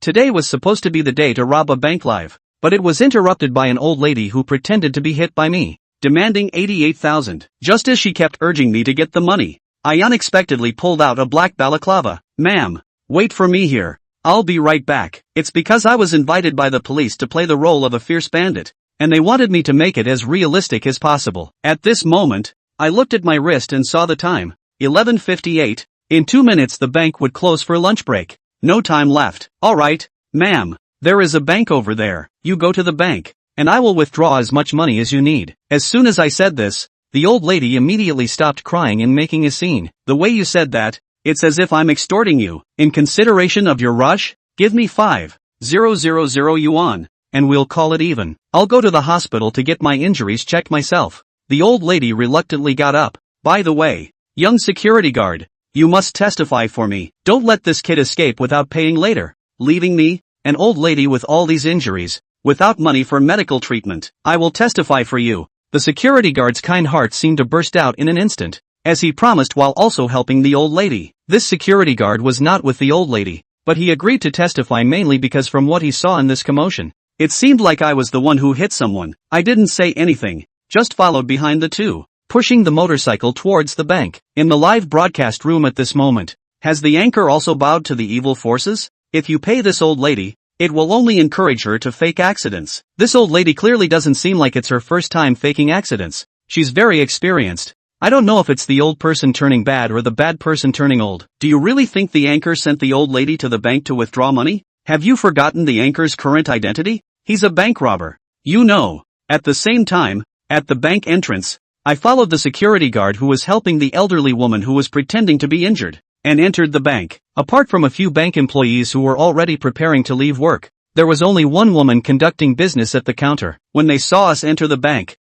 Today was supposed to be the day to rob a bank live, but it was interrupted by an old lady who pretended to be hit by me, demanding 88,000. Just as she kept urging me to get the money, I unexpectedly pulled out a black balaclava. Ma'am, wait for me here. I'll be right back. It's because I was invited by the police to play the role of a fierce bandit, and they wanted me to make it as realistic as possible. At this moment, I looked at my wrist and saw the time, 11:58. In 2 minutes the bank would close for lunch break. No time left. Alright, ma'am, there is a bank over there. You go to the bank, and I will withdraw as much money as you need. As soon as I said this, the old lady immediately stopped crying and making a scene. The way you said that, it's as if I'm extorting you. In consideration of your rush, give me 5,000 yuan, and we'll call it even. I'll go to the hospital to get my injuries checked myself. The old lady reluctantly got up. By the way, young security guard, you must testify for me. Don't let this kid escape without paying later. Leaving me, an old lady with all these injuries, without money for medical treatment. I will testify for you. The security guard's kind heart seemed to burst out in an instant, as he promised while also helping the old lady. This security guard was not with the old lady, but he agreed to testify mainly because from what he saw in this commotion, it seemed like I was the one who hit someone. I didn't say anything, just followed behind the two, pushing the motorcycle towards the bank. In the live broadcast room at this moment, has the anchor also bowed to the evil forces? If you pay this old lady, it will only encourage her to fake accidents. This old lady clearly doesn't seem like it's her first time faking accidents. She's very experienced. I don't know if it's the old person turning bad or the bad person turning old. Do you really think the anchor sent the old lady to the bank to withdraw money? Have you forgotten the anchor's current identity? He's a bank robber. You know. At the same time, at the bank entrance, I followed the security guard who was helping the elderly woman who was pretending to be injured, and entered the bank. Apart from a few bank employees who were already preparing to leave work, there was only one woman conducting business at the counter. When they saw us enter the bank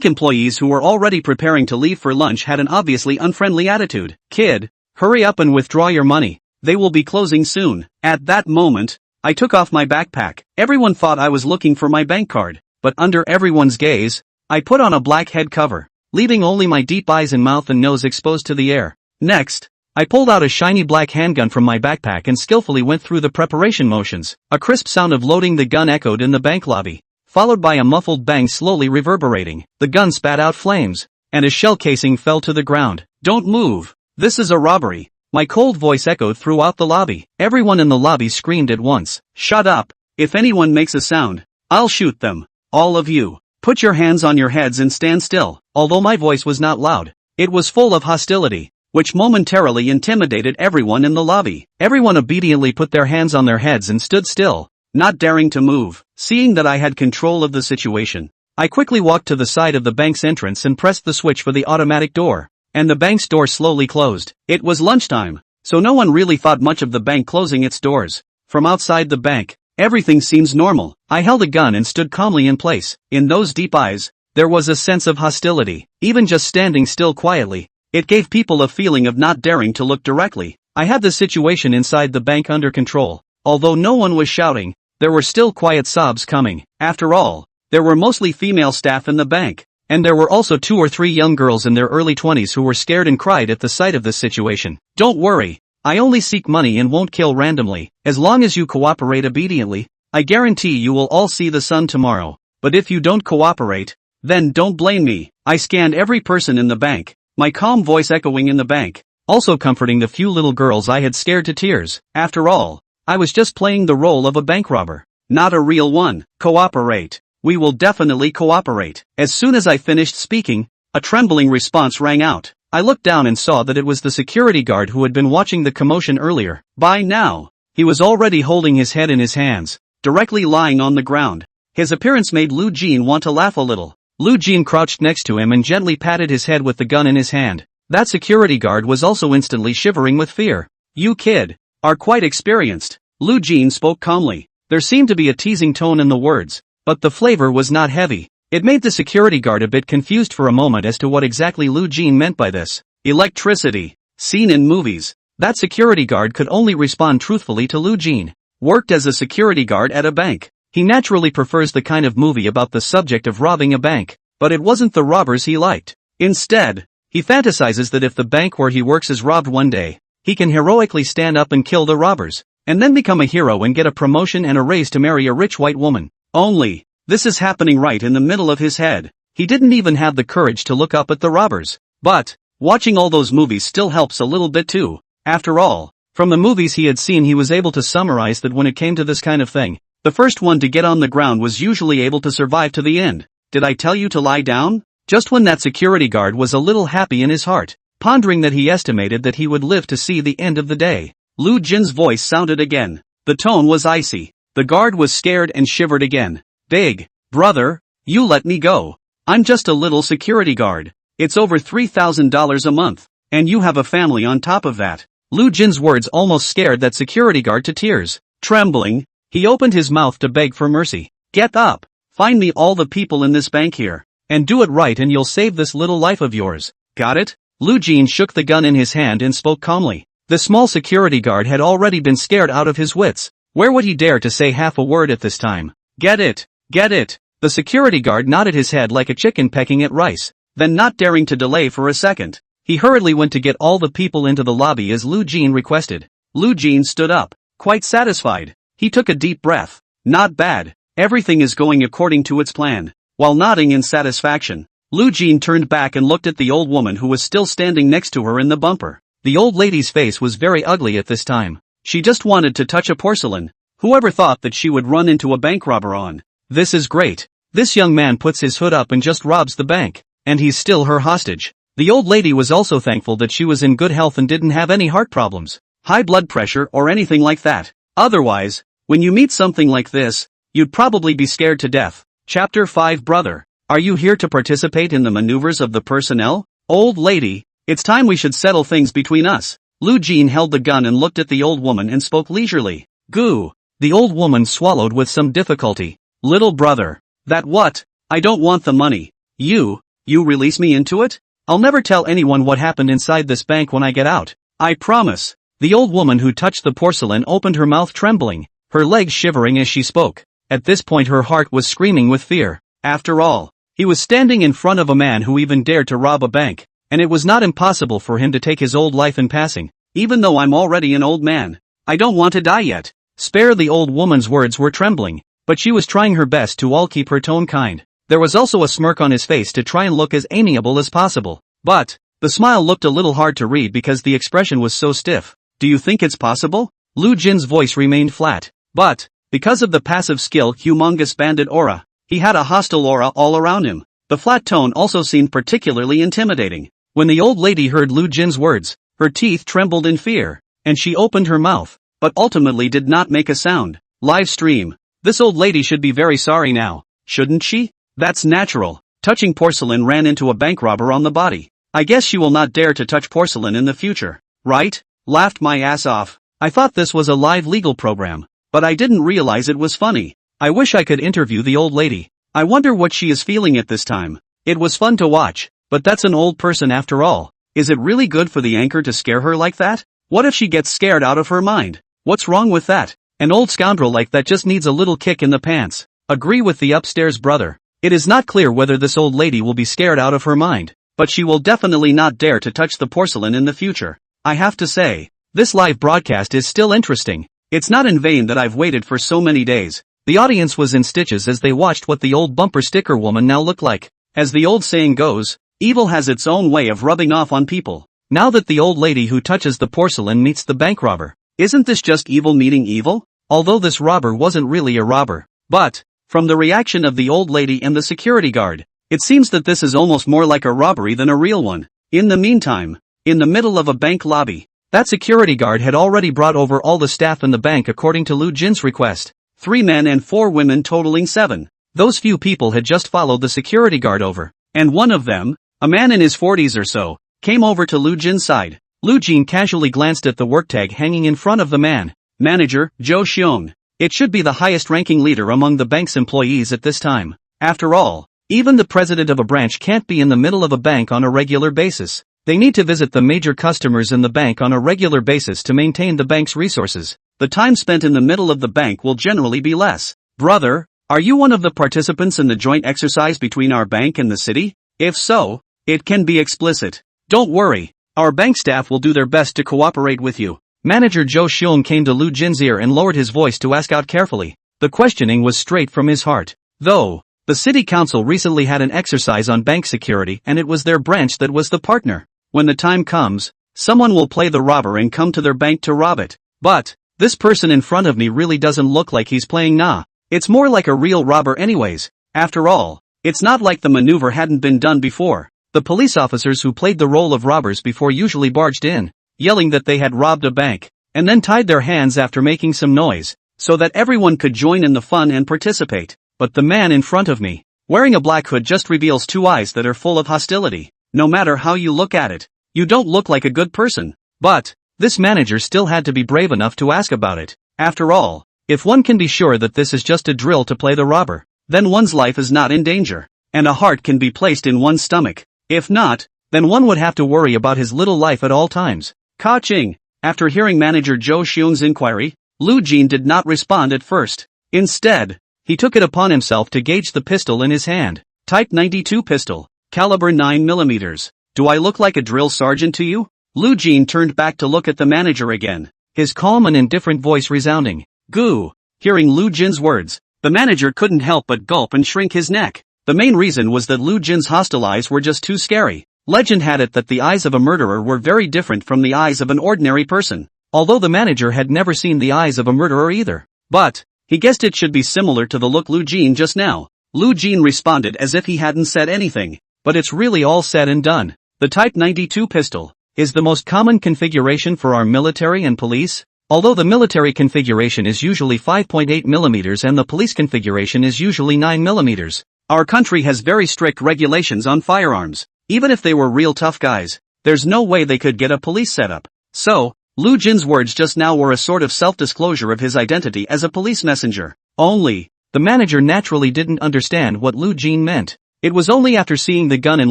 employees who were already preparing to leave for lunch had an obviously unfriendly attitude. Kid, hurry up and withdraw your money. They will be closing soon. At that moment, I took off my backpack. Everyone thought I was looking for my bank card, but under everyone's gaze, I put on a black head cover, leaving only my deep eyes and mouth and nose exposed to the air. Next, I pulled out a shiny black handgun from my backpack and skillfully went through the preparation motions. A crisp sound of loading the gun echoed in the bank lobby, followed by a muffled bang slowly reverberating. The gun spat out flames, and a shell casing fell to the ground. Don't move. This is a robbery. My cold voice echoed throughout the lobby. Everyone in the lobby screamed at once. Shut up. If anyone makes a sound, I'll shoot them. All of you, put your hands on your heads and stand still. Although my voice was not loud, it was full of hostility, which momentarily intimidated everyone in the lobby. Everyone obediently put their hands on their heads and stood still, not daring to move. Seeing that I had control of the situation, I quickly walked to the side of the bank's entrance and pressed the switch for the automatic door, and the bank's door slowly closed. It was lunchtime, so no one really thought much of the bank closing its doors. From outside the bank, everything seems normal. I held a gun and stood calmly in place. In those deep eyes, there was a sense of hostility. Even just standing still quietly, it gave people a feeling of not daring to look directly. I had the situation inside the bank under control. Although no one was shouting, there were still quiet sobs coming. After all, there were mostly female staff in the bank, and there were also 2 or 3 young girls in their early 20s who were scared and cried at the sight of this situation. Don't worry, I only seek money and won't kill randomly. As long as you cooperate obediently, I guarantee you will all see the sun tomorrow. But if you don't cooperate, then don't blame me. I scanned every person in the bank, my calm voice echoing in the bank, also comforting the few little girls I had scared to tears. After all, I was just playing the role of a bank robber, not a real one. Cooperate. We will definitely cooperate. As soon as I finished speaking, a trembling response rang out. I looked down and saw that it was the security guard who had been watching the commotion earlier. By now, he was already holding his head in his hands, directly lying on the ground. His appearance made Lu Jin want to laugh a little. Lu Jin crouched next to him and gently patted his head with the gun in his hand. That security guard was also instantly shivering with fear. You kid, are quite experienced. Lu Jin spoke calmly. There seemed to be a teasing tone in the words, but the flavor was not heavy. It made the security guard a bit confused for a moment as to what exactly Lu Jin meant by this. Electricity. Seen in movies. That security guard could only respond truthfully to Lu Jin. Worked as a security guard at a bank. He naturally prefers the kind of movie about the subject of robbing a bank, but it wasn't the robbers he liked. Instead, he fantasizes that if the bank where he works is robbed one day, he can heroically stand up and kill the robbers. and then become a hero and get a promotion and a raise to marry a rich white woman. Only, this is happening right in the middle of his head. He didn't even have the courage to look up at the robbers. But, watching all those movies still helps a little bit too. After all, from the movies he had seen he was able to summarize that when it came to this kind of thing, the first one to get on the ground was usually able to survive to the end. Did I tell you to lie down? Just when that security guard was a little happy in his heart, pondering that he estimated that he would live to see the end of the day, Lu Jin's voice sounded again. The tone was icy. The guard was scared and shivered again. Big brother, you let me go. I'm just a little security guard. It's over $3,000 a month, and you have a family on top of that. Lu Jin's words almost scared that security guard to tears. Trembling, he opened his mouth to beg for mercy. Get up, find me all the people in this bank here, and do it right and you'll save this little life of yours. Got it? Lu Jin shook the gun in his hand and spoke calmly. The small security guard had already been scared out of his wits. Where would he dare to say half a word at this time? Get it, get it. The security guard nodded his head like a chicken pecking at rice. Then, not daring to delay for a second, he hurriedly went to get all the people into the lobby as Lu Jin requested. Lu Jin stood up, quite satisfied. He took a deep breath. Not bad. Everything is going according to its plan. While nodding in satisfaction, Lu Jin turned back and looked at the old woman who was still standing next to her in the bumper. The old lady's face was very ugly at this time. She just wanted to touch a porcelain. Whoever thought that she would run into a bank robber on? This is great. This young man puts his hood up and just robs the bank. And he's still her hostage. The old lady was also thankful that she was in good health and didn't have any heart problems, high blood pressure or anything like that. Otherwise, when you meet something like this, you'd probably be scared to death. Chapter 5. Brother, are you here to participate in the maneuvers of the personnel? Old lady, it's time we should settle things between us. Lu Jin held the gun and looked at the old woman and spoke leisurely. Goo. The old woman swallowed with some difficulty. Little brother. That what? I don't want the money. You release me into it? I'll never tell anyone what happened inside this bank when I get out. I promise. The old woman who touched the porcelain opened her mouth trembling, her legs shivering as she spoke. At this point her heart was screaming with fear. After all, he was standing in front of a man who even dared to rob a bank, and it was not impossible for him to take his old life in passing. Even though I'm already an old man, I don't want to die yet. Spare. The old woman's words were trembling, but she was trying her best to all keep her tone kind. There was also a smirk on his face to try and look as amiable as possible. But, the smile looked a little hard to read because the expression was so stiff. Do you think it's possible? Lu Jin's voice remained flat. But, because of the passive skill Humongous Bandit Aura, he had a hostile aura all around him. The flat tone also seemed particularly intimidating. When the old lady heard Lu Jin's words, her teeth trembled in fear, and she opened her mouth, but ultimately did not make a sound. Live stream. This old lady should be very sorry now, shouldn't she? That's natural. Touching porcelain ran into a bank robber on the body. I guess she will not dare to touch porcelain in the future, right? Laughed my ass off. I thought this was a live legal program, but I didn't realize it was funny. I wish I could interview the old lady. I wonder what she is feeling at this time. It was fun to watch, but that's an old person after all. Is it really good for the anchor to scare her like that? What if she gets scared out of her mind? What's wrong with that? An old scoundrel like that just needs a little kick in the pants. Agree with the upstairs brother. It is not clear whether this old lady will be scared out of her mind, but she will definitely not dare to touch the porcelain in the future. I have to say, this live broadcast is still interesting. It's not in vain that I've waited for so many days. The audience was in stitches as they watched what the old bumper sticker woman now looked like. As the old saying goes, evil has its own way of rubbing off on people. Now that the old lady who touches the porcelain meets the bank robber, isn't this just evil meeting evil? Although this robber wasn't really a robber. But, from the reaction of the old lady and the security guard, it seems that this is almost more like a robbery than a real one. In the meantime, in the middle of a bank lobby, that security guard had already brought over all the staff in the bank according to Lu Jin's request. 3 men and 4 women totaling 7. Those few people had just followed the security guard over, and one of them, a man in his 40s or so, came over to Lu Jin's side. Lu Jin casually glanced at the work tag hanging in front of the man. Manager, Zhou Xiong. It should be the highest-ranking leader among the bank's employees at this time. After all, even the president of a branch can't be in the middle of a bank on a regular basis. They need to visit the major customers in the bank on a regular basis to maintain the bank's resources. The time spent in the middle of the bank will generally be less. Brother, are you one of the participants in the joint exercise between our bank and the city? If so, it can be explicit. Don't worry, our bank staff will do their best to cooperate with you. Manager Zhou Xiong came to Lu Jin's ear and lowered his voice to ask out carefully. The questioning was straight from his heart. Though, the city council recently had an exercise on bank security and it was their branch that was the partner. When the time comes, someone will play the robber and come to their bank to rob it. But, this person in front of me really doesn't look like he's playing nah. It's more like a real robber anyways. After all, it's not like the maneuver hadn't been done before. The police officers who played the role of robbers before usually barged in, yelling that they had robbed a bank, and then tied their hands after making some noise, so that everyone could join in the fun and participate. But the man in front of me, wearing a black hood, just reveals two eyes that are full of hostility. No matter how you look at it, you don't look like a good person. But, this manager still had to be brave enough to ask about it. After all, if one can be sure that this is just a drill to play the robber, then one's life is not in danger, and a heart can be placed in one's stomach. If not, then one would have to worry about his little life at all times. Ka-ching. After hearing Manager Zhou Xiong's inquiry, Lu Jin did not respond at first. Instead, he took it upon himself to gauge the pistol in his hand. Type 92 pistol, caliber 9mm. Do I look like a drill sergeant to you? Lu Jin turned back to look at the manager again, his calm and indifferent voice resounding. Goo! Hearing Lu Jin's words, the manager couldn't help but gulp and shrink his neck. The main reason was that Lu Jin's hostile eyes were just too scary. Legend had it that the eyes of a murderer were very different from the eyes of an ordinary person, although the manager had never seen the eyes of a murderer either. But, he guessed it should be similar to the look Lu Jin just now. Lu Jin responded as if he hadn't said anything, but it's really all said and done. The Type 92 pistol is the most common configuration for our military and police. Although the military configuration is usually 5.8mm and the police configuration is usually 9mm. Our country has very strict regulations on firearms. Even if they were real tough guys, there's no way they could get a police setup. So, Lu Jin's words just now were a sort of self-disclosure of his identity as a police messenger. Only, the manager naturally didn't understand what Lu Jin meant. It was only after seeing the gun in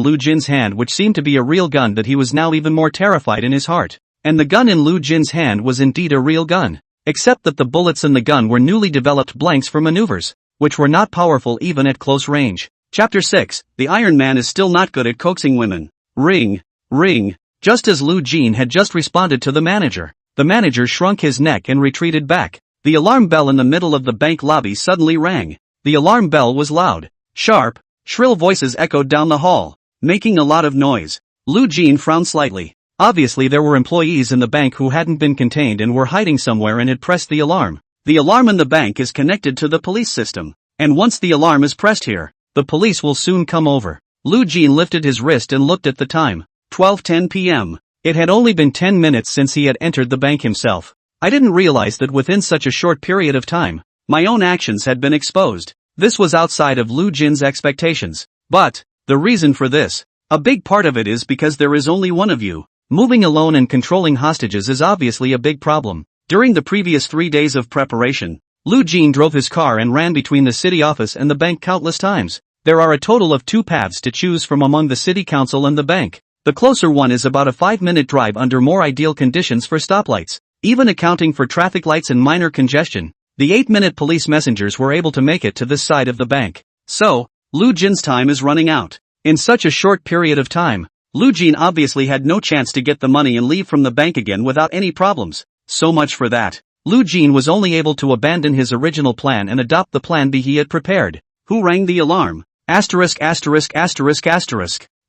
Lu Jin's hand, which seemed to be a real gun, that he was now even more terrified in his heart. And the gun in Lu Jin's hand was indeed a real gun. Except that the bullets in the gun were newly developed blanks for maneuvers, which were not powerful even at close range. Chapter 6, The Iron Man is still not good at coaxing women. Ring, ring. Just as Lu Jin had just responded to the manager shrunk his neck and retreated back. The alarm bell in the middle of the bank lobby suddenly rang. The alarm bell was loud. Sharp, shrill voices echoed down the hall, making a lot of noise. Lu Jin frowned slightly. Obviously there were employees in the bank who hadn't been contained and were hiding somewhere and had pressed the alarm. The alarm in the bank is connected to the police system, and once the alarm is pressed here, the police will soon come over. Lu Jin lifted his wrist and looked at the time. 12:10 p.m. It had only been 10 minutes since he had entered the bank himself. I didn't realize that within such a short period of time, my own actions had been exposed. This was outside of Lu Jin's expectations. But, the reason for this, a big part of it is because there is only one of you. Moving alone and controlling hostages is obviously a big problem. During the previous 3 days of preparation, Lu Jin drove his car and ran between the city office and the bank countless times. There are a total of 2 paths to choose from among the city council and the bank. The closer one is about a 5-minute drive under more ideal conditions for stoplights. Even accounting for traffic lights and minor congestion, the 8-minute police messengers were able to make it to this side of the bank. So, Lu Jin's time is running out. In such a short period of time, Lu Jin obviously had no chance to get the money and leave from the bank again without any problems. So much for that. Lu Jin was only able to abandon his original plan and adopt the plan B he had prepared. Who rang the alarm? Asterisk.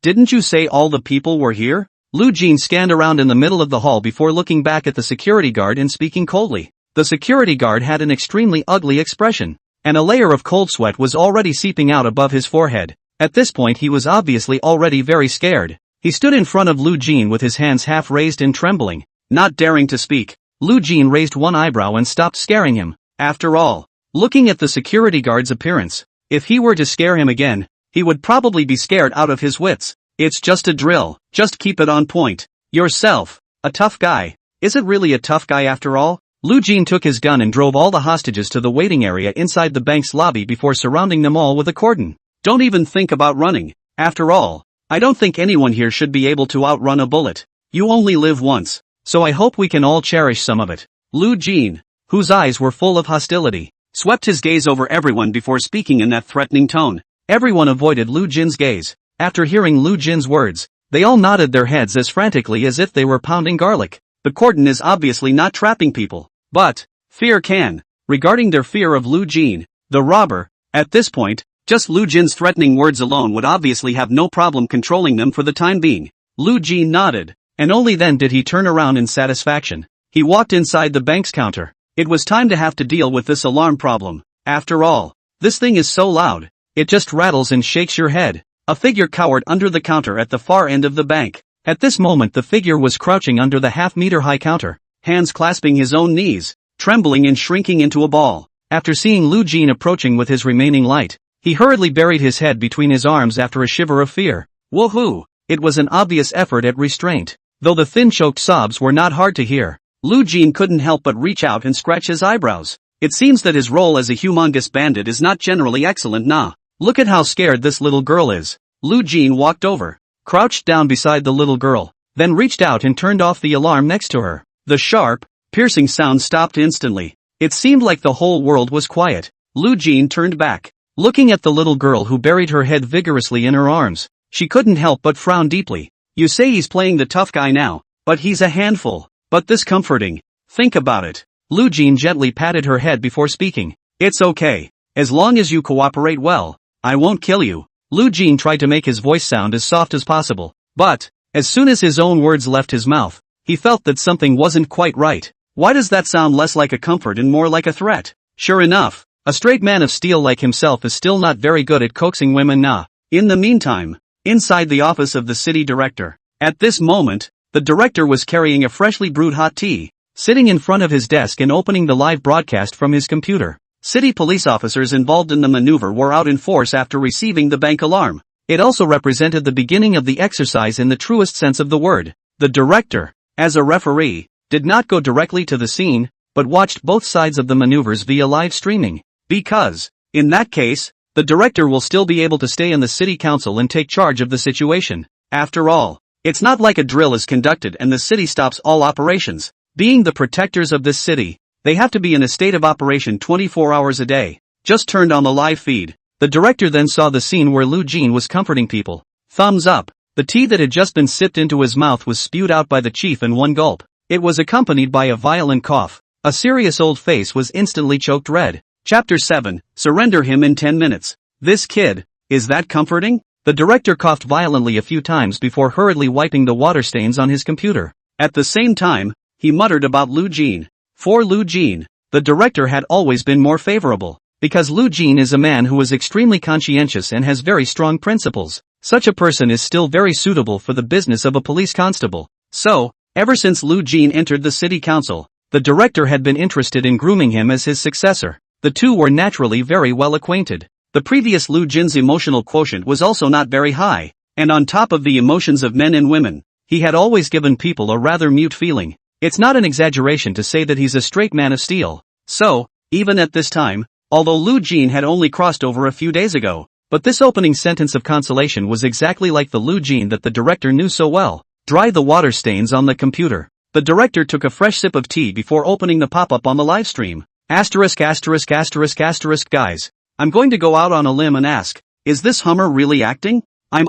Didn't you say all the people were here? Lu Jin scanned around in the middle of the hall before looking back at the security guard and speaking coldly. The security guard had an extremely ugly expression, and a layer of cold sweat was already seeping out above his forehead. At this point he was obviously already very scared. He stood in front of Lu Jin with his hands half raised and trembling, not daring to speak. Lu Jin raised one eyebrow and stopped scaring him. After all, looking at the security guard's appearance, if he were to scare him again, he would probably be scared out of his wits. It's just a drill. Just keep it on point. Yourself. A tough guy. Is it really a tough guy after all? Lu Jin took his gun and drove all the hostages to the waiting area inside the bank's lobby before surrounding them all with a cordon. Don't even think about running. After all, I don't think anyone here should be able to outrun a bullet. You only live once. So I hope we can all cherish some of it. Lu Jin, whose eyes were full of hostility, swept his gaze over everyone before speaking in that threatening tone. Everyone avoided Lu Jin's gaze. After hearing Lu Jin's words, they all nodded their heads as frantically as if they were pounding garlic. the cordon is obviously not trapping people. But fear can. Regarding their fear of Lu Jin, the robber, at this point, just Lu Jin's threatening words alone would obviously have no problem controlling them for the time being. Lu Jin nodded, and only then did he turn around in satisfaction. He walked inside the bank's counter. It was time to have to deal with this alarm problem. After all, this thing is so loud, it just rattles and shakes your head. A figure cowered under the counter at the far end of the bank. At this moment the figure was crouching under the half-meter-high counter, hands clasping his own knees, trembling and shrinking into a ball. After seeing Lu Jin approaching with his remaining light, he hurriedly buried his head between his arms after a shiver of fear. Woohoo! It was an obvious effort at restraint. Though the thin choked sobs were not hard to hear, Lu Jin couldn't help but reach out and scratch his eyebrows. It seems that his role as a humongous bandit is not generally excellent, nah. Look at how scared this little girl is. Lu Jin walked over, crouched down beside the little girl, then reached out and turned off the alarm next to her. The sharp, piercing sound stopped instantly. It seemed like the whole world was quiet. Lu Jin turned back, looking at the little girl who buried her head vigorously in her arms. She couldn't help but frown deeply. You say he's playing the tough guy now, but he's a handful. But this comforting. Think about it. Lu Jin gently patted her head before speaking. It's okay. As long as you cooperate well, I won't kill you. Lu Jin tried to make his voice sound as soft as possible. But, as soon as his own words left his mouth, he felt that something wasn't quite right. Why does that sound less like a comfort and more like a threat? Sure enough, a straight man of steel like himself is still not very good at coaxing women, nah. In the meantime, inside the office of the city director. At this moment, the director was carrying a freshly brewed hot tea, sitting in front of his desk and opening the live broadcast from his computer. City police officers involved in the maneuver were out in force after receiving the bank alarm. It also represented the beginning of the exercise in the truest sense of the word. The director, as a referee, did not go directly to the scene, but watched both sides of the maneuvers via live streaming. Because, in that case, the director will still be able to stay in the city council and take charge of the situation. After all, it's not like a drill is conducted and the city stops all operations. Being the protectors of this city, they have to be in a state of operation 24 hours a day. Just turned on the live feed. The director then saw the scene where Lu Jin was comforting people. Thumbs up. The tea that had just been sipped into his mouth was spewed out by the chief in one gulp. It was accompanied by a violent cough. A serious old face was instantly choked red. Chapter 7, Surrender him in 10 minutes. This kid, is that comforting? The director coughed violently a few times before hurriedly wiping the water stains on his computer. At the same time, he muttered about Lu Jin. For Lu Jin, the director had always been more favorable, because Lu Jin is a man who is extremely conscientious and has very strong principles. Such a person is still very suitable for the business of a police constable. So, ever since Lu Jin entered the city council, the director had been interested in grooming him as his successor. The two were naturally very well acquainted. The previous Lu Jin's emotional quotient was also not very high, and on top of the emotions of men and women, he had always given people a rather mute feeling. It's not an exaggeration to say that he's a straight man of steel. So, even at this time, although Lu Jin had only crossed over a few days ago, but this opening sentence of consolation was exactly like the Lu Jin that the director knew so well. Dry the water stains on the computer. The director took a fresh sip of tea before opening the pop-up on the live stream. Asterisk. Guys, I'm going to go out on a limb and ask, is this Hummer really acting? I'm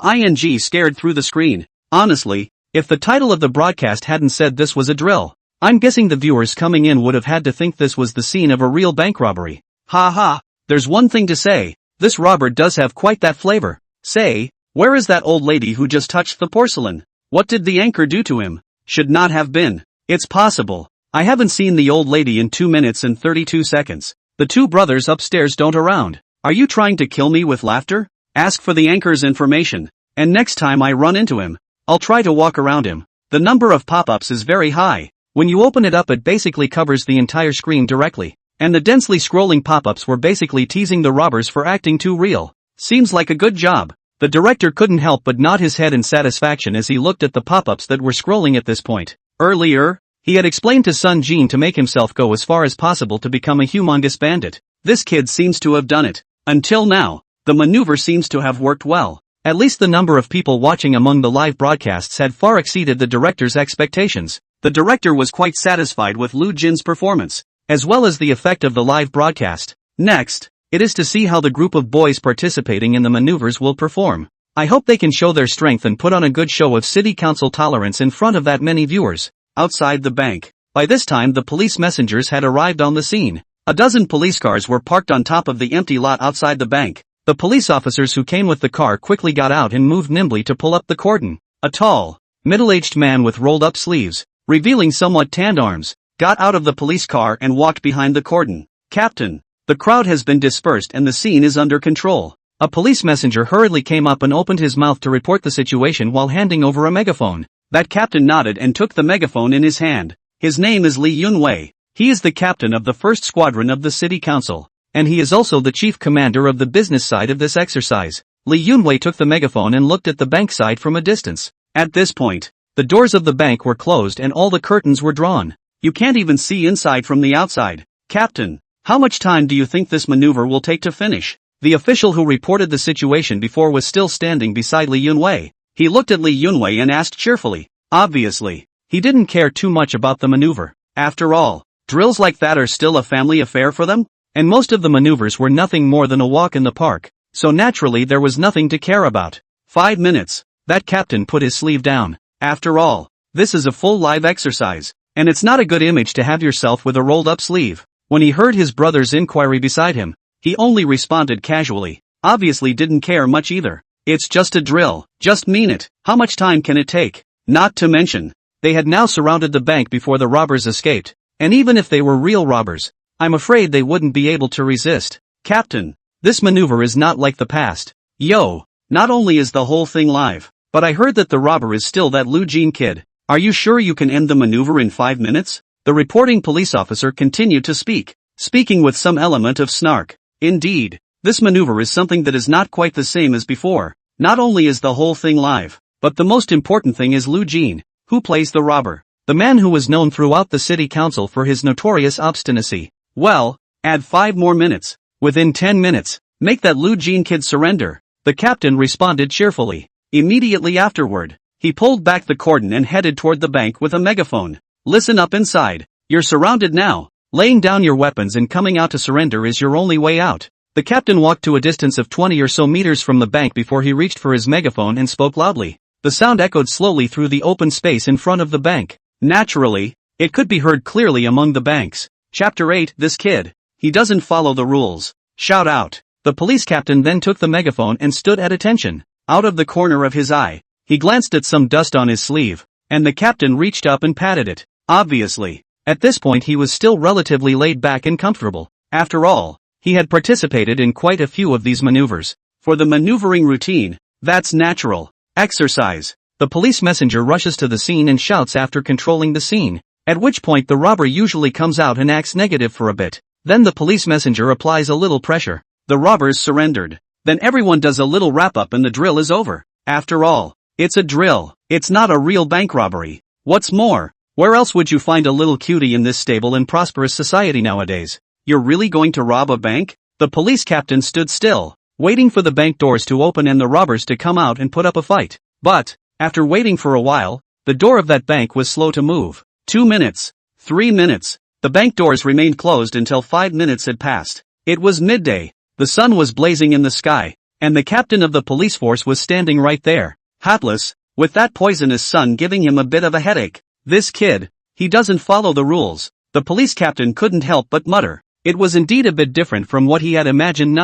scared through the screen. Honestly, if the title of the broadcast hadn't said this was a drill, I'm guessing the viewers coming in would have had to think this was the scene of a real bank robbery. Ha, there's one thing to say, this robber does have quite that flavor. Say, where is that old lady who just touched the porcelain? What did the anchor do to him? Should not have been. It's possible. I haven't seen the old lady in 2 minutes and 32 seconds. The two brothers upstairs don't around. Are you trying to kill me with laughter? Ask for the anchor's information, and next time I run into him, I'll try to walk around him. The number of pop-ups is very high. When you open it up it basically covers the entire screen directly, and the densely scrolling pop-ups were basically teasing the robbers for acting too real. Seems like a good job. The director couldn't help but nod his head in satisfaction as he looked at the pop-ups that were scrolling at this point. Earlier, he had explained to Sun Jin to make himself go as far as possible to become a humongous bandit. This kid seems to have done it. Until now, the maneuver seems to have worked well. At least the number of people watching among the live broadcasts had far exceeded the director's expectations. The director was quite satisfied with Lu Jin's performance, as well as the effect of the live broadcast. Next, it is to see how the group of boys participating in the maneuvers will perform. I hope they can show their strength and put on a good show of city council tolerance in front of that many viewers. outside the bank. By this time the police messengers had arrived on the scene. A dozen police cars were parked on top of the empty lot outside the bank. The police officers who came with the car quickly got out and moved nimbly to pull up the cordon. A tall, middle-aged man with rolled-up sleeves, revealing somewhat tanned arms, got out of the police car and walked behind the cordon. "Captain, the crowd has been dispersed and the scene is under control." A police messenger hurriedly came up and opened his mouth to report the situation while handing over a megaphone. That captain nodded and took the megaphone in his hand. "His name is Lee Yun-wei. He is the captain of the 1st Squadron of the City Council, and he is also the chief commander of the business side of this exercise." Lee Yun-wei took the megaphone and looked at the bank side from a distance. At this point, the doors of the bank were closed and all the curtains were drawn. You can't even see inside from the outside. "Captain, how much time do you think this maneuver will take to finish?" The official who reported the situation before was still standing beside Lee Yun-wei. He looked at Lee Yun-wei and asked cheerfully. Obviously, he didn't care too much about the maneuver. After all, drills like that are still a family affair for them, and most of the maneuvers were nothing more than a walk in the park, so naturally there was nothing to care about. 5 minutes. That captain put his sleeve down. After all, this is a full live exercise, and it's not a good image to have yourself with a rolled-up sleeve. When he heard his brother's inquiry beside him, he only responded casually. Obviously didn't care much either. "It's just a drill, just mean it. How much time can it take?" Not to mention, they had now surrounded the bank before the robbers escaped, and even if they were real robbers, I'm afraid they wouldn't be able to resist. "Captain, this maneuver is not like the past. Yo, not only is the whole thing live, but I heard that the robber is still that Lu Jin kid. Are you sure you can end the maneuver in 5 minutes? The reporting police officer continued to speak, speaking with some element of snark. "Indeed, this maneuver is something that is not quite the same as before. Not only is the whole thing live, but the most important thing is Lu Jin, who plays the robber, the man who was known throughout the city council for his notorious obstinacy. Well, add 5 more minutes. Within 10 minutes, make that Lu Jin kid surrender." The captain responded cheerfully. Immediately afterward, he pulled back the cordon and headed toward the bank with a megaphone. "Listen up inside. You're surrounded now. Laying down your weapons and coming out to surrender is your only way out." The captain walked to a distance of 20 or so meters from the bank before he reached for his megaphone and spoke loudly. The sound echoed slowly through the open space in front of the bank. Naturally, it could be heard clearly among the banks. Chapter 8. This kid. He doesn't follow the rules. Shout out. The police captain then took the megaphone and stood at attention. Out of the corner of his eye, he glanced at some dust on his sleeve, and the captain reached up and patted it. Obviously, at this point he was still relatively laid back and comfortable. After all, he had participated in quite a few of these maneuvers. For the maneuvering routine, that's natural. Exercise. The police messenger rushes to the scene and shouts after controlling the scene, at which point the robber usually comes out and acts negative for a bit. Then the police messenger applies a little pressure. The robbers surrendered. Then everyone does a little wrap-up and the drill is over. After all, it's a drill. It's not a real bank robbery. What's more, where else would you find a little cutie in this stable and prosperous society nowadays? You're really going to rob a bank? The police captain stood still, waiting for the bank doors to open and the robbers to come out and put up a fight. But, after waiting for a while, the door of that bank was slow to move. 2 minutes. 3 minutes. The bank doors remained closed until 5 minutes had passed. It was midday. The sun was blazing in the sky, and the captain of the police force was standing right there, hatless, with that poisonous sun giving him a bit of a headache. This kid, he doesn't follow the rules. The police captain couldn't help but mutter. It was indeed a bit different from what he had imagined.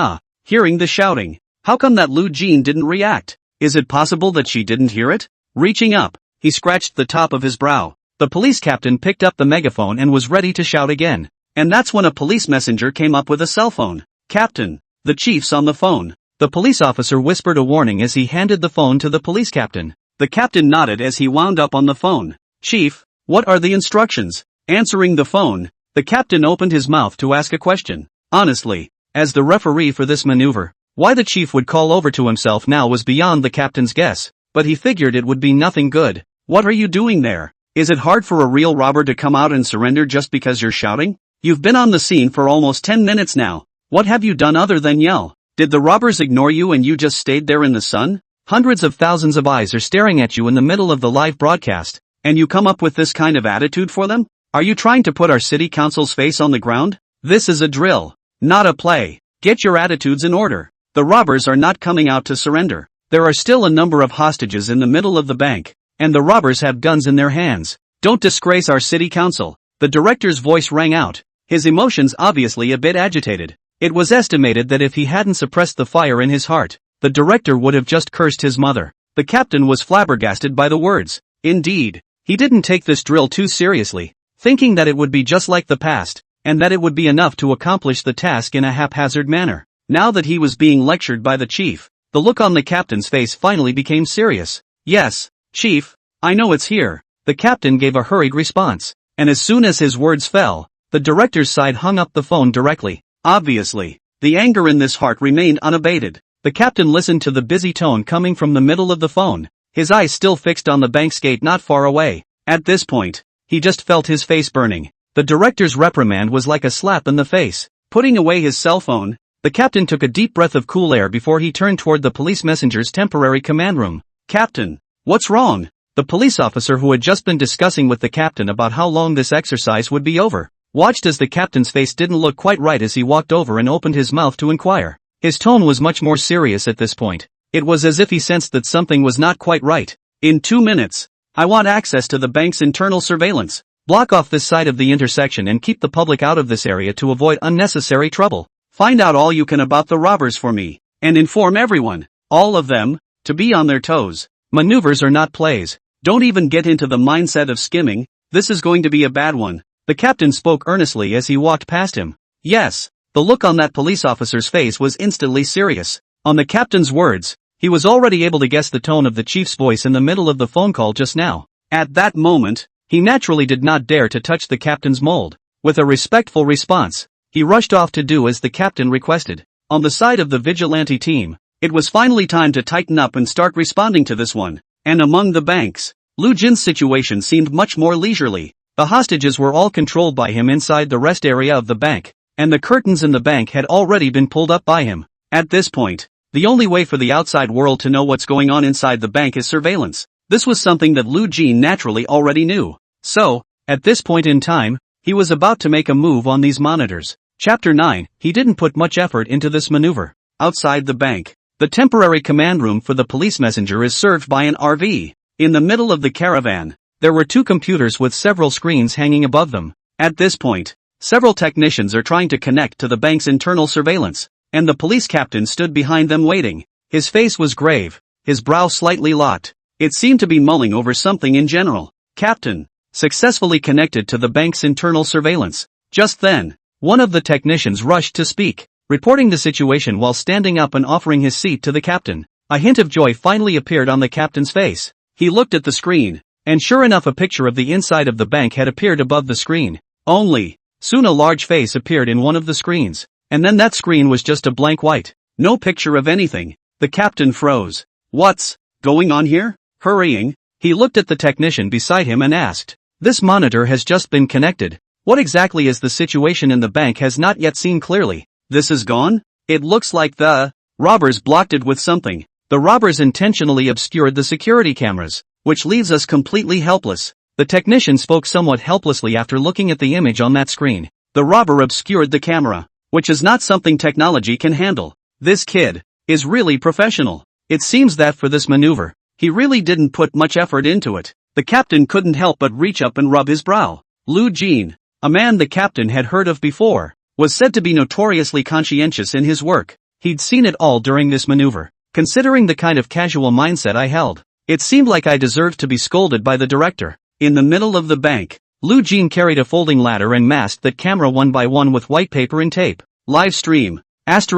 Hearing the shouting, how come that Lu Jin didn't react? Is it possible that she didn't hear it? Reaching up, he scratched the top of his brow. The police captain picked up the megaphone and was ready to shout again. And that's when a police messenger came up with a cell phone. "Captain, the chief's on the phone." The police officer whispered a warning as he handed the phone to the police captain. The captain nodded as he wound up on the phone. "Chief, what are the instructions?" Answering the phone, the captain opened his mouth to ask a question. Honestly, as the referee for this maneuver, why the chief would call over to himself now was beyond the captain's guess, but he figured it would be nothing good. "What are you doing there? Is it hard for a real robber to come out and surrender just because you're shouting? You've been on the scene for almost 10 minutes now. What have you done other than yell? Did the robbers ignore you and you just stayed there in the sun? Hundreds of thousands of eyes are staring at you in the middle of the live broadcast, and you come up with this kind of attitude for them? Are you trying to put our city council's face on the ground? This is a drill, not a play. Get your attitudes in order. The robbers are not coming out to surrender. There are still a number of hostages in the middle of the bank, and the robbers have guns in their hands. Don't disgrace our city council. The director's voice rang out, his emotions obviously a bit agitated. It was estimated that if he hadn't suppressed the fire in his heart, the director would have just cursed his mother. The captain was flabbergasted by the words. Indeed, he didn't take this drill too seriously, thinking that it would be just like the past, and that it would be enough to accomplish the task in a haphazard manner. Now that he was being lectured by the chief, the look on the captain's face finally became serious. Yes, chief, I know it's here. The captain gave a hurried response, and as soon as his words fell, the director's side hung up the phone directly. Obviously, the anger in this heart remained unabated. The captain listened to the busy tone coming from the middle of the phone, his eyes still fixed on the bank's gate not far away. At this point, he just felt his face burning. The director's reprimand was like a slap in the face. Putting away his cell phone, the captain took a deep breath of cool air before he turned toward the police messenger's temporary command room. Captain, what's wrong? The police officer who had just been discussing with the captain about how long this exercise would be over, watched as the captain's face didn't look quite right as he walked over and opened his mouth to inquire. His tone was much more serious at this point. It was as if he sensed that something was not quite right. In 2 minutes, I want access to the bank's internal surveillance. Block off this side of the intersection and keep the public out of this area to avoid unnecessary trouble. Find out all you can about the robbers for me, and inform everyone, all of them, to be on their toes. Maneuvers are not plays. Don't even get into the mindset of skimming, this is going to be a bad one. The captain spoke earnestly as he walked past him. Yes. The look on that police officer's face was instantly serious. On the captain's words, he was already able to guess the tone of the chief's voice in the middle of the phone call just now. At that moment, he naturally did not dare to touch the captain's mold. With a respectful response, he rushed off to do as the captain requested. On the side of the vigilante team, it was finally time to tighten up and start responding to this one. And among the banks, Lu Jin's situation seemed much more leisurely. The hostages were all controlled by him inside the rest area of the bank, and the curtains in the bank had already been pulled up by him. At this point, the only way for the outside world to know what's going on inside the bank is surveillance. This was something that Lu Jin naturally already knew. So, at this point in time, he was about to make a move on these monitors. Chapter 9, he didn't put much effort into this maneuver. Outside the bank, the temporary command room for the police messenger is served by an RV. In the middle of the caravan, there were 2 computers with several screens hanging above them. At this point, several technicians are trying to connect to the bank's internal surveillance, and the police captain stood behind them waiting. His face was grave, his brow slightly locked. It seemed to be mulling over something in general. Captain, successfully connected to the bank's internal surveillance. Just then, one of the technicians rushed to speak, reporting the situation while standing up and offering his seat to the captain. A hint of joy finally appeared on the captain's face. He looked at the screen, and sure enough a picture of the inside of the bank had appeared above the screen. Soon a large face appeared in one of the screens, and then that screen was just a blank white. No picture of anything. The captain froze. What's going on here? Hurrying, he looked at the technician beside him and asked, "This monitor has just been connected. What exactly is the situation in the bank has not yet seen clearly. This is gone? It looks like the robbers blocked it with something. The robbers intentionally obscured the security cameras, which leaves us completely helpless." The technician spoke somewhat helplessly after looking at the image on that screen. The robber obscured the camera, which is not something technology can handle. This kid is really professional. It seems that for this maneuver, he really didn't put much effort into it. The captain couldn't help but reach up and rub his brow. Lu Jin, a man the captain had heard of before, was said to be notoriously conscientious in his work. He'd seen it all during this maneuver. Considering the kind of casual mindset I held, it seemed like I deserved to be scolded by the director. In the middle of the bank, Lu Jin carried a folding ladder and masked that camera one by one with white paper and tape. Live stream. *********.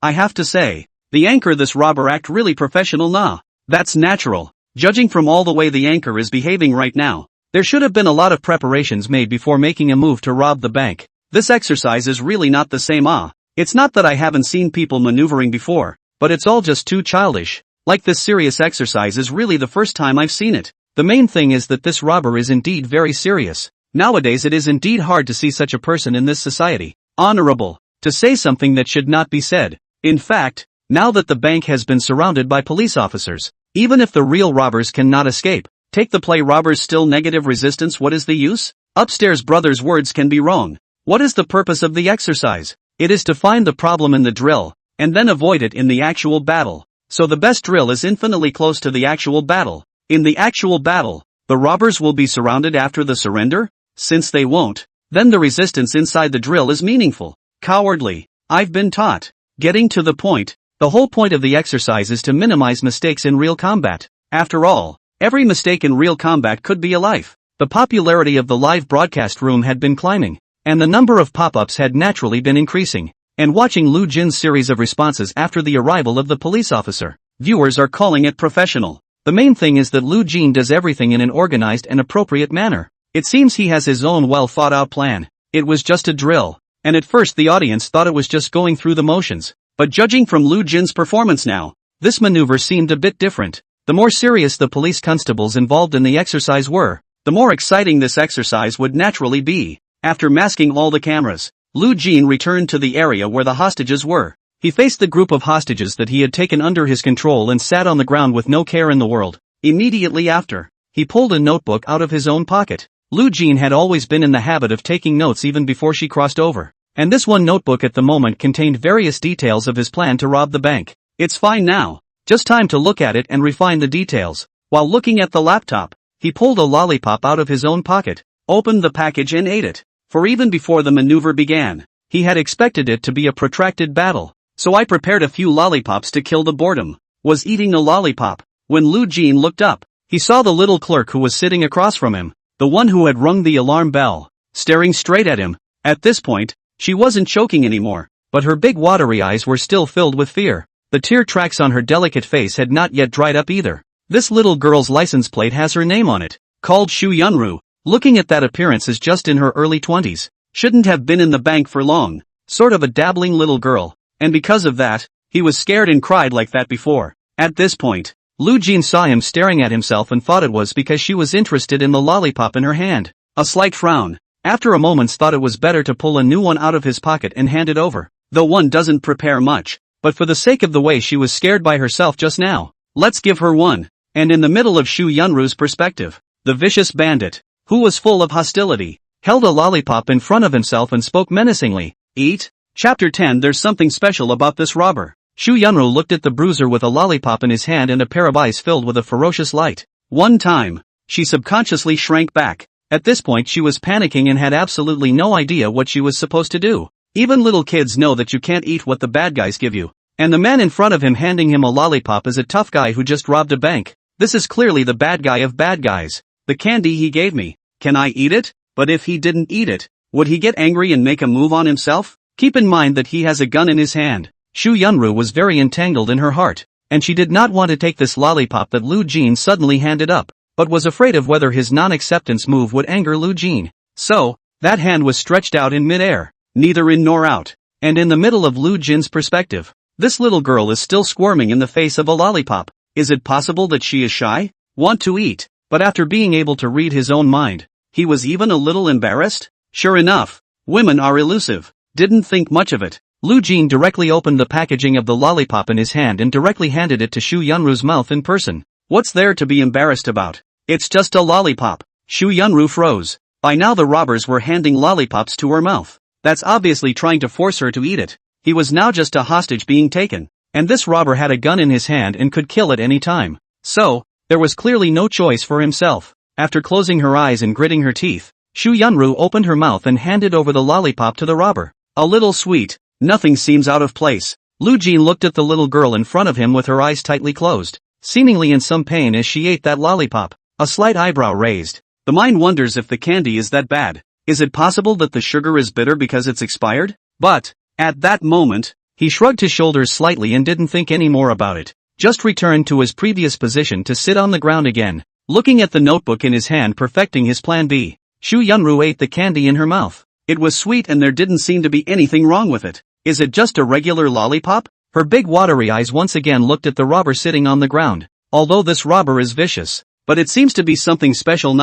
I have to say, the anchor this robber act really professional nah. That's natural. Judging from all the way the anchor is behaving right now, there should have been a lot of preparations made before making a move to rob the bank. This exercise is really not the same It's not that I haven't seen people maneuvering before, but it's all just too childish. Like this serious exercise is really the first time I've seen it. The main thing is that this robber is indeed very serious. Nowadays it is indeed hard to see such a person in this society. Honorable, to say something that should not be said. In fact, now that the bank has been surrounded by police officers, even if the real robbers cannot escape, take the play robbers still negative resistance, what is the use? Upstairs brother's words can be wrong. What is the purpose of the exercise? It is to find the problem in the drill, and then avoid it in the actual battle. So the best drill is infinitely close to the actual battle. In the actual battle, The robbers will be surrounded after the surrender? Since they won't, then the resistance inside the drill is meaningful. Cowardly. I've been taught. Getting to the point. The whole point of the exercise is to minimize mistakes in real combat. After all, every mistake in real combat could be a life. The popularity of the live broadcast room had been climbing, and the number of pop-ups had naturally been increasing. And watching Lu Jin's series of responses after the arrival of the police officer, viewers are calling it professional. The main thing is that Lu Jin does everything in an organized and appropriate manner. It seems he has his own well-thought-out plan. It was just a drill, and at first the audience thought it was just going through the motions. But judging from Lu Jin's performance now, this maneuver seemed a bit different. The more serious the police constables involved in the exercise were, the more exciting this exercise would naturally be. After masking all the cameras, Lu Jin returned to the area where the hostages were. He faced the group of hostages that he had taken under his control and sat on the ground with no care in the world. Immediately after, he pulled a notebook out of his own pocket. Lu Jin had always been in the habit of taking notes even before she crossed over, and this one notebook at the moment contained various details of his plan to rob the bank. It's fine now, just time to look at it and refine the details. While looking at the laptop, he pulled a lollipop out of his own pocket, opened the package and ate it. For even before the maneuver began, he had expected it to be a protracted battle. So I prepared a few lollipops to kill the boredom. Was eating a lollipop. When Lu Jin looked up, he saw the little clerk who was sitting across from him, the one who had rung the alarm bell, staring straight at him. At this point, she wasn't choking anymore, but her big watery eyes were still filled with fear. The tear tracks on her delicate face had not yet dried up either. This little girl's license plate has her name on it, called Shu Yunru. Looking at that appearance is just in her early 20s. Shouldn't have been in the bank for long. Sort of a dabbling little girl. And because of that, he was scared and cried like that before. At this point, Lu Jin saw him staring at himself and thought it was because she was interested in the lollipop in her hand. A slight frown. After a moment's thought it was better to pull a new one out of his pocket and hand it over. Though one doesn't prepare much, but for the sake of the way she was scared by herself just now, let's give her one. And in the middle of Shu Yunru's perspective, the vicious bandit, who was full of hostility, held a lollipop in front of himself and spoke menacingly. Eat? Chapter 10. There's something special about this robber. Shu Yunru looked at the bruiser with a lollipop in his hand and a pair of eyes filled with a ferocious light. One time, she subconsciously shrank back. At this point she was panicking and had absolutely no idea what she was supposed to do. Even little kids know that you can't eat what the bad guys give you. And the man in front of him handing him a lollipop is a tough guy who just robbed a bank. This is clearly the bad guy of bad guys. The candy he gave me. Can I eat it? But if he didn't eat it, would he get angry and make a move on himself? Keep in mind that he has a gun in his hand. Shu Yunru was very entangled in her heart, and she did not want to take this lollipop that Lu Jin suddenly handed up, but was afraid of whether his non-acceptance move would anger Lu Jin. So, that hand was stretched out in mid-air, neither in nor out, and in the middle of Lu Jin's perspective. This little girl is still squirming in the face of a lollipop. Is it possible that she is shy? Want to eat? But after being able to read his own mind, he was even a little embarrassed? Sure enough, women are elusive. Didn't think much of it. Lu Jin directly opened the packaging of the lollipop in his hand and directly handed it to Shu Yunru's mouth in person. What's there to be embarrassed about? It's just a lollipop. Shu Yunru froze. By now the robbers were handing lollipops to her mouth. That's obviously trying to force her to eat it. He was now just a hostage being taken, and this robber had a gun in his hand and could kill at any time. So, there was clearly no choice for himself. After closing her eyes and gritting her teeth, Shu Yunru opened her mouth and handed over the lollipop to the robber. A little sweet. Nothing seems out of place. Lu Jin looked at the little girl in front of him with her eyes tightly closed, seemingly in some pain as she ate that lollipop. A slight eyebrow raised. The mind wonders if the candy is that bad. Is it possible that the sugar is bitter because it's expired? But, at that moment, he shrugged his shoulders slightly and didn't think any more about it. Just returned to his previous position to sit on the ground again, looking at the notebook in his hand, perfecting his plan B. Shu Yunru ate the candy in her mouth. It was sweet and there didn't seem to be anything wrong with it. Is it just a regular lollipop? Her big watery eyes once again looked at the robber sitting on the ground. Although this robber is vicious, but it seems to be something special.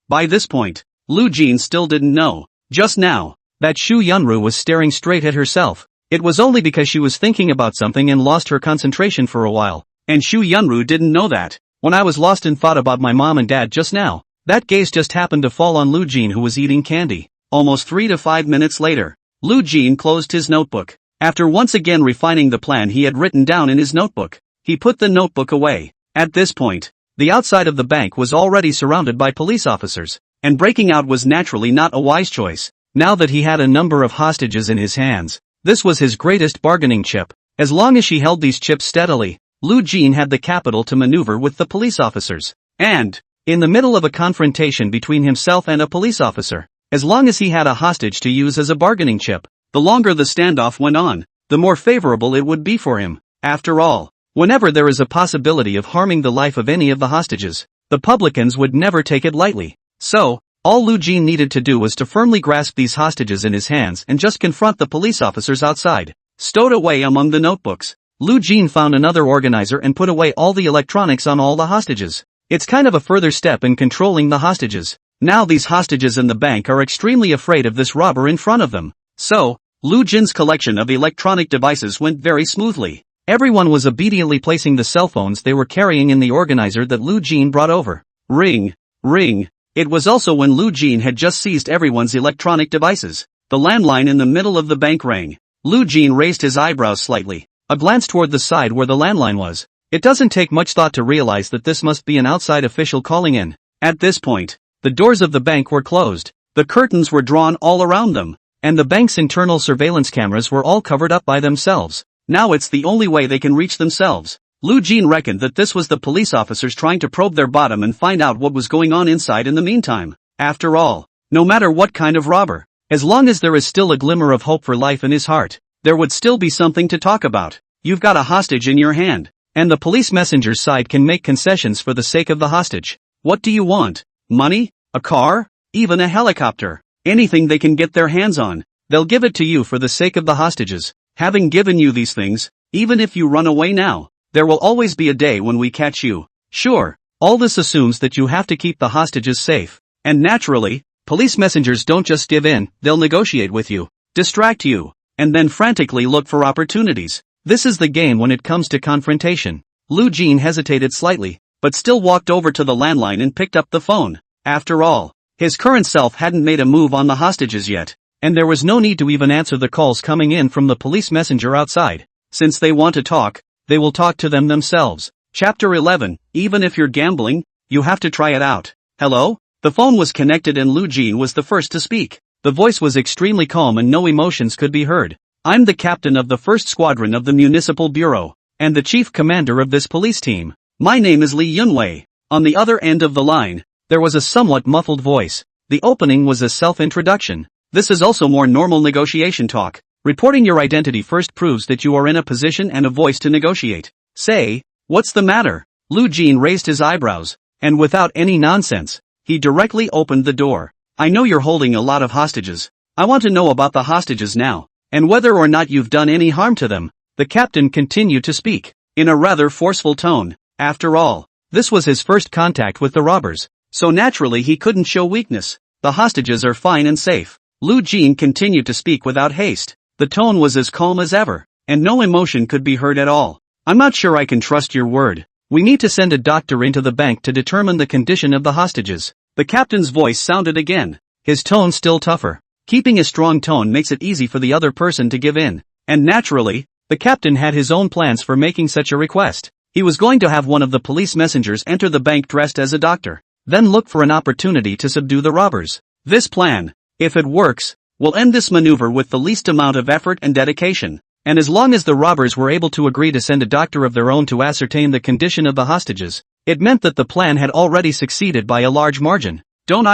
By this point, Lu Jin still didn't know. Just now, that Shu Yunru was staring straight at herself. It was only because she was thinking about something and lost her concentration for a while. And Shu Yunru didn't know that. When I was lost in thought about my mom and dad just now, that gaze just happened to fall on Lu Jin, who was eating candy. Almost 3 to 5 minutes later, Lu Jin closed his notebook. After once again refining the plan he had written down in his notebook, he put the notebook away. At this point, The outside of the bank was already surrounded by police officers, and breaking out was naturally not a wise choice. Now that he had a number of hostages in his hands, this was his greatest bargaining chip. As long as she held these chips steadily, Lu Jin had the capital to maneuver with the police officers. And, in the middle of a confrontation between himself and a police officer, as long as he had a hostage to use as a bargaining chip, the longer the standoff went on, the more favorable it would be for him. After all, whenever there is a possibility of harming the life of any of the hostages, the publicans would never take it lightly. So, all Lu Jin needed to do was to firmly grasp these hostages in his hands and just confront the police officers outside. Stowed away among the notebooks, Lu Jin found another organizer and put away all the electronics on all the hostages. It's kind of a further step in controlling the hostages. Now these hostages in the bank are extremely afraid of this robber in front of them. So, Lu Jin's collection of electronic devices went very smoothly. Everyone was obediently placing the cell phones they were carrying in the organizer that Lu Jin brought over. Ring, ring. It was also when Lu Jin had just seized everyone's electronic devices. The landline in the middle of the bank rang. Lu Jin raised his eyebrows slightly, a glance toward the side where the landline was. It doesn't take much thought to realize that this must be an outside official calling in. At this point, the doors of the bank were closed, the curtains were drawn all around them, and the bank's internal surveillance cameras were all covered up by themselves. Now it's the only way they can reach themselves. Lu Jin reckoned that this was the police officers trying to probe their bottom and find out what was going on inside in the meantime. After all, no matter what kind of robber, as long as there is still a glimmer of hope for life in his heart, there would still be something to talk about. You've got a hostage in your hand, and the police messenger's side can make concessions for the sake of the hostage. What do you want? Money? A car? Even a helicopter? Anything they can get their hands on, they'll give it to you for the sake of the hostages. Having given you these things, even if you run away now, there will always be a day when we catch you. Sure, all this assumes that you have to keep the hostages safe. And naturally, police messengers don't just give in, they'll negotiate with you, distract you, and then frantically look for opportunities. This is the game when it comes to confrontation. Lu Jin hesitated slightly, but still walked over to the landline and picked up the phone. After all, his current self hadn't made a move on the hostages yet, and there was no need to even answer the calls coming in from the police messenger outside. Since they want to talk, they will talk to them themselves. Chapter 11, even if you're gambling, you have to try it out. Hello? The phone was connected and Lu Jin was the first to speak. The voice was extremely calm and no emotions could be heard. I'm the captain of the 1st Squadron of the Municipal Bureau, and the chief commander of this police team. My name is Li Yunwei. On the other end of the line, there was a somewhat muffled voice. The opening was a self-introduction. This is also more normal negotiation talk. Reporting your identity first proves that you are in a position and a voice to negotiate. Say, what's the matter? Lu Jin raised his eyebrows, and without any nonsense, he directly opened the door. I know you're holding a lot of hostages. I want to know about the hostages now, and whether or not you've done any harm to them. The captain continued to speak, in a rather forceful tone. After all, this was his first contact with the robbers, so naturally he couldn't show weakness. The hostages are fine and safe. Lu Jin continued to speak without haste. The tone was as calm as ever, and no emotion could be heard at all. I'm not sure I can trust your word. We need to send a doctor into the bank to determine the condition of the hostages. The captain's voice sounded again, his tone still tougher. Keeping a strong tone makes it easy for the other person to give in, and naturally, the captain had his own plans for making such a request. He was going to have one of the police messengers enter the bank dressed as a doctor, then look for an opportunity to subdue the robbers. This plan, if it works, will end this maneuver with the least amount of effort and dedication. And as long as the robbers were able to agree to send a doctor of their own to ascertain the condition of the hostages, it meant that the plan had already succeeded by a large margin. Don't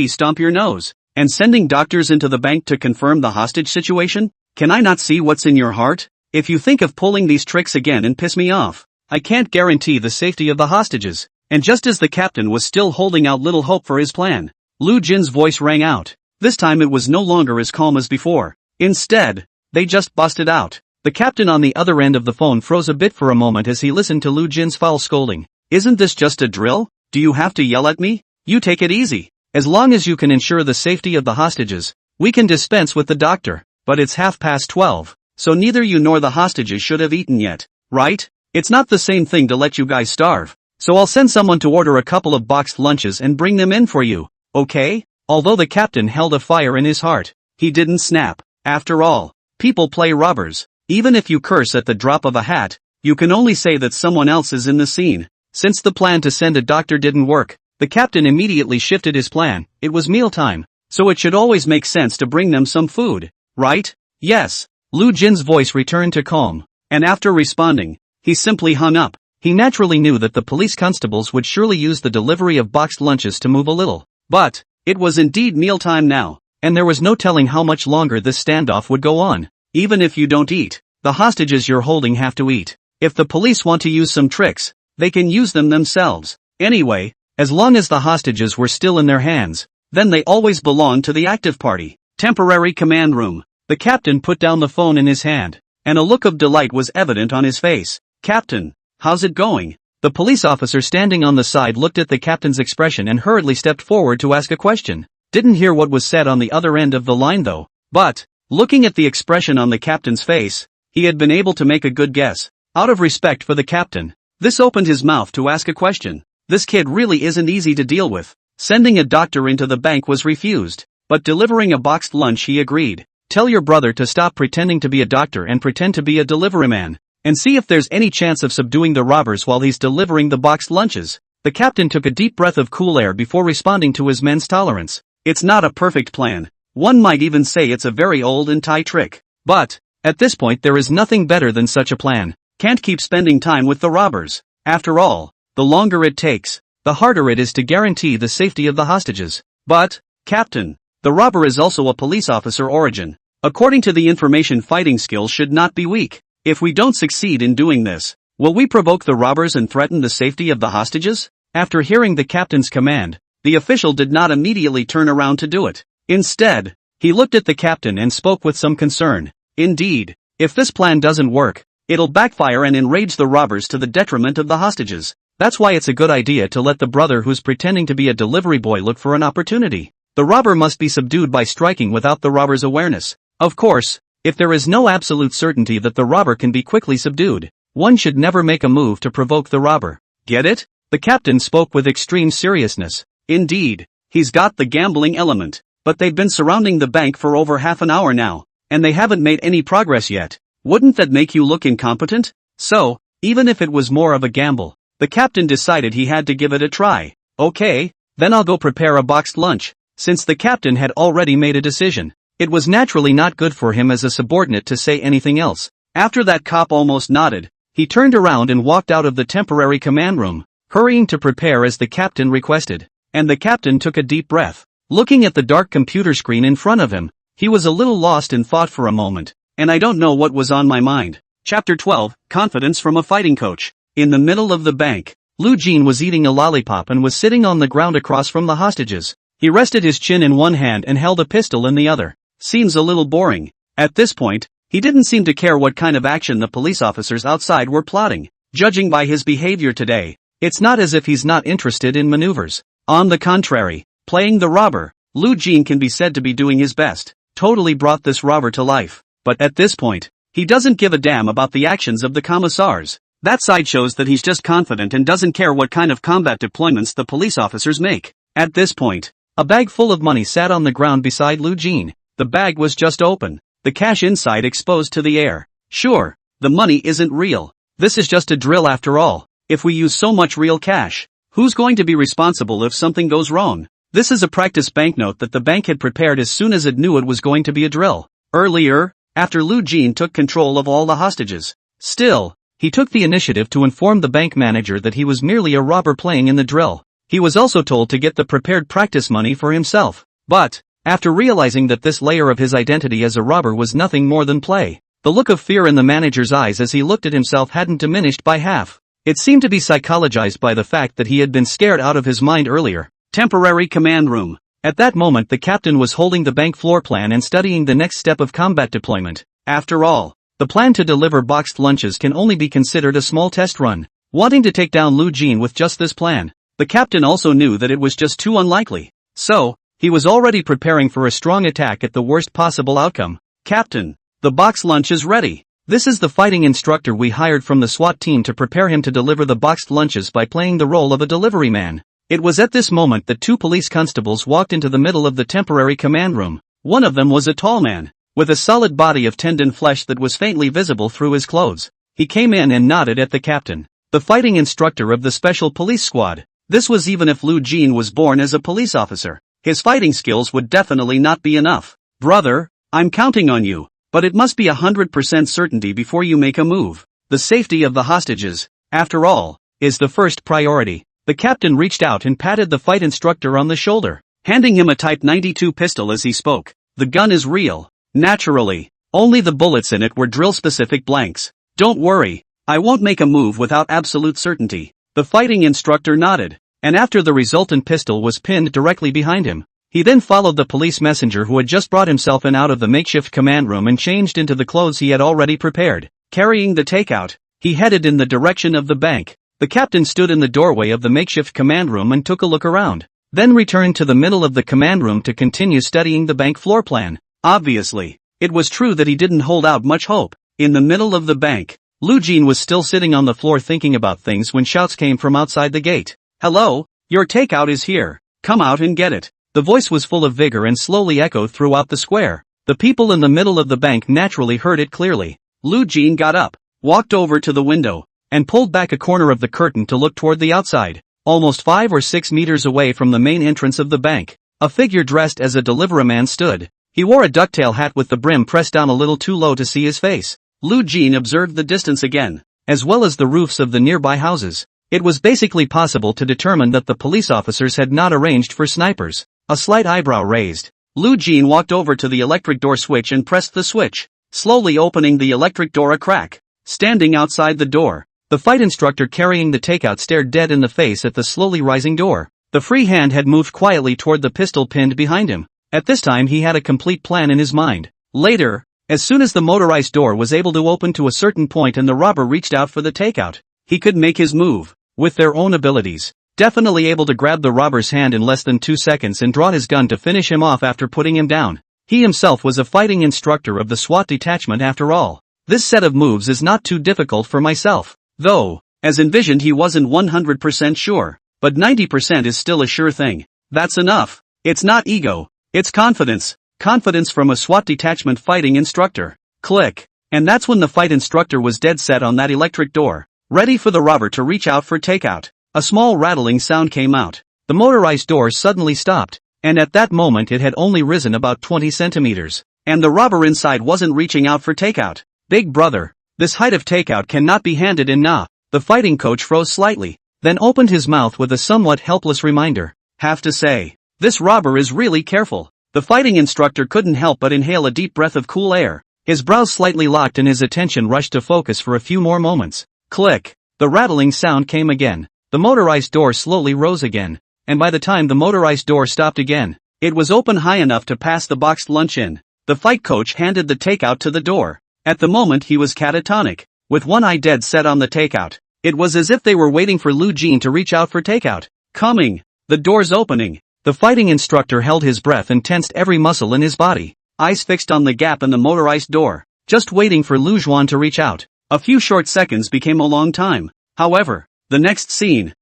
stomp your nose. And sending doctors into the bank to confirm the hostage situation? Can I not see what's in your heart? If you think of pulling these tricks again and piss me off, I can't guarantee the safety of the hostages. And just as the captain was still holding out little hope for his plan, Lu Jin's voice rang out. This time it was no longer as calm as before. Instead, they just busted out. The captain on the other end of the phone froze a bit for a moment as he listened to Lu Jin's foul scolding. Isn't this just a drill? Do you have to yell at me? You take it easy. As long as you can ensure the safety of the hostages, we can dispense with the doctor. But it's 12:30, so neither you nor the hostages should have eaten yet, right? It's not the same thing to let you guys starve. So I'll send someone to order a couple of boxed lunches and bring them in for you, okay? Although the captain held a fire in his heart, he didn't snap. After all, people play robbers. Even if you curse at the drop of a hat, you can only say that someone else is in the scene. Since the plan to send a doctor didn't work, the captain immediately shifted his plan. It was mealtime, so it should always make sense to bring them some food, right? Yes. Lu Jin's voice returned to calm, and after responding, he simply hung up. He naturally knew that the police constables would surely use the delivery of boxed lunches to move a little. But it was indeed mealtime now, and there was no telling how much longer this standoff would go on. Even if you don't eat, the hostages you're holding have to eat. If the police want to use some tricks, they can use them themselves. Anyway, as long as the hostages were still in their hands, then they always belonged to the active party. Temporary command room. The captain put down the phone in his hand, and a look of delight was evident on his face. Captain, how's it going? The police officer standing on the side looked at the captain's expression and hurriedly stepped forward to ask a question. Didn't hear what was said on the other end of the line though. But, looking at the expression on the captain's face, he had been able to make a good guess. Out of respect for the captain, this opened his mouth to ask a question. This kid really isn't easy to deal with. Sending a doctor into the bank was refused, but delivering a boxed lunch he agreed. Tell your brother to stop pretending to be a doctor and pretend to be a delivery man, and see if there's any chance of subduing the robbers while he's delivering the boxed lunches. The captain took a deep breath of cool air before responding to his men's tolerance. It's not a perfect plan. One might even say it's a very old and tight trick. But, at this point there is nothing better than such a plan. Can't keep spending time with the robbers. After all, the longer it takes, the harder it is to guarantee the safety of the hostages. But, Captain, the robber is also a police officer origin. According to the information, fighting skills should not be weak. If we don't succeed in doing this, will we provoke the robbers and threaten the safety of the hostages? After hearing the captain's command, the official did not immediately turn around to do it. Instead, he looked at the captain and spoke with some concern. Indeed, if this plan doesn't work, it'll backfire and enrage the robbers to the detriment of the hostages. That's why it's a good idea to let the brother who's pretending to be a delivery boy look for an opportunity. The robber must be subdued by striking without the robber's awareness. Of course, if there is no absolute certainty that the robber can be quickly subdued, one should never make a move to provoke the robber. Get it? The captain spoke with extreme seriousness. Indeed, he's got the gambling element, but they've been surrounding the bank for over half an hour now, and they haven't made any progress yet. Wouldn't that make you look incompetent? So, even if it was more of a gamble, the captain decided he had to give it a try. Okay, then I'll go prepare a boxed lunch. Since the captain had already made a decision, it was naturally not good for him as a subordinate to say anything else. After that cop almost nodded, he turned around and walked out of the temporary command room, hurrying to prepare as the captain requested. And the captain took a deep breath. Looking at the dark computer screen in front of him, he was a little lost in thought for a moment, and I don't know what was on my mind. Chapter 12, Confidence from a Fighting Coach. In the middle of the bank, Lu Jin was eating a lollipop and was sitting on the ground across from the hostages. He rested his chin in one hand and held a pistol in the other. Seems a little boring. At this point, he didn't seem to care what kind of action the police officers outside were plotting. Judging by his behavior today, it's not as if he's not interested in maneuvers. On the contrary, playing the robber, Lu Jin can be said to be doing his best. Totally brought this robber to life. But at this point, he doesn't give a damn about the actions of the commissars. That side shows that he's just confident and doesn't care what kind of combat deployments the police officers make. At this point, a bag full of money sat on the ground beside Lu Jin. The bag was just open, the cash inside exposed to the air. Sure, the money isn't real. This is just a drill after all. If we use so much real cash, who's going to be responsible if something goes wrong? This is a practice banknote that the bank had prepared as soon as it knew it was going to be a drill. Earlier, after Lu Jin took control of all the hostages. Still, he took the initiative to inform the bank manager that he was merely a robber playing in the drill. He was also told to get the prepared practice money for himself. But, after realizing that this layer of his identity as a robber was nothing more than play, the look of fear in the manager's eyes as he looked at himself hadn't diminished by half. It seemed to be psychologized by the fact that he had been scared out of his mind earlier. Temporary command room. At that moment the captain was holding the bank floor plan and studying the next step of combat deployment. After all, the plan to deliver boxed lunches can only be considered a small test run. Wanting to take down Lu Jin with just this plan, the captain also knew that it was just too unlikely. So, he was already preparing for a strong attack at the worst possible outcome. Captain, the boxed lunch is ready. This is the fighting instructor we hired from the SWAT team to prepare him to deliver the boxed lunches by playing the role of a delivery man. It was at this moment that two police constables walked into the middle of the temporary command room. One of them was a tall man, with a solid body of tendon flesh that was faintly visible through his clothes. He came in and nodded at the captain. the fighting instructor of the special police squad. This was even if Lu Jin was born as a police officer. His fighting skills would definitely not be enough. Brother, I'm counting on you, but it must be 100% certainty before you make a move. The safety of the hostages, after all, is the first priority. The captain reached out and patted the fight instructor on the shoulder, handing him a Type 92 pistol as he spoke. The gun is real. Naturally, only the bullets in it were drill-specific blanks. Don't worry, I won't make a move without absolute certainty. The fighting instructor nodded, and after the resultant pistol was pinned directly behind him, he then followed the police messenger who had just brought himself in out of the makeshift command room and changed into the clothes he had already prepared. Carrying the takeout, he headed in the direction of the bank. The captain stood in the doorway of the makeshift command room and took a look around, then returned to the middle of the command room to continue studying the bank floor plan. Obviously, it was true that he didn't hold out much hope. In the middle of the bank, Lu Jin was still sitting on the floor thinking about things when shouts came from outside the gate. Hello, your takeout is here. Come out and get it. The voice was full of vigor and slowly echoed throughout the square. The people in the middle of the bank naturally heard it clearly. Lu Jin got up, walked over to the window, and pulled back a corner of the curtain to look toward the outside. Almost 5 or 6 meters away from the main entrance of the bank, a figure dressed as a deliveryman stood. He wore a ducktail hat with the brim pressed down a little too low to see his face. Lu Jin observed the distance again, as well as the roofs of the nearby houses. It was basically possible to determine that the police officers had not arranged for snipers. A slight eyebrow raised, Lu Jin walked over to the electric door switch and pressed the switch, slowly opening the electric door a crack. Standing outside the door, the fight instructor carrying the takeout stared dead in the face at the slowly rising door. The free hand had moved quietly toward the pistol pinned behind him. At this time he had a complete plan in his mind. Later, as soon as the motorized door was able to open to a certain point and the robber reached out for the takeout, he could make his move. With their own abilities, definitely able to grab the robber's hand in less than 2 seconds and draw his gun to finish him off after putting him down. He himself was a fighting instructor of the SWAT detachment after all. This set of moves is not too difficult for myself. Though, as envisioned he wasn't 100% sure, but 90% is still a sure thing. That's enough. It's not ego, it's confidence. Confidence from a SWAT detachment fighting instructor. Click. And that's when the fight instructor was dead set on that electric door, ready for the robber to reach out for takeout. A small rattling sound came out. The motorized door suddenly stopped, and at that moment it had only risen about 20 centimeters. And the robber inside wasn't reaching out for takeout. Big brother, this height of takeout cannot be handed in now. The fighting coach froze slightly, then opened his mouth with a somewhat helpless reminder. Have to say, this robber is really careful. The fighting instructor couldn't help but inhale a deep breath of cool air. His brows slightly locked and his attention rushed to focus for a few more moments. Click. The rattling sound came again. The motorized door slowly rose again, and by the time the motorized door stopped again, it was open high enough to pass the boxed lunch in. The fight coach handed the takeout to the door. At the moment he was catatonic, with one eye dead set on the takeout. It was as if they were waiting for Lu Jin to reach out for takeout. Coming. The door's opening. The fighting instructor held his breath and tensed every muscle in his body, eyes fixed on the gap in the motorized door, just waiting for Lu Juan to reach out. A few short seconds became a long time. However, the next scene,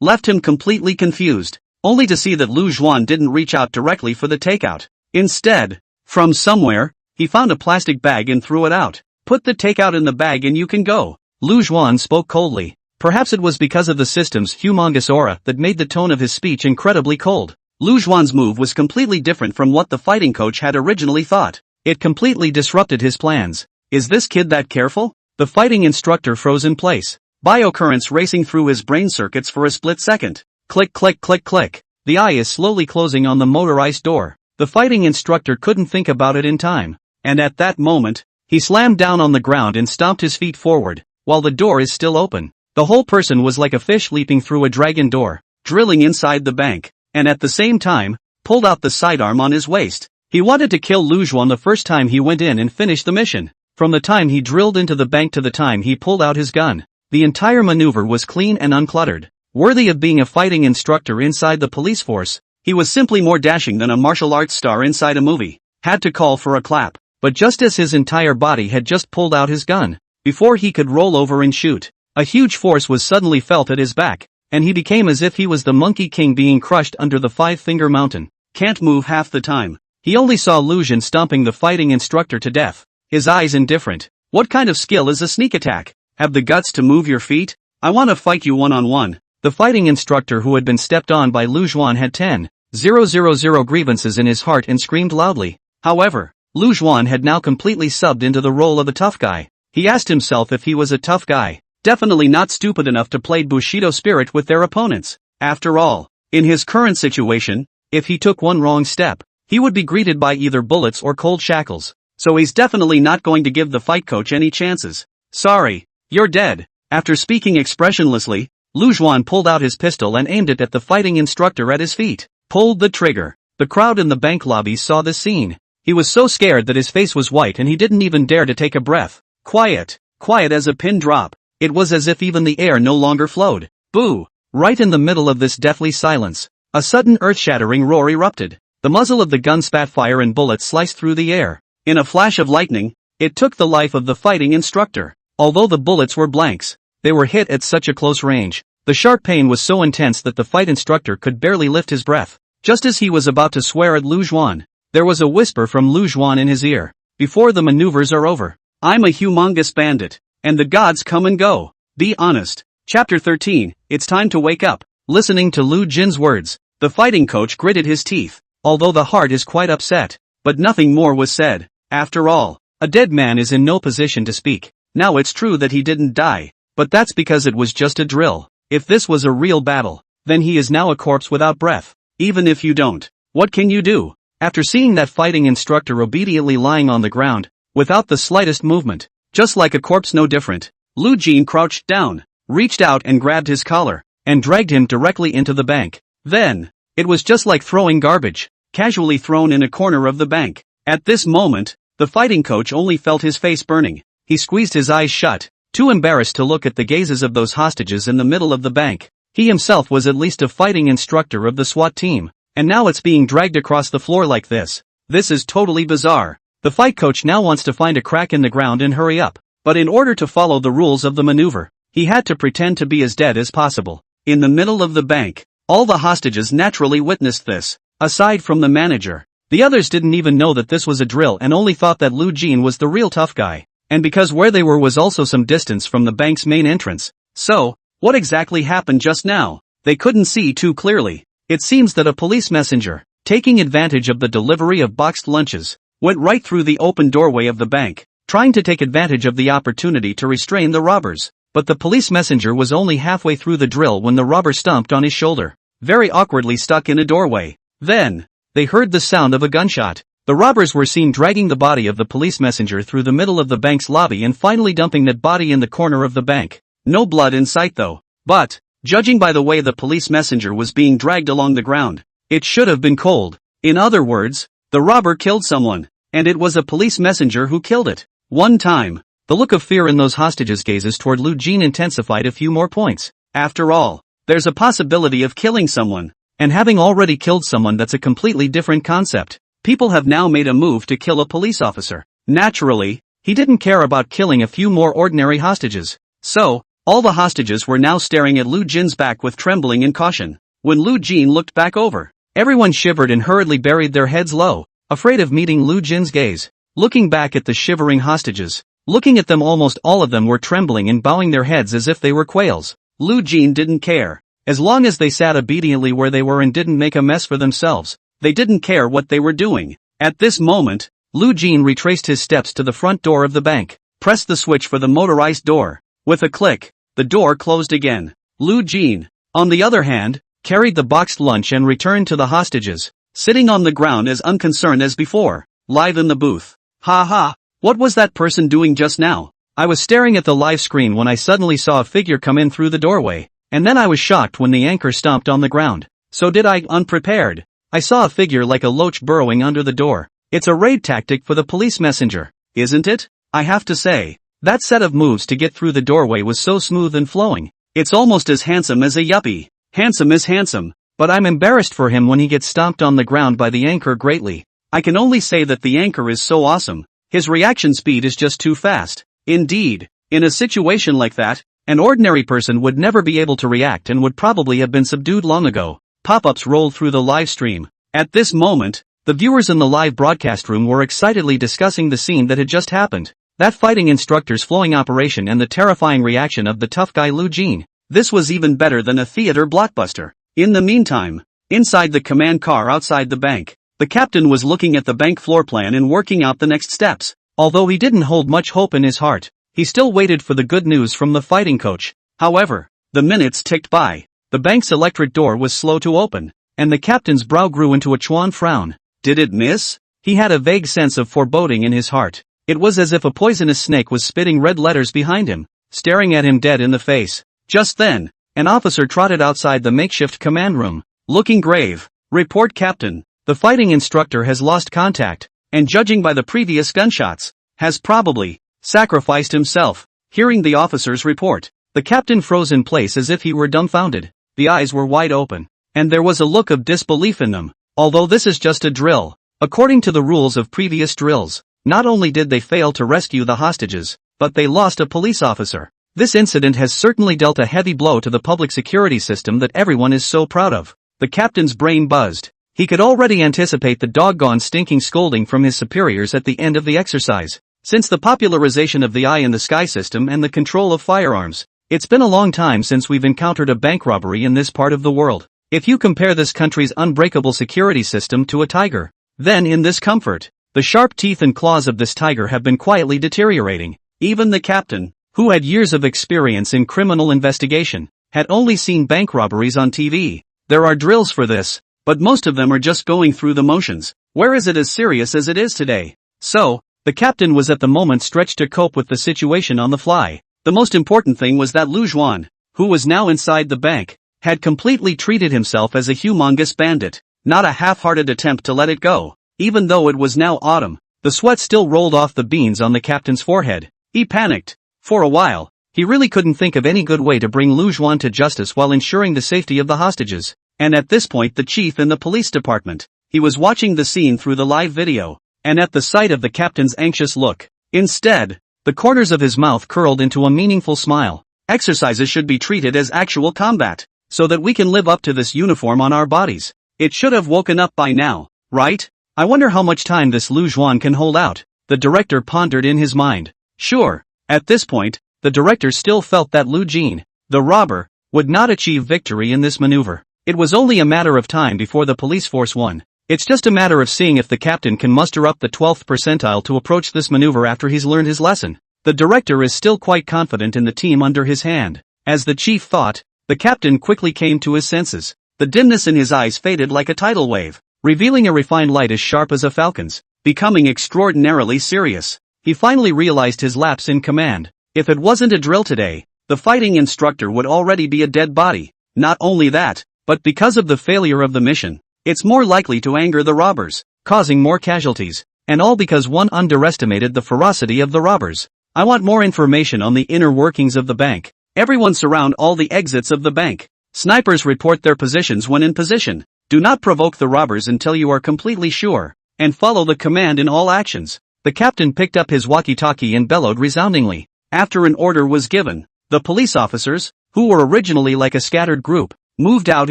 left him completely confused, only to see that Lu Juan didn't reach out directly for the takeout. Instead, from somewhere, he found a plastic bag and threw it out. Put the takeout in the bag and you can go. Lu Juan spoke coldly. Perhaps it was because of the system's humongous aura that made the tone of his speech incredibly cold. Lu Juan's move was completely different from what the fighting coach had originally thought. It completely disrupted his plans. Is this kid that careful? The fighting instructor froze in place, biocurrents racing through his brain circuits for a split second. Click click click click. The eye is slowly closing on the motorized door. The fighting instructor couldn't think about it in time. And at that moment, he slammed down on the ground and stomped his feet forward, while the door is still open. The whole person was like a fish leaping through a dragon door, drilling inside the bank, and at the same time, pulled out the sidearm on his waist. He wanted to kill Lu Juan the first time he went in and finished the mission. From the time he drilled into the bank to the time he pulled out his gun, the entire maneuver was clean and uncluttered. Worthy of being a fighting instructor inside the police force, he was simply more dashing than a martial arts star inside a movie. Had to call for a clap. But just as his entire body had just pulled out his gun, before he could roll over and shoot, a huge force was suddenly felt at his back, and he became as if he was the Monkey King being crushed under the Five-Finger Mountain. Can't move half the time. He only saw Lu Jin stomping the fighting instructor to death. His eyes indifferent. What kind of skill is a sneak attack? Have the guts to move your feet? I wanna fight you one-on-one. The fighting instructor who had been stepped on by Lu Juan had 10,000 grievances in his heart and screamed loudly. However, Lu Juan had now completely subbed into the role of a tough guy. He asked himself if he was a tough guy. Definitely not stupid enough to play Bushido spirit with their opponents. After all, in his current situation, if he took one wrong step, he would be greeted by either bullets or cold shackles. So he's definitely not going to give the fight coach any chances. Sorry, you're dead. After speaking expressionlessly, Lu Juan pulled out his pistol and aimed it at the fighting instructor at his feet. Pulled the trigger. The crowd in the bank lobby saw this scene. He was so scared that his face was white and he didn't even dare to take a breath. Quiet as a pin drop. It was as if even the air no longer flowed. Boo! Right in the middle of this deathly silence, a sudden earth-shattering roar erupted. The muzzle of the gun spat fire and bullets sliced through the air. In a flash of lightning, it took the life of the fighting instructor. Although the bullets were blanks, they were hit at such a close range. The sharp pain was so intense that the fight instructor could barely lift his breath. Just as he was about to swear at Lu Juan, there was a whisper from Lu Juan in his ear. Before the maneuvers are over, I'm a humongous bandit, and the gods come and go. Be honest. Chapter 13, It's time to wake up. Listening to Lu Jin's words, the fighting coach gritted his teeth. Although the heart is quite upset, but nothing more was said. After all, a dead man is in no position to speak. Now it's true that he didn't die, but that's because it was just a drill. If this was a real battle, then he is now a corpse without breath. Even if you don't, what can you do? After seeing that fighting instructor obediently lying on the ground, without the slightest movement, just like a corpse no different, Lu Jin crouched down, reached out and grabbed his collar, and dragged him directly into the bank. Then, it was just like throwing garbage, casually thrown in a corner of the bank. At this moment, the fighting coach only felt his face burning. He squeezed his eyes shut, too embarrassed to look at the gazes of those hostages in the middle of the bank. He himself was at least a fighting instructor of the SWAT team, and now it's being dragged across the floor like this. This is totally bizarre. The fight coach now wants to find a crack in the ground and hurry up. But in order to follow the rules of the maneuver, he had to pretend to be as dead as possible. In the middle of the bank, all the hostages naturally witnessed this. Aside from the manager, the others didn't even know that this was a drill and only thought that Lu Jin was the real tough guy. And because where they were was also some distance from the bank's main entrance. So, what exactly happened just now? They couldn't see too clearly. It seems that a police messenger, taking advantage of the delivery of boxed lunches, went right through the open doorway of the bank, trying to take advantage of the opportunity to restrain the robbers. But the police messenger was only halfway through the drill when the robber stomped on his shoulder, very awkwardly stuck in a doorway. Then, they heard the sound of a gunshot. The robbers were seen dragging the body of the police messenger through the middle of the bank's lobby and finally dumping that body in the corner of the bank. No blood in sight though. But, judging by the way the police messenger was being dragged along the ground, it should have been cold. In other words, the robber killed someone, and it was a police messenger who killed it. One time, the look of fear in those hostages' gazes toward Lu Jin intensified a few more points. After all, there's a possibility of killing someone, and having already killed someone, that's a completely different concept. People have now made a move to kill a police officer. Naturally, he didn't care about killing a few more ordinary hostages. So, all the hostages were now staring at Lu Jin's back with trembling and caution. When Lu Jin looked back over, everyone shivered and hurriedly buried their heads low, afraid of meeting Lu Jin's gaze. Looking back at the shivering hostages, looking at them, almost all of them were trembling and bowing their heads as if they were quails. Lu Jin didn't care. As long as they sat obediently where they were and didn't make a mess for themselves, they didn't care what they were doing. At this moment, Lu Jin retraced his steps to the front door of the bank, pressed the switch for the motorized door. With a click, the door closed again. Lu Jin, on the other hand, carried the boxed lunch and returned to the hostages, sitting on the ground as unconcerned as before. Live in the booth. Ha ha, what was that person doing just now? I was staring at the live screen when I suddenly saw a figure come in through the doorway, and then I was shocked when the anchor stomped on the ground. So did I, unprepared. I saw a figure like a loach burrowing under the door. It's a raid tactic for the police messenger, isn't it? I have to say, that set of moves to get through the doorway was so smooth and flowing. It's almost as handsome as a yuppie. Handsome is handsome, but I'm embarrassed for him when he gets stomped on the ground by the anchor greatly. I can only say that the anchor is so awesome. His reaction speed is just too fast. Indeed, in a situation like that, an ordinary person would never be able to react and would probably have been subdued long ago. Pop-ups rolled through the live stream. At this moment, the viewers in the live broadcast room were excitedly discussing the scene that had just happened. that fighting instructor's flowing operation and the terrifying reaction of the tough guy Lu Jin. This was even better than a theater blockbuster. In the meantime, inside the command car outside the bank, the captain was looking at the bank floor plan and working out the next steps. Although he didn't hold much hope in his heart, he still waited for the good news from the fighting coach. However, the minutes ticked by. The bank's electric door was slow to open, and the captain's brow grew into a chuan frown. Did it miss? He had a vague sense of foreboding in his heart. It was as if a poisonous snake was spitting red letters behind him, staring at him dead in the face. Just then, an officer trotted outside the makeshift command room, looking grave. Report, Captain. The fighting instructor has lost contact, and judging by the previous gunshots, has probably sacrificed himself. Hearing the officer's report, the captain froze in place as if he were dumbfounded. The eyes were wide open, and there was a look of disbelief in them. Although this is just a drill, according to the rules of previous drills, not only did they fail to rescue the hostages, but they lost a police officer. This incident has certainly dealt a heavy blow to the public security system that everyone is so proud of. The captain's brain buzzed. He could already anticipate the doggone stinking scolding from his superiors at the end of the exercise. Since the popularization of the eye in the sky system and the control of firearms, it's been a long time since we've encountered a bank robbery in this part of the world. If you compare this country's unbreakable security system to a tiger, then in this comfort, the sharp teeth and claws of this tiger have been quietly deteriorating. Even the captain, who had years of experience in criminal investigation, had only seen bank robberies on TV. There are drills for this, but most of them are just going through the motions. Where is it as serious as it is today? So, the captain was at the moment stretched to cope with the situation on the fly. The most important thing was that Lu Juan, who was now inside the bank, had completely treated himself as a humongous bandit, not a half-hearted attempt to let it go. Even though it was now autumn, the sweat still rolled off the beans on the captain's forehead. He panicked. For a while, he really couldn't think of any good way to bring Lu Juan to justice while ensuring the safety of the hostages. And at this point the chief in the police department, he was watching the scene through the live video, and at the sight of the captain's anxious look, instead, the corners of his mouth curled into a meaningful smile. Exercises should be treated as actual combat, so that we can live up to this uniform on our bodies. It should have woken up by now, right? I wonder how much time this Lu Juan can hold out, the director pondered in his mind. Sure. At this point, the director still felt that Lu Jin, the robber, would not achieve victory in this maneuver. It was only a matter of time before the police force won. It's just a matter of seeing if the captain can muster up the 12th percentile to approach this maneuver after he's learned his lesson. The director is still quite confident in the team under his hand. As the chief thought, the captain quickly came to his senses. The dimness in his eyes faded like a tidal wave, revealing a refined light as sharp as a falcon's. Becoming extraordinarily serious, he finally realized his lapse in command. If it wasn't a drill today, the fighting instructor would already be a dead body. Not only that, but because of the failure of the mission, it's more likely to anger the robbers, causing more casualties, and all because one underestimated the ferocity of the robbers. I want more information on the inner workings of the bank. Everyone surround all the exits of the bank. Snipers report their positions when in position. Do not provoke the robbers until you are completely sure, and follow the command in all actions. The captain picked up his walkie-talkie and bellowed resoundingly. After an order was given, the police officers, who were originally like a scattered group, moved out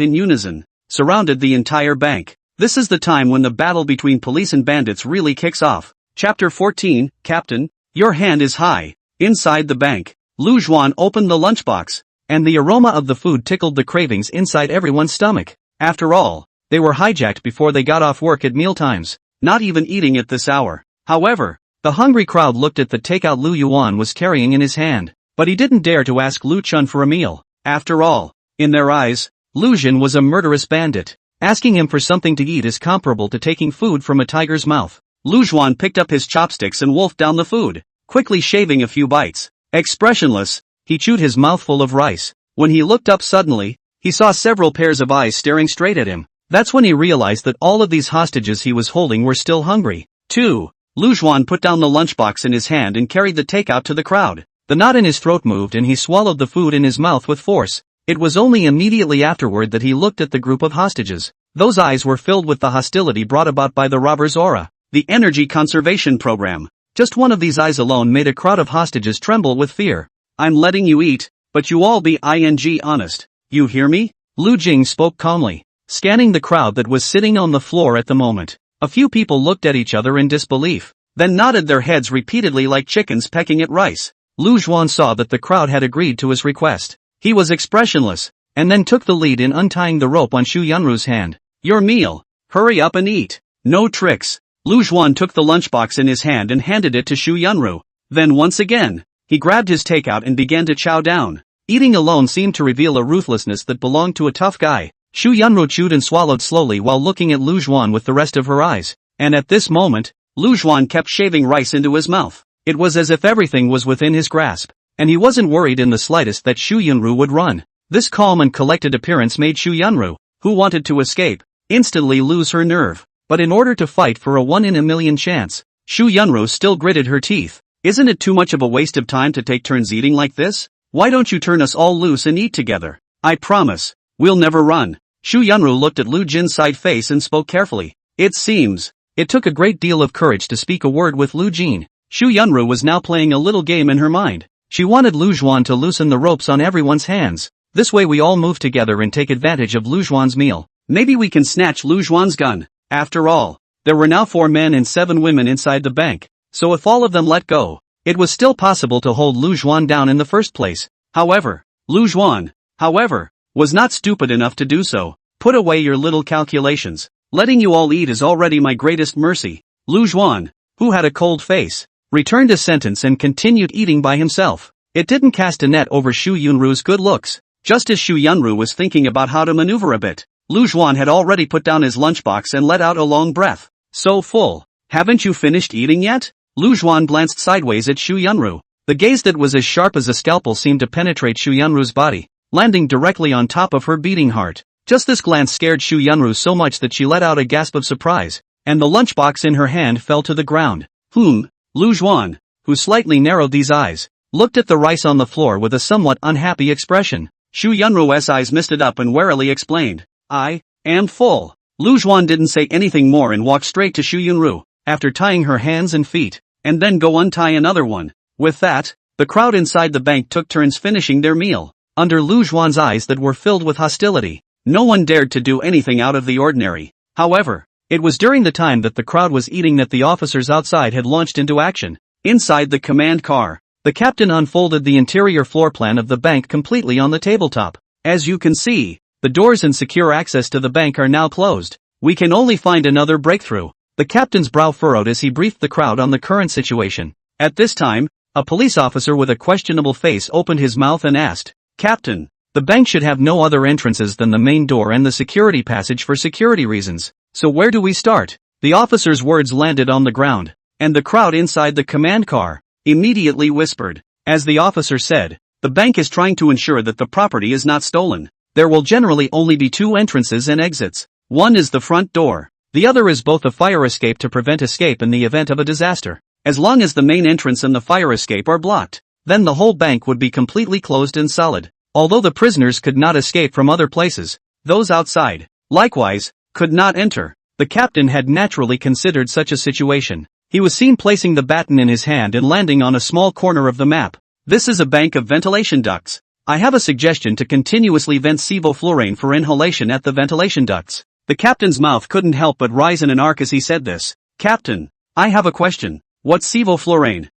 in unison, surrounded the entire bank. This is the time when the battle between police and bandits really kicks off. Chapter 14, Captain, your hand is high. Inside the bank, Lu Juan opened the lunchbox, and the aroma of the food tickled the cravings inside everyone's stomach. After all, they were hijacked before they got off work at mealtimes, not even eating at this hour. However, the hungry crowd looked at the takeout Lu Yuan was carrying in his hand, but he didn't dare to ask Lu Chun for a meal. After all, in their eyes, Lu Jin was a murderous bandit. Asking him for something to eat is comparable to taking food from a tiger's mouth. Lu Juan picked up his chopsticks and wolfed down the food, quickly shaving a few bites. Expressionless, he chewed his mouthful of rice. When he looked up suddenly, he saw several pairs of eyes staring straight at him. That's when he realized that all of these hostages he was holding were still hungry. 2. Lu Juan put down the lunchbox in his hand and carried the takeout to the crowd. The knot in his throat moved and he swallowed the food in his mouth with force. It was only immediately afterward that he looked at the group of hostages. Those eyes were filled with the hostility brought about by the robber's aura. The energy conservation program. Just one of these eyes alone made a crowd of hostages tremble with fear. I'm letting you eat, but you all be honest. You hear me? Lu Jing spoke calmly, scanning the crowd that was sitting on the floor at the moment. A few people looked at each other in disbelief. then nodded their heads repeatedly like chickens pecking at rice. Lu Juan saw that the crowd had agreed to his request. He was expressionless, and then took the lead in untying the rope on Xu Yunru's hand. Your meal. Hurry up and eat. No tricks. Lu Juan took the lunchbox in his hand and handed it to Xu Yunru. Then once again, he grabbed his takeout and began to chow down. Eating alone seemed to reveal a ruthlessness that belonged to a tough guy. Xu Yunru chewed and swallowed slowly while looking at Lu Juan with the rest of her eyes. And at this moment, Lu Juan kept shaving rice into his mouth. It was as if everything was within his grasp, and he wasn't worried in the slightest that Xu Yunru would run. This calm and collected appearance made Xu Yunru, who wanted to escape, instantly lose her nerve. But in order to fight for a 1 in a million chance, Xu Yunru still gritted her teeth. Isn't it too much of a waste of time to take turns eating like this? Why don't you turn us all loose and eat together? I promise, we'll never run. Xu Yunru looked at Lu Jin's side face and spoke carefully. It seems, it took a great deal of courage to speak a word with Lu Jin. Xu Yunru was now playing a little game in her mind. She wanted Lu Juan to loosen the ropes on everyone's hands. This way we all move together and take advantage of Lu Juan's meal. Maybe we can snatch Lu Juan's gun. After all, there were now 4 men and 7 women inside the bank. So if all of them let go, it was still possible to hold Lu Juan down in the first place. However, Lu Juan, was not stupid enough to do so. Put away your little calculations. Letting you all eat is already my greatest mercy. Lu Juan, who had a cold face, returned a sentence and continued eating by himself. It didn't cast a net over Xu Yunru's good looks. Just as Xu Yunru was thinking about how to maneuver a bit, Lu Juan had already put down his lunchbox and let out a long breath. So full. Haven't you finished eating yet? Lu Juan glanced sideways at Xu Yunru. The gaze that was as sharp as a scalpel seemed to penetrate Xu Yunru's body, landing directly on top of her beating heart. Just this glance scared Xu Yunru so much that she let out a gasp of surprise, and the lunchbox in her hand fell to the ground. Lu Juan, who slightly narrowed these eyes, looked at the rice on the floor with a somewhat unhappy expression. Xu Yunru's eyes misted up and warily explained, I am full. Lu Juan didn't say anything more and walked straight to Xu Yunru, after tying her hands and feet, and then go untie another one. With that, the crowd inside the bank took turns finishing their meal. Under Lu Juan's eyes that were filled with hostility, no one dared to do anything out of the ordinary. However, it was during the time that the crowd was eating that the officers outside had launched into action. Inside the command car, the captain unfolded the interior floor plan of the bank completely on the tabletop. As you can see, the doors and secure access to the bank are now closed. We can only find another breakthrough. The captain's brow furrowed as he briefed the crowd on the current situation. At this time, a police officer with a questionable face opened his mouth and asked, Captain, the bank should have no other entrances than the main door and the security passage for security reasons. So where do we start? The officer's words landed on the ground, and the crowd inside the command car immediately whispered. As the officer said, the bank is trying to ensure that the property is not stolen. There will generally only be 2 entrances and exits. One is the front door. The other is both a fire escape to prevent escape in the event of a disaster. As long as the main entrance and the fire escape are blocked, then the whole bank would be completely closed and solid. Although the prisoners could not escape from other places, those outside, likewise, could not enter. The captain had naturally considered such a situation. He was seen placing the baton in his hand and landing on a small corner of the map. This is a bank of ventilation ducts. I have a suggestion to continuously vent sevoflurane for inhalation at the ventilation ducts. The captain's mouth couldn't help but rise in an arc as he said this. Captain, I have a question. What's sevoflurane?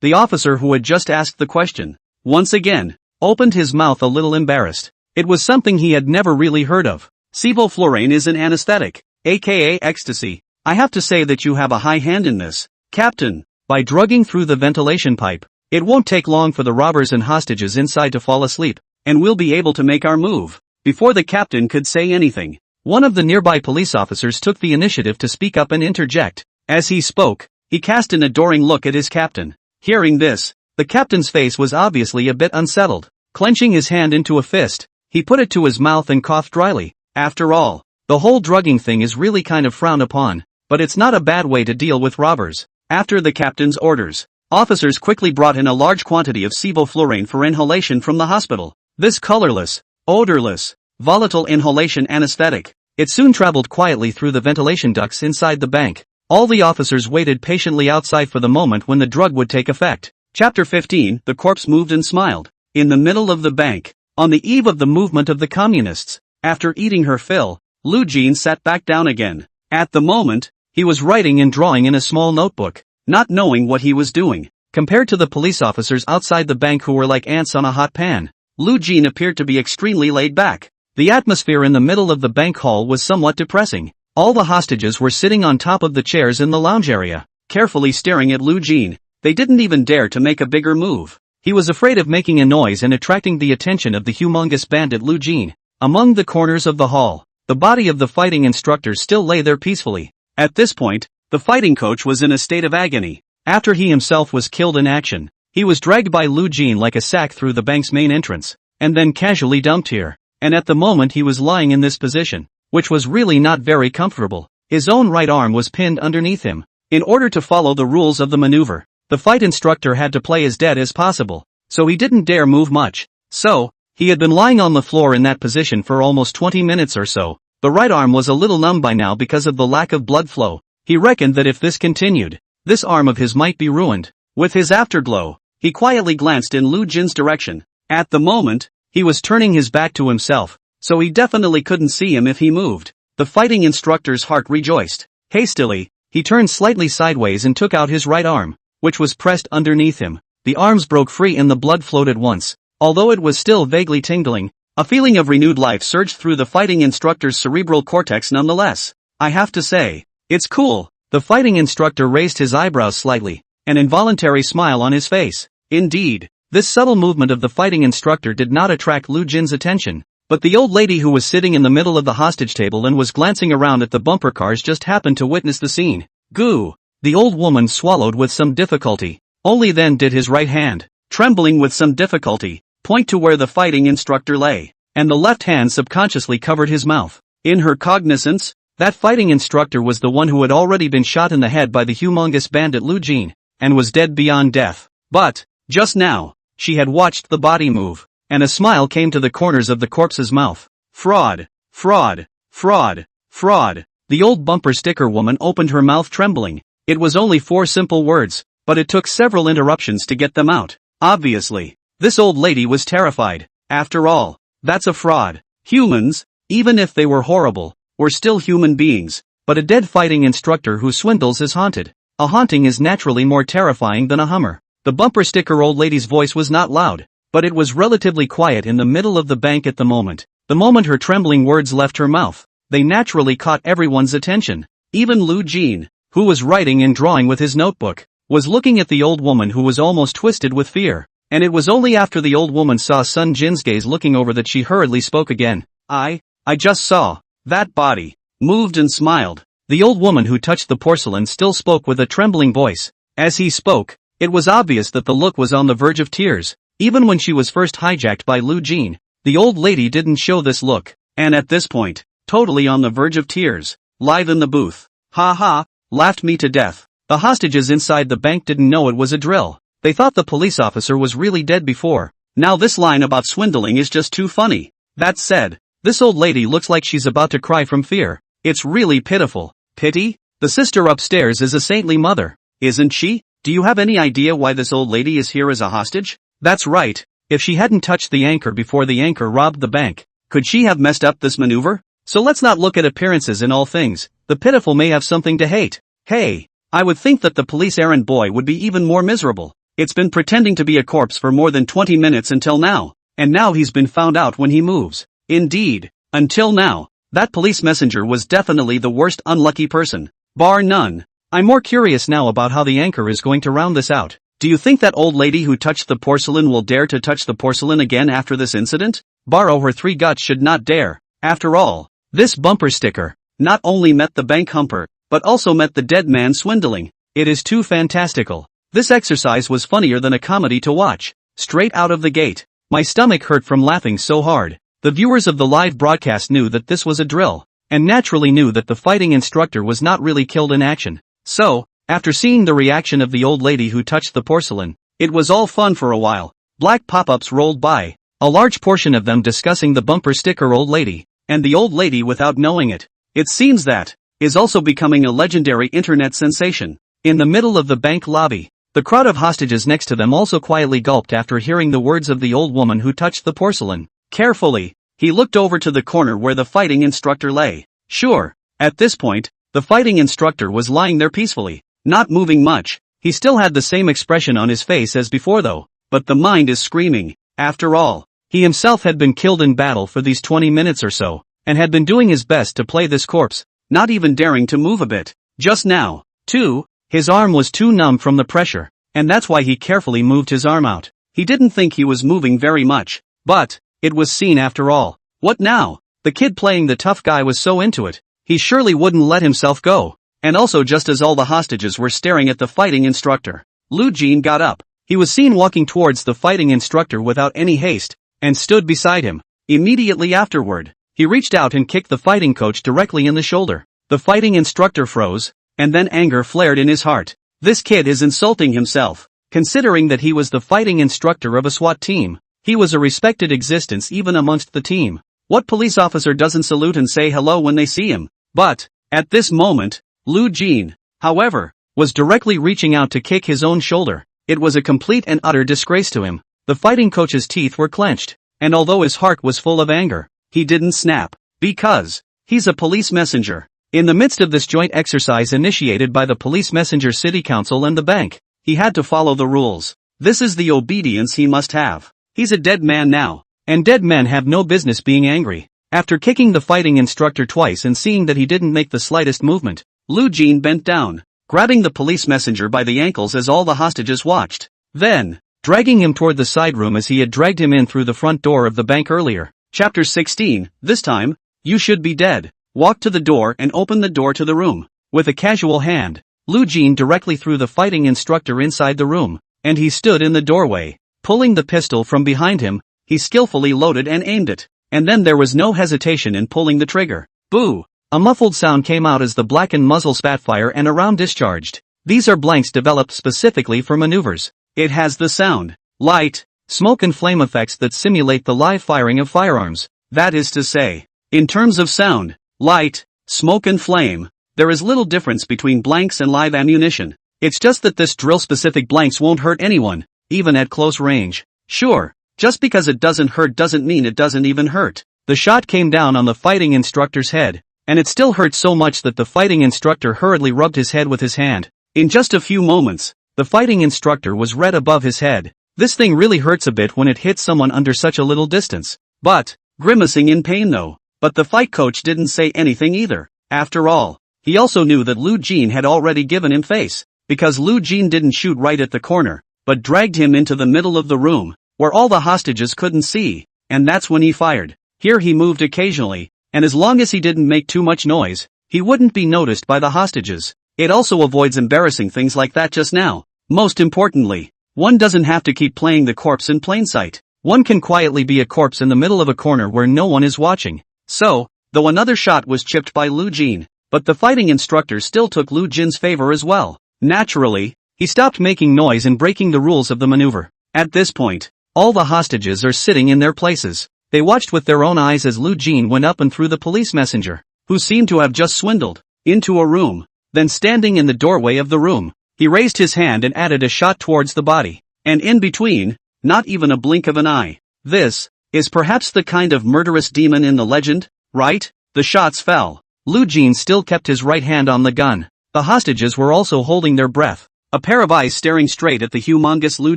The officer who had just asked the question, once again, opened his mouth a little embarrassed. It was something he had never really heard of. Sevoflurane is an anesthetic, aka ecstasy. I have to say that you have a high hand in this, Captain. By drugging through the ventilation pipe, it won't take long for the robbers and hostages inside to fall asleep, and we'll be able to make our move. Before the captain could say anything, one of the nearby police officers took the initiative to speak up and interject. As he spoke, he cast an adoring look at his captain. Hearing this, the captain's face was obviously a bit unsettled. Clenching his hand into a fist, he put it to his mouth and coughed dryly. After all, the whole drugging thing is really kind of frowned upon, but it's not a bad way to deal with robbers. After the captain's orders, officers quickly brought in a large quantity of sevoflurane for inhalation from the hospital. This colorless, odorless, volatile inhalation anesthetic, it soon traveled quietly through the ventilation ducts inside the bank. All the officers waited patiently outside for the moment when the drug would take effect. Chapter 15, the corpse moved and smiled. In the middle of the bank, on the eve of the movement of the communists, after eating her fill, Lu Jin sat back down again. At the moment, he was writing and drawing in a small notebook. not knowing what he was doing. Compared to the police officers outside the bank who were like ants on a hot pan, Lu Jin appeared to be extremely laid back. The atmosphere in the middle of the bank hall was somewhat depressing. All the hostages were sitting on top of the chairs in the lounge area, carefully staring at Lu Jin. They didn't even dare to make a bigger move. He was afraid of making a noise and attracting the attention of the humongous bandit Lu Jin. Among the corners of the hall, the body of the fighting instructor still lay there peacefully. At this point, the fighting coach was in a state of agony. After he himself was killed in action, he was dragged by Lu Jin like a sack through the bank's main entrance, and then casually dumped here. And at the moment he was lying in this position, which was really not very comfortable, his own right arm was pinned underneath him. In order to follow the rules of the maneuver, the fight instructor had to play as dead as possible, so he didn't dare move much. So, he had been lying on the floor in that position for almost 20 minutes or so. The right arm was a little numb by now because of the lack of blood flow. He reckoned that if this continued, this arm of his might be ruined. With his afterglow, he quietly glanced in Lu Jin's direction. At the moment, he was turning his back to himself, so he definitely couldn't see him if he moved. The fighting instructor's heart rejoiced. Hastily, he turned slightly sideways and took out his right arm, which was pressed underneath him. The arms broke free and the blood flowed at once. Although it was still vaguely tingling, a feeling of renewed life surged through the fighting instructor's cerebral cortex nonetheless. I have to say, it's cool. The fighting instructor raised his eyebrows slightly, an involuntary smile on his face. Indeed, this subtle movement of the fighting instructor did not attract Lu Jin's attention, but the old lady who was sitting in the middle of the hostage table and was glancing around at the bumper cars just happened to witness the scene. Goo! The old woman swallowed with some difficulty. Only then did his right hand, trembling with some difficulty, point to where the fighting instructor lay, and the left hand subconsciously covered his mouth. In her cognizance, that fighting instructor was the one who had already been shot in the head by the humongous bandit Lu Jin, and was dead beyond death. But, just now, she had watched the body move, and a smile came to the corners of the corpse's mouth. Fraud, fraud, fraud, fraud. The old bumper sticker woman opened her mouth trembling. It was only 4 simple words, but it took several interruptions to get them out. Obviously, this old lady was terrified. After all, that's a fraud. Humans, even if they were horrible, were still human beings, but a dead fighting instructor who swindles is haunted. A haunting is naturally more terrifying than a Hummer. The bumper sticker old lady's voice was not loud, but it was relatively quiet in the middle of the bank at the moment. The moment her trembling words left her mouth, they naturally caught everyone's attention. Even Lu Jin, who was writing and drawing with his notebook, was looking at the old woman who was almost twisted with fear. And it was only after the old woman saw Sun Jin's gaze looking over that she hurriedly spoke again. I just saw. That body moved and smiled. The old woman who touched the porcelain still spoke with a trembling voice. As he spoke, it was obvious that the look was on the verge of tears. Even when she was first hijacked by Lu Jin, the old lady didn't show this look. And at this point, totally on the verge of tears, live in the booth. Ha ha, laughed me to death. The hostages inside the bank didn't know it was a drill. They thought the police officer was really dead before. Now this line about swindling is just too funny. That said, this old lady looks like she's about to cry from fear. It's really pitiful. Pity? The sister upstairs is a saintly mother, isn't she? Do you have any idea why this old lady is here as a hostage? That's right. If she hadn't touched the anchor before the anchor robbed the bank, could she have messed up this maneuver? So let's not look at appearances in all things. The pitiful may have something to hate. Hey, I would think that the police errand boy would be even more miserable. It's been pretending to be a corpse for more than 20 minutes until now, and now he's been found out when he moves. Indeed, until now, that police messenger was definitely the worst unlucky person, bar none. I'm more curious now about how the anchor is going to round this out. Do you think that old lady who touched the porcelain will dare to touch the porcelain again after this incident? Borrow her 3 guts should not dare. After all, this bumper sticker not only met the bank humper, but also met the dead man swindling. It is too fantastical. This exercise was funnier than a comedy to watch. Straight out of the gate, my stomach hurt from laughing so hard. The viewers of the live broadcast knew that this was a drill, and naturally knew that the fighting instructor was not really killed in action. So, after seeing the reaction of the old lady who touched the porcelain, it was all fun for a while. Black pop-ups rolled by, a large portion of them discussing the bumper sticker old lady, and the old lady without knowing it. It seems that is also becoming a legendary internet sensation. In the middle of the bank lobby, the crowd of hostages next to them also quietly gulped after hearing the words of the old woman who touched the porcelain. Carefully, he looked over to the corner where the fighting instructor lay. Sure, at this point, the fighting instructor was lying there peacefully, not moving much. He still had the same expression on his face as before though, but the mind is screaming. After all, he himself had been killed in battle for these 20 minutes or so, and had been doing his best to play this corpse, not even daring to move a bit. Just now, too, his arm was too numb from the pressure, and that's why he carefully moved his arm out. He didn't think he was moving very much, but it was seen after all. What now? The kid playing the tough guy was so into it, he surely wouldn't let himself go. And also just as all the hostages were staring at the fighting instructor, Lu Jin got up. He was seen walking towards the fighting instructor without any haste, and stood beside him. Immediately afterward, he reached out and kicked the fighting coach directly in the shoulder. The fighting instructor froze, and then anger flared in his heart. This kid is insulting himself. Considering that he was the fighting instructor of a SWAT team, he was a respected existence even amongst the team. What police officer doesn't salute and say hello when they see him? But, at this moment, Lu Jin, however, was directly reaching out to kick his own shoulder. It was a complete and utter disgrace to him. The fighting coach's teeth were clenched, and although his heart was full of anger, he didn't snap. Because he's a police messenger. In the midst of this joint exercise initiated by the police messenger city council and the bank, he had to follow the rules. This is the obedience he must have. He's a dead man now, and dead men have no business being angry. After kicking the fighting instructor twice and seeing that he didn't make the slightest movement, Lu Jin bent down, grabbing the police messenger by the ankles as all the hostages watched. Then, dragging him toward the side room as he had dragged him in through the front door of the bank earlier. Chapter 16, this time, you should be dead. Walked to the door and opened the door to the room. With a casual hand, Lu Jin directly threw the fighting instructor inside the room, and he stood in the doorway. Pulling the pistol from behind him, he skillfully loaded and aimed it, and then there was no hesitation in pulling the trigger. Boo! A muffled sound came out as the blackened muzzle spat fire and a round discharged. These are blanks developed specifically for maneuvers. It has the sound, light, smoke and flame effects that simulate the live firing of firearms. That is to say, in terms of sound, light, smoke and flame, there is little difference between blanks and live ammunition. It's just that this drill-specific blanks won't hurt anyone, even at close range. Sure, just because it doesn't hurt doesn't mean it doesn't even hurt. The shot came down on the fighting instructor's head, and it still hurt so much that the fighting instructor hurriedly rubbed his head with his hand. In just a few moments, the fighting instructor was red above his head. This thing really hurts a bit when it hits someone under such a little distance. But, grimacing in pain though. But the fight coach didn't say anything either. After all, he also knew that Lu Jin had already given him face, because Lu Jin didn't shoot right at the corner, but dragged him into the middle of the room, where all the hostages couldn't see, and that's when he fired. Here he moved occasionally, and as long as he didn't make too much noise, he wouldn't be noticed by the hostages. It also avoids embarrassing things like that just now. Most importantly, one doesn't have to keep playing the corpse in plain sight. One can quietly be a corpse in the middle of a corner where no one is watching. So, though another shot was chipped by Lu Jin, but the fighting instructor still took Lu Jin's favor as well. Naturally, he stopped making noise and breaking the rules of the maneuver. At this point, all the hostages are sitting in their places. They watched with their own eyes as Lu Jin went up and threw the police messenger, who seemed to have just swindled, into a room. Then standing in the doorway of the room, he raised his hand and added a shot towards the body. And in between, not even a blink of an eye. This is perhaps the kind of murderous demon in the legend, right? The shots fell. Lu Jin still kept his right hand on the gun. The hostages were also holding their breath, a pair of eyes staring straight at the humongous Lu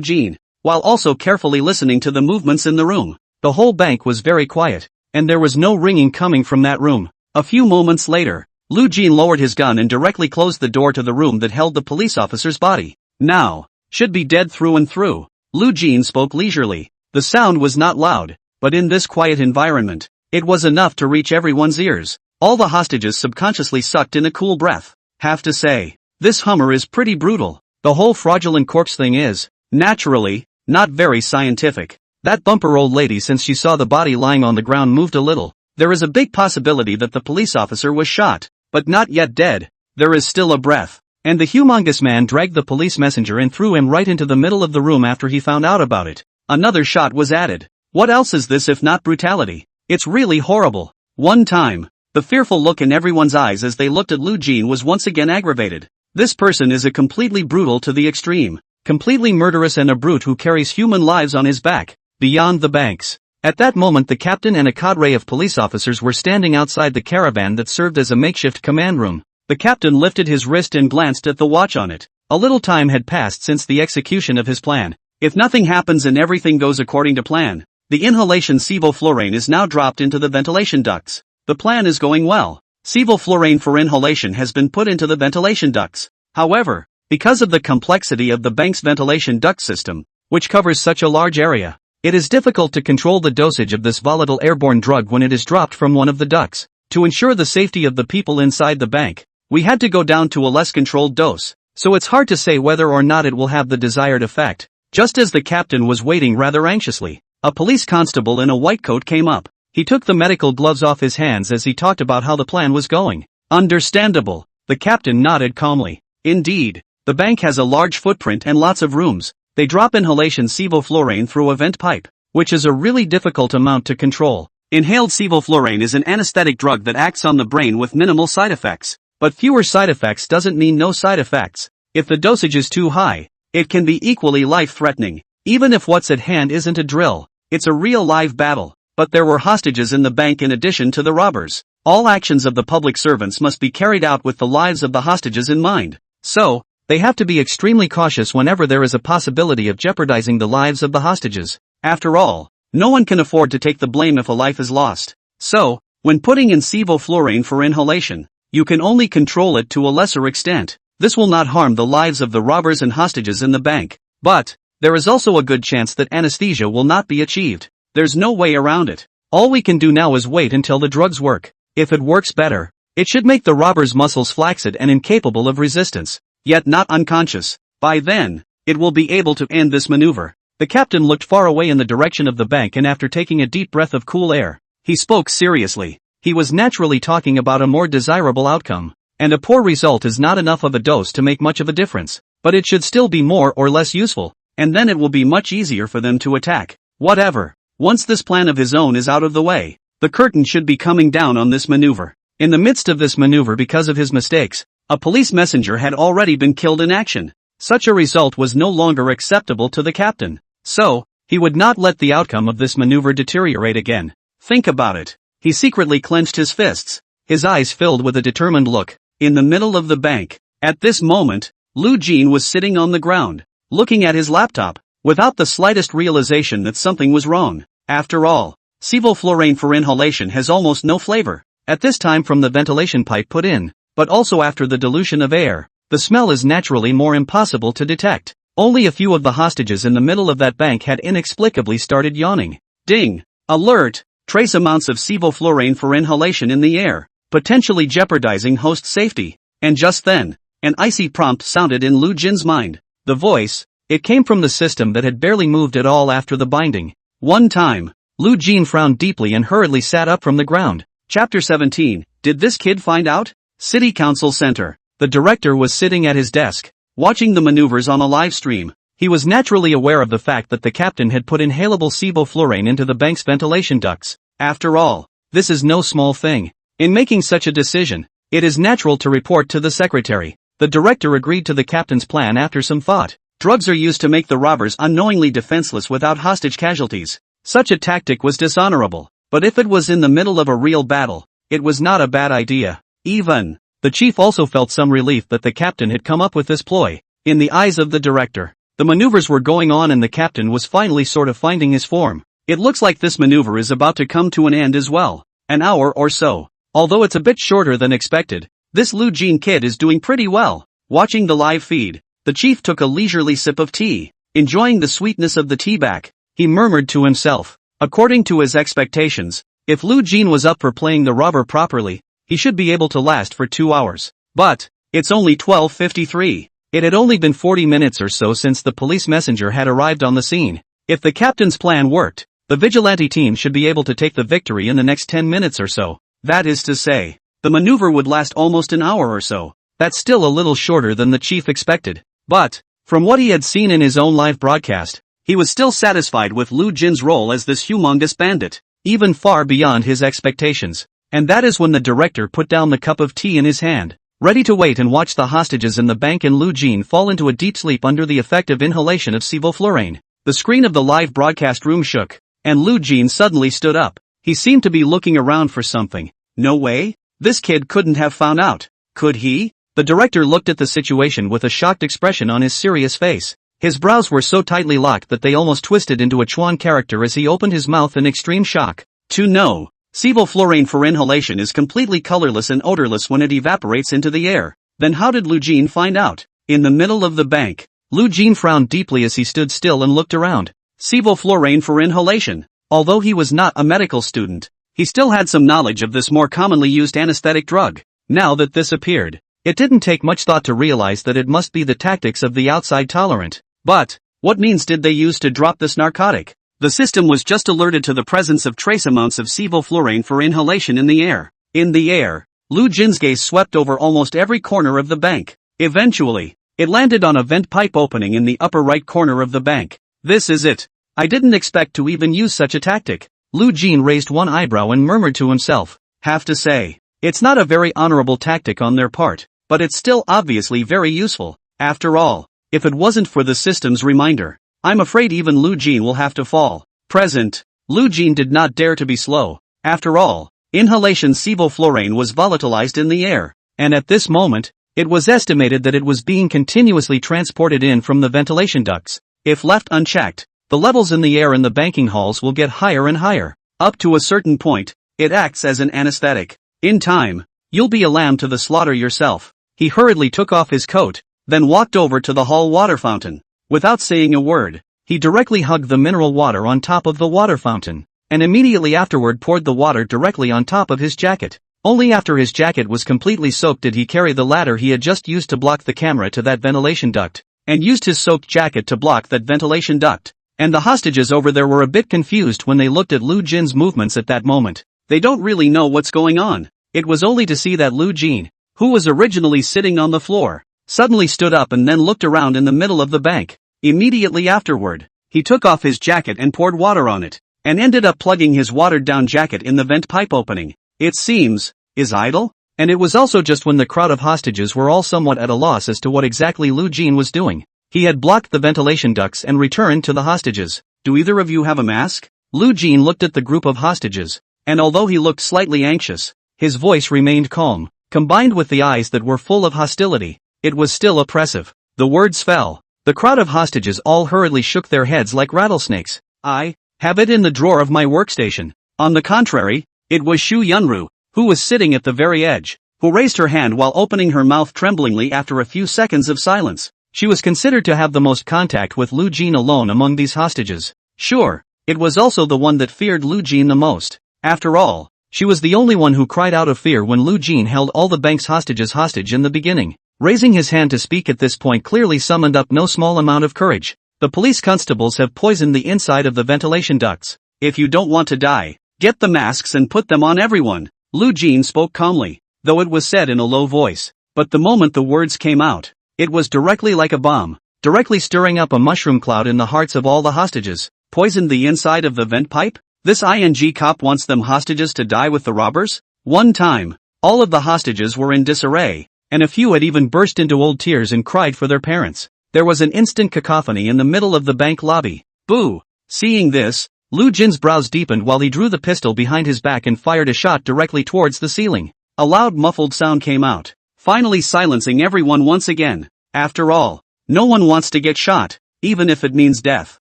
Jin, while also carefully listening to the movements in the room. The whole bank was very quiet, and there was no ringing coming from that room. A few moments later, Lu Jin lowered his gun and directly closed the door to the room that held the police officer's body. Now, should be dead through and through. Lu Jin spoke leisurely. The sound was not loud, but in this quiet environment, it was enough to reach everyone's ears. All the hostages subconsciously sucked in a cool breath. Have to say, this Hummer is pretty brutal. The whole fraudulent corpse thing is, naturally, not very scientific. That bumper old lady, since she saw the body lying on the ground, moved a little. There is a big possibility that the police officer was shot, but not yet dead. There is still a breath. And the humongous man dragged the police messenger and threw him right into the middle of the room after he found out about it. Another shot was added. What else is this if not brutality? It's really horrible. One time, the fearful look in everyone's eyes as they looked at Lu Jin was once again aggravated. This person is a completely brutal to the extreme, completely murderous, and a brute who carries human lives on his back, beyond the banks. At that moment the captain and a cadre of police officers were standing outside the caravan that served as a makeshift command room. The captain lifted his wrist and glanced at the watch on it. A little time had passed since the execution of his plan. If nothing happens and everything goes according to plan, the inhalation sevoflurane is now dropped into the ventilation ducts. The plan is going well. Sevoflurane for inhalation has been put into the ventilation ducts. However, because of the complexity of the bank's ventilation duct system, which covers such a large area, it is difficult to control the dosage of this volatile airborne drug when it is dropped from one of the ducts. To ensure the safety of the people inside the bank, we had to go down to a less controlled dose, so it's hard to say whether or not it will have the desired effect. Just as the captain was waiting rather anxiously, a police constable in a white coat came up. He took the medical gloves off his hands as he talked about how the plan was going. Understandable, the captain nodded calmly. Indeed, the bank has a large footprint and lots of rooms. They drop inhalation sevoflurane through a vent pipe, which is a really difficult amount to control. Inhaled sevoflurane is an anesthetic drug that acts on the brain with minimal side effects. But fewer side effects doesn't mean no side effects. If the dosage is too high, it can be equally life-threatening. Even if what's at hand isn't a drill, it's a real live battle. But there were hostages in the bank in addition to the robbers. All actions of the public servants must be carried out with the lives of the hostages in mind. So, they have to be extremely cautious whenever there is a possibility of jeopardizing the lives of the hostages. After all, no one can afford to take the blame if a life is lost. So, when putting in sevoflurane for inhalation, you can only control it to a lesser extent. This will not harm the lives of the robbers and hostages in the bank. But, there is also a good chance that anesthesia will not be achieved. There's no way around it. All we can do now is wait until the drugs work. If it works better, it should make the robbers' muscles flaccid and incapable of resistance, yet not unconscious. By then, it will be able to end this maneuver. The captain looked far away in the direction of the bank, and after taking a deep breath of cool air, he spoke seriously. He was naturally talking about a more desirable outcome, and a poor result is not enough of a dose to make much of a difference, but it should still be more or less useful, and then it will be much easier for them to attack. Whatever. Once this plan of his own is out of the way, the curtain should be coming down on this maneuver. In the midst of this maneuver, because of his mistakes, a police messenger had already been killed in action. Such a result was no longer acceptable to the captain. So, he would not let the outcome of this maneuver deteriorate again. Think about it. He secretly clenched his fists. His eyes filled with a determined look. In the middle of the bank, at this moment, Lu Jin was sitting on the ground, looking at his laptop, without the slightest realization that something was wrong. After all, sevoflurane for inhalation has almost no flavor. At this time from the ventilation pipe put in, but also after the dilution of air, the smell is naturally more impossible to detect. Only a few of the hostages in the middle of that bank had inexplicably started yawning. Ding! Alert! Trace amounts of sevoflurane for inhalation in the air, potentially jeopardizing host safety. And just then, an icy prompt sounded in Lu Jin's mind. The voice, it came from the system that had barely moved at all after the binding. One time, Lu Jin frowned deeply and hurriedly sat up from the ground. Chapter 17, Did this kid find out? City Council Center. The director was sitting at his desk, watching the maneuvers on a live stream. He was naturally aware of the fact that the captain had put inhalable sevoflurane into the bank's ventilation ducts. After all, this is no small thing. In making such a decision, it is natural to report to the secretary. The director agreed to the captain's plan after some thought. Drugs are used to make the robbers unknowingly defenseless without hostage casualties. Such a tactic was dishonorable, but if it was in the middle of a real battle, it was not a bad idea. Even, the chief also felt some relief that the captain had come up with this ploy. In the eyes of the director, the maneuvers were going on and the captain was finally sort of finding his form. It looks like this maneuver is about to come to an end as well. An hour or so. Although it's a bit shorter than expected, this Lu Jin kid is doing pretty well. Watching the live feed, the chief took a leisurely sip of tea, enjoying the sweetness of the tea back. He murmured to himself. According to his expectations, if Lu Jin was up for playing the robber properly, he should be able to last for 2 hours. But, it's only 12:53. It had only been 40 minutes or so since the police messenger had arrived on the scene. If the captain's plan worked, the vigilante team should be able to take the victory in the next 10 minutes or so. That is to say, the maneuver would last almost an hour or so. That's still a little shorter than the chief expected. But, from what he had seen in his own live broadcast, he was still satisfied with Lu Jin's role as this humongous bandit, even far beyond his expectations. And that is when the director put down the cup of tea in his hand, ready to wait and watch the hostages in the bank and Lu Jin fall into a deep sleep under the effect of inhalation of sevoflurane. The screen of the live broadcast room shook, and Lu Jin suddenly stood up. He seemed to be looking around for something. No way? This kid couldn't have found out. Could he? The director looked at the situation with a shocked expression on his serious face. His brows were so tightly locked that they almost twisted into a Chuan character as he opened his mouth in extreme shock. To know, sevoflurane for inhalation is completely colorless and odorless when it evaporates into the air. Then how did Lu Jin find out? In the middle of the bank, Lu Jin frowned deeply as he stood still and looked around. Sevoflurane for inhalation. Although he was not a medical student, he still had some knowledge of this more commonly used anesthetic drug. Now that this appeared, it didn't take much thought to realize that it must be the tactics of the outside tolerant. But, what means did they use to drop this narcotic? The system was just alerted to the presence of trace amounts of sevoflurane for inhalation in the air. In the air, Lu Jin's gaze swept over almost every corner of the bank. Eventually, it landed on a vent pipe opening in the upper right corner of the bank. This is it. I didn't expect to even use such a tactic. Lu Jin raised one eyebrow and murmured to himself. Have to say, it's not a very honorable tactic on their part, but it's still obviously very useful. After all, if it wasn't for the system's reminder, I'm afraid even Lu Jin will have to fall. Present, Lu Jin did not dare to be slow. After all, inhalation sevoflurane was volatilized in the air, and at this moment, it was estimated that it was being continuously transported in from the ventilation ducts. If left unchecked, the levels in the air in the banking halls will get higher and higher. Up to a certain point, it acts as an anesthetic. In time, you'll be a lamb to the slaughter yourself. He hurriedly took off his coat, then walked over to the hall water fountain. Without saying a word, he directly hugged the mineral water on top of the water fountain, and immediately afterward poured the water directly on top of his jacket. Only after his jacket was completely soaked did he carry the ladder he had just used to block the camera to that ventilation duct, and used his soaked jacket to block that ventilation duct. And the hostages over there were a bit confused when they looked at Lu Jin's movements at that moment. They don't really know what's going on. It was only to see that Lu Jin, who was originally sitting on the floor, suddenly stood up and then looked around in the middle of the bank. Immediately afterward, he took off his jacket and poured water on it, and ended up plugging his watered-down jacket in the vent pipe opening. It seems, is idle? And it was also just when the crowd of hostages were all somewhat at a loss as to what exactly Lu Jin was doing. He had blocked the ventilation ducts and returned to the hostages. Do either of you have a mask? Lu Jin looked at the group of hostages, and although he looked slightly anxious, his voice remained calm. Combined with the eyes that were full of hostility, it was still oppressive. The words fell. The crowd of hostages all hurriedly shook their heads like rattlesnakes. I have it in the drawer of my workstation. On the contrary, it was Shu Yunru, who was sitting at the very edge, who raised her hand while opening her mouth tremblingly after a few seconds of silence. She was considered to have the most contact with Lu Jin alone among these hostages. Sure, it was also the one that feared Lu Jin the most. After all, she was the only one who cried out of fear when Lu Jin held all the bank's hostages hostage in the beginning. Raising his hand to speak at this point clearly summoned up no small amount of courage. The police constables have poisoned the inside of the ventilation ducts. If you don't want to die, get the masks and put them on everyone. Lu Jin spoke calmly, though it was said in a low voice. But the moment the words came out, it was directly like a bomb, directly stirring up a mushroom cloud in the hearts of all the hostages. Poisoned the inside of the vent pipe? This ING cop wants them hostages to die with the robbers? One time, all of the hostages were in disarray, and a few had even burst into old tears and cried for their parents. There was an instant cacophony in the middle of the bank lobby. Boo! Seeing this, Lu Jin's brows deepened while he drew the pistol behind his back and fired a shot directly towards the ceiling. A loud muffled sound came out, finally silencing everyone once again. After all, no one wants to get shot, even if it means death.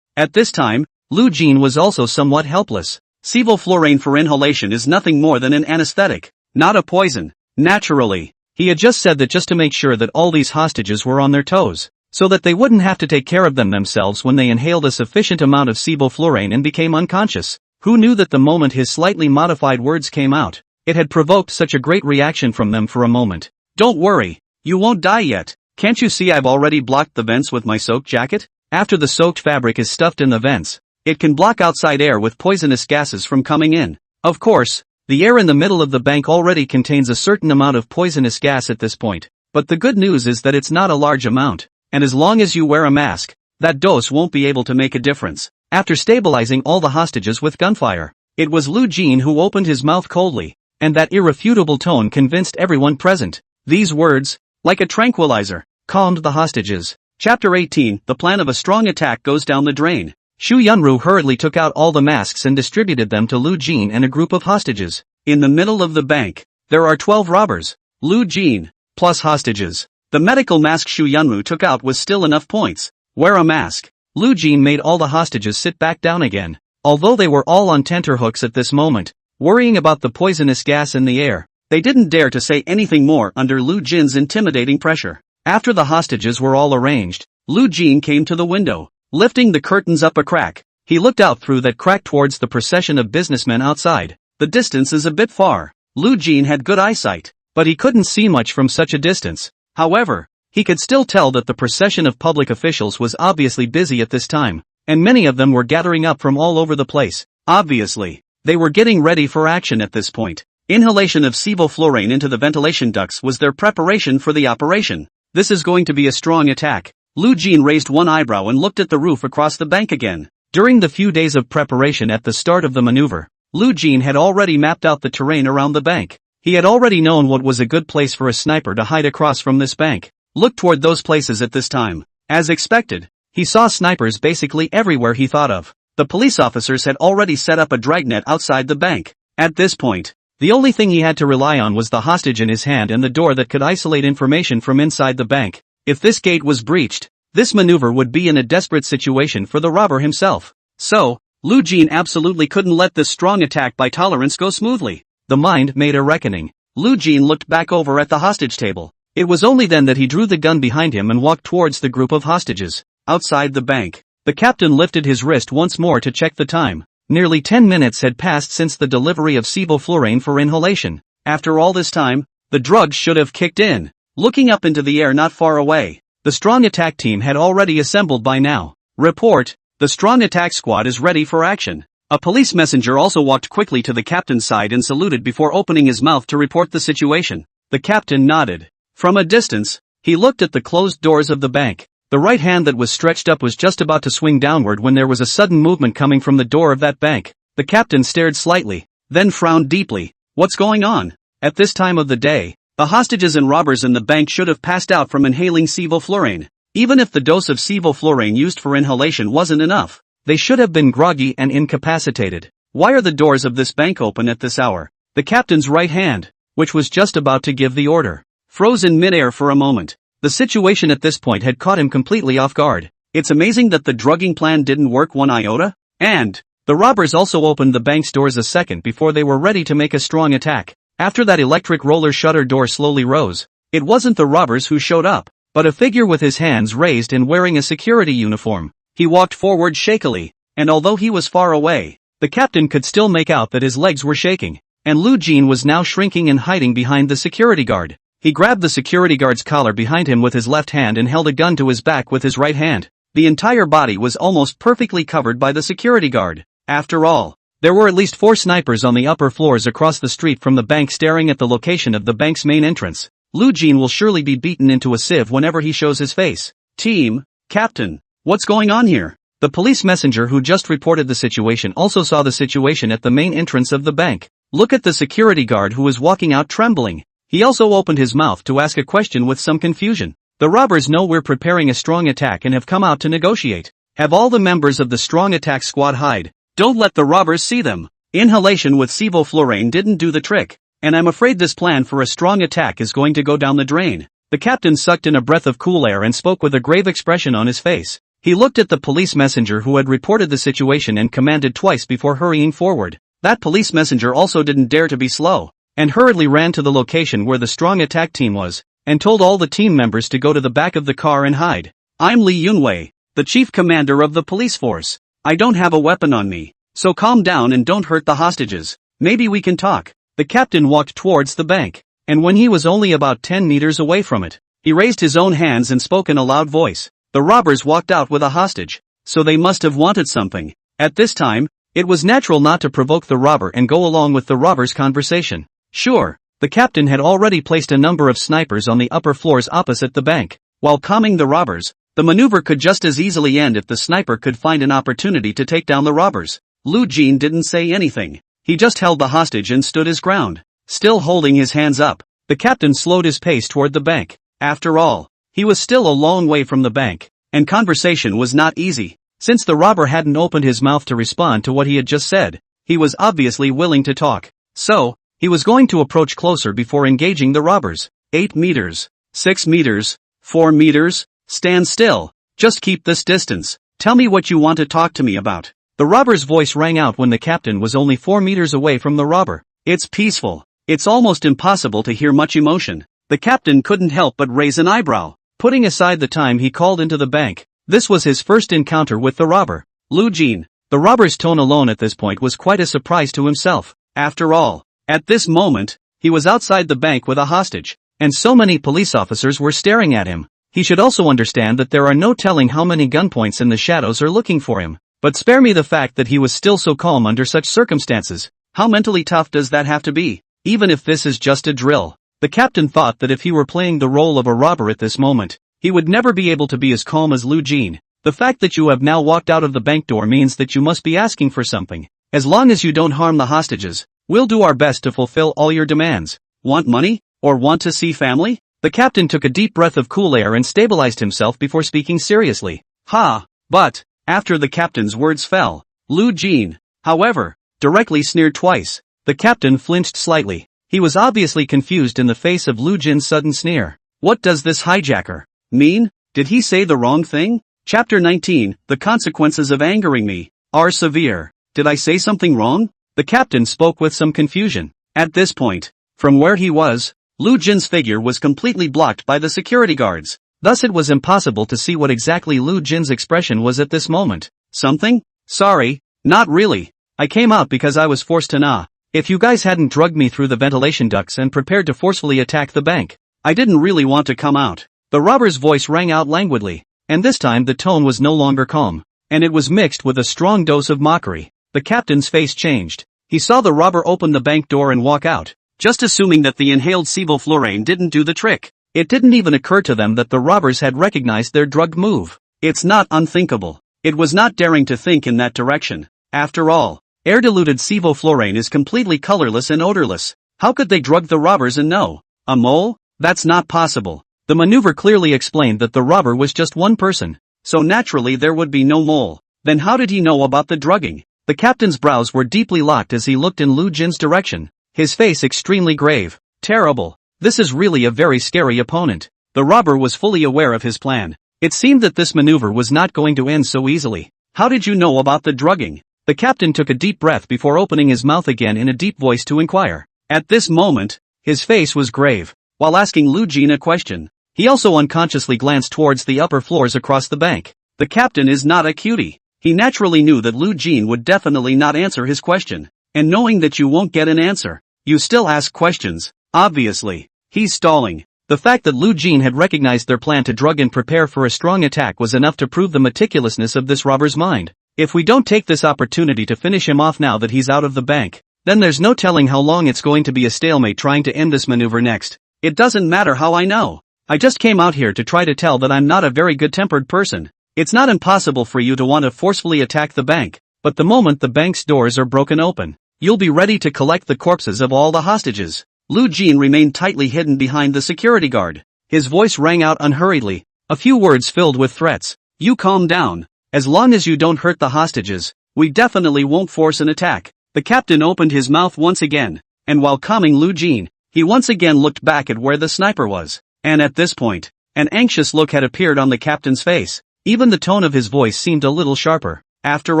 At this time, Lu Jin was also somewhat helpless. Sevoflurane for inhalation is nothing more than an anesthetic, not a poison. Naturally, he had just said that just to make sure that all these hostages were on their toes, so that they wouldn't have to take care of them themselves when they inhaled a sufficient amount of sevoflurane and became unconscious. Who knew that the moment his slightly modified words came out, it had provoked such a great reaction from them for a moment. Don't worry, you won't die yet. Can't you see I've already blocked the vents with my soaked jacket? After the soaked fabric is stuffed in the vents, it can block outside air with poisonous gases from coming in. Of course, the air in the middle of the bank already contains a certain amount of poisonous gas at this point, but the good news is that it's not a large amount, and as long as you wear a mask, that dose won't be able to make a difference. After stabilizing all the hostages with gunfire, it was Lu Jin who opened his mouth coldly, and that irrefutable tone convinced everyone present. These words, like a tranquilizer, calmed the hostages. Chapter 18, The plan of a strong attack goes down the drain. Shu Yunru hurriedly took out all the masks and distributed them to Lu Jin and a group of hostages. In the middle of the bank, there are 12 robbers. Lu Jin, plus hostages. The medical mask Shu Yunmu took out was still enough points. Wear a mask. Lu Jin made all the hostages sit back down again. Although they were all on tenterhooks at this moment, worrying about the poisonous gas in the air, they didn't dare to say anything more under Lu Jin's intimidating pressure. After the hostages were all arranged, Lu Jin came to the window, lifting the curtains up a crack. He looked out through that crack towards the procession of businessmen outside. The distance is a bit far. Lu Jin had good eyesight, but he couldn't see much from such a distance. However, he could still tell that the procession of public officials was obviously busy at this time, and many of them were gathering up from all over the place. Obviously, they were getting ready for action at this point. Inhalation of sevoflurane into the ventilation ducts was their preparation for the operation. This is going to be a strong attack. Lu Jin raised one eyebrow and looked at the roof across the bank again. During the few days of preparation at the start of the maneuver, Lu Jin had already mapped out the terrain around the bank. He had already known what was a good place for a sniper to hide across from this bank. Look toward those places at this time. As expected, he saw snipers basically everywhere he thought of. The police officers had already set up a dragnet outside the bank. At this point, the only thing he had to rely on was the hostage in his hand and the door that could isolate information from inside the bank. If this gate was breached, this maneuver would be in a desperate situation for the robber himself. So, Lu Jin absolutely couldn't let this strong attack by tolerance go smoothly. The mind made a reckoning. Lu Jin looked back over at the hostage table. It was only then that he drew the gun behind him and walked towards the group of hostages. Outside the bank, the captain lifted his wrist once more to check the time. Nearly 10 minutes had passed since the delivery of sevoflurane for inhalation. After all this time, the drugs should have kicked in. Looking up into the air not far away, the strong attack team had already assembled by now. Report, the strong attack squad is ready for action. A police messenger also walked quickly to the captain's side and saluted before opening his mouth to report the situation. The captain nodded. From a distance, he looked at the closed doors of the bank. The right hand that was stretched up was just about to swing downward when there was a sudden movement coming from the door of that bank. The captain stared slightly, then frowned deeply. What's going on? At this time of the day, the hostages and robbers in the bank should have passed out from inhaling sevoflurane. Even if the dose of sevoflurane used for inhalation wasn't enough, they should have been groggy and incapacitated. Why are the doors of this bank open at this hour? The captain's right hand, which was just about to give the order, froze in midair for a moment. The situation at this point had caught him completely off guard. It's amazing that the drugging plan didn't work one iota. And the robbers also opened the bank's doors a second before they were ready to make a strong attack. After that electric roller shutter door slowly rose, it wasn't the robbers who showed up, but a figure with his hands raised and wearing a security uniform. He walked forward shakily, and although he was far away, the captain could still make out that his legs were shaking, and Lu Jin was now shrinking and hiding behind the security guard. He grabbed the security guard's collar behind him with his left hand and held a gun to his back with his right hand. The entire body was almost perfectly covered by the security guard. After all, there were at least 4 snipers on the upper floors across the street from the bank staring at the location of the bank's main entrance. Lu Jin will surely be beaten into a sieve whenever he shows his face. Team, Captain, what's going on here? The police messenger who just reported the situation also saw the situation at the main entrance of the bank. Look at the security guard who was walking out trembling. He also opened his mouth to ask a question with some confusion. The robbers know we're preparing a strong attack and have come out to negotiate. Have all the members of the strong attack squad hide. Don't let the robbers see them. Inhalation with sevoflurane didn't do the trick, and I'm afraid this plan for a strong attack is going to go down the drain. The captain sucked in a breath of cool air and spoke with a grave expression on his face. He looked at the police messenger who had reported the situation and commanded twice before hurrying forward. That police messenger also didn't dare to be slow, and hurriedly ran to the location where the strong attack team was, and told all the team members to go to the back of the car and hide. I'm Li Yunwei, the chief commander of the police force. I don't have a weapon on me, so calm down and don't hurt the hostages. Maybe we can talk. The captain walked towards the bank, and when he was only about 10 meters away from it, he raised his own hands and spoke in a loud voice. The robbers walked out with a hostage, so they must have wanted something. At this time, it was natural not to provoke the robber and go along with the robber's conversation. Sure, the captain had already placed a number of snipers on the upper floors opposite the bank. While calming the robbers, the maneuver could just as easily end if the sniper could find an opportunity to take down the robbers. Lu Jin didn't say anything. He just held the hostage and stood his ground. Still holding his hands up, the captain slowed his pace toward the bank. After all, he was still a long way from the bank, and conversation was not easy. Since the robber hadn't opened his mouth to respond to what he had just said, he was obviously willing to talk. So, he was going to approach closer before engaging the robbers. 8 meters. 6 meters, 4 meters, stand still, just keep this distance, tell me what you want to talk to me about. The robber's voice rang out when the captain was only 4 meters away from the robber. It's peaceful. It's almost impossible to hear much emotion. The captain couldn't help but raise an eyebrow. Putting aside the time he called into the bank, this was his first encounter with the robber, Lu Jin. The robber's tone alone at this point was quite a surprise to himself. After all, at this moment, he was outside the bank with a hostage, and so many police officers were staring at him. He should also understand that there are no telling how many gunpoints in the shadows are looking for him. But spare me the fact that he was still so calm under such circumstances. How mentally tough does that have to be? Even if this is just a drill. The captain thought that if he were playing the role of a robber at this moment, he would never be able to be as calm as Lu Jin. The fact that you have now walked out of the bank door means that you must be asking for something. As long as you don't harm the hostages, we'll do our best to fulfill all your demands. Want money? Or want to see family? The captain took a deep breath of cool air and stabilized himself before speaking seriously. But, after the captain's words fell, Lu Jin, however, directly sneered twice. The captain flinched slightly. He was obviously confused in the face of Lu Jin's sudden sneer. What does this hijacker mean? Did he say the wrong thing? Chapter 19, The consequences of angering me are severe. Did I say something wrong? The captain spoke with some confusion. At this point, from where he was, Lu Jin's figure was completely blocked by the security guards. Thus it was impossible to see what exactly Lu Jin's expression was at this moment. Something? Sorry, not really. I came out because I was forced to nah. If you guys hadn't drugged me through the ventilation ducts and prepared to forcefully attack the bank, I didn't really want to come out. The robber's voice rang out languidly, and this time the tone was no longer calm, and it was mixed with a strong dose of mockery. The captain's face changed. He saw the robber open the bank door and walk out, just assuming that the inhaled sevoflurane didn't do the trick. It didn't even occur to them that the robbers had recognized their drug move. It's not unthinkable. It was not daring to think in that direction. After all, air-diluted sevoflurane is completely colorless and odorless. How could they drug the robbers and know? A mole? That's not possible. The maneuver clearly explained that the robber was just one person, so naturally there would be no mole. Then how did he know about the drugging? The captain's brows were deeply locked as he looked in Lu Jin's direction, his face extremely grave. Terrible. This is really a very scary opponent. The robber was fully aware of his plan. It seemed that this maneuver was not going to end so easily. How did you know about the drugging? The captain took a deep breath before opening his mouth again in a deep voice to inquire. At this moment, his face was grave. While asking Lu Jin a question, he also unconsciously glanced towards the upper floors across the bank. The captain is not a cutie. He naturally knew that Lu Jin would definitely not answer his question. And knowing that you won't get an answer, you still ask questions. Obviously, he's stalling. The fact that Lu Jin had recognized their plan to drug and prepare for a strong attack was enough to prove the meticulousness of this robber's mind. If we don't take this opportunity to finish him off now that he's out of the bank, then there's no telling how long it's going to be a stalemate trying to end this maneuver next. It doesn't matter how I know. I just came out here to try to tell that I'm not a very good-tempered person. It's not impossible for you to want to forcefully attack the bank, but the moment the bank's doors are broken open, you'll be ready to collect the corpses of all the hostages. Lu Jin remained tightly hidden behind the security guard. His voice rang out unhurriedly, a few words filled with threats. You calm down. As long as you don't hurt the hostages, we definitely won't force an attack. The captain opened his mouth once again, and while calming Lu Jin, he once again looked back at where the sniper was. And at this point, an anxious look had appeared on the captain's face. Even the tone of his voice seemed a little sharper. After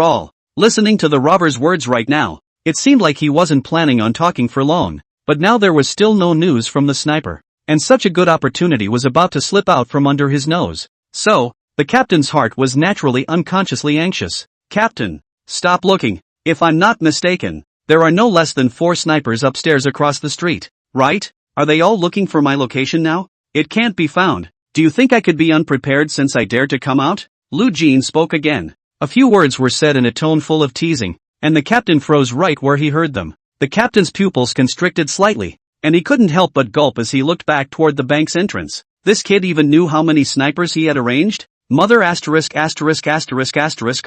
all, listening to the robber's words right now, it seemed like he wasn't planning on talking for long. But now there was still no news from the sniper, and such a good opportunity was about to slip out from under his nose. So, the captain's heart was naturally unconsciously anxious. Captain, stop looking. If I'm not mistaken, there are no less than 4 snipers upstairs across the street, right? Are they all looking for my location now? It can't be found. Do you think I could be unprepared since I dared to come out? Lu Jin spoke again. A few words were said in a tone full of teasing, and the captain froze right where he heard them. The captain's pupils constricted slightly, and he couldn't help but gulp as he looked back toward the bank's entrance. This kid even knew how many snipers he had arranged? Mother asterisk asterisk asterisk asterisk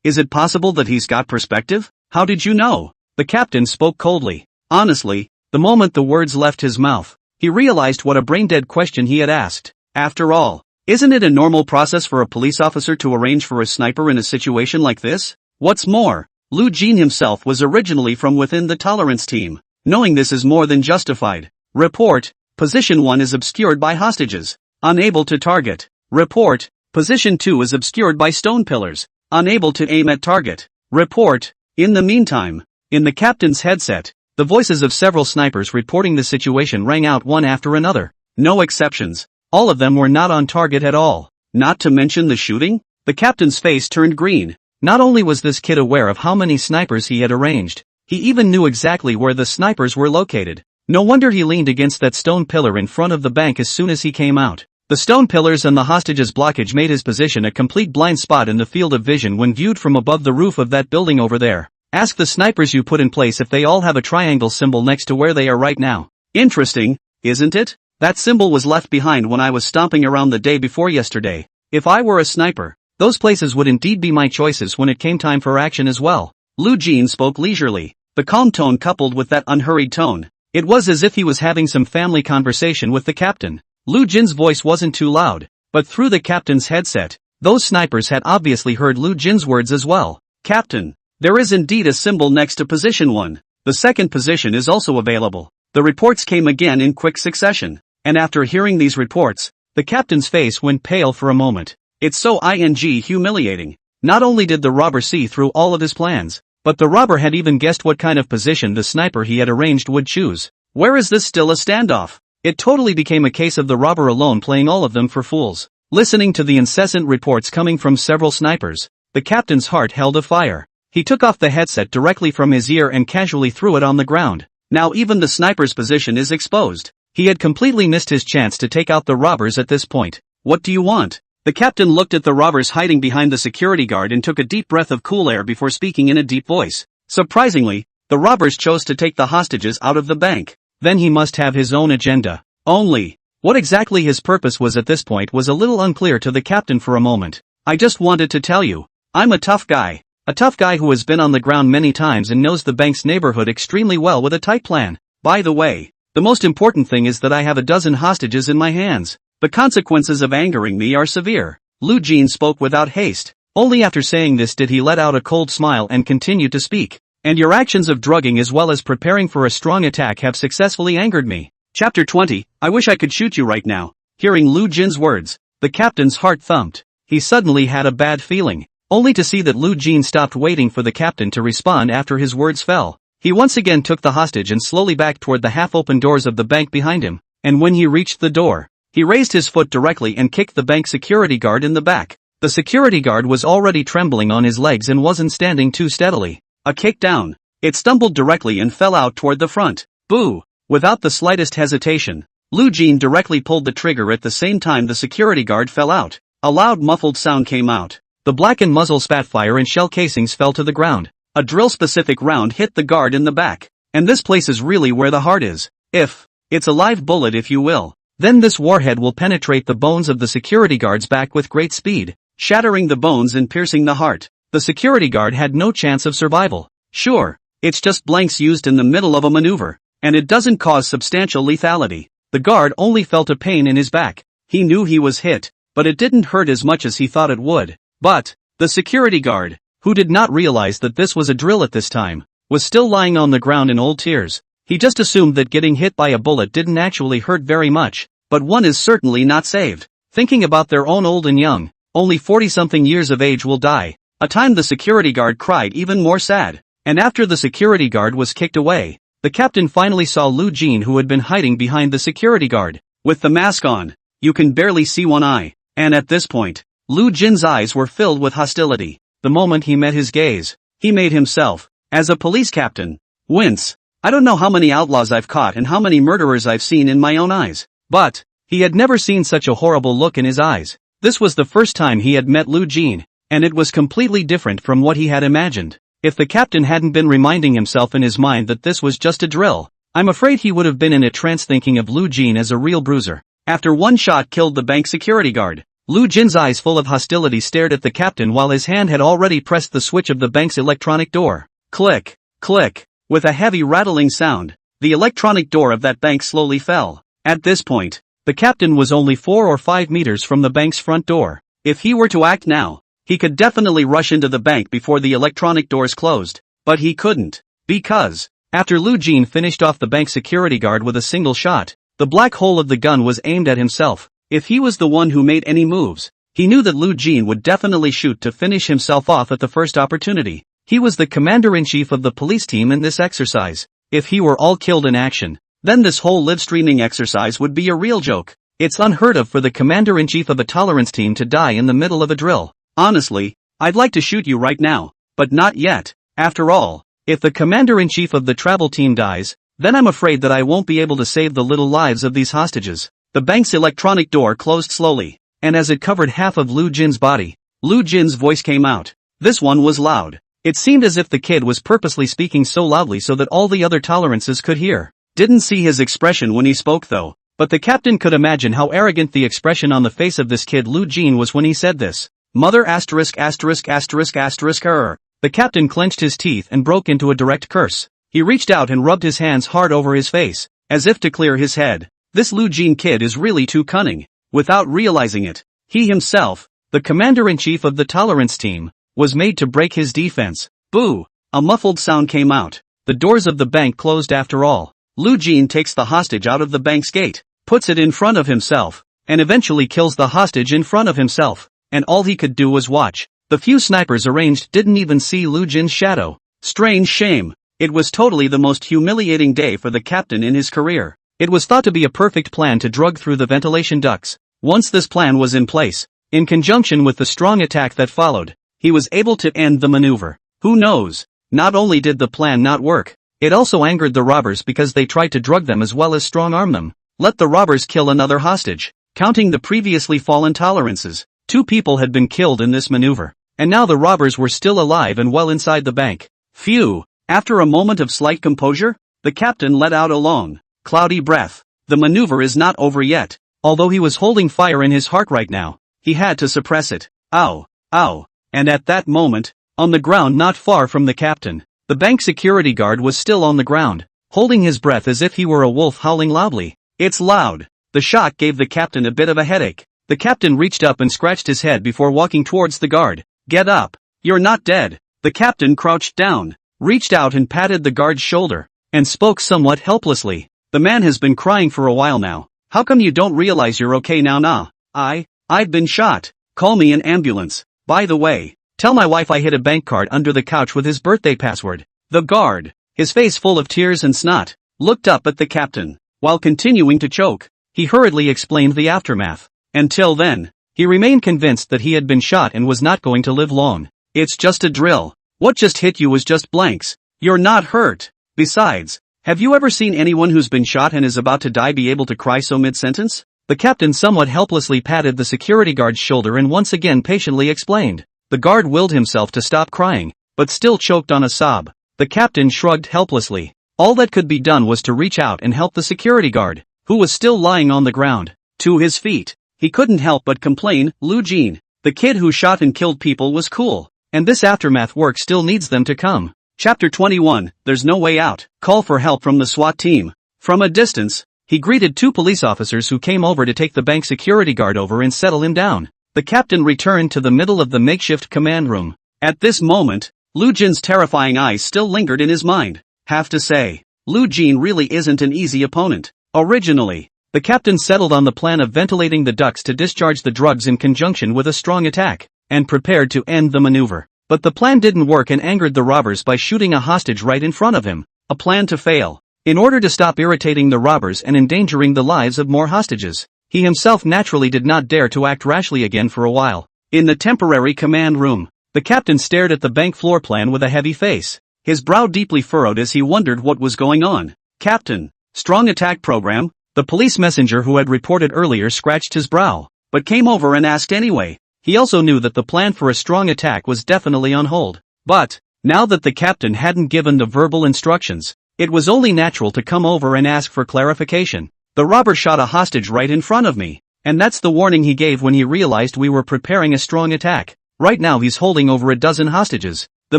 Is it possible that he's got perspective? How did you know? The captain spoke coldly. Honestly, the moment the words left his mouth, he realized what a brain-dead question he had asked. After all, isn't it a normal process for a police officer to arrange for a sniper in a situation like this? What's more, Lu Jin himself was originally from within the tolerance team. Knowing this is more than justified. Report, Position 1 is obscured by hostages. Unable to target. Report. Position 2 is obscured by stone pillars. Unable to aim at target. Report. In the meantime, in the captain's headset, the voices of several snipers reporting the situation rang out one after another. No exceptions. All of them were not on target at all. Not to mention the shooting? The captain's face turned green. Not only was this kid aware of how many snipers he had arranged, he even knew exactly where the snipers were located. No wonder he leaned against that stone pillar in front of the bank as soon as he came out. The stone pillars and the hostages' blockage made his position a complete blind spot in the field of vision when viewed from above the roof of that building over there. Ask the snipers you put in place if they all have a triangle symbol next to where they are right now. Interesting, isn't it? That symbol was left behind when I was stomping around the day before yesterday. If I were a sniper, those places would indeed be my choices when it came time for action as well. Lu Jin spoke leisurely. The calm tone coupled with that unhurried tone. It was as if he was having some family conversation with the captain. Lu Jin's voice wasn't too loud, but through the captain's headset, those snipers had obviously heard Lu Jin's words as well. Captain, there is indeed a symbol next to position 1. The second position is also available. The reports came again in quick succession, and after hearing these reports, the captain's face went pale for a moment. It's so humiliating. Not only did the robber see through all of his plans, but the robber had even guessed what kind of position the sniper he had arranged would choose. Where is this still a standoff? It totally became a case of the robber alone playing all of them for fools. Listening to the incessant reports coming from several snipers, the captain's heart held afire. He took off the headset directly from his ear and casually threw it on the ground. Now even the sniper's position is exposed. He had completely missed his chance to take out the robbers at this point. What do you want? The captain looked at the robbers hiding behind the security guard and took a deep breath of cool air before speaking in a deep voice. Surprisingly, the robbers chose to take the hostages out of the bank. Then he must have his own agenda. Only, what exactly his purpose was at this point was a little unclear to the captain for a moment. I just wanted to tell you, I'm a tough guy. A tough guy who has been on the ground many times and knows the bank's neighborhood extremely well with a tight plan. By the way, the most important thing is that I have a dozen hostages in my hands. The consequences of angering me are severe. Lu Jin spoke without haste. Only after saying this did he let out a cold smile and continue to speak. And your actions of drugging as well as preparing for a strong attack have successfully angered me. Chapter 20, I wish I could shoot you right now. Hearing Lu Jin's words, the captain's heart thumped. He suddenly had a bad feeling, only to see that Lu Jin stopped waiting for the captain to respond after his words fell. He once again took the hostage and slowly backed toward the half-open doors of the bank behind him, and when he reached the door, he raised his foot directly and kicked the bank security guard in the back. The security guard was already trembling on his legs and wasn't standing too steadily. A kick down. It stumbled directly and fell out toward the front. Boo! Without the slightest hesitation, Lu Jin directly pulled the trigger at the same time the security guard fell out. A loud muffled sound came out. The blackened muzzle spat fire and shell casings fell to the ground. A drill-specific round hit the guard in the back. And this place is really where the heart is. It's a live bullet if you will. Then this warhead will penetrate the bones of the security guard's back with great speed, shattering the bones and piercing the heart. The security guard had no chance of survival. Sure, it's just blanks used in the middle of a maneuver, and it doesn't cause substantial lethality. The guard only felt a pain in his back. He knew he was hit, but it didn't hurt as much as he thought it would. But the security guard, who did not realize that this was a drill at this time, was still lying on the ground in old tears. He just assumed that getting hit by a bullet didn't actually hurt very much, but one is certainly not saved. Thinking about their own old and young, only 40-something years of age will die. A time the security guard cried even more sad. And after the security guard was kicked away, the captain finally saw Lu Jin who had been hiding behind the security guard. With the mask on, you can barely see one eye. And at this point, Lu Jin's eyes were filled with hostility. The moment he met his gaze, he made himself, as a police captain, wince. I don't know how many outlaws I've caught and how many murderers I've seen in my own eyes. But he had never seen such a horrible look in his eyes. This was the first time he had met Lu Jin, and it was completely different from what he had imagined. If the captain hadn't been reminding himself in his mind that this was just a drill, I'm afraid he would have been in a trance thinking of Lu Jin as a real bruiser. After one shot killed the bank security guard, Lu Jin's eyes full of hostility stared at the captain while his hand had already pressed the switch of the bank's electronic door. Click, click. With a heavy rattling sound, the electronic door of that bank slowly fell. At this point, the captain was only 4 or 5 meters from the bank's front door. If he were to act now, he could definitely rush into the bank before the electronic doors closed. But he couldn't. Because, after Lu Jin finished off the bank security guard with a single shot, The black hole of the gun was aimed at himself. If he was the one who made any moves, he knew that Lu Jin would definitely shoot to finish himself off at the first opportunity. He was the commander-in-chief of the police team in this exercise. If he were all killed in action, then this whole live-streaming exercise would be a real joke. It's unheard of for the commander-in-chief of a tolerance team to die in the middle of a drill. Honestly, I'd like to shoot you right now, but not yet. After all, if the commander-in-chief of the travel team dies, then I'm afraid that I won't be able to save the little lives of these hostages. The bank's electronic door closed slowly, and as it covered half of Lu Jin's body, Lu Jin's voice came out. This one was loud. It seemed as if the kid was purposely speaking so loudly so that all the other tolerances could hear. Didn't see his expression when he spoke though, but the captain could imagine how arrogant the expression on the face of this kid Lu Jin was when he said this. Mother asterisk asterisk asterisk asterisk error. The captain clenched his teeth and broke into a direct curse. He reached out and rubbed his hands hard over his face, as if to clear his head. This Lu Jin kid is really too cunning. Without realizing it, he himself, the commander-in-chief of the tolerance team, was made to break his defense. Boo! A muffled sound came out. The doors of the bank closed after all. Lu Jin takes the hostage out of the bank's gate, puts it in front of himself, and eventually kills the hostage in front of himself. And all he could do was watch. The few snipers arranged didn't even see Lu Jin's shadow. Strange shame. It was totally the most humiliating day for the captain in his career. It was thought to be a perfect plan to drug through the ventilation ducts. Once this plan was in place, in conjunction with the strong attack that followed, he was able to end the maneuver. Who knows? Not only did the plan not work, it also angered the robbers because they tried to drug them as well as strong-arm them. Let the robbers kill another hostage. Counting the previously fallen tolerances, 2 people had been killed in this maneuver, and now the robbers were still alive and well inside the bank. Phew! After a moment of slight composure, the captain let out a long, cloudy breath. The maneuver is not over yet. Although he was holding fire in his heart right now, he had to suppress it. Ow! Ow! And at that moment, on the ground not far from the captain, the bank security guard was still on the ground, holding his breath as if he were a wolf howling loudly. It's loud. The shock gave the captain a bit of a headache. The captain reached up and scratched his head before walking towards the guard. Get up. You're not dead. The captain crouched down, reached out and patted the guard's shoulder, and spoke somewhat helplessly. The man has been crying for a while now. How come you don't realize you're okay now? Nah. I've been shot. Call me an ambulance. By the way, tell my wife I hid a bank card under the couch with his birthday password. The guard, his face full of tears and snot, looked up at the captain. While continuing to choke, he hurriedly explained the aftermath. Until then, he remained convinced that he had been shot and was not going to live long. It's just a drill. What just hit you was just blanks. You're not hurt. Besides, have you ever seen anyone who's been shot and is about to die be able to cry so mid-sentence? The captain somewhat helplessly patted the security guard's shoulder and once again patiently explained. The guard willed himself to stop crying, but still choked on a sob. The captain shrugged helplessly. All that could be done was to reach out and help the security guard, who was still lying on the ground, to his feet. He couldn't help but complain. Lu Jin, the kid who shot and killed people, was cool, and this aftermath work still needs them to come. Chapter 21, There's No Way Out. Call for help from the SWAT team. From a distance, he greeted 2 police officers who came over to take the bank security guard over and settle him down. The captain returned to the middle of the makeshift command room. At this moment, Lu Jin's terrifying eyes still lingered in his mind. Have to say, Lu Jin really isn't an easy opponent. Originally, the captain settled on the plan of ventilating the ducts to discharge the drugs in conjunction with a strong attack, and prepared to end the maneuver. But the plan didn't work and angered the robbers by shooting a hostage right in front of him. A plan to fail. In order to stop irritating the robbers and endangering the lives of more hostages, he himself naturally did not dare to act rashly again for a while. In the temporary command room, the captain stared at the bank floor plan with a heavy face, his brow deeply furrowed as he wondered what was going on. Captain, strong attack program? The police messenger who had reported earlier scratched his brow, but came over and asked anyway. He also knew that the plan for a strong attack was definitely on hold. But, now that the captain hadn't given the verbal instructions, it was only natural to come over and ask for clarification. The robber shot a hostage right in front of me, and that's the warning he gave when he realized we were preparing a strong attack. Right now he's holding over a dozen hostages. The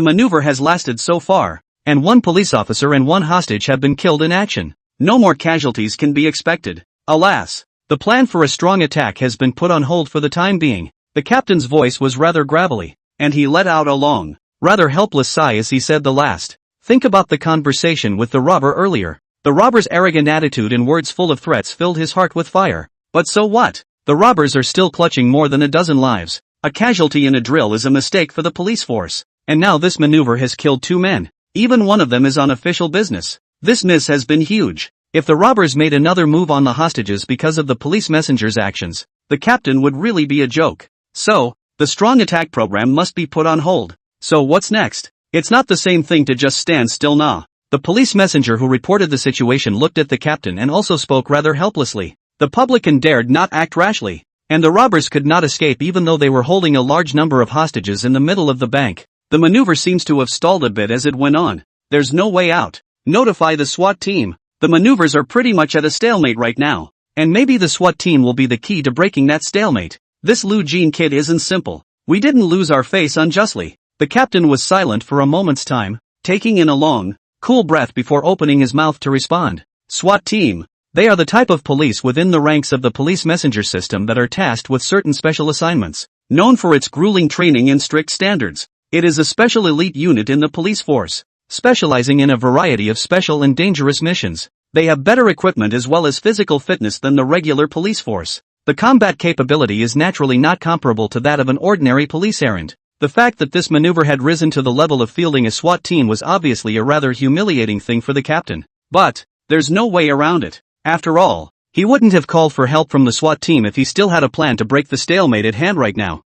maneuver has lasted so far, and 1 police officer and 1 hostage have been killed in action. No more casualties can be expected. Alas, the plan for a strong attack has been put on hold for the time being. The captain's voice was rather gravelly, and he let out a long, rather helpless sigh as he said the last. Think about the conversation with the robber earlier. The robber's arrogant attitude and words full of threats filled his heart with fire. But so what? The robbers are still clutching more than a dozen lives. A casualty in a drill is a mistake for the police force. And now this maneuver has killed 2 men. Even one of them is on official business. This miss has been huge. If the robbers made another move on the hostages because of the police messenger's actions, the captain would really be a joke. So, the strong attack program must be put on hold. So what's next? It's not the same thing to just stand still now. The police messenger who reported the situation looked at the captain and also spoke rather helplessly. The publican dared not act rashly, and the robbers could not escape even though they were holding a large number of hostages in the middle of the bank. The maneuver seems to have stalled a bit as it went on. There's no way out. Notify the SWAT team. The maneuvers are pretty much at a stalemate right now. And maybe the SWAT team will be the key to breaking that stalemate. This Lu Jin kid isn't simple. We didn't lose our face unjustly. The captain was silent for a moment's time, taking in a long, cool breath before opening his mouth to respond. SWAT team. They are the type of police within the ranks of the police messenger system that are tasked with certain special assignments. Known for its grueling training and strict standards, it is a special elite unit in the police force, specializing in a variety of special and dangerous missions. They have better equipment as well as physical fitness than the regular police force. The combat capability is naturally not comparable to that of an ordinary police errand. The fact that this maneuver had risen to the level of fielding a SWAT team was obviously a rather humiliating thing for the captain. But there's no way around it. After all, he wouldn't have called for help from the SWAT team if he still had a plan to break the stalemate at hand right now.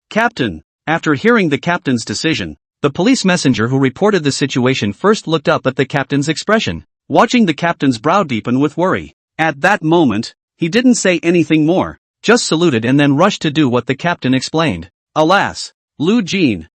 Captain. After hearing the captain's decision, the police messenger who reported the situation first looked up at the captain's expression, watching the captain's brow deepen with worry. At that moment, he didn't say anything more, just saluted and then rushed to do what the captain explained. Alas, Lu Jin.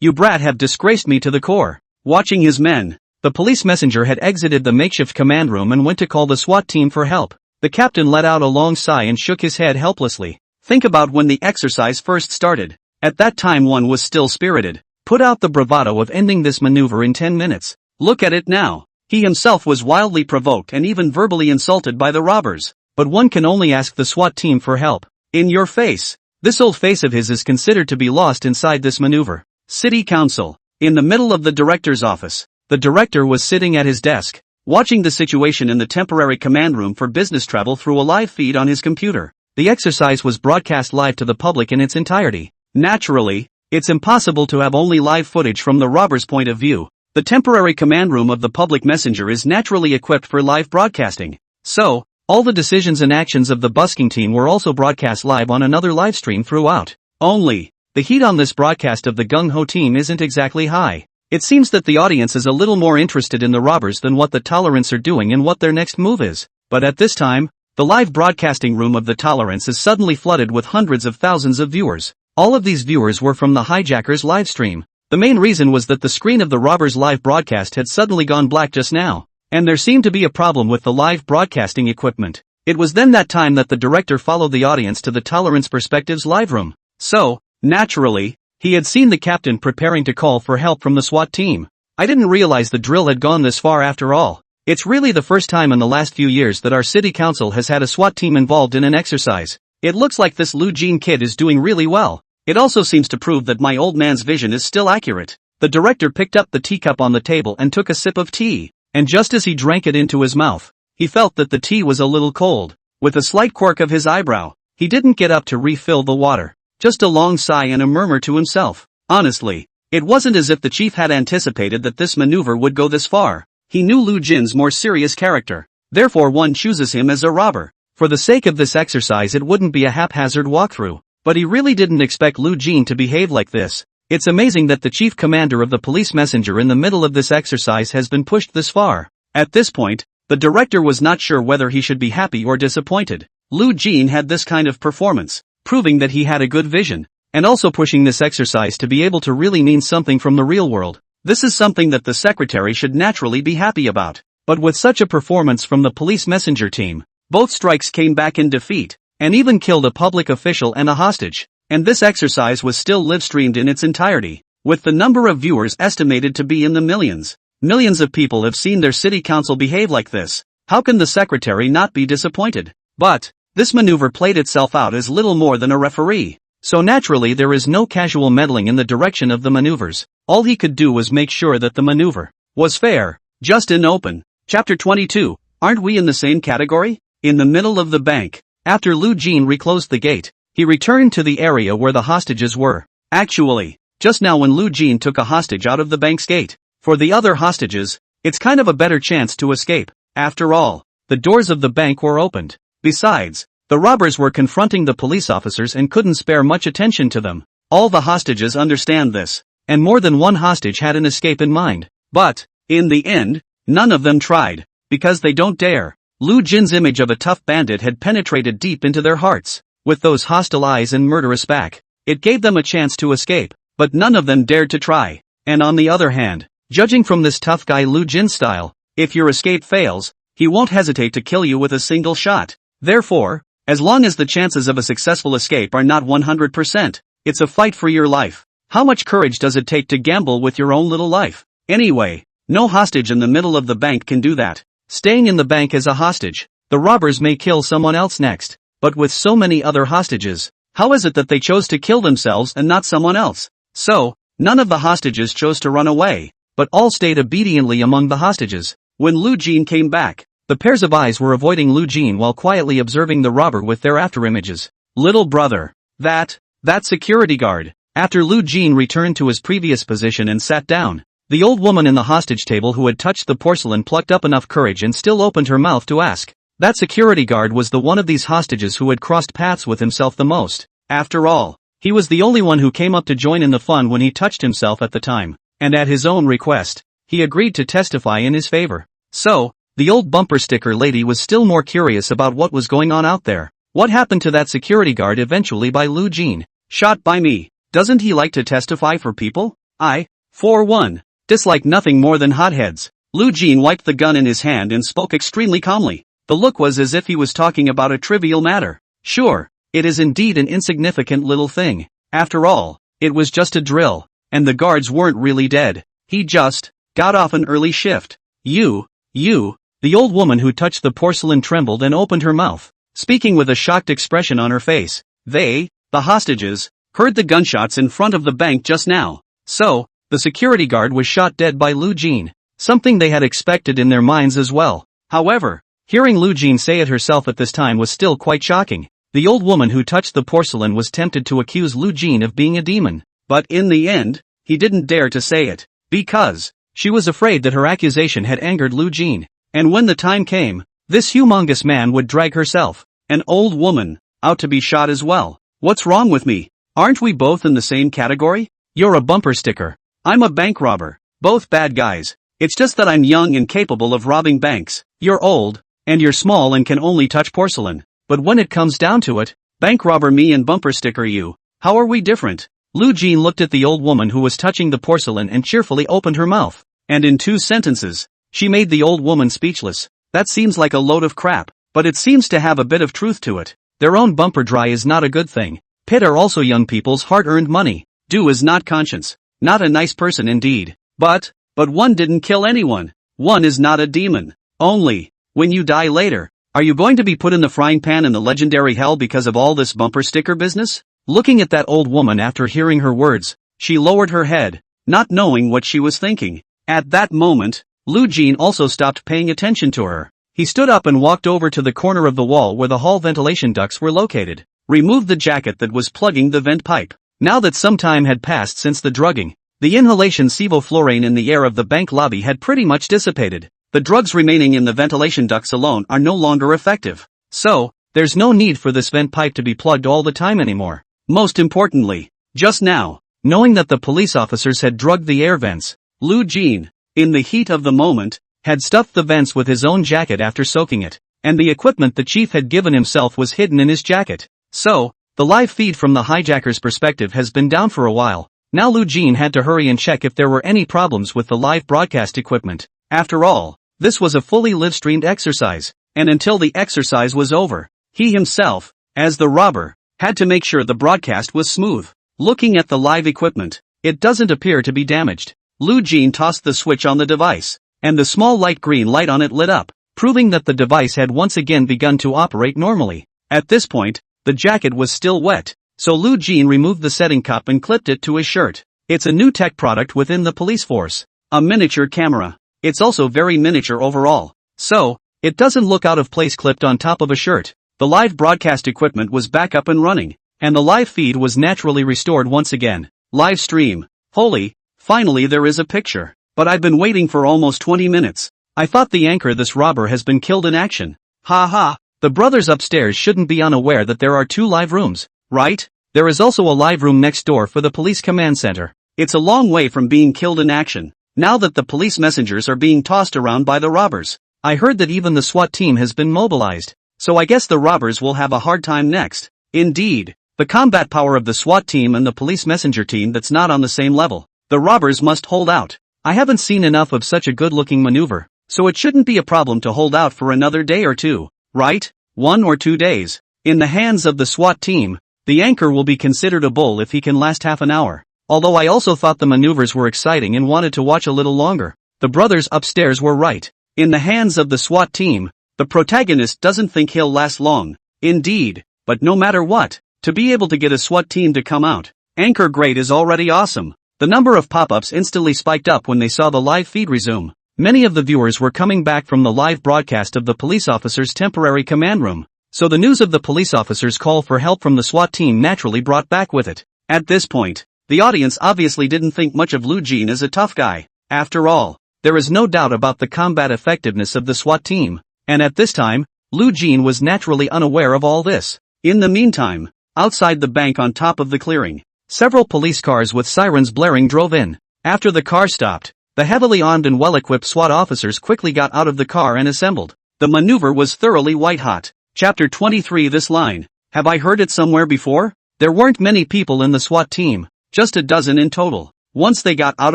You brat have disgraced me to the core. Watching his men, the police messenger had exited the makeshift command room and went to call the SWAT team for help. The captain let out a long sigh and shook his head helplessly. Think about when the exercise first started. At that time one was still spirited, put out the bravado of ending this maneuver in 10 minutes. Look at it now. He himself was wildly provoked and even verbally insulted by the robbers. But one can only ask the SWAT team for help. In your face. This old face of his is considered to be lost inside this maneuver. City Council. In the middle of the director's office, the director was sitting at his desk, watching the situation in the temporary command room for business travel through a live feed on his computer. The exercise was broadcast live to the public in its entirety. Naturally, it's impossible to have only live footage from the robber's point of view. The temporary command room of the public messenger is naturally equipped for live broadcasting. So, all the decisions and actions of the busking team were also broadcast live on another live stream throughout. Only, the heat on this broadcast of the gung-ho team isn't exactly high. It seems that the audience is a little more interested in the robbers than what the Tolerants are doing and what their next move is. But at this time, the live broadcasting room of the Tolerants is suddenly flooded with hundreds of thousands of viewers. All of these viewers were from the hijackers' live stream. The main reason was that the screen of the robbers' live broadcast had suddenly gone black just now, and there seemed to be a problem with the live broadcasting equipment. It was then that time that the director followed the audience to the Tolerance Perspectives live room. So, naturally, he had seen the captain preparing to call for help from the SWAT team. I didn't realize the drill had gone this far after all. It's really the first time in the last few years that our city council has had a SWAT team involved in an exercise. It looks like this Lu Jin kid is doing really well. It also seems to prove that my old man's vision is still accurate. The director picked up the teacup on the table and took a sip of tea, and just as he drank it into his mouth, he felt that the tea was a little cold. With a slight quirk of his eyebrow, he didn't get up to refill the water. Just a long sigh and a murmur to himself. Honestly, it wasn't as if the chief had anticipated that this maneuver would go this far. He knew Lu Jin's more serious character. Therefore one chooses him as a robber. For the sake of this exercise it wouldn't be a haphazard walkthrough. But he really didn't expect Lu Jin to behave like this. It's amazing that the chief commander of the police messenger in the middle of this exercise has been pushed this far. At this point, the director was not sure whether he should be happy or disappointed. Lu Jin had this kind of performance, proving that he had a good vision, and also pushing this exercise to be able to really mean something from the real world. This is something that the secretary should naturally be happy about. But with such a performance from the police messenger team, both strikes came back in defeat, and even killed a public official and a hostage. And this exercise was still live-streamed in its entirety, with the number of viewers estimated to be in the millions. Millions of people have seen their city council behave like this. How can the secretary not be disappointed? But this maneuver played itself out as little more than a referee. So naturally there is no casual meddling in the direction of the maneuvers. All he could do was make sure that the maneuver was fair, just and open. Chapter 22, aren't we in the same category? In the middle of the bank. After Lu Jin reclosed the gate, he returned to the area where the hostages were. Actually, just now when Lu Jin took a hostage out of the bank's gate. For the other hostages, it's kind of a better chance to escape. After all, the doors of the bank were opened. Besides, the robbers were confronting the police officers and couldn't spare much attention to them. All the hostages understand this, and more than one hostage had an escape in mind. But, in the end, none of them tried, because they don't dare. Lu Jin's image of a tough bandit had penetrated deep into their hearts. With those hostile eyes and murderous back, it gave them a chance to escape, but none of them dared to try. And on the other hand, judging from this tough guy Lu Jin's style, if your escape fails, he won't hesitate to kill you with a single shot. Therefore, as long as the chances of a successful escape are not 100%, it's a fight for your life. How much courage does it take to gamble with your own little life? Anyway, no hostage in the middle of the bank can do that. Staying in the bank as a hostage, the robbers may kill someone else next. But with so many other hostages, how is it that they chose to kill themselves and not someone else? So, none of the hostages chose to run away, but all stayed obediently among the hostages. When Lu Jin came back, the pairs of eyes were avoiding Lu Jin while quietly observing the robber with their afterimages. Little brother. That security guard. After Lu Jin returned to his previous position and sat down, the old woman in the hostage table who had touched the porcelain plucked up enough courage and still opened her mouth to ask. That security guard was the one of these hostages who had crossed paths with himself the most. After all, he was the only one who came up to join in the fun when he touched himself at the time, and at his own request, he agreed to testify in his favor. So, the old bumper sticker lady was still more curious about what was going on out there. What happened to that security guard eventually by Lu Jin? Shot by me. Doesn't he like to testify for people? I, for one, dislike nothing more than hotheads. Lu Jin wiped the gun in his hand and spoke extremely calmly. The look was as if he was talking about a trivial matter. Sure, it is indeed an insignificant little thing. After all, it was just a drill, and the guards weren't really dead. He just got off an early shift. You, the old woman who touched the porcelain trembled and opened her mouth, speaking with a shocked expression on her face. They, the hostages, heard the gunshots in front of the bank just now. So, the security guard was shot dead by Lu Jin, something they had expected in their minds as well. However, hearing Lu Jin say it herself at this time was still quite shocking. The old woman who touched the porcelain was tempted to accuse Lu Jin of being a demon, but in the end, he didn't dare to say it, because she was afraid that her accusation had angered Lu Jin, and when the time came, this humongous man would drag herself, an old woman, out to be shot as well. What's wrong with me? Aren't we both in the same category? You're a bumper sticker. I'm a bank robber. Both bad guys. It's just that I'm young and capable of robbing banks. You're old, and you're small and can only touch porcelain. But when it comes down to it, bank robber me and bumper sticker you. How are we different? Lu Jin looked at the old woman who was touching the porcelain and cheerfully opened her mouth. And in 2 sentences, she made the old woman speechless. That seems like a load of crap, but it seems to have a bit of truth to it. Their own bumper dry is not a good thing. Pit are also young people's hard-earned money. Do is not conscience. Not a nice person indeed. But one didn't kill anyone. One is not a demon. Only, when you die later, are you going to be put in the frying pan in the legendary hell because of all this bumper sticker business? Looking at that old woman after hearing her words, she lowered her head, not knowing what she was thinking. At that moment, Lu Jin also stopped paying attention to her. He stood up and walked over to the corner of the wall where the hall ventilation ducts were located, removed the jacket that was plugging the vent pipe. Now that some time had passed since the drugging, the inhalation sevoflurane in the air of the bank lobby had pretty much dissipated. The drugs remaining in the ventilation ducts alone are no longer effective. So, there's no need for this vent pipe to be plugged all the time anymore. Most importantly, just now, knowing that the police officers had drugged the air vents, Lu Jin, in the heat of the moment, had stuffed the vents with his own jacket after soaking it, and the equipment the chief had given himself was hidden in his jacket. So, the live feed from the hijacker's perspective has been down for a while. Now Lu Jin had to hurry and check if there were any problems with the live broadcast equipment. After all, this was a fully live-streamed exercise, and until the exercise was over, he himself, as the robber, had to make sure the broadcast was smooth. Looking at the live equipment, it doesn't appear to be damaged. Lu Jin tossed the switch on the device, and the small light green light on it lit up, proving that the device had once again begun to operate normally. At this point, the jacket was still wet, so Lu Jin removed the setting cup and clipped it to his shirt. It's a new tech product within the police force. A miniature camera. It's also very miniature overall. So, it doesn't look out of place clipped on top of a shirt. The live broadcast equipment was back up and running, and the live feed was naturally restored once again. Live stream. Holy, finally there is a picture. But I've been waiting for almost 20 minutes. I thought the anchor this robber has been killed in action. Ha ha, the brothers upstairs shouldn't be unaware that there are 2 live rooms, right? There is also a live room next door for the police command center. It's a long way from being killed in action, now that the police messengers are being tossed around by the robbers. I heard that even the SWAT team has been mobilized, so I guess the robbers will have a hard time next. Indeed, the combat power of the SWAT team and the police messenger team that's not on the same level. The robbers must hold out. I haven't seen enough of such a good-looking maneuver, so it shouldn't be a problem to hold out for another day or two, right? 1 or 2 days. In the hands of the SWAT team, the anchor will be considered a bull if he can last half an hour. Although I also thought the maneuvers were exciting and wanted to watch a little longer. The brothers upstairs were right. In the hands of the SWAT team, the protagonist doesn't think he'll last long. Indeed, but no matter what, to be able to get a SWAT team to come out, anchor grade is already awesome. The number of pop-ups instantly spiked up when they saw the live feed resume. Many of the viewers were coming back from the live broadcast of the police officer's temporary command room, so the news of the police officer's call for help from the SWAT team naturally brought back with it. At this point, the audience obviously didn't think much of Lu Jin as a tough guy. After all, there is no doubt about the combat effectiveness of the SWAT team, and at this time, Lu Jin was naturally unaware of all this. In the meantime, outside the bank on top of the clearing, several police cars with sirens blaring drove in. After the car stopped, the heavily armed and well-equipped SWAT officers quickly got out of the car and assembled. The maneuver was thoroughly white-hot. Chapter 23. This line, have I heard it somewhere before? There weren't many people in the SWAT team, just a dozen in total. Once they got out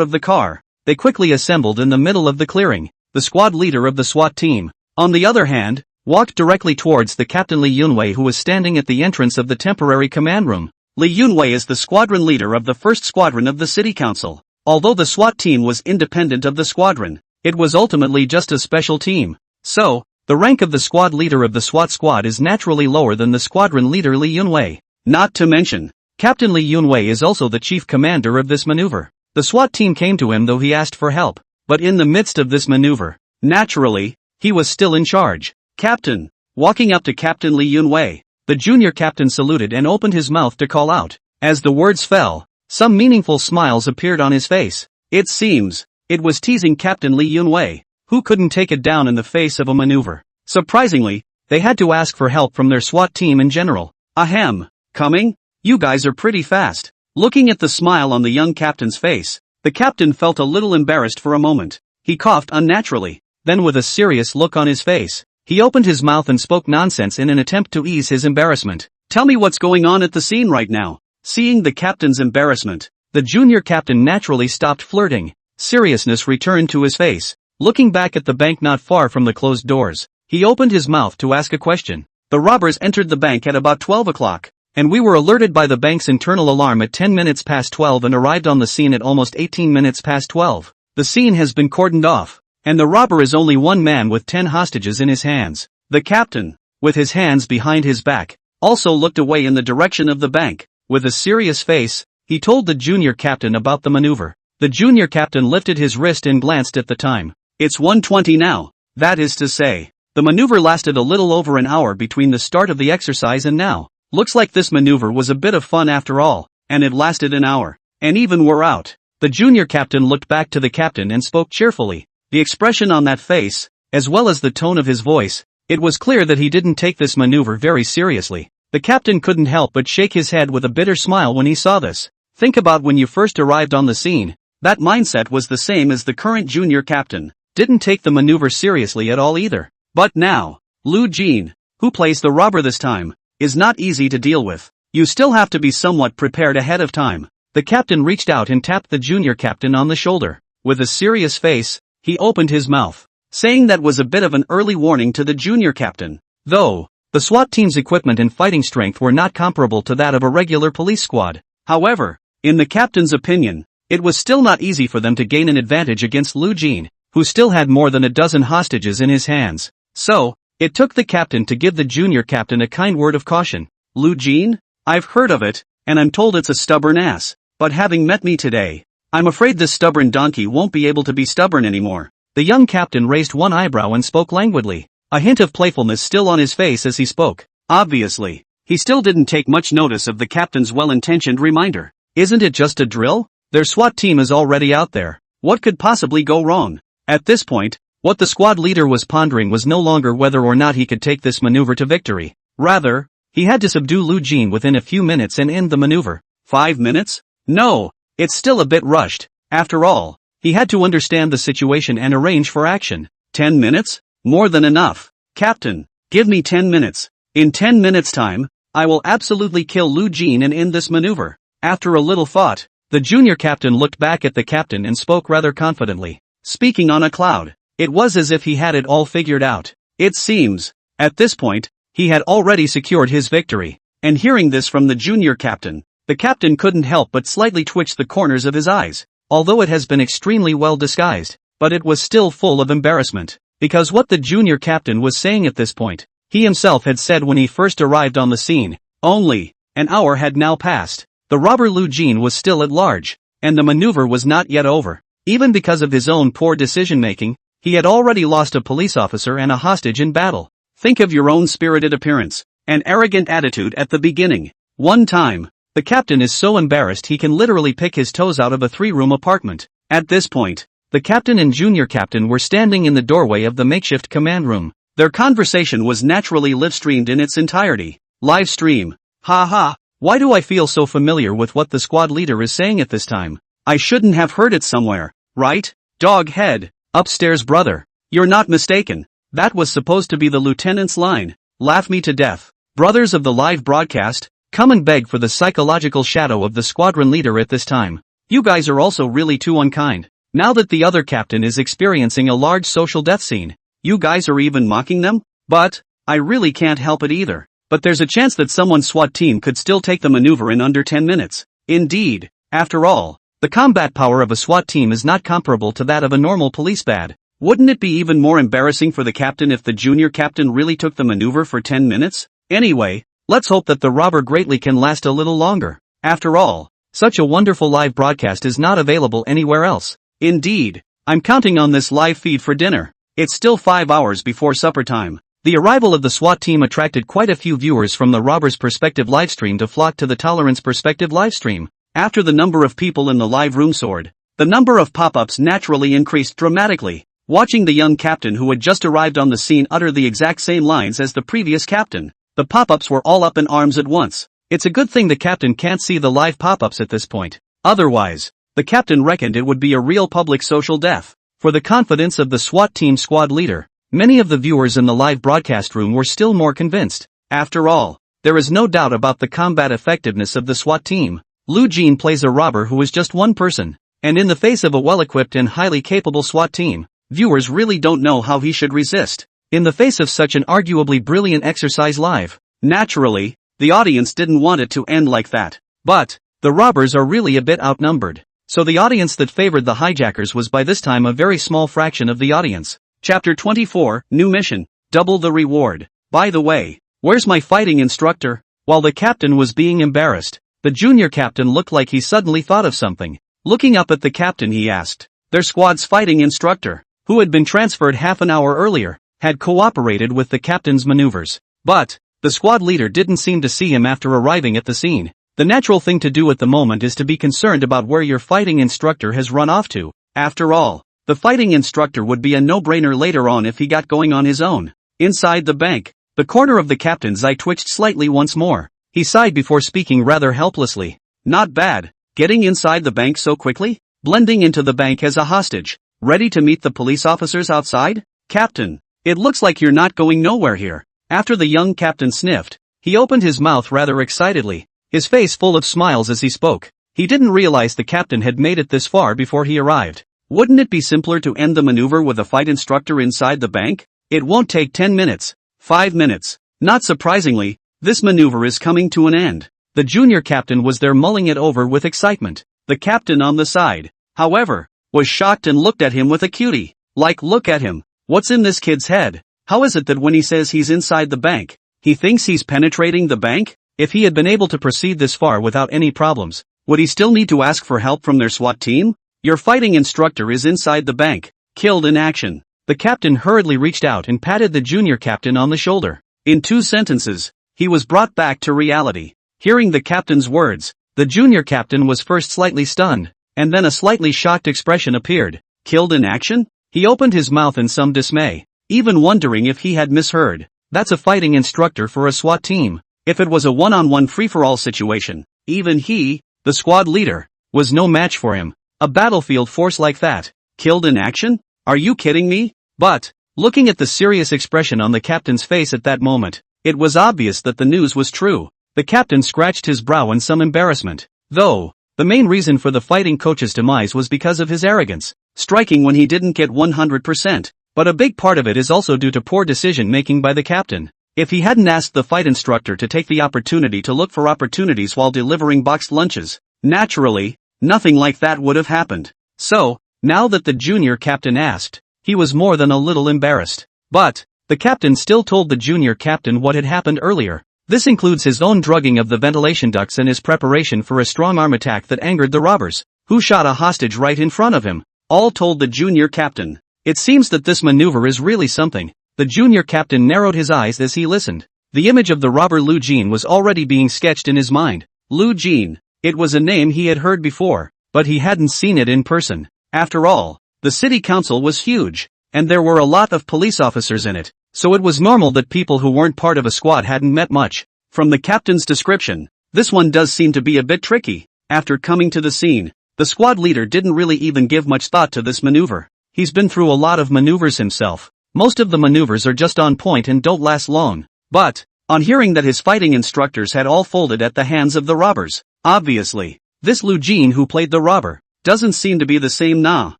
of the car, they quickly assembled in the middle of the clearing. The squad leader of the SWAT team, on the other hand, walked directly towards the Captain Lee Yunwei, who was standing at the entrance of the temporary command room. Lee Yunwei is the squadron leader of the 1st Squadron of the City Council. Although the SWAT team was independent of the squadron, it was ultimately just a special team. So, the rank of the squad leader of the SWAT squad is naturally lower than the squadron leader Lee Yunwei. Not to mention, Captain Lee Yunwei is also the chief commander of this maneuver. The SWAT team came to him though he asked for help, but in the midst of this maneuver, naturally, he was still in charge. Captain, walking up to Captain Lee Yunwei, the junior captain saluted and opened his mouth to call out. As the words fell, some meaningful smiles appeared on his face. It seems, it was teasing Captain Lee Yunwei, who couldn't take it down in the face of a maneuver. Surprisingly, they had to ask for help from their SWAT team in general. Ahem, coming? You guys are pretty fast. Looking at the smile on the young captain's face, the captain felt a little embarrassed for a moment. He coughed unnaturally, then with a serious look on his face, he opened his mouth and spoke nonsense in an attempt to ease his embarrassment. Tell me what's going on at the scene right now. Seeing the captain's embarrassment, the junior captain naturally stopped flirting. Seriousness returned to his face. Looking back at the bank not far from the closed doors, he opened his mouth to ask a question. The robbers entered the bank at about 12 o'clock. And we were alerted by the bank's internal alarm at 10 minutes past 12 and arrived on the scene at almost 18 minutes past 12. The scene has been cordoned off, and the robber is only one man with 10 hostages in his hands. The captain, with his hands behind his back, also looked away in the direction of the bank. With a serious face, he told the junior captain about the maneuver. The junior captain lifted his wrist and glanced at the time. It's 1:20 now. That is to say, the maneuver lasted a little over an hour between the start of the exercise and now. Looks like this maneuver was a bit of fun after all, and it lasted an hour. And even we're out. The junior captain looked back to the captain and spoke cheerfully. The expression on that face, as well as the tone of his voice, it was clear that he didn't take this maneuver very seriously. The captain couldn't help but shake his head with a bitter smile when he saw this. Think about when you first arrived on the scene. That mindset was the same as the current junior captain. Didn't take the maneuver seriously at all either. But now, Lu Jin, who plays the robber this time, is not easy to deal with. You still have to be somewhat prepared ahead of time. The captain reached out and tapped the junior captain on the shoulder. With a serious face, he opened his mouth, saying that was a bit of an early warning to the junior captain. Though, the SWAT team's equipment and fighting strength were not comparable to that of a regular police squad. However, in the captain's opinion, it was still not easy for them to gain an advantage against Lu Jin, who still had more than a dozen hostages in his hands. So, it took the captain to give the junior captain a kind word of caution. Lu Jin? I've heard of it, and I'm told it's a stubborn ass. But having met me today, I'm afraid this stubborn donkey won't be able to be stubborn anymore. The young captain raised one eyebrow and spoke languidly, a hint of playfulness still on his face as he spoke. Obviously, he still didn't take much notice of the captain's well-intentioned reminder. Isn't it just a drill? Their SWAT team is already out there. What could possibly go wrong? At this point, what the squad leader was pondering was no longer whether or not he could take this maneuver to victory. Rather, he had to subdue Lu Jin within a few minutes and end the maneuver. 5 minutes? No, it's still a bit rushed. After all, he had to understand the situation and arrange for action. 10 minutes? More than enough. Captain, give me 10 minutes. In 10 minutes' time, I will absolutely kill Lu Jin and end this maneuver. After a little thought, the junior captain looked back at the captain and spoke rather confidently. Speaking on a cloud, it was as if he had it all figured out. It seems, at this point, he had already secured his victory. And hearing this from the junior captain, the captain couldn't help but slightly twitch the corners of his eyes. Although it has been extremely well disguised, but it was still full of embarrassment. Because what the junior captain was saying at this point, he himself had said when he first arrived on the scene. Only an hour had now passed. The robber Lu Jin was still at large, and the maneuver was not yet over. Even because of his own poor decision-making, he had already lost a police officer and a hostage in battle. Think of your own spirited appearance, and arrogant attitude at the beginning. One time, the captain is so embarrassed he can literally pick his toes out of a 3-room apartment. At this point, the captain and junior captain were standing in the doorway of the makeshift command room. Their conversation was naturally live-streamed in its entirety. Live stream. Ha. Why do I feel so familiar with what the squad leader is saying at this time? I shouldn't have heard it somewhere, right? Dog head. Upstairs brother. You're not mistaken. That was supposed to be the lieutenant's line. Laugh me to death. Brothers of the live broadcast, come and beg for the psychological shadow of the squadron leader at this time. You guys are also really too unkind. Now that the other captain is experiencing a large social death scene, you guys are even mocking them? But, I really can't help it either. But there's a chance that someone's SWAT team could still take the maneuver in under 10 minutes. Indeed, after all, the combat power of a SWAT team is not comparable to that of a normal police band. Wouldn't it be even more embarrassing for the captain if the junior captain really took the maneuver for 10 minutes? Anyway, let's hope that the robber greatly can last a little longer. After all, such a wonderful live broadcast is not available anywhere else. Indeed, I'm counting on this live feed for dinner. It's still 5 hours before supper time. The arrival of the SWAT team attracted quite a few viewers from the Robber's Perspective livestream to flock to the Tolerance Perspective livestream. After the number of people in the live room soared, the number of pop-ups naturally increased dramatically. Watching the young captain who had just arrived on the scene utter the exact same lines as the previous captain, the pop-ups were all up in arms at once. It's a good thing the captain can't see the live pop-ups at this point. Otherwise, the captain reckoned it would be a real public social death. For the confidence of the SWAT team squad leader, many of the viewers in the live broadcast room were still more convinced. After all, there is no doubt about the combat effectiveness of the SWAT team. Lu Jin plays a robber who is just one person, and in the face of a well-equipped and highly capable SWAT team, viewers really don't know how he should resist. In the face of such an arguably brilliant exercise live, naturally, the audience didn't want it to end like that. But, the robbers are really a bit outnumbered, so the audience that favored the hijackers was by this time a very small fraction of the audience. Chapter 24, New Mission, Double the Reward. By the way, where's my fighting instructor? While the captain was being embarrassed, the junior captain looked like he suddenly thought of something. Looking up at the captain he asked, their squad's fighting instructor, who had been transferred half an hour earlier, had cooperated with the captain's maneuvers. But, the squad leader didn't seem to see him after arriving at the scene. The natural thing to do at the moment is to be concerned about where your fighting instructor has run off to. After all, the fighting instructor would be a no-brainer later on if he got going on his own. Inside the bank, the corner of the captain's eye twitched slightly once more. He sighed before speaking rather helplessly. Not bad. Getting inside the bank so quickly? Blending into the bank as a hostage. Ready to meet the police officers outside? Captain, it looks like you're not going nowhere here. After the young captain sniffed, he opened his mouth rather excitedly, his face full of smiles as he spoke. He didn't realize the captain had made it this far before he arrived. Wouldn't it be simpler to end the maneuver with a fight instructor inside the bank? It won't take 10 minutes. 5 minutes. Not surprisingly, this maneuver is coming to an end. The junior captain was there mulling it over with excitement. The captain on the side, however, was shocked and looked at him with a cutie. Like, look at him. What's in this kid's head? How is it that when he says he's inside the bank, he thinks he's penetrating the bank? If he had been able to proceed this far without any problems, would he still need to ask for help from their SWAT team? Your fighting instructor is inside the bank. Killed in action. The captain hurriedly reached out and patted the junior captain on the shoulder. In 2 sentences, he was brought back to reality. Hearing the captain's words, the junior captain was first slightly stunned, and then a slightly shocked expression appeared. Killed in action? He opened his mouth in some dismay, even wondering if he had misheard. That's a fighting instructor for a SWAT team. If it was a one-on-one free-for-all situation, even he, the squad leader, was no match for him. A battlefield force like that. Killed in action? Are you kidding me? But, looking at the serious expression on the captain's face at that moment, it was obvious that the news was true. The captain scratched his brow in some embarrassment. Though, the main reason for the fighting coach's demise was because of his arrogance, striking when he didn't get 100%. But a big part of it is also due to poor decision-making by the captain. If he hadn't asked the fight instructor to take the opportunity to look for opportunities while delivering boxed lunches, naturally, nothing like that would have happened. So, now that the junior captain asked, he was more than a little embarrassed. But, the captain still told the junior captain what had happened earlier. This includes his own drugging of the ventilation ducts and his preparation for a strong-arm attack that angered the robbers, who shot a hostage right in front of him. All told the junior captain. It seems that this maneuver is really something. The junior captain narrowed his eyes as he listened. The image of the robber Lu Jin was already being sketched in his mind. Lu Jin. It was a name he had heard before, but he hadn't seen it in person. After all, the city council was huge, and there were a lot of police officers in it, so it was normal that people who weren't part of a squad hadn't met much. From the captain's description, this one does seem to be a bit tricky. After coming to the scene, the squad leader didn't really even give much thought to this maneuver. He's been through a lot of maneuvers himself. Most of the maneuvers are just on point and don't last long. But, on hearing that his fighting instructors had all folded at the hands of the robbers, obviously, this Lu Jin who played the robber, doesn't seem to be the same now.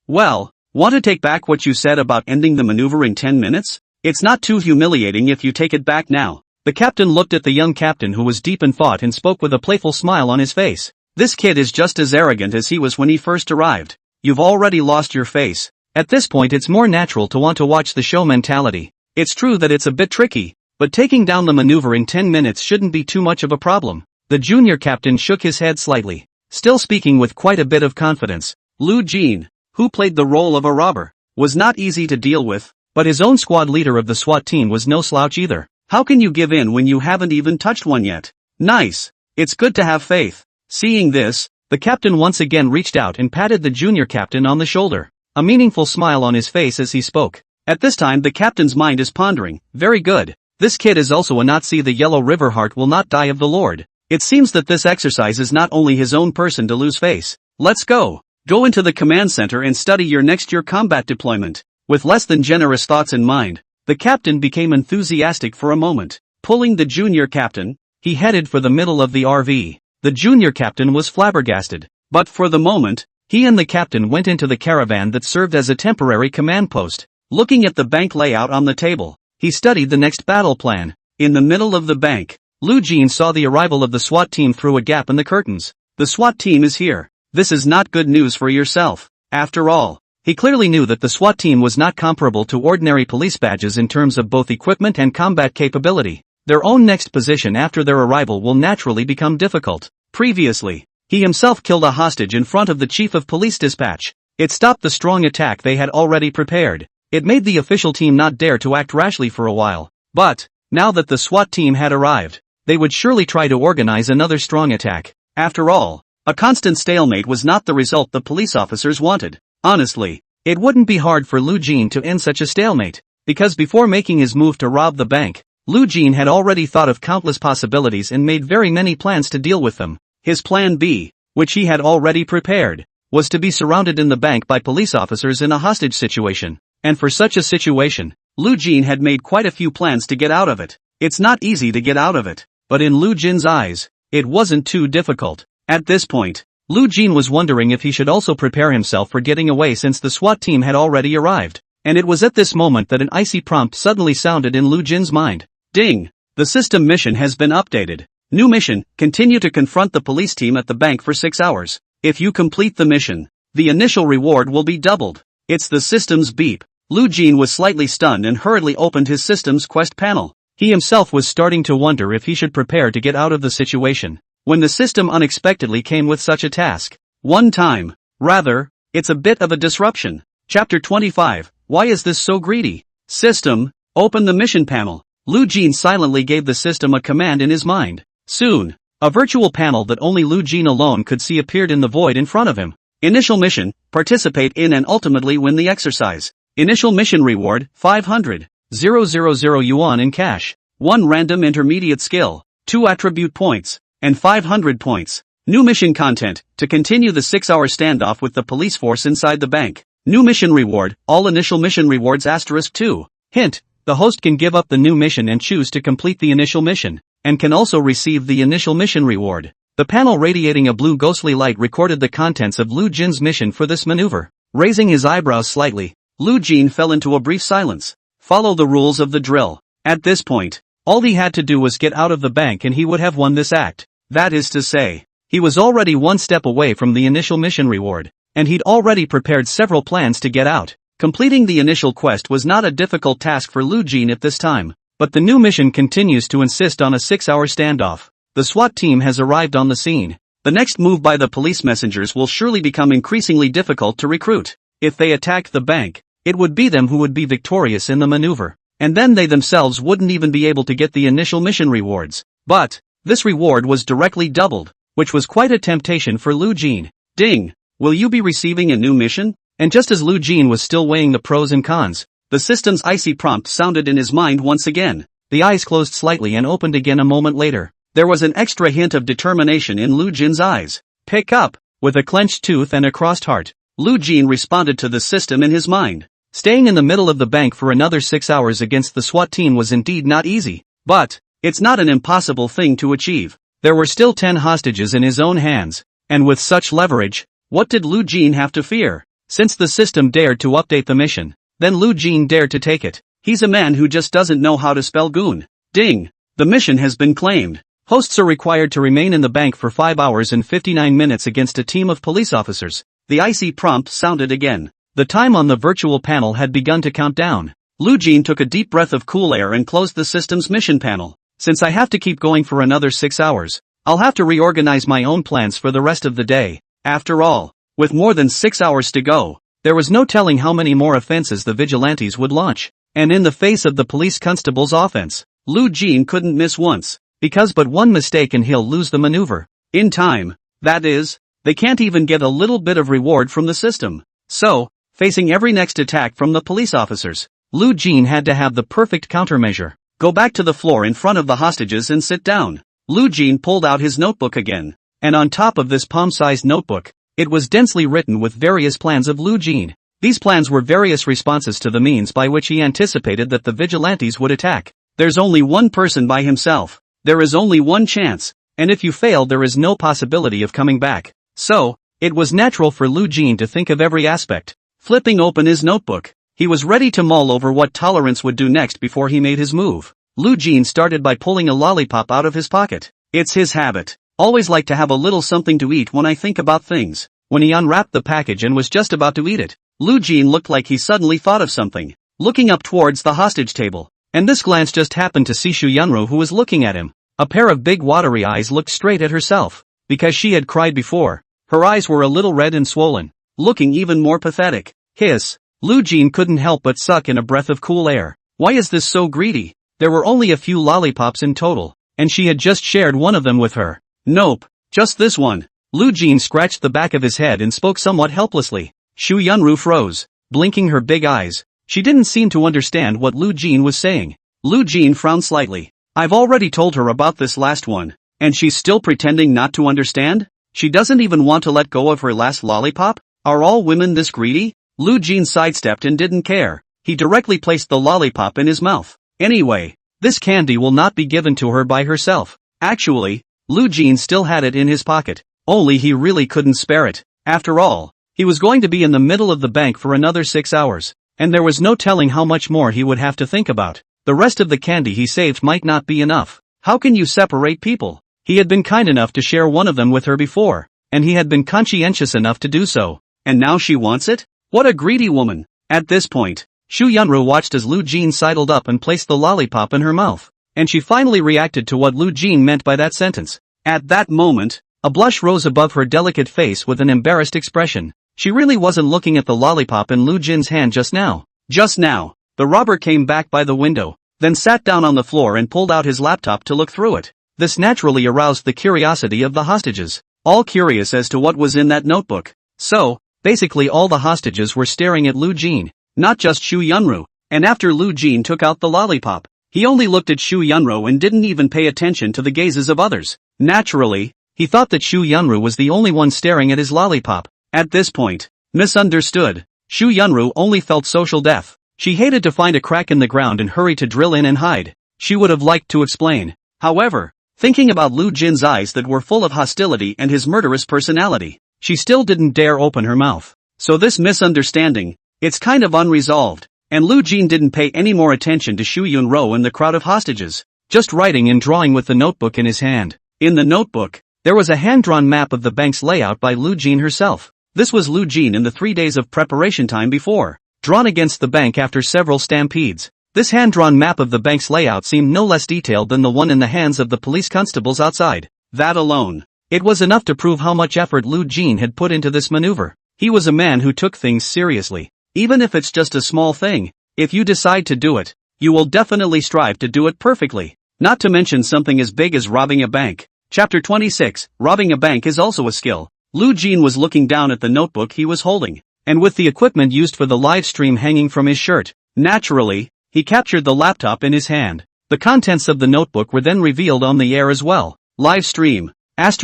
Well, want to take back what you said about ending the maneuver in 10 minutes? It's not too humiliating if you take it back now. The captain looked at the young captain who was deep in thought and spoke with a playful smile on his face. This kid is just as arrogant as he was when he first arrived. You've already lost your face. At this point it's more natural to want to watch the show mentality. It's true that it's a bit tricky, but taking down the maneuver in 10 minutes shouldn't be too much of a problem. The junior captain shook his head slightly, still speaking with quite a bit of confidence. Lu Jin, who played the role of a robber, was not easy to deal with, but his own squad leader of the SWAT team was no slouch either. How can you give in when you haven't even touched one yet? Nice. It's good to have faith. Seeing this, the captain once again reached out and patted the junior captain on the shoulder, a meaningful smile on his face as he spoke. At this time the captain's mind is pondering. Very good. This kid is also a Nazi. The Yellow River Heart will not die of the Lord. It seems that this exercise is not only his own person to lose face. Let's go. Go into the command center and study your next year combat deployment. With less than generous thoughts in mind, the captain became enthusiastic for a moment. Pulling the junior captain, he headed for the middle of the RV. The junior captain was flabbergasted, but for the moment, he and the captain went into the caravan that served as a temporary command post. Looking at the bank layout on the table, he studied the next battle plan. In the middle of the bank, Lu Jin saw the arrival of the SWAT team through a gap in the curtains. The SWAT team is here. This is not good news for yourself. After all, he clearly knew that the SWAT team was not comparable to ordinary police badges in terms of both equipment and combat capability. Their own next position after their arrival will naturally become difficult. Previously, he himself killed a hostage in front of the chief of police dispatch. It stopped the strong attack they had already prepared. It made the official team not dare to act rashly for a while. But, now that the SWAT team had arrived, they would surely try to organize another strong attack. After all, a constant stalemate was not the result the police officers wanted. Honestly, it wouldn't be hard for Lu Jin to end such a stalemate, because before making his move to rob the bank, Lu Jin had already thought of countless possibilities and made very many plans to deal with them. His plan B, which he had already prepared, was to be surrounded in the bank by police officers in a hostage situation. And for such a situation, Lu Jin had made quite a few plans to get out of it. It's not easy to get out of it, but in Lu Jin's eyes, it wasn't too difficult. At this point, Lu Jin was wondering if he should also prepare himself for getting away since the SWAT team had already arrived. And it was at this moment that an icy prompt suddenly sounded in Lu Jin's mind. Ding! The system mission has been updated. New mission, continue to confront the police team at the bank for 6 hours. If you complete the mission, the initial reward will be doubled. It's the system's beep. Lu Jin was slightly stunned and hurriedly opened his system's quest panel. He himself was starting to wonder if he should prepare to get out of the situation, when the system unexpectedly came with such a task. It's a bit of a disruption. Chapter 25, Why is this so greedy? System, open the mission panel. Lu Jin silently gave the system a command in his mind. Soon, a virtual panel that only Lu Jin alone could see appeared in the void in front of him. Initial mission, participate in and ultimately win the exercise. Initial mission reward, 500,000 yuan in cash. 1 random intermediate skill, 2 attribute points, and 500 points. New mission content, to continue the 6-hour standoff with the police force inside the bank. New mission reward, all initial mission rewards *2. Hint, the host can give up the new mission and choose to complete the initial mission, and can also receive the initial mission reward. The panel radiating a blue ghostly light recorded the contents of Lu Jin's mission for this maneuver. Raising his eyebrows slightly, Lu Jin fell into a brief silence. Follow the rules of the drill. At this point, all he had to do was get out of the bank and he would have won this act. That is to say, he was already one step away from the initial mission reward, and he'd already prepared several plans to get out. Completing the initial quest was not a difficult task for Lu Jin at this time, but the new mission continues to insist on a 6-hour standoff. The SWAT team has arrived on the scene. The next move by the police messengers will surely become increasingly difficult to recruit. If they attacked the bank, it would be them who would be victorious in the maneuver, and then they themselves wouldn't even be able to get the initial mission rewards. But this reward was directly doubled, which was quite a temptation for Lu Jin. Ding! Will you be receiving a new mission? And just as Lu Jin was still weighing the pros and cons, the system's icy prompt sounded in his mind once again. The eyes closed slightly and opened again a moment later. There was an extra hint of determination in Lu Jin's eyes. Pick up! With a clenched tooth and a crossed heart, Lu Jin responded to the system in his mind. Staying in the middle of the bank for another 6 hours against the SWAT team was indeed not easy, but it's not an impossible thing to achieve. There were still 10 hostages in his own hands, and with such leverage, what did Lu Jin have to fear? Since the system dared to update the mission, then Lu Jin dared to take it. He's a man who just doesn't know how to spell goon. Ding! The mission has been claimed. Hosts are required to remain in the bank for 5 hours and 59 minutes against a team of police officers. The icy prompt sounded again. The time on the virtual panel had begun to count down. Lu Jin took a deep breath of cool air and closed the system's mission panel. Since I have to keep going for another 6 hours, I'll have to reorganize my own plans for the rest of the day. After all, with more than 6 hours to go, there was no telling how many more offenses the vigilantes would launch. And in the face of the police constable's offense, Lu Jin couldn't miss once, because but one mistake and he'll lose the maneuver. In time, that is, they can't even get a little bit of reward from the system. So, facing every next attack from the police officers, Lu Jin had to have the perfect countermeasure. Go back to the floor in front of the hostages and sit down. Lu Jin pulled out his notebook again, and on top of this palm-sized notebook, it was densely written with various plans of Lu Jin. These plans were various responses to the means by which he anticipated that the vigilantes would attack. There's only one person by himself. There is only one chance, and if you fail there is no possibility of coming back. So, it was natural for Lu Jin to think of every aspect. Flipping open his notebook, he was ready to mull over what tolerance would do next before he made his move. Lu Jin started by pulling a lollipop out of his pocket. It's his habit. Always like to have a little something to eat when I think about things. When he unwrapped the package and was just about to eat it, Lu Jin looked like he suddenly thought of something, looking up towards the hostage table. And this glance just happened to see Shu Yunru, who was looking at him. A pair of big watery eyes looked straight at herself. Because she had cried before, her eyes were a little red and swollen, looking even more pathetic. Hiss! Lu Jin couldn't help but suck in a breath of cool air. Why is this so greedy? There were only a few lollipops in total, and she had just shared one of them with her. Nope, just this one. Lu Jin scratched the back of his head and spoke somewhat helplessly. Shu Yunru froze, blinking her big eyes. She didn't seem to understand what Lu Jin was saying. Lu Jin frowned slightly. I've already told her about this last one, and she's still pretending not to understand? She doesn't even want to let go of her last lollipop? Are all women this greedy? Lu Jin sidestepped and didn't care. He directly placed the lollipop in his mouth. Anyway, this candy will not be given to her by herself. Actually, Lu Jin still had it in his pocket, only he really couldn't spare it. After all, he was going to be in the middle of the bank for another 6 hours, and there was no telling how much more he would have to think about. The rest of the candy he saved might not be enough. How can you separate people? He had been kind enough to share one of them with her before, and he had been conscientious enough to do so. And now she wants it? What a greedy woman. At this point, Shu Yunru watched as Lu Jin sidled up and placed the lollipop in her mouth, and she finally reacted to what Lu Jin meant by that sentence. At that moment, a blush rose above her delicate face with an embarrassed expression. She really wasn't looking at the lollipop in Lu Jin's hand just now. Just now, the robber came back by the window, then sat down on the floor and pulled out his laptop to look through it. This naturally aroused the curiosity of the hostages, all curious as to what was in that notebook. So, basically all the hostages were staring at Lu Jin, not just Shu Yunru, and after Lu Jin took out the lollipop, he only looked at Shu Yunru and didn't even pay attention to the gazes of others. Naturally, he thought that Shu Yunru was the only one staring at his lollipop. At this point, misunderstood, Shu Yunru only felt social death. She hated to find a crack in the ground and hurry to drill in and hide. She would have liked to explain. However, thinking about Lu Jin's eyes that were full of hostility and his murderous personality, she still didn't dare open her mouth. So this misunderstanding, it's kind of unresolved, and Lu Jin didn't pay any more attention to Shu Yunro and the crowd of hostages, just writing and drawing with the notebook in his hand. In the notebook, there was a hand-drawn map of the bank's layout by Lu Jin herself. This was Lu Jin in the 3 days of preparation time before, drawn against the bank after several stampedes. This hand-drawn map of the bank's layout seemed no less detailed than the one in the hands of the police constables outside. That alone, it was enough to prove how much effort Lu Jin had put into this maneuver. He was a man who took things seriously. Even if it's just a small thing, if you decide to do it, you will definitely strive to do it perfectly. Not to mention something as big as robbing a bank. Chapter 26, Robbing a bank is also a skill. Lu Jin was looking down at the notebook he was holding, and with the equipment used for the live stream hanging from his shirt, naturally, he captured the laptop in his hand. The contents of the notebook were then revealed on the air as well. Live stream. This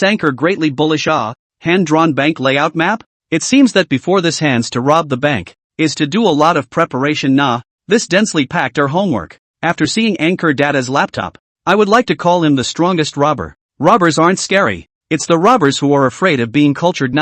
anchor greatly bullish hand-drawn bank layout map? It seems that before this hands to rob the bank, is to do a lot of preparation this densely packed our homework. After seeing Anchor Dada's laptop, I would like to call him the strongest robber. Robbers aren't scary. It's the robbers who are afraid of being cultured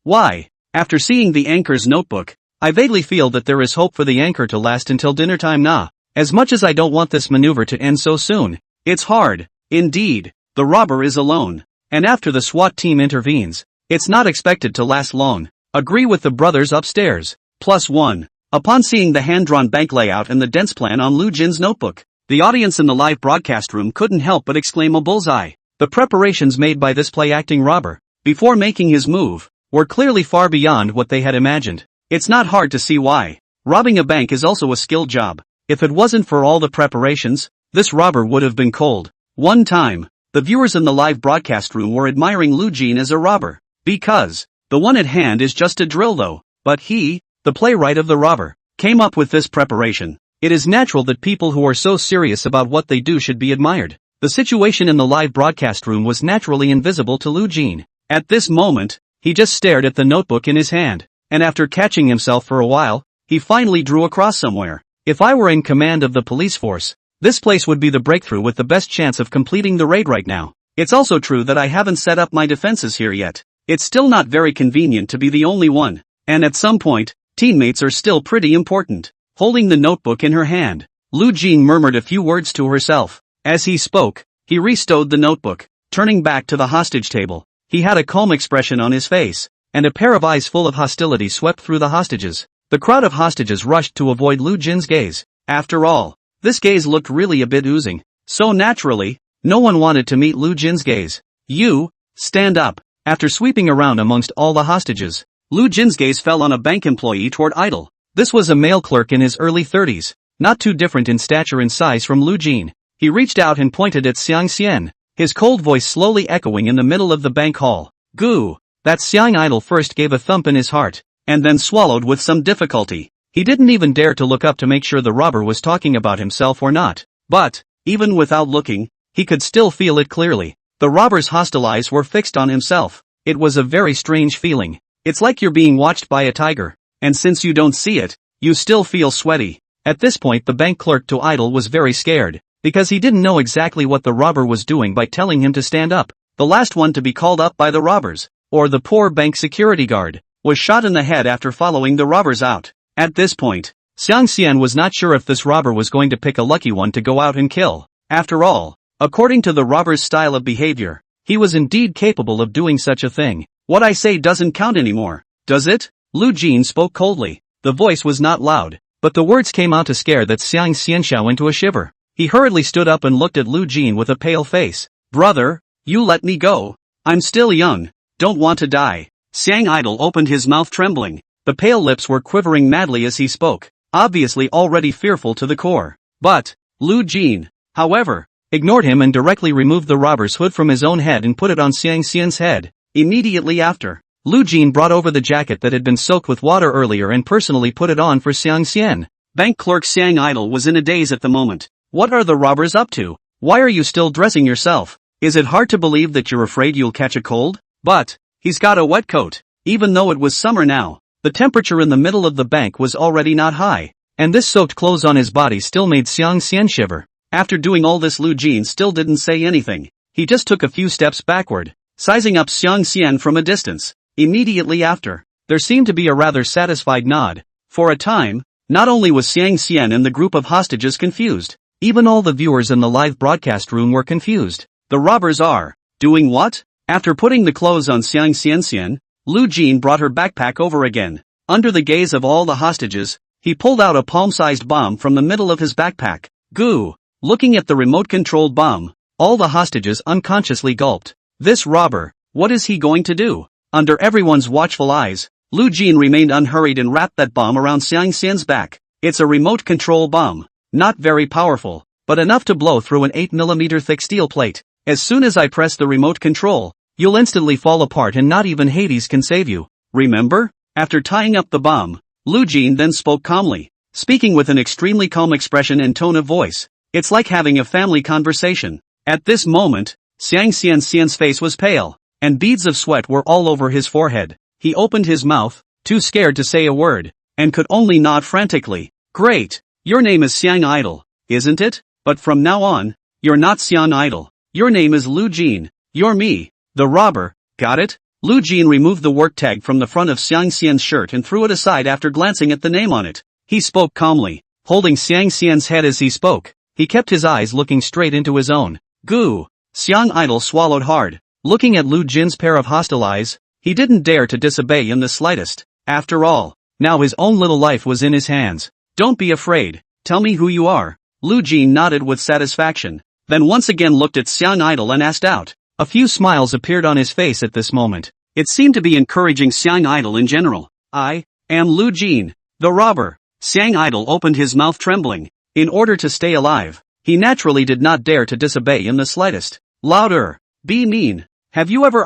Why? After seeing the Anchor's notebook, I vaguely feel that there is hope for the Anchor to last until dinner time As much as I don't want this maneuver to end so soon, it's hard. Indeed, the robber is alone, and after the SWAT team intervenes, it's not expected to last long. Agree with the brothers upstairs. +1. Upon seeing the hand-drawn bank layout and the dense plan on Lu Jin's notebook, the audience in the live broadcast room couldn't help but exclaim a bullseye. The preparations made by this play-acting robber, before making his move, were clearly far beyond what they had imagined. It's not hard to see why. Robbing a bank is also a skilled job. If it wasn't for all the preparations, this robber would have been cold. One time, the viewers in the live broadcast room were admiring Lu Jin as a robber, because the one at hand is just a drill though. But he, the playwright of the robber, came up with this preparation. It is natural that people who are so serious about what they do should be admired. The situation in the live broadcast room was naturally invisible to Lu Jin. At this moment, he just stared at the notebook in his hand, and after catching himself for a while, he finally drew across somewhere. If I were in command of the police force, this place would be the breakthrough with the best chance of completing the raid right now. It's also true that I haven't set up my defenses here yet. It's still not very convenient to be the only one, and at some point, teammates are still pretty important. Holding the notebook in her hand, Lu Jin murmured a few words to herself. As he spoke, he restowed the notebook. Turning back to the hostage table, he had a calm expression on his face, and a pair of eyes full of hostility swept through the hostages. The crowd of hostages rushed to avoid Lu Jin's gaze. After all, this gaze looked really a bit oozing. So naturally, no one wanted to meet Lu Jin's gaze. You, stand up. After sweeping around amongst all the hostages, Lu Jin's gaze fell on a bank employee toward idol. This was a male clerk in his early 30s, not too different in stature and size from Lu Jin. He reached out and pointed at Xiang Xian, his cold voice slowly echoing in the middle of the bank hall. Goo! That Xiang idol first gave a thump in his heart, and then swallowed with some difficulty. He didn't even dare to look up to make sure the robber was talking about himself or not. But, even without looking, he could still feel it clearly. The robber's hostile eyes were fixed on himself. It was a very strange feeling. It's like you're being watched by a tiger, and since you don't see it, you still feel sweaty. At this point the bank clerk to idol was very scared, because he didn't know exactly what the robber was doing by telling him to stand up. The last one to be called up by the robbers, or the poor bank security guard, was shot in the head after following the robbers out. At this point, Xiang Xian was not sure if this robber was going to pick a lucky one to go out and kill. After all, according to the robber's style of behavior, he was indeed capable of doing such a thing. What I say doesn't count anymore, does it? Lu Jin spoke coldly. The voice was not loud, but the words came out to scare that Xiang Xianxiao into a shiver. He hurriedly stood up and looked at Lu Jin with a pale face. Brother, you let me go. I'm still young. Don't want to die. Xiang Idol opened his mouth trembling. The pale lips were quivering madly as he spoke, obviously already fearful to the core. But Lu Jin, however, ignored him and directly removed the robber's hood from his own head and put it on Xiang Xian's head. Immediately after, Lu Jin brought over the jacket that had been soaked with water earlier and personally put it on for Xiang Xian. Bank clerk Xiang Idol was in a daze at the moment. What are the robbers up to? Why are you still dressing yourself? Is it hard to believe that you're afraid you'll catch a cold? But he's got a wet coat. Even though it was summer now, the temperature in the middle of the bank was already not high, and this soaked clothes on his body still made Xiang Xian shiver. After doing all this, Lu Jin still didn't say anything. He just took a few steps backward, sizing up Xiang Xian from a distance. Immediately after, there seemed to be a rather satisfied nod. For a time, not only was Xiang Xian and the group of hostages confused, even all the viewers in the live broadcast room were confused. The robbers are doing what? After putting the clothes on Xiang Xian, Lu Jin brought her backpack over again. Under the gaze of all the hostages, he pulled out a palm-sized bomb from the middle of his backpack. Goo! Looking at the remote-controlled bomb, all the hostages unconsciously gulped. This robber, what is he going to do? Under everyone's watchful eyes, Lu Jin remained unhurried and wrapped that bomb around Xiang Xian's back. It's a remote control bomb. Not very powerful, but enough to blow through an 8mm thick steel plate. As soon as I press the remote control, you'll instantly fall apart and not even Hades can save you. Remember? After tying up the bomb, Lu Jin then spoke calmly, speaking with an extremely calm expression and tone of voice. It's like having a family conversation. At this moment, Xiang Xian's face was pale, and beads of sweat were all over his forehead. He opened his mouth, too scared to say a word, and could only nod frantically. Great! Your name is Xiang Idol, isn't it? But from now on, you're not Xiang Idol. Your name is Lu Jin. You're me, the robber, got it? Lu Jin removed the work tag from the front of Xiang Xian's shirt and threw it aside after glancing at the name on it. He spoke calmly, holding Xiang Xian's head as he spoke. He kept his eyes looking straight into his own. Goo! Xiang Idol swallowed hard. Looking at Lu Jin's pair of hostile eyes, he didn't dare to disobey in the slightest. After all, now his own little life was in his hands. Don't be afraid. Tell me who you are. Lu Jin nodded with satisfaction, then once again looked at Xiang Idol and asked out. A few smiles appeared on his face at this moment. It seemed to be encouraging Xiang Idol in general. I am Lu Jin, the robber. Xiang Idol opened his mouth trembling. In order to stay alive, he naturally did not dare to disobey in the slightest. Louder. Be mean. Have you ever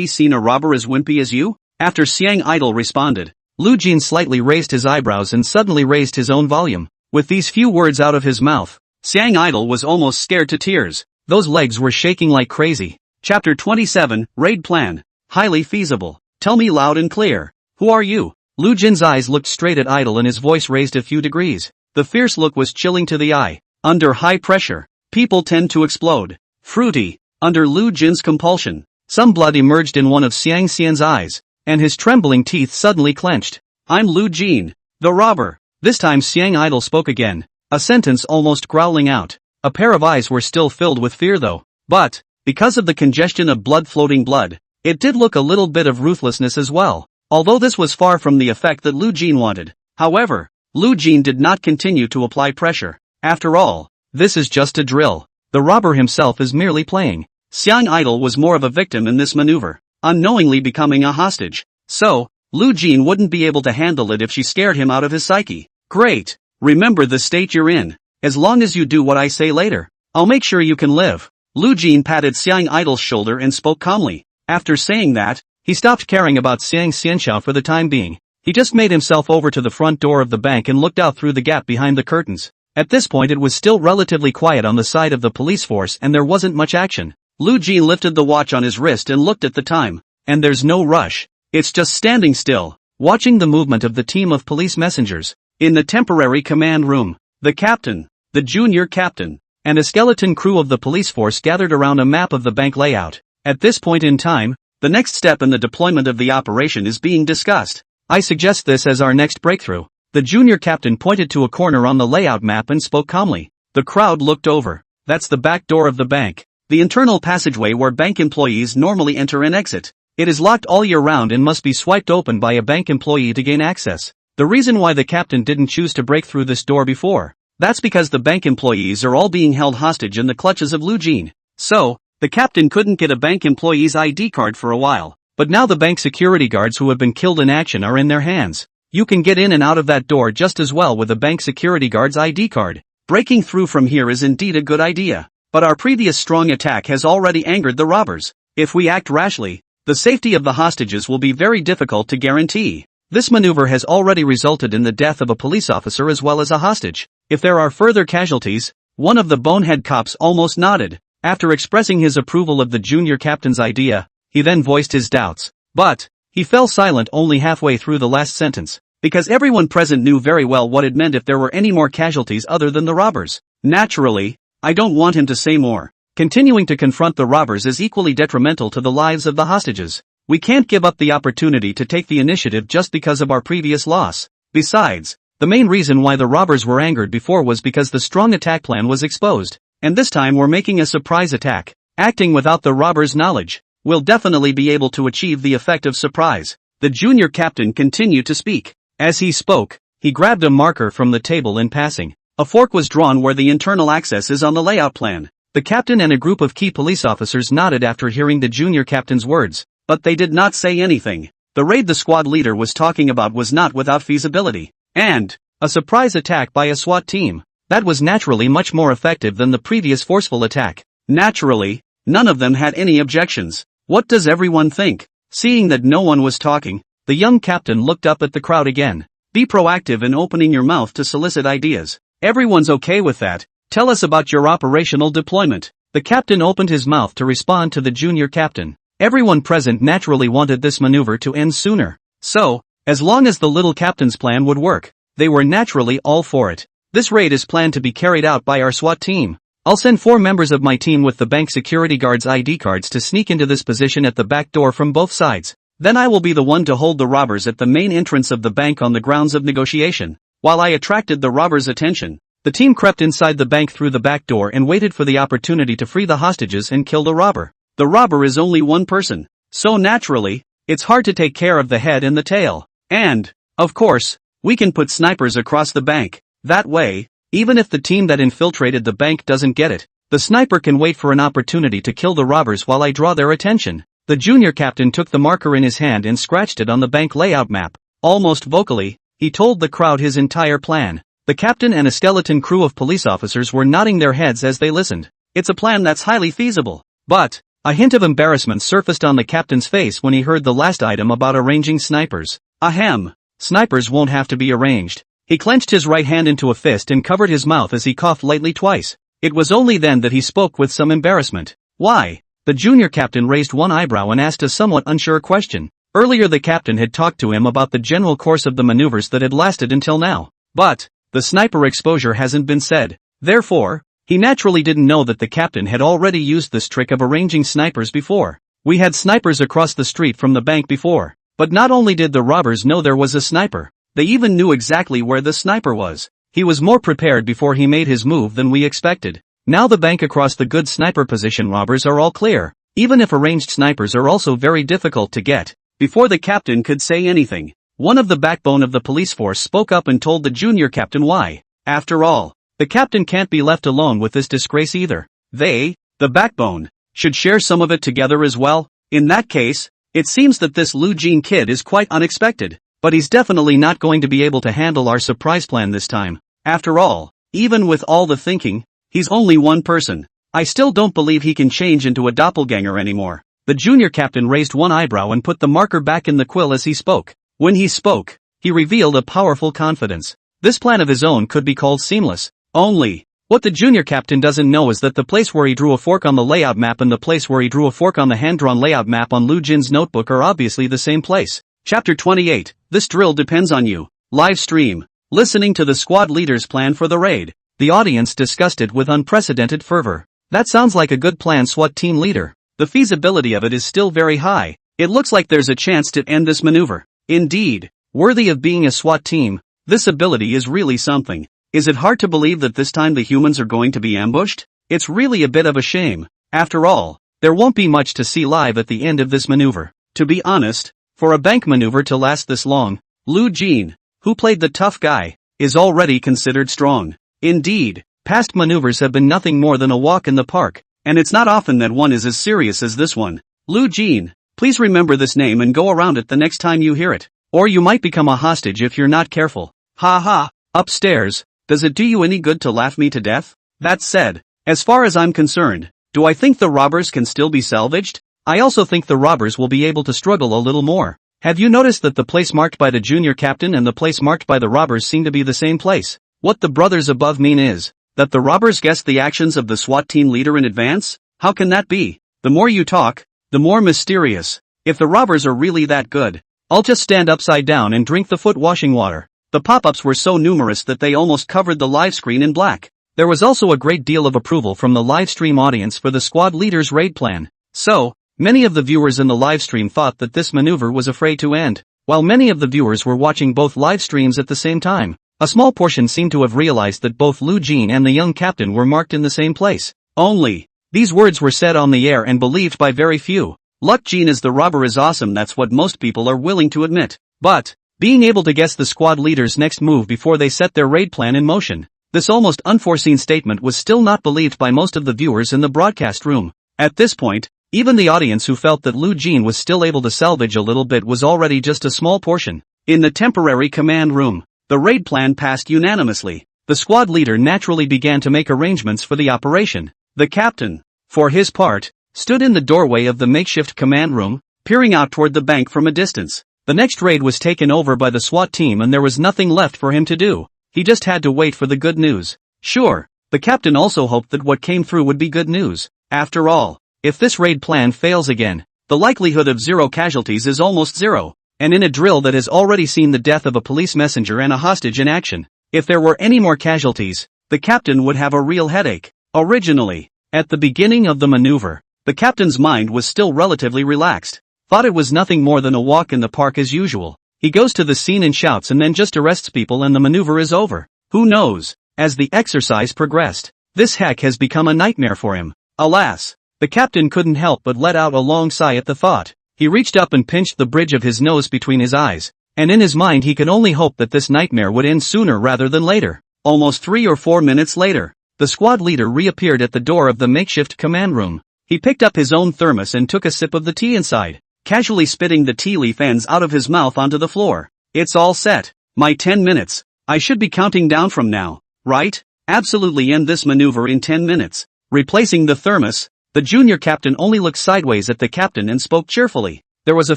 seen a robber as wimpy as you? After Xiang Idol responded, Lu Jin slightly raised his eyebrows and suddenly raised his own volume. With these few words out of his mouth, Xiang Idol was almost scared to tears. Those legs were shaking like crazy. Chapter 27, Raid Plan. Highly feasible. Tell me loud and clear. Who are you? Lu Jin's eyes looked straight at Idol and his voice raised a few degrees. The fierce look was chilling to the eye. Under high pressure, people tend to explode. Fruity. Under Lu Jin's compulsion, some blood emerged in one of Xiang Xian's eyes, and his trembling teeth suddenly clenched. I'm Lu Jin, the robber. This time Xiang Idol spoke again, a sentence almost growling out. A pair of eyes were still filled with fear though. But, because of the congestion of floating blood, it did look a little bit of ruthlessness as well, although this was far from the effect that Lu Jin wanted. However, Lu Jin did not continue to apply pressure. After all, this is just a drill. The robber himself is merely playing. Xiang Idol was more of a victim in this maneuver, unknowingly becoming a hostage. So, Lu Jin wouldn't be able to handle it if she scared him out of his psyche. Great! Remember the state you're in. As long as you do what I say later, I'll make sure you can live. Lu Jin patted Xiang Idol's shoulder and spoke calmly. After saying that, he stopped caring about Xiang Xianxiao for the time being. He just made himself over to the front door of the bank and looked out through the gap behind the curtains. At this point it was still relatively quiet on the side of the police force and there wasn't much action. Lu Jin lifted the watch on his wrist and looked at the time. And there's no rush. It's just standing still, watching the movement of the team of police messengers. In the temporary command room, the captain, the junior captain, and a skeleton crew of the police force gathered around a map of the bank layout. At this point in time, the next step in the deployment of the operation is being discussed. I suggest this as our next breakthrough. The junior captain pointed to a corner on the layout map and spoke calmly. The crowd looked over. That's the back door of the bank. The internal passageway where bank employees normally enter and exit. It is locked all year round and must be swiped open by a bank employee to gain access. The reason why the captain didn't choose to break through this door before, that's because the bank employees are all being held hostage in the clutches of Lu Jin. So, the captain couldn't get a bank employee's ID card for a while. But but now the bank security guards who have been killed in action are in their hands. You can get in and out of that door just as well with a bank security guard's ID card. Breaking through from here is indeed a good idea. But our previous strong attack has already angered the robbers. If we act rashly, the safety of the hostages will be very difficult to guarantee. This maneuver has already resulted in the death of a police officer as well as a hostage. If there are further casualties, one of the bonehead cops almost nodded. After expressing his approval of the junior captain's idea, he then voiced his doubts. But he fell silent only halfway through the last sentence, because everyone present knew very well what it meant if there were any more casualties other than the robbers. Naturally, I don't want him to say more. Continuing to confront the robbers is equally detrimental to the lives of the hostages. We can't give up the opportunity to take the initiative just because of our previous loss. Besides, the main reason why the robbers were angered before was because the strong attack plan was exposed, and this time we're making a surprise attack. Acting without the robbers' knowledge, we'll definitely be able to achieve the effect of surprise. The junior captain continued to speak. As he spoke, he grabbed a marker from the table in passing. A fork was drawn where the internal access is on the layout plan. The captain and a group of key police officers nodded after hearing the junior captain's words, but they did not say anything. The raid the squad leader was talking about was not without feasibility. And a surprise attack by a SWAT team. That was naturally much more effective than the previous forceful attack. Naturally, none of them had any objections. What does everyone think? Seeing that no one was talking, the young captain looked up at the crowd again. Be proactive in opening your mouth to solicit ideas. Everyone's okay with that. Tell us about your operational deployment. The captain opened his mouth to respond to the junior captain. Everyone present naturally wanted this maneuver to end sooner. So, as long as the little captain's plan would work, they were naturally all for it. This raid is planned to be carried out by our SWAT team. I'll send 4 members of my team with the bank security guards' ID cards to sneak into this position at the back door from both sides. Then I will be the one to hold the robbers at the main entrance of the bank on the grounds of negotiation. While I attracted the robbers' attention, the team crept inside the bank through the back door and waited for the opportunity to free the hostages and kill the robber. The robber is only one person, so naturally, it's hard to take care of the head and the tail. And, of course, we can put snipers across the bank. That way, even if the team that infiltrated the bank doesn't get it, the sniper can wait for an opportunity to kill the robbers while I draw their attention. The junior captain took the marker in his hand and scratched it on the bank layout map. Almost vocally, he told the crowd his entire plan. The captain and a skeleton crew of police officers were nodding their heads as they listened. It's a plan that's highly feasible. But a hint of embarrassment surfaced on the captain's face when he heard the last item about arranging snipers. Ahem. Snipers won't have to be arranged. He clenched his right hand into a fist and covered his mouth as he coughed lightly twice. It was only then that he spoke with some embarrassment. Why? The junior captain raised one eyebrow and asked a somewhat unsure question. Earlier the captain had talked to him about the general course of the maneuvers that had lasted until now. But the sniper exposure hasn't been said. Therefore, he naturally didn't know that the captain had already used this trick of arranging snipers before. We had snipers across the street from the bank before. But not only did the robbers know there was a sniper, they even knew exactly where the sniper was. He was more prepared before he made his move than we expected. Now the bank across the good sniper position robbers are all clear, even if arranged snipers are also very difficult to get. Before the captain could say anything, one of the backbone of the police force spoke up and told the junior captain why. After all, the captain can't be left alone with this disgrace either. They, the backbone, should share some of it together as well. In that case, it seems that this Lu Jin kid is quite unexpected, but he's definitely not going to be able to handle our surprise plan this time. After all, even with all the thinking, he's only one person. I still don't believe he can change into a doppelganger anymore. The junior captain raised one eyebrow and put the marker back in the quill as he spoke. When he spoke, he revealed a powerful confidence. This plan of his own could be called seamless. Only, what the junior captain doesn't know is that the place where he drew a fork on the layout map and the place where he drew a fork on the hand-drawn layout map on Lu Jin's notebook are obviously the same place. Chapter 28, This drill depends on you. Live stream. Listening to the squad leader's plan for the raid. The audience discussed it with unprecedented fervor. That sounds like a good plan, SWAT team leader. The feasibility of it is still very high. It looks like there's a chance to end this maneuver. Indeed, worthy of being a SWAT team, this ability is really something. Is it hard to believe that this time the humans are going to be ambushed? It's really a bit of a shame. After all, there won't be much to see live at the end of this maneuver. To be honest, for a bank maneuver to last this long, Lu Jin, who played the tough guy, is already considered strong. Indeed, past maneuvers have been nothing more than a walk in the park, and it's not often that one is as serious as this one. Lu Jin, Please remember this name and go around it the next time you hear it. Or you might become a hostage if you're not careful. Ha ha. Upstairs, does it do you any good to laugh me to death? That said, as far as I'm concerned, do I think the robbers can still be salvaged? I also think the robbers will be able to struggle a little more. Have you noticed that the place marked by the junior captain and the place marked by the robbers seem to be the same place? What the brothers above mean is that the robbers guessed the actions of the SWAT team leader in advance? How can that be? The more you talk, the more mysterious. If the robbers are really that good, I'll just stand upside down and drink the foot washing water. The pop-ups were so numerous that they almost covered the live screen in black. There was also a great deal of approval from the live stream audience for the squad leader's raid plan. So, many of the viewers in the live stream thought that this maneuver was afraid to end. While many of the viewers were watching both live streams at the same time, a small portion seemed to have realized that both Lu Jin and the young captain were marked in the same place. Only, these words were said on the air and believed by very few. Luck Jin as the robber is awesome, that's what most people are willing to admit. But, being able to guess the squad leader's next move before they set their raid plan in motion, this almost unforeseen statement was still not believed by most of the viewers in the broadcast room. At this point, even the audience who felt that Lu Jin was still able to salvage a little bit was already just a small portion. In the temporary command room, the raid plan passed unanimously. The squad leader naturally began to make arrangements for the operation. The captain, for his part, stood in the doorway of the makeshift command room, peering out toward the bank from a distance. The next raid was taken over by the SWAT team and there was nothing left for him to do. He just had to wait for the good news. Sure, the captain also hoped that what came through would be good news. After all, if this raid plan fails again, the likelihood of 0 casualties is almost 0. And in a drill that has already seen the death of a police messenger and a hostage in action, if there were any more casualties, the captain would have a real headache. Originally, at the beginning of the maneuver, the captain's mind was still relatively relaxed. Thought it was nothing more than a walk in the park as usual. He goes to the scene and shouts and then just arrests people and the maneuver is over. Who knows? As the exercise progressed, this hack has become a nightmare for him. Alas, the captain couldn't help but let out a long sigh at the thought. He reached up and pinched the bridge of his nose between his eyes, and in his mind he could only hope that this nightmare would end sooner rather than later. Almost 3 or 4 minutes later, the squad leader reappeared at the door of the makeshift command room. He picked up his own thermos and took a sip of the tea inside, casually spitting the tea leaf ends out of his mouth onto the floor. It's all set. My 10 minutes. I should be counting down from now, right? Absolutely end this maneuver in 10 minutes. Replacing the thermos, the junior captain only looked sideways at the captain and spoke cheerfully. There was a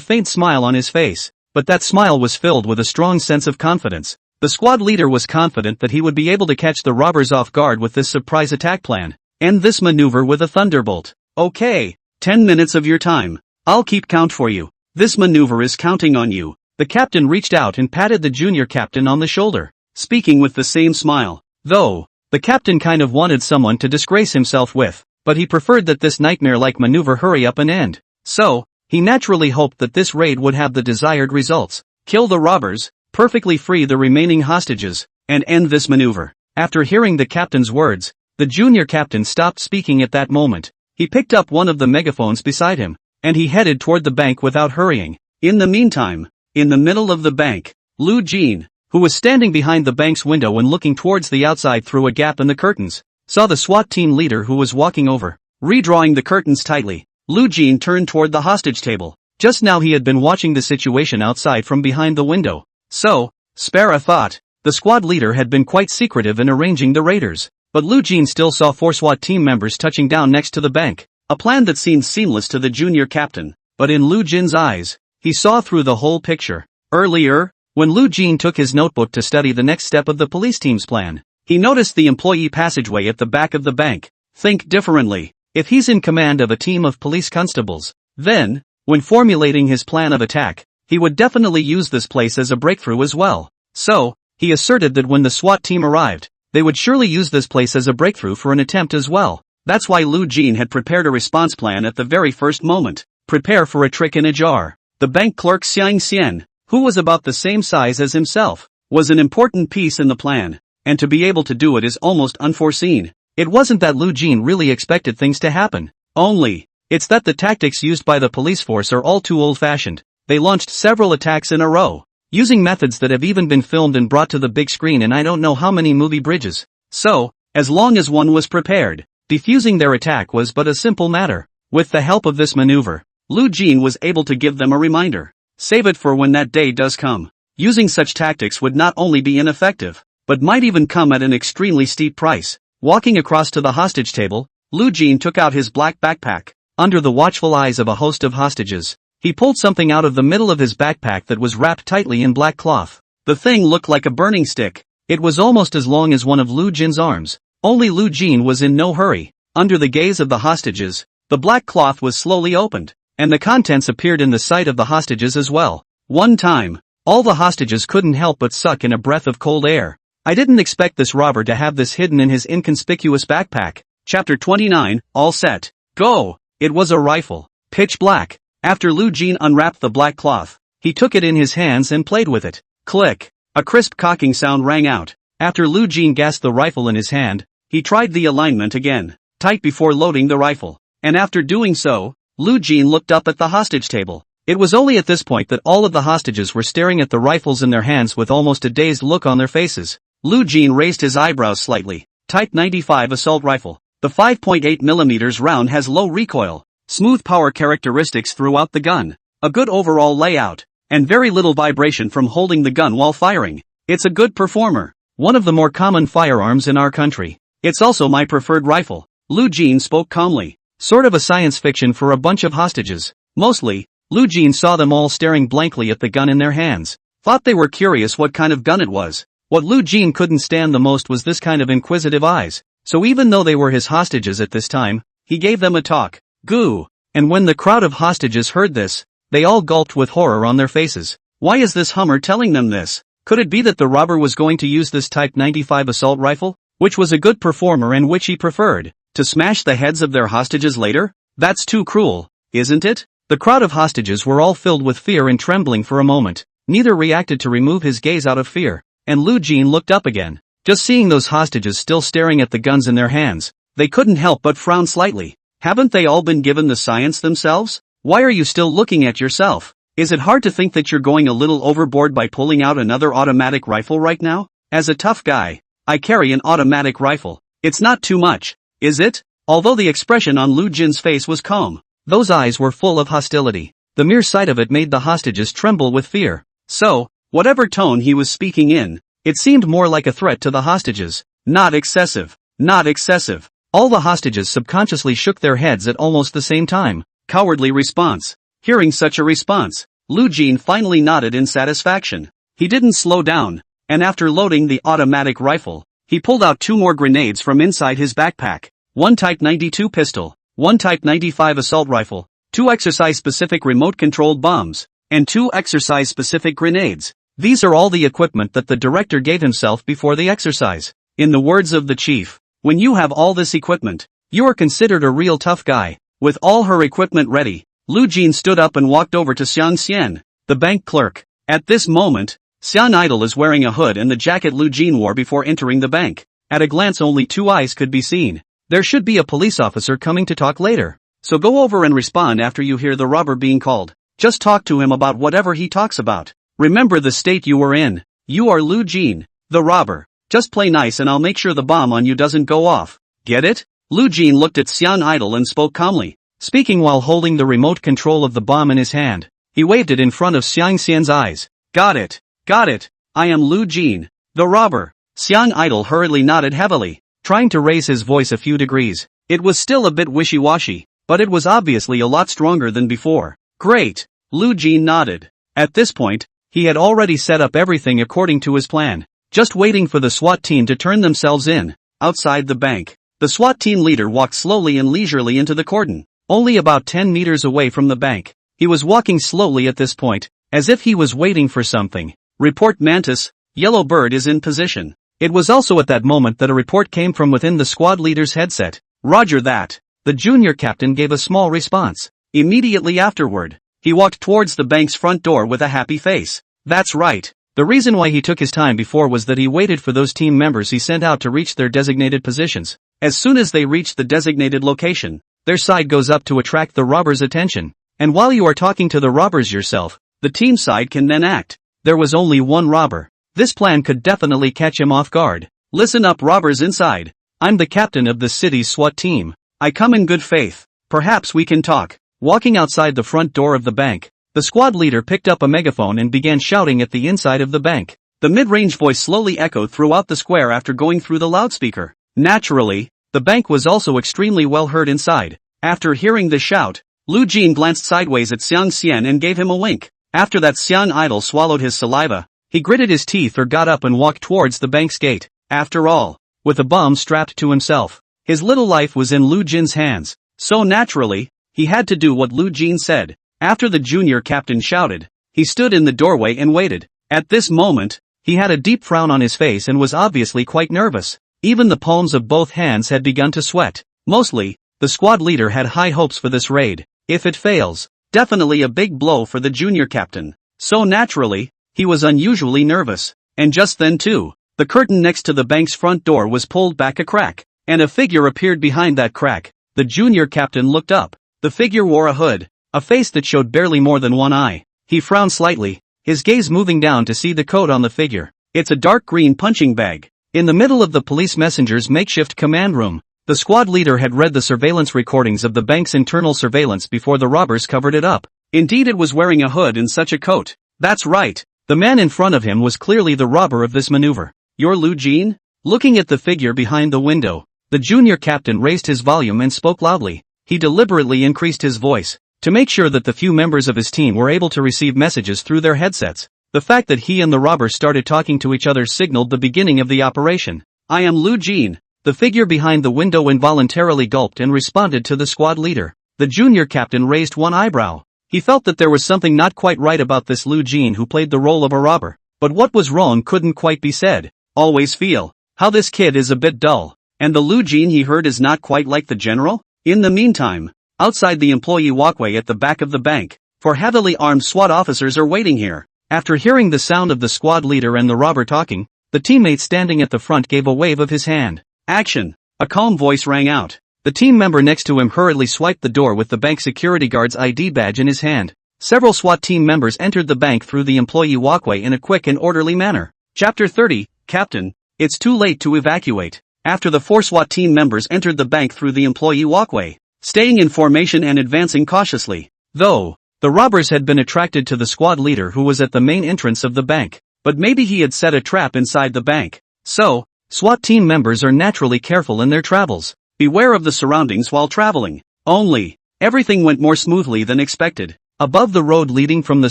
faint smile on his face, but that smile was filled with a strong sense of confidence. The squad leader was confident that he would be able to catch the robbers off guard with this surprise attack plan. End this maneuver with a thunderbolt. Okay, 10 minutes of your time. I'll keep count for you. This maneuver is counting on you. The captain reached out and patted the junior captain on the shoulder, speaking with the same smile. Though, the captain kind of wanted someone to disgrace himself with, but he preferred that this nightmare-like maneuver hurry up and end. So, he naturally hoped that this raid would have the desired results. Kill the robbers, perfectly free the remaining hostages, and end this maneuver. After hearing the captain's words, the junior captain stopped speaking at that moment. He picked up one of the megaphones beside him, and he headed toward the bank without hurrying. In the meantime, in the middle of the bank, Lu Jin, who was standing behind the bank's window and looking towards the outside through a gap in the curtains, saw the SWAT team leader who was walking over. Redrawing the curtains tightly, Lu Jin turned toward the hostage table. Just now he had been watching the situation outside from behind the window. So, spare a thought, the squad leader had been quite secretive in arranging the raiders. But Lu Jin still saw 4 SWAT team members touching down next to the bank. A plan that seemed seamless to the junior captain, but in Lu Jin's eyes, he saw through the whole picture. Earlier, when Lu Jin took his notebook to study the next step of the police team's plan, he noticed the employee passageway at the back of the bank. Think differently. If he's in command of a team of police constables, then, when formulating his plan of attack, he would definitely use this place as a breakthrough as well. So, he asserted that when the SWAT team arrived, they would surely use this place as a breakthrough for an attempt as well. That's why Lu Jin had prepared a response plan at the very first moment. Prepare for a trick in a jar. The bank clerk Xiang Xian, who was about the same size as himself, was an important piece in the plan, and to be able to do it is almost unforeseen. It wasn't that Lu Jin really expected things to happen. Only, it's that the tactics used by the police force are all too old-fashioned. They launched several attacks in a row, using methods that have even been filmed and brought to the big screen in I don't know how many movie bridges. So, as long as one was prepared, defusing their attack was but a simple matter. With the help of this maneuver, Lu Jin was able to give them a reminder. Save it for when that day does come. Using such tactics would not only be ineffective, but might even come at an extremely steep price. Walking across to the hostage table, Lu Jin took out his black backpack. Under the watchful eyes of a host of hostages, he pulled something out of the middle of his backpack that was wrapped tightly in black cloth. The thing looked like a burning stick. It was almost as long as one of Lu Jin's arms. Only Lu Jin was in no hurry. Under the gaze of the hostages, the black cloth was slowly opened, and the contents appeared in the sight of the hostages as well. One time, all the hostages couldn't help but suck in a breath of cold air. I didn't expect this robber to have this hidden in his inconspicuous backpack. Chapter 29, All Set. Go! It was a rifle. Pitch black. After Lu Jin unwrapped the black cloth, he took it in his hands and played with it. Click. A crisp cocking sound rang out. After Lu Jin gasped the rifle in his hand, he tried the alignment again, tight before loading the rifle. And after doing so, Lu Jin looked up at the hostage table. It was only at this point that all of the hostages were staring at the rifles in their hands with almost a dazed look on their faces. Lu Jin raised his eyebrows slightly. Type 95 assault rifle. The 5.8mm round has low recoil, smooth power characteristics throughout the gun, a good overall layout, and very little vibration from holding the gun while firing. It's a good performer. One of the more common firearms in our country. It's also my preferred rifle. Lu Jin spoke calmly. Sort of a science fiction for a bunch of hostages. Mostly, Lu Jin saw them all staring blankly at the gun in their hands. Thought they were curious what kind of gun it was. What Lu Jin couldn't stand the most was this kind of inquisitive eyes. So even though they were his hostages at this time, he gave them a talk. Goo! And when the crowd of hostages heard this, they all gulped with horror on their faces. Why is this Hummer telling them this? Could it be that the robber was going to use this Type 95 assault rifle, which was a good performer and which he preferred, to smash the heads of their hostages later? That's too cruel, isn't it? The crowd of hostages were all filled with fear and trembling for a moment. Neither reacted to remove his gaze out of fear, and Lu Jin looked up again. Just seeing those hostages still staring at the guns in their hands, they couldn't help but frown slightly. Haven't they all been given the science themselves? Why are you still looking at yourself? Is it hard to think that you're going a little overboard by pulling out another automatic rifle right now? As a tough guy, I carry an automatic rifle. It's not too much, is it? Although the expression on Lu Jin's face was calm, those eyes were full of hostility. The mere sight of it made the hostages tremble with fear. So, whatever tone he was speaking in, it seemed more like a threat to the hostages. Not excessive. Not excessive. All the hostages subconsciously shook their heads at almost the same time. Cowardly response. Hearing such a response, Lu Jin finally nodded in satisfaction. He didn't slow down, and after loading the automatic rifle, he pulled out 2 more grenades from inside his backpack. 1 Type 92 pistol, 1 Type 95 assault rifle, 2 exercise-specific remote-controlled bombs, and 2 exercise-specific grenades. These are all the equipment that the director gave himself before the exercise. In the words of the chief, when you have all this equipment, you are considered a real tough guy. With all her equipment ready, Lu Jin stood up and walked over to Xiang Xian, the bank clerk. At this moment, Xian Idol is wearing a hood and the jacket Lu Jin wore before entering the bank. At a glance only 2 eyes could be seen. There should be a police officer coming to talk later. So go over and respond after you hear the robber being called. Just talk to him about whatever he talks about. Remember the state you were in. You are Lu Jin, the robber. Just play nice and I'll make sure the bomb on you doesn't go off. Get it? Lu Jin looked at Xian Idol and spoke calmly, speaking while holding the remote control of the bomb in his hand. He waved it in front of Xiang Xian's eyes. Got it. Got it. I am Lu Jin, the robber. Xiang Idol hurriedly nodded heavily, trying to raise his voice a few degrees. It was still a bit wishy-washy, but it was obviously a lot stronger than before. Great. Lu Jin nodded. At this point, he had already set up everything according to his plan, just waiting for the SWAT team to turn themselves in. Outside the bank, the SWAT team leader walked slowly and leisurely into the cordon, only about 10 meters away from the bank. He was walking slowly at this point, as if he was waiting for something. Report Mantis, Yellow Bird is in position. It was also at that moment that a report came from within the squad leader's headset. Roger that. The junior captain gave a small response. Immediately afterward, he walked towards the bank's front door with a happy face. That's right. The reason why he took his time before was that he waited for those team members he sent out to reach their designated positions. As soon as they reach the designated location, their side goes up to attract the robber's attention. And while you are talking to the robbers yourself, the team side can then act. There was only one robber. This plan could definitely catch him off guard. Listen up, robbers inside. I'm the captain of the city's SWAT team. I come in good faith. Perhaps we can talk. Walking outside the front door of the bank, the squad leader picked up a megaphone and began shouting at the inside of the bank. The mid-range voice slowly echoed throughout the square after going through the loudspeaker. Naturally, the bank was also extremely well heard inside. After hearing the shout, Lu Jin glanced sideways at Xiang Xian and gave him a wink. After that, Xiang Idol swallowed his saliva. He gritted his teeth or got up and walked towards the bank's gate. After all, with a bomb strapped to himself, his little life was in Lu Jin's hands. So naturally, he had to do what Lu Jin said. After the junior captain shouted, he stood in the doorway and waited. At this moment, he had a deep frown on his face and was obviously quite nervous. Even the palms of both hands had begun to sweat. Mostly, the squad leader had high hopes for this raid. If it fails, definitely a big blow for the junior captain. So naturally, he was unusually nervous. And just then too, the curtain next to the bank's front door was pulled back a crack, and a figure appeared behind that crack. The junior captain looked up. The figure wore a hood, a face that showed barely more than one eye. He frowned slightly, his gaze moving down to see the coat on the figure. It's a dark green punching bag. In the middle of the police messenger's makeshift command room, the squad leader had read the surveillance recordings of the bank's internal surveillance before the robbers covered it up. Indeed, it was wearing a hood and such a coat. That's right. The man in front of him was clearly the robber of this maneuver. You're Lu Jin? Looking at the figure behind the window, the junior captain raised his volume and spoke loudly. He deliberately increased his voice to make sure that the few members of his team were able to receive messages through their headsets. The fact that he and the robber started talking to each other signaled the beginning of the operation. I am Lu Jin. The figure behind the window involuntarily gulped and responded to the squad leader. The junior captain raised one eyebrow. He felt that there was something not quite right about this Lu Jin who played the role of a robber. But what was wrong couldn't quite be said. Always feel how this kid is a bit dull. And the Lu Jin he heard is not quite like the general? In the meantime, outside the employee walkway at the back of the bank, 4 heavily armed SWAT officers are waiting here. After hearing the sound of the squad leader and the robber talking, the teammate standing at the front gave a wave of his hand. Action! A calm voice rang out. The team member next to him hurriedly swiped the door with the bank security guard's ID badge in his hand. Several SWAT team members entered the bank through the employee walkway in a quick and orderly manner. Chapter 30, Captain, it's too late to evacuate. After the 4 SWAT team members entered the bank through the employee walkway, staying in formation and advancing cautiously. Though, the robbers had been attracted to the squad leader who was at the main entrance of the bank, but maybe he had set a trap inside the bank. So, SWAT team members are naturally careful in their travels. Beware of the surroundings while traveling. Only, everything went more smoothly than expected. Above the road leading from the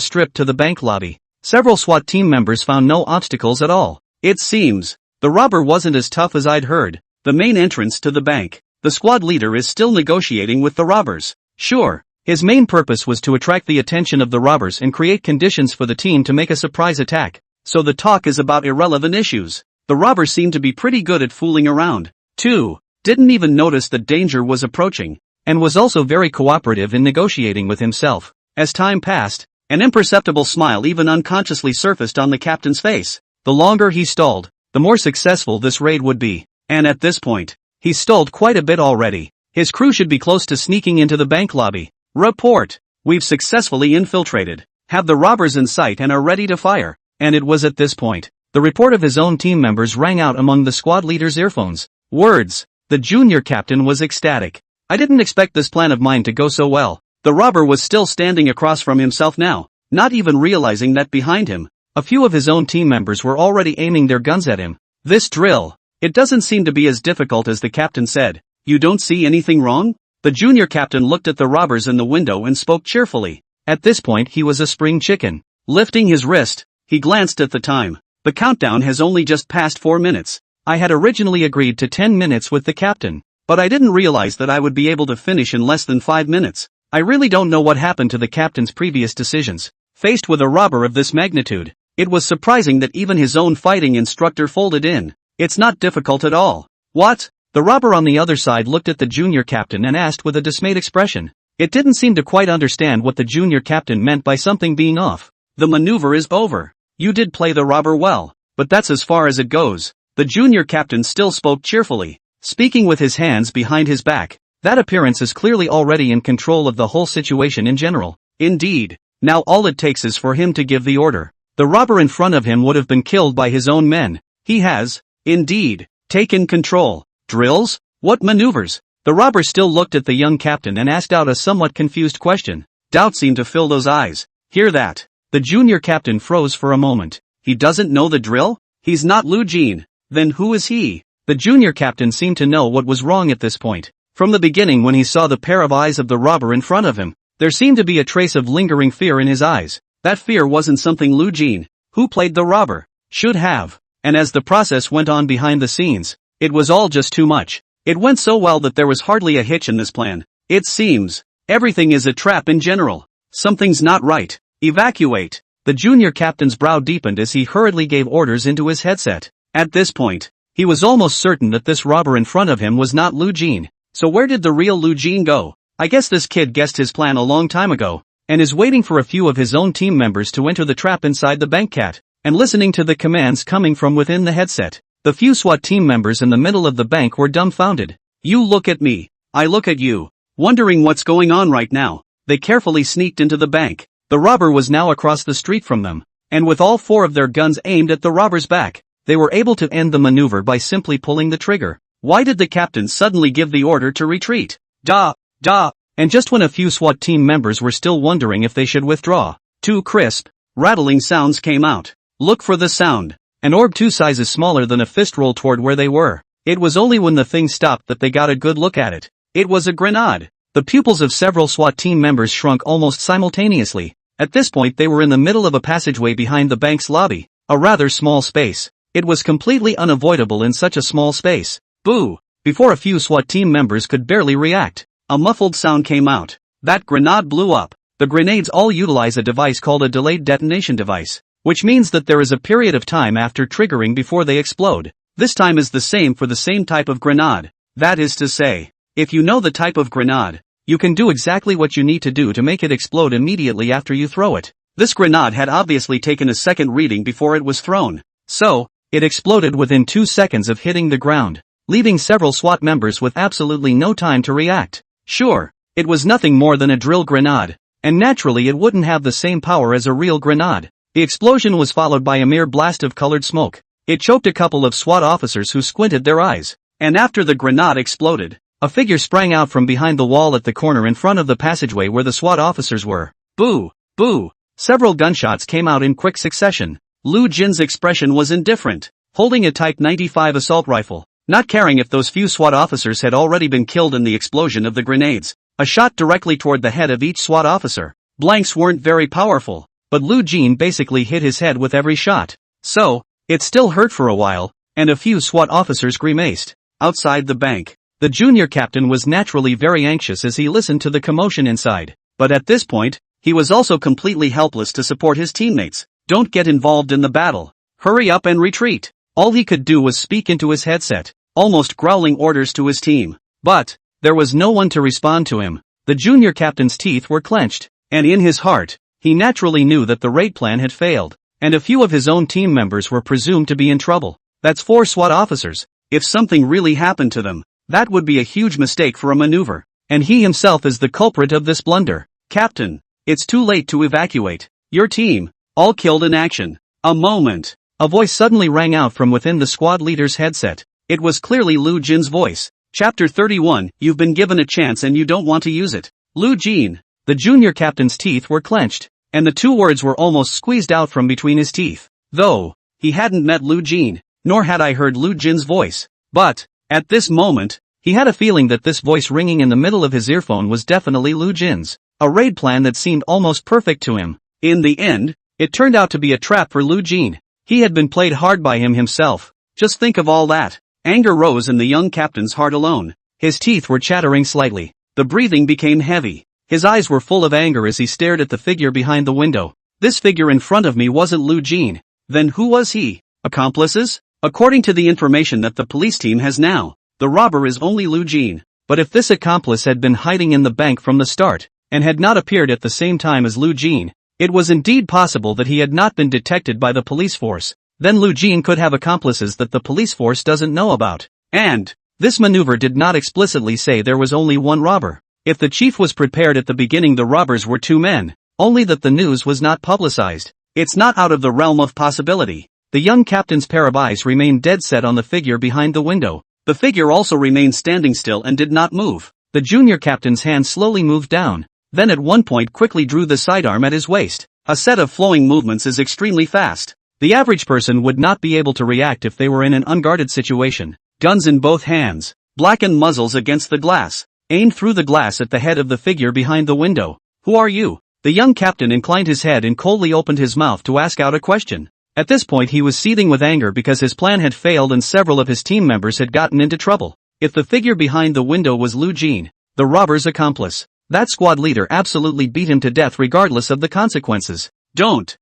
strip to the bank lobby, several SWAT team members found no obstacles at all. It seems, the robber wasn't as tough as I'd heard. The main entrance to the bank. The squad leader is still negotiating with the robbers. Sure, his main purpose was to attract the attention of the robbers and create conditions for the team to make a surprise attack. So the talk is about irrelevant issues. The robbers seemed to be pretty good at fooling around. 2. Didn't even notice that danger was approaching, and was also very cooperative in negotiating with himself. As time passed, an imperceptible smile even unconsciously surfaced on the captain's face. The longer he stalled, the more successful this raid would be. And at this point, he's stalled quite a bit already. His crew should be close to sneaking into the bank lobby. Report! We've successfully infiltrated, have the robbers in sight and are ready to fire. And it was at this point, the report of his own team members rang out among the squad leader's earphones. Words! The junior captain was ecstatic. I didn't expect this plan of mine to go so well. The robber was still standing across from himself now, not even realizing that behind him, a few of his own team members were already aiming their guns at him. This drill, it doesn't seem to be as difficult as the captain said. You don't see anything wrong? The junior captain looked at the robbers in the window and spoke cheerfully. At this point he was a spring chicken. Lifting his wrist, he glanced at the time. The countdown has only just passed 4 minutes. I had originally agreed to 10 minutes with the captain, but I didn't realize that I would be able to finish in less than 5 minutes. I really don't know what happened to the captain's previous decisions. Faced with a robber of this magnitude, it was surprising that even his own fighting instructor folded in. It's not difficult at all. What? The robber on the other side looked at the junior captain and asked with a dismayed expression. It didn't seem to quite understand what the junior captain meant by something being off. The maneuver is over. You did play the robber well, but that's as far as it goes. The junior captain still spoke cheerfully, speaking with his hands behind his back. That appearance is clearly already in control of the whole situation in general. Indeed, now all it takes is for him to give the order. The robber in front of him would have been killed by his own men. He has, indeed, taken control. Drills? What maneuvers? The robber still looked at the young captain and asked out a somewhat confused question. Doubt seemed to fill those eyes. Hear that? The junior captain froze for a moment. He doesn't know the drill? He's not Lu Jin. Then who is he? The junior captain seemed to know what was wrong at this point. From the beginning, when he saw the pair of eyes of the robber in front of him, there seemed to be a trace of lingering fear in his eyes. That fear wasn't something Lu Jin, who played the robber, should have. And as the process went on behind the scenes, it was all just too much. It went so well that there was hardly a hitch in this plan. It seems everything is a trap in general. Something's not right. Evacuate. The junior captain's brow deepened as he hurriedly gave orders into his headset. At this point, he was almost certain that this robber in front of him was not Lu Jin. So where did the real Lu Jin go? I guess this kid guessed his plan a long time ago, and is waiting for a few of his own team members to enter the trap inside the bank cat, and listening to the commands coming from within the headset. The few SWAT team members in the middle of the bank were dumbfounded. You look at me, I look at you, wondering what's going on right now. They carefully sneaked into the bank. The robber was now across the street from them, and with all four of their guns aimed at the robber's back, they were able to end the maneuver by simply pulling the trigger. Why did the captain suddenly give the order to retreat? And just when a few SWAT team members were still wondering if they should withdraw, two crisp, rattling sounds came out. Look for the sound. An orb 2 sizes smaller than a fist rolled toward where they were. It was only when the thing stopped that they got a good look at it. It was a grenade. The pupils of several SWAT team members shrunk almost simultaneously. At this point they were in the middle of a passageway behind the bank's lobby, a rather small space. It was completely unavoidable in such a small space. Boo! Before a few SWAT team members could barely react, a muffled sound came out. That grenade blew up. The grenades all utilize a device called a delayed detonation device, which means that there is a period of time after triggering before they explode. This time is the same for the same type of grenade. That is to say, if you know the type of grenade, you can do exactly what you need to do to make it explode immediately after you throw it. This grenade had obviously taken a second reading before it was thrown. So, it exploded within 2 seconds of hitting the ground, leaving several SWAT members with absolutely no time to react. Sure, it was nothing more than a drill grenade, and naturally it wouldn't have the same power as a real grenade. The explosion was followed by a mere blast of colored smoke. It choked a couple of SWAT officers who squinted their eyes. And after the grenade exploded, a figure sprang out from behind the wall at the corner in front of the passageway where the SWAT officers were. Boo! Boo! Several gunshots came out in quick succession. Lu Jin's expression was indifferent, holding a Type 95 assault rifle, not caring if those few SWAT officers had already been killed in the explosion of the grenades. A shot directly toward the head of each SWAT officer. Blanks weren't very powerful, but Lu Jin basically hit his head with every shot. So, it still hurt for a while, and a few SWAT officers grimaced. Outside the bank, the junior captain was naturally very anxious as he listened to the commotion inside. But at this point, he was also completely helpless to support his teammates. Don't get involved in the battle. Hurry up and retreat. All he could do was speak into his headset, almost growling orders to his team. But there was no one to respond to him. The junior captain's teeth were clenched, and in his heart, he naturally knew that the raid plan had failed, and a few of his own team members were presumed to be in trouble. That's 4 SWAT officers. If something really happened to them, that would be a huge mistake for a maneuver, and he himself is the culprit of this blunder. Captain, it's too late to evacuate. Your team, all killed in action. A moment. A voice suddenly rang out from within the squad leader's headset. It was clearly Lu Jin's voice. Chapter 31, you've been given a chance and you don't want to use it. Lu Jin. The junior captain's teeth were clenched, and the 2 words were almost squeezed out from between his teeth. Though, he hadn't met Lu Jin, nor had I heard Lu Jin's voice. But, at this moment, he had a feeling that this voice ringing in the middle of his earphone was definitely Lu Jin's. A raid plan that seemed almost perfect to him. In the end, it turned out to be a trap for Lu Jin. He had been played hard by him himself. Just think of all that. Anger rose in the young captain's heart alone. His teeth were chattering slightly. The breathing became heavy. His eyes were full of anger as he stared at the figure behind the window. This figure in front of me wasn't Lu Jin. Then who was he? Accomplices? According to the information that the police team has now, the robber is only Lu Jin. But if this accomplice had been hiding in the bank from the start, and had not appeared at the same time as Lu Jin, it was indeed possible that he had not been detected by the police force. Then Lu Jin could have accomplices that the police force doesn't know about. And this maneuver did not explicitly say there was only one robber. If the chief was prepared at the beginning the robbers were 2 men, only that the news was not publicized. It's not out of the realm of possibility. The young captain's pair of eyes remained dead set on the figure behind the window. The figure also remained standing still and did not move. The junior captain's hand slowly moved down, then at one point quickly drew the sidearm at his waist. A set of flowing movements is extremely fast. The average person would not be able to react if they were in an unguarded situation. Guns in both hands, blackened muzzles against the glass, aimed through the glass at the head of the figure behind the window. Who are you? The young captain inclined his head and coldly opened his mouth to ask out a question. At this point he was seething with anger because his plan had failed and several of his team members had gotten into trouble. If the figure behind the window was Lu Jin, the robber's accomplice, that squad leader absolutely beat him to death regardless of the consequences. Don't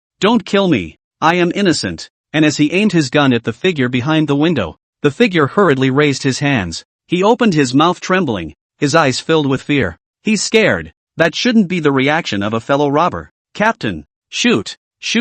kill me. I am innocent. And as he aimed his gun at the figure behind the window, the figure hurriedly raised his hands. He opened his mouth trembling, his eyes filled with fear. He's scared. That shouldn't be the reaction of a fellow robber. Captain, shoot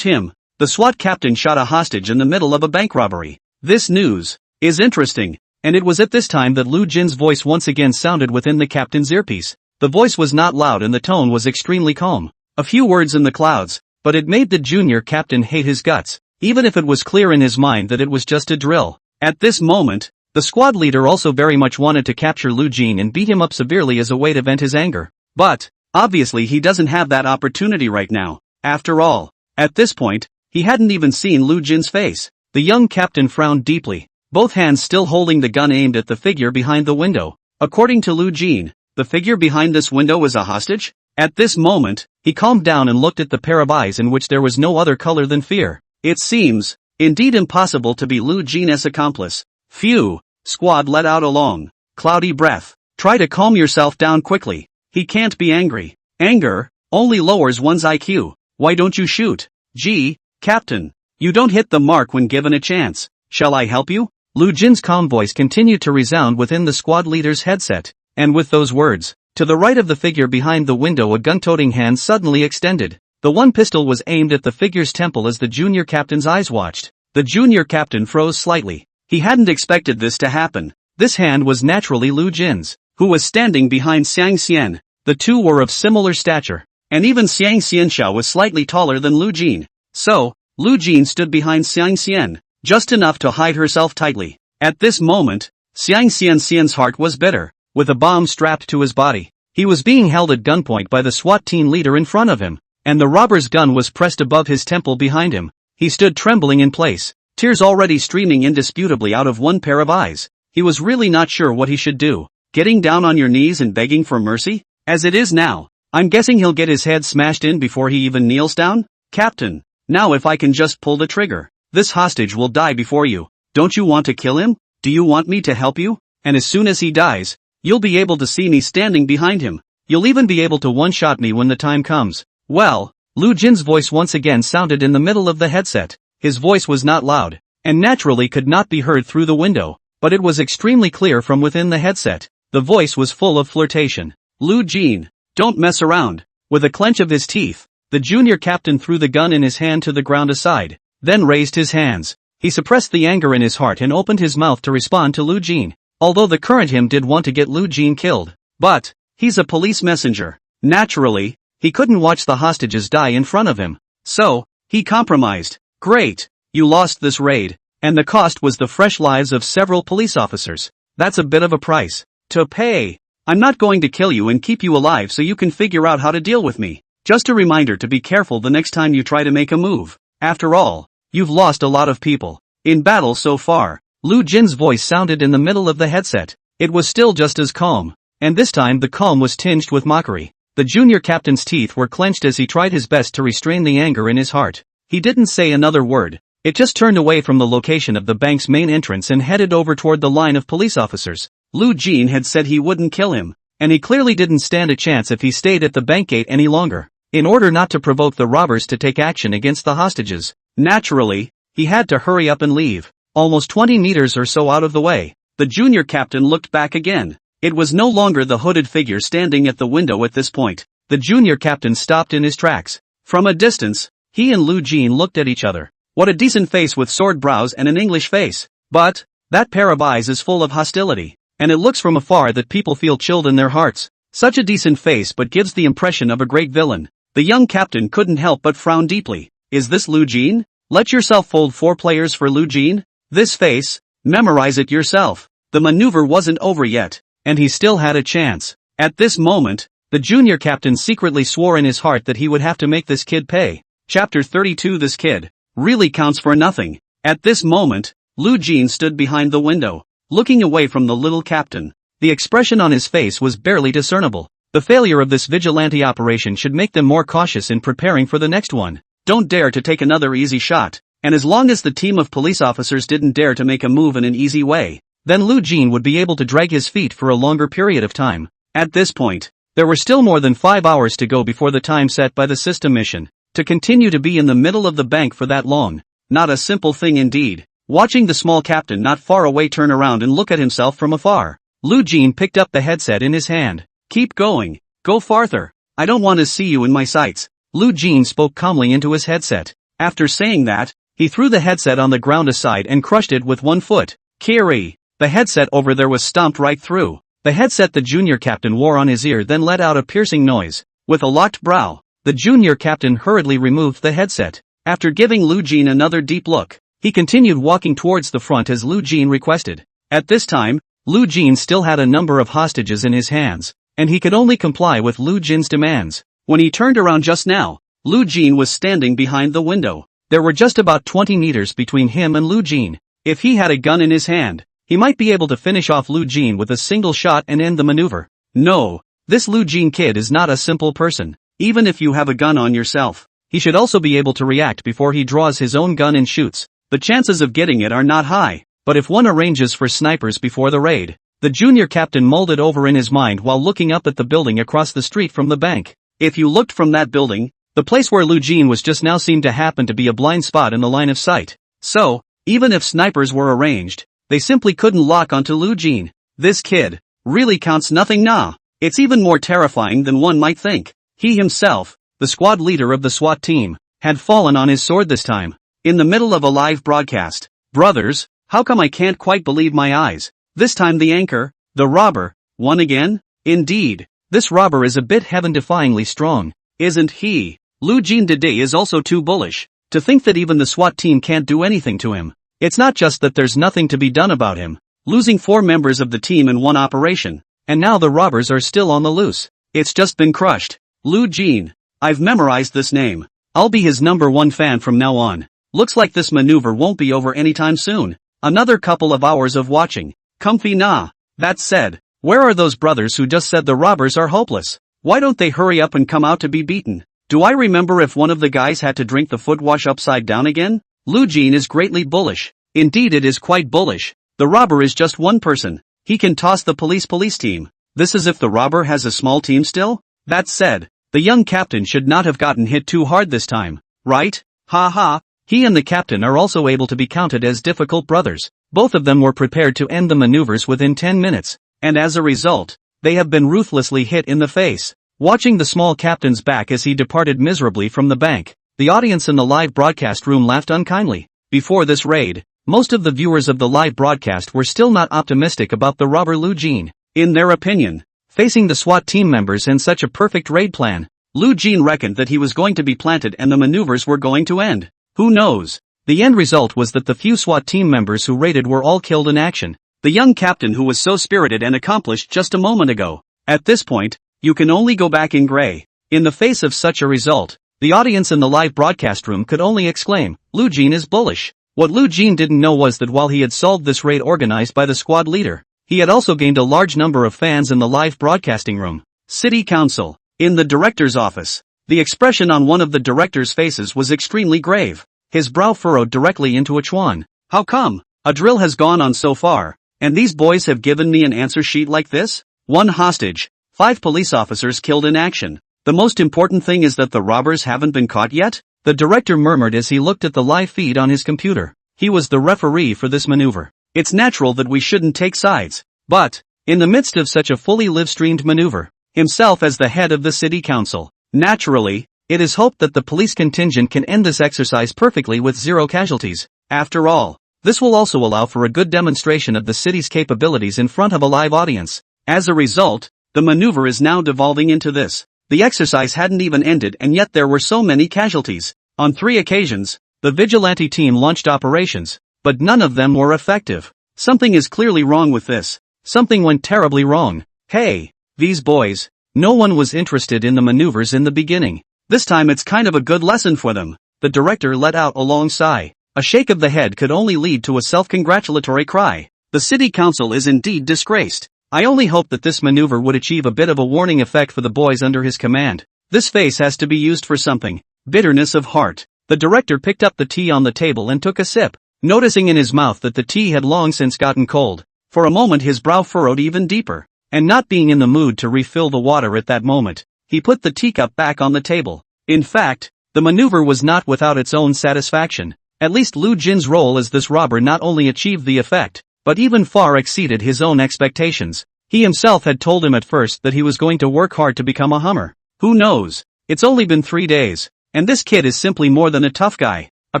him. The SWAT captain shot a hostage in the middle of a bank robbery. This news is interesting, and it was at this time that Lu Jin's voice once again sounded within the captain's earpiece. The voice was not loud and the tone was extremely calm. A few words in the clouds, but it made the junior captain hate his guts, even if it was clear in his mind that it was just a drill. At this moment, the squad leader also very much wanted to capture Lu Jin and beat him up severely as a way to vent his anger. But, obviously he doesn't have that opportunity right now. After all, at this point, he hadn't even seen Lu Jin's face. The young captain frowned deeply, both hands still holding the gun aimed at the figure behind the window. According to Lu Jin, the figure behind this window was a hostage? At this moment, he calmed down and looked at the pair of eyes in which there was no other color than fear. It seems, indeed impossible to be Lu Jin's accomplice. Phew, squad let out a long, cloudy breath. Try to calm yourself down quickly. He can't be angry. Anger only lowers one's IQ. Why don't you shoot? Gee, Captain, you don't hit the mark when given a chance. Shall I help you? Lu Jin's calm voice continued to resound within the squad leader's headset, and with those words, to the right of the figure behind the window a gun-toting hand suddenly extended. The one pistol was aimed at the figure's temple as the junior captain's eyes watched. The junior captain froze slightly. He hadn't expected this to happen. This hand was naturally Lu Jin's, who was standing behind Xiang Xian. The two were of similar stature, and even Xiang Xianxiao was slightly taller than Lu Jin. So, Lu Jin stood behind Xiang Xian, just enough to hide herself tightly. At this moment, Xiang Xianxian's heart was bitter. With a bomb strapped to his body, he was being held at gunpoint by the SWAT team leader in front of him, and the robber's gun was pressed above his temple behind him. He stood trembling in place, tears already streaming indisputably out of one pair of eyes. He was really not sure what he should do. Getting down on your knees and begging for mercy? As it is now, I'm guessing he'll get his head smashed in before he even kneels down? Captain, now if I can just pull the trigger, this hostage will die before you. Don't you want to kill him? Do you want me to help you? And as soon as he dies, you'll be able to see me standing behind him. You'll even be able to one-shot me when the time comes. Well, Lu Jin's voice once again sounded in the middle of the headset. His voice was not loud, and naturally could not be heard through the window, but it was extremely clear from within the headset. The voice was full of flirtation. Lu Jin, don't mess around. With a clench of his teeth, the junior captain threw the gun in his hand to the ground aside, then raised his hands. He suppressed the anger in his heart and opened his mouth to respond to Lu Jin. Although the current him did want to get Lu Jin killed, but he's a police messenger. Naturally, he couldn't watch the hostages die in front of him. So, he compromised. Great, you lost this raid, and the cost was the fresh lives of several police officers. That's a bit of a price to pay. I'm not going to kill you and keep you alive so you can figure out how to deal with me. Just a reminder to be careful the next time you try to make a move. After all, you've lost a lot of people in battle so far. Lu Jin's voice sounded in the middle of the headset. It was still just as calm, and this time the calm was tinged with mockery. The junior captain's teeth were clenched as he tried his best to restrain the anger in his heart. He didn't say another word. It just turned away from the location of the bank's main entrance and headed over toward the line of police officers. Lu Jin had said he wouldn't kill him, and he clearly didn't stand a chance if he stayed at the bank gate any longer. In order not to provoke the robbers to take action against the hostages, naturally, he had to hurry up and leave. Almost 20 meters or so out of the way, the junior captain looked back again. It was no longer the hooded figure standing at the window at this point. The junior captain stopped in his tracks. From a distance, he and Lu Jin looked at each other. What a decent face with sword brows and an English face. But, that pair of eyes is full of hostility, and it looks from afar that people feel chilled in their hearts. Such a decent face but gives the impression of a great villain. The young captain couldn't help but frown deeply. Is this Lu Jin? Let yourself fold 4 players for Lu Jin? This face, memorize it yourself. the maneuver wasn't over yet, and he still had a chance. At this moment, the junior captain secretly swore in his heart that he would have to make this kid pay. Chapter 32. This kid really counts for nothing. At this moment, Lu Jin stood behind the window, looking away from the little captain. The expression on his face was barely discernible. The failure of this vigilante operation should make them more cautious in preparing for the next one. Don't dare to take another easy shot, and as long as the team of police officers didn't dare to make a move in an easy way, then Lu Jin would be able to drag his feet for a longer period of time. At this point, there were still more than 5 hours to go before the time set by the system mission. To continue to be in the middle of the bank for that long, not a simple thing indeed. Watching the small captain not far away turn around and look at himself from afar, Lu Jin picked up the headset in his hand. Keep going. Go farther. I don't want to see you in my sights. Lu Jin spoke calmly into his headset. After saying that, he threw the headset on the ground aside and crushed it with one foot. Kiri! The headset over there was stomped right through. The headset the junior captain wore on his ear then let out a piercing noise. With a locked brow, the junior captain hurriedly removed the headset. After giving Lu Jin another deep look, he continued walking towards the front as Lu Jin requested. At this time, Lu Jin still had a number of hostages in his hands, and he could only comply with Lu Jin's demands. When he turned around just now, Lu Jin was standing behind the window. There were just about 20 meters between him and Lu Jin. If he had a gun in his hand, he might be able to finish off Lu Jin with a single shot and end the maneuver. No, this Lu Jin kid is not a simple person. Even if you have a gun on yourself, he should also be able to react before he draws his own gun and shoots. The chances of getting it are not high, but if one arranges for snipers before the raid, the junior captain mulled it over in his mind while looking up at the building across the street from the bank. If you looked from that building, the place where Lu Jin was just now seemed to happen to be a blind spot in the line of sight. So, even if snipers were arranged, they simply couldn't lock onto Lu Jin. This kid really counts nothing nah. It's even more terrifying than one might think. He himself, the squad leader of the SWAT team, had fallen on his sword this time. In the middle of a live broadcast. Brothers, how come I can't quite believe my eyes? This time the anchor, the robber, won again? Indeed, this robber is a bit heaven-defyingly strong, isn't he? Lu Jin today is also too bullish. To think that even the SWAT team can't do anything to him. It's not just that there's nothing to be done about him, losing 4 members of the team in one operation, and now the robbers are still on the loose. It's just been crushed. Lu Jin. I've memorized this name. I'll be his #1 fan from now on. Looks like this maneuver won't be over anytime soon. Another couple of hours of watching. Comfy nah. That said, where are those brothers who just said the robbers are hopeless? Why don't they hurry up and come out to be beaten? Do I remember if one of the guys had to drink the foot wash upside down again? Lu Jin is greatly bullish. Indeed it is quite bullish. The robber is just one person. He can toss the police team. This is if the robber has a small team still? That said, the young captain should not have gotten hit too hard this time, right? Ha ha. He and the captain are also able to be counted as difficult brothers. Both of them were prepared to end the maneuvers within 10 minutes, and as a result, they have been ruthlessly hit in the face. Watching the small captain's back as he departed miserably from the bank, the audience in the live broadcast room laughed unkindly. Before this raid, most of the viewers of the live broadcast were still not optimistic about the robber Lu Jin. In their opinion, facing the SWAT team members and such a perfect raid plan, Lu Jin reckoned that he was going to be planted and the maneuvers were going to end. Who knows? The end result was that the few SWAT team members who raided were all killed in action. The young captain who was so spirited and accomplished just a moment ago. At this point, you can only go back in gray. In the face of such a result, the audience in the live broadcast room could only exclaim, Lu Jin is bullish. What Lu Jin didn't know was that while he had solved this raid organized by the squad leader, he had also gained a large number of fans in the live broadcasting room. City Council. In the director's office. The expression on one of the director's faces was extremely grave. His brow furrowed directly into a chuan. How come? A drill has gone on so far, and these boys have given me an answer sheet like this? 1 hostage. 5 police officers killed in action. The most important thing is that the robbers haven't been caught yet? The director murmured as he looked at the live feed on his computer. He was the referee for this maneuver. It's natural that we shouldn't take sides. But, in the midst of such a fully live-streamed maneuver, himself as the head of the city council, naturally, it is hoped that the police contingent can end this exercise perfectly with 0 casualties. After all, this will also allow for a good demonstration of the city's capabilities in front of a live audience. As a result, the maneuver is now devolving into this. The exercise hadn't even ended and yet there were so many casualties. On 3 occasions, the vigilante team launched operations, but none of them were effective. Something is clearly wrong with this. Something went terribly wrong. Hey, these boys. No one was interested in the maneuvers in the beginning. This time it's kind of a good lesson for them. The director let out a long sigh. A shake of the head could only lead to a self-congratulatory cry. The city council is indeed disgraced. I only hope that this maneuver would achieve a bit of a warning effect for the boys under his command. This face has to be used for something. Bitterness of heart. The director picked up the tea on the table and took a sip, noticing in his mouth that the tea had long since gotten cold. For a moment his brow furrowed even deeper, and not being in the mood to refill the water at that moment, he put the teacup back on the table. In fact, the maneuver was not without its own satisfaction. At least Lu Jin's role as this robber not only achieved the effect, but even far exceeded his own expectations. He himself had told him at first that he was going to work hard to become a Hummer. Who knows? It's only been 3 days, and this kid is simply more than a tough guy. A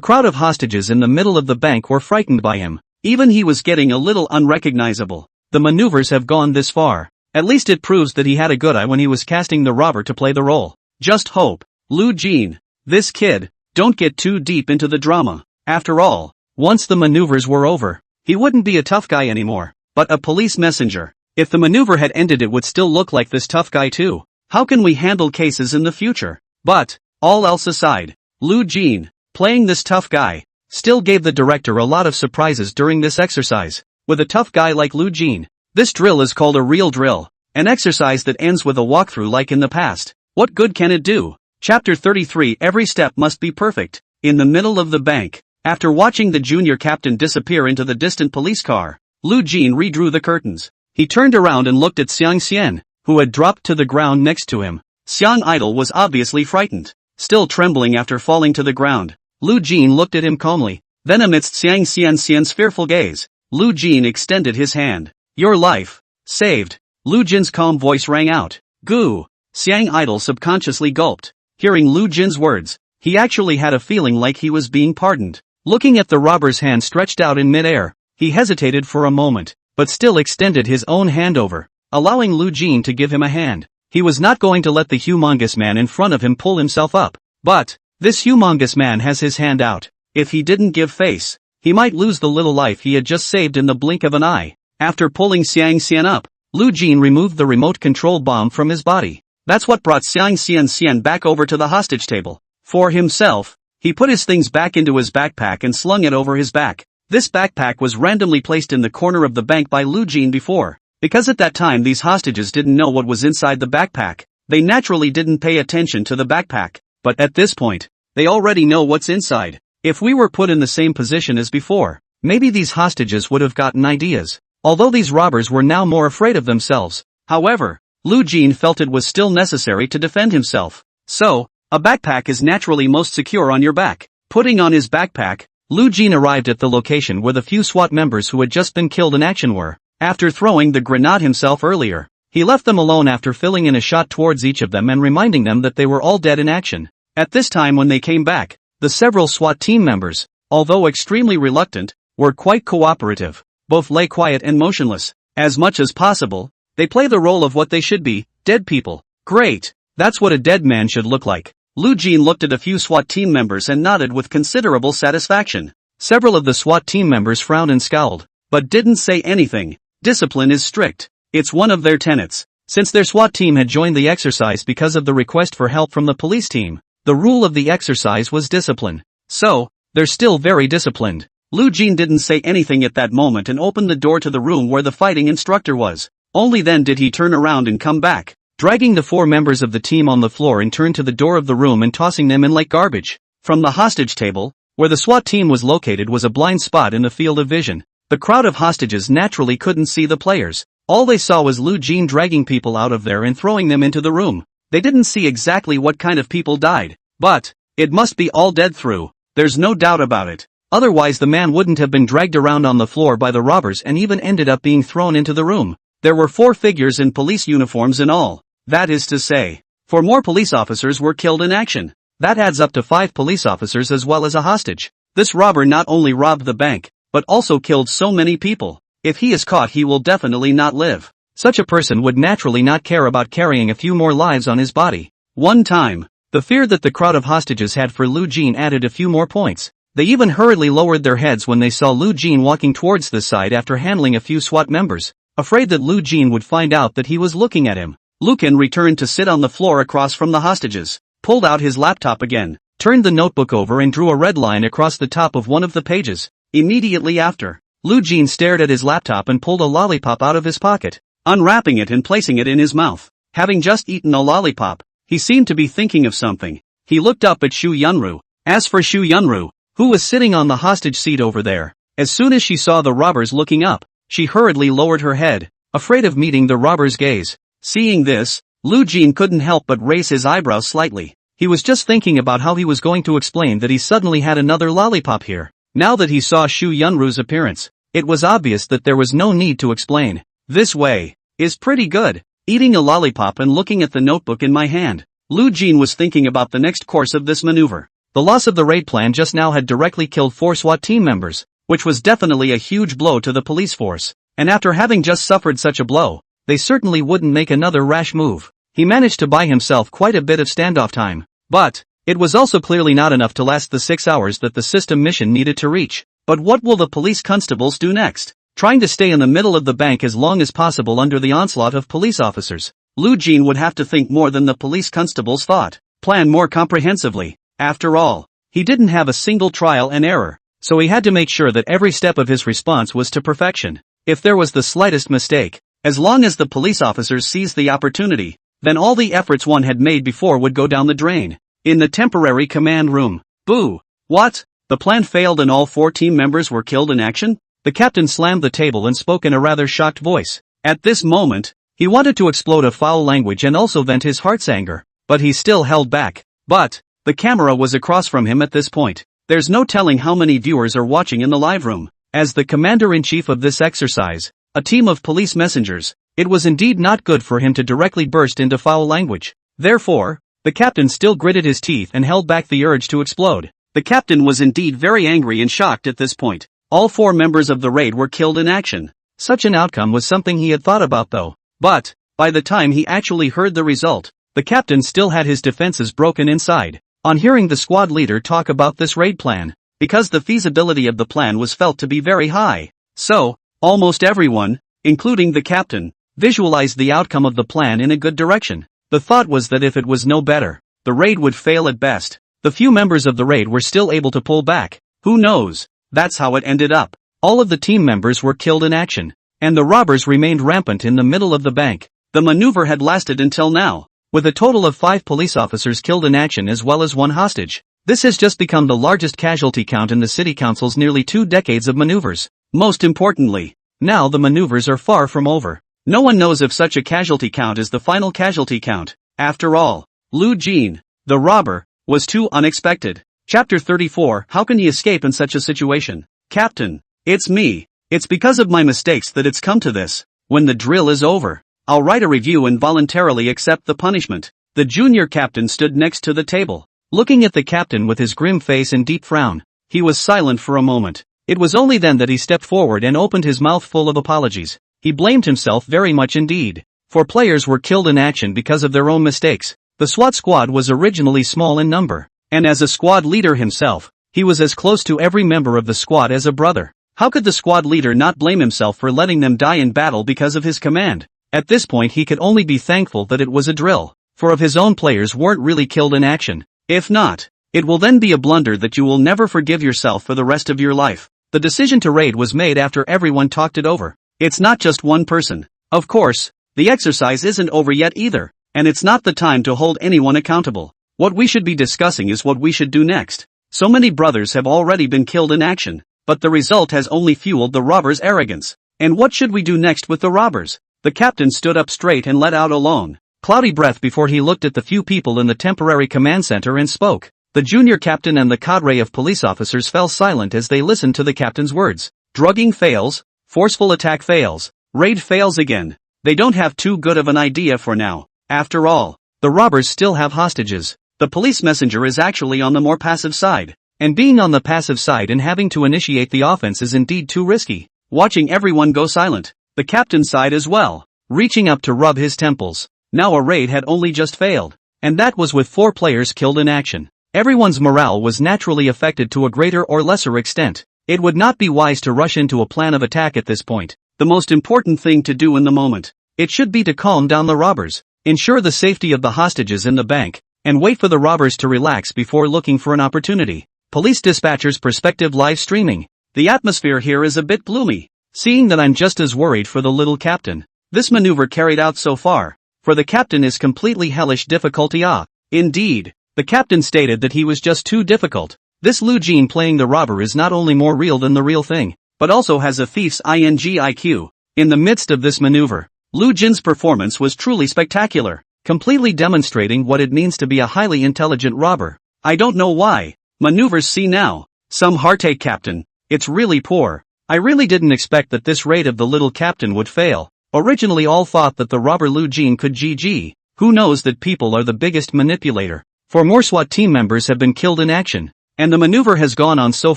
crowd of hostages in the middle of the bank were frightened by him. Even he was getting a little unrecognizable. The maneuvers have gone this far. At least it proves that he had a good eye when he was casting the robber to play the role. Just hope. Lu Jin. This kid. Don't get too deep into the drama. After all, once the maneuvers were over, he wouldn't be a tough guy anymore, but a police messenger. If the maneuver had ended it would still look like this tough guy too. How can we handle cases in the future? But, all else aside, Lu Jin, playing this tough guy, still gave the director a lot of surprises during this exercise. With a tough guy like Lu Jin, this drill is called a real drill, an exercise that ends with a walkthrough like in the past. What good can it do? Chapter 33. Every step must be perfect. In the middle of the bank, after watching the junior captain disappear into the distant police car, Lu Jin redrew the curtains. He turned around and looked at Xiang Xian, who had dropped to the ground next to him. Xiang Idol was obviously frightened, still trembling after falling to the ground. Lu Jin looked at him calmly. Then amidst Xiang Xian's fearful gaze, Lu Jin extended his hand. Your life. Saved. Lu Jin's calm voice rang out. Goo. Xiang Idol subconsciously gulped. Hearing Lu Jin's words, he actually had a feeling like he was being pardoned. Looking at the robber's hand stretched out in midair, he hesitated for a moment, but still extended his own hand over, allowing Lu Jin to give him a hand. He was not going to let the humongous man in front of him pull himself up. But, this humongous man has his hand out. If he didn't give face, he might lose the little life he had just saved in the blink of an eye. After pulling Xiang Xian up, Lu Jin removed the remote control bomb from his body. That's what brought Xiang Xian back over to the hostage table. For himself, he put his things back into his backpack and slung it over his back. This backpack was randomly placed in the corner of the bank by Lu Jin before, because at that time these hostages didn't know what was inside the backpack. They naturally didn't pay attention to the backpack, but at this point, they already know what's inside. If we were put in the same position as before, maybe these hostages would have gotten ideas. Although these robbers were now more afraid of themselves. However, Lu Jin felt it was still necessary to defend himself. So, a backpack is naturally most secure on your back. Putting on his backpack, Lu Jin arrived at the location where the few SWAT members who had just been killed in action were. After throwing the grenade himself earlier, he left them alone after filling in a shot towards each of them and reminding them that they were all dead in action. At this time when they came back, the several SWAT team members, although extremely reluctant, were quite cooperative. Both lay quiet and motionless. As much as possible, they play the role of what they should be, dead people. Great. That's what a dead man should look like. Lu Jin looked at a few SWAT team members and nodded with considerable satisfaction. Several of the SWAT team members frowned and scowled, but didn't say anything. Discipline is strict. It's one of their tenets. Since their SWAT team had joined the exercise because of the request for help from the police team, the rule of the exercise was discipline. So, they're still very disciplined. Lu Jin didn't say anything at that moment and opened the door to the room where the fighting instructor was. Only then did he turn around and come back, dragging the 4 members of the team on the floor and turned to the door of the room and tossing them in like garbage. From the hostage table, where the SWAT team was located, was a blind spot in the field of vision. The crowd of hostages naturally couldn't see the players. All they saw was Lu Jin dragging people out of there and throwing them into the room. They didn't see exactly what kind of people died, but it must be all dead through. There's no doubt about it. Otherwise the man wouldn't have been dragged around on the floor by the robbers and even ended up being thrown into the room. There were 4 figures in police uniforms in all. That is to say, 4 more police officers were killed in action. That adds up to 5 police officers as well as a hostage. This robber not only robbed the bank, but also killed so many people. If he is caught, he will definitely not live. Such a person would naturally not care about carrying a few more lives on his body. One time, the fear that the crowd of hostages had for Lu Jin added a few more points. They even hurriedly lowered their heads when they saw Lu Jin walking towards the side after handling a few SWAT members, afraid that Lu Jin would find out that he was looking at him. Lucan returned to sit on the floor across from the hostages, pulled out his laptop again, turned the notebook over and drew a red line across the top of one of the pages. Immediately after, Lu Jin stared at his laptop and pulled a lollipop out of his pocket, unwrapping it and placing it in his mouth. Having just eaten a lollipop, he seemed to be thinking of something. He looked up at Shu Yunru. As for Shu Yunru, who was sitting on the hostage seat over there, as soon as she saw the robbers looking up, she hurriedly lowered her head, afraid of meeting the robbers' gaze. Seeing this, Lu Jin couldn't help but raise his eyebrows slightly. He was just thinking about how he was going to explain that he suddenly had another lollipop here. Now that he saw Shu Yunru's appearance, it was obvious that there was no need to explain. This way is pretty good. Eating a lollipop and looking at the notebook in my hand, Lu Jin was thinking about the next course of this maneuver. The loss of the raid plan just now had directly killed 4 SWAT team members, which was definitely a huge blow to the police force, and after having just suffered such a blow, they certainly wouldn't make another rash move. He managed to buy himself quite a bit of standoff time, but it was also clearly not enough to last the 6 hours that the system mission needed to reach. But what will the police constables do next? Trying to stay in the middle of the bank as long as possible under the onslaught of police officers, Lu Jin would have to think more than the police constables thought, plan more comprehensively. After all, he didn't have a single trial and error, so he had to make sure that every step of his response was to perfection. If there was the slightest mistake, as long as the police officers seized the opportunity, then all the efforts one had made before would go down the drain. In the temporary command room. Boo! What? The plan failed and all 4 team members were killed in action? The captain slammed the table and spoke in a rather shocked voice. At this moment, he wanted to explode a foul language and also vent his heart's anger, but he still held back. But the camera was across from him at this point. There's no telling how many viewers are watching in the live room. As the commander-in-chief of this exercise, a team of police messengers, it was indeed not good for him to directly burst into foul language. Therefore, the captain still gritted his teeth and held back the urge to explode. The captain was indeed very angry and shocked at this point. All 4 members of the raid were killed in action. Such an outcome was something he had thought about though. But, by the time he actually heard the result, the captain still had his defenses broken inside. On hearing the squad leader talk about this raid plan, because the feasibility of the plan was felt to be very high. So, almost everyone, including the captain, visualized the outcome of the plan in a good direction. The thought was that if it was no better, the raid would fail at best. The few members of the raid were still able to pull back. Who knows? That's how it ended up. All of the team members were killed in action, and the robbers remained rampant in the middle of the bank. The maneuver had lasted until now, with a total of 5 police officers killed in action as well as 1 hostage. This has just become the largest casualty count in the city council's nearly 2 decades of maneuvers. Most importantly, now the maneuvers are far from over. No one knows if such a casualty count is the final casualty count. After all, Lu Jin, the robber, was too unexpected. Chapter 34. How can he escape in such a situation? Captain, it's me. It's because of my mistakes that it's come to this. When the drill is over, I'll write a review and voluntarily accept the punishment. The junior captain stood next to the table, looking at the captain with his grim face and deep frown. He was silent for a moment. It was only then that he stepped forward and opened his mouth full of apologies. He blamed himself very much indeed. 4 players were killed in action because of their own mistakes. The SWAT squad was originally small in number, and as a squad leader himself, he was as close to every member of the squad as a brother. How could the squad leader not blame himself for letting them die in battle because of his command? At this point he could only be thankful that it was a drill, for if his own players weren't really killed in action. If not, it will then be a blunder that you will never forgive yourself for the rest of your life. The decision to raid was made after everyone talked it over. It's not just one person. Of course, the exercise isn't over yet either, and it's not the time to hold anyone accountable. What we should be discussing is what we should do next. So many brothers have already been killed in action, but the result has only fueled the robbers' arrogance. And what should we do next with the robbers? The captain stood up straight and let out a long, cloudy breath before he looked at the few people in the temporary command center and spoke. The junior captain and the cadre of police officers fell silent as they listened to the captain's words. Drugging fails, forceful attack fails, raid fails again. They don't have too good of an idea for now. After all, the robbers still have hostages. The police messenger is actually on the more passive side, and being on the passive side and having to initiate the offense is indeed too risky. Watching everyone go silent, the captain sighed as well, reaching up to rub his temples. Now a raid had only just failed, and that was with 4 players killed in action. Everyone's morale was naturally affected to a greater or lesser extent. It would not be wise to rush into a plan of attack at this point. The most important thing to do in the moment, it should be to calm down the robbers, ensure the safety of the hostages in the bank, and wait for the robbers to relax before looking for an opportunity. Police dispatcher's perspective live streaming. The atmosphere here is a bit gloomy. Seeing that I'm just as worried for the little captain. This maneuver carried out so far, for the captain is completely hellish difficulty. Indeed, the captain stated that he was just too difficult. This Lu Jin playing the robber is not only more real than the real thing, but also has a thief's IQ. In the midst of this maneuver, Lu Jin's performance was truly spectacular, completely demonstrating what it means to be a highly intelligent robber. I don't know why. Maneuvers see now. Some heartache captain. It's really poor. I really didn't expect that this raid of the little captain would fail. Originally all thought that the robber Lu Jin could GG. Who knows that people are the biggest manipulator. For more SWAT team members have been killed in action. And the maneuver has gone on so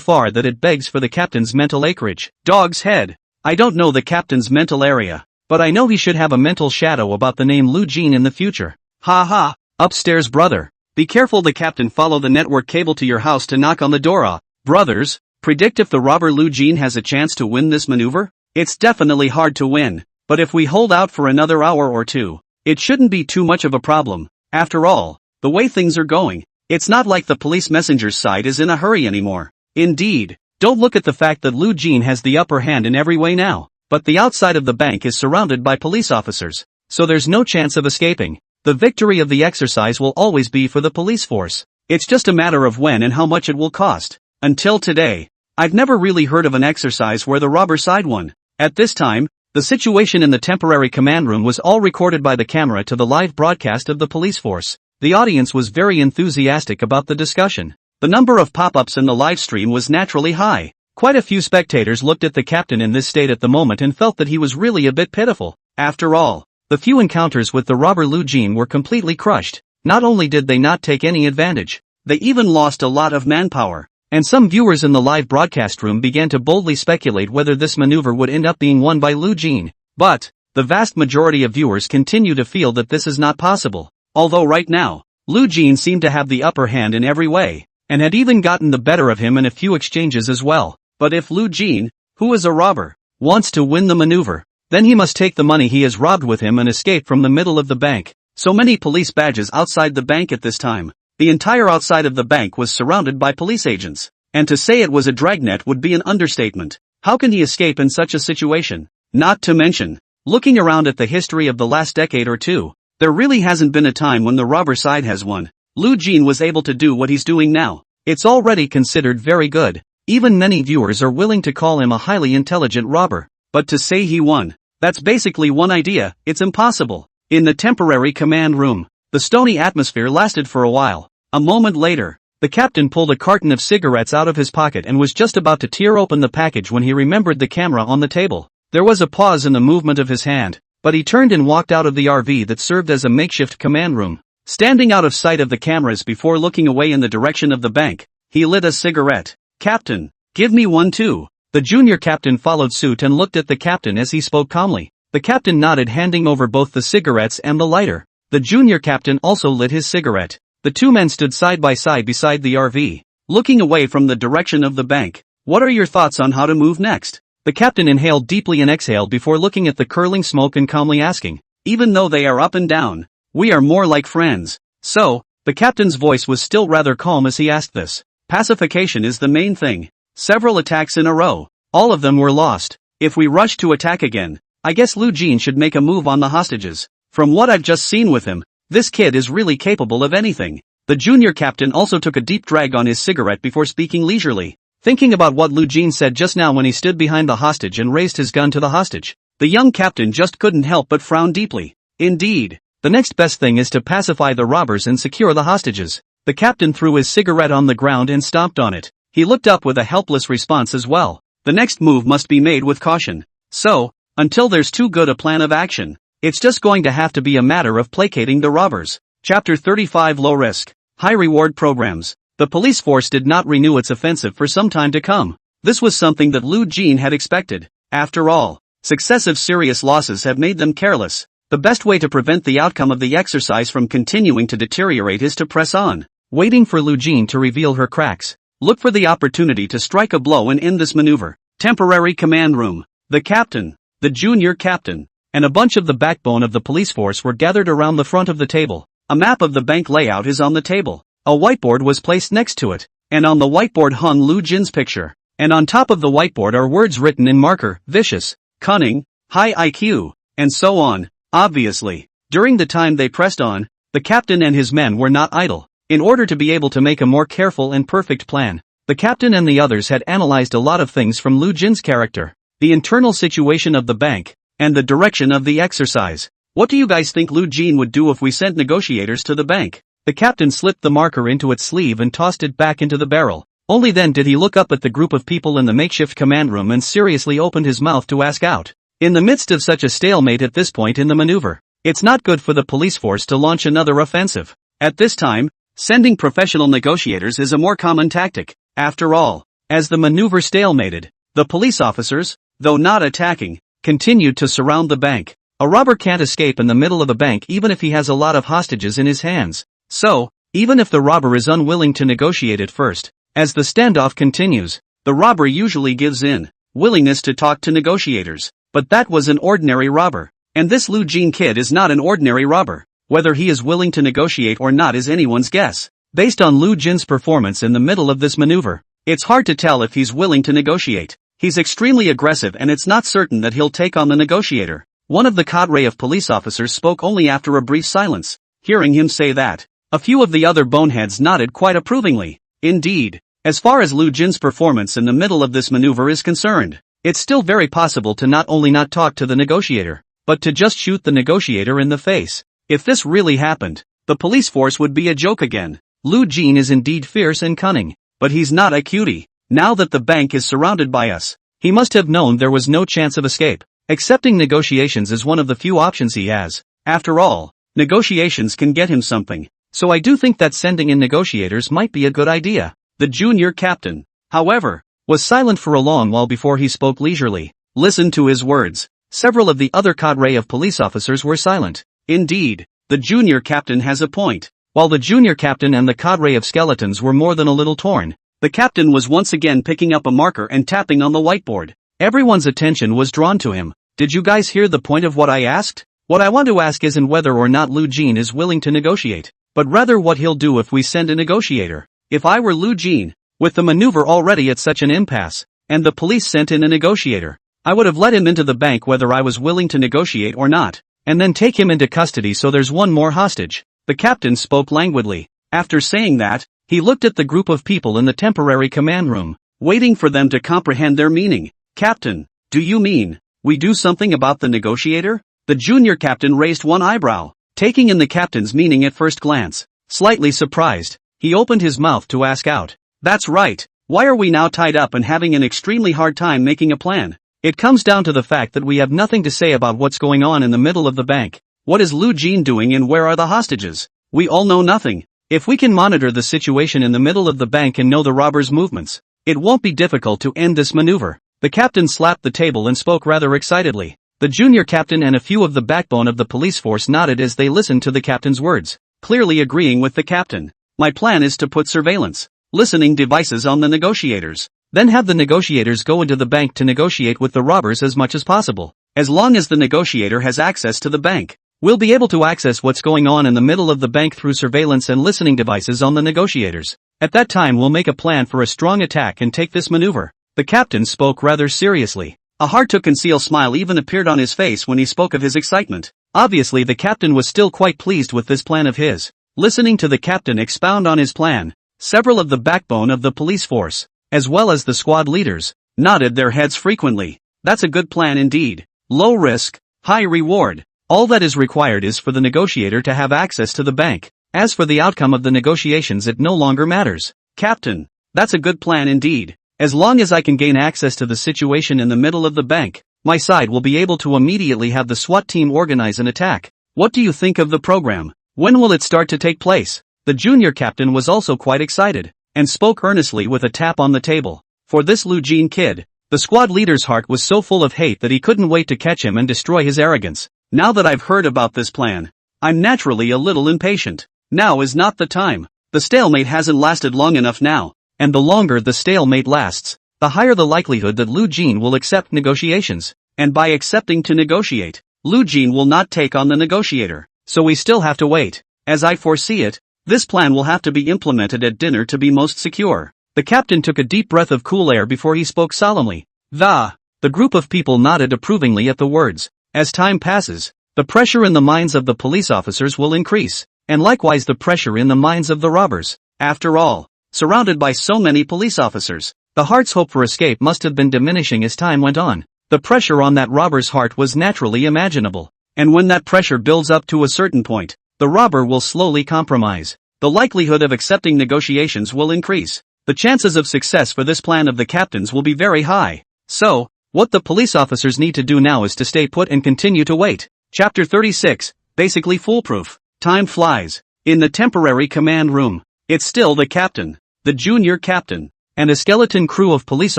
far that it begs for the captain's mental acreage. Dog's head. I don't know the captain's mental area, but I know he should have a mental shadow about the name Lu Jin in the future. Ha ha. Upstairs brother. Be careful, the captain follow the network cable to your house to knock on the door. Brothers, predict if the robber Lu Jin has a chance to win this maneuver? It's definitely hard to win, but if we hold out for another hour or two, it shouldn't be too much of a problem. After all, the way things are going, it's not like the police messenger's side is in a hurry anymore. Indeed, don't look at the fact that Lu Jin has the upper hand in every way now, but the outside of the bank is surrounded by police officers, so there's no chance of escaping. The victory of the exercise will always be for the police force. It's just a matter of when and how much it will cost. Until today, I've never really heard of an exercise where the robber side won. At this time, the situation in the temporary command room was all recorded by the camera to the live broadcast of the police force. The audience was very enthusiastic about the discussion. The number of pop-ups in the live stream was naturally high. Quite a few spectators looked at the captain in this state at the moment and felt that he was really a bit pitiful. After all, the few encounters with the robber Lu Jin were completely crushed. Not only did they not take any advantage, they even lost a lot of manpower. And some viewers in the live broadcast room began to boldly speculate whether this maneuver would end up being won by Lu Jin. But, the vast majority of viewers continue to feel that this is not possible. Although right now, Lu Jin seemed to have the upper hand in every way, and had even gotten the better of him in a few exchanges as well. But if Lu Jin, who is a robber, wants to win the maneuver, then he must take the money he has robbed with him and escape from the middle of the bank. So many police badges outside the bank at this time. The entire outside of the bank was surrounded by police agents. And to say it was a dragnet would be an understatement. How can he escape in such a situation? Not to mention, looking around at the history of the last decade or two, there really hasn't been a time when the robber side has won. Lu Jin was able to do what he's doing now. It's already considered very good. Even many viewers are willing to call him a highly intelligent robber. But to say he won, that's basically one idea. It's impossible. In the temporary command room, the stony atmosphere lasted for a while. A moment later, the captain pulled a carton of cigarettes out of his pocket and was just about to tear open the package when he remembered the camera on the table. There was a pause in the movement of his hand, but he turned and walked out of the RV that served as a makeshift command room. Standing out of sight of the cameras before looking away in the direction of the bank, he lit a cigarette. "Captain, give me one too." The junior captain followed suit and looked at the captain as he spoke calmly. The captain nodded, handing over both the cigarettes and the lighter. The junior captain also lit his cigarette. The two men stood side by side beside the RV, looking away from the direction of the bank. "What are your thoughts on how to move next?" The captain inhaled deeply and exhaled before looking at the curling smoke and calmly asking. "Even though they are up and down, we are more like friends." So, the captain's voice was still rather calm as he asked this. "Pacification is the main thing. Several attacks in a row. All of them were lost. If we rush to attack again, I guess Lu Jin should make a move on the hostages. From what I've just seen with him, this kid is really capable of anything." The junior captain also took a deep drag on his cigarette before speaking leisurely, thinking about what Lu Jin said just now when he stood behind the hostage and raised his gun to the hostage. The young captain just couldn't help but frown deeply. Indeed, the next best thing is to pacify the robbers and secure the hostages. The captain threw his cigarette on the ground and stomped on it. He looked up with a helpless response as well. The next move must be made with caution. So, until there's too good a plan of action, it's just going to have to be a matter of placating the robbers. Chapter 35 Low Risk, High Reward Programs. The police force did not renew its offensive for some time to come. This was something that Lu Jin had expected. After all, successive serious losses have made them careless. The best way to prevent the outcome of the exercise from continuing to deteriorate is to press on. waiting for Lu Jin to reveal her cracks. Look for the opportunity to strike a blow and end this maneuver. Temporary command room. The captain, the junior captain, and a bunch of the backbone of the police force were gathered around the front of the table. A map of the bank layout is on the table. A whiteboard was placed next to it, and on the whiteboard hung Lu Jin's picture. And on top of the whiteboard are words written in marker: vicious, cunning, high IQ, and so on. Obviously, during the time they pressed on, the captain and his men were not idle. In order to be able to make a more careful and perfect plan, the captain and the others had analyzed a lot of things from Lu Jin's character, the internal situation of the bank, and the direction of the exercise. What do you guys think Lu Jin would do if we sent negotiators to the bank? The captain slipped the marker into its sleeve and tossed it back into the barrel. Only then did he look up at the group of people in the makeshift command room and seriously opened his mouth to ask out. In the midst of such a stalemate at this point in the maneuver, it's not good for the police force to launch another offensive. At this time, sending professional negotiators is a more common tactic. After all, as the maneuver stalemated, the police officers, though not attacking, continued to surround the bank. A robber can't escape in the middle of a bank even if he has a lot of hostages in his hands. So, even if the robber is unwilling to negotiate at first, as the standoff continues, the robber usually gives in, willingness to talk to negotiators. But that was an ordinary robber. And this Lu Jin kid is not an ordinary robber. Whether he is willing to negotiate or not is anyone's guess. Based on Lu Jin's performance in the middle of this maneuver, it's hard to tell if he's willing to negotiate. He's extremely aggressive and it's not certain that he'll take on the negotiator. One of the cadre of police officers spoke only after a brief silence. Hearing him say that, a few of the other boneheads nodded quite approvingly. Indeed, as far as Lu Jin's performance in the middle of this maneuver is concerned, it's still very possible to not only not talk to the negotiator, but to just shoot the negotiator in the face. If this really happened, the police force would be a joke again. Lu Jin is indeed fierce and cunning, but he's not a cutie. Now that the bank is surrounded by us, he must have known there was no chance of escape. Accepting negotiations is one of the few options he has. After all, negotiations can get him something. So I do think that sending in negotiators might be a good idea. The junior captain, however, was silent for a long while before he spoke leisurely. Listen to his words. Several of the other cadre of police officers were silent. Indeed, the junior captain has a point. While the junior captain and the cadre of skeletons were more than a little torn, the captain was once again picking up a marker and tapping on the whiteboard. Everyone's attention was drawn to him. Did you guys hear the point of what I asked? What I want to ask isn't whether or not Lu Jin is willing to negotiate, but rather what he'll do if we send a negotiator. If I were Lu Jin, with the maneuver already at such an impasse, and the police sent in a negotiator, I would have let him into the bank whether I was willing to negotiate or not, and then take him into custody so there's one more hostage. The captain spoke languidly. After saying that, he looked at the group of people in the temporary command room, waiting for them to comprehend their meaning. Captain, do you mean, we do something about the negotiator? The junior captain raised one eyebrow, taking in the captain's meaning at first glance. Slightly surprised, he opened his mouth to ask out. That's right. Why are we now tied up and having an extremely hard time making a plan? It comes down to the fact that we have nothing to say about what's going on in the middle of the bank. What is Lu Jin doing and where are the hostages? We all know nothing. If we can monitor the situation in the middle of the bank and know the robbers' movements, it won't be difficult to end this maneuver. The captain slapped the table and spoke rather excitedly. The junior captain and a few of the backbone of the police force nodded as they listened to the captain's words, clearly agreeing with the captain. My plan is to put surveillance, listening devices on the negotiators. Then have the negotiators go into the bank to negotiate with the robbers as much as possible. As long as the negotiator has access to the bank, we'll be able to access what's going on in the middle of the bank through surveillance and listening devices on the negotiators. At that time we'll make a plan for a strong attack and take this maneuver. The captain spoke rather seriously. A hard-to-conceal smile even appeared on his face when he spoke of his excitement. Obviously the captain was still quite pleased with this plan of his. Listening to the captain expound on his plan, several of the backbone of the police force, as well as the squad leaders, nodded their heads frequently. That's a good plan indeed. Low risk, high reward. All that is required is for the negotiator to have access to the bank. As for the outcome of the negotiations, it no longer matters. Captain, that's a good plan indeed. As long as I can gain access to the situation in the middle of the bank, my side will be able to immediately have the SWAT team organize an attack. What do you think of the program? When will it start to take place? The junior captain was also quite excited, and spoke earnestly with a tap on the table. For this Lu Jin kid, the squad leader's heart was so full of hate that he couldn't wait to catch him and destroy his arrogance. Now that I've heard about this plan, I'm naturally a little impatient. Now is not the time. The stalemate hasn't lasted long enough now, and the longer the stalemate lasts, the higher the likelihood that Lu Jin will accept negotiations, and by accepting to negotiate, Lu Jin will not take on the negotiator, so we still have to wait. As I foresee it, this plan will have to be implemented at dinner to be most secure. The captain took a deep breath of cool air before he spoke solemnly. The group of people nodded approvingly at the words. As time passes, the pressure in the minds of the police officers will increase, and likewise the pressure in the minds of the robbers. After all, surrounded by so many police officers, the heart's hope for escape must have been diminishing as time went on. The pressure on that robber's heart was naturally imaginable, and when that pressure builds up to a certain point, the robber will slowly compromise. The likelihood of accepting negotiations will increase. The chances of success for this plan of the captain's will be very high. So, what the police officers need to do now is to stay put and continue to wait. Chapter 36, basically foolproof. Time flies. In the temporary command room, it's still the captain, the junior captain, and a skeleton crew of police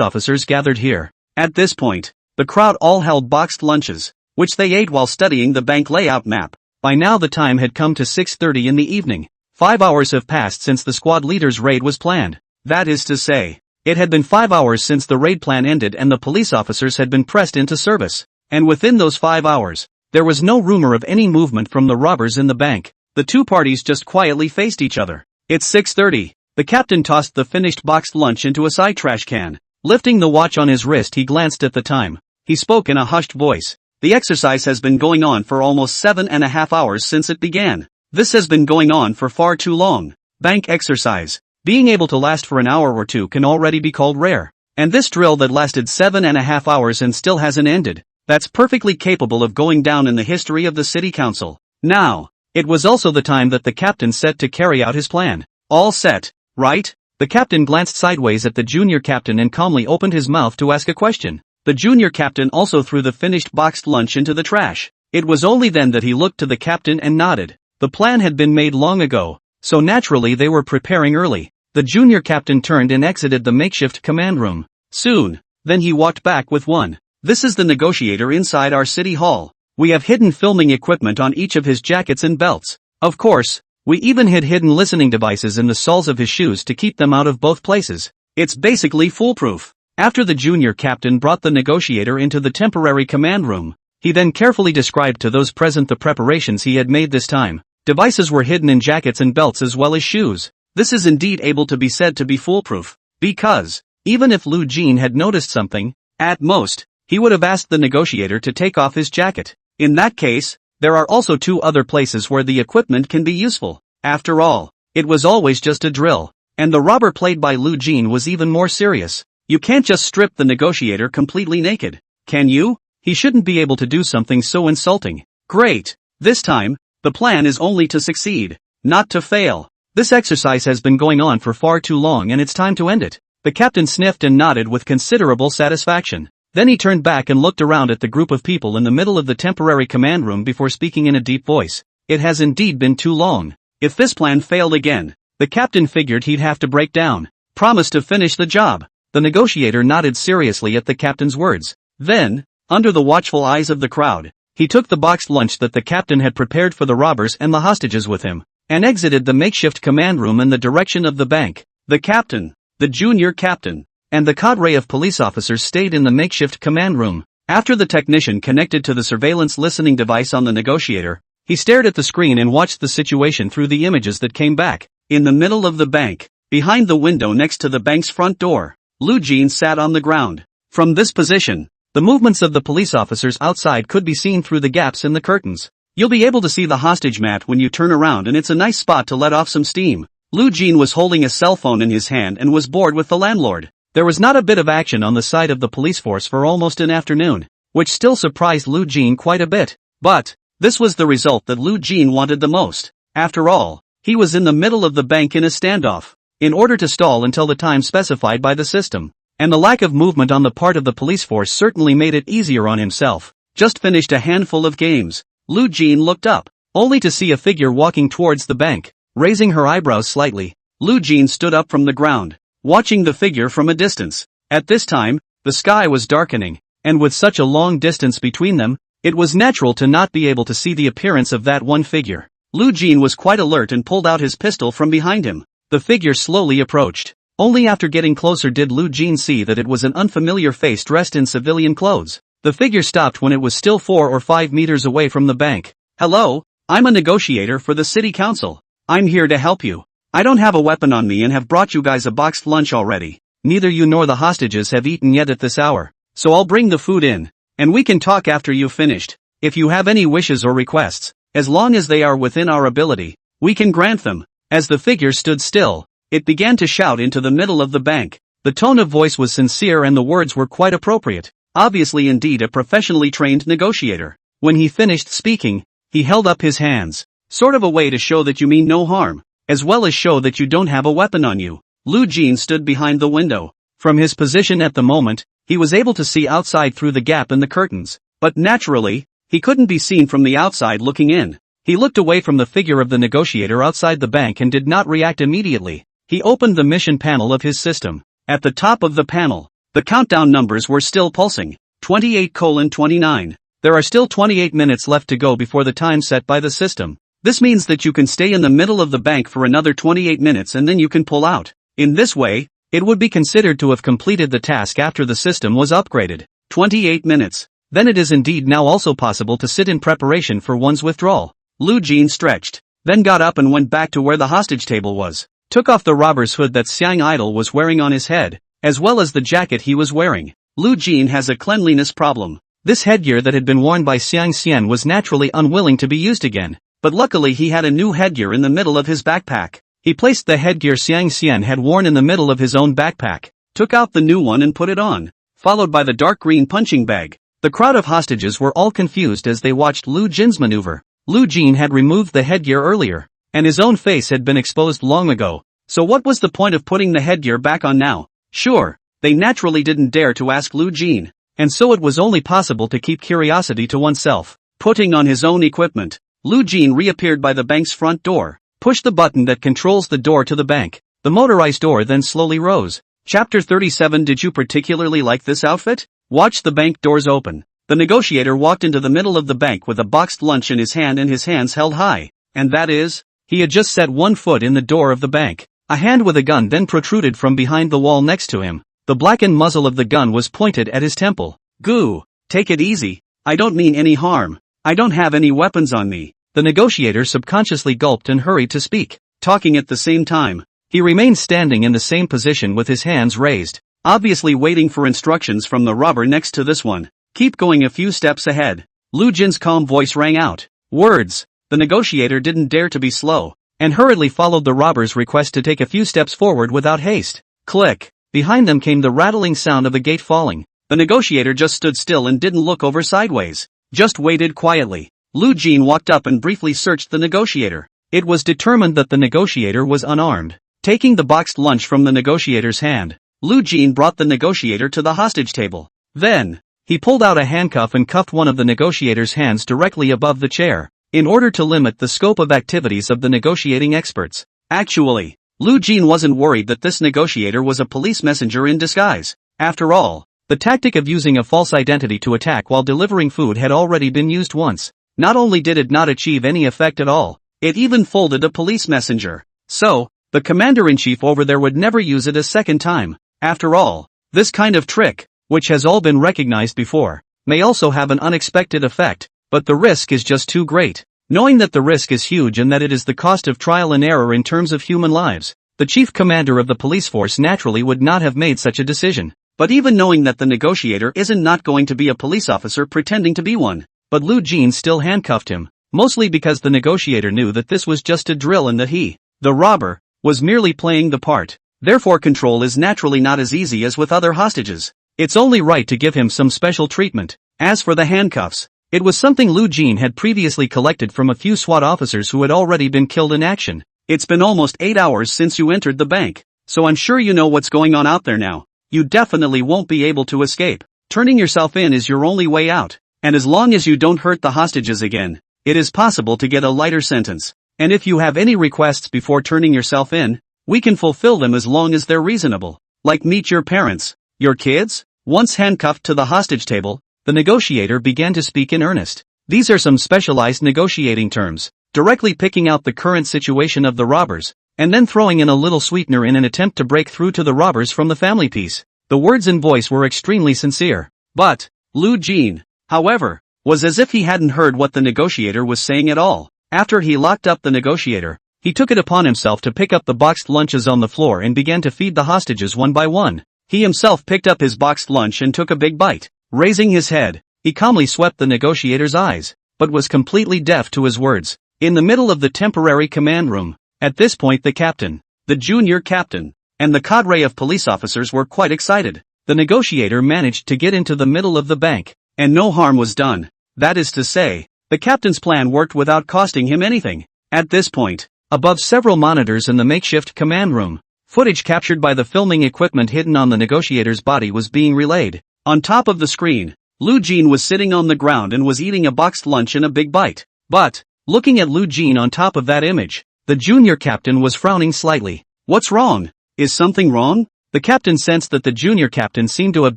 officers gathered here. At this point, the crowd all held boxed lunches, which they ate while studying the bank layout map. By now the time had come to 6:30 in the evening. 5 hours have passed since the squad leader's raid was planned. That is to say, it had been 5 hours since the raid plan ended and the police officers had been pressed into service. And within those 5 hours, there was no rumor of any movement from the robbers in the bank. The two parties just quietly faced each other. It's 6:30. The captain tossed the finished boxed lunch into a side trash can. Lifting the watch on his wrist, he glanced at the time. He spoke in a hushed voice. The exercise has been going on for almost 7.5 hours since it began. This has been going on for far too long. Bank exercise. Being able to last for an hour or two can already be called rare. And this drill that lasted 7.5 hours and still hasn't ended, that's perfectly capable of going down in the history of the city council. Now, it was also the time that the captain set to carry out his plan. All set, right? The captain glanced sideways at the junior captain and calmly opened his mouth to ask a question. The junior captain also threw the finished boxed lunch into the trash. It was only then that he looked to the captain and nodded. The plan had been made long ago, so naturally they were preparing early. The junior captain turned and exited the makeshift command room. Soon, then he walked back with one. This is the negotiator inside our city hall. We have hidden filming equipment on each of his jackets and belts. Of course, we even hid hidden listening devices in the soles of his shoes to keep them out of both places. It's basically foolproof. After the junior captain brought the negotiator into the temporary command room, he then carefully described to those present the preparations he had made this time. Devices were hidden in jackets and belts as well as shoes. This is indeed able to be said to be foolproof, because, even if Lu Jin had noticed something, at most, he would have asked the negotiator to take off his jacket. In that case, there are also two other places where the equipment can be useful. After all, it was always just a drill, and the robber played by Lu Jin was even more serious. You can't just strip the negotiator completely naked, can you? He shouldn't be able to do something so insulting. Great. This time, the plan is only to succeed, not to fail. This exercise has been going on for far too long and it's time to end it. The captain sniffed and nodded with considerable satisfaction. Then he turned back and looked around at the group of people in the middle of the temporary command room before speaking in a deep voice. It has indeed been too long. If this plan failed again, the captain figured he'd have to break down. Promise to finish the job. The negotiator nodded seriously at the captain's words. Then, under the watchful eyes of the crowd, he took the boxed lunch that the captain had prepared for the robbers and the hostages with him, and exited the makeshift command room in the direction of the bank. The captain, the junior captain, and the cadre of police officers stayed in the makeshift command room. After the technician connected to the surveillance listening device on the negotiator, he stared at the screen and watched the situation through the images that came back. In the middle of the bank, behind the window next to the bank's front door, Lu Jin sat on the ground. From this position, the movements of the police officers outside could be seen through the gaps in the curtains. You'll be able to see the hostage mat when you turn around and it's a nice spot to let off some steam. Lu Jin was holding a cell phone in his hand and was bored with the landlord. There was not a bit of action on the side of the police force for almost an afternoon, which still surprised Lu Jin quite a bit. But, this was the result that Lu Jin wanted the most. After all, he was in the middle of the bank in a standoff, in order to stall until the time specified by the system. And the lack of movement on the part of the police force certainly made it easier on himself. Just finished a handful of games. Lu Jin looked up, only to see a figure walking towards the bank. Raising her eyebrows slightly, Lu Jin stood up from the ground, watching the figure from a distance. At this time, the sky was darkening, and with such a long distance between them, it was natural to not be able to see the appearance of that one figure. Lu Jin was quite alert and pulled out his pistol from behind him. The figure slowly approached. Only after getting closer did Lu Jin see that it was an unfamiliar face dressed in civilian clothes. The figure stopped when it was still 4 or 5 meters away from the bank. "Hello, I'm a negotiator for the city council. I'm here to help you. I don't have a weapon on me and have brought you guys a boxed lunch already. Neither you nor the hostages have eaten yet at this hour, so I'll bring the food in, and we can talk after you've finished. If you have any wishes or requests, as long as they are within our ability, we can grant them." As the figure stood still, it began to shout into the middle of the bank. The tone of voice was sincere and the words were quite appropriate. Obviously indeed a professionally trained negotiator. When he finished speaking, he held up his hands, sort of a way to show that you mean no harm, as well as show that you don't have a weapon on you. Lu Jin stood behind the window. From his position at the moment, he was able to see outside through the gap in the curtains, but naturally, he couldn't be seen from the outside looking in. He looked away from the figure of the negotiator outside the bank and did not react immediately. He opened the mission panel of his system. At the top of the panel, the countdown numbers were still pulsing. 28:29. There are still 28 minutes left to go before the time set by the system. This means that you can stay in the middle of the bank for another 28 minutes and then you can pull out. In this way, it would be considered to have completed the task after the system was upgraded. 28 minutes. Then it is indeed now also possible to sit in preparation for one's withdrawal. Lu Jin stretched, then got up and went back to where the hostage table was, took off the robber's hood that Xiang Idol was wearing on his head, as well as the jacket he was wearing. Lu Jin has a cleanliness problem. This headgear that had been worn by Xiang Xian was naturally unwilling to be used again, but luckily he had a new headgear in the middle of his backpack. He placed the headgear Xiang Xian had worn in the middle of his own backpack, took out the new one and put it on, followed by the dark green punching bag. The crowd of hostages were all confused as they watched Lu Jin's maneuver. Lu Jin had removed the headgear earlier, and his own face had been exposed long ago, so what was the point of putting the headgear back on now? Sure, they naturally didn't dare to ask Lu Jin, and so it was only possible to keep curiosity to oneself. Putting on his own equipment, Lu Jin reappeared by the bank's front door, pushed the button that controls the door to the bank. The motorized door then slowly rose. Chapter 37. Did you particularly like this outfit? Watch the bank doors open. The negotiator walked into the middle of the bank with a boxed lunch in his hand and his hands held high. And that is? He had just set one foot in the door of the bank. A hand with a gun then protruded from behind the wall next to him. The blackened muzzle of the gun was pointed at his temple. "Goo, take it easy. I don't mean any harm. I don't have any weapons on me." The negotiator subconsciously gulped and hurried to speak, talking at the same time. He remained standing in the same position with his hands raised, obviously waiting for instructions from the robber next to this one. "Keep going a few steps ahead." Lu Jin's calm voice rang out. Words. The negotiator didn't dare to be slow, and hurriedly followed the robber's request to take a few steps forward without haste. Click. Behind them came the rattling sound of a gate falling. The negotiator just stood still and didn't look over sideways, just waited quietly. Lu Jin walked up and briefly searched the negotiator. It was determined that the negotiator was unarmed. Taking the boxed lunch from the negotiator's hand, Lu Jin brought the negotiator to the hostage table. Then, he pulled out a handcuff and cuffed one of the negotiator's hands directly above the chair, in order to limit the scope of activities of the negotiating experts. Actually, Lu Jin wasn't worried that this negotiator was a police messenger in disguise. After all, the tactic of using a false identity to attack while delivering food had already been used once. Not only did it not achieve any effect at all, it even folded a police messenger. So, the commander-in-chief over there would never use it a second time. After all, this kind of trick, which has all been recognized before, may also have an unexpected effect, but the risk is just too great. Knowing that the risk is huge and that it is the cost of trial and error in terms of human lives, the chief commander of the police force naturally would not have made such a decision. But even knowing that the negotiator isn't not going to be a police officer pretending to be one, but Lu Jin still handcuffed him, mostly because the negotiator knew that this was just a drill and that he, the robber, was merely playing the part. Therefore control is naturally not as easy as with other hostages. It's only right to give him some special treatment. As for the handcuffs, it was something Lu Jin had previously collected from a few SWAT officers who had already been killed in action. It's been almost 8 hours since you entered the bank, so I'm sure you know what's going on out there now. You definitely won't be able to escape. Turning yourself in is your only way out, and as long as you don't hurt the hostages again, it is possible to get a lighter sentence. And if you have any requests before turning yourself in, we can fulfill them as long as they're reasonable. Like meet your parents, your kids? Once handcuffed to the hostage table, the negotiator began to speak in earnest. These are some specialized negotiating terms, directly picking out the current situation of the robbers, and then throwing in a little sweetener in an attempt to break through to the robbers from the family piece. The words and voice were extremely sincere. But Lu Jin, however, was as if he hadn't heard what the negotiator was saying at all. After he locked up the negotiator, he took it upon himself to pick up the boxed lunches on the floor and began to feed the hostages one by one. He himself picked up his boxed lunch and took a big bite. Raising his head, he calmly swept the negotiator's eyes, but was completely deaf to his words. In the middle of the temporary command room, at this point the captain, the junior captain, and the cadre of police officers were quite excited. The negotiator managed to get into the middle of the bank, and no harm was done. That is to say, the captain's plan worked without costing him anything. At this point, above several monitors in the makeshift command room, footage captured by the filming equipment hidden on the negotiator's body was being relayed. On top of the screen, Lu Jin was sitting on the ground and was eating a boxed lunch in a big bite. But, looking at Lu Jin on top of that image, the junior captain was frowning slightly. What's wrong? Is something wrong? The captain sensed that the junior captain seemed to have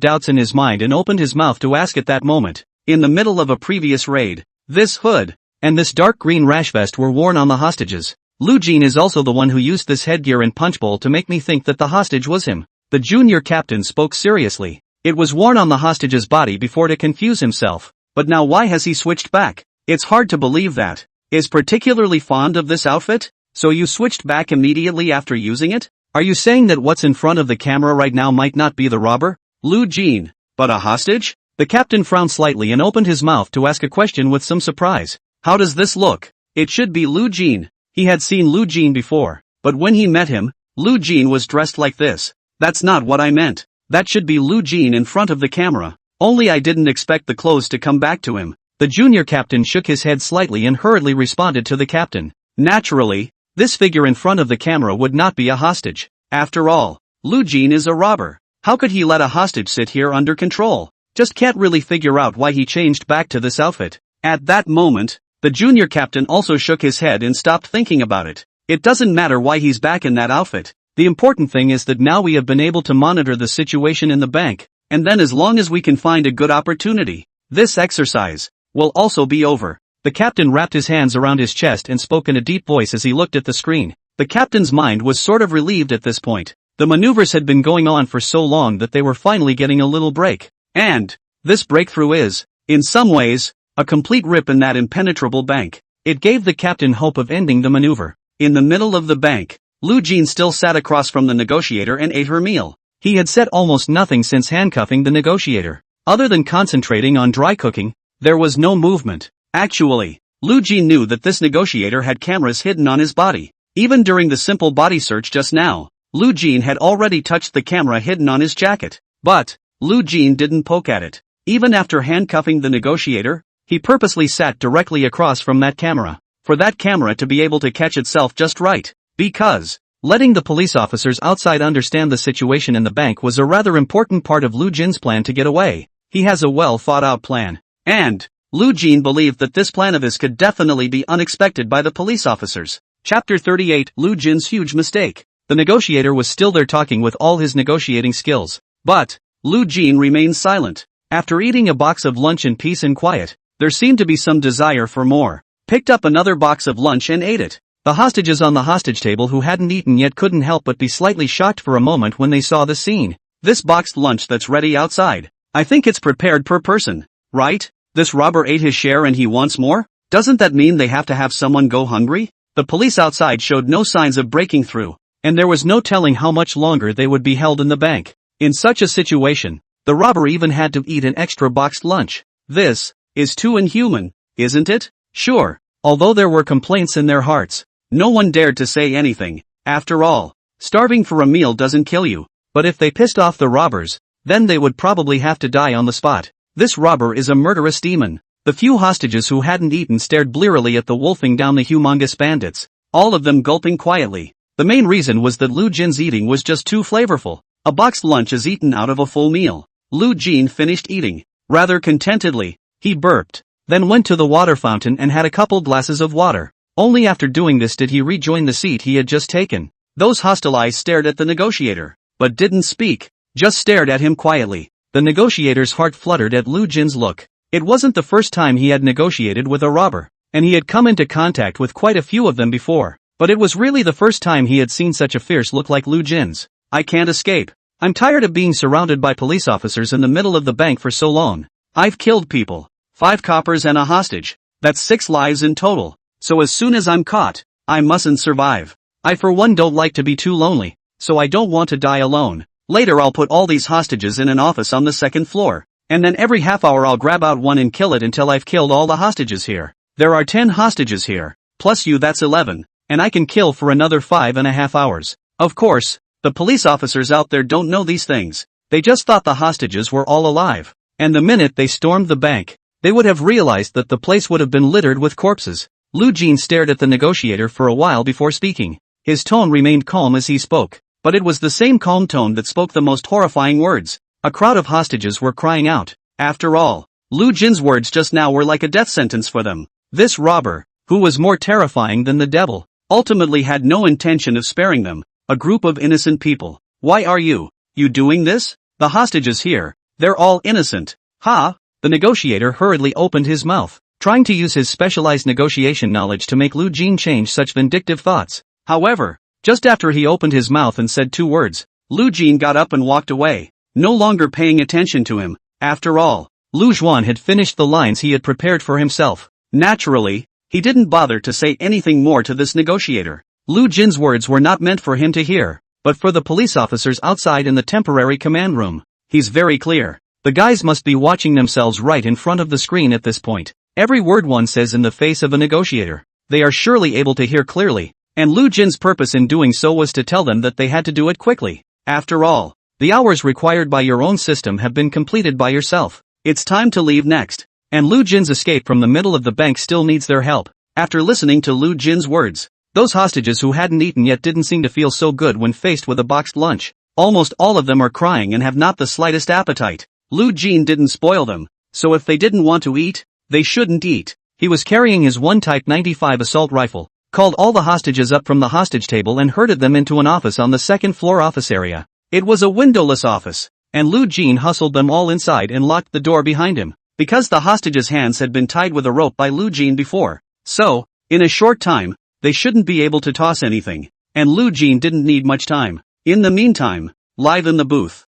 doubts in his mind and opened his mouth to ask at that moment. In the middle of a previous raid, this hood and this dark green rash vest were worn on the hostages. Lu Jin is also the one who used this headgear and punch bowl to make me think that the hostage was him. The junior captain spoke seriously. It was worn on the hostage's body before to confuse himself, but now why has he switched back? It's hard to believe that. Is particularly fond of this outfit? So you switched back immediately after using it? Are you saying that what's in front of the camera right now might not be the robber? Lu Jin, but a hostage? The captain frowned slightly and opened his mouth to ask a question with some surprise. How does this look? It should be Lu Jin. He had seen Lu Jin before, but when he met him, Lu Jin was dressed like this. That's not what I meant. That should be Lu Jin in front of the camera. Only I didn't expect the clothes to come back to him. The junior captain shook his head slightly and hurriedly responded to the captain. Naturally, this figure in front of the camera would not be a hostage. After all, Lu Jin is a robber. How could he let a hostage sit here under control? Just can't really figure out why he changed back to this outfit. At that moment, the junior captain also shook his head and stopped thinking about it. It doesn't matter why he's back in that outfit. The important thing is that now we have been able to monitor the situation in the bank, and then as long as we can find a good opportunity, this exercise will also be over. The captain wrapped his hands around his chest and spoke in a deep voice as he looked at the screen. The captain's mind was sort of relieved at this point. The maneuvers had been going on for so long that they were finally getting a little break. And this breakthrough is, in some ways, a complete rip in that impenetrable bank. It gave the captain hope of ending the maneuver. In the middle of the bank, Lu Jin still sat across from the negotiator and ate her meal. He had said almost nothing since handcuffing the negotiator. Other than concentrating on dry cooking, there was no movement. Actually, Lu Jin knew that this negotiator had cameras hidden on his body. Even during the simple body search just now, Lu Jin had already touched the camera hidden on his jacket. But Lu Jin didn't poke at it. Even after handcuffing the negotiator, he purposely sat directly across from that camera, for that camera to be able to catch itself just right. Because letting the police officers outside understand the situation in the bank was a rather important part of Lu Jin's plan to get away. He has a well thought out plan. And Lu Jin believed that this plan of his could definitely be unexpected by the police officers. Chapter 38, Lu Jin's huge mistake. The negotiator was still there talking with all his negotiating skills. But Lu Jin remained silent. After eating a box of lunch in peace and quiet, there seemed to be some desire for more. Picked up another box of lunch and ate it. The hostages on the hostage table who hadn't eaten yet couldn't help but be slightly shocked for a moment when they saw the scene. This boxed lunch that's ready outside. I think it's prepared per person, right? This robber ate his share and he wants more? Doesn't that mean they have to have someone go hungry? The police outside showed no signs of breaking through, and there was no telling how much longer they would be held in the bank. In such a situation, the robber even had to eat an extra boxed lunch. This is too inhuman, isn't it? Sure. Although there were complaints in their hearts, no one dared to say anything. After all, starving for a meal doesn't kill you. But if they pissed off the robbers, then they would probably have to die on the spot. This robber is a murderous demon. The few hostages who hadn't eaten stared blearily at the wolfing down the humongous bandits, all of them gulping quietly. The main reason was that Lu Jin's eating was just too flavorful. A boxed lunch is eaten out of a full meal. Lu Jin finished eating, rather contentedly. He burped, then went to the water fountain and had a couple glasses of water. Only after doing this did he rejoin the seat he had just taken. Those hostile eyes stared at the negotiator, but didn't speak, just stared at him quietly. The negotiator's heart fluttered at Lu Jin's look. It wasn't the first time he had negotiated with a robber, and he had come into contact with quite a few of them before. but it was really the first time he had seen such a fierce look like Lu Jin's. I can't escape. I'm tired of being surrounded by police officers in the middle of the bank for so long. I've killed people. 5 coppers and a hostage. That's 6 lives in total. So as soon as I'm caught, I mustn't survive. I for one don't like to be too lonely, so I don't want to die alone. Later I'll put all these hostages in an office on the 2nd floor. And then every half hour I'll grab out one and kill it until I've killed all the hostages here. There are 10 hostages here. Plus you, that's 11. And I can kill for another 5.5 hours. Of course, the police officers out there don't know these things. They just thought the hostages were all alive. And the minute they stormed the bank, they would have realized that the place would have been littered with corpses. Lu Jin stared at the negotiator for a while before speaking. His tone remained calm as he spoke, but it was the same calm tone that spoke the most horrifying words. A crowd of hostages were crying out. After all, Lu Jin's words just now were like a death sentence for them. This robber, who was more terrifying than the devil, ultimately had no intention of sparing them, a group of innocent people. Why are you doing this? The hostages here, they're all innocent. Ha! The negotiator hurriedly opened his mouth, trying to use his specialized negotiation knowledge to make Lu Jin change such vindictive thoughts. However, just after he opened his mouth and said 2 words, Lu Jin got up and walked away, no longer paying attention to him. After all, Lu Juan had finished the lines he had prepared for himself. Naturally, he didn't bother to say anything more to this negotiator. Lu Jin's words were not meant for him to hear, but for the police officers outside in the temporary command room. He's very clear. The guys must be watching themselves right in front of the screen at this point. Every word one says in the face of a negotiator, they are surely able to hear clearly, and Lu Jin's purpose in doing so was to tell them that they had to do it quickly. After all, the hours required by your own system have been completed by yourself. It's time to leave next. And Lu Jin's escape from the middle of the bank still needs their help. After listening to Lu Jin's words, those hostages who hadn't eaten yet didn't seem to feel so good when faced with a boxed lunch. Almost all of them are crying and have not the slightest appetite. Lu Jin didn't spoil them, so if they didn't want to eat, they shouldn't eat. He was carrying his one Type 95 assault rifle, called all the hostages up from the hostage table and herded them into an office on the 2nd floor office area. It was a windowless office, and Lu Jin hustled them all inside and locked the door behind him, because the hostages' hands had been tied with a rope by Lu Jin before. So, in a short time, they shouldn't be able to toss anything, and Lu Jin didn't need much time. In the meantime, live in the booth.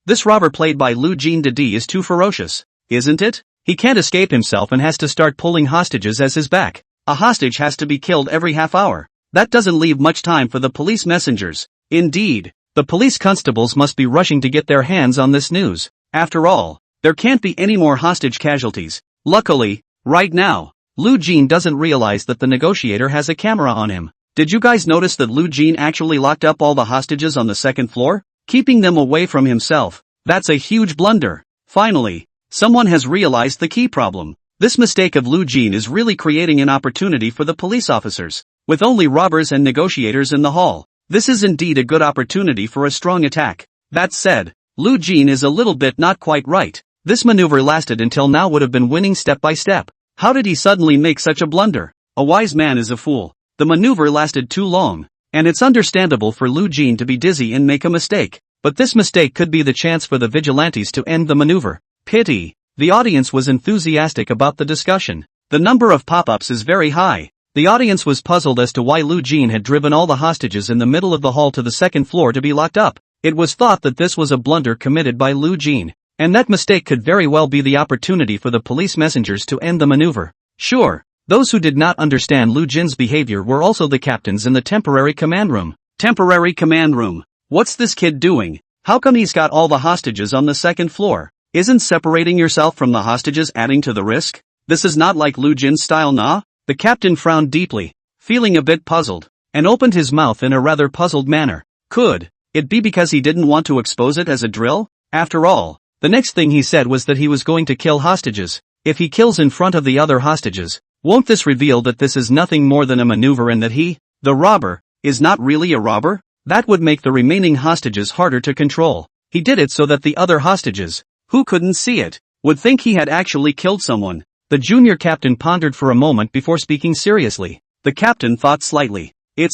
This robber played by Lu Jin Didi is too ferocious, isn't it? He can't escape himself and has to start pulling hostages as his back. A hostage has to be killed every half hour. That doesn't leave much time for the police messengers. Indeed, the police constables must be rushing to get their hands on this news. After all, there can't be any more hostage casualties. Luckily, right now, Lu Jin doesn't realize that the negotiator has a camera on him. Did you guys notice that Lu Jin actually locked up all the hostages on the 2nd floor? Keeping them away from himself. That's a huge blunder. Finally, someone has realized the key problem. This mistake of Lu Jin is really creating an opportunity for the police officers. With only robbers and negotiators in the hall, this is indeed a good opportunity for a strong attack. That said, Lu Jin is a little bit not quite right. This maneuver lasted until now would have been winning step by step. How did he suddenly make such a blunder? A wise man is a fool. The maneuver lasted too long, and it's understandable for Lu Jin to be dizzy and make a mistake. But this mistake could be the chance for the vigilantes to end the maneuver. Pity. The audience was enthusiastic about the discussion. The number of pop-ups is very high. The audience was puzzled as to why Lu Jin had driven all the hostages in the middle of the hall to the 2nd floor to be locked up. It was thought that this was a blunder committed by Lu Jin, and that mistake could very well be the opportunity for the police messengers to end the maneuver. Sure, those who did not understand Lu Jin's behavior were also the captains in the temporary command room. Temporary command room. What's this kid doing? How come he's got all the hostages on the 2nd floor? Isn't separating yourself from the hostages adding to the risk? This is not like Lu Jin's style, nah? The captain frowned deeply, feeling a bit puzzled, and opened his mouth in a rather puzzled manner. Could it be because he didn't want to expose it as a drill? After all, the next thing he said was that he was going to kill hostages. If he kills in front of the other hostages, won't this reveal that this is nothing more than a maneuver and that he, the robber, is not really a robber? That would make the remaining hostages harder to control. He did it so that the other hostages, who couldn't see it, would think he had actually killed someone. The junior captain pondered for a moment before speaking seriously. The captain thought slightly. It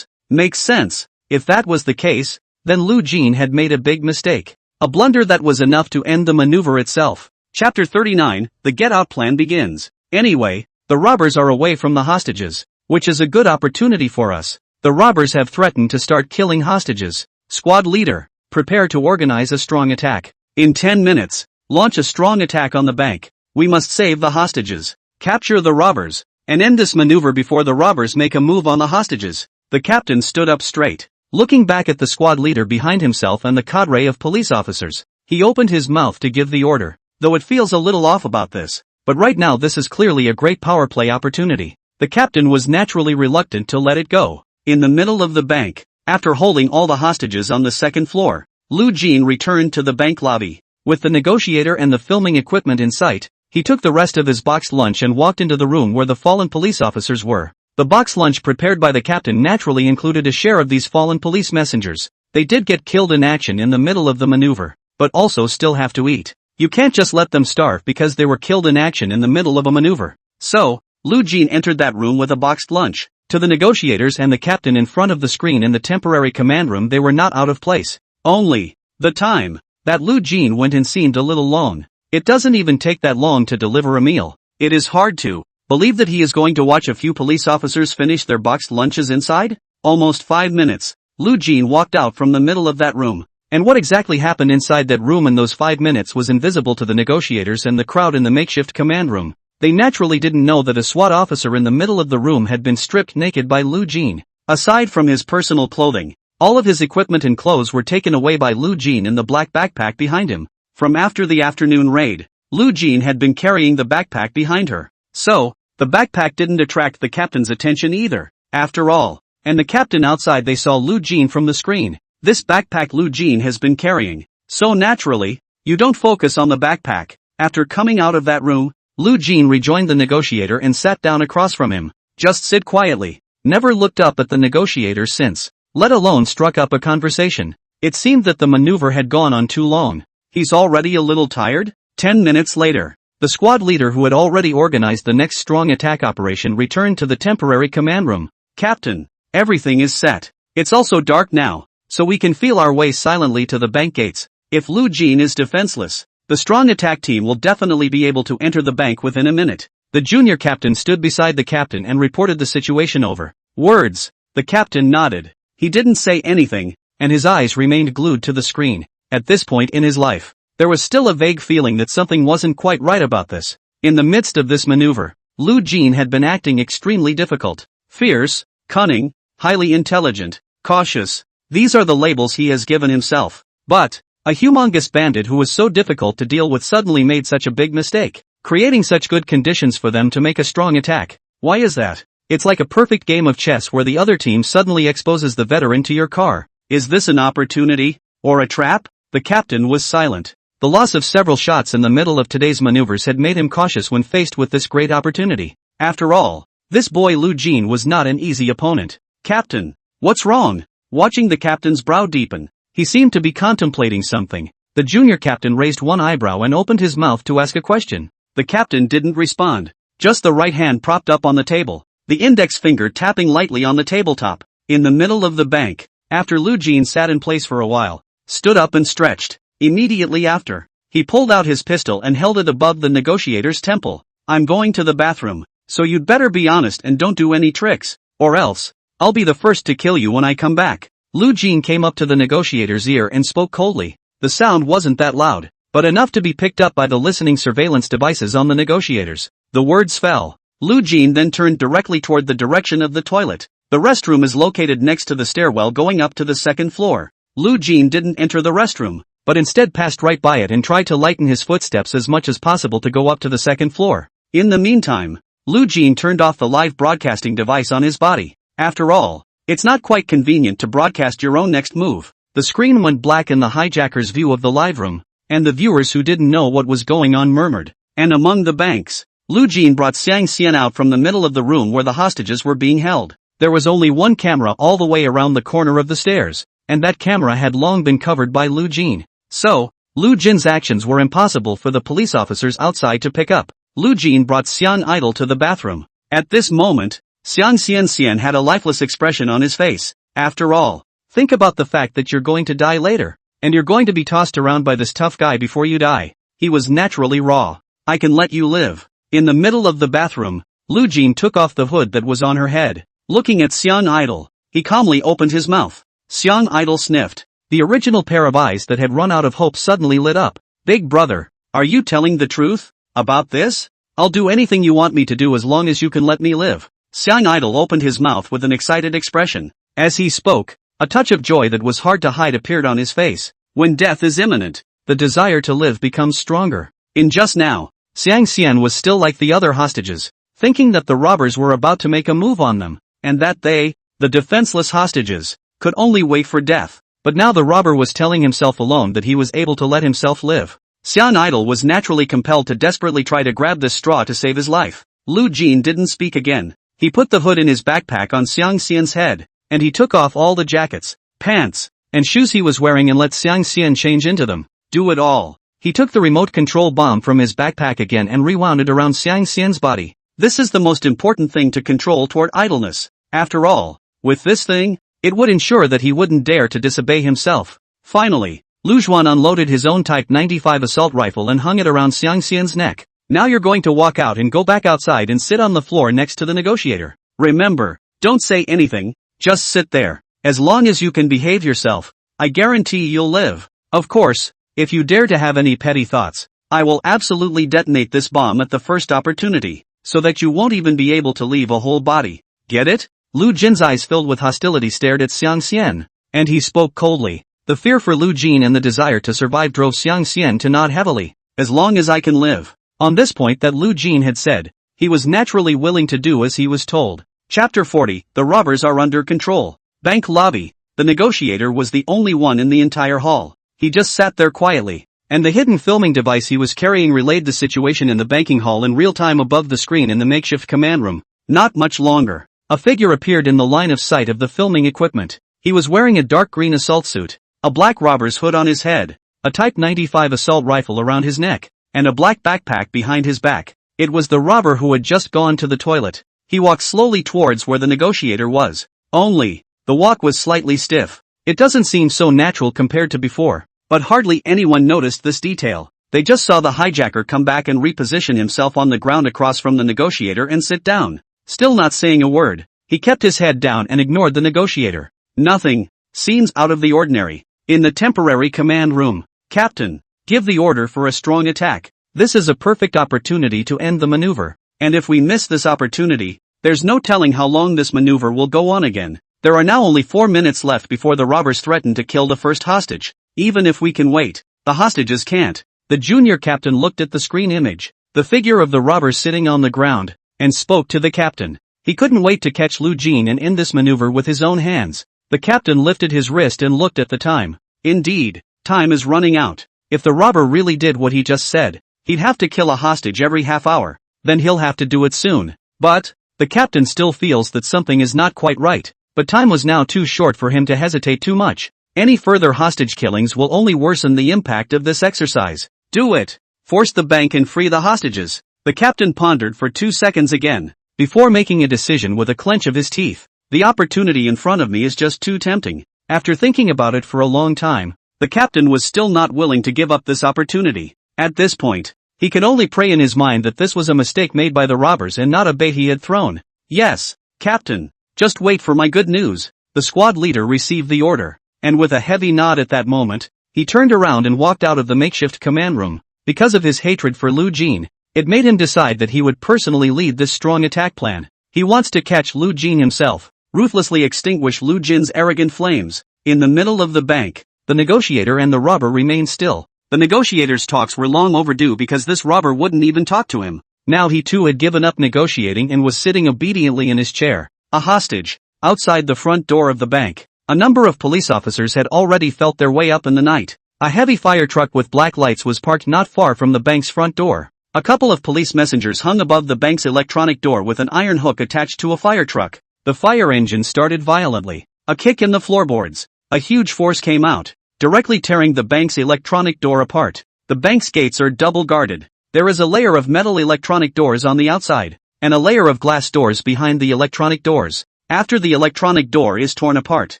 makes sense. If that was the case, then Lu Jin had made a big mistake. A blunder that was enough to end the maneuver itself. Chapter 39, the get-out plan begins. Anyway, The robbers are away from the hostages, which is a good opportunity for us. The robbers have threatened to start killing hostages. Squad leader, prepare to organize a strong attack. In 10 minutes, launch a strong attack on the bank. We must save the hostages, capture the robbers, and end this maneuver before the robbers make a move on the hostages. The captain stood up straight, looking back at the squad leader behind himself and the cadre of police officers. He opened his mouth to give the order, though it feels a little off about this. But right now this is clearly a great power play opportunity. The captain was naturally reluctant to let it go. In the middle of the bank, after holding all the hostages on the second floor, Lu Jin returned to the bank lobby. With the negotiator and the filming equipment in sight, he took the rest of his boxed lunch and walked into the room where the fallen police officers were. The boxed lunch prepared by the captain naturally included a share of these fallen police messengers. They did get killed in action in the middle of the maneuver, but also still have to eat. You can't just let them starve because they were killed in action in the middle of a maneuver. So, Lu Jin entered that room with a boxed lunch. To the negotiators and the captain in front of the screen in the temporary command room, they were not out of place. Only, the time that Lu Jin went in seemed a little long. It doesn't even take that long to deliver a meal. It is hard to believe that he is going to watch a few police officers finish their boxed lunches inside. Almost 5 minutes, Lu Jin walked out from the middle of that room. And what exactly happened inside that room in those 5 minutes was invisible to the negotiators and the crowd in the makeshift command room. They naturally didn't know that a SWAT officer in the middle of the room had been stripped naked by Lu Jin. Aside from his personal clothing, all of his equipment and clothes were taken away by Lu Jin in the black backpack behind him. From after the afternoon raid, Lu Jin had been carrying the backpack behind her. So, the backpack didn't attract the captain's attention either. After all, and the captain outside, they saw Lu Jin from the screen. This backpack Lu Jin has been carrying. So naturally, you don't focus on the backpack. After coming out of that room, Lu Jin rejoined the negotiator and sat down across from him. Just sit quietly. Never looked up at the negotiator since, let alone struck up a conversation. It seemed that the maneuver had gone on too long. He's already a little tired? 10 minutes later, the squad leader who had already organized the next strong attack operation returned to the temporary command room. Captain, everything is set. It's also dark now, so we can feel our way silently to the bank gates. If Lu Jin is defenseless, the strong attack team will definitely be able to enter the bank within a minute. The junior captain stood beside the captain and reported the situation over. Words. The captain nodded. He didn't say anything, and his eyes remained glued to the screen. At this point in his life, there was still a vague feeling that something wasn't quite right about this. In the midst of this maneuver, Lu Jin had been acting extremely difficult. Fierce, cunning, highly intelligent, cautious. These are the labels he has given himself. But, a humongous bandit who was so difficult to deal with suddenly made such a big mistake, creating such good conditions for them to make a strong attack. Why is that? It's like a perfect game of chess where the other team suddenly exposes the veteran to your car. Is this an opportunity? Or a trap? The captain was silent. The loss of several shots in the middle of today's maneuvers had made him cautious when faced with this great opportunity. After all, this boy Lu Jin was not an easy opponent. Captain, what's wrong? Watching the captain's brow deepen, he seemed to be contemplating something. The junior captain raised one eyebrow and opened his mouth to ask a question. The captain didn't respond. Just the right hand propped up on the table, the index finger tapping lightly on the tabletop. In the middle of the bank, after Lu Jin sat in place for a while, stood up and stretched. Immediately after, he pulled out his pistol and held it above the negotiator's temple. I'm going to the bathroom, so you'd better be honest and don't do any tricks, or else, I'll be the first to kill you when I come back. Lu Jin came up to the negotiator's ear and spoke coldly. The sound wasn't that loud, but enough to be picked up by the listening surveillance devices on the negotiators. The words fell. Lu Jin then turned directly toward the direction of the toilet. The restroom is located next to the stairwell going up to the second floor. Lu Jin didn't enter the restroom, but instead passed right by it and tried to lighten his footsteps as much as possible to go up to the second floor. In the meantime, Lu Jin turned off the live broadcasting device on his body. After all, it's not quite convenient to broadcast your own next move. The screen went black in the hijacker's view of the live room, and the viewers who didn't know what was going on murmured. And among the banks, Lu Jin brought Xiang Xian out from the middle of the room where the hostages were being held. There was only one camera all the way around the corner of the stairs, and that camera had long been covered by Lu Jin. So, Lu Jin's actions were impossible for the police officers outside to pick up. Lu Jin brought Xiang Idol to the bathroom. At this moment, Xiang Xian had a lifeless expression on his face. After all, think about the fact that you're going to die later, and you're going to be tossed around by this tough guy before you die. He was naturally raw. I can let you live. In the middle of the bathroom, Lu Jin took off the hood that was on her head. Looking at Xiang Idol, he calmly opened his mouth. Xiang Idol sniffed. The original pair of eyes that had run out of hope suddenly lit up. Big brother, are you telling the truth about this? I'll do anything you want me to do as long as you can let me live. Xiang Idol opened his mouth with an excited expression. As he spoke, a touch of joy that was hard to hide appeared on his face. When death is imminent, the desire to live becomes stronger. In just now, Xiang Xian was still like the other hostages, thinking that the robbers were about to make a move on them, and that they, the defenseless hostages, could only wait for death. But now the robber was telling himself alone that he was able to let himself live. Xiang Idol was naturally compelled to desperately try to grab this straw to save his life. Lu Jin didn't speak again. He put the hood in his backpack on Xiang Xian's head, and he took off all the jackets, pants, and shoes he was wearing and let Xiang Xian change into them. Do it all. He took the remote control bomb from his backpack again and rewound it around Xiang Xian's body. This is the most important thing to control toward idleness. After all, with this thing, it would ensure that he wouldn't dare to disobey himself. Finally, Lu Zhuan unloaded his own Type 95 assault rifle and hung it around Xiang Xian's neck. Now you're going to walk out and go back outside and sit on the floor next to the negotiator. Remember, don't say anything, just sit there. As long as you can behave yourself, I guarantee you'll live. Of course, if you dare to have any petty thoughts, I will absolutely detonate this bomb at the first opportunity, so that you won't even be able to leave a whole body. Get it? Lu Jin's eyes filled with hostility stared at Xiang Xian, and he spoke coldly. The fear for Lu Jin and the desire to survive drove Xiang Xian to nod heavily. As long as I can live. On this point that Lu Jin had said, he was naturally willing to do as he was told. Chapter 40, The robbers are under control. Bank lobby. The negotiator was the only one in the entire hall. He just sat there quietly, and the hidden filming device he was carrying relayed the situation in the banking hall in real time above the screen in the makeshift command room. Not much longer. A figure appeared in the line of sight of the filming equipment. He was wearing a dark green assault suit, a black robber's hood on his head, a Type 95 assault rifle around his neck, and a black backpack behind his back. It was the robber who had just gone to the toilet. He walked slowly towards where the negotiator was. Only, the walk was slightly stiff. It doesn't seem so natural compared to before. But hardly anyone noticed this detail. They just saw the hijacker come back and reposition himself on the ground across from the negotiator and sit down. Still not saying a word, he kept his head down and ignored the negotiator. Nothing. Scenes out of the ordinary. In the temporary command room. Captain, give the order for a strong attack. This is a perfect opportunity to end the maneuver. And if we miss this opportunity, there's no telling how long this maneuver will go on again. There are now only 4 minutes left before the robbers threaten to kill the first hostage. Even if we can wait, the hostages can't. The junior captain looked at the screen image, the figure of the robber sitting on the ground, and spoke to the captain. He couldn't wait to catch Lu Jin and end this maneuver with his own hands. The captain lifted his wrist and looked at the time. Indeed, time is running out. If the robber really did what he just said, he'd have to kill a hostage every half hour. Then he'll have to do it soon. But, the captain still feels that something is not quite right. But time was now too short for him to hesitate too much. Any further hostage killings will only worsen the impact of this exercise. Do it! Force the bank and free the hostages. The captain pondered for 2 seconds again, before making a decision with a clench of his teeth. The opportunity in front of me is just too tempting. After thinking about it for a long time, the captain was still not willing to give up this opportunity. At this point, he could only pray in his mind that this was a mistake made by the robbers and not a bait he had thrown. Yes, Captain, just wait for my good news. The squad leader received the order, and with a heavy nod at that moment, he turned around and walked out of the makeshift command room. Because of his hatred for Lu Jin, it made him decide that he would personally lead this strong attack plan. He wants to catch Lu Jin himself, ruthlessly extinguish Lu Jin's arrogant flames. In the middle of the bank, the negotiator and the robber remained still. The negotiator's talks were long overdue because this robber wouldn't even talk to him. Now he too had given up negotiating and was sitting obediently in his chair, a hostage, outside the front door of the bank. A number of police officers had already felt their way up in the night. A heavy fire truck with black lights was parked not far from the bank's front door. A couple of police messengers hung above the bank's electronic door with an iron hook attached to a fire truck. The fire engine started violently. A kick in the floorboards. A huge force came out, directly tearing the bank's electronic door apart. The bank's gates are double guarded. There is a layer of metal electronic doors on the outside, and a layer of glass doors behind the electronic doors. After the electronic door is torn apart,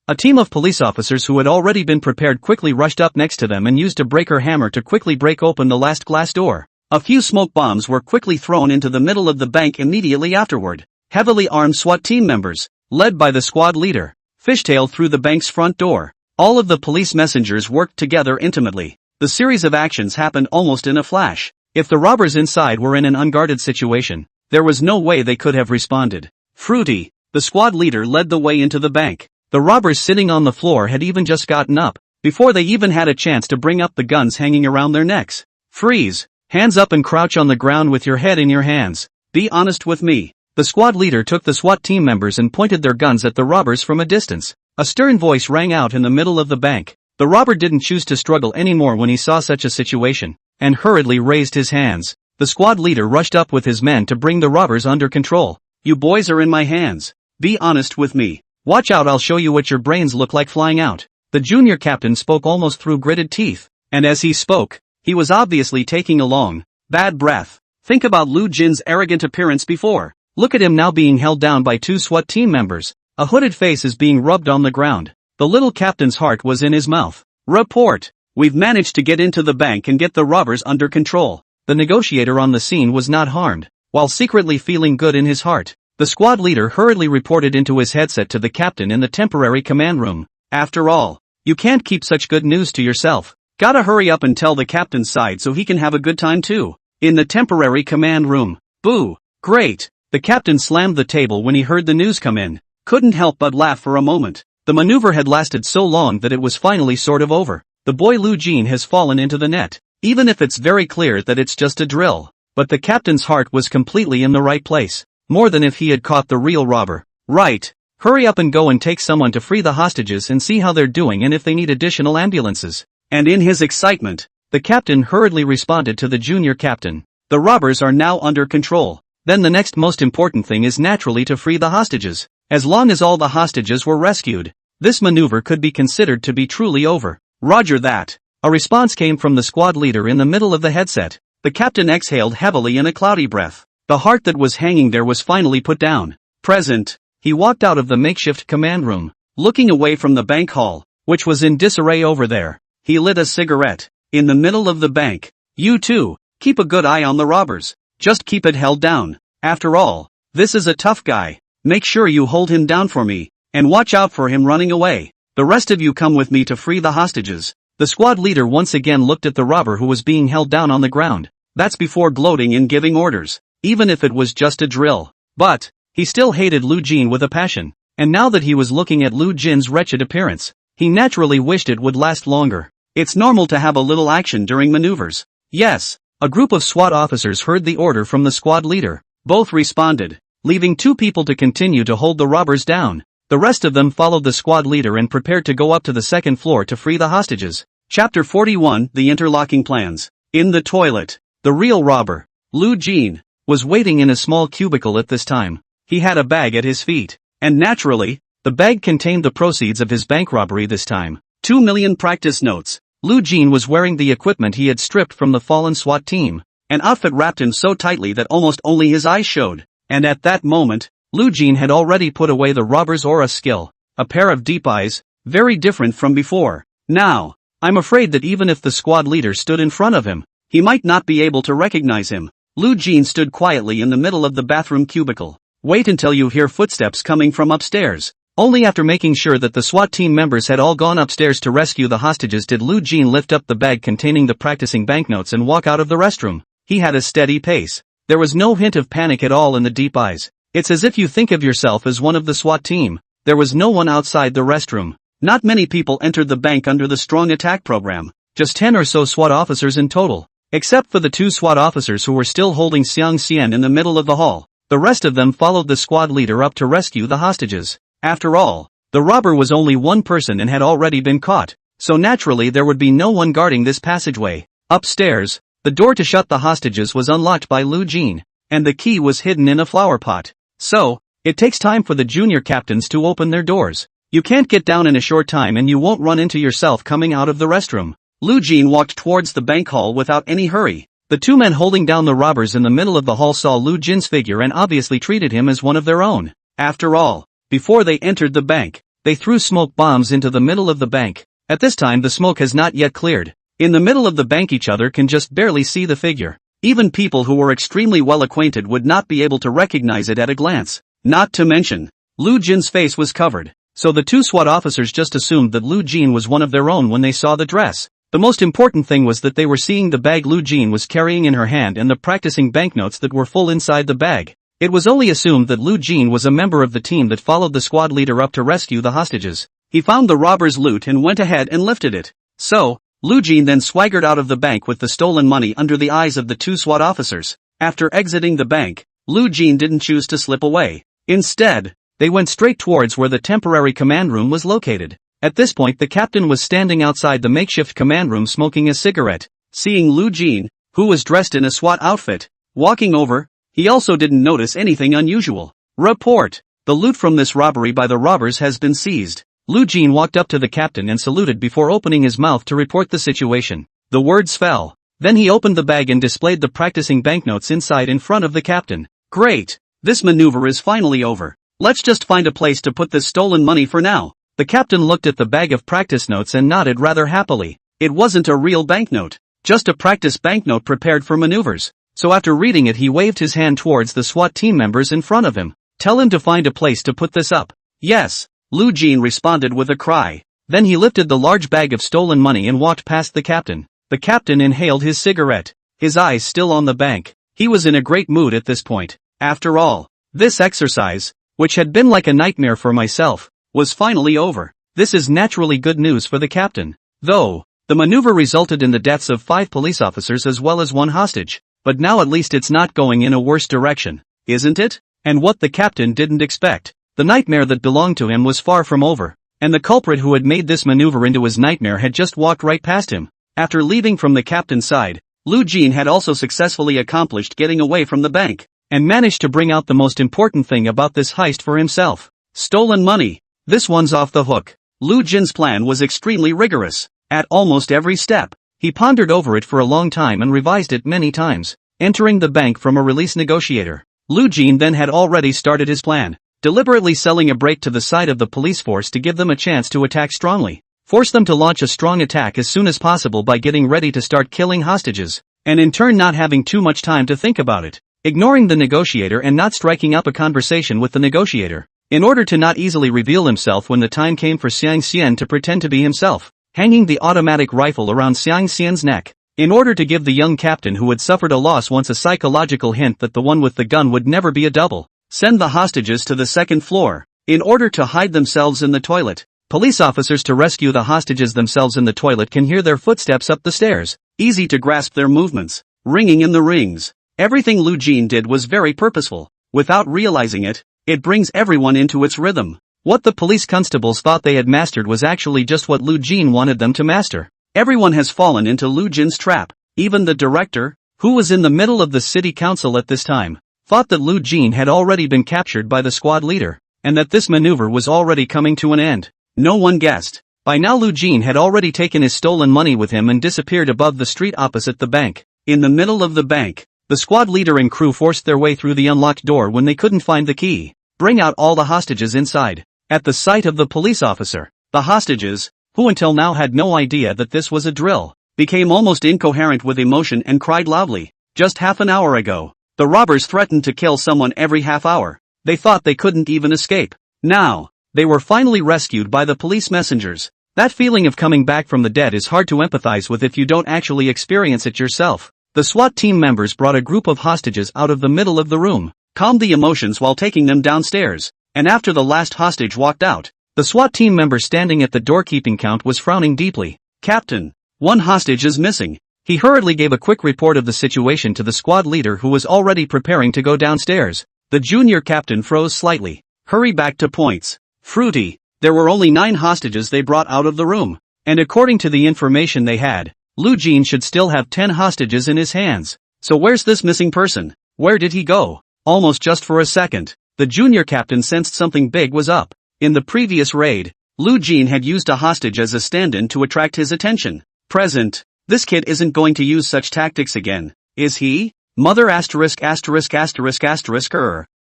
a team of police officers who had already been prepared quickly rushed up next to them and used a breaker hammer to quickly break open the last glass door. A few smoke bombs were quickly thrown into the middle of the bank immediately afterward. Heavily armed SWAT team members, led by the squad leader, fishtailed through the bank's front door. All of the police messengers worked together intimately. The series of actions happened almost in a flash. If the robbers inside were in an unguarded situation, there was no way they could have responded. Fruity, the squad leader, led the way into the bank. The robbers sitting on the floor had even just gotten up, before they even had a chance to bring up the guns hanging around their necks. Freeze! Hands up and crouch on the ground with your head in your hands. Be honest with me. The squad leader took the SWAT team members and pointed their guns at the robbers from a distance. A stern voice rang out in the middle of the bank. The robber didn't choose to struggle anymore when he saw such a situation, and hurriedly raised his hands. The squad leader rushed up with his men to bring the robbers under control. You boys are in my hands. Be honest with me. Watch out, I'll show you what your brains look like flying out. The junior captain spoke almost through gritted teeth, and as he spoke, he was obviously taking a long, bad breath. Think about Lu Jin's arrogant appearance before. Look at him now being held down by two SWAT team members. A hooded face is being rubbed on the ground. The little captain's heart was in his mouth. Report. We've managed to get into the bank and get the robbers under control. The negotiator on the scene was not harmed, while secretly feeling good in his heart. The squad leader hurriedly reported into his headset to the captain in the temporary command room. After all, you can't keep such good news to yourself. Gotta hurry up and tell the captain's side so he can have a good time too. In the temporary command room. Boo! Great! The captain slammed the table when he heard the news come in. Couldn't help but laugh for a moment. The maneuver had lasted so long that it was finally sort of over. The boy Lu Jin has fallen into the net. Even if it's very clear that it's just a drill. But the captain's heart was completely in the right place. More than if he had caught the real robber. Right. Hurry up and go and take someone to free the hostages and see how they're doing and if they need additional ambulances. And in his excitement, the captain hurriedly responded to the junior captain. The robbers are now under control. Then the next most important thing is naturally to free the hostages. As long as all the hostages were rescued, this maneuver could be considered to be truly over. Roger that. A response came from the squad leader in the middle of the headset. The captain exhaled heavily in a cloudy breath. The heart that was hanging there was finally put down. Present. He walked out of the makeshift command room, looking away from the bank hall, which was in disarray over there. He lit a cigarette. In the middle of the bank. You too, keep a good eye on the robbers. Just keep it held down. After all, this is a tough guy. Make sure you hold him down for me, and watch out for him running away. The rest of you come with me to free the hostages. The squad leader once again looked at the robber who was being held down on the ground. That's before gloating in giving orders, even if it was just a drill. But he still hated Lu Jin with a passion, and now that he was looking at Lu Jin's wretched appearance, he naturally wished it would last longer. It's normal to have a little action during maneuvers. Yes, a group of SWAT officers heard the order from the squad leader. Both responded, leaving two people to continue to hold the robbers down. The rest of them followed the squad leader and prepared to go up to the second floor to free the hostages. Chapter 41, The Interlocking Plans. In the toilet, the real robber, Lu Jin, was waiting in a small cubicle at this time. He had a bag at his feet, and naturally, the bag contained the proceeds of his bank robbery this time. 2 million practice notes. Lu Jin was wearing the equipment he had stripped from the fallen SWAT team. An outfit wrapped him so tightly that almost only his eyes showed. And at that moment, Lu Jin had already put away the robber's aura skill. A pair of deep eyes, very different from before. Now, I'm afraid that even if the squad leader stood in front of him, he might not be able to recognize him. Lu Jin stood quietly in the middle of the bathroom cubicle. Wait until you hear footsteps coming from upstairs. Only after making sure that the SWAT team members had all gone upstairs to rescue the hostages did Lu Jin lift up the bag containing the practicing banknotes and walk out of the restroom. He had a steady pace. There was no hint of panic at all in the deep eyes. It's as if you think of yourself as one of the SWAT team. There was no one outside the restroom. Not many people entered the bank under the strong attack program. Just 10 or so SWAT officers in total. Except for the two SWAT officers who were still holding Xiang Xian in the middle of the hall. The rest of them followed the squad leader up to rescue the hostages. After all, the robber was only one person and had already been caught, so naturally there would be no one guarding this passageway. Upstairs, the door to shut the hostages was unlocked by Lu Jin, and the key was hidden in a flower pot. So, it takes time for the junior captains to open their doors. You can't get down in a short time and you won't run into yourself coming out of the restroom. Lu Jin walked towards the bank hall without any hurry. The two men holding down the robbers in the middle of the hall saw Lu Jin's figure and obviously treated him as one of their own. After all, before they entered the bank, they threw smoke bombs into the middle of the bank. At this time the smoke has not yet cleared. In the middle of the bank each other can just barely see the figure. Even people who were extremely well acquainted would not be able to recognize it at a glance. Not to mention, Lu Jin's face was covered, so the two SWAT officers just assumed that Lu Jin was one of their own when they saw the dress. The most important thing was that they were seeing the bag Lu Jin was carrying in her hand and the practicing banknotes that were full inside the bag. It was only assumed that Lu Jin was a member of the team that followed the squad leader up to rescue the hostages. He found the robbers' loot and went ahead and lifted it. So, Lu Jin then swaggered out of the bank with the stolen money under the eyes of the two SWAT officers. After exiting the bank, Lu Jin didn't choose to slip away. Instead, they went straight towards where the temporary command room was located. At this point the captain was standing outside the makeshift command room smoking a cigarette. Seeing Lu Jin, who was dressed in a SWAT outfit, walking over, he also didn't notice anything unusual. Report: the loot from this robbery by the robbers has been seized. Lu Jin walked up to the captain and saluted before opening his mouth to report the situation. The words fell. Then he opened the bag and displayed the practicing banknotes inside in front of the captain. Great! This maneuver is finally over. Let's just find a place to put this stolen money for now. The captain looked at the bag of practice notes and nodded rather happily. It wasn't a real banknote, just a practice banknote prepared for maneuvers. So after reading it he waved his hand towards the SWAT team members in front of him. Tell him to find a place to put this up. Yes, Lu Jin responded with a cry. Then he lifted the large bag of stolen money and walked past the captain. The captain inhaled his cigarette, his eyes still on the bank. He was in a great mood at this point. After all, this exercise, which had been like a nightmare for myself, was finally over. This is naturally good news for the captain. Though, the maneuver resulted in the deaths of 5 police officers as well as 1 hostage. But now at least it's not going in a worse direction, isn't it? And what the captain didn't expect, the nightmare that belonged to him was far from over. And the culprit who had made this maneuver into his nightmare had just walked right past him. After leaving from the captain's side, Lu Jin had also successfully accomplished getting away from the bank, and managed to bring out the most important thing about this heist for himself. Stolen money. This one's off the hook. Lu Jin's plan was extremely rigorous. At almost every step, he pondered over it for a long time and revised it many times. Entering the bank from a release negotiator, Lu Jin then had already started his plan, deliberately selling a break to the side of the police force to give them a chance to attack strongly, force them to launch a strong attack as soon as possible by getting ready to start killing hostages, and in turn not having too much time to think about it, ignoring the negotiator and not striking up a conversation with the negotiator, in order to not easily reveal himself when the time came for Xiang Xian to pretend to be himself, hanging the automatic rifle around Xiang Xian's neck, in order to give the young captain who had suffered a loss once a psychological hint that the one with the gun would never be a double. Send the hostages to the second floor, in order to hide themselves in the toilet. Police officers to rescue the hostages themselves in the toilet can hear their footsteps up the stairs, easy to grasp their movements, ringing in the rings. Everything Lu Jin did was very purposeful. Without realizing it, it brings everyone into its rhythm. What the police constables thought they had mastered was actually just what Lu Jin wanted them to master. Everyone has fallen into Lu Jin's trap. Even the director, who was in the middle of the city council at this time, thought that Lu Jin had already been captured by the squad leader, and that this maneuver was already coming to an end. No one guessed. By now Lu Jin had already taken his stolen money with him and disappeared above the street opposite the bank. In the middle of the bank, the squad leader and crew forced their way through the unlocked door when they couldn't find the key. Bring out all the hostages inside. At the sight of the police officer, the hostages, who until now had no idea that this was a drill, became almost incoherent with emotion and cried loudly. Just half an hour ago, the robbers threatened to kill someone every half hour. They thought they couldn't even escape. Now, they were finally rescued by the police messengers. That feeling of coming back from the dead is hard to empathize with if you don't actually experience it yourself. The SWAT team members brought a group of hostages out of the middle of the room, calmed the emotions while taking them downstairs, and after the last hostage walked out, the SWAT team member standing at the doorkeeping count was frowning deeply. Captain, 1 hostage is missing. He hurriedly gave a quick report of the situation to the squad leader who was already preparing to go downstairs. The junior captain froze slightly. Hurry back to points. Fruity, there were only 9 hostages they brought out of the room, and according to the information they had, Lu Jin should still have 10 hostages in his hands. So where's this missing person? Where did he go? Almost just for a second, the junior captain sensed something big was up. In the previous raid, Lu Jin had used a hostage as a stand-in to attract his attention. Present, this kid isn't going to use such tactics again, is he? Mother asterisk asterisk asterisk asterisk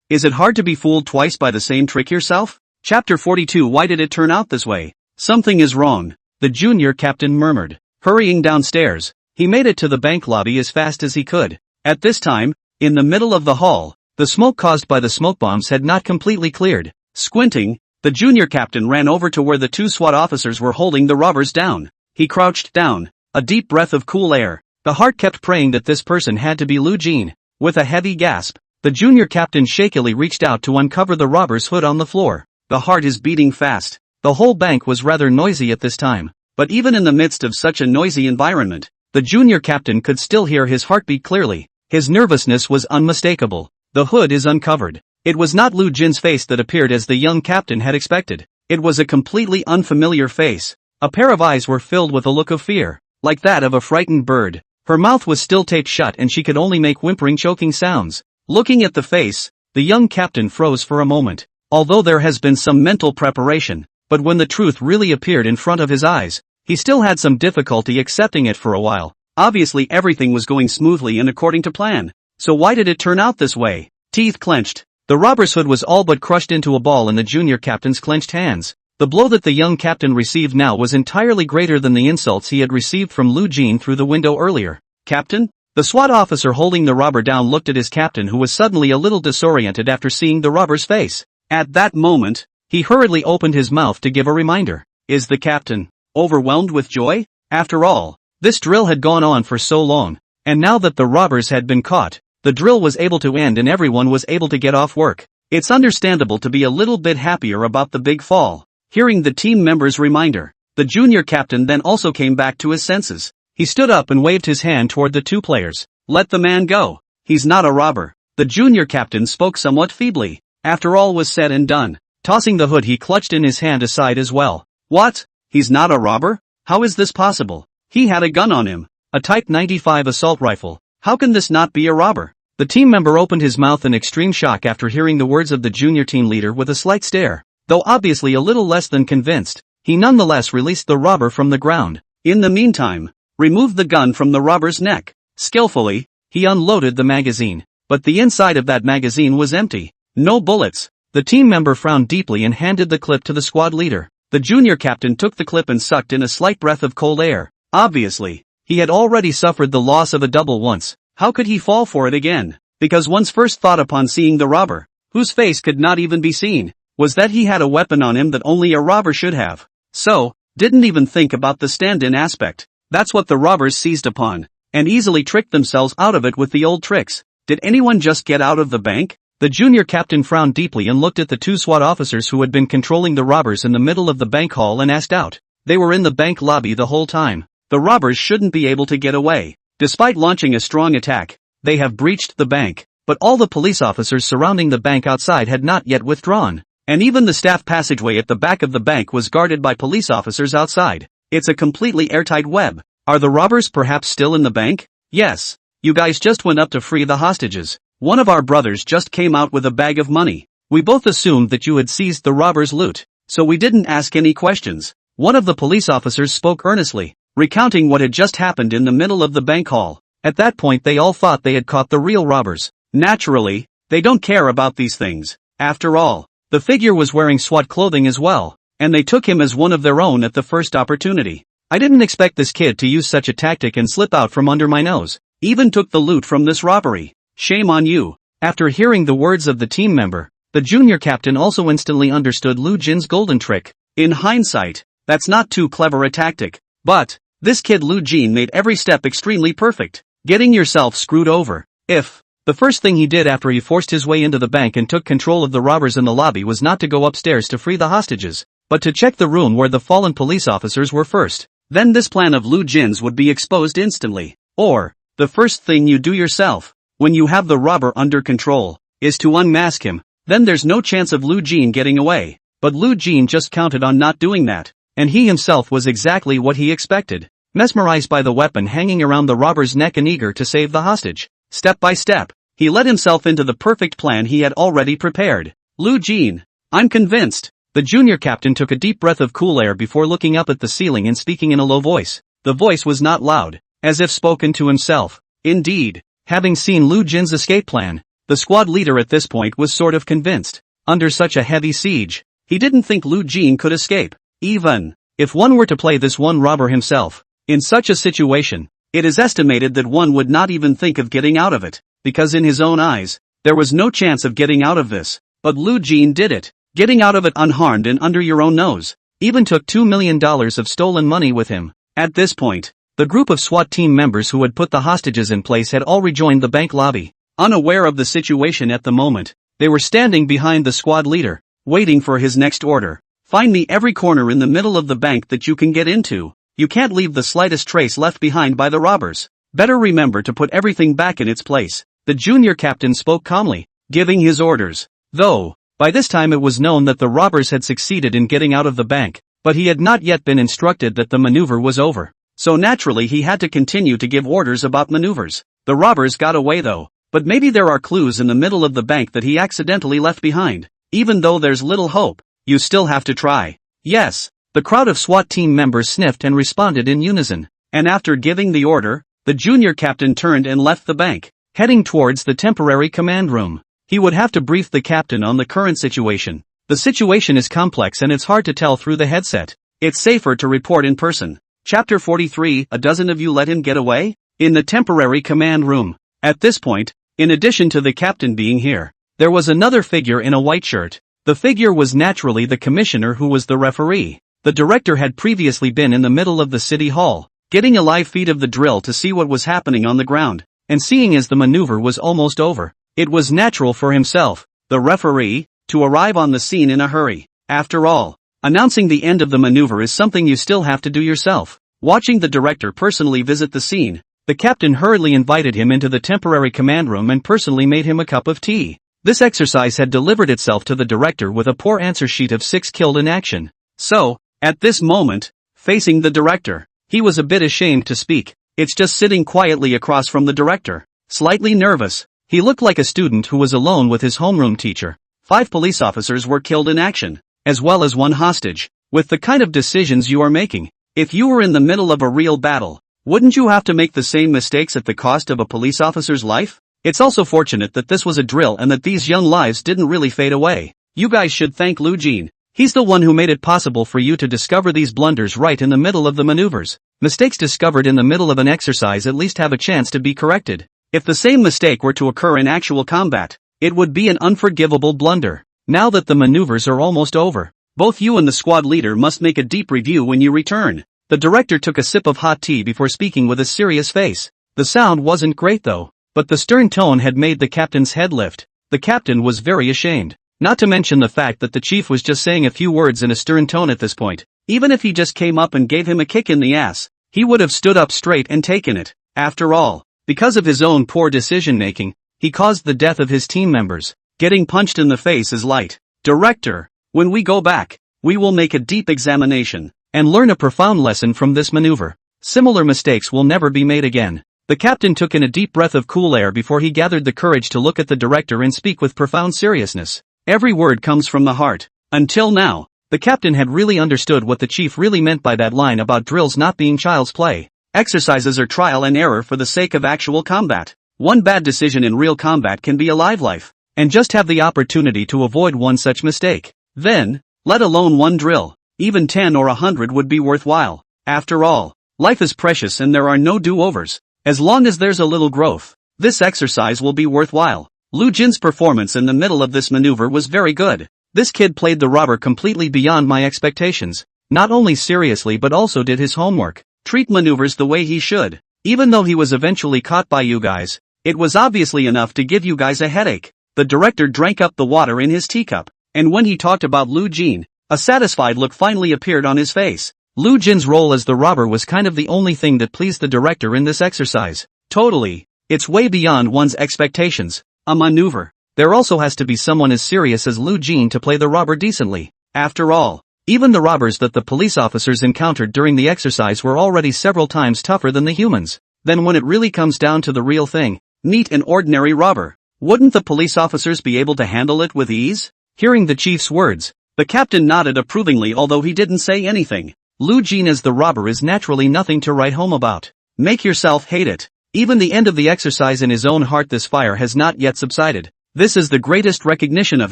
Is it hard to be fooled twice by the same trick yourself? Chapter 42. Why did it turn out this way? Something is wrong, the junior captain murmured. Hurrying downstairs, he made it to the bank lobby as fast as he could. At this time, in the middle of the hall, the smoke caused by the smoke bombs had not completely cleared. Squinting, the junior captain ran over to where the two SWAT officers were holding the robbers down. He crouched down, a deep breath of cool air. The heart kept praying that this person had to be Lu Jin. With a heavy gasp, the junior captain shakily reached out to uncover the robber's hood on the floor. The heart is beating fast. The whole bank was rather noisy at this time, but even in the midst of such a noisy environment, the junior captain could still hear his heartbeat clearly. His nervousness was unmistakable. The hood is uncovered. It was not Lu Jin's face that appeared as the young captain had expected. It was a completely unfamiliar face. A pair of eyes were filled with a look of fear, like that of a frightened bird. Her mouth was still taped shut and she could only make whimpering, choking sounds. Looking at the face, the young captain froze for a moment. Although there has been some mental preparation, but when the truth really appeared in front of his eyes, he still had some difficulty accepting it for a while. Obviously everything was going smoothly and according to plan. So why did it turn out this way? Teeth clenched. The robber's hood was all but crushed into a ball in the junior captain's clenched hands. The blow that the young captain received now was entirely greater than the insults he had received from Lu Jin through the window earlier. Captain? The SWAT officer holding the robber down looked at his captain, who was suddenly a little disoriented after seeing the robber's face. At that moment, he hurriedly opened his mouth to give a reminder. Is the captain overwhelmed with joy? After all, this drill had gone on for so long, and now that the robbers had been caught, the drill was able to end and everyone was able to get off work. It's understandable to be a little bit happier about the big fall. Hearing the team member's reminder, the junior captain then also came back to his senses. He stood up and waved his hand toward the two players. Let the man go. He's not a robber. The junior captain spoke somewhat feebly. After all was said and done, tossing the hood he clutched in his hand aside as well. What? He's not a robber? How is this possible? He had a gun on him. A Type 95 assault rifle. How can this not be a robber? The team member opened his mouth in extreme shock after hearing the words of the junior team leader with a slight stare. Though obviously a little less than convinced, he nonetheless released the robber from the ground. In the meantime, removed the gun from the robber's neck. Skillfully, he unloaded the magazine. But the inside of that magazine was empty. No bullets. The team member frowned deeply and handed the clip to the squad leader. The junior captain took the clip and sucked in a slight breath of cold air. Obviously, he had already suffered the loss of a double once. How could he fall for it again? Because one's first thought upon seeing the robber, whose face could not even be seen, was that he had a weapon on him that only a robber should have. So, didn't even think about the stand-in aspect. That's what the robbers seized upon, and easily tricked themselves out of it with the old tricks. Did anyone just get out of the bank? The junior captain frowned deeply and looked at the two SWAT officers who had been controlling the robbers in the middle of the bank hall and asked out. They were in the bank lobby the whole time. The robbers shouldn't be able to get away. Despite launching a strong attack, they have breached the bank, but all the police officers surrounding the bank outside had not yet withdrawn. And even the staff passageway at the back of the bank was guarded by police officers outside. It's a completely airtight web. Are the robbers perhaps still in the bank? Yes. You guys just went up to free the hostages. One of our brothers just came out with a bag of money. We both assumed that you had seized the robbers' loot, so we didn't ask any questions. One of the police officers spoke earnestly, recounting what had just happened in the middle of the bank hall. At that point they all thought they had caught the real robbers. Naturally, they don't care about these things. After all, the figure was wearing SWAT clothing as well, and they took him as one of their own at the first opportunity. I didn't expect this kid to use such a tactic and slip out from under my nose. Even took the loot from this robbery. Shame on you. After hearing the words of the team member, the junior captain also instantly understood Lu Jin's golden trick. In hindsight, that's not too clever a tactic. But, this kid Lu Jin made every step extremely perfect. Getting yourself screwed over. If the first thing he did after he forced his way into the bank and took control of the robbers in the lobby was not to go upstairs to free the hostages, but to check the room where the fallen police officers were first, then this plan of Lu Jin's would be exposed instantly. Or, the first thing you do yourself, when you have the robber under control, is to unmask him. Then there's no chance of Lu Jin getting away. But Lu Jin just counted on not doing that, and he himself was exactly what he expected. Mesmerized by the weapon hanging around the robber's neck and eager to save the hostage, step by step, he let himself into the perfect plan he had already prepared. Lu Jin, I'm convinced. The junior captain took a deep breath of cool air before looking up at the ceiling and speaking in a low voice. The voice was not loud, as if spoken to himself. Indeed, having seen Lu Jin's escape plan, the squad leader at this point was sort of convinced. Under such a heavy siege, he didn't think Lu Jin could escape. Even if one were to play this one robber himself, in such a situation, It is estimated that one would not even think of getting out of it, because in his own eyes, there was no chance of getting out of this. But Lu Jin did it, getting out of it unharmed and under your own nose. Even took $2 million of stolen money with him. At this point, the group of SWAT team members who had put the hostages in place had all rejoined the bank lobby. Unaware of the situation at the moment, they were standing behind the squad leader, waiting for his next order. Find me every corner in the middle of the bank that you can get into. You can't leave the slightest trace left behind by the robbers. Better remember to put everything back in its place. The junior captain spoke calmly, giving his orders. Though, by this time it was known that the robbers had succeeded in getting out of the bank, but he had not yet been instructed that the maneuver was over. So naturally he had to continue to give orders about maneuvers. The robbers got away though, but maybe there are clues in the middle of the bank that he accidentally left behind. Even though there's little hope, you still have to try. Yes, the crowd of SWAT team members sniffed and responded in unison. And after giving the order, the junior captain turned and left the bank, heading towards the temporary command room. He would have to brief the captain on the current situation. The situation is complex and it's hard to tell through the headset. It's safer to report in person. Chapter 43. A dozen of you let him get away? In the temporary command room. At this point, in addition to the captain being here, there was another figure in a white shirt. The figure was naturally the commissioner who was the referee. The director had previously been in the middle of the city hall, getting a live feed of the drill to see what was happening on the ground, and seeing as the maneuver was almost over, it was natural for himself, the referee, to arrive on the scene in a hurry. After all, announcing the end of the maneuver is something you still have to do yourself. Watching the director personally visit the scene, the captain hurriedly invited him into the temporary command room and personally made him a cup of tea. This exercise had delivered itself to the director with a poor answer sheet of 6 killed in action. So, at this moment, facing the director, he was a bit ashamed to speak. It's just sitting quietly across from the director. Slightly nervous, he looked like a student who was alone with his homeroom teacher. 5 police officers were killed in action, as well as 1 hostage. With the kind of decisions you are making, if you were in the middle of a real battle, wouldn't you have to make the same mistakes at the cost of a police officer's life? It's also fortunate that this was a drill and that these young lives didn't really fade away. You guys should thank Lu Jin. He's the one who made it possible for you to discover these blunders right in the middle of the maneuvers. Mistakes discovered in the middle of an exercise at least have a chance to be corrected. If the same mistake were to occur in actual combat, it would be an unforgivable blunder. Now that the maneuvers are almost over, both you and the squad leader must make a deep review when you return. The director took a sip of hot tea before speaking with a serious face. The sound wasn't great though, but the stern tone had made the captain's head lift. The captain was very ashamed. Not to mention the fact that the chief was just saying a few words in a stern tone at this point. Even if he just came up and gave him a kick in the ass, he would have stood up straight and taken it. After all, because of his own poor decision-making, he caused the death of his team members. Getting punched in the face is light. Director, when we go back, we will make a deep examination and learn a profound lesson from this maneuver. Similar mistakes will never be made again. The captain took in a deep breath of cool air before he gathered the courage to look at the director and speak with profound seriousness. Every word comes from the heart. Until now, the captain had really understood what the chief really meant by that line about drills not being child's play. Exercises are trial and error for the sake of actual combat. One bad decision in real combat can be a life, and just have the opportunity to avoid one such mistake. Then, let alone one drill, even 10 or 100 would be worthwhile. After all, life is precious and there are no do-overs. As long as there's a little growth, this exercise will be worthwhile. Lu Jin's performance in the middle of this maneuver was very good. This kid played the robber completely beyond my expectations. Not only seriously but also did his homework. Treat maneuvers the way he should. Even though he was eventually caught by you guys, it was obviously enough to give you guys a headache. The director drank up the water in his teacup, and when he talked about Lu Jin, a satisfied look finally appeared on his face. Lu Jin's role as the robber was kind of the only thing that pleased the director in this exercise. Totally. It's way beyond one's expectations. A maneuver. There also has to be someone as serious as Lu Jin to play the robber decently. After all, even the robbers that the police officers encountered during the exercise were already several times tougher than the humans. Then when it really comes down to the real thing, meet an ordinary robber. Wouldn't the police officers be able to handle it with ease? Hearing the chief's words, the captain nodded approvingly although he didn't say anything. Lu Jin as the robber is naturally nothing to write home about. Make yourself hate it. Even the end of the exercise in his own heart, this fire has not yet subsided. This is the greatest recognition of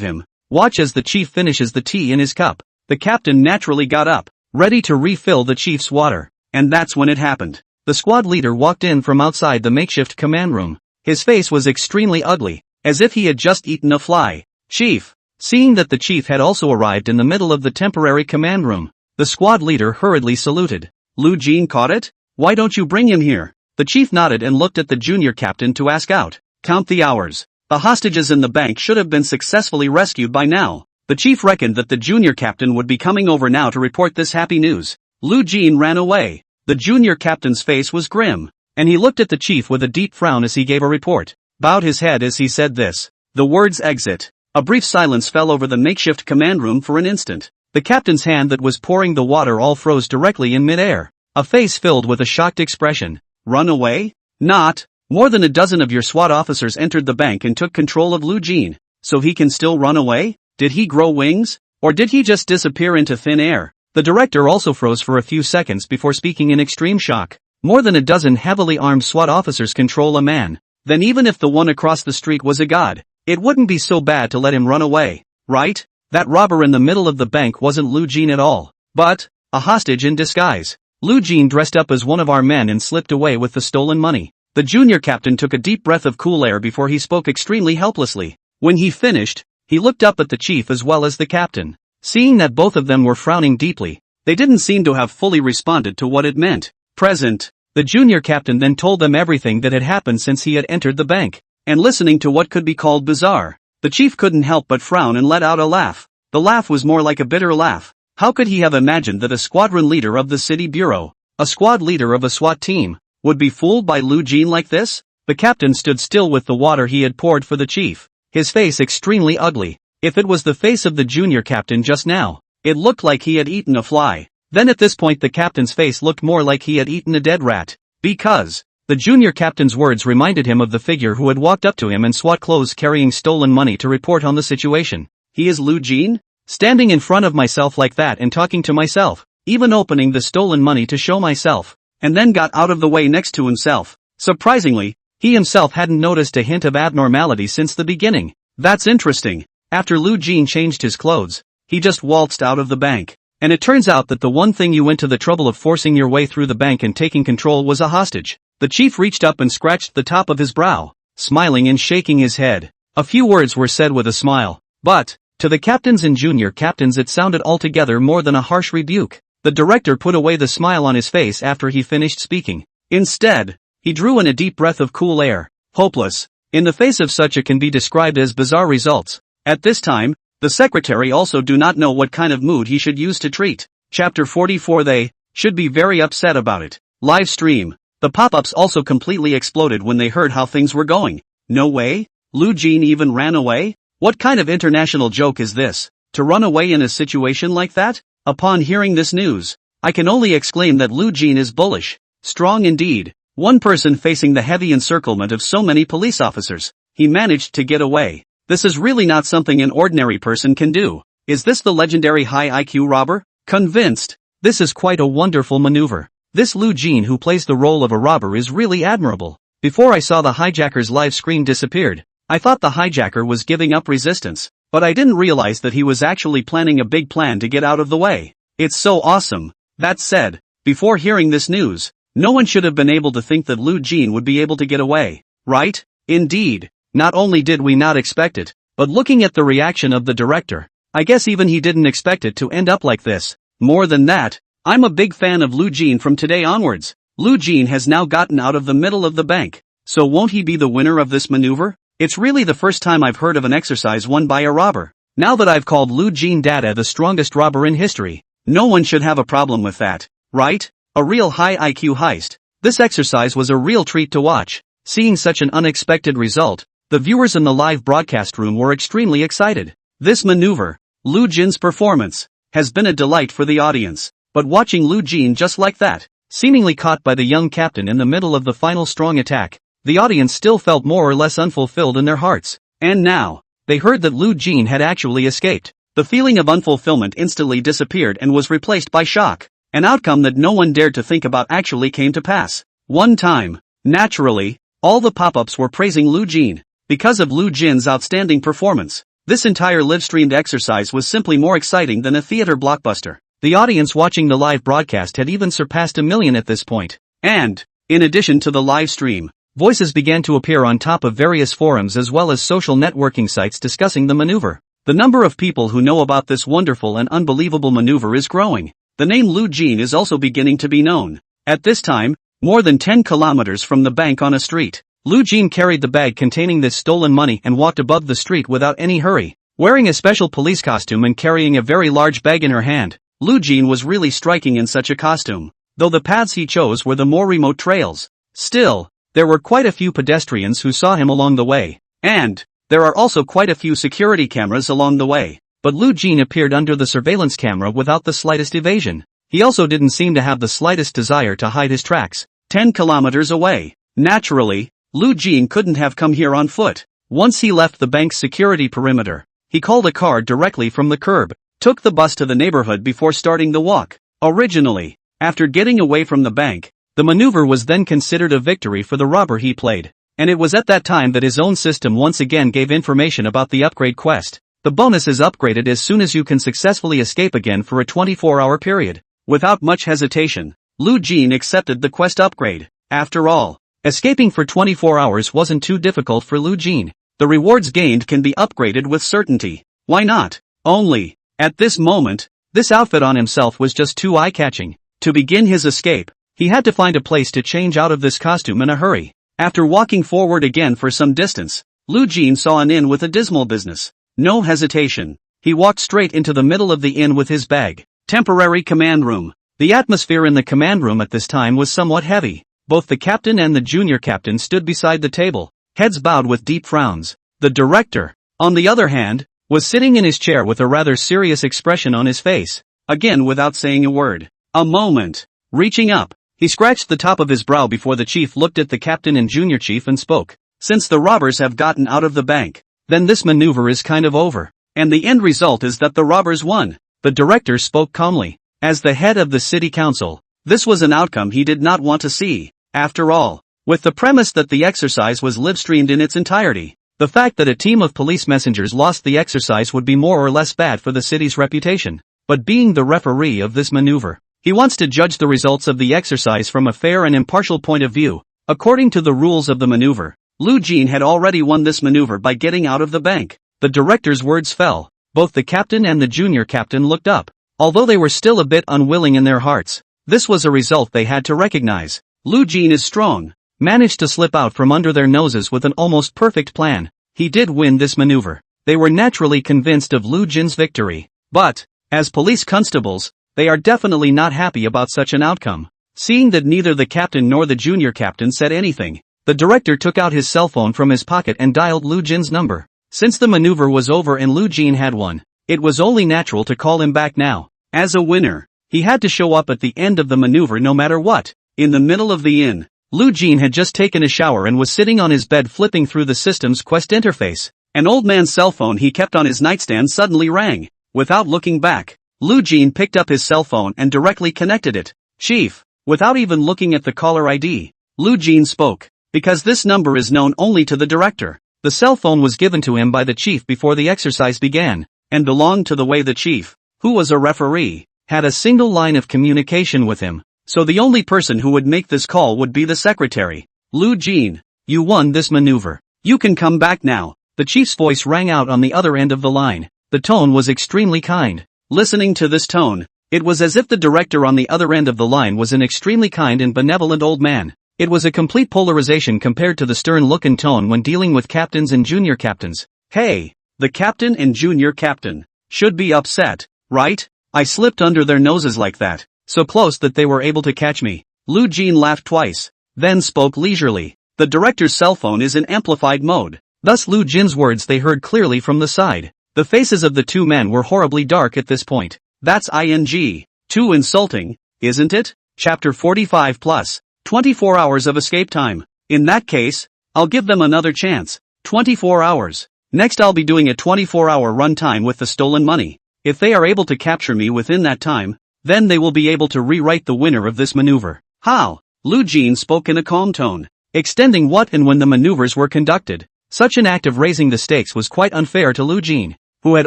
him. Watch as the chief finishes the tea in his cup. The captain naturally got up, ready to refill the chief's water. And that's when it happened. the squad leader walked in from outside the makeshift command room. His face was extremely ugly, as if he had just eaten a fly. Chief. Seeing that the chief had also arrived in the middle of the temporary command room, the squad leader hurriedly saluted. Lu Jin caught it? Why don't you bring him here? The chief nodded and looked at the junior captain to ask out. Count the hours. The hostages in the bank should have been successfully rescued by now. The chief reckoned that the junior captain would be coming over now to report this happy news. Lu Jin ran away. The junior captain's face was grim, and he looked at the chief with a deep frown as he gave a report. Bowed his head as he said this. The words exit. A brief silence fell over the makeshift command room for an instant. The captain's hand that was pouring the water all froze directly in midair. A face filled with a shocked expression. Run away? Not. More than a dozen of your SWAT officers entered the bank and took control of Lu Jin. So he can still run away? Did he grow wings? Or did he just disappear into thin air? The director also froze for a few seconds before speaking in extreme shock. More than a dozen heavily armed SWAT officers control a man. Then even if the one across the street was a god, it wouldn't be so bad to let him run away, right? That robber in the middle of the bank wasn't Lu Jin at all, but a hostage in disguise. Lu Jin dressed up as one of our men and slipped away with the stolen money. The junior captain took a deep breath of cool air before he spoke extremely helplessly. When he finished, he looked up at the chief as well as the captain. Seeing that both of them were frowning deeply, they didn't seem to have fully responded to what it meant. Present. The junior captain then told them everything that had happened since he had entered the bank. And listening to what could be called bizarre, the chief couldn't help but frown and let out a laugh. The laugh was more like a bitter laugh. How could he have imagined that a squadron leader of the city bureau, a squad leader of a SWAT team, would be fooled by Lu Jin like this? The captain stood still with the water he had poured for the chief, his face extremely ugly. If it was the face of the junior captain just now, it looked like he had eaten a fly. Then at this point the captain's face looked more like he had eaten a dead rat. Because the junior captain's words reminded him of the figure who had walked up to him in SWAT clothes carrying stolen money to report on the situation. He is Lu Jin? Standing in front of myself like that and talking to myself, even opening the stolen money to show myself, and then got out of the way next to himself. Surprisingly, he himself hadn't noticed a hint of abnormality since the beginning. That's interesting. After Lu Jin changed his clothes, he just waltzed out of the bank. And it turns out that the one thing you went to the trouble of forcing your way through the bank and taking control was a hostage. The chief reached up and scratched the top of his brow, smiling and shaking his head. A few words were said with a smile, but to the captains and junior captains it sounded altogether more than a harsh rebuke. The director put away the smile on his face after he finished speaking. Instead, he drew in a deep breath of cool air. Hopeless. In the face of such it can be described as bizarre results. At this time, the secretary also do not know what kind of mood he should use to treat. Chapter 44. They should be very upset about it. Live stream. The pop-ups also completely exploded when they heard how things were going. No way? Lu Jin even ran away? What kind of international joke is this? To run away in a situation like that? Upon hearing this news, I can only exclaim that Lu Jin is bullish. Strong indeed. One person facing the heavy encirclement of so many police officers. He managed to get away. This is really not something an ordinary person can do. Is this the legendary high IQ robber? Convinced. This is quite a wonderful maneuver. This Lu Jin who plays the role of a robber is really admirable. Before I saw the hijacker's live screen disappeared, I thought the hijacker was giving up resistance, but I didn't realize that he was actually planning a big plan to get out of the way. It's so awesome. That said, before hearing this news, no one should have been able to think that Lu Jin would be able to get away, right? Indeed. Not only did we not expect it, but looking at the reaction of the director, I guess even he didn't expect it to end up like this. More than that, I'm a big fan of Lu Jin from today onwards. Lu Jin has now gotten out of the middle of the bank, so won't he be the winner of this maneuver? It's really the first time I've heard of an exercise won by a robber. Now that I've called Lu Jin Dada the strongest robber in history, no one should have a problem with that, right? A real high IQ heist. This exercise was a real treat to watch. Seeing such an unexpected result, the viewers in the live broadcast room were extremely excited. This maneuver, Lu Jin's performance, has been a delight for the audience. But watching Lu Jin just like that, seemingly caught by the young captain in the middle of the final strong attack, the audience still felt more or less unfulfilled in their hearts. And now, they heard that Lu Jin had actually escaped. The feeling of unfulfillment instantly disappeared and was replaced by shock. An outcome that no one dared to think about actually came to pass. One time, naturally, all the pop-ups were praising Lu Jin. Because of Lu Jin's outstanding performance, this entire live-streamed exercise was simply more exciting than a theater blockbuster. The audience watching the live broadcast had even surpassed 1 million at this point. And In addition to the live stream, voices began to appear on top of various forums as well as social networking sites discussing the maneuver. The number of people who know about this wonderful and unbelievable maneuver is growing. The name Lu Jin is also beginning to be known. At this time, more than 10 kilometers from the bank on a street, Lu Jin carried the bag containing this stolen money and walked above the street without any hurry. Wearing a special police costume and carrying a very large bag in her hand, Lu Jin was really striking in such a costume, though the paths he chose were the more remote trails. Still, there were quite a few pedestrians who saw him along the way, and there are also quite a few security cameras along the way. But Lu Jin appeared under the surveillance camera without the slightest evasion. He also didn't seem to have the slightest desire to hide his tracks. 10 kilometers away. Naturally, Lu Jin couldn't have come here on foot. Once he left the bank's security perimeter, he called a car directly from the curb, took the bus to the neighborhood before starting the walk. Originally, after getting away from the bank, the maneuver was then considered a victory for the robber he played, and it was at that time that his own system once again gave information about the upgrade quest. The bonus is upgraded as soon as you can successfully escape again for a 24-hour period. Without much hesitation, Lu Jin accepted the quest upgrade. After all, escaping for 24 hours wasn't too difficult for Lu Jin. The rewards gained can be upgraded with certainty. Why not? Only, at this moment, this outfit on himself was just too eye-catching. To begin his escape, he had to find a place to change out of this costume in a hurry. After walking forward again for some distance, Lu Jin saw an inn with a dismal business. No hesitation, he walked straight into the middle of the inn with his bag. Temporary command room. The atmosphere in the command room at this time was somewhat heavy. Both the captain and the junior captain stood beside the table, heads bowed with deep frowns. The director, on the other hand, was sitting in his chair with a rather serious expression on his face, again without saying a word. A moment. Reaching up, he scratched the top of his brow before the chief looked at the captain and junior chief and spoke. Since the robbers have gotten out of the bank, then this maneuver is kind of over, and the end result is that the robbers won. The director spoke calmly. As the head of the city council, this was an outcome he did not want to see. After all, with the premise that the exercise was live-streamed in its entirety, the fact that a team of police messengers lost the exercise would be more or less bad for the city's reputation. But being the referee of this maneuver, he wants to judge the results of the exercise from a fair and impartial point of view. According to the rules of the maneuver, Lu Jin had already won this maneuver by getting out of the bank. The director's words fell. Both the captain and the junior captain looked up. Although they were still a bit unwilling in their hearts, this was a result they had to recognize. Lu Jin is strong, managed to slip out from under their noses with an almost perfect plan. He did win this maneuver. They were naturally convinced of Lu Jin's victory. But, as police constables, they are definitely not happy about such an outcome. Seeing that neither the captain nor the junior captain said anything, the director took out his cell phone from his pocket and dialed Lu Jin's number. Since the maneuver was over and Lu Jin had won, it was only natural to call him back now. As a winner, he had to show up at the end of the maneuver no matter what. In the middle of the inn, Lu Jin had just taken a shower and was sitting on his bed flipping through the system's quest interface. An old man's cell phone he kept on his nightstand suddenly rang. Without looking back, Lu Jin picked up his cell phone and directly connected it. Chief, without even looking at the caller ID, Lu Jin spoke. Because this number is known only to the director. The cell phone was given to him by the chief before the exercise began, and belonged to the way the chief, who was a referee, had a single line of communication with him, so the only person who would make this call would be the secretary. Lu Jin, you won this maneuver. You can come back now. The chief's voice rang out on the other end of the line. The tone was extremely kind. Listening to this tone, it was as if the director on the other end of the line was an extremely kind and benevolent old man. It was a complete polarization compared to the stern look and tone when dealing with captains and junior captains. Hey, the captain and junior captain should be upset, right? I slipped under their noses like that, so close that they were able to catch me. Lu Jin laughed twice, then spoke leisurely. The director's cell phone is in amplified mode. Thus Lu Jin's words they heard clearly from the side. The faces of the two men were horribly dark at this point. That's ing. Too insulting, isn't it? Chapter 45 plus. 24 hours of escape time. In that case, I'll give them another chance. 24 hours. Next I'll be doing a 24-hour run time with the stolen money. If they are able to capture me within that time, then they will be able to rewrite the winner of this maneuver. How? Lu Jin spoke in a calm tone, extending what and when the maneuvers were conducted. Such an act of raising the stakes was quite unfair to Lu Jin, who had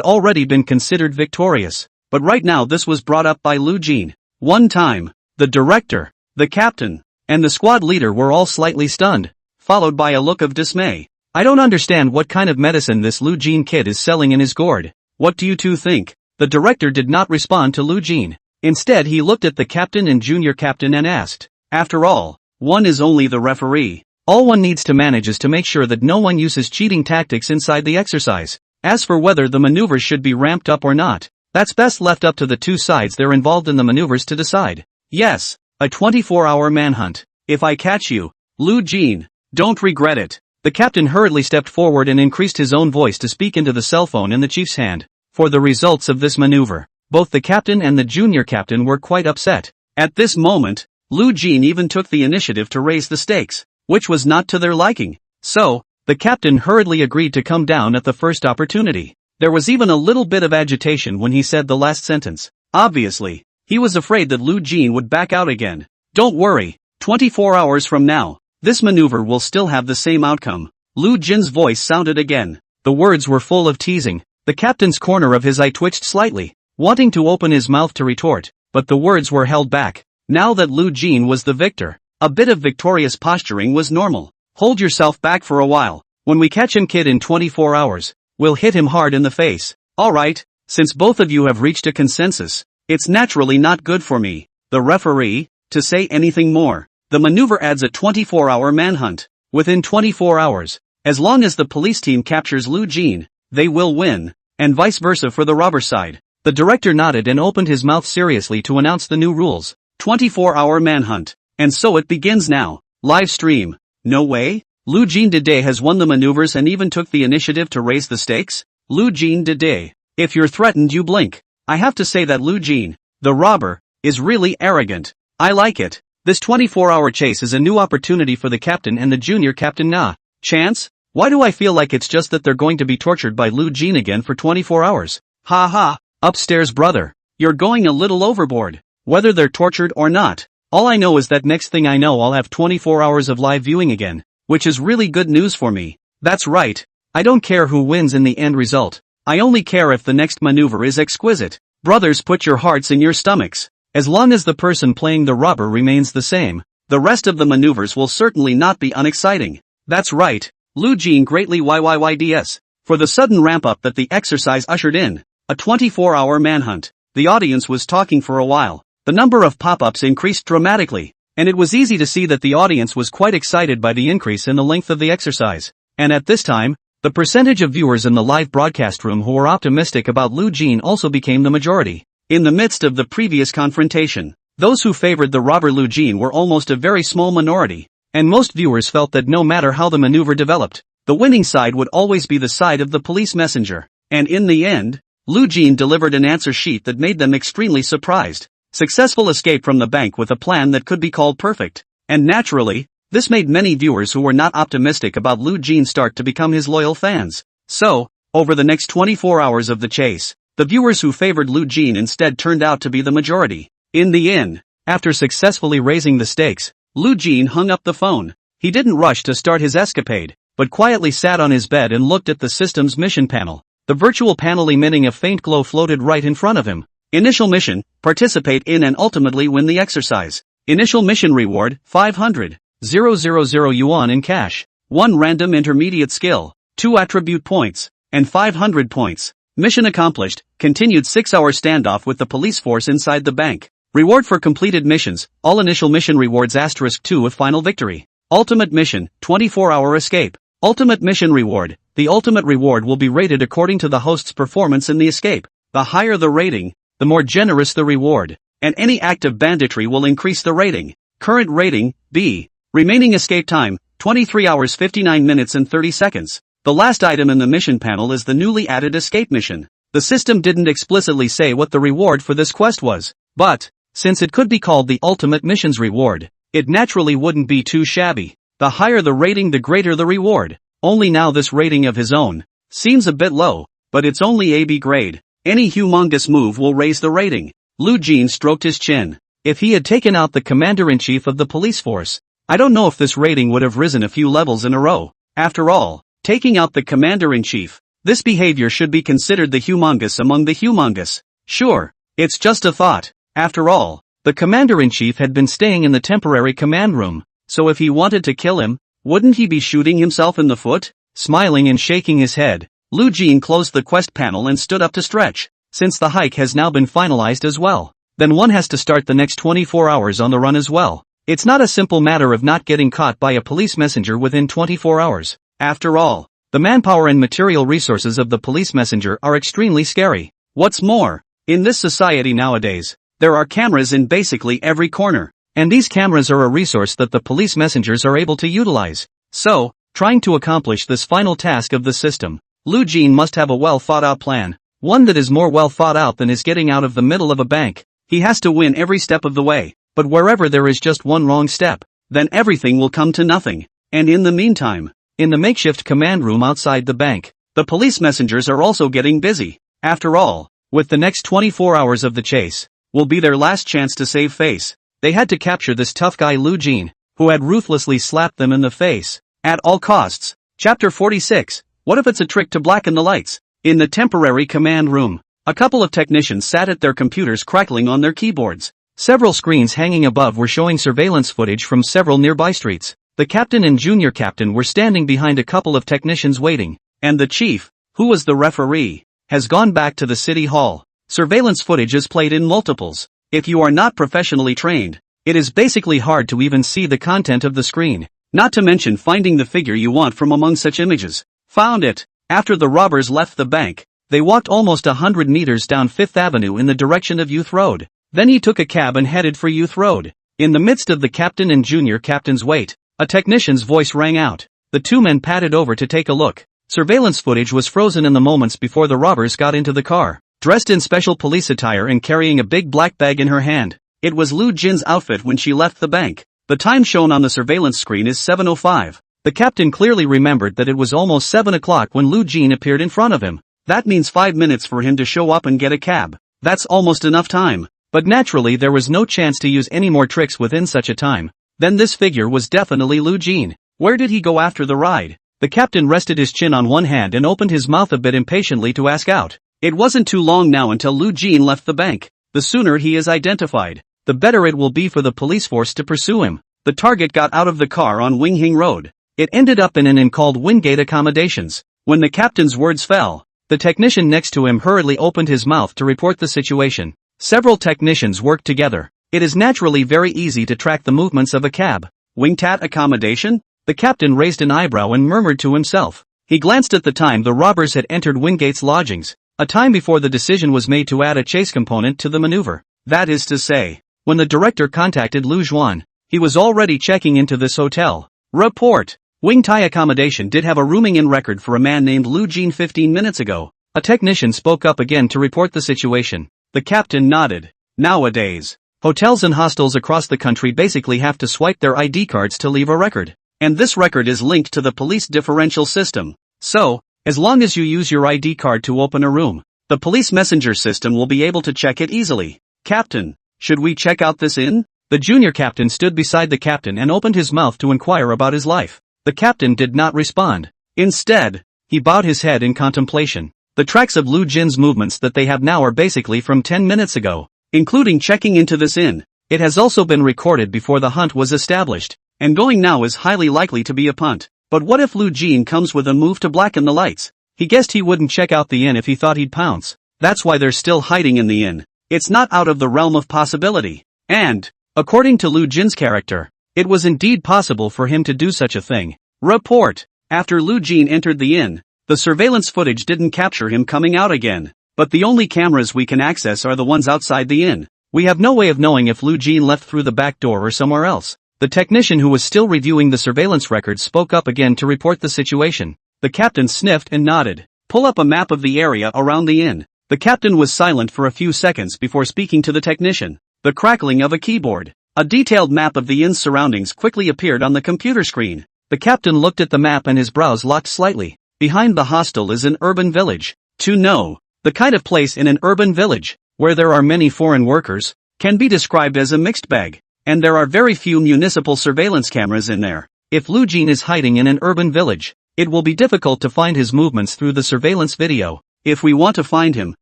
already been considered victorious. But right now this was brought up by Lu Jin. One time, the director, the captain, and the squad leader were all slightly stunned, followed by a look of dismay. I don't understand what kind of medicine this Lu Jin kid is selling in his gourd. What do you two think? The director did not respond to Lu Jin. Instead he looked at the captain and junior captain and asked, after all, one is only the referee. All one needs to manage is to make sure that no one uses cheating tactics inside the exercise. As for whether the maneuvers should be ramped up or not, that's best left up to the two sides they're involved in the maneuvers to decide. Yes, a 24-hour manhunt. If I catch you, Lu Jin, don't regret it. The captain hurriedly stepped forward and increased his own voice to speak into the cell phone in the chief's hand. For the results of this maneuver, both the captain and the junior captain were quite upset. At this moment, Lu Jin even took the initiative to raise the stakes, which was not to their liking. So, the captain hurriedly agreed to come down at the first opportunity. There was even a little bit of agitation when he said the last sentence. Obviously, he was afraid that Lu Jin would back out again. Don't worry, 24 hours from now, this maneuver will still have the same outcome. Lu Jin's voice sounded again. The words were full of teasing. The captain's corner of his eye twitched slightly, wanting to open his mouth to retort, but the words were held back. Now that Lu Jin was the victor, a bit of victorious posturing was normal. Hold yourself back for a while. When we catch him kid in 24 hours, we'll hit him hard in the face. Alright, since both of you have reached a consensus, it's naturally not good for me, the referee, to say anything more. The maneuver adds a 24-hour manhunt. Within 24 hours, as long as the police team captures Lu Jin, they will win, and vice versa for the robber side. The director nodded and opened his mouth seriously to announce the new rules. 24-hour manhunt. And so it begins now. Live stream. No way? Lu Jin Dede has won the maneuvers and even took the initiative to raise the stakes? Lu Jin Dede. If you're threatened you blink. I have to say that Lu Jin, the robber, is really arrogant. I like it. This 24-hour chase is a new opportunity for the captain and the junior captain. Nah. Chance? Why do I feel like it's just that they're going to be tortured by Lu Jin again for 24 hours? Ha ha. Upstairs brother. You're going a little overboard. Whether they're tortured or not, all I know is that next thing I know I'll have 24 hours of live viewing again, which is really good news for me. That's right. I don't care who wins in the end result. I only care if the next maneuver is exquisite. Brothers, put your hearts in your stomachs. As long as the person playing the robber remains the same, the rest of the maneuvers will certainly not be unexciting. That's right. Lu Jin greatly YYYDS. For the sudden ramp-up that the exercise ushered in. A 24-hour manhunt. The audience was talking for a while. The number of pop-ups increased dramatically, and it was easy to see that the audience was quite excited by the increase in the length of the exercise. And at this time, the percentage of viewers in the live broadcast room who were optimistic about Lu Jin also became the majority. In the midst of the previous confrontation, those who favored the robber Lu Jin were almost a very small minority, and most viewers felt that no matter how the maneuver developed, the winning side would always be the side of the police messenger. And in the end, Lu Jin delivered an answer sheet that made them extremely surprised. Successful escape from the bank with a plan that could be called perfect. And naturally, this made many viewers who were not optimistic about Lu Jin start to become his loyal fans. So, over the next 24 hours of the chase, the viewers who favored Lu Jin instead turned out to be the majority. In the end, after successfully raising the stakes, Lu Jin hung up the phone. He didn't rush to start his escapade, but quietly sat on his bed and looked at the system's mission panel. The virtual panel emitting a faint glow floated right in front of him. Initial mission, participate in and ultimately win the exercise. Initial mission reward, 500,000 yuan in cash. 1 random intermediate skill, 2 attribute points, and 500 points. Mission accomplished, continued 6-hour standoff with the police force inside the bank. Reward for completed missions, all initial mission rewards *2 if final victory. Ultimate mission, 24-hour escape. Ultimate mission reward, the ultimate reward will be rated according to the host's performance in the escape. The higher the rating, the more generous the reward, and any act of banditry will increase the rating. Current rating, B. Remaining escape time, 23 hours 59 minutes and 30 seconds. The last item in the mission panel is the newly added escape mission. The system didn't explicitly say what the reward for this quest was, but, since it could be called the ultimate mission's reward, it naturally wouldn't be too shabby. The higher the rating the greater the reward. Only now this rating of his own seems a bit low, but it's only AB grade. Any humongous move will raise the rating. Lu Jin stroked his chin. If he had taken out the commander-in-chief of the police force, I don't know if this rating would have risen a few levels in a row. After all, taking out the commander-in-chief, this behavior should be considered the humongous among the humongous. Sure, it's just a thought. After all, The commander-in-chief had been staying in the temporary command room, so if he wanted to kill him, wouldn't he be shooting himself in the foot? Smiling and shaking his head, Lu Jin closed the quest panel and stood up to stretch. Since the hike has now been finalized as well, then one has to start the next 24 hours on the run as well. It's not a simple matter of not getting caught by a police messenger within 24 hours. After all, the manpower and material resources of the police messenger are extremely scary. What's more, in this society nowadays, there are cameras in basically every corner, and these cameras are a resource that the police messengers are able to utilize. So, trying to accomplish this final task of the system, Lu Jin must have a well-thought-out plan, one that is more well thought out than is getting out of the middle of a bank. He has to win every step of the way, but wherever there is just one wrong step, then everything will come to nothing. And in the meantime, in the makeshift command room outside the bank, the police messengers are also getting busy. After all, with the next 24 hours of the chase, will be their last chance to save face. They had to capture this tough guy Lu Jin, who had ruthlessly slapped them in the face, at all costs. Chapter 46, What if it's a trick to blacken the lights? In the temporary command room, a couple of technicians sat at their computers crackling on their keyboards. Several screens hanging above were showing surveillance footage from several nearby streets. The captain and junior captain were standing behind a couple of technicians waiting, and the chief, who was the referee, has gone back to the city hall. Surveillance footage is played in multiples. If you are not professionally trained, it is basically hard to even see the content of the screen, not to mention finding the figure you want from among such images. Found it. After the robbers left the bank, they walked almost 100 meters down Fifth Avenue in the direction of Youth Road. Then he took a cab and headed for Youth Road. In the midst of the captain and junior captain's wait, a technician's voice rang out. The two men padded over to take a look. Surveillance footage was frozen in the moments before the robbers got into the car. Dressed in special police attire and carrying a big black bag in her hand, it was Lu Jin's outfit when she left the bank. The time shown on the surveillance screen is 7:05. The captain clearly remembered that it was almost 7 o'clock when Lu Jin appeared in front of him. That means 5 minutes for him to show up and get a cab. That's almost enough time. But naturally there was no chance to use any more tricks within such a time. Then this figure was definitely Lu Jin. Where did he go after the ride? The captain rested his chin on one hand and opened his mouth a bit impatiently to ask out. It wasn't too long now until Lu Jin left the bank. The sooner he is identified, the better it will be for the police force to pursue him. The target got out of the car on Winghing Road. It ended up in an inn called Wingate Accommodations. When the captain's words fell, the technician next to him hurriedly opened his mouth to report the situation. Several technicians worked together. It is naturally very easy to track the movements of a cab. Wingate Accommodation? The captain raised an eyebrow and murmured to himself. He glanced at the time the robbers had entered Wingate's lodgings, a time before the decision was made to add a chase component to the maneuver. That is to say, when the director contacted Lu Juan, he was already checking into this hotel. Report. Wingtai Accommodation did have a rooming-in record for a man named Lu Jin 15 minutes ago. A technician spoke up again to report the situation. The captain nodded. Nowadays, hotels and hostels across the country basically have to swipe their ID cards to leave a record. And this record is linked to the police differential system. So, as long as you use your ID card to open a room, the police messenger system will be able to check it easily. Captain, should we check out this inn? The junior captain stood beside the captain and opened his mouth to inquire about his life. The captain did not respond. Instead, he bowed his head in contemplation. The tracks of Lu Jin's movements that they have now are basically from 10 minutes ago, including checking into this inn. It has also been recorded before the hunt was established, and going now is highly likely to be a punt. But what if Lu Jin comes with a move to blacken the lights? He guessed he wouldn't check out the inn if he thought he'd pounce. That's why they're still hiding in the inn. It's not out of the realm of possibility. And, according to Lu Jin's character, it was indeed possible for him to do such a thing. Report. After Lu Jin entered the inn, the surveillance footage didn't capture him coming out again. But the only cameras we can access are the ones outside the inn. We have no way of knowing if Lu Jin left through the back door or somewhere else. The technician who was still reviewing the surveillance records spoke up again to report the situation. The captain sniffed and nodded. Pull up a map of the area around the inn. The captain was silent for a few seconds before speaking to the technician. The crackling of a keyboard. A detailed map of the inn's surroundings quickly appeared on the computer screen. The captain looked at the map and his brows locked slightly. Behind the hostel is an urban village. To know, the kind of place in an urban village, where there are many foreign workers, can be described as a mixed bag. And there are very few municipal surveillance cameras in there. If Lu Jin is hiding in an urban village, it will be difficult to find his movements through the surveillance video. If we want to find him,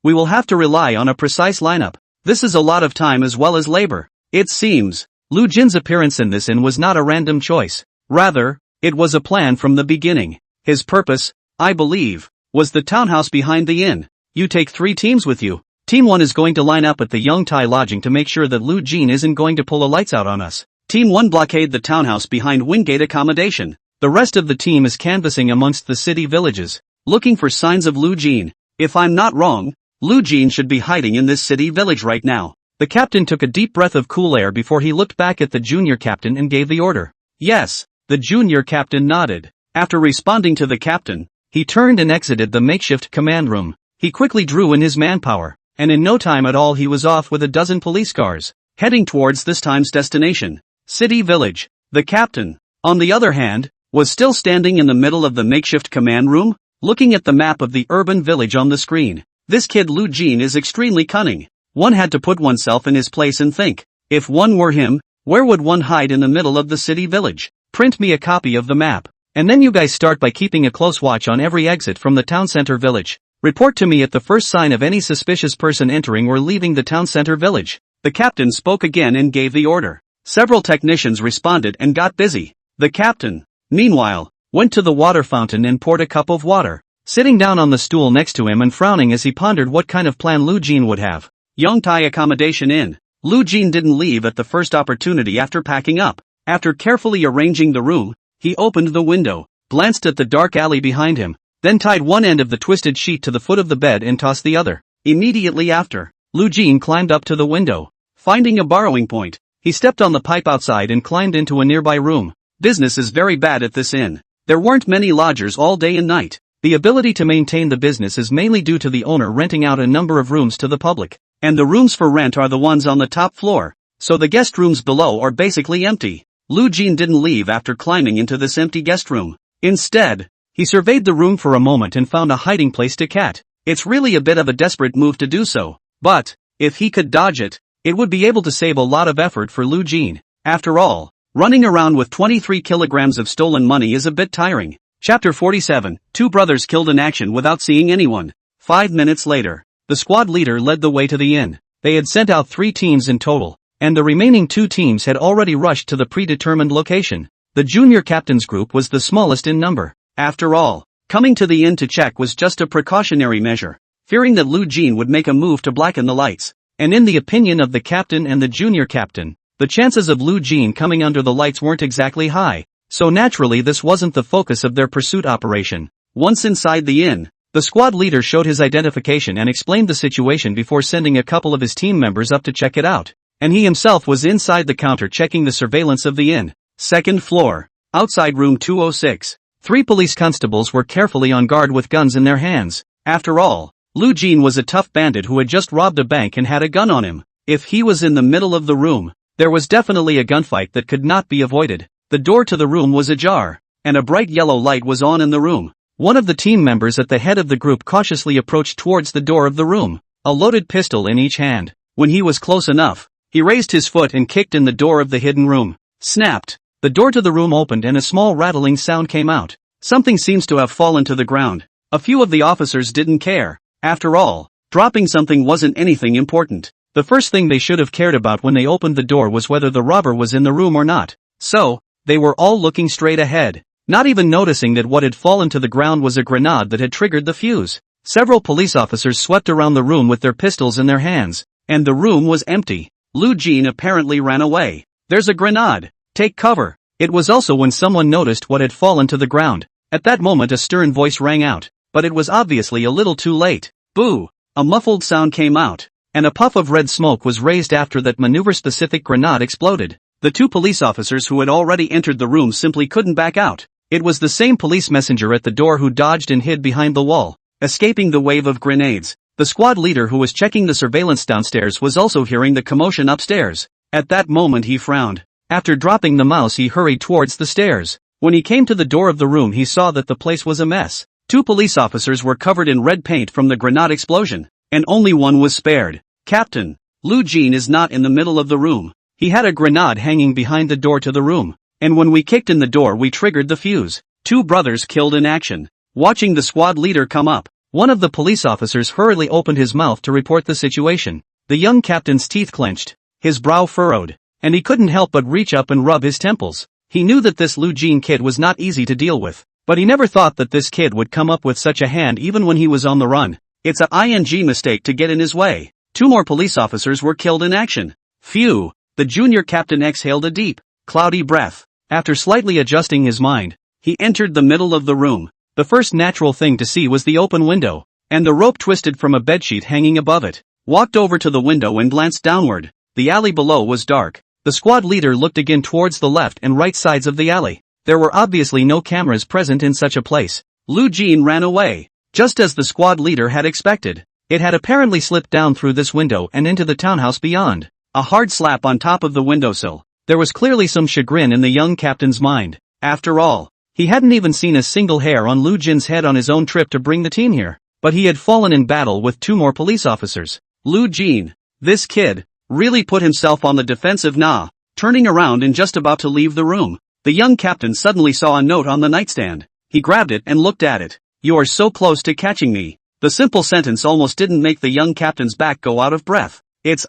we will have to rely on a precise lineup. This is a lot of time as well as labor. It seems, Lu Jin's appearance in this inn was not a random choice. Rather, it was a plan from the beginning. His purpose, I believe, was the townhouse behind the inn. You take 3 teams with you. Team 1 is going to line up at the Young Tai lodging to make sure that Lu Jin isn't going to pull the lights out on us. Team 1 blockade the townhouse behind Wingate accommodation. The rest of the team is canvassing amongst the city villages, looking for signs of Lu Jin. If I'm not wrong, Lu Jin should be hiding in this city village right now. The captain took a deep breath of cool air before he looked back at the junior captain and gave the order. Yes, the junior captain nodded. After responding to the captain, he turned and exited the makeshift command room. He quickly drew in his manpower, and in no time at all he was off with a dozen police cars, heading towards this time's destination, City Village. The captain, on the other hand, was still standing in the middle of the makeshift command room, looking at the map of the urban village on the screen. This kid Lu Jin is extremely cunning. One had to put oneself in his place and think, if one were him, where would one hide in the middle of the city village? Print me a copy of the map, and then you guys start by keeping a close watch on every exit from the town center village. Report to me at the first sign of any suspicious person entering or leaving the town center village. The captain spoke again and gave the order. Several technicians responded and got busy. The captain, meanwhile, went to the water fountain and poured a cup of water, sitting down on the stool next to him and frowning as he pondered what kind of plan Lu Jin would have. Young Tai accommodation inn. Lu Jin didn't leave at the first opportunity after packing up. After carefully arranging the room, he opened the window, glanced at the dark alley behind him, then tied one end of the twisted sheet to the foot of the bed and tossed the other. Immediately after, Lu Jin climbed up to the window. Finding a borrowing point, he stepped on the pipe outside and climbed into a nearby room. Business is very bad at this inn. There weren't many lodgers all day and night. The ability to maintain the business is mainly due to the owner renting out a number of rooms to the public, and the rooms for rent are the ones on the top floor, so the guest rooms below are basically empty. Lu Jin didn't leave after climbing into this empty guest room. Instead, he surveyed the room for a moment and found a hiding place to cat. It's really a bit of a desperate move to do so, but, if he could dodge it, it would be able to save a lot of effort for Lu Jin. After all, running around with 23 kilograms of stolen money is a bit tiring. Chapter 47, 2 brothers killed in action without seeing anyone. 5 minutes later, the squad leader led the way to the inn. They had sent out 3 teams in total, and the remaining 2 teams had already rushed to the predetermined location. The junior captain's group was the smallest in number. After all, coming to the inn to check was just a precautionary measure, fearing that Lu Jin would make a move to blacken the lights. And in the opinion of the captain and the junior captain, the chances of Lu Jin coming under the lights weren't exactly high, so naturally this wasn't the focus of their pursuit operation. Once inside the inn, the squad leader showed his identification and explained the situation before sending a couple of his team members up to check it out. And he himself was inside the counter checking the surveillance of the inn. Second floor, outside room 206. 3 police constables were carefully on guard with guns in their hands. After all, Lu Jin was a tough bandit who had just robbed a bank and had a gun on him. If he was in the middle of the room, there was definitely a gunfight that could not be avoided. The door to the room was ajar, and a bright yellow light was on in the room. One of the team members at the head of the group cautiously approached towards the door of the room, a loaded pistol in each hand. When he was close enough, he raised his foot and kicked in the door of the hidden room. Snapped. The door to the room opened and a small rattling sound came out. Something seems to have fallen to the ground. A few of the officers didn't care. After all, dropping something wasn't anything important. The first thing they should have cared about when they opened the door was whether the robber was in the room or not. So, they were all looking straight ahead, not even noticing that what had fallen to the ground was a grenade that had triggered the fuse. Several police officers swept around the room with their pistols in their hands, and the room was empty. Lu Jin apparently ran away. There's a grenade. Take cover. It was also when someone noticed what had fallen to the ground. At that moment a stern voice rang out, but it was obviously a little too late. Boo! A muffled sound came out, and a puff of red smoke was raised after that maneuver-specific grenade exploded. The 2 police officers who had already entered the room simply couldn't back out. It was the same police messenger at the door who dodged and hid behind the wall, escaping the wave of grenades. The squad leader who was checking the surveillance downstairs was also hearing the commotion upstairs. At that moment he frowned. After dropping the mouse he hurried towards the stairs. When he came to the door of the room he saw that the place was a mess. 2 police officers were covered in red paint from the grenade explosion, and only one was spared. Captain, Lu Jin is not in the middle of the room. He had a grenade hanging behind the door to the room, and when we kicked in the door we triggered the fuse. 2 brothers killed in action. Watching the squad leader come up, one of the police officers hurriedly opened his mouth to report the situation. The young captain's teeth clenched, his brow furrowed. and he couldn't help but reach up and rub his temples. He knew that this Lu Jin kid was not easy to deal with, but he never thought that this kid would come up with such a hand even when he was on the run. It's a ing mistake to get in his way. 2 more police officers were killed in action. Phew, the junior captain exhaled a deep, cloudy breath. After slightly adjusting his mind, he entered the middle of the room. The first natural thing to see was the open window, and the rope twisted from a bedsheet hanging above it. Walked over to the window and glanced downward. The alley below was dark. The squad leader looked again towards the left and right sides of the alley. There were obviously no cameras present in such a place. Lu Jin ran away, just as the squad leader had expected. It had apparently slipped down through this window and into the townhouse beyond. A hard slap on top of the windowsill. There was clearly some chagrin in the young captain's mind. After all, he hadn't even seen a single hair on Lu Jin's head on his own trip to bring the team here. But he had fallen in battle with 2 more police officers. Lu Jin, this kid, really put himself on the defensive now. Turning around and just about to leave the room, the young captain suddenly saw a note on the nightstand. He grabbed it and looked at it. "You are so close to catching me." The simple sentence almost didn't make the young captain's back go out of breath. It's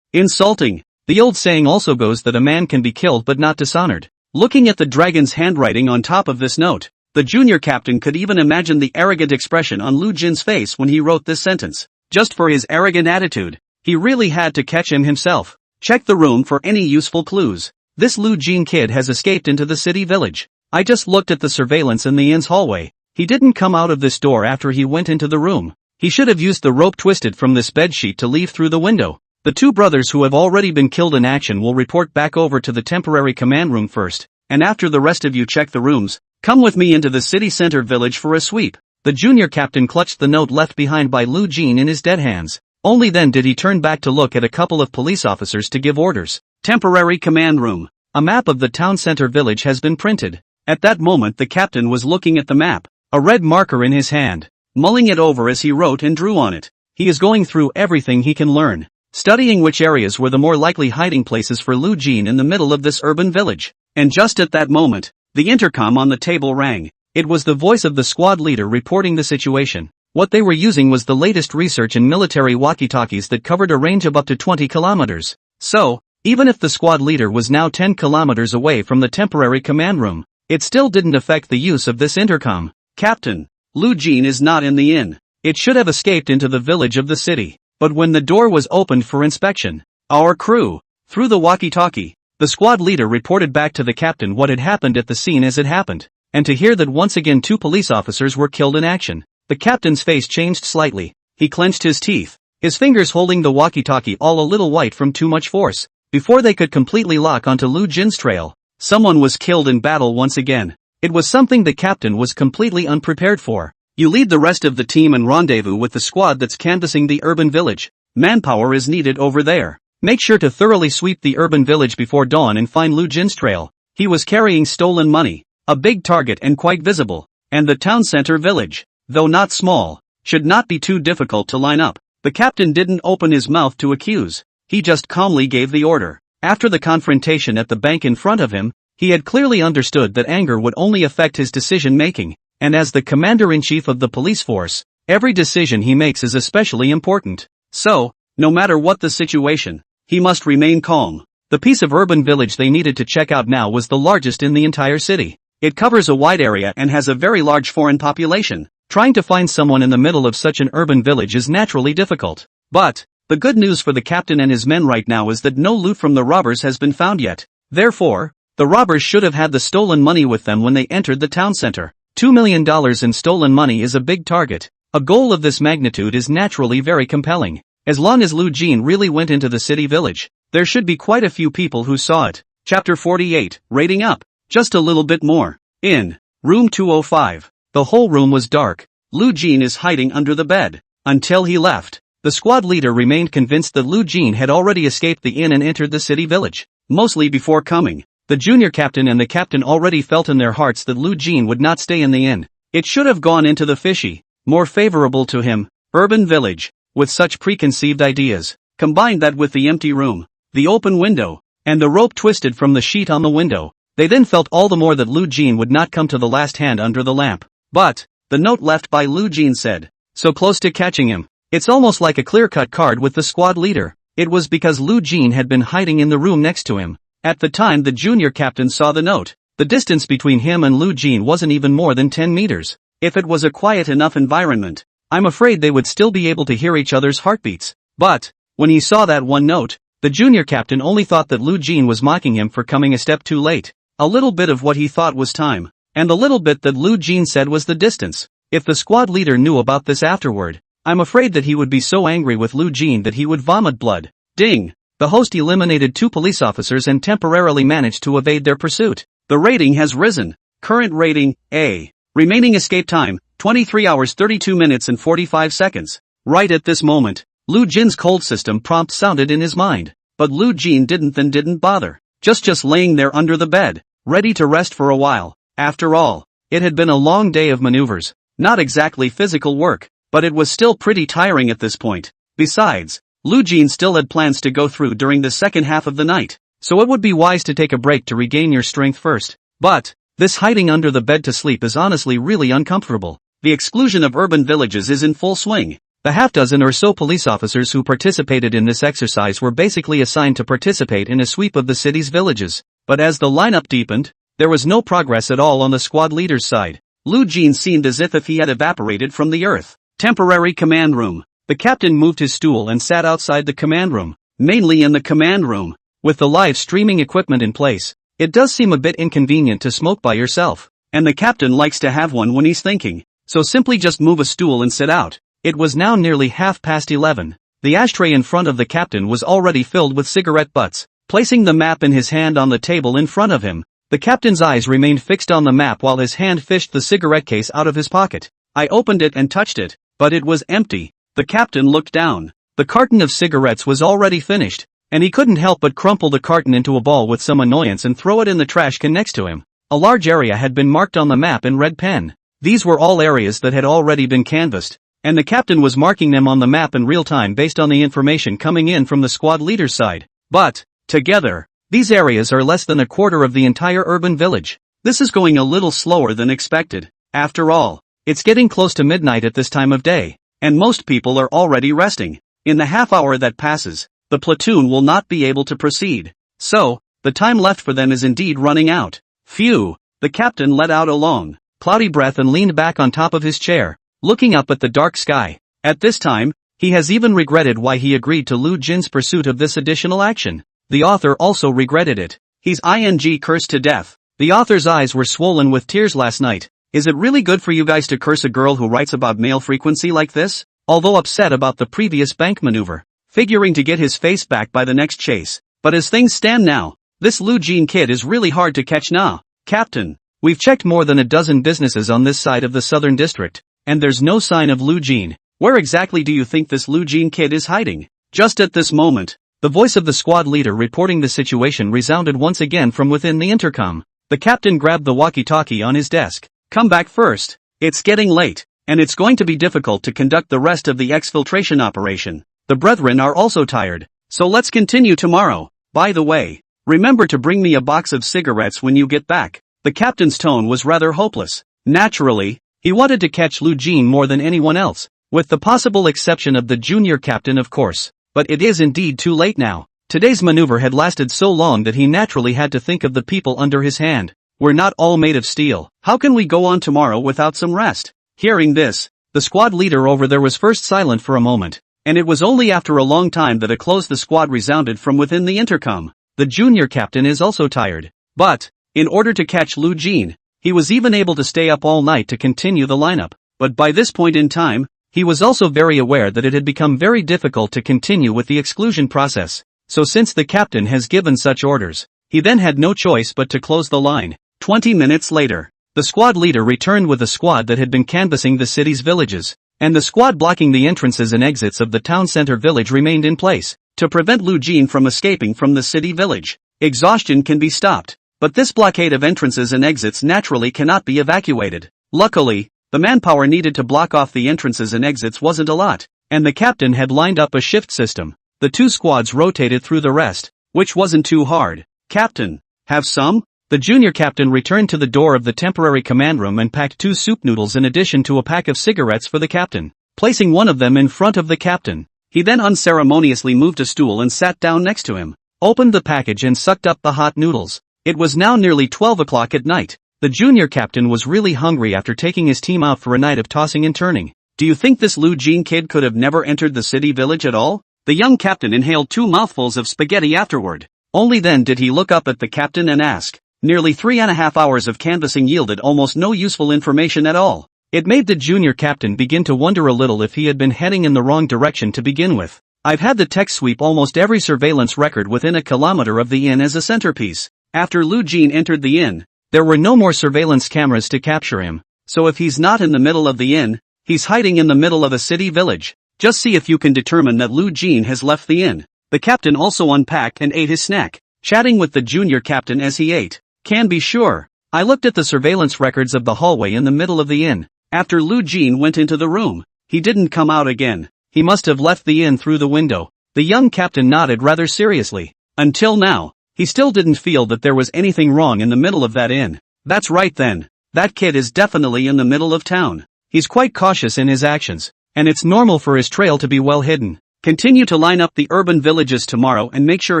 insulting. The old saying also goes that a man can be killed but not dishonored. Looking at the dragon's handwriting on top of this note, the junior captain could even imagine the arrogant expression on Lu Jin's face when he wrote this sentence. Just for his arrogant attitude, he really had to catch him himself. Check the room for any useful clues. This Lu Jin kid has escaped into the city village. I just looked at the surveillance in the inn's hallway. He didn't come out of this door after he went into the room. He should have used the rope twisted from this bedsheet to leave through the window. The 2 brothers who have already been killed in action will report back over to the temporary command room first, and after the rest of you check the rooms, come with me into the city center village for a sweep. The junior captain clutched the note left behind by Lu Jin in his dead hands. Only then did he turn back to look at a couple of police officers to give orders. Temporary command room. A map of the town center village has been printed. At that moment the captain was looking at the map, a red marker in his hand, mulling it over as he wrote and drew on it. He is going through everything he can learn, studying which areas were the more likely hiding places for Lu Jin in the middle of this urban village. And just at that moment, the intercom on the table rang. It was the voice of the squad leader reporting the situation. What they were using was the latest research in military walkie-talkies that covered a range of up to 20 kilometers. So, even if the squad leader was now 10 kilometers away from the temporary command room, it still didn't affect the use of this intercom. "Captain, Lu Jin is not in the inn. It should have escaped into the village of the city." But when the door was opened for inspection, our crew, through the walkie-talkie, the squad leader reported back to the captain what had happened at the scene as it happened. And to hear that once again 2 police officers were killed in action, the captain's face changed slightly. He clenched his teeth, his fingers holding the walkie-talkie all a little white from too much force. Before they could completely lock onto Lu Jin's trail, someone was killed in battle once again. It was something the captain was completely unprepared for. "You lead the rest of the team and rendezvous with the squad that's canvassing the urban village. Manpower is needed over there. Make sure to thoroughly sweep the urban village before dawn and find Lu Jin's trail. He was carrying stolen money, a big target and quite visible, and the town center village, though not small, should not be too difficult to line up." The captain didn't open his mouth to accuse. He just calmly gave the order. After the confrontation at the bank in front of him, he had clearly understood that anger would only affect his decision-making, and as the commander-in-chief of the police force, every decision he makes is especially important. So, no matter what the situation, he must remain calm. The piece of urban village they needed to check out now was the largest in the entire city. It covers a wide area and has a very large foreign population. Trying to find someone in the middle of such an urban village is naturally difficult. But, the good news for the captain and his men right now is that no loot from the robbers has been found yet. Therefore, the robbers should have had the stolen money with them when they entered the town center. $2 million in stolen money is a big target. A goal of this magnitude is naturally very compelling. As long as Lu Jin really went into the city village, there should be quite a few people who saw it. Chapter 48, Rating Up. Just a little bit more. In room 205. The whole room was dark. Lu Jin is hiding under the bed. Until he left, the squad leader remained convinced that Lu Jin had already escaped the inn and entered the city village. Mostly before coming, the junior captain and the captain already felt in their hearts that Lu Jin would not stay in the inn. It should have gone into the fishy, more favorable to him, urban village. With such preconceived ideas, combine that with the empty room, the open window, and the rope twisted from the sheet on the window. They then felt all the more that Lu Jin would not come to the last hand under the lamp. But, the note left by Lu Jin said, "So close to catching him. It's almost like a clear-cut card with the squad leader." It was because Lu Jin had been hiding in the room next to him. At the time the junior captain saw the note, the distance between him and Lu Jin wasn't even more than 10 meters. If it was a quiet enough environment, I'm afraid they would still be able to hear each other's heartbeats. But, when he saw that one note, the junior captain only thought that Lu Jin was mocking him for coming a step too late. A little bit of what he thought was time, and the little bit that Lu Jin said was the distance. If the squad leader knew about this afterward, I'm afraid that he would be so angry with Lu Jin that he would vomit blood. Ding! The host eliminated 2 police officers and temporarily managed to evade their pursuit. The rating has risen. Current rating, A. Remaining escape time, 23 hours 32 minutes and 45 seconds. Right at this moment, Lu Jin's cold system prompt sounded in his mind. But Lu Jin didn't bother. Just laying there under the bed, ready to rest for a while. After all, it had been a long day of maneuvers. Not exactly physical work, but it was still pretty tiring at this point. Besides, Lu Jin still had plans to go through during the second half of the night, so it would be wise to take a break to regain your strength first. But, this hiding under the bed to sleep is honestly really uncomfortable. The exclusion of urban villages is in full swing. The half-dozen or so police officers who participated in this exercise were basically assigned to participate in a sweep of the city's villages. But as the lineup deepened, there was no progress at all on the squad leader's side. Lu Jin seemed as if he had evaporated from the earth. Temporary command room. The captain moved his stool and sat outside the command room, mainly in the command room. With the live streaming equipment in place, it does seem a bit inconvenient to smoke by yourself, and the captain likes to have one when he's thinking, so simply just move a stool and sit out. It was now nearly 11:30. The ashtray in front of the captain was already filled with cigarette butts. Placing the map in his hand on the table in front of him, the captain's eyes remained fixed on the map while his hand fished the cigarette case out of his pocket. I opened it and touched it, but it was empty. The captain looked down. The carton of cigarettes was already finished, and he couldn't help but crumple the carton into a ball with some annoyance and throw it in the trash can next to him. A large area had been marked on the map in red pen. These were all areas that had already been canvassed, and the captain was marking them on the map in real time based on the information coming in from the squad leader's side. But, together, these areas are less than a quarter of the entire urban village. This is going a little slower than expected. After all, it's getting close to midnight at this time of day, and most people are already resting. In the half hour that passes, the platoon will not be able to proceed. So, the time left for them is indeed running out. Phew! The captain let out a long, cloudy breath and leaned back on top of his chair, looking up at the dark sky. At this time, he has even regretted why he agreed to Lu Jin's pursuit of this additional action. The author also regretted it. He's cursed to death. The author's eyes were swollen with tears last night. Is it really good for you guys to curse a girl who writes about male frequency like this? Although upset about the previous bank maneuver, figuring to get his face back by the next chase. But as things stand now, this Lu Jin kid is really hard to catch now. Captain, we've checked more than a dozen businesses on this side of the southern district, and there's no sign of Lu Jin. Where exactly do you think this Lu Jin kid is hiding? Just at this moment, the voice of the squad leader reporting the situation resounded once again from within the intercom. The captain grabbed the walkie-talkie on his desk. Come back first. It's getting late, and it's going to be difficult to conduct the rest of the exfiltration operation. The brethren are also tired, so let's continue tomorrow. By the way, remember to bring me a box of cigarettes when you get back. The captain's tone was rather hopeless. Naturally, he wanted to catch Lu Jin more than anyone else, with the possible exception of the junior captain of course. But it is indeed too late now. Today's maneuver had lasted so long that he naturally had to think of the people under his hand. We're not all made of steel. How can we go on tomorrow without some rest? Hearing this, the squad leader over there was first silent for a moment, and it was only after a long time that a close the squad resounded from within the intercom. The junior captain is also tired. But, in order to catch Lu Jin, he was even able to stay up all night to continue the lineup. But by this point in time, he was also very aware that it had become very difficult to continue with the exclusion process. So since the captain has given such orders, he then had no choice but to close the line. 20 minutes later, the squad leader returned with a squad that had been canvassing the city's villages, and the squad blocking the entrances and exits of the town center village remained in place, to prevent Lu Jin from escaping from the city village. Exhaustion can be stopped, but this blockade of entrances and exits naturally cannot be evacuated. Luckily, the manpower needed to block off the entrances and exits wasn't a lot, and the captain had lined up a shift system. The two squads rotated through the rest, which wasn't too hard. Captain, have some? The junior captain returned to the door of the temporary command room and packed 2 soup noodles in addition to a pack of cigarettes for the captain. Placing one of them in front of the captain, He then unceremoniously moved a stool and sat down next to him, opened the package and sucked up the hot noodles. It was now nearly 12 o'clock at night. The junior captain was really hungry after taking his team out for a night of tossing and turning. Do you think this Lu Jin kid could have never entered the city village at all? The young captain inhaled 2 mouthfuls of spaghetti afterward. Only then did he look up at the captain and ask. Nearly 3.5 hours of canvassing yielded almost no useful information at all. It made the junior captain begin to wonder a little if he had been heading in the wrong direction to begin with. I've had the tech sweep almost every surveillance record within a kilometer of the inn as a centerpiece. After Lu Jin entered the inn, there were no more surveillance cameras to capture him. So if he's not in the middle of the inn, he's hiding in the middle of a city village. Just see if you can determine that Lu Jin has left the inn. The captain also unpacked and ate his snack, chatting with the junior captain as he ate. Can be sure. I looked at the surveillance records of the hallway in the middle of the inn. After Lu Jin went into the room, he didn't come out again. He must have left the inn through the window. The young captain nodded rather seriously. Until now, he still didn't feel that there was anything wrong in the middle of that inn. That's right then. That kid is definitely in the middle of town. He's quite cautious in his actions, and it's normal for his trail to be well hidden. Continue to line up the urban villages tomorrow and make sure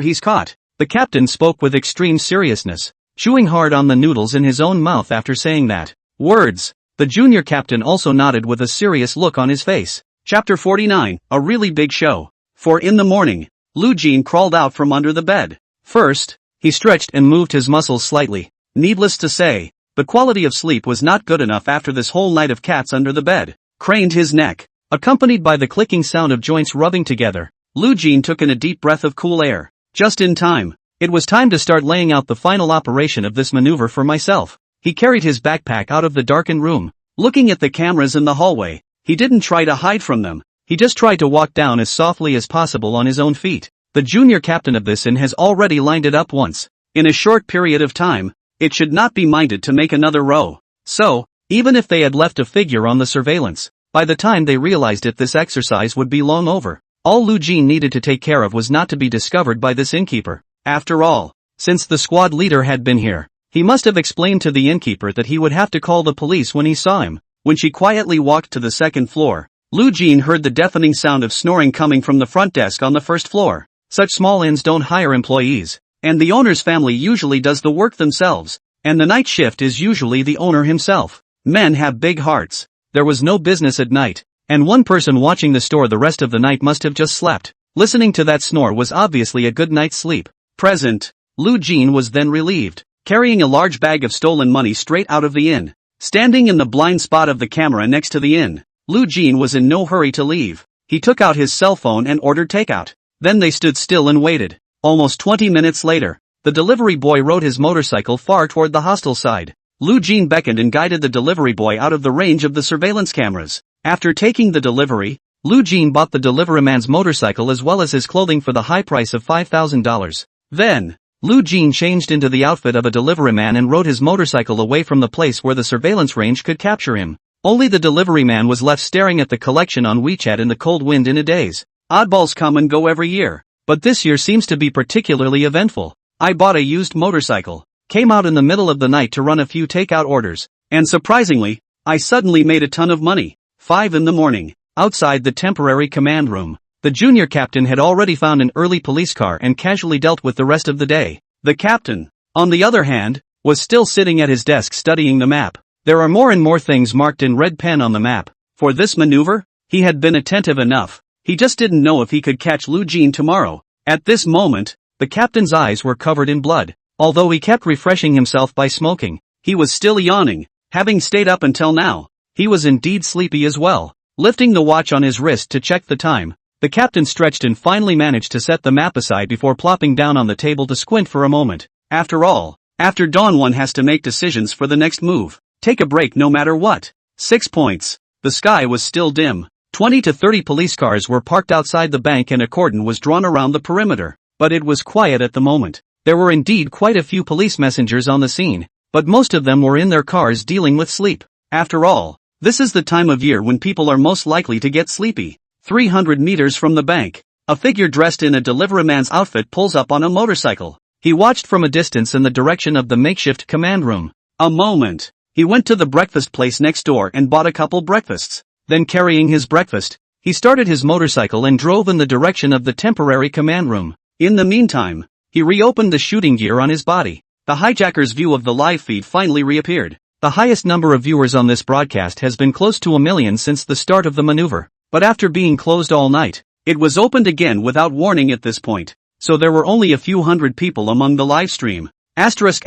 he's caught. The captain spoke with extreme seriousness, chewing hard on the noodles in his own mouth after saying that words. The junior captain also nodded with a serious look on his face. Chapter 49, a really big show. For in the morning, Lu Jin crawled out from under the bed. First, he stretched and moved his muscles slightly. Needless to say, the quality of sleep was not good enough after this whole night of cats under the bed. Craned his neck, accompanied by the clicking sound of joints rubbing together. Lu Jin took in a deep breath of cool air. Just in time. It was time to start laying out the final operation of this maneuver for myself. He carried his backpack out of the darkened room. Looking at the cameras in the hallway, he didn't try to hide from them. He just tried to walk down as softly as possible on his own feet. The junior captain of this inn has already lined it up once. In a short period of time, it should not be minded to make another row. So, even if they had left a figure on the surveillance, by the time they realized it, this exercise would be long over. All Lu Jin needed to take care of was not to be discovered by this innkeeper. After all, since the squad leader had been here, he must have explained to the innkeeper that he would have to call the police when he saw him. When she quietly walked to the second floor, Lu Jin heard the deafening sound of snoring coming from the front desk on the first floor. Such small inns don't hire employees, and the owner's family usually does the work themselves, and the night shift is usually the owner himself. Men have big hearts. There was no business at night, and one person watching the store the rest of the night must have just slept. Listening to that snore was obviously a good night's sleep. Present. Lu Jin was then relieved, carrying a large bag of stolen money straight out of the inn. Standing in the blind spot of the camera next to the inn, Lu Jin was in no hurry to leave. He took out his cell phone and ordered takeout. Then they stood still and waited. Almost 20 minutes later, the delivery boy rode his motorcycle far toward the hostel side. Lu Jin beckoned and guided the delivery boy out of the range of the surveillance cameras. After taking the delivery, Lu Jin bought the deliveryman's motorcycle as well as his clothing for the high price of $5,000. Then, Lu Jin changed into the outfit of a deliveryman and rode his motorcycle away from the place where the surveillance range could capture him. Only the deliveryman was left staring at the collection on WeChat in the cold wind in a daze. Oddballs come and go every year, but this year seems to be particularly eventful. I bought a used motorcycle, came out in the middle of the night to run a few takeout orders, and surprisingly, I suddenly made a ton of money. 5 in the morning, outside the temporary command room. The junior captain had already found an early police car and casually dealt with the rest of the day. The captain, on the other hand, was still sitting at his desk studying the map. There are more and more things marked in red pen on the map. For this maneuver, he had been attentive enough. He just didn't know if he could catch Lu Jin tomorrow. At this moment, the captain's eyes were covered in blood. Although he kept refreshing himself by smoking, he was still yawning, having stayed up until now. He was indeed sleepy as well. Lifting the watch on his wrist to check the time, the captain stretched and finally managed to set the map aside before plopping down on the table to squint for a moment. After all, after dawn one has to make decisions for the next move. Take a break no matter what. 6 points. The sky was still dim. 20 to 30 police cars were parked outside the bank and a cordon was drawn around the perimeter. But it was quiet at the moment. There were indeed quite a few police messengers on the scene, but most of them were in their cars dealing with sleep. After all, this is the time of year when people are most likely to get sleepy. 300 meters from the bank, a figure dressed in a deliveryman's outfit pulls up on a motorcycle. He watched from a distance in the direction of the makeshift command room. A moment. He went to the breakfast place next door and bought a couple breakfasts. Then carrying his breakfast, He started his motorcycle and drove in the direction of the temporary command room. In the meantime, he reopened the shooting gear on his body. The hijacker's view of the live feed finally reappeared. The highest number of viewers on this broadcast has been close to 1 million since the start of the maneuver. But after being closed all night, it was opened again without warning at this point. So there were only a few hundred people among the live stream. Finally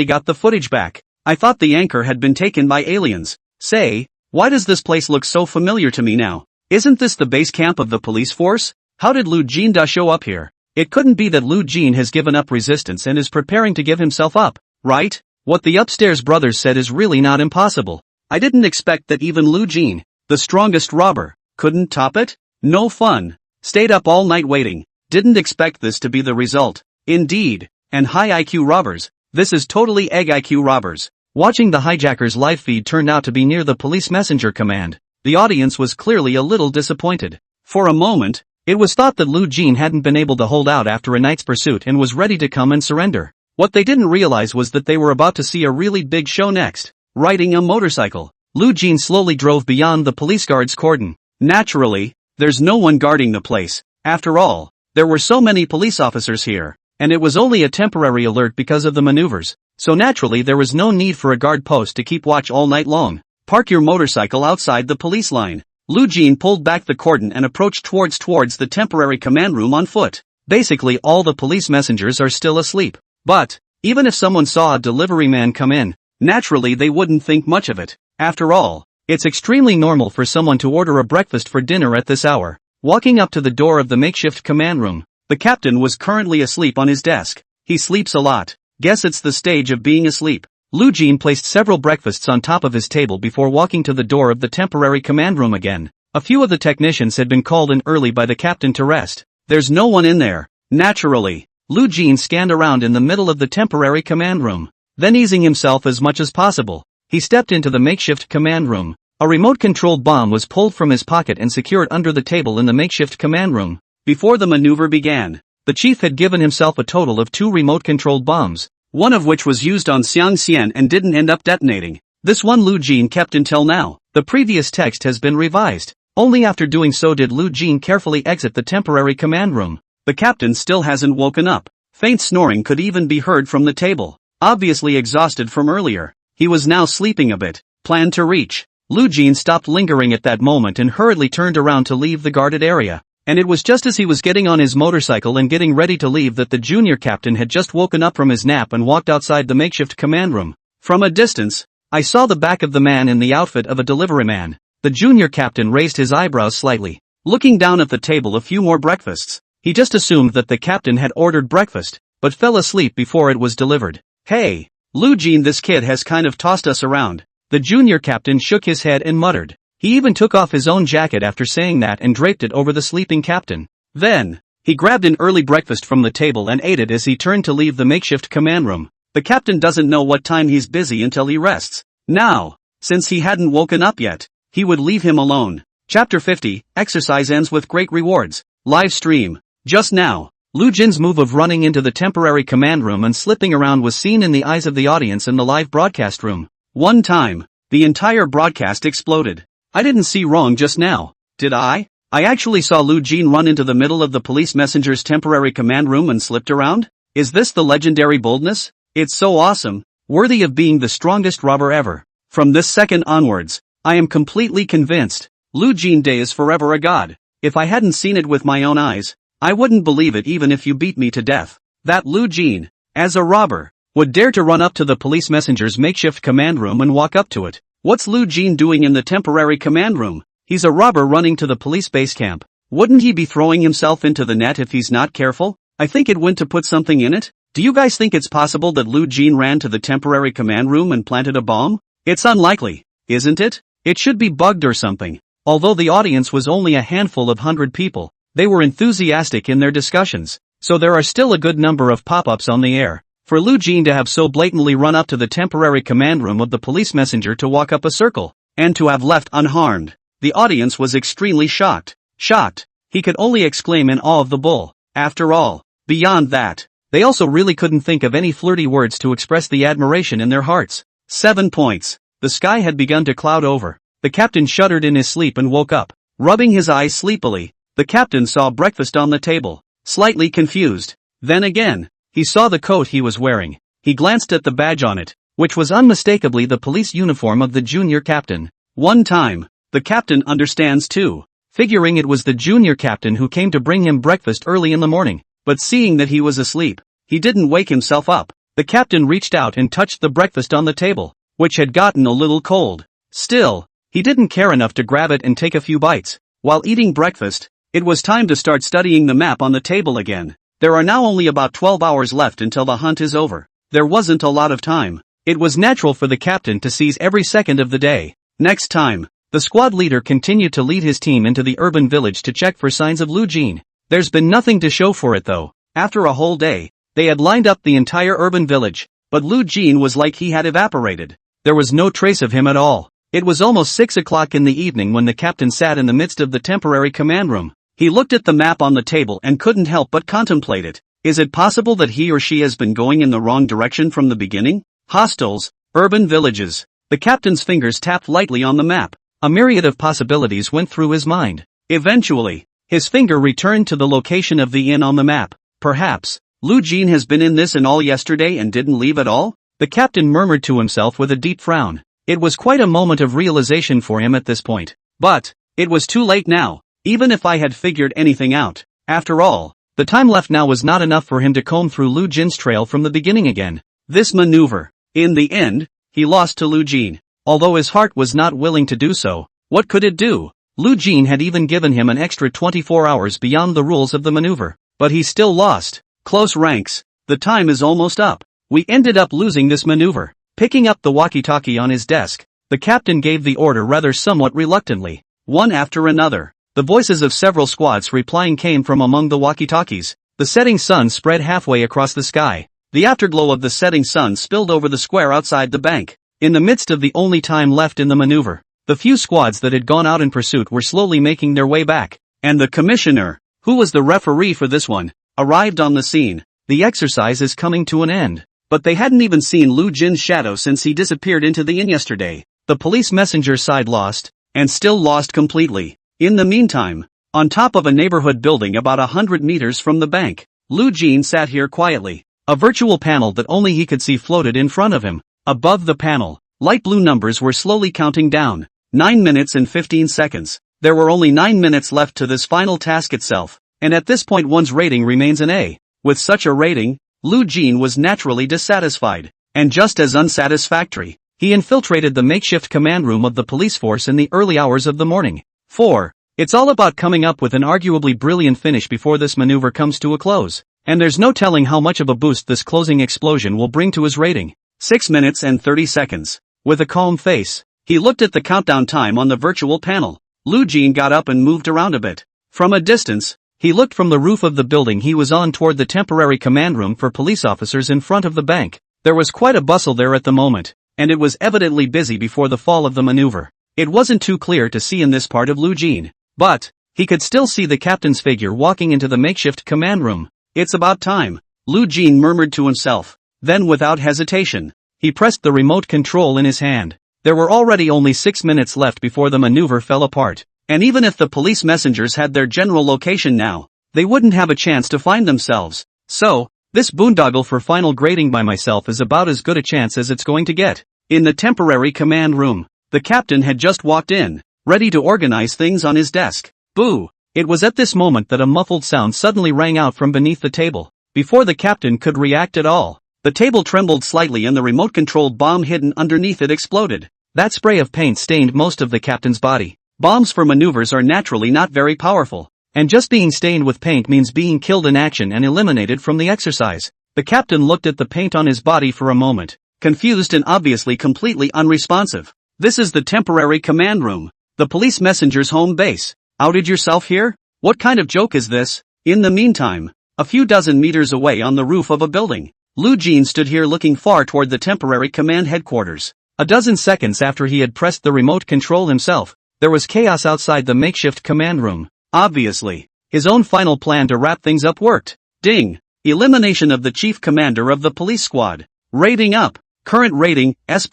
got the footage back. I thought the anchor had been taken by aliens. Say, why does this place look so familiar to me now? Isn't this the base camp of the police force? How did Lu Jin show up here? It couldn't be that Lu Jin has given up resistance and is preparing to give himself up, right? What the upstairs brothers said is really not impossible. I didn't expect that even Lu Jin, the strongest robber, couldn't top it? No fun. Stayed up all night waiting. Didn't expect this to be the result. Indeed. And high IQ robbers. This is totally egg IQ robbers. Watching the hijacker's live feed turn out to be near the police messenger command, the audience was clearly a little disappointed. For a moment, it was thought that Lu Jin hadn't been able to hold out after a night's pursuit and was ready to come and surrender. What they didn't realize was that they were about to see a really big show next. Riding a motorcycle, Lu Jin slowly drove beyond the police guard's cordon. Naturally, there's no one guarding the place. After all, there were so many police officers here, and it was only a temporary alert because of the maneuvers. So naturally there was no need for a guard post to keep watch all night long. Park your motorcycle outside the police line. Lu Jin pulled back the cordon and approached towards the temporary command room on foot. Basically all the police messengers are still asleep. But, even if someone saw a delivery man come in, naturally they wouldn't think much of it. After all, it's extremely normal for someone to order a breakfast for dinner at this hour. Walking up to the door of the makeshift command room, the captain was currently asleep on his desk. He sleeps a lot. Guess it's the stage of being asleep. Lu Jin placed several breakfasts on top of his table before walking to the door of the temporary command room again. A few of the technicians had been called in early by the captain to rest. There's no one in there. Naturally, Lu Jin scanned around in the middle of the temporary command room. Then easing himself as much as possible, he stepped into the makeshift command room. A remote-controlled bomb was pulled from his pocket and secured under the table in the makeshift command room. Before the maneuver began, the chief had given himself a total of 2 remote-controlled bombs, one of which was used on Xiang Xian and didn't end up detonating. This one Lu Jin kept until now. The previous text has been revised. Only after doing so did Lu Jin carefully exit the temporary command room. The captain still hasn't woken up. Faint snoring could even be heard from the table. Obviously exhausted from earlier, he was now sleeping a bit. Plan to reach. Lu Jin stopped lingering at that moment and hurriedly turned around to leave the guarded area. And it was just as he was getting on his motorcycle and getting ready to leave that the junior captain had just woken up from his nap and walked outside the makeshift command room. From a distance, I saw the back of the man in the outfit of a deliveryman. The junior captain raised his eyebrows slightly. Looking down at the table a few more breakfasts, he just assumed that the captain had ordered breakfast, but fell asleep before it was delivered. Hey, Lu Jin, this kid has kind of tossed us around. The junior captain shook his head and muttered. He even took off his own jacket after saying that and draped it over the sleeping captain. Then, he grabbed an early breakfast from the table and ate it as he turned to leave the makeshift command room. The captain doesn't know what time he's busy until he rests. Now, since he hadn't woken up yet, he would leave him alone. Chapter 50, Exercise ends with great rewards. Live stream. Just now, Lu Jin's move of running into the temporary command room and slipping around was seen in the eyes of the audience in the live broadcast room. One time, the entire broadcast exploded. I didn't see wrong just now, did I? I actually saw Lu Jin run into the middle of the police messenger's temporary command room and slipped around? Is this the legendary boldness? It's so awesome, worthy of being the strongest robber ever. From this second onwards, I am completely convinced, Lu Jin is forever a god. If I hadn't seen it with my own eyes, I wouldn't believe it even if you beat me to death. That Lu Jin, as a robber, would dare to run up to the police messenger's makeshift command room and walk up to it. What's Lu Jin doing in the temporary command room? He's a robber running to the police base camp. Wouldn't he be throwing himself into the net if he's not careful? I think it went to put something in it. Do you guys think it's possible that Lu Jin ran to the temporary command room and planted a bomb? It's unlikely, isn't it? It should be bugged or something. Although the audience was only a handful of 100 people, they were enthusiastic in their discussions, so there are still a good number of pop-ups on the air. For Lu Jin to have so blatantly run up to the temporary command room of the police messenger to walk up a circle, and to have left unharmed, the audience was extremely shocked. Shocked, he could only exclaim in awe of the bull. After all, beyond that, they also really couldn't think of any flirty words to express the admiration in their hearts. 7 points. The sky had begun to cloud over. The captain shuddered in his sleep and woke up. Rubbing his eyes sleepily, the captain saw breakfast on the table. Slightly confused. Then again, he saw the coat he was wearing. He glanced at the badge on it, which was unmistakably the police uniform of the junior captain. One time, the captain understands too, figuring it was the junior captain who came to bring him breakfast early in the morning, but seeing that he was asleep, he didn't wake himself up. The captain reached out and touched the breakfast on the table, which had gotten a little cold. Still, he didn't care enough to grab it and take a few bites. While eating breakfast, it was time to start studying the map on the table again. There are now only about 12 hours left until the hunt is over. There wasn't a lot of time. It was natural for the captain to seize every second of the day. Next time, the squad leader continued to lead his team into the urban village to check for signs of Lu Jin. There's been nothing to show for it though. After a whole day, they had lined up the entire urban village, but Lu Jin was like he had evaporated. There was no trace of him at all. It was almost 6 o'clock in the evening when the captain sat in the midst of the temporary command room. He looked at the map on the table and couldn't help but contemplate it. Is it possible that he or she has been going in the wrong direction from the beginning? Hostels, urban villages. The captain's fingers tapped lightly on the map. A myriad of possibilities went through his mind. Eventually, his finger returned to the location of the inn on the map. Perhaps, Lu Jin has been in this inn all yesterday and didn't leave at all? The captain murmured to himself with a deep frown. It was quite a moment of realization for him at this point. But, it was too late now, even if I had figured anything out. After all, the time left now was not enough for him to comb through Lu Jin's trail from the beginning again. This maneuver, in the end, he lost to Lu Jin. Although his heart was not willing to do so, what could it do? Lu Jin had even given him an extra 24 hours beyond the rules of the maneuver. But he still lost. Close ranks. The time is almost up. We ended up losing this maneuver. Picking up the walkie-talkie on his desk, the captain gave the order rather somewhat reluctantly. One after another, the voices of several squads replying came from among the walkie-talkies. The setting sun spread halfway across the sky. The afterglow of the setting sun spilled over the square outside the bank. In the midst of the only time left in the maneuver, the few squads that had gone out in pursuit were slowly making their way back. And the commissioner, who was the referee for this one, arrived on the scene. The exercise is coming to an end. But they hadn't even seen Lu Jin's shadow since he disappeared into the inn yesterday. The police messenger side lost, and still lost completely. In the meantime, on top of a neighborhood building about 100 meters from the bank, Lu Jin sat here quietly. A virtual panel that only he could see floated in front of him. Above the panel, light blue numbers were slowly counting down. 9 minutes and 15 seconds. There were only 9 minutes left to this final task itself, and at this point one's rating remains an A. With such a rating, Lu Jin was naturally dissatisfied, and just as unsatisfactory, he infiltrated the makeshift command room of the police force in the early hours of the morning. 4. It's all about coming up with an arguably brilliant finish before this maneuver comes to a close, and there's no telling how much of a boost this closing explosion will bring to his rating. 6 minutes and 30 seconds. With a calm face, he looked at the countdown time on the virtual panel. Lu Jin got up and moved around a bit. From a distance, he looked from the roof of the building he was on toward the temporary command room for police officers in front of the bank. There was quite a bustle there at the moment, and it was evidently busy before the fall of the maneuver. It wasn't too clear to see in this part of Lu Jin, but he could still see the captain's figure walking into the makeshift command room. It's about time, Lu Jin murmured to himself. Then without hesitation, he pressed the remote control in his hand. There were already only 6 minutes left before the maneuver fell apart. And even if the police messengers had their general location now, they wouldn't have a chance to find themselves. So, this boondoggle for final grading by myself is about as good a chance as it's going to get. In the temporary command room, the captain had just walked in, ready to organize things on his desk. Boo! It was at this moment that a muffled sound suddenly rang out from beneath the table. Before the captain could react at all, the table trembled slightly and the remote-controlled bomb hidden underneath it exploded. That spray of paint stained most of the captain's body. Bombs for maneuvers are naturally not very powerful, and just being stained with paint means being killed in action and eliminated from the exercise. The captain looked at the paint on his body for a moment, confused and obviously completely unresponsive. This is the temporary command room, the police messenger's home base. Outed yourself here? What kind of joke is this? In the meantime, a few dozen meters away on the roof of a building, Lu Jin stood here looking far toward the temporary command headquarters. A dozen seconds after he had pressed the remote control himself, there was chaos outside the makeshift command room. Obviously, his own final plan to wrap things up worked. Ding! Elimination of the chief commander of the police squad. Rating up. Current rating, S+.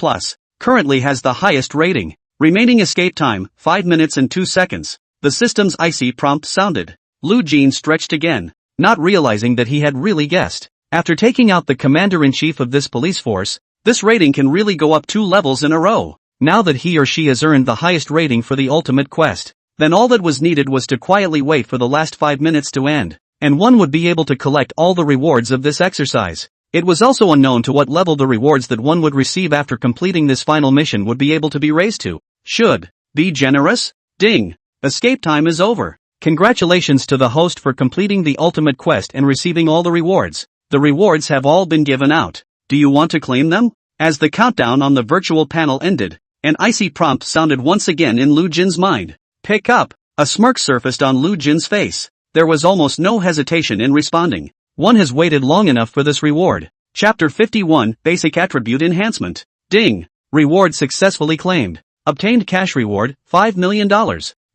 Currently has the highest rating. Remaining escape time, 5 minutes and 2 seconds. The system's icy prompt sounded. Lu Jin stretched again, not realizing that he had really guessed. After taking out the commander-in-chief of this police force, this rating can really go up 2 levels in a row. Now that he or she has earned the highest rating for the ultimate quest, then all that was needed was to quietly wait for the last 5 minutes to end, and one would be able to collect all the rewards of this exercise. It was also unknown to what level the rewards that one would receive after completing this final mission would be able to be raised to. Should be generous? Ding! Escape time is over. Congratulations to the host for completing the ultimate quest and receiving all the rewards. The rewards have all been given out. Do you want to claim them? As the countdown on the virtual panel ended, an icy prompt sounded once again in Lu Jin's mind. Pick up. A smirk surfaced on Lu Jin's face. There was almost no hesitation in responding. One has waited long enough for this reward. Chapter 51, Basic Attribute Enhancement. Ding! Reward successfully claimed. Obtained cash reward, $5 million.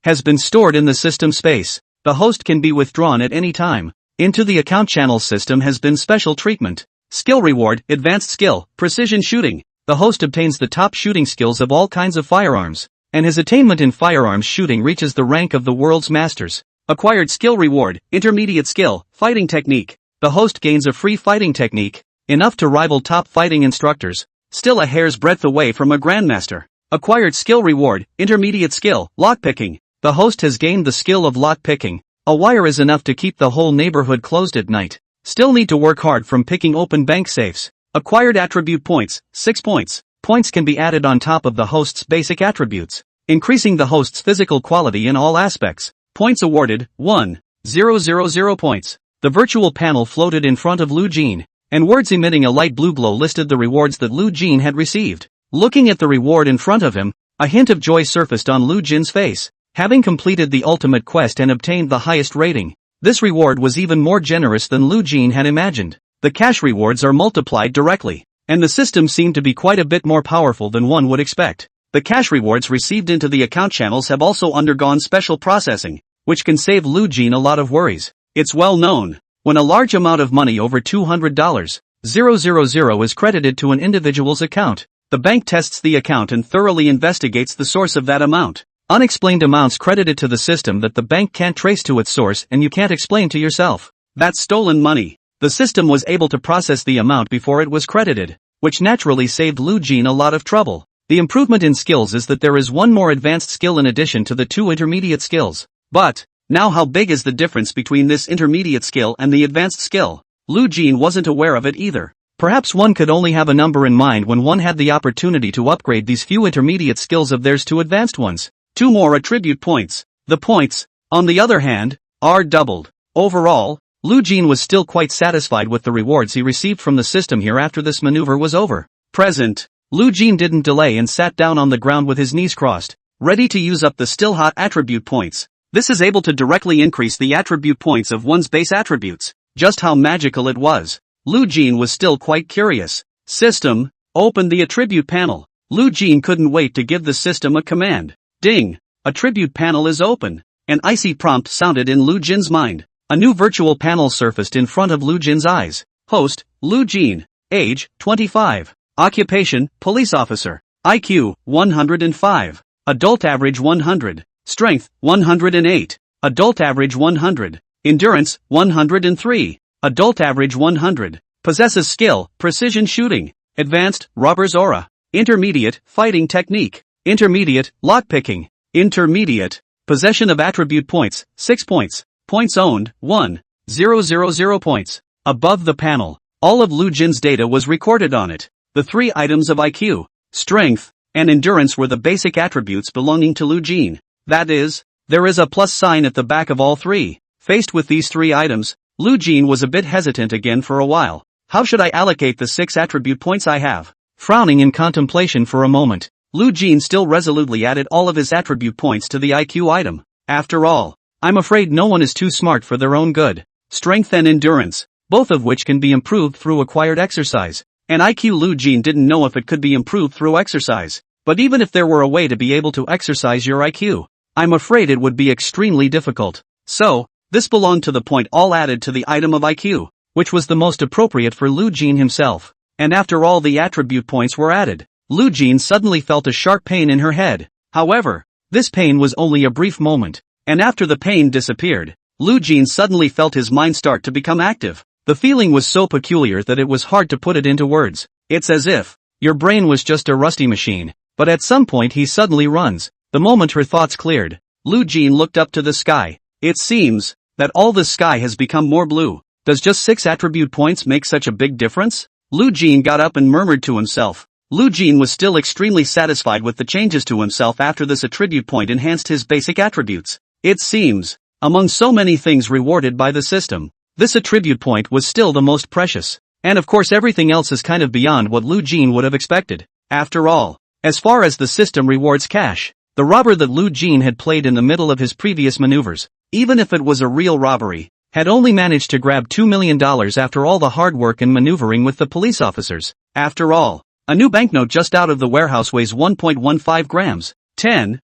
Has been stored in the system space. The host can be withdrawn at any time. Into the account channel system has been special treatment. Skill reward, advanced skill, precision shooting. The host obtains the top shooting skills of all kinds of firearms, and his attainment in firearms shooting reaches the rank of the world's masters. Acquired skill reward, intermediate skill, fighting technique. The host gains a free fighting technique, enough to rival top fighting instructors, still a hair's breadth away from a grandmaster. Acquired skill reward, intermediate skill, lockpicking. The host has gained the skill of lockpicking. A wire is enough to keep the whole neighborhood closed at night. Still need to work hard from picking open bank safes. Acquired attribute points, 6 points. Points can be added on top of the host's basic attributes, increasing the host's physical quality in all aspects. Points awarded, 1,000 points. The virtual panel floated in front of Lu Jin, and words emitting a light blue glow listed the rewards that Lu Jin had received. Looking at the reward in front of him, a hint of joy surfaced on Lu Jin's face. Having completed the ultimate quest and obtained the highest rating, this reward was even more generous than Lu Jin had imagined. The cash rewards are multiplied directly, and the system seemed to be quite a bit more powerful than one would expect. The cash rewards received into the account channels have also undergone special processing, which can save Lu Jin a lot of worries. It's well known, when a large amount of money over $200,000 is credited to an individual's account, the bank tests the account and thoroughly investigates the source of that amount. Unexplained amounts credited to the system that the bank can't trace to its source and you can't explain to yourself. That's stolen money. The system was able to process the amount before it was credited, which naturally saved Lu Jin a lot of trouble. The improvement in skills is that there is one more advanced skill in addition to the 2 intermediate skills. But, now how big is the difference between this intermediate skill and the advanced skill? Lu Jin wasn't aware of it either. Perhaps one could only have a number in mind when one had the opportunity to upgrade these few intermediate skills of theirs to advanced ones. 2 more attribute points. The points, on the other hand, are doubled. Overall, Lu Jin was still quite satisfied with the rewards he received from the system here after this maneuver was over. Present, Lu Jin didn't delay and sat down on the ground with his knees crossed, ready to use up the still hot attribute points. This is able to directly increase the attribute points of one's base attributes. Just how magical it was, Lu Jin was still quite curious. System, open the attribute panel. Lu Jin couldn't wait to give the system a command. Ding! Attribute panel is open. An icy prompt sounded in Lu Jin's mind. A new virtual panel surfaced in front of Lu Jin's eyes. Host, Lu Jin. Age, 25. Occupation, police officer. IQ, 105. Adult average 100. Strength, 108. Adult average 100. Endurance, 103. Adult average 100. Possesses skill, precision shooting. Advanced, robber's aura. Intermediate, fighting technique. Intermediate, lockpicking. Intermediate, possession of attribute points, 6 points. Points owned, 1,000 points. Above the panel, all of Lu Jin's data was recorded on it. The 3 items of IQ, strength, and endurance were the basic attributes belonging to Lu Jin. That is, there is a plus sign at the back of all 3. Faced with these 3 items, Lu Jin was a bit hesitant again for a while. How should I allocate the 6 attribute points I have? Frowning in contemplation for a moment, Lu Jin still resolutely added all of his attribute points to the IQ item. After all, I'm afraid no one is too smart for their own good. Strength and endurance, both of which can be improved through acquired exercise. And IQ Lu Jin didn't know if it could be improved through exercise. But even if there were a way to be able to exercise your IQ, I'm afraid it would be extremely difficult. So, this belonged to the point all added to the item of IQ, which was the most appropriate for Lu Jin himself. And after all the attribute points were added, Lu Jin suddenly felt a sharp pain in her head. However, this pain was only a brief moment, and after the pain disappeared, Lu Jin suddenly felt his mind start to become active. The feeling was so peculiar that it was hard to put it into words. It's as if your brain was just a rusty machine, but at some point he suddenly runs. The moment her thoughts cleared, Lu Jin looked up to the sky. It seems that all the sky has become more blue. Does just 6 attribute points make such a big difference? Lu Jin got up and murmured to himself. Lu Jin was still extremely satisfied with the changes to himself after this attribute point enhanced his basic attributes. It seems, among so many things rewarded by the system, this attribute point was still the most precious. And of course everything else is kind of beyond what Lu Jin would have expected. After all, as far as the system rewards cash, the robber that Lu Jin had played in the middle of his previous maneuvers, even if it was a real robbery, had only managed to grab $2 million after all the hard work and maneuvering with the police officers. After all, a new banknote just out of the warehouse weighs 1.15 grams. 10,000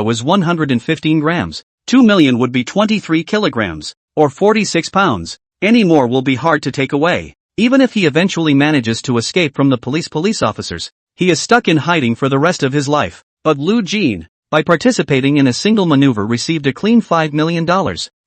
is 115 grams. 2 million would be 23 kilograms, or 46 pounds. Any more will be hard to take away. Even if he eventually manages to escape from the police officers, he is stuck in hiding for the rest of his life. But Lu Jin, by participating in a single maneuver, received a clean $5 million.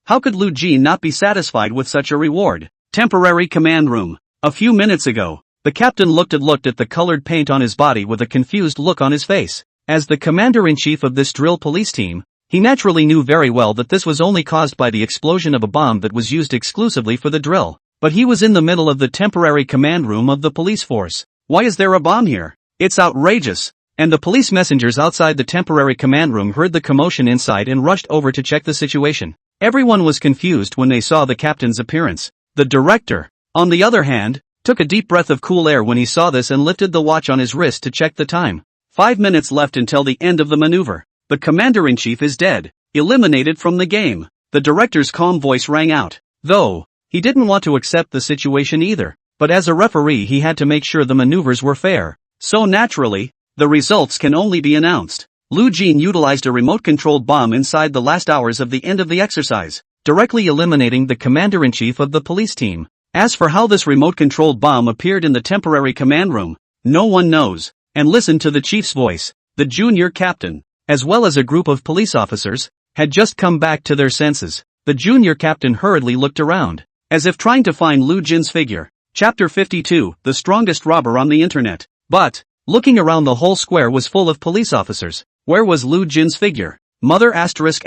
How could Lu Jin not be satisfied with such a reward? Temporary command room. A few minutes ago, the captain looked at the colored paint on his body with a confused look on his face. As the commander-in-chief of this drill police team, he naturally knew very well that this was only caused by the explosion of a bomb that was used exclusively for the drill. But he was in the middle of the temporary command room of the police force. Why is there a bomb here? It's outrageous. And the police messengers outside the temporary command room heard the commotion inside and rushed over to check the situation. Everyone was confused when they saw the captain's appearance. The director, on the other hand, took a deep breath of cool air when he saw this and lifted the watch on his wrist to check the time. 5 minutes left until the end of the maneuver. The commander-in-chief is dead, eliminated from the game. The director's calm voice rang out. Though, he didn't want to accept the situation either, but as a referee he had to make sure the maneuvers were fair. So naturally, the results can only be announced. Lu Jin utilized a remote-controlled bomb inside the last hours of the end of the exercise, directly eliminating the commander-in-chief of the police team. As for how this remote-controlled bomb appeared in the temporary command room, no one knows. And listen to the chief's voice. The junior captain, as well as a group of police officers, had just come back to their senses. The junior captain hurriedly looked around, as if trying to find Lu Jin's figure. Chapter 52, The Strongest Robber on the Internet. But, looking around, the whole square was full of police officers. Where was Lu Jin's figure? Mother asterisk.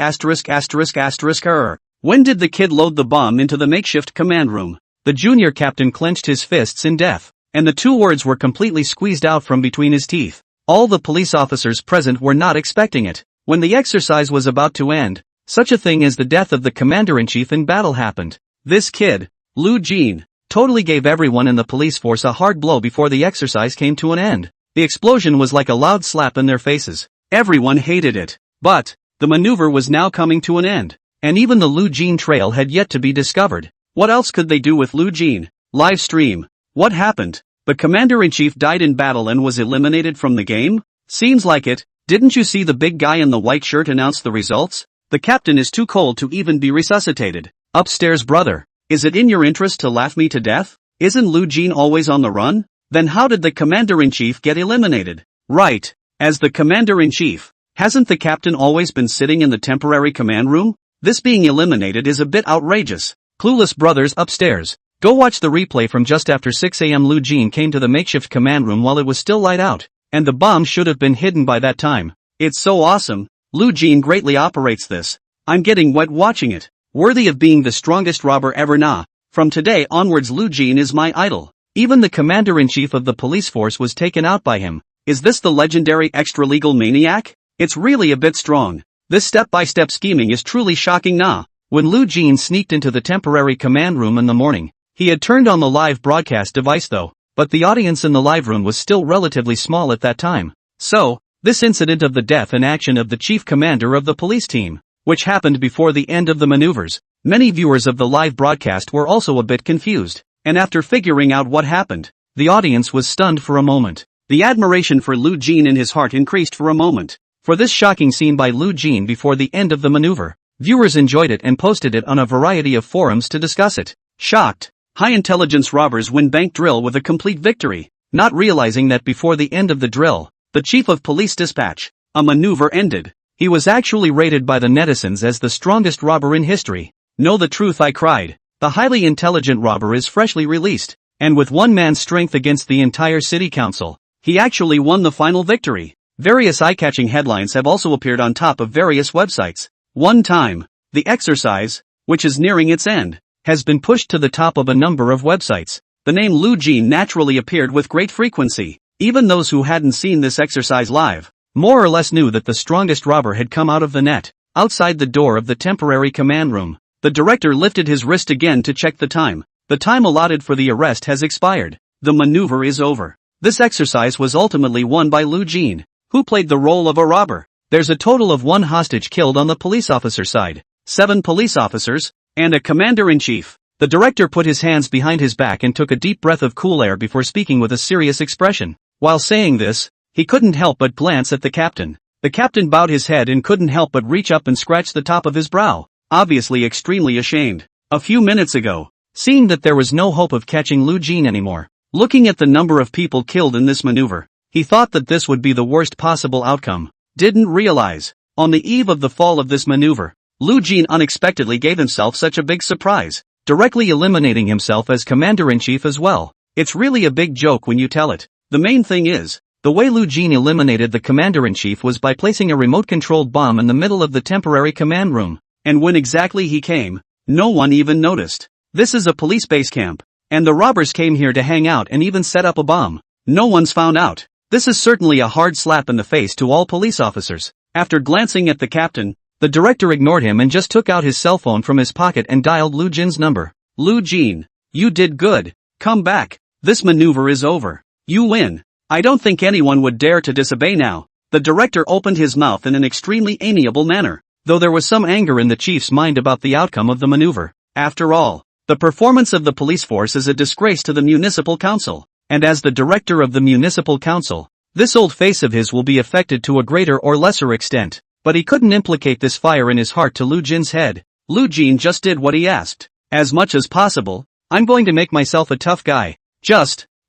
When did the kid load the bomb into the makeshift command room? The junior captain clenched his fists in death, and the two words were completely squeezed out from between his teeth. All the police officers present were not expecting it. When the exercise was about to end, such a thing as the death of the commander-in-chief in battle happened. This kid, Lu Jin, totally gave everyone in the police force a hard blow before the exercise came to an end. The explosion was like a loud slap in their faces. Everyone hated it. But, the maneuver was now coming to an end, and even the Lu Jin trail had yet to be discovered. What else could they do with Lu Jin? Live stream. What happened? The commander-in-chief died in battle and was eliminated from the game? Seems like it. Didn't you see the big guy in the white shirt announce the results? The captain is too cold to even be resuscitated. Upstairs, brother. Is it in your interest to laugh me to death? Isn't Lu Jin always on the run? Then how did the commander-in-chief get eliminated? Right. As the commander-in-chief, hasn't the captain always been sitting in the temporary command room? This being eliminated is a bit outrageous. Clueless brothers upstairs. Go watch the replay from just after 6 a.m. Lu Jin came to the makeshift command room while it was still light out, and the bomb should have been hidden by that time. It's so awesome. Lu Jin greatly operates this. I'm getting wet watching it. Worthy of being the strongest robber ever. Nah. From today onwards Lu Jin is my idol. Even the commander-in-chief of the police force was taken out by him. Is this the legendary extra-legal maniac? It's really a bit strong. This step-by-step scheming is truly shocking. Nah. When Lu Jin sneaked into the temporary command room in the morning, he had turned on the live broadcast device though, but the audience in the live room was still relatively small at that time. So, this incident of the death in action of the chief commander of the police team, which happened before the end of the maneuvers, many viewers of the live broadcast were also a bit confused, and after figuring out what happened, the audience was stunned for a moment. The admiration for Lu Jin in his heart increased for a moment. For this shocking scene by Lu Jin before the end of the maneuver, viewers enjoyed it and posted it on a variety of forums to discuss it. Shocked. High-intelligence robbers win bank drill with a complete victory, not realizing that before the end of the drill, the chief of police dispatch, A maneuver ended. He was actually rated by the netizens as the strongest robber in history. Know the truth, I cried. The highly intelligent robber is freshly released, and with one man's strength against the entire city council, he actually won the final victory. Various eye-catching headlines have also appeared on top of various websites. One time, the exercise, which is nearing its end, has been pushed to the top of a number of websites. The name Lu Jin naturally appeared with great frequency. Even those who hadn't seen this exercise live, more or less knew that the strongest robber had come out of the net. Outside the door of the temporary command room, the director lifted his wrist again to check the time. The time allotted for the arrest has expired. The maneuver is over. This exercise was ultimately won by Lu Jin, who played the role of a robber. There's a total of 1 hostage killed on the police officer side, 7 police officers, and a commander-in-chief. The director put his hands behind his back and took a deep breath of cool air before speaking with a serious expression. While saying this, he couldn't help but glance at the captain. The captain bowed his head and couldn't help but reach up and scratch the top of his brow, obviously extremely ashamed. A few minutes ago, seeing that there was no hope of catching Lu Jin anymore, looking at the number of people killed in this maneuver, he thought that this would be the worst possible outcome. Didn't realize, on the eve of the fall of this maneuver, Lu Jin unexpectedly gave himself such a big surprise, directly eliminating himself as commander-in-chief as well. It's really a big joke when you tell it. The main thing is, the way Lu Jin eliminated the commander-in-chief was by placing a remote-controlled bomb in the middle of the temporary command room, and when exactly he came, no one even noticed. This is a police base camp, and the robbers came here to hang out and even set up a bomb. No one's found out. This is certainly a hard slap in the face to all police officers. After glancing at the captain, the director ignored him and just took out his cell phone from his pocket and dialed Lu Jin's number. Lu Jin, you did good. Come back. This maneuver is over. You win. I don't think anyone would dare to disobey now. The director opened his mouth in an extremely amiable manner, though there was some anger in the chief's mind about the outcome of the maneuver. After all, the performance of the police force is a disgrace to the municipal council, and as the director of the municipal council, this old face of his will be affected to a greater or lesser extent. But he couldn't implicate this fire in his heart to Lu Jin's head. Lu Jin just did what he asked. As much as possible, I'm going to make myself a tough guy.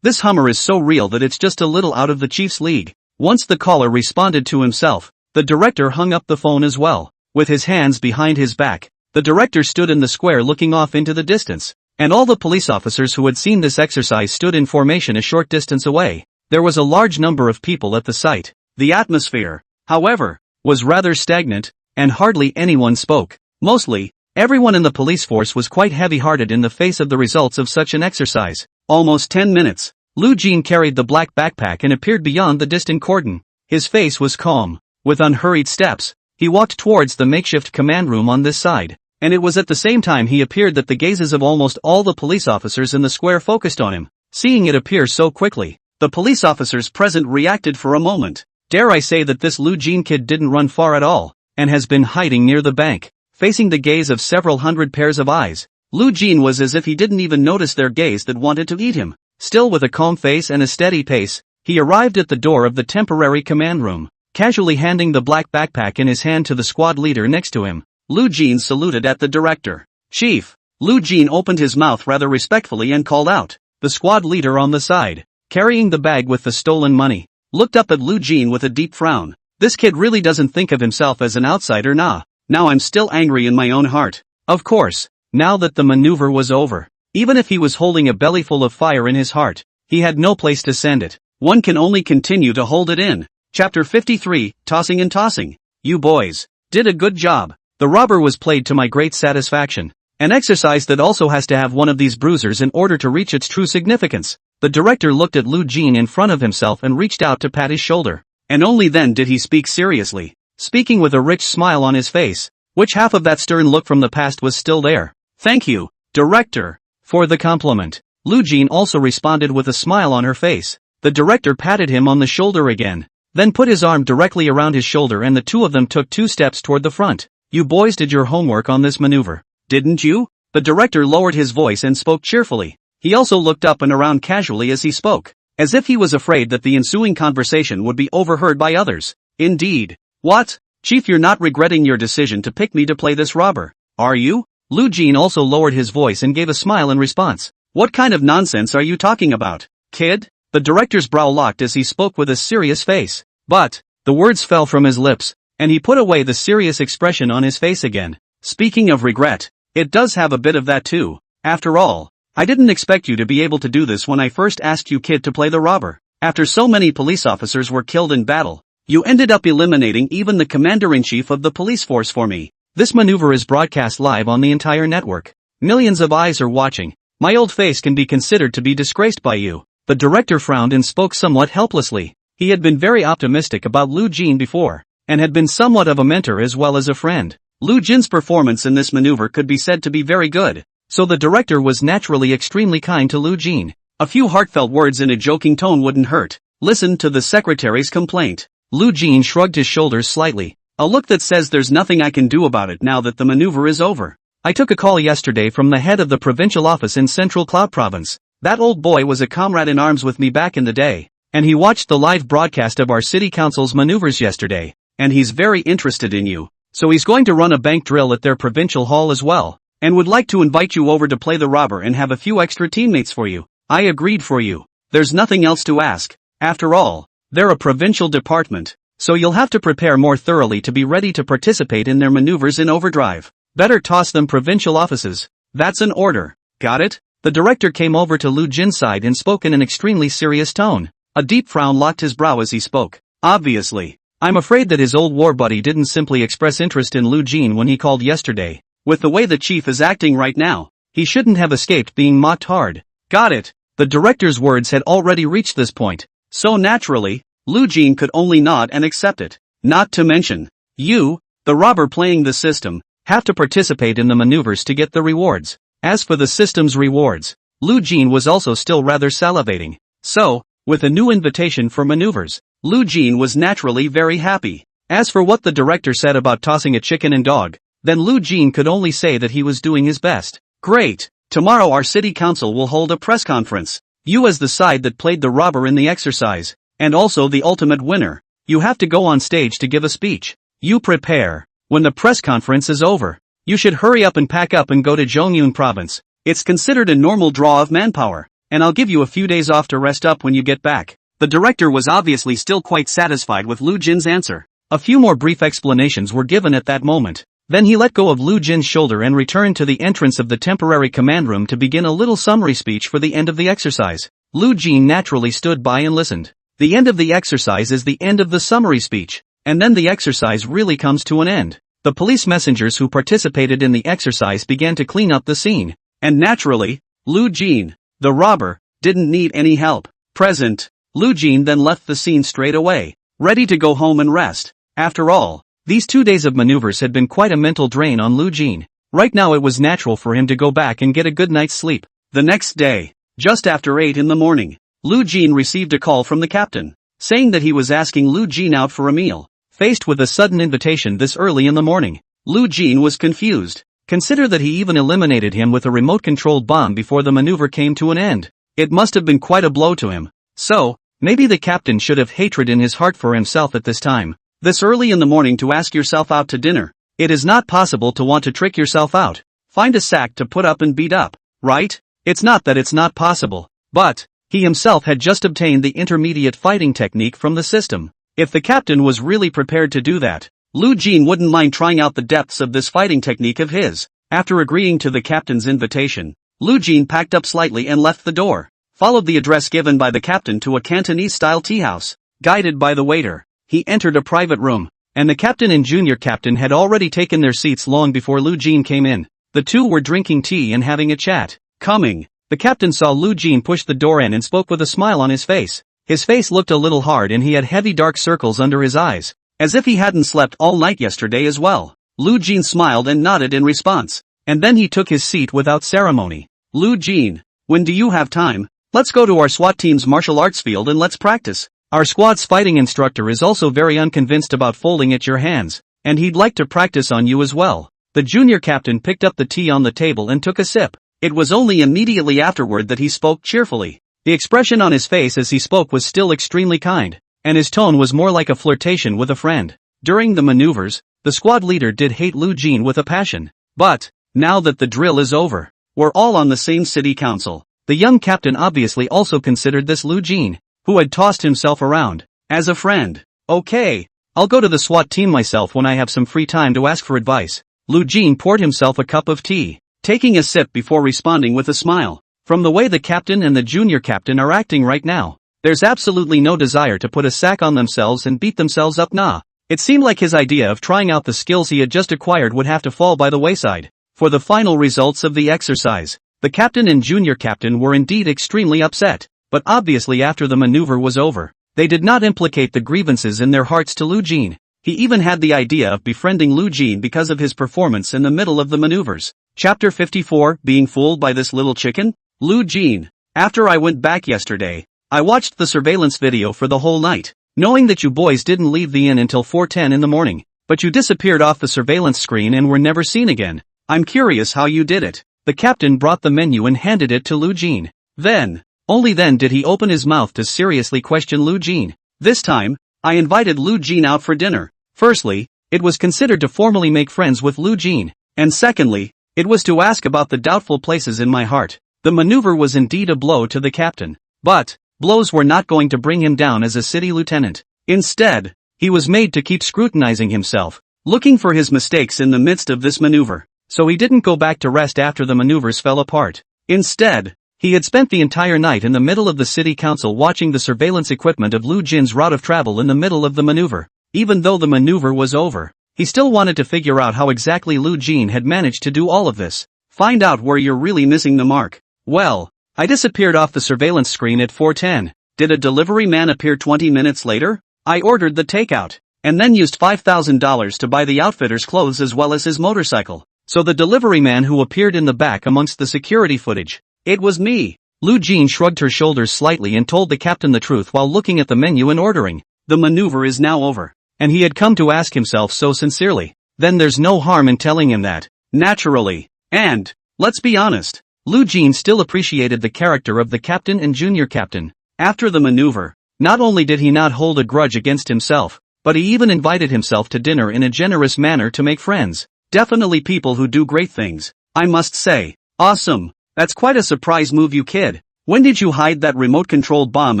This Hummer is so real that it's just a little out of the chief's league. Once the caller responded to himself, the director hung up the phone as well. With his hands behind his back, the director stood in the square looking off into the distance, and all the police officers who had seen this exercise stood in formation a short distance away. There was a large number of people at the site. The atmosphere, however, was rather stagnant, and hardly anyone spoke. Mostly, everyone in the police force was quite heavy-hearted in the face of the results of such an exercise. Almost 10 minutes. Lu Jin carried the black backpack and appeared beyond the distant cordon. His face was calm. With unhurried steps, he walked towards the makeshift command room on this side, and it was at the same time he appeared that the gazes of almost all the police officers in the square focused on him. Seeing it appear so quickly, the police officers present reacted for a moment. Dare I say that this Lu Jin kid didn't run far at all, and has been hiding near the bank, facing the gaze of several hundred pairs of eyes. Lu Jin was as if he didn't even notice their gaze that wanted to eat him. Still with a calm face and a steady pace, he arrived at the door of the temporary command room, casually handing the black backpack in his hand to the squad leader next to him. Lu Jin saluted at the director. Chief. Lu Jin opened his mouth rather respectfully and called out. The squad leader on the side, carrying the bag with the stolen money, looked up at Lu Jin with a deep frown. This kid really doesn't think of himself as an outsider, nah. Now I'm still angry in my own heart. Of course, now that the maneuver was over, even if he was holding a bellyful of fire in his heart, he had no place to send it. One can only continue to hold it in. Chapter 53, Tossing and Tossing. You boys did a good job. The robber was played to my great satisfaction. An exercise that also has to have one of these bruisers in order to reach its true significance. The director looked at Lu Jin in front of himself and reached out to pat his shoulder. And only then did he speak seriously, speaking with a rich smile on his face. Which half of that stern look from the past was still there? Thank you, director, for the compliment. Lu Jin also responded with a smile on her face. The director patted him on the shoulder again, then put his arm directly around his shoulder and the two of them took 2 steps toward the front. You boys did your homework on this maneuver, didn't you? The director lowered his voice and spoke cheerfully. He also looked up and around casually as he spoke, as if he was afraid that the ensuing conversation would be overheard by others. Indeed. What? Chief, you're not regretting your decision to pick me to play this robber, are you? Lu Jin also lowered his voice and gave a smile in response. What kind of nonsense are you talking about, kid? The director's brow locked as he spoke with a serious face. But, The words fell from his lips, and he put away the serious expression on his face again. Speaking of regret, it does have a bit of that too. After all, I didn't expect you to be able to do this when I first asked you kid to play the robber. After so many police officers were killed in battle, you ended up eliminating even the commander-in-chief of the police force for me. This maneuver is broadcast live on the entire network. Millions of eyes are watching. My old face can be considered to be disgraced by you. The director frowned and spoke somewhat helplessly. He had been very optimistic about Lu Jin before, and had been somewhat of a mentor as well as a friend. Lu Jin's performance in this maneuver could be said to be very good, so the director was naturally extremely kind to Lu Jin. A few heartfelt words in a joking tone wouldn't hurt. Listen to the secretary's complaint. Lu Jin shrugged his shoulders slightly, a look that says there's nothing I can do about it now that the maneuver is over. I took a call yesterday from the head of the provincial office in Central Cloud Province. That old boy was a comrade in arms with me back in the day, and he watched the live broadcast of our city council's maneuvers yesterday, and he's very interested in you. So he's going to run a bank drill at their provincial hall as well, and would like to invite you over to play the robber and have a few extra teammates for you. I agreed for you. There's nothing else to ask. After all, they're a provincial department, so you'll have to prepare more thoroughly to be ready to participate in their maneuvers in overdrive. Better toss them provincial offices. That's an order. Got it? The director came over to Lu Jin's side and spoke in an extremely serious tone. A deep frown locked his brow as he spoke. Obviously, I'm afraid that his old war buddy didn't simply express interest in Lu Jin when he called yesterday. With the way the chief is acting right now, he shouldn't have escaped being mocked hard. Got it. The director's words had already reached this point, so naturally, Lu Jin could only nod and accept it. Not to mention, you, the robber playing the system, have to participate in the maneuvers to get the rewards. As for the system's rewards, Lu Jin was also still rather salivating. So, with a new invitation for maneuvers, Lu Jin was naturally very happy. As for what the director said about tossing a chicken and dog, then Lu Jin could only say that he was doing his best. Great! Tomorrow our city council will hold a press conference. You as the side that played the robber in the exercise, and also the ultimate winner, you have to go on stage to give a speech. You prepare. When the press conference is over, you should hurry up and pack up and go to Zhongyun province. It's considered a normal draw of manpower, and I'll give you a few days off to rest up when you get back. The director was obviously still quite satisfied with Lu Jin's answer. A few more brief explanations were given at that moment. Then he let go of Lu Jin's shoulder and returned to the entrance of the temporary command room to begin a little summary speech for the end of the exercise. Lu Jin naturally stood by and listened. The end of the exercise is the end of the summary speech, and then the exercise really comes to an end. The police messengers who participated in the exercise began to clean up the scene, and naturally, Lu Jin, the robber, didn't need any help. Present. Lu Jin then left the scene straight away, ready to go home and rest. After all, these 2 days of maneuvers had been quite a mental drain on Lu Jin. Right now it was natural for him to go back and get a good night's sleep. The next day, just after 8 in the morning, Lu Jin received a call from the captain, saying that he was asking Lu Jin out for a meal. Faced with a sudden invitation this early in the morning, Lu Jin was confused. Consider that he even eliminated him with a remote-controlled bomb before the maneuver came to an end. It must have been quite a blow to him. So, maybe the captain should have hatred in his heart for himself at this time. This early in the morning to ask yourself out to dinner. It is not possible to want to trick yourself out. Find a sack to put up and beat up, right? It's not that it's not possible, but he himself had just obtained the intermediate fighting technique from the system. If the captain was really prepared to do that, Lu Jin wouldn't mind trying out the depths of this fighting technique of his. After agreeing to the captain's invitation, Lu Jin packed up slightly and left the door, followed the address given by the captain to a Cantonese-style tea house. Guided by the waiter, he entered a private room, and the captain and junior captain had already taken their seats long before Lu Jin came in. The two were drinking tea and having a chat. Coming, the captain saw Lu Jin push the door in and spoke with a smile on his face. His face looked a little hard and he had heavy dark circles under his eyes, as if he hadn't slept all night yesterday as well. Lu Jin smiled and nodded in response, and then he took his seat without ceremony. Lu Jin, when do you have time? Let's go to our SWAT team's martial arts field and let's practice. Our squad's fighting instructor is also very unconvinced about folding at your hands, and he'd like to practice on you as well. The junior captain picked up the tea on the table and took a sip. It was only immediately afterward that he spoke cheerfully. The expression on his face as he spoke was still extremely kind, and his tone was more like a flirtation with a friend. During the maneuvers, the squad leader did hate Lu Jin with a passion. But, now that the drill is over, we're all on the same city council. The young captain obviously also considered this Lu Jin, who had tossed himself around, as a friend. Okay, I'll go to the SWAT team myself when I have some free time to ask for advice. Lu Jin poured himself a cup of tea, taking a sip before responding with a smile. From the way the captain and the junior captain are acting right now, there's absolutely no desire to put a sack on themselves and beat themselves up. Nah. It seemed like his idea of trying out the skills he had just acquired would have to fall by the wayside. For the final results of the exercise, the captain and junior captain were indeed extremely upset, but obviously after the maneuver was over, they did not implicate the grievances in their hearts to Lu Jin. He even had the idea of befriending Lu Jin because of his performance in the middle of the maneuvers. Chapter 54, Being Fooled by This Little Chicken? Lu Jin. After I went back yesterday, I watched the surveillance video for the whole night, knowing that you boys didn't leave the inn until 4:10 in the morning, but you disappeared off the surveillance screen and were never seen again. I'm curious how you did it. The captain brought the menu and handed it to Lu Jin. Then, only then did he open his mouth to seriously question Lu Jin. This time, I invited Lu Jin out for dinner. Firstly, it was considered to formally make friends with Lu Jin, and secondly, it was to ask about the doubtful places in my heart. The maneuver was indeed a blow to the captain, but blows were not going to bring him down as a city lieutenant. Instead, he was made to keep scrutinizing himself, looking for his mistakes in the midst of this maneuver. So he didn't go back to rest after the maneuvers fell apart. Instead, he had spent the entire night in the middle of the city council watching the surveillance equipment of Lu Jin's route of travel in the middle of the maneuver. Even though the maneuver was over, he still wanted to figure out how exactly Lu Jin had managed to do all of this. Find out where you're really missing the mark. Well, I disappeared off the surveillance screen at 4:10. Did a delivery man appear 20 minutes later? I ordered the takeout, and then used $5,000 to buy the outfitter's clothes as well as his motorcycle. So the delivery man who appeared in the back amongst the security footage, it was me. Lu Jin shrugged her shoulders slightly and told the captain the truth while looking at the menu and ordering. The maneuver is now over, and he had come to ask himself so sincerely. Then there's no harm in telling him that, naturally. And, let's be honest, Lu Jin still appreciated the character of the captain and junior captain. After the maneuver, not only did he not hold a grudge against himself, but he even invited himself to dinner in a generous manner to make friends. Definitely people who do great things, I must say. Awesome. That's quite a surprise move, you kid. When did you hide that remote-controlled bomb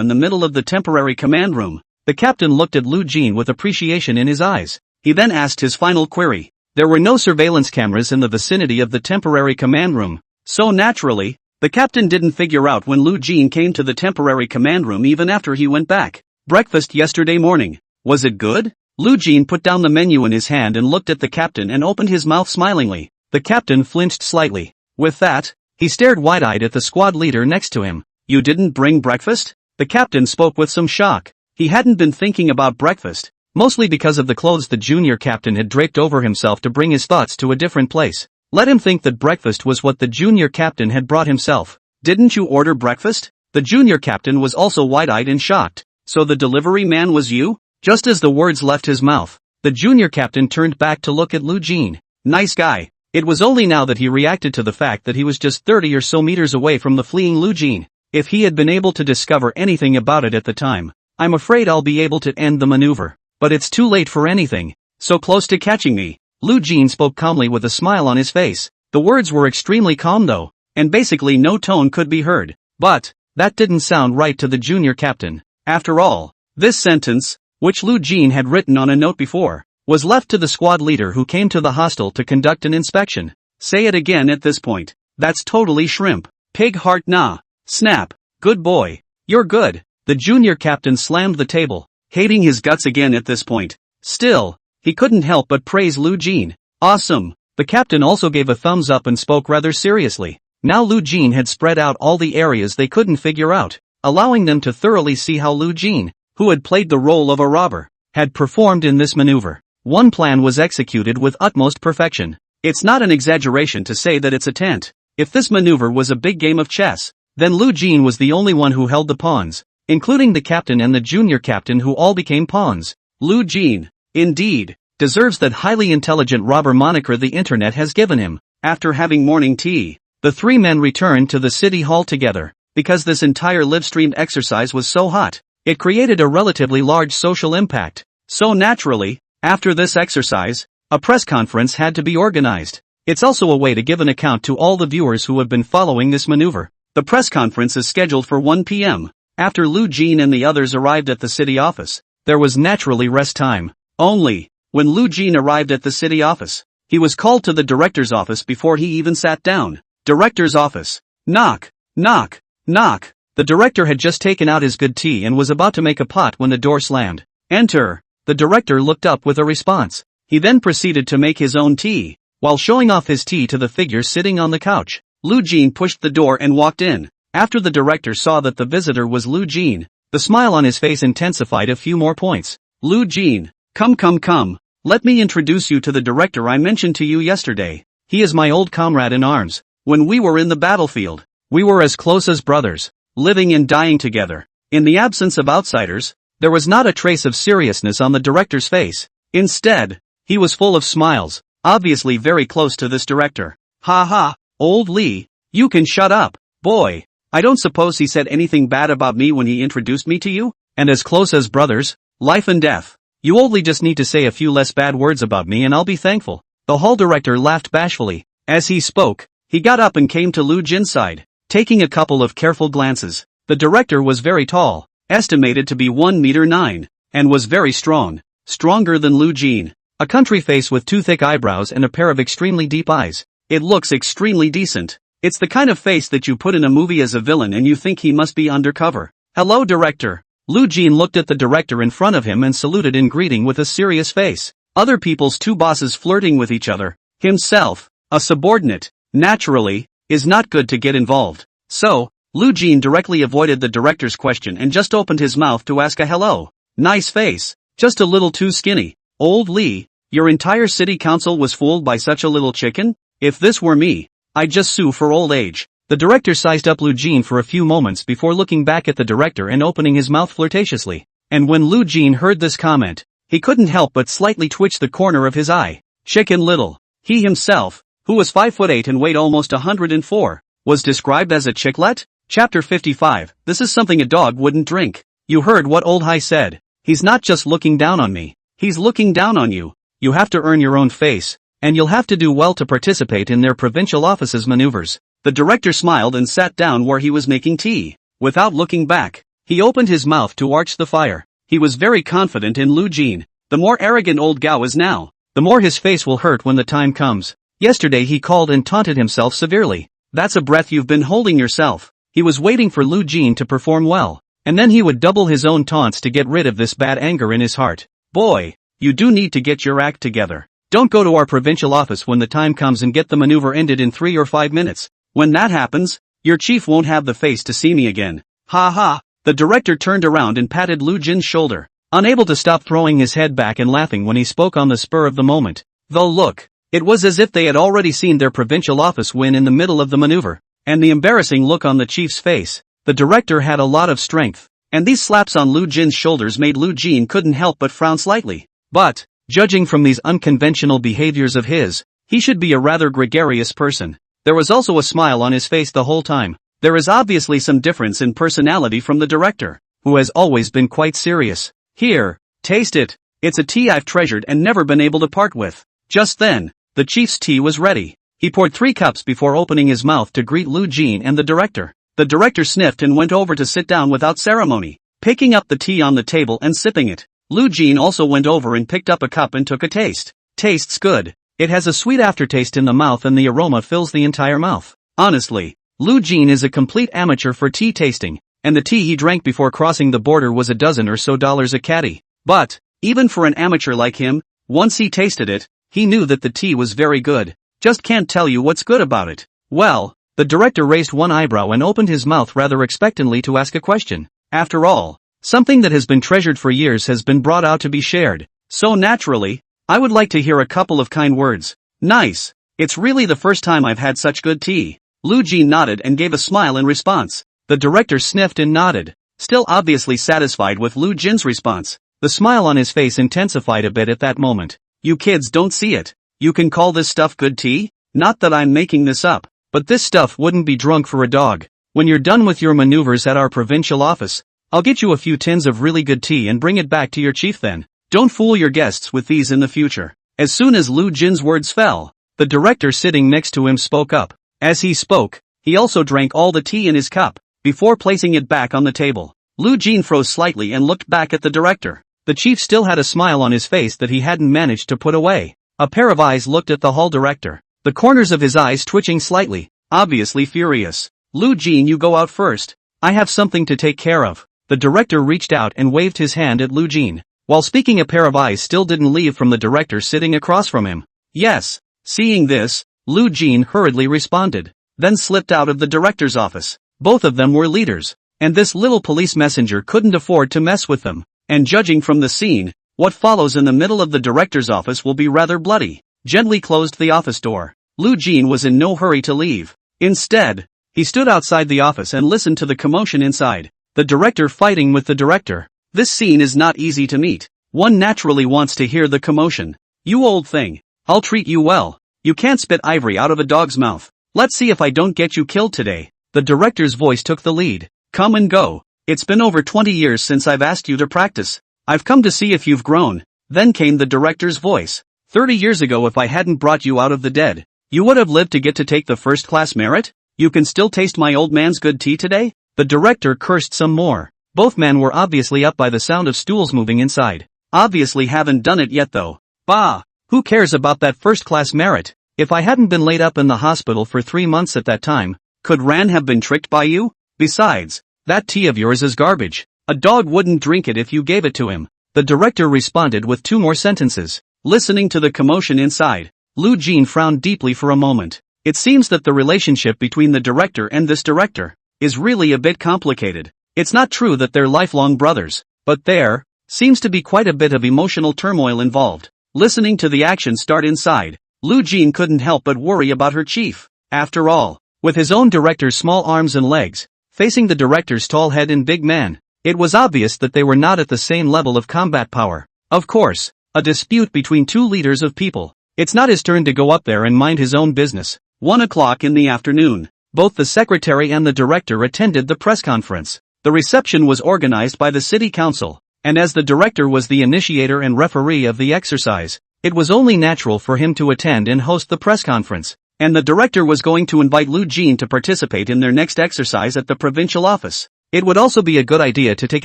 in the middle of the temporary command room? The captain looked at Lu Jin with appreciation in his eyes. He then asked his final query. There were no surveillance cameras in the vicinity of the temporary command room. So naturally, the captain didn't figure out when Lu Jin came to the temporary command room even after he went back. Breakfast yesterday morning. Was it good? Lu Jin put down the menu in his hand and looked at the captain and opened his mouth smilingly. The captain flinched slightly. With that, he stared wide-eyed at the squad leader next to him. You didn't bring breakfast? The captain spoke with some shock. He hadn't been thinking about breakfast, mostly because of the clothes the junior captain had draped over himself to bring his thoughts to a different place. Let him think that breakfast was what the junior captain had brought himself. Didn't you order breakfast? The junior captain was also wide-eyed and shocked. So the delivery man was you? Just as the words left his mouth, the junior captain turned back to look at Lu Jin. Nice guy. It was only now that he reacted to the fact that he was just 30 or so meters away from the fleeing Lu Jin. If he had been able to discover anything about it at the time, I'm afraid I'll be able to end the maneuver. But it's too late for anything. So close to catching me. Lu Jin spoke calmly with a smile on his face. The words were extremely calm though, and basically no tone could be heard. But, that didn't sound right to the junior captain. After all, this sentence, which Lu Jin had written on a note before, was left to the squad leader who came to the hostel to conduct an inspection. Say it again at this point. That's totally shrimp. Pig heart nah. Snap. Good boy. You're good. The junior captain slammed the table, hating his guts again at this point. Still, he couldn't help but praise Lu Jin. Awesome. The captain also gave a thumbs up and spoke rather seriously. Now Lu Jin had spread out all the areas they couldn't figure out, allowing them to thoroughly see how Lu Jin, who had played the role of a robber, had performed in this maneuver. One plan was executed with utmost perfection. It's not an exaggeration to say that it's a tent. If this maneuver was a big game of chess, then Lu Jin was the only one who held the pawns, including the captain and the junior captain who all became pawns. Lu Jin, indeed, deserves that highly intelligent robber moniker the internet has given him. After having morning tea, the three men returned to the city hall together. Because this entire live-streamed exercise was so hot, it created a relatively large social impact. So naturally, after this exercise, a press conference had to be organized. It's also a way to give an account to all the viewers who have been following this maneuver. The press conference is scheduled for 1 p.m. After Lu Jin and the others arrived at the city office, there was naturally rest time. Only, when Lu Jin arrived at the city office, he was called to the director's office before he even sat down. Director's office. Knock, knock, knock. The director had just taken out his good tea and was about to make a pot when the door slammed. Enter. The director looked up with a response. He then proceeded to make his own tea, while showing off his tea to the figure sitting on the couch. Lu Jin pushed the door and walked in. After the director saw that the visitor was Lu Jin, the smile on his face intensified a few more points. Lu Jin, come. Let me introduce you to the director I mentioned to you yesterday. He is my old comrade in arms. When we were in the battlefield, we were as close as brothers, living and dying together. In the absence of outsiders, there was not a trace of seriousness on the director's face. Instead, he was full of smiles, obviously very close to this director. Ha ha, old Lee, you can shut up, boy. I don't suppose he said anything bad about me when he introduced me to you? And as close as brothers, life and death. You only just need to say a few less bad words about me and I'll be thankful. The hall director laughed bashfully. As he spoke, he got up and came to Lu Jin's side, taking a couple of careful glances. The director was very tall, estimated to be 1 meter 9, and was very strong, stronger than Lu Jin. A country face with 2 thick eyebrows and a pair of extremely deep eyes. It looks extremely decent. It's the kind of face that you put in a movie as a villain and you think he must be undercover. Hello, director. Lu Jin looked at the director in front of him and saluted in greeting with a serious face. Other people's 2 bosses flirting with each other. Himself, a subordinate, naturally, is not good to get involved. So, Lu Jin directly avoided the director's question and just opened his mouth to ask a hello. Nice face, just a little too skinny. Old Lee, your entire city council was fooled by such a little chicken? If this were me, I'd just sue for old age. The director sized up Lu Jin for a few moments before looking back at the director and opening his mouth flirtatiously. And when Lu Jin heard this comment, he couldn't help but slightly twitch the corner of his eye. Chicken Little. He himself, who was 5'8" and weighed almost 104, was described as a chicklet? Chapter 55. This is something a dog wouldn't drink. You heard what old Hai said. He's not just looking down on me. He's looking down on you. You have to earn your own face, and you'll have to do well to participate in their provincial office's maneuvers. The director smiled and sat down where he was making tea. Without looking back, he opened his mouth to arch the fire. He was very confident in Lu Jin. The more arrogant old Gao is now, the more his face will hurt when the time comes. Yesterday he called and taunted himself severely. That's a breath you've been holding yourself. He was waiting for Lu Jin to perform well, and then he would double his own taunts to get rid of this bad anger in his heart. Boy, you do need to get your act together. Don't go to our provincial office when the time comes and get the maneuver ended in 3 or 5 minutes. When that happens, your chief won't have the face to see me again. Ha ha. The director turned around and patted Lu Jin's shoulder, unable to stop throwing his head back and laughing when he spoke on the spur of the moment. Though look, it was as if they had already seen their provincial office win in the middle of the maneuver, and the embarrassing look on the chief's face. The director had a lot of strength, and these slaps on Lu Jin's shoulders made Lu Jin couldn't help but frown slightly. But, judging from these unconventional behaviors of his, he should be a rather gregarious person. There was also a smile on his face the whole time. There is obviously some difference in personality from the director, who has always been quite serious. Here, taste it. It's a tea I've treasured and never been able to part with. Just then, the chief's tea was ready. He poured 3 cups before opening his mouth to greet Lu Jin and the director. The director sniffed and went over to sit down without ceremony, picking up the tea on the table and sipping it. Lu Jin also went over and picked up a cup and took a taste. Tastes good. It has a sweet aftertaste in the mouth and the aroma fills the entire mouth. Honestly, Lu Jin is a complete amateur for tea tasting, and the tea he drank before crossing the border was $12 or so a caddy. But, even for an amateur like him, once he tasted it, he knew that the tea was very good. Just can't tell you what's good about it. Well, the director raised one eyebrow and opened his mouth rather expectantly to ask a question. After all, something that has been treasured for years has been brought out to be shared. So naturally, I would like to hear a couple of kind words. Nice. It's really the first time I've had such good tea. Lu Jin nodded and gave a smile in response. The director sniffed and nodded, still obviously satisfied with Lu Jin's response. The smile on his face intensified a bit at that moment. You kids don't see it. You can call this stuff good tea? Not that I'm making this up, but this stuff wouldn't be drunk for a dog. When you're done with your maneuvers at our provincial office, I'll get you a few tins of really good tea and bring it back to your chief then. Don't fool your guests with these in the future. As soon as Lu Jin's words fell, the director sitting next to him spoke up. As he spoke, he also drank all the tea in his cup, before placing it back on the table. Lu Jin froze slightly and looked back at the director. the chief still had a smile on his face that he hadn't managed to put away. A pair of eyes looked at the hall director, the corners of his eyes twitching slightly, obviously furious. "Lu Jin, you go out first. I have something to take care of." The director reached out and waved his hand at Lu Jin. While speaking, a pair of eyes still didn't leave from the director sitting across from him. "Yes." Seeing this, Lu Jin hurriedly responded, then slipped out of the director's office. Both of them were leaders, and this little police messenger couldn't afford to mess with them. And judging from the scene, what follows in the middle of the director's office will be rather bloody. Gently closed the office door. Lu Jin was in no hurry to leave. Instead, he stood outside the office and listened to the commotion inside. The director fighting with the director. This scene is not easy to meet. One naturally wants to hear the commotion. "You old thing. I'll treat you well. You can't spit ivory out of a dog's mouth. Let's see if I don't get you killed today." The director's voice took the lead. "Come and go. It's been over 20 years since I've asked you to practice. I've come to see if you've grown." Then came the director's voice. 30 years ago, if I hadn't brought you out of the dead, you would have lived to get to take the first-class merit? You can still taste my old man's good tea today?" The director cursed some more. Both men were obviously up by the sound of stools moving inside. Obviously haven't done it yet though. "Bah! Who cares about that first-class merit? If I hadn't been laid up in the hospital for 3 months at that time, could Ran have been tricked by you? Besides, that tea of yours is garbage. A dog wouldn't drink it if you gave it to him." The director responded with 2 more sentences. Listening to the commotion inside, Lu Jin frowned deeply for a moment. It seems that the relationship between the director and this director is really a bit complicated. It's not true that they're lifelong brothers, but there seems to be quite a bit of emotional turmoil involved. Listening to the action start inside, Lu Jin couldn't help but worry about her chief. After all, with his own director's small arms and legs, facing the director's tall head and big man, it was obvious that they were not at the same level of combat power. Of course, a dispute between 2 leaders of people. It's not his turn to go up there and mind his own business. 1 o'clock in the afternoon. Both the secretary and the director attended the press conference. The reception was organized by the city council, and as the director was the initiator and referee of the exercise, it was only natural for him to attend and host the press conference. And the director was going to invite Lu Jin to participate in their next exercise at the provincial office. It would also be a good idea to take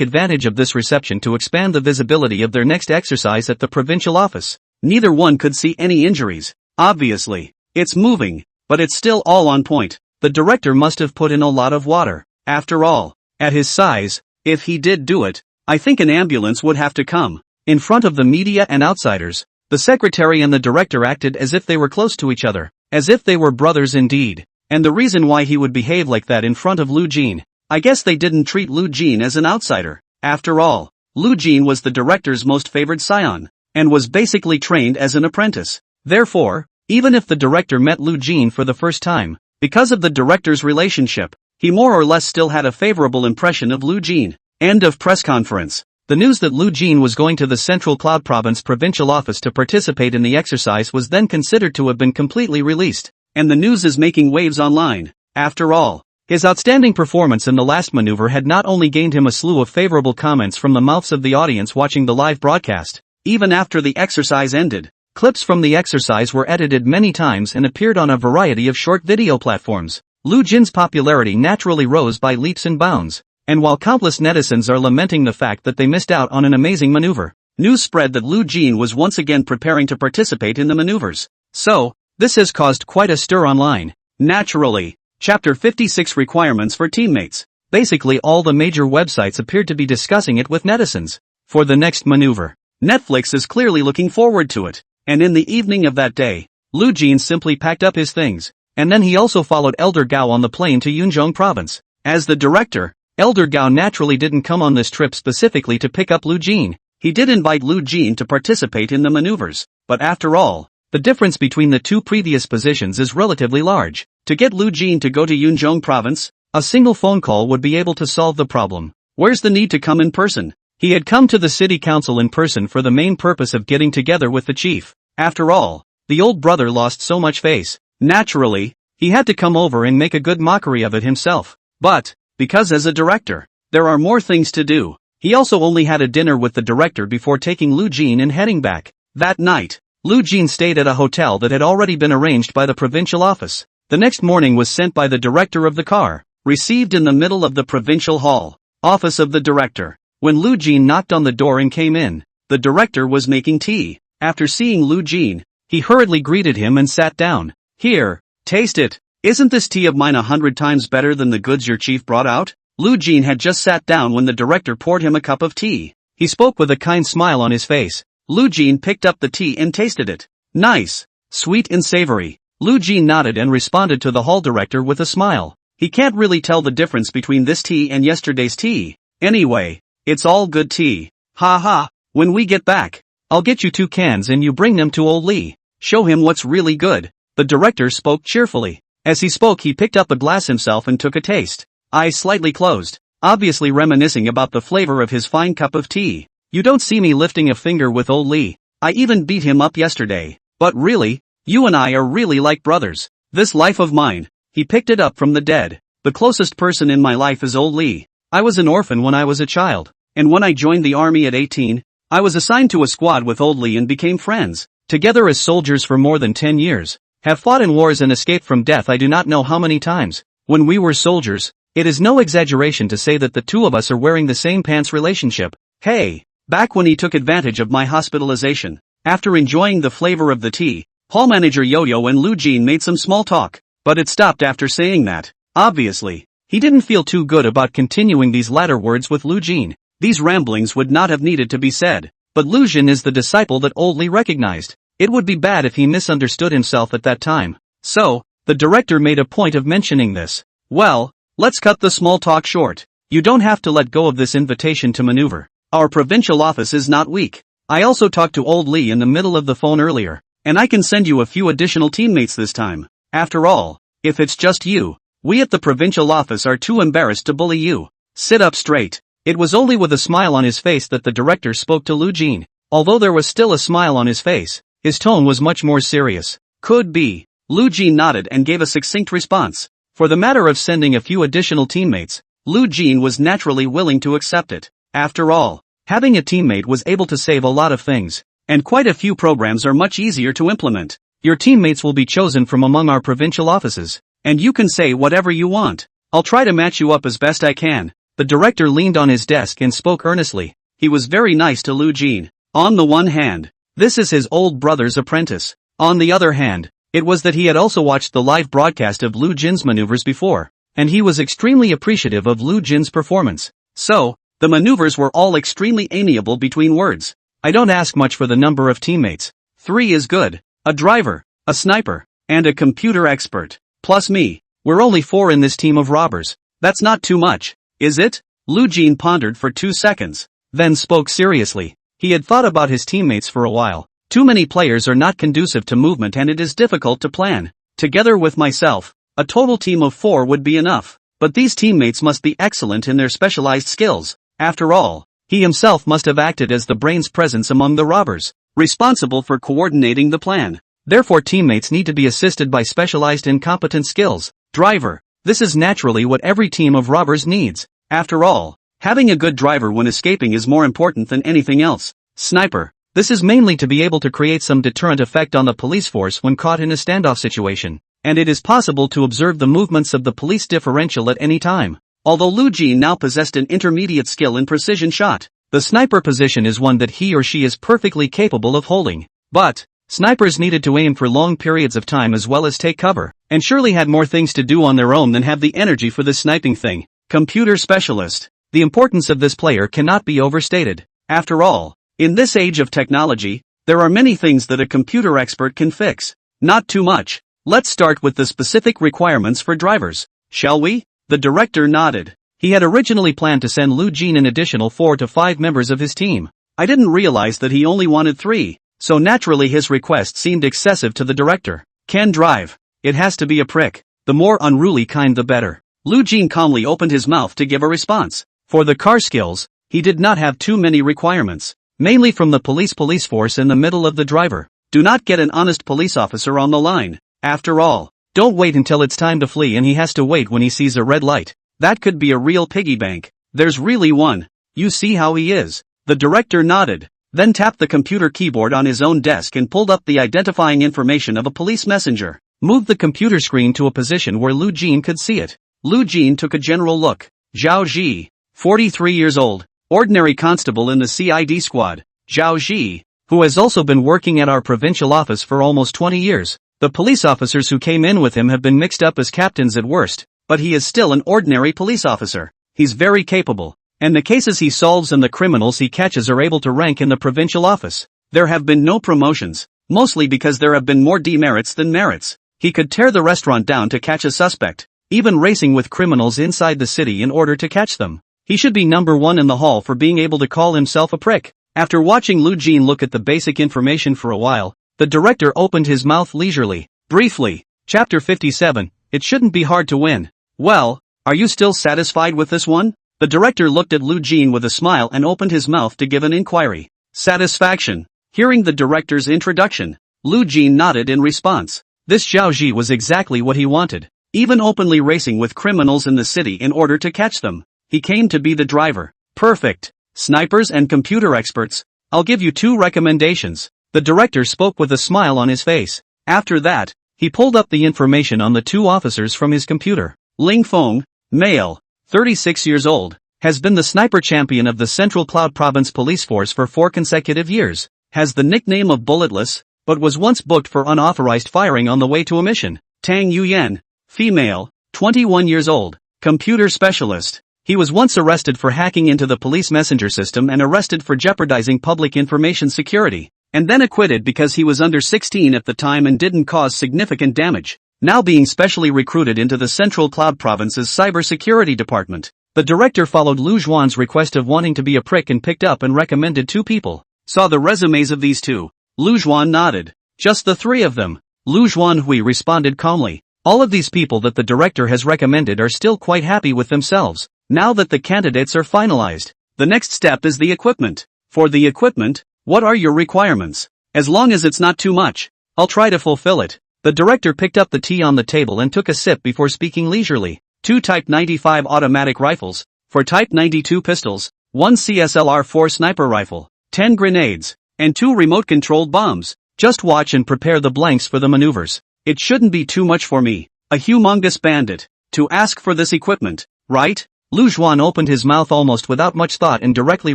advantage of this reception to expand the visibility of their next exercise at the provincial office. Neither one could see any injuries. Obviously, it's moving, but it's still all on point. The director must have put in a lot of water. After all, at his size, if he did do it, I think an ambulance would have to come. In front of the media and outsiders, the secretary and the director acted as if they were close to each other, as if they were brothers indeed. And the reason why he would behave like that in front of Lu Jin, I guess they didn't treat Lu Jin as an outsider. After all, Lu Jin was the director's most favored scion, and was basically trained as an apprentice. Therefore, even if the director met Lu Jin for the first time, because of the director's relationship, he more or less still had a favorable impression of Lu Jin. End of press conference. The news that Lu Jin was going to the Central Cloud Province provincial office to participate in the exercise was then considered to have been completely released, and the news is making waves online. After all, his outstanding performance in the last maneuver had not only gained him a slew of favorable comments from the mouths of the audience watching the live broadcast. Even after the exercise ended, clips from the exercise were edited many times and appeared on a variety of short video platforms. Lu Jin's popularity naturally rose by leaps and bounds, and while countless netizens are lamenting the fact that they missed out on an amazing maneuver, news spread that Lu Jin was once again preparing to participate in the maneuvers. So, this has caused quite a stir online. Naturally, Chapter 56 Requirements for Teammates. Basically all the major websites appeared to be discussing it with netizens. For the next maneuver, Netflix is clearly looking forward to it, and in the evening of that day, Lu Jin simply packed up his things, and then he also followed Elder Gao on the plane to Yunzhong province. As the director, Elder Gao naturally didn't come on this trip specifically to pick up Lu Jin. He did invite Lu Jin to participate in the maneuvers, but after all, the difference between the 2 previous positions is relatively large. To get Lu Jin to go to Yunzhong province, a single phone call would be able to solve the problem. Where's the need to come in person? He had come to the city council in person for the main purpose of getting together with the chief. After all, the old brother lost so much face. Naturally, he had to come over and make a good mockery of it himself. But, because as a director, there are more things to do, he also only had a dinner with the director before taking Lu Jin and heading back. That night, Lu Jin stayed at a hotel that had already been arranged by the provincial office. The next morning was sent by the director of the car, received in the middle of the provincial hall, office of the director. When Lu Jin knocked on the door and came in, the director was making tea. After seeing Lu Jin, he hurriedly greeted him and sat down. Here, taste it. Isn't this tea of mine 100 times better than the goods your chief brought out? Lu Jin had just sat down when the director poured him a cup of tea. He spoke with a kind smile on his face. Lu Jin picked up the tea and tasted it. Nice. Sweet and savory. Lu Jin nodded and responded to the hall director with a smile. He can't really tell the difference between this tea and yesterday's tea. Anyway, it's all good tea. Ha ha, when we get back, I'll get you 2 cans and you bring them to old Lee. Show him what's really good. The director spoke cheerfully. As he spoke, he picked up a glass himself and took a taste. Eyes slightly closed, obviously reminiscing about the flavor of his fine cup of tea. You don't see me lifting a finger with old Lee. I even beat him up yesterday. But really, you and I are really like brothers. This life of mine. He picked it up from the dead. The closest person in my life is old Lee. I was an orphan when I was a child, and when I joined the army at 18, I was assigned to a squad with old Lee and became friends. Together as soldiers for more than 10 years. Have fought in wars and escaped from death I do not know how many times. When we were soldiers, it is no exaggeration to say that the two of us are wearing the same pants relationship. Hey, back when he took advantage of my hospitalization, after enjoying the flavor of the tea, hall manager Yo-Yo and Lu Jin made some small talk, but it stopped after saying that. Obviously, he didn't feel too good about continuing these latter words with Lu Jin. These ramblings would not have needed to be said, but Lu Jin is the disciple that old Lee recognized. It would be bad if he misunderstood himself at that time. So, the director made a point of mentioning this. Well, let's cut the small talk short. You don't have to let go of this invitation to maneuver. Our provincial office is not weak. I also talked to old Lee in the middle of the phone earlier, and I can send you a few additional teammates this time. After all, if it's just you, we at the provincial office are too embarrassed to bully you. Sit up straight. It was only with a smile on his face that the director spoke to Lu Jin. Although there was still a smile on his face, his tone was much more serious. Could be. Lu Jin nodded and gave a succinct response. For the matter of sending a few additional teammates, Lu Jin was naturally willing to accept it. After all, having a teammate was able to save a lot of things, and quite a few programs are much easier to implement. Your teammates will be chosen from among our provincial offices, and you can say whatever you want. I'll try to match you up as best I can. The director leaned on his desk and spoke earnestly. He was very nice to Lu Jin. On the one hand, this is his old brother's apprentice. On the other hand, it was that he had also watched the live broadcast of Lu Jin's maneuvers before, and he was extremely appreciative of Lu Jin's performance. So, the maneuvers were all extremely amiable between words. I don't ask much for the number of teammates. 3 is good. A driver, a sniper, and a computer expert. Plus me. We're only 4 in this team of robbers. That's not too much, is it? Lu Jin pondered for 2 seconds, then spoke seriously. He had thought about his teammates for a while. Too many players are not conducive to movement and it is difficult to plan. Together with myself, a total team of 4 would be enough. But these teammates must be excellent in their specialized skills. After all, he himself must have acted as the brains presence among the robbers, responsible for coordinating the plan. Therefore teammates need to be assisted by specialized and competent skills. Driver. This is naturally what every team of robbers needs. After all, having a good driver when escaping is more important than anything else. Sniper. This is mainly to be able to create some deterrent effect on the police force when caught in a standoff situation, and it is possible to observe the movements of the police differential at any time. Although Lu Jin now possessed an intermediate skill in precision shot, the sniper position is one that he or she is perfectly capable of holding. But, snipers needed to aim for long periods of time as well as take cover, and surely had more things to do on their own than have the energy for this sniping thing. Computer specialist. The importance of this player cannot be overstated. After all, in this age of technology, there are many things that a computer expert can fix. Not too much. Let's start with the specific requirements for drivers, shall we? The director nodded. He had originally planned to send Lu Jin an additional 4 to 5 members of his team. I didn't realize that he only wanted 3, so naturally his request seemed excessive to the director. Can drive. It has to be a prick. The more unruly kind the better. Lu Jin calmly opened his mouth to give a response. For the car skills, he did not have too many requirements. Mainly from the police force in the middle of the driver. Do not get an honest police officer on the line. After all, don't wait until it's time to flee and he has to wait when he sees a red light. That could be a real piggy bank. There's really one. You see how he is. The director nodded, then tapped the computer keyboard on his own desk and pulled up the identifying information of a police messenger. Moved the computer screen to a position where Lu Jin could see it. Lu Jin took a general look. Zhao Ji, 43 years old, ordinary constable in the CID squad. Zhao Ji, who has also been working at our provincial office for almost 20 years. The police officers who came in with him have been mixed up as captains at worst, but he is still an ordinary police officer. He's very capable, and the cases he solves and the criminals he catches are able to rank in the provincial office. There have been no promotions, mostly because there have been more demerits than merits. He could tear the restaurant down to catch a suspect, even racing with criminals inside the city in order to catch them. He should be number one in the hall for being able to call himself a prick. After watching Lu Jin look at the basic information for a while, the director opened his mouth leisurely. Briefly, Chapter 57, it shouldn't be hard to win. Well, are you still satisfied with this one? The director looked at Lu Jin with a smile and opened his mouth to give an inquiry. Satisfaction. Hearing the director's introduction, Lu Jin nodded in response. This Zhao Ji was exactly what he wanted. Even openly racing with criminals in the city in order to catch them. He came to be the driver. Perfect. Snipers and computer experts. I'll give you 2 recommendations. The director spoke with a smile on his face. After that, he pulled up the information on the 2 officers from his computer. Ling Feng, male, 36 years old, has been the sniper champion of the Central Cloud Province Police Force for 4 consecutive years, has the nickname of Bulletless, but was once booked for unauthorized firing on the way to a mission. Tang Yuyan, female, 21 years old, computer specialist. He was once arrested for hacking into the police messenger system and arrested for jeopardizing public information security, and then acquitted because he was under 16 at the time and didn't cause significant damage. Now being specially recruited into the Central Cloud Province's cybersecurity department. The director followed Lu Zhuan's request of wanting to be a prick and picked up and recommended 2 people. Saw the resumes of these 2. Lu Zhuan nodded. Just the 3 of them. Lu Zhuanhui responded calmly. All of these people that the director has recommended are still quite happy with themselves. Now that the candidates are finalized, the next step is the equipment. For the equipment, what are your requirements? As long as it's not too much, I'll try to fulfill it. The director picked up the tea on the table and took a sip before speaking leisurely. 2 Type 95 automatic rifles, 4 Type 92 pistols, 1 CSLR-4 sniper rifle, 10 grenades, and 2 remote-controlled bombs. Just watch and prepare the blanks for the maneuvers. It shouldn't be too much for me, a humongous bandit, to ask for this equipment, right? Lu Zhuan opened his mouth almost without much thought and directly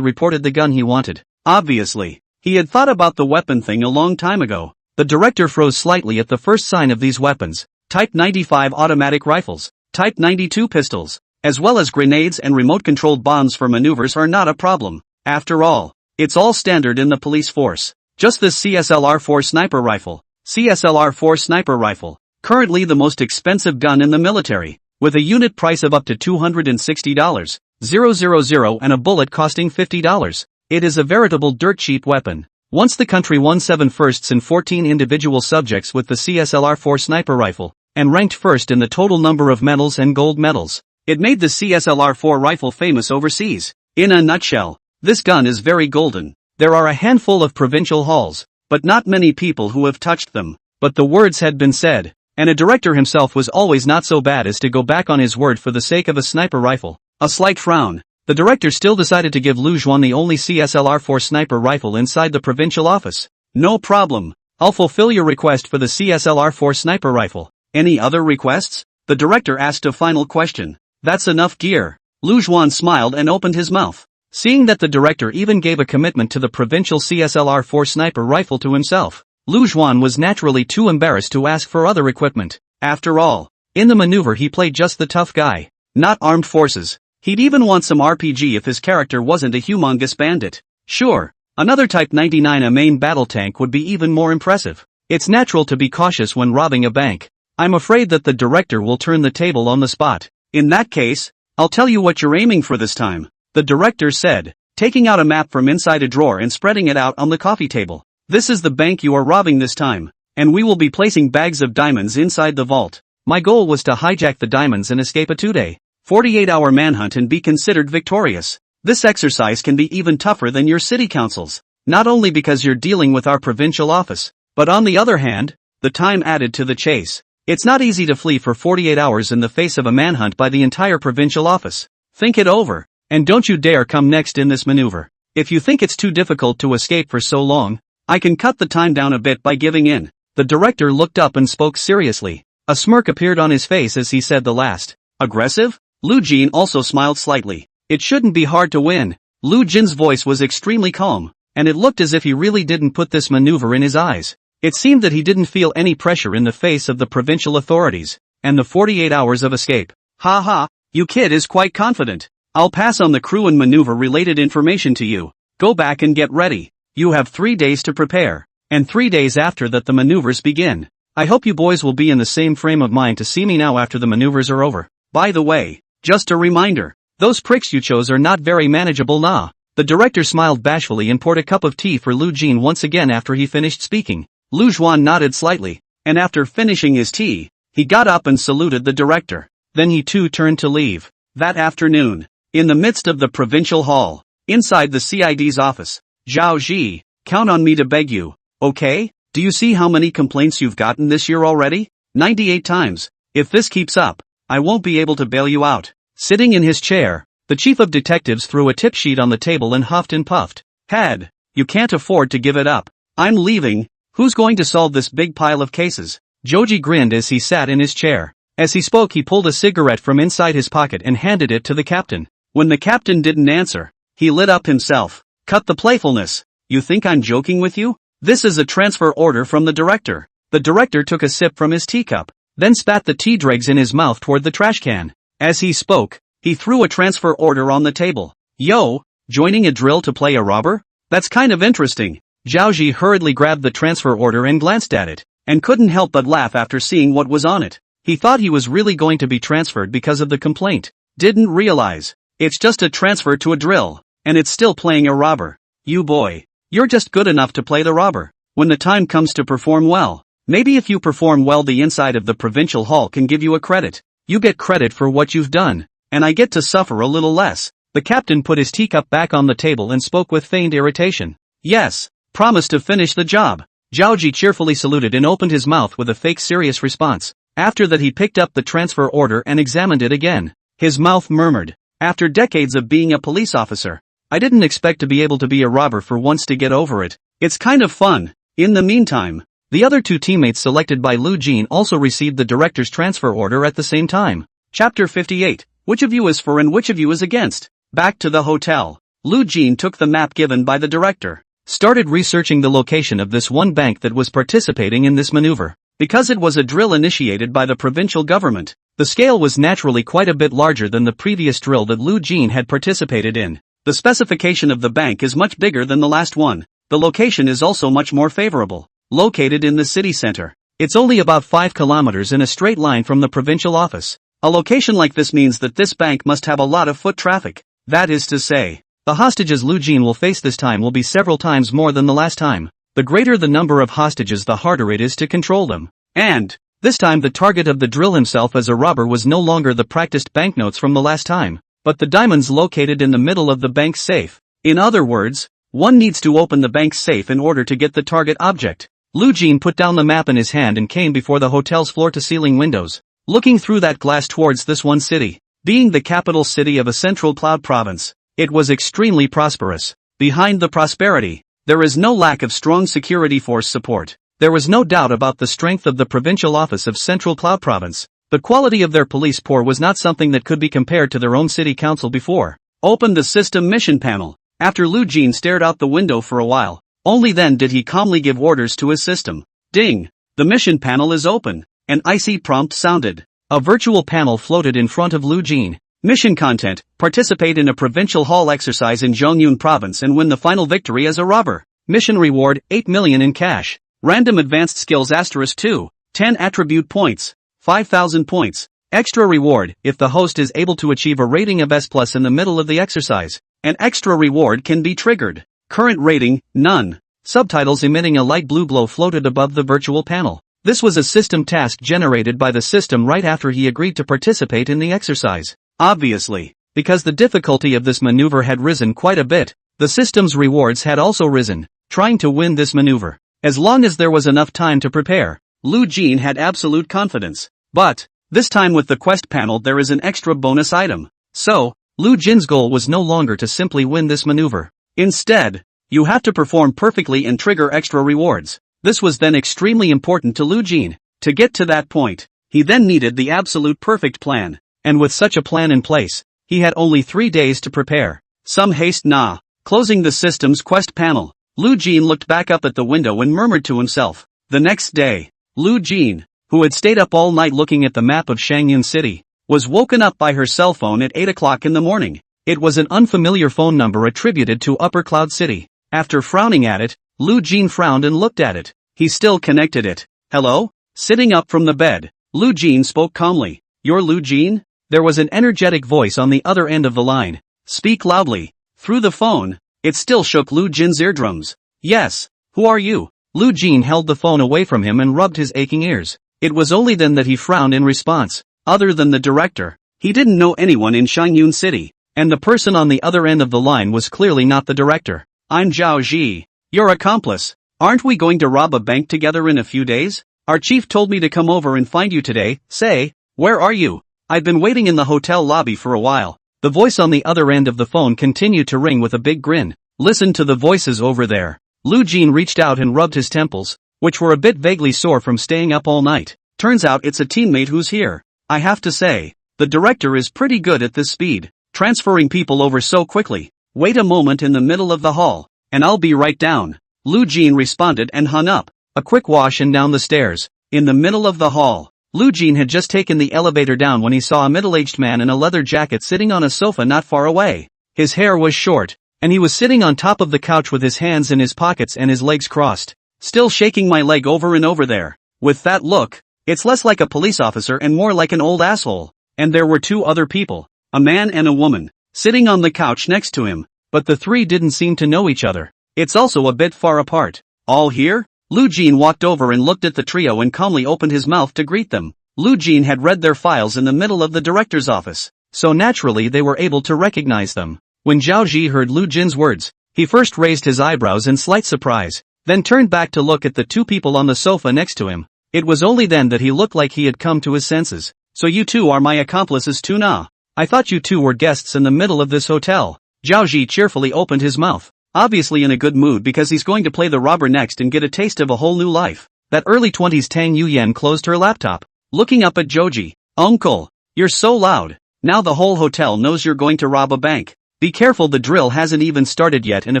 reported the gun he wanted. Obviously, he had thought about the weapon thing a long time ago. The director froze slightly at the first sign of these weapons. Type 95 automatic rifles, Type 92 pistols, as well as grenades and remote-controlled bombs for maneuvers are not a problem. After all, it's all standard in the police force. Just this CSLR-4 sniper rifle. CSLR-4 sniper rifle, currently the most expensive gun in the military, with a unit price of up to $260,000 and a bullet costing $50. It is a veritable dirt cheap weapon. Once the country won 7 firsts and 14 individual subjects with the CSLR-4 sniper rifle, and ranked first in the total number of medals and gold medals. It made the CSLR-4 rifle famous overseas. In a nutshell, this gun is very golden. There are a handful of provincial halls, but not many people who have touched them. But the words had been said, and a director himself was always not so bad as to go back on his word for the sake of a sniper rifle. A slight frown. The director still decided to give Lu Zhuan the only CSLR-4 sniper rifle inside the provincial office. No problem. I'll fulfill your request for the CSLR-4 sniper rifle. Any other requests? The director asked a final question. That's enough gear. Lu Zhuan smiled and opened his mouth. Seeing that the director even gave a commitment to the provincial CSLR-4 sniper rifle to himself, Lu Zhuan was naturally too embarrassed to ask for other equipment. After all, in the maneuver he played just the tough guy, not armed forces. He'd even want some RPG if his character wasn't a humongous bandit. Sure, another Type 99 a main battle tank would be even more impressive. It's natural to be cautious when robbing a bank. I'm afraid that the director will turn the table on the spot. In that case, I'll tell you what you're aiming for this time, the director said, taking out a map from inside a drawer and spreading it out on the coffee table. This is the bank you are robbing this time, and we will be placing bags of diamonds inside the vault. My goal was to hijack the diamonds and escape a 2-day, 48-hour manhunt and be considered victorious. This exercise can be even tougher than your city councils, not only because you're dealing with our provincial office, but on the other hand, the time added to the chase. It's not easy to flee for 48 hours in the face of a manhunt by the entire provincial office. Think it over, and don't you dare come next in this maneuver. If you think it's too difficult to escape for so long, I can cut the time down a bit by giving in. The director looked up and spoke seriously. A smirk appeared on his face as he said the last. Aggressive? Lu Jin also smiled slightly. It shouldn't be hard to win. Lu Jin's voice was extremely calm. and it looked as if he really didn't put this maneuver in his eyes. It seemed that he didn't feel any pressure in the face of the provincial authorities, and the 48 hours of escape. Ha ha, you kid is quite confident. I'll pass on the crew and maneuver-related information to you. Go back and get ready. You have 3 days to prepare, and 3 days after that the maneuvers begin. I hope you boys will be in the same frame of mind to see me now after the maneuvers are over. By the way, just a reminder, those pricks you chose are not very manageable nah. The director smiled bashfully and poured a cup of tea for Lu Jin once again after he finished speaking. Lu Juan nodded slightly, and after finishing his tea, he got up and saluted the director. Then he too turned to leave. That afternoon, in the midst of the provincial hall, inside the CID's office, Zhao Ji, count on me to beg you, okay? Do you see how many complaints you've gotten this year already? 98 times. If this keeps up, I won't be able to bail you out. Sitting in his chair, the chief of detectives threw a tip sheet on the table and huffed and puffed. Head, you can't afford to give it up. I'm leaving. Who's going to solve this big pile of cases? Joji grinned as he sat in his chair. As he spoke he pulled a cigarette from inside his pocket and handed it to the captain. When the captain didn't answer, he lit up himself. Cut the playfulness. You think I'm joking with you? This is a transfer order from the director. The director took a sip from his teacup, then spat the tea dregs in his mouth toward the trash can. As he spoke, he threw a transfer order on the table. Yo, joining a drill to play a robber? That's kind of interesting. Zhaoji hurriedly grabbed the transfer order and glanced at it, and couldn't help but laugh after seeing what was on it. He thought he was really going to be transferred because of the complaint. Didn't realize. It's just a transfer to a drill, and it's still playing a robber. You boy, you're just good enough to play the robber. When the time comes to perform well, maybe if you perform well the inside of the provincial hall can give you a credit. You get credit for what you've done, and I get to suffer a little less. The captain put his teacup back on the table and spoke with feigned irritation. Yes, promise to finish the job. Zhaoji cheerfully saluted and opened his mouth with a fake serious response. After that he picked up the transfer order and examined it again. His mouth murmured, after decades of being a police officer, I didn't expect to be able to be a robber for once to get over it. It's kind of fun. In the meantime, the other two teammates selected by Lu Jin also received the director's transfer order at the same time. Chapter 58. Which of you is for and which of you is against? Back to the hotel. Lu Jin took the map given by the director, started researching the location of this one bank that was participating in this maneuver. Because it was a drill initiated by the provincial government, the scale was naturally quite a bit larger than the previous drill that Lu Jin had participated in. The specification of the bank is much bigger than the last one. The location is also much more favorable. Located in the city center, it's only about 5 kilometers in a straight line from the provincial office. A location like this means that this bank must have a lot of foot traffic. That is to say, the hostages Lu Jin will face this time will be several times more than the last time. The greater the number of hostages, the harder it is to control them. And, this time the target of the drill himself as a robber was no longer the practiced banknotes from the last time, but the diamonds located in the middle of the bank's safe. In other words, one needs to open the bank's safe in order to get the target object. Lu Jin put down the map in his hand and came before the hotel's floor-to-ceiling windows, looking through that glass towards this one city. Being the capital city of a central cloud province, it was extremely prosperous. Behind the prosperity, there is no lack of strong security force support. There was no doubt about the strength of the provincial office of Central Cloud Province. The quality of their police corps was not something that could be compared to their own city council before. Open the system mission panel. After Lu Jin stared out the window for a while, only then did he calmly give orders to his system. Ding! The mission panel is open. An icy prompt sounded. A virtual panel floated in front of Lu Jin. Mission content: participate in a provincial hall exercise in Zhongyun province and win the final victory as a robber. Mission reward: 8 million in cash. Random advanced skills *2, 10 attribute points, 5,000 points. Extra reward: if the host is able to achieve a rating of S+ in the middle of the exercise, an extra reward can be triggered. Current rating: none. Subtitles emitting a light blue glow floated above the virtual panel. This was a system task generated by the system right after he agreed to participate in the exercise. Obviously, because the difficulty of this maneuver had risen quite a bit, the system's rewards had also risen. Trying to win this maneuver, as long as there was enough time to prepare, Lu Jin had absolute confidence. But, this time with the quest panel there is an extra bonus item. So, Lu Jin's goal was no longer to simply win this maneuver. Instead, you have to perform perfectly and trigger extra rewards. This was then extremely important to Lu Jin. To get to that point, he then needed the absolute perfect plan. And with such a plan in place, he had only 3 days to prepare. Some haste nah. Closing the system's quest panel, Lu Jin looked back up at the window and murmured to himself. The next day, Lu Jin, who had stayed up all night looking at the map of Shangyun City, was woken up by her cell phone at 8 o'clock in the morning. It was an unfamiliar phone number attributed to Upper Cloud City. After frowning at it, Lu Jin frowned and looked at it. He still connected it. Hello? Sitting up from the bed, Lu Jin spoke calmly. You're Lu Jin? There was an energetic voice on the other end of the line. Speak loudly. Through the phone, it still shook Lu Jin's eardrums. Yes. Who are you? Lu Jin held the phone away from him and rubbed his aching ears. It was only then that he frowned in response. Other than the director, he didn't know anyone in Shangyun City, and the person on the other end of the line was clearly not the director. I'm Zhao Ji, your accomplice. Aren't we going to rob a bank together in a few days? Our chief told me to come over and find you today. Say, where are you? I've been waiting in the hotel lobby for a while. The voice on the other end of the phone continued to ring with a big grin. Listen to the voices over there. Lu Jin reached out and rubbed his temples, which were a bit vaguely sore from staying up all night. Turns out it's a teammate who's here. I have to say, the director is pretty good at this speed, transferring people over so quickly. Wait a moment in the middle of the hall, and I'll be right down. Lu Jin responded and hung up. A quick wash and down the stairs. In the middle of the hall, Lu Jin had just taken the elevator down when he saw a middle-aged man in a leather jacket sitting on a sofa not far away. His hair was short, and he was sitting on top of the couch with his hands in his pockets and his legs crossed. Still shaking my leg over and over there. With that look, it's less like a police officer and more like an old asshole. And there were two other people, a man and a woman, sitting on the couch next to him, but the three didn't seem to know each other. It's also a bit far apart. All here? Lu Jin walked over and looked at the trio and calmly opened his mouth to greet them. Lu Jin had read their files in the middle of the director's office, so naturally they were able to recognize them. When Zhao Ji heard Lu Jin's words, he first raised his eyebrows in slight surprise, then turned back to look at the two people on the sofa next to him. It was only then that he looked like he had come to his senses. So you two are my accomplices too nah? I thought you two were guests in the middle of this hotel. Zhao Ji cheerfully opened his mouth, obviously in a good mood because he's going to play the robber next and get a taste of a whole new life. That early 20s Tang Yuyan closed her laptop, looking up at Joji. Uncle, you're so loud. Now the whole hotel knows you're going to rob a bank. Be careful, the drill hasn't even started yet and a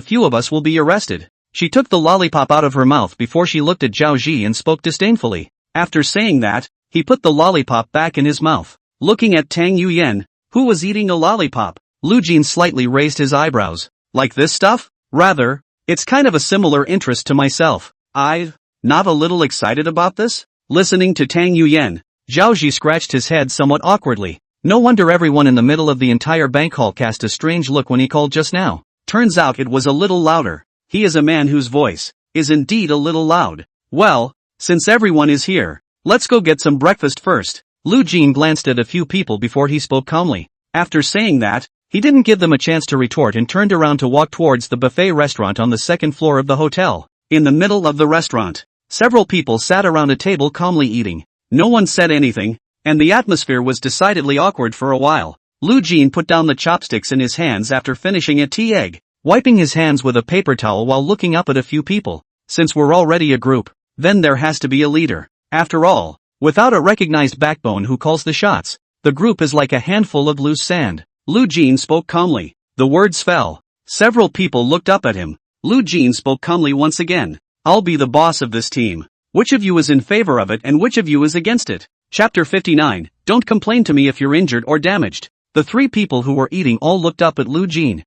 few of us will be arrested. She took the lollipop out of her mouth before she looked at Zhao Ji and spoke disdainfully. After saying that, he put the lollipop back in his mouth. Looking at Tang Yuyan, who was eating a lollipop, Lu Jin slightly raised his eyebrows. Like this stuff? Rather, it's kind of a similar interest to myself. I've not a little excited about this? Listening to Tang Yuyan, Zhao Ji scratched his head somewhat awkwardly. No wonder everyone in the middle of the entire bank hall cast a strange look when he called just now. Turns out it was a little louder. He is a man whose voice is indeed a little loud. Well, since everyone is here, let's go get some breakfast first. Lu Jin glanced at a few people before he spoke calmly. After saying that, he didn't give them a chance to retort and turned around to walk towards the buffet restaurant on the second floor of the hotel. In the middle of the restaurant, several people sat around a table calmly eating. No one said anything, and the atmosphere was decidedly awkward for a while. Lu Jin put down the chopsticks in his hands after finishing a tea egg, wiping his hands with a paper towel while looking up at a few people. Since we're already a group, then there has to be a leader. After all, without a recognized backbone who calls the shots, the group is like a handful of loose sand. Lu Jin spoke calmly. The words fell. Several people looked up at him. Lu Jin spoke calmly once again. I'll be the boss of this team. Which of you is in favor of it and which of you is against it? Chapter 59. Don't complain to me if you're injured or damaged. The three people who were eating all looked up at Lu Jin.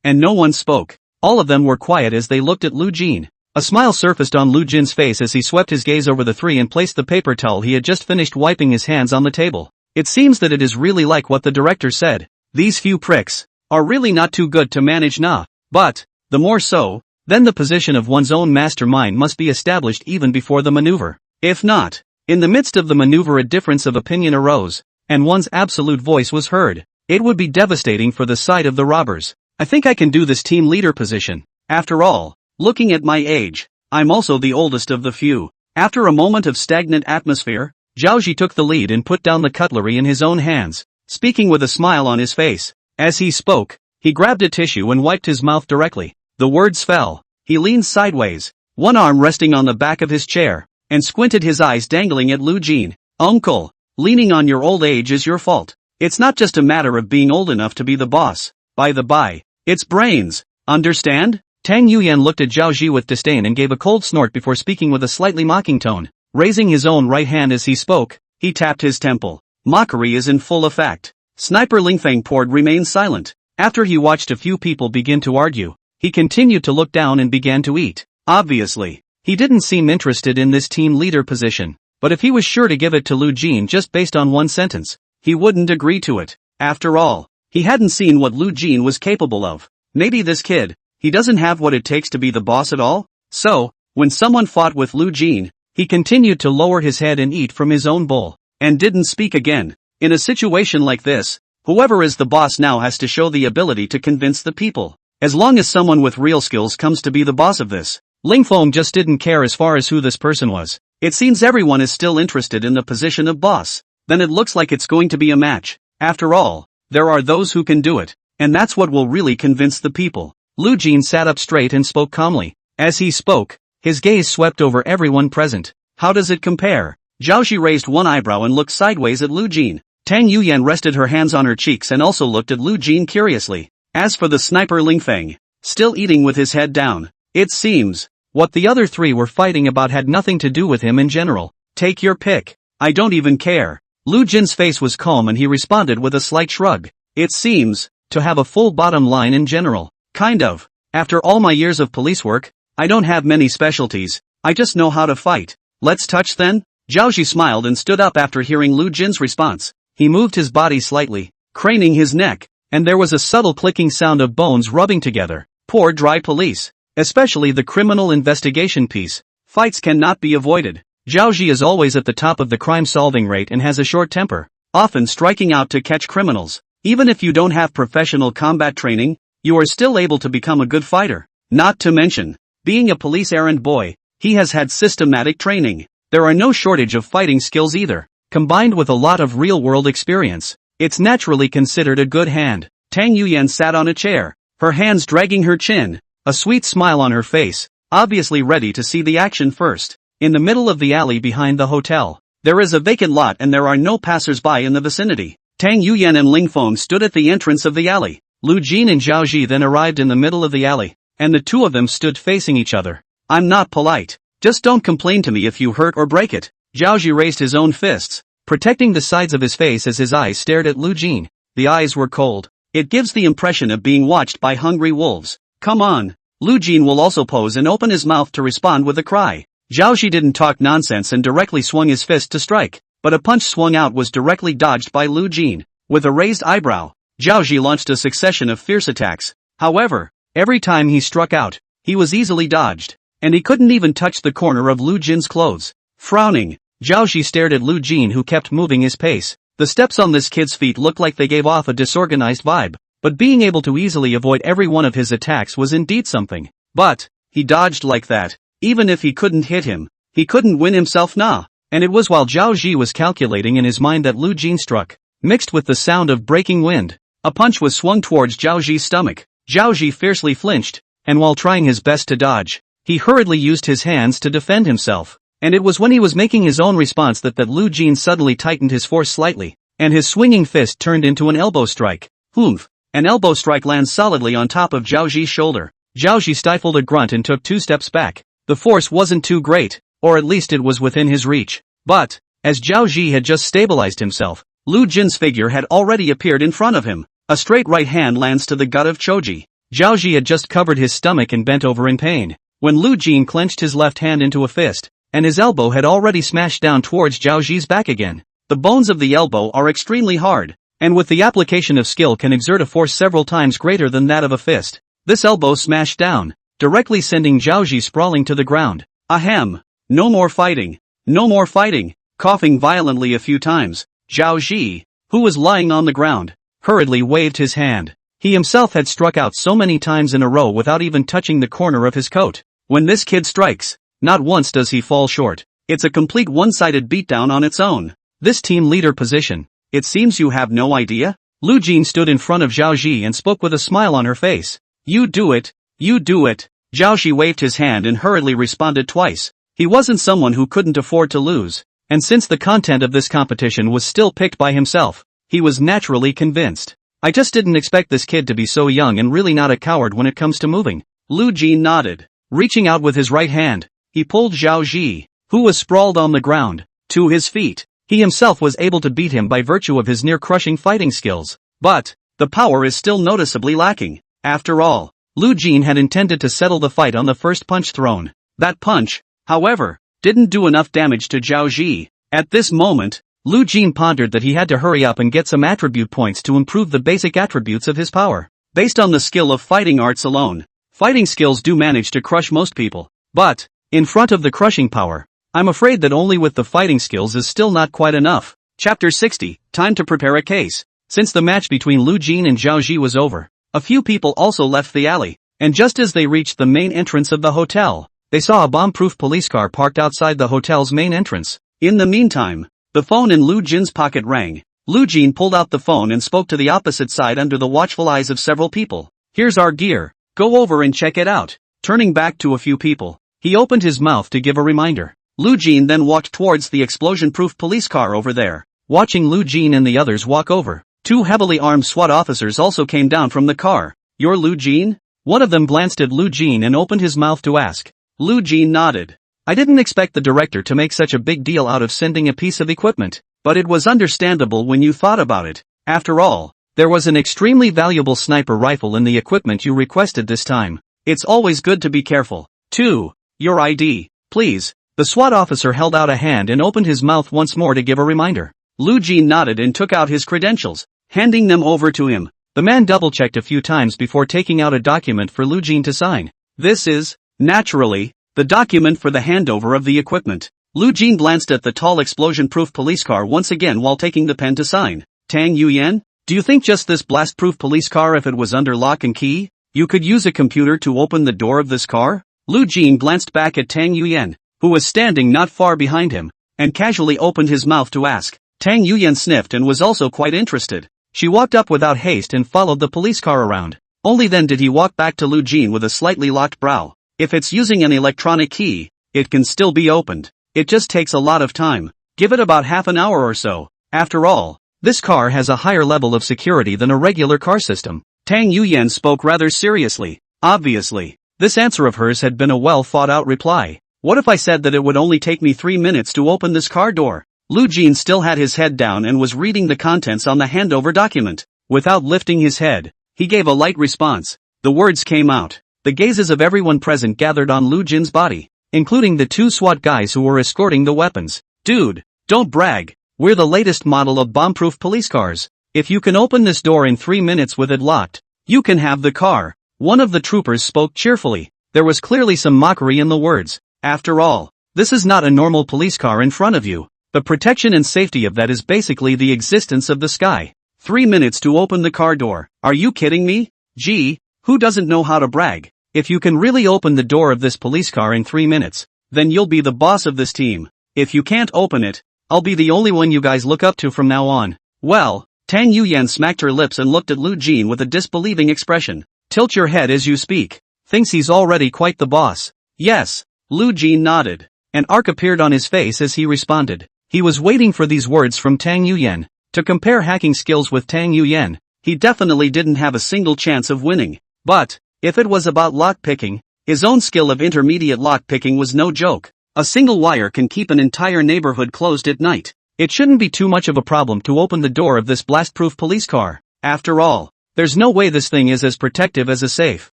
And no one spoke. All of them were quiet as they looked at Lu Jin. A smile surfaced on Lu Jin's face as he swept his gaze over the three and placed the paper towel he had just finished wiping his hands on the table. It seems that it is really like what the director said. These few pricks are really not too good to manage nah. But, the more so, then the position of one's own mastermind must be established even before the maneuver. If not, in the midst of the maneuver a difference of opinion arose, and one's absolute voice was heard. It would be devastating for the side of the robbers. I think I can do this team leader position. After all, looking at my age, I'm also the oldest of the few. After a moment of stagnant atmosphere, Zhao Ji took the lead and put down the cutlery in his own hands, speaking with a smile on his face. As he spoke, he grabbed a tissue and wiped his mouth directly. The words fell. He leaned sideways, one arm resting on the back of his chair, and squinted his eyes dangling at Lu Jin. Uncle, leaning on your old age is your fault. It's not just a matter of being old enough to be the boss. By the by, it's brains. Understand? Tang Yuyan looked at Zhao Ji with disdain and gave a cold snort before speaking with a slightly mocking tone. Raising his own right hand as he spoke, he tapped his temple. Mockery is in full effect. Sniper Lingfeng Port remained silent. After he watched a few people begin to argue, he continued to look down and began to eat. Obviously, he didn't seem interested in this team leader position, but if he was sure to give it to Lu Jin just based on one sentence, he wouldn't agree to it. After all, he hadn't seen what Lu Jin was capable of. Maybe this kid, he doesn't have what it takes to be the boss at all? So, when someone fought with Lu Jin, he continued to lower his head and eat from his own bowl, and didn't speak again. In a situation like this, whoever is the boss now has to show the ability to convince the people. As long as someone with real skills comes to be the boss of this, Ling Feng just didn't care as far as who this person was. It seems everyone is still interested in the position of boss. Then it looks like it's going to be a match. After all, there are those who can do it, and that's what will really convince the people. Lu Jin sat up straight and spoke calmly. As he spoke, his gaze swept over everyone present. How does it compare? Zhao Ji raised one eyebrow and looked sideways at Lu Jin. Tang Yuyan rested her hands on her cheeks and also looked at Lu Jin curiously. As for the sniper Ling Feng, still eating with his head down, it seems, what the other three were fighting about had nothing to do with him in general. Take your pick. I don't even care. Lu Jin's face was calm and he responded with a slight shrug. It seems, to have a full bottom line in general. Kind of. After all my years of police work, I don't have many specialties, I just know how to fight. Let's touch then? Zhao Ji smiled and stood up after hearing Lu Jin's response. He moved his body slightly, craning his neck, and there was a subtle clicking sound of bones rubbing together. Poor dry police. Especially the criminal investigation piece. Fights cannot be avoided. Zhao Ji is always at the top of the crime-solving rate and has a short temper, often striking out to catch criminals. Even if you don't have professional combat training, you are still able to become a good fighter. Not to mention, being a police errand boy, he has had systematic training. There are no shortage of fighting skills either. Combined with a lot of real-world experience, it's naturally considered a good hand. Tang Yuyan sat on a chair, her hands dragging her chin, a sweet smile on her face, obviously ready to see the action first. In the middle of the alley behind the hotel, there is a vacant lot and there are no passers-by in the vicinity. Tang Yuyan and Ling Feng stood at the entrance of the alley. Lu Jin and Zhao Ji then arrived in the middle of the alley, and the two of them stood facing each other. I'm not polite. Just don't complain to me if you hurt or break it. Zhao Ji raised his own fists, protecting the sides of his face as his eyes stared at Lu Jin. The eyes were cold. It gives the impression of being watched by hungry wolves. Come on. Lu Jin will also pose and open his mouth to respond with a cry. Zhao Ji didn't talk nonsense and directly swung his fist to strike, but a punch swung out was directly dodged by Lu Jin. With a raised eyebrow, Zhao Ji launched a succession of fierce attacks. However, every time he struck out, he was easily dodged, and he couldn't even touch the corner of Lu Jin's clothes. Frowning, Zhao Ji stared at Lu Jin, who kept moving his pace. The steps on this kid's feet looked like they gave off a disorganized vibe, but being able to easily avoid every one of his attacks was indeed something. But, he dodged like that. Even if he couldn't hit him, he couldn't win himself, nah. And it was while Zhao Ji was calculating in his mind that Lu Jin struck, mixed with the sound of breaking wind. A punch was swung towards Zhao Ji's stomach. Zhao Ji fiercely flinched, and while trying his best to dodge, he hurriedly used his hands to defend himself. And it was when he was making his own response that Lu Jin suddenly tightened his force slightly, and his swinging fist turned into an elbow strike. Oomph! An elbow strike lands solidly on top of Zhao Ji's shoulder. Zhao Ji stifled a grunt and took 2 steps back. The force wasn't too great, or at least it was within his reach. But, as Zhao Ji had just stabilized himself, Lu Jin's figure had already appeared in front of him. A straight right hand lands to the gut of Choji. Zhao Ji had just covered his stomach and bent over in pain, when Lu Jin clenched his left hand into a fist, and his elbow had already smashed down towards Zhao Ji's back again. The bones of the elbow are extremely hard, and with the application of skill can exert a force several times greater than that of a fist. This elbow smashed down, directly sending Zhao Ji sprawling to the ground. Ahem! No more fighting! No more fighting! Coughing violently a few times, Zhao Ji, who was lying on the ground, hurriedly waved his hand. He himself had struck out so many times in a row without even touching the corner of his coat. When this kid strikes, not once does he fall short. It's a complete one-sided beatdown on its own. This team leader position, it seems you have no idea? Lu Jin stood in front of Zhao Ji and spoke with a smile on her face. You do it. You do it. Zhao Ji waved his hand and hurriedly responded twice. He wasn't someone who couldn't afford to lose, and since the content of this competition was still picked by himself, he was naturally convinced. I just didn't expect this kid to be so young and really not a coward when it comes to moving. Lu Jin nodded. Reaching out with his right hand, he pulled Zhao Ji, who was sprawled on the ground, to his feet. He himself was able to beat him by virtue of his near-crushing fighting skills. But the power is still noticeably lacking. After all, Lu Jin had intended to settle the fight on the first punch thrown. That punch, however, didn't do enough damage to Zhao Ji. At this moment, Lu Jin pondered that he had to hurry up and get some attribute points to improve the basic attributes of his power. Based on the skill of fighting arts alone, fighting skills do manage to crush most people. But, in front of the crushing power, I'm afraid that only with the fighting skills is still not quite enough. Chapter 60, Time to prepare a case. Since the match between Lu Jin and Zhao Ji was over, a few people also left the alley, and just as they reached the main entrance of the hotel, they saw a bomb-proof police car parked outside the hotel's main entrance. In the meantime, the phone in Lu Jin's pocket rang. Lu Jin pulled out the phone and spoke to the opposite side under the watchful eyes of several people. Here's our gear, go over and check it out. Turning back to a few people, he opened his mouth to give a reminder. Lu Jin then walked towards the explosion-proof police car over there. Watching Lu Jin and the others walk over, two heavily armed SWAT officers also came down from the car. You're Lu Jin? One of them glanced at Lu Jin and opened his mouth to ask. Lu Jin nodded. I didn't expect the director to make such a big deal out of sending a piece of equipment, but it was understandable when you thought about it. After all, there was an extremely valuable sniper rifle in the equipment you requested this time. It's always good to be careful. 2. Your ID, please. The SWAT officer held out a hand and opened his mouth once more to give a reminder. Lu Jin nodded and took out his credentials, handing them over to him. The man double-checked a few times before taking out a document for Lu Jin to sign. This is, naturally, the document for the handover of the equipment. Lu Jin glanced at the tall explosion-proof police car once again while taking the pen to sign. Tang Yuyan, do you think just this blast-proof police car, if it was under lock and key, you could use a computer to open the door of this car? Lu Jin glanced back at Tang Yuyan, who was standing not far behind him, and casually opened his mouth to ask. Tang Yuyan sniffed and was also quite interested. She walked up without haste and followed the police car around. Only then did he walk back to Lu Jin with a slightly locked brow. If it's using an electronic key, it can still be opened. It just takes a lot of time. Give it about half an hour or so. After all, this car has a higher level of security than a regular car system. Tang Yuyan spoke rather seriously. Obviously, this answer of hers had been a well-thought-out reply. What if I said that it would only take me 3 minutes to open this car door? Lu Jin still had his head down and was reading the contents on the handover document. Without lifting his head, he gave a light response. The words came out. The gazes of everyone present gathered on Lu Jin's body, including the two SWAT guys who were escorting the weapons. Dude, don't brag. We're the latest model of bomb-proof police cars. If you can open this door in 3 minutes with it locked, you can have the car. One of the troopers spoke cheerfully. There was clearly some mockery in the words. After all, this is not a normal police car in front of you. The protection and safety of that is basically the existence of the sky. 3 minutes to open the car door. Are you kidding me? Gee, who doesn't know how to brag? If you can really open the door of this police car in 3 minutes, then you'll be the boss of this team. If you can't open it, I'll be the only one you guys look up to from now on. Well, Tang Yuyan smacked her lips and looked at Lu Jin with a disbelieving expression. Tilt your head as you speak. Thinks he's already quite the boss. Yes. Lu Jin nodded. An arc appeared on his face as he responded. He was waiting for these words from Tang Yuyan. To compare hacking skills with Tang Yuyan, he definitely didn't have a single chance of winning. But, if it was about lock-picking, his own skill of intermediate lock-picking was no joke. A single wire can keep an entire neighborhood closed at night. It shouldn't be too much of a problem to open the door of this blast-proof police car. After all, there's no way this thing is as protective as a safe.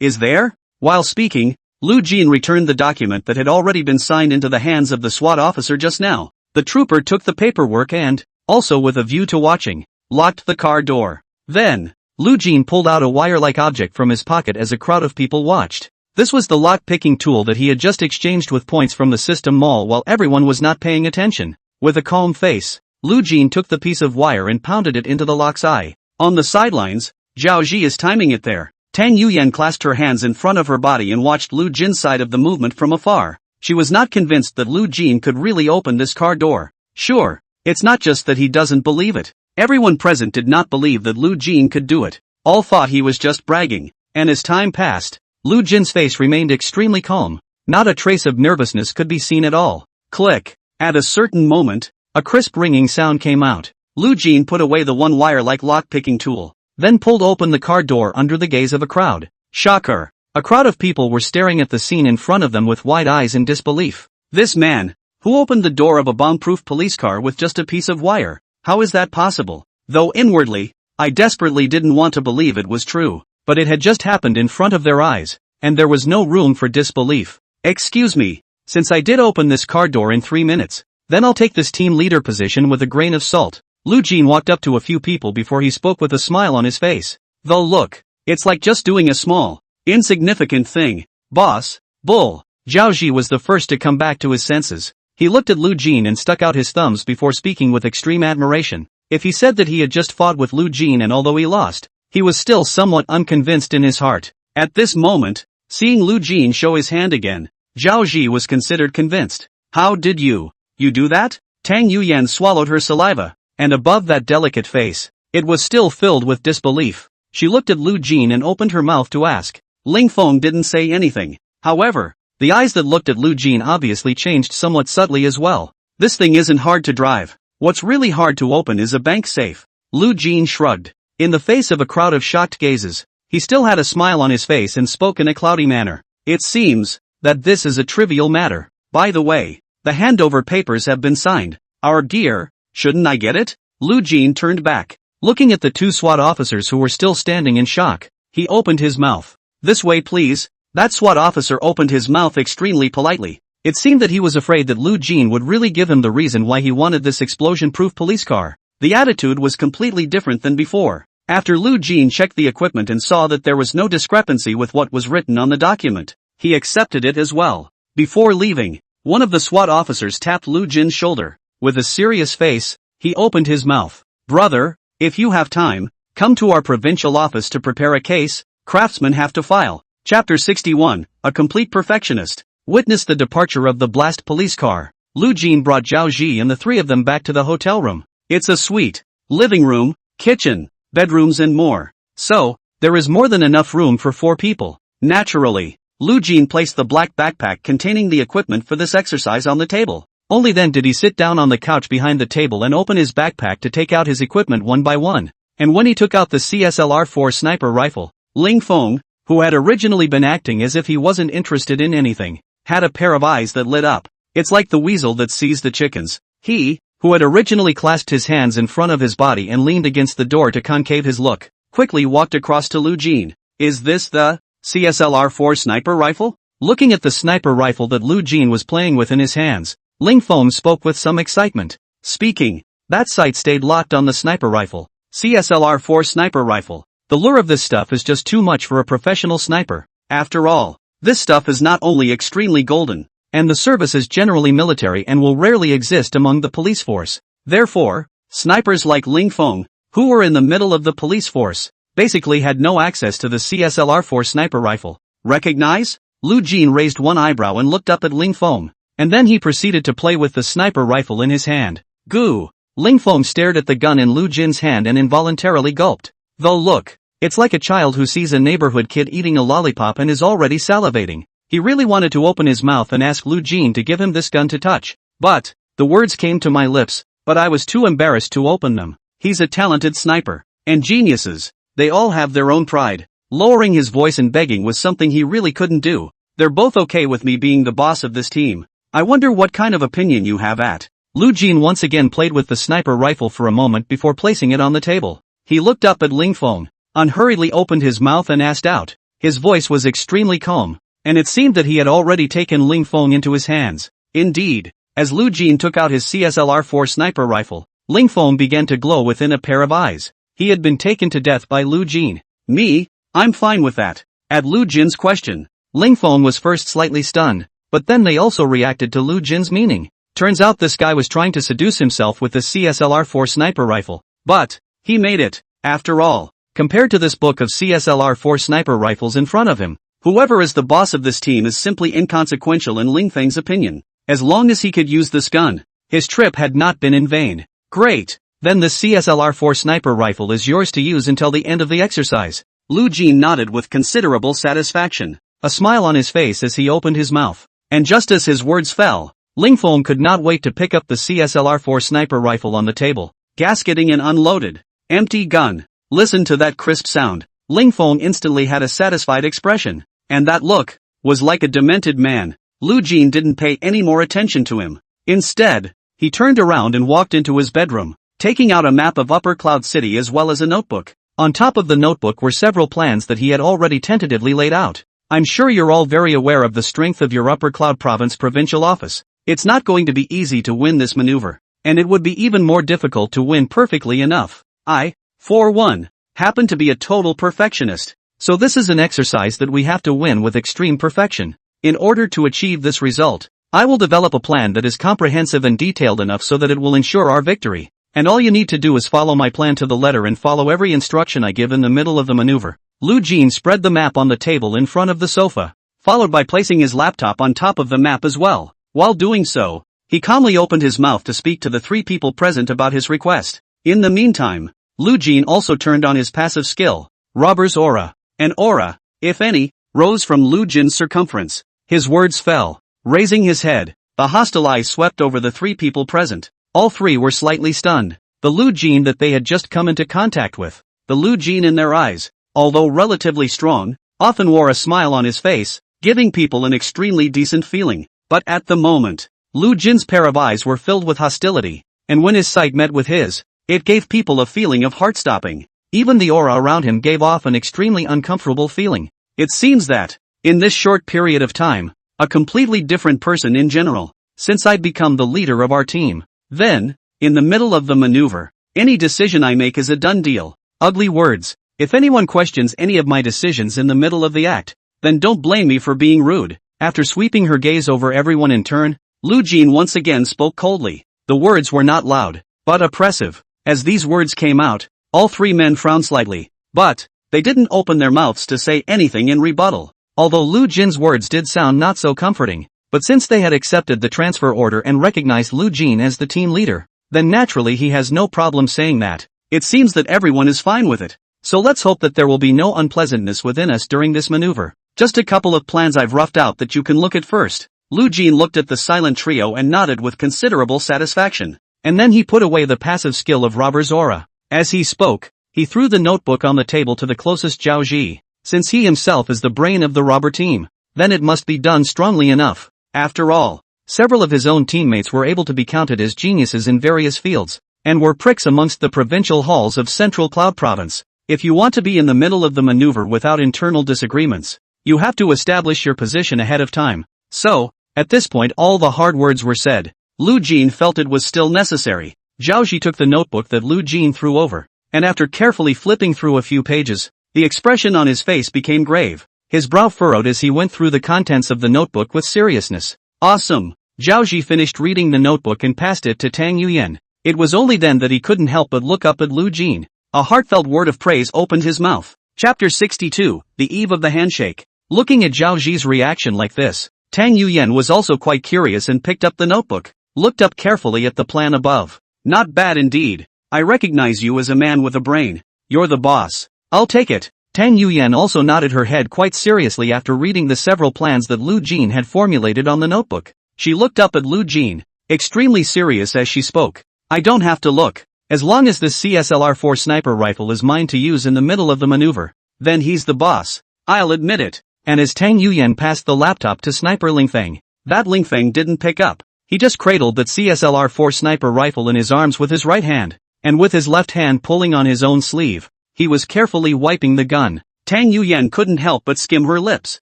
Is there? While speaking, Lu Jin returned the document that had already been signed into the hands of the SWAT officer just now. The trooper took the paperwork and, also with a view to watching, locked the car door. Then, Lu Jin pulled out a wire-like object from his pocket as a crowd of people watched. This was the lock-picking tool that he had just exchanged with points from the system mall while everyone was not paying attention. With a calm face, Lu Jin took the piece of wire and pounded it into the lock's eye. On the sidelines, Zhao Ji is timing it there. Tang Yuyan clasped her hands in front of her body and watched Lu Jin's side of the movement from afar. She was not convinced that Lu Jin could really open this car door. Sure, it's not just that he doesn't believe it. Everyone present did not believe that Lu Jin could do it. All thought he was just bragging. And as time passed, Lu Jin's face remained extremely calm. Not a trace of nervousness could be seen at all. Click. At a certain moment, a crisp ringing sound came out. Lu Jin put away the one wire-like lock-picking tool, then pulled open the car door under the gaze of a crowd. Shocker! A crowd of people were staring at the scene in front of them with wide eyes in disbelief. This man, who opened the door of a bomb-proof police car with just a piece of wire, how is that possible? Though inwardly, I desperately didn't want to believe it was true, but it had just happened in front of their eyes, and there was no room for disbelief. Excuse me, since I did open this car door in 3 minutes, then I'll take this team leader position with a grain of salt. Lu Jin walked up to a few people before he spoke with a smile on his face. Though look, it's like just doing a small, insignificant thing. Boss, bull. Zhao Ji was the first to come back to his senses. He looked at Lu Jin and stuck out his thumbs before speaking with extreme admiration. If he said that he had just fought with Lu Jin and although he lost, he was still somewhat unconvinced in his heart. At this moment, seeing Lu Jin show his hand again, Zhao Ji was considered convinced. How did you do that? Tang Yuyan swallowed her saliva, and above that delicate face, it was still filled with disbelief. She looked at Lu Jin and opened her mouth to ask. Ling Feng didn't say anything. However, the eyes that looked at Lu Jin obviously changed somewhat subtly as well. This thing isn't hard to drive. What's really hard to open is a bank safe. Lu Jin shrugged. In the face of a crowd of shocked gazes, he still had a smile on his face and spoke in a cloudy manner. It seems that this is a trivial matter. By the way, the handover papers have been signed. Our dear, shouldn't I get it? Lu Jin turned back. Looking at the two SWAT officers who were still standing in shock, he opened his mouth. This way please. That SWAT officer opened his mouth extremely politely. It seemed that he was afraid that Lu Jin would really give him the reason why he wanted this explosion-proof police car. The attitude was completely different than before. After Lu Jin checked the equipment and saw that there was no discrepancy with what was written on the document, he accepted it as well. Before leaving, one of the SWAT officers tapped Lu Jin's shoulder. With a serious face, he opened his mouth. Brother, if you have time, come to our provincial office to prepare a case. Craftsmen have to file. Chapter 61, A Complete Perfectionist. Witness the departure of the blast police car. Lu Jin brought Zhao Ji and the three of them back to the hotel room. It's a suite, living room, kitchen, bedrooms and more. So, there is more than enough room for 4 people. Naturally, Lu Jin placed the black backpack containing the equipment for this exercise on the table. Only then did he sit down on the couch behind the table and open his backpack to take out his equipment one by one. And when he took out the CSLR-4 sniper rifle, Ling Feng, who had originally been acting as if he wasn't interested in anything, had a pair of eyes that lit up. It's like the weasel that sees the chickens. He, who had originally clasped his hands in front of his body and leaned against the door to concave his look, quickly walked across to Lu Jin. Is this the CSLR-4 sniper rifle? Looking at the sniper rifle that Lu Jin was playing with in his hands, Ling Feng spoke with some excitement. Speaking, that sight stayed locked on the sniper rifle. CSLR-4 sniper rifle. The lure of this stuff is just too much for a professional sniper. After all, this stuff is not only extremely golden, and the service is generally military and will rarely exist among the police force. Therefore, snipers like Ling Feng, who were in the middle of the police force, basically had no access to the CSLR-4 sniper rifle. Recognize? Lu Jin raised one eyebrow and looked up at Ling Feng, and then he proceeded to play with the sniper rifle in his hand. Goo! Ling Feng stared at the gun in Lu Jin's hand and involuntarily gulped. Though look, it's like a child who sees a neighborhood kid eating a lollipop and is already salivating. He really wanted to open his mouth and ask Lu Jin to give him this gun to touch. But, the words came to my lips, but I was too embarrassed to open them. He's a talented sniper. And geniuses, they all have their own pride. Lowering his voice and begging was something he really couldn't do. They're both okay with me being the boss of this team. I wonder what kind of opinion you have at. Lu Jin once again played with the sniper rifle for a moment before placing it on the table. He looked up at Ling Feng, unhurriedly opened his mouth and asked out. His voice was extremely calm, and it seemed that he had already taken Ling Feng into his hands. Indeed, as Lu Jin took out his CSLR-4 sniper rifle, Ling Feng began to glow within a pair of eyes. He had been taken to death by Lu Jin. Me? I'm fine with that. At Lu Jin's question, Ling Feng was first slightly stunned, but then they also reacted to Lu Jin's meaning. Turns out this guy was trying to seduce himself with the CSLR-4 sniper rifle. But, he made it, after all. Compared to this book of CSLR-4 sniper rifles in front of him, whoever is the boss of this team is simply inconsequential in Ling Feng's opinion. As long as he could use this gun, his trip had not been in vain. Great! Then the CSLR-4 sniper rifle is yours to use until the end of the exercise. Lu Jin nodded with considerable satisfaction, a smile on his face as he opened his mouth. And just as his words fell, Ling Feng could not wait to pick up the CSLR-4 sniper rifle on the table, gasketing an unloaded, empty gun. Listen to that crisp sound. Ling Feng instantly had a satisfied expression. And that look was like a demented man. Lu Jin didn't pay any more attention to him. Instead, he turned around and walked into his bedroom, taking out a map of Upper Cloud City as well as a notebook. On top of the notebook were several plans that he had already tentatively laid out. I'm sure you're all very aware of the strength of your Upper Cloud Province provincial office. It's not going to be easy to win this maneuver, and it would be even more difficult to win perfectly enough. I, for one, happen to be a total perfectionist. So this is an exercise that we have to win with extreme perfection. In order to achieve this result, I will develop a plan that is comprehensive and detailed enough so that it will ensure our victory. And all you need to do is follow my plan to the letter and follow every instruction I give in the middle of the maneuver. Lu Jin spread the map on the table in front of the sofa, followed by placing his laptop on top of the map as well. While doing so, he calmly opened his mouth to speak to the three people present about his request. In the meantime, Lu Jin also turned on his passive skill, Robber's Aura. An aura, if any, rose from Lu Jin's circumference. His words fell. Raising his head, the hostile eyes swept over the three people present. All three were slightly stunned. The Lu Jin that they had just come into contact with. The Lu Jin in their eyes, although relatively strong, often wore a smile on his face, giving people an extremely decent feeling. But at the moment, Lu Jin's pair of eyes were filled with hostility, and when his sight met with his, it gave people a feeling of heart-stopping. Even the aura around him gave off an extremely uncomfortable feeling. It seems that, in this short period of time, a completely different person in general, since I'd become the leader of our team. Then, in the middle of the maneuver, any decision I make is a done deal. Ugly words. If anyone questions any of my decisions in the middle of the act, then don't blame me for being rude. After sweeping her gaze over everyone in turn, Lu Jin once again spoke coldly. The words were not loud, but oppressive. As these words came out, all three men frowned slightly, but they didn't open their mouths to say anything in rebuttal. Although Lu Jin's words did sound not so comforting, but since they had accepted the transfer order and recognized Lu Jin as the team leader, then naturally he has no problem saying that. It seems that everyone is fine with it. So let's hope that there will be no unpleasantness within us during this maneuver. Just a couple of plans I've roughed out that you can look at first. Lu Jin looked at the silent trio and nodded with considerable satisfaction. And then he put away the passive skill of Robber's Aura. As he spoke, he threw the notebook on the table to the closest Zhao Ji. Since he himself is the brain of the robber team, then it must be done strongly enough. After all, several of his own teammates were able to be counted as geniuses in various fields, and were pricks amongst the provincial halls of Central Cloud Province. If you want to be in the middle of the maneuver without internal disagreements, you have to establish your position ahead of time. So, at this point all the hard words were said. Lu Jin felt it was still necessary. Zhao Ji took the notebook that Lu Jin threw over, and after carefully flipping through a few pages, the expression on his face became grave. His brow furrowed as he went through the contents of the notebook with seriousness. Awesome! Zhao Ji finished reading the notebook and passed it to Tang Yuyan. It was only then that he couldn't help but look up at Lu Jin. A heartfelt word of praise opened his mouth. Chapter 62, The Eve of the Handshake. Looking at Zhao Ji's reaction like this, Tang Yuyan was also quite curious and picked up the notebook, looked up carefully at the plan above. Not bad indeed. I recognize you as a man with a brain. You're the boss. I'll take it. Tang Yuyan also nodded her head quite seriously after reading the several plans that Lu Jin had formulated on the notebook. She looked up at Lu Jin, extremely serious as she spoke. I don't have to look. As long as this CSLR-4 sniper rifle is mine to use in the middle of the maneuver, then he's the boss. I'll admit it. And as Tang Yuyan passed the laptop to Sniper Lingfeng, that Lingfeng didn't pick up. He just cradled that CSLR-4 sniper rifle in his arms with his right hand, and with his left hand pulling on his own sleeve, he was carefully wiping the gun. Tang Yuyan couldn't help but skim her lips.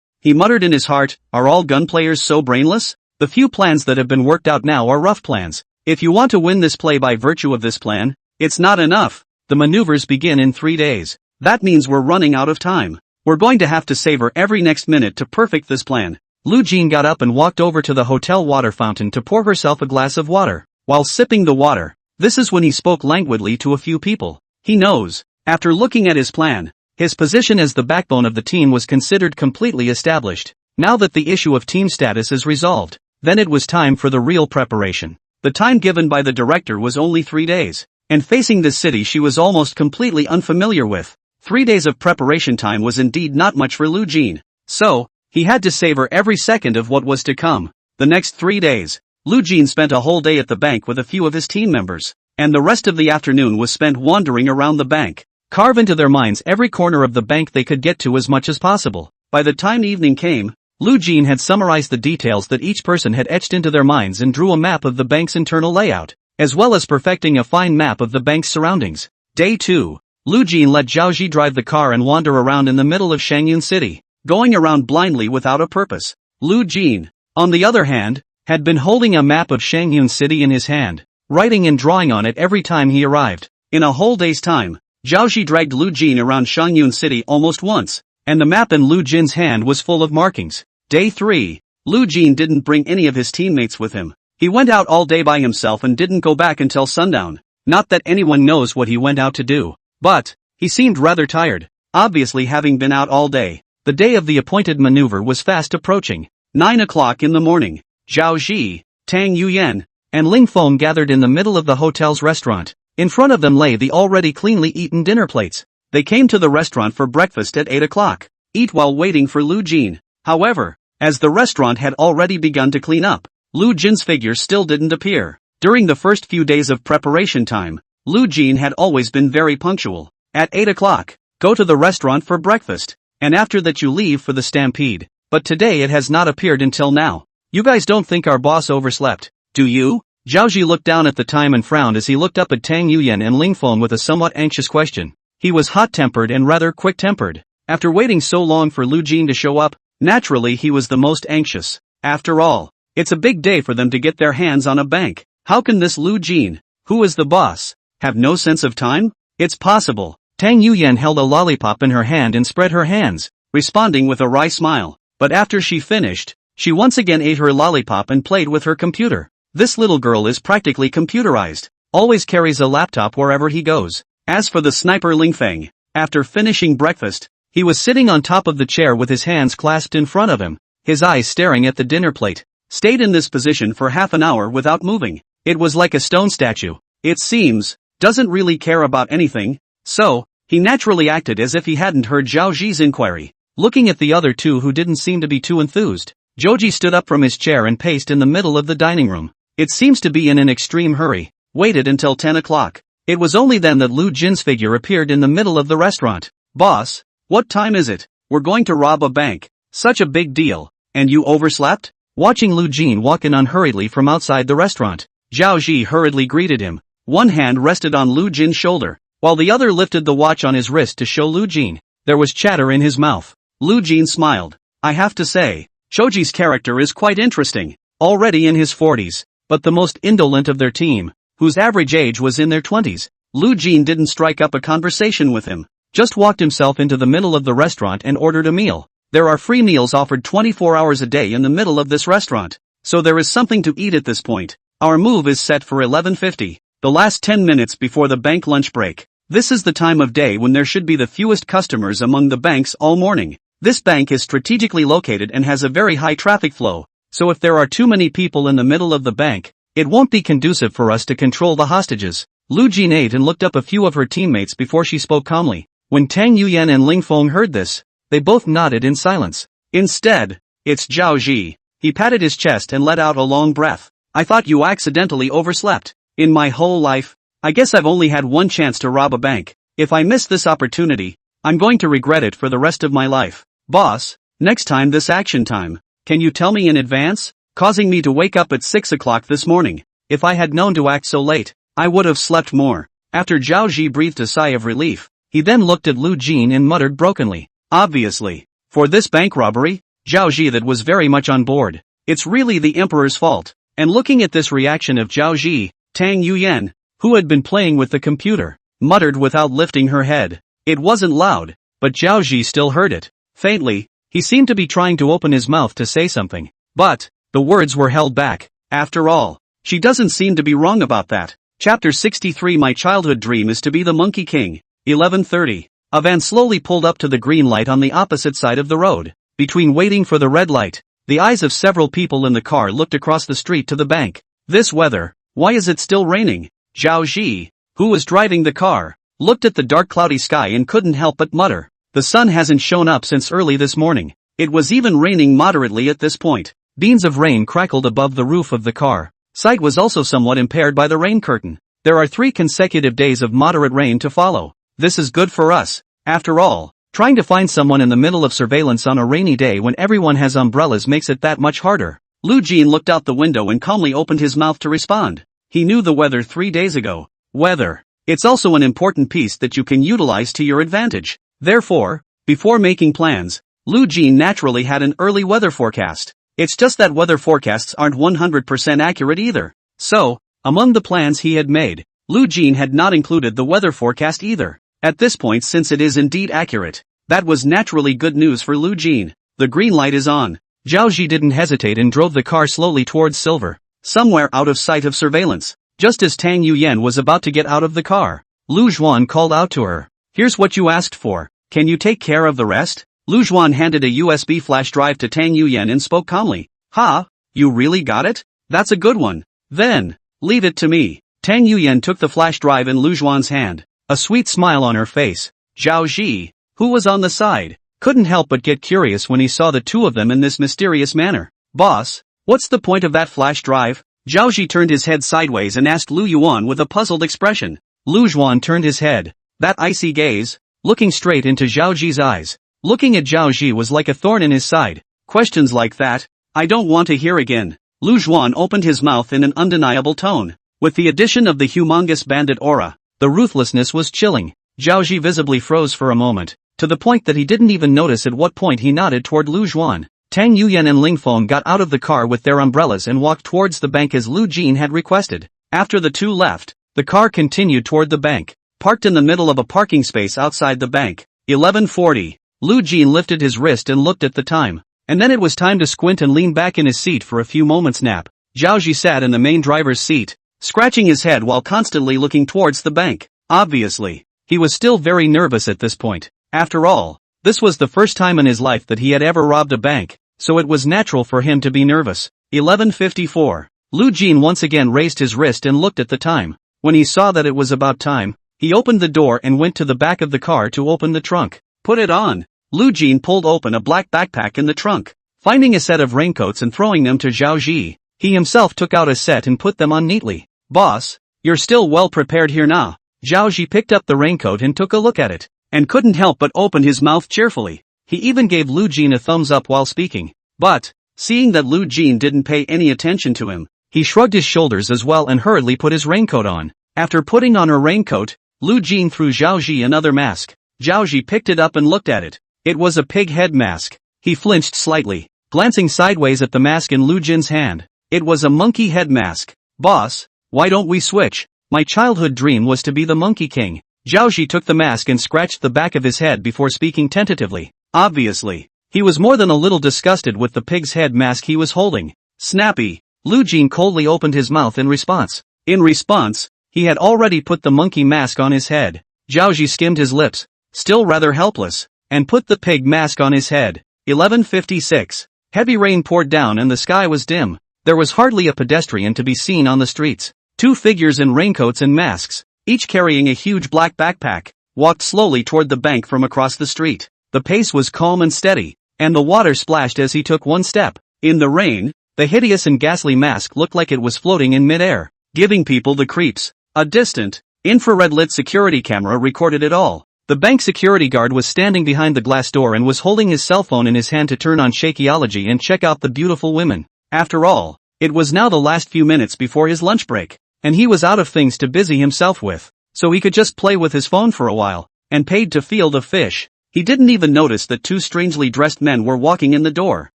He muttered in his heart, are all gun players so brainless? The few plans that have been worked out now are rough plans. If you want to win this play by virtue of this plan, it's not enough. The maneuvers begin in 3 days. That means we're running out of time. We're going to have to savor every next minute to perfect this plan. Lu Jin got up and walked over to the hotel water fountain to pour herself a glass of water. While sipping the water, this is when he spoke languidly to a few people. He knows, after looking at his plan, his position as the backbone of the team was considered completely established. Now that the issue of team status is resolved, then it was time for the real preparation. The time given by the director was only 3 days, and facing this city she was almost completely unfamiliar with. 3 days of preparation time was indeed not much for Lu Jin. So, he had to savor every second of what was to come. The next 3 days, Lu Jin spent a whole day at the bank with a few of his team members, and the rest of the afternoon was spent wandering around the bank. Carve into their minds every corner of the bank they could get to as much as possible. By the time evening came, Lu Jin had summarized the details that each person had etched into their minds and drew a map of the bank's internal layout, as well as perfecting a fine map of the bank's surroundings. Day 2. Lu Jin let Zhao drive the car and wander around in the middle of Shangyun City, going around blindly without a purpose. Lu Jin, on the other hand, had been holding a map of Shangyun City in his hand, writing and drawing on it every time he arrived. In a whole day's time, Zhao dragged Lu Jin around Shangyun City almost once, and the map in Lu Jin's hand was full of markings. Day 3. Lu Jin didn't bring any of his teammates with him. He went out all day by himself and didn't go back until sundown. Not that anyone knows what he went out to do, but he seemed rather tired, obviously having been out all day. The day of the appointed maneuver was fast approaching. 9 o'clock in the morning. Zhao Ji, Tang Yuyan, and Ling Feng gathered in the middle of the hotel's restaurant. In front of them lay the already cleanly eaten dinner plates. They came to the restaurant for breakfast at 8 o'clock. Eat while waiting for Lu Jin. However, as the restaurant had already begun to clean up, Lu Jin's figure still didn't appear. During the first few days of preparation time, Lu Jin had always been very punctual. At 8 o'clock, go to the restaurant for breakfast, and after that you leave for the stampede. But today it has not appeared until now. You guys don't think our boss overslept, do you? Zhao Ji looked down at the time and frowned as he looked up at Tang Yuyan and Ling Feng with a somewhat anxious question. He was hot-tempered and rather quick-tempered. After waiting so long for Lu Jin to show up, naturally he was the most anxious. After all, it's a big day for them to get their hands on a bank. How can this Lu Jin, who is the boss, have no sense of time? It's possible. Tang Yuyan held a lollipop in her hand and spread her hands, responding with a wry smile. But after she finished, she once again ate her lollipop and played with her computer. This little girl is practically computerized, always carries a laptop wherever he goes. As for the sniper Ling Feng, after finishing breakfast, he was sitting on top of the chair with his hands clasped in front of him, his eyes staring at the dinner plate. Stayed in this position for half an hour without moving. It was like a stone statue. It seems, doesn't really care about anything, so, he naturally acted as if he hadn't heard Zhao Ji's inquiry. Looking at the other two who didn't seem to be too enthused, Zhou stood up from his chair and paced in the middle of the dining room. It seems to be in an extreme hurry. Waited until 10 o'clock. It was only then that Lu Jin's figure appeared in the middle of the restaurant. Boss, what time is it? We're going to rob a bank. Such a big deal. And you overslept? Watching Lu Jin walk in unhurriedly from outside the restaurant, Zhao Ji hurriedly greeted him. One hand rested on Lu Jin's shoulder, while the other lifted the watch on his wrist to show Lu Jin. There was chatter in his mouth. Lu Jin smiled. I have to say, Choji's character is quite interesting. Already in his 40s, but the most indolent of their team, whose average age was in their 20s. Lu Jin didn't strike up a conversation with him, just walked himself into the middle of the restaurant and ordered a meal. There are free meals offered 24 hours a day in the middle of this restaurant, so there is something to eat at this point. Our move is set for 11:50, the last 10 minutes before the bank lunch break. This is the time of day when there should be the fewest customers among the banks all morning. This bank is strategically located and has a very high traffic flow, so if there are too many people in the middle of the bank, it won't be conducive for us to control the hostages. Lu Jin ate and looked up a few of her teammates before she spoke calmly. When Tang Yuyan and Ling Feng heard this, they both nodded in silence. Instead, it's Zhao Ji. He patted his chest and let out a long breath. I thought you accidentally overslept. In my whole life, I guess I've only had one chance to rob a bank. If I miss this opportunity, I'm going to regret it for the rest of my life. Boss, next time this action time, can you tell me in advance? Causing me to wake up at 6 o'clock this morning. If I had known to act so late, I would have slept more. After Zhao Ji breathed a sigh of relief, he then looked at Lu Jin and muttered brokenly. Obviously, for this bank robbery, Zhao Ji that was very much on board. It's really the emperor's fault. And looking at this reaction of Zhao Ji, Tang Yuyan, who had been playing with the computer, muttered without lifting her head. It wasn't loud, but Zhao Ji still heard it. Faintly, he seemed to be trying to open his mouth to say something. But, the words were held back. After all, she doesn't seem to be wrong about that. Chapter 63 My childhood dream is to be the Monkey King. 11:30. A van slowly pulled up to the green light on the opposite side of the road. Between waiting for the red light, the eyes of several people in the car looked across the street to the bank. This weather, why is it still raining? Zhao Ji, who was driving the car, looked at the dark cloudy sky and couldn't help but mutter. The sun hasn't shown up since early this morning. It was even raining moderately at this point. Beams of rain crackled above the roof of the car. Sight was also somewhat impaired by the rain curtain. There are 3 consecutive days of moderate rain to follow. This is good for us. After all, Trying to find someone in the middle of surveillance on a rainy day when everyone has umbrellas makes it that much harder. Lu Jin looked out the window and calmly opened his mouth to respond. He knew the weather 3 days ago. Weather. It's also an important piece that you can utilize to your advantage. Therefore, before making plans, Lu Jin naturally had an early weather forecast. It's just that weather forecasts aren't 100% accurate either. So, among the plans he had made, Lu Jin had not included the weather forecast either. At this point, since it is indeed accurate, that was naturally good news for Lu Jin. The green light is on. Zhao Ji didn't hesitate and drove the car slowly towards Silver, somewhere out of sight of surveillance. Just as Tang Yuyan was about to get out of the car, Lu Zhuan called out to her. Here's what you asked for. Can you take care of the rest? Lu Zhuan handed a USB flash drive to Tang Yuyan and spoke calmly. Ha, you really got it? That's a good one. Then, leave it to me. Tang Yuyan took the flash drive in Lu Zhuan's hand, a sweet smile on her face. Zhao Ji, who was on the side, couldn't help but get curious when he saw the two of them in this mysterious manner. Boss, what's the point of that flash drive? Zhao Ji turned his head sideways and asked Lu Yuan with a puzzled expression. Lu Zhuan turned his head, that icy gaze, looking straight into Zhao Ji's eyes. Looking at Zhao Ji was like a thorn in his side. Questions like that, I don't want to hear again. Lu Zhuan opened his mouth in an undeniable tone. With the addition of the humongous bandit aura, the ruthlessness was chilling. Zhao Ji visibly froze for a moment, to the point that he didn't even notice at what point he nodded toward Lu Zhuan. Tang Yuyan and Ling Feng got out of the car with their umbrellas and walked towards the bank as Lu Jin had requested. After the two left, the car continued toward the bank, parked in the middle of a parking space outside the bank. 11:40. Lu Jin lifted his wrist and looked at the time. And then it was time to squint and lean back in his seat for a few moments nap. Zhao Ji sat in the main driver's seat, scratching his head while constantly looking towards the bank. Obviously, he was still very nervous at this point. After all, this was the first time in his life that he had ever robbed a bank, so it was natural for him to be nervous. 11:54. Lu Jin once again raised his wrist and looked at the time. When he saw that it was about time, he opened the door and went to the back of the car to open the trunk. Put it on. Lu Jin pulled open a black backpack in the trunk. Finding a set of raincoats and throwing them to Zhao Ji, he himself took out a set and put them on neatly. Boss, you're still well prepared here now. Zhao Ji picked up the raincoat and took a look at it, and couldn't help but open his mouth cheerfully. He even gave Lu Jin a thumbs up while speaking. But, seeing that Lu Jin didn't pay any attention to him, he shrugged his shoulders as well and hurriedly put his raincoat on. After putting on her raincoat, Lu Jin threw Zhao Ji another mask. Zhao Ji picked it up and looked at it. It was a pig head mask. He flinched slightly, glancing sideways at the mask in Lu Jin's hand. It was a monkey head mask. Boss, why don't we switch? My childhood dream was to be the Monkey King. Zhao Ji took the mask and scratched the back of his head before speaking tentatively. Obviously, he was more than a little disgusted with the pig's head mask he was holding. Snappy. Lu Jin coldly opened his mouth in response. In response, he had already put the monkey mask on his head. Zhao Ji skimmed his lips, still rather helpless, and put the pig mask on his head. 11:56. Heavy rain poured down and the sky was dim. There was hardly a pedestrian to be seen on the streets. Two figures in raincoats and masks, each carrying a huge black backpack, walked slowly toward the bank from across the street. The pace was calm and steady, and the water splashed as he took one step. In the rain, the hideous and ghastly mask looked like it was floating in midair, giving people the creeps. A distant, infrared-lit security camera recorded it all. The bank security guard was standing behind the glass door and was holding his cell phone in his hand to turn on Shakeology and check out the beautiful women. After all, it was now the last few minutes before his lunch break, and he was out of things to busy himself with, so he could just play with his phone for a while, and paid to field of fish. He didn't even notice that two strangely dressed men were walking in the door.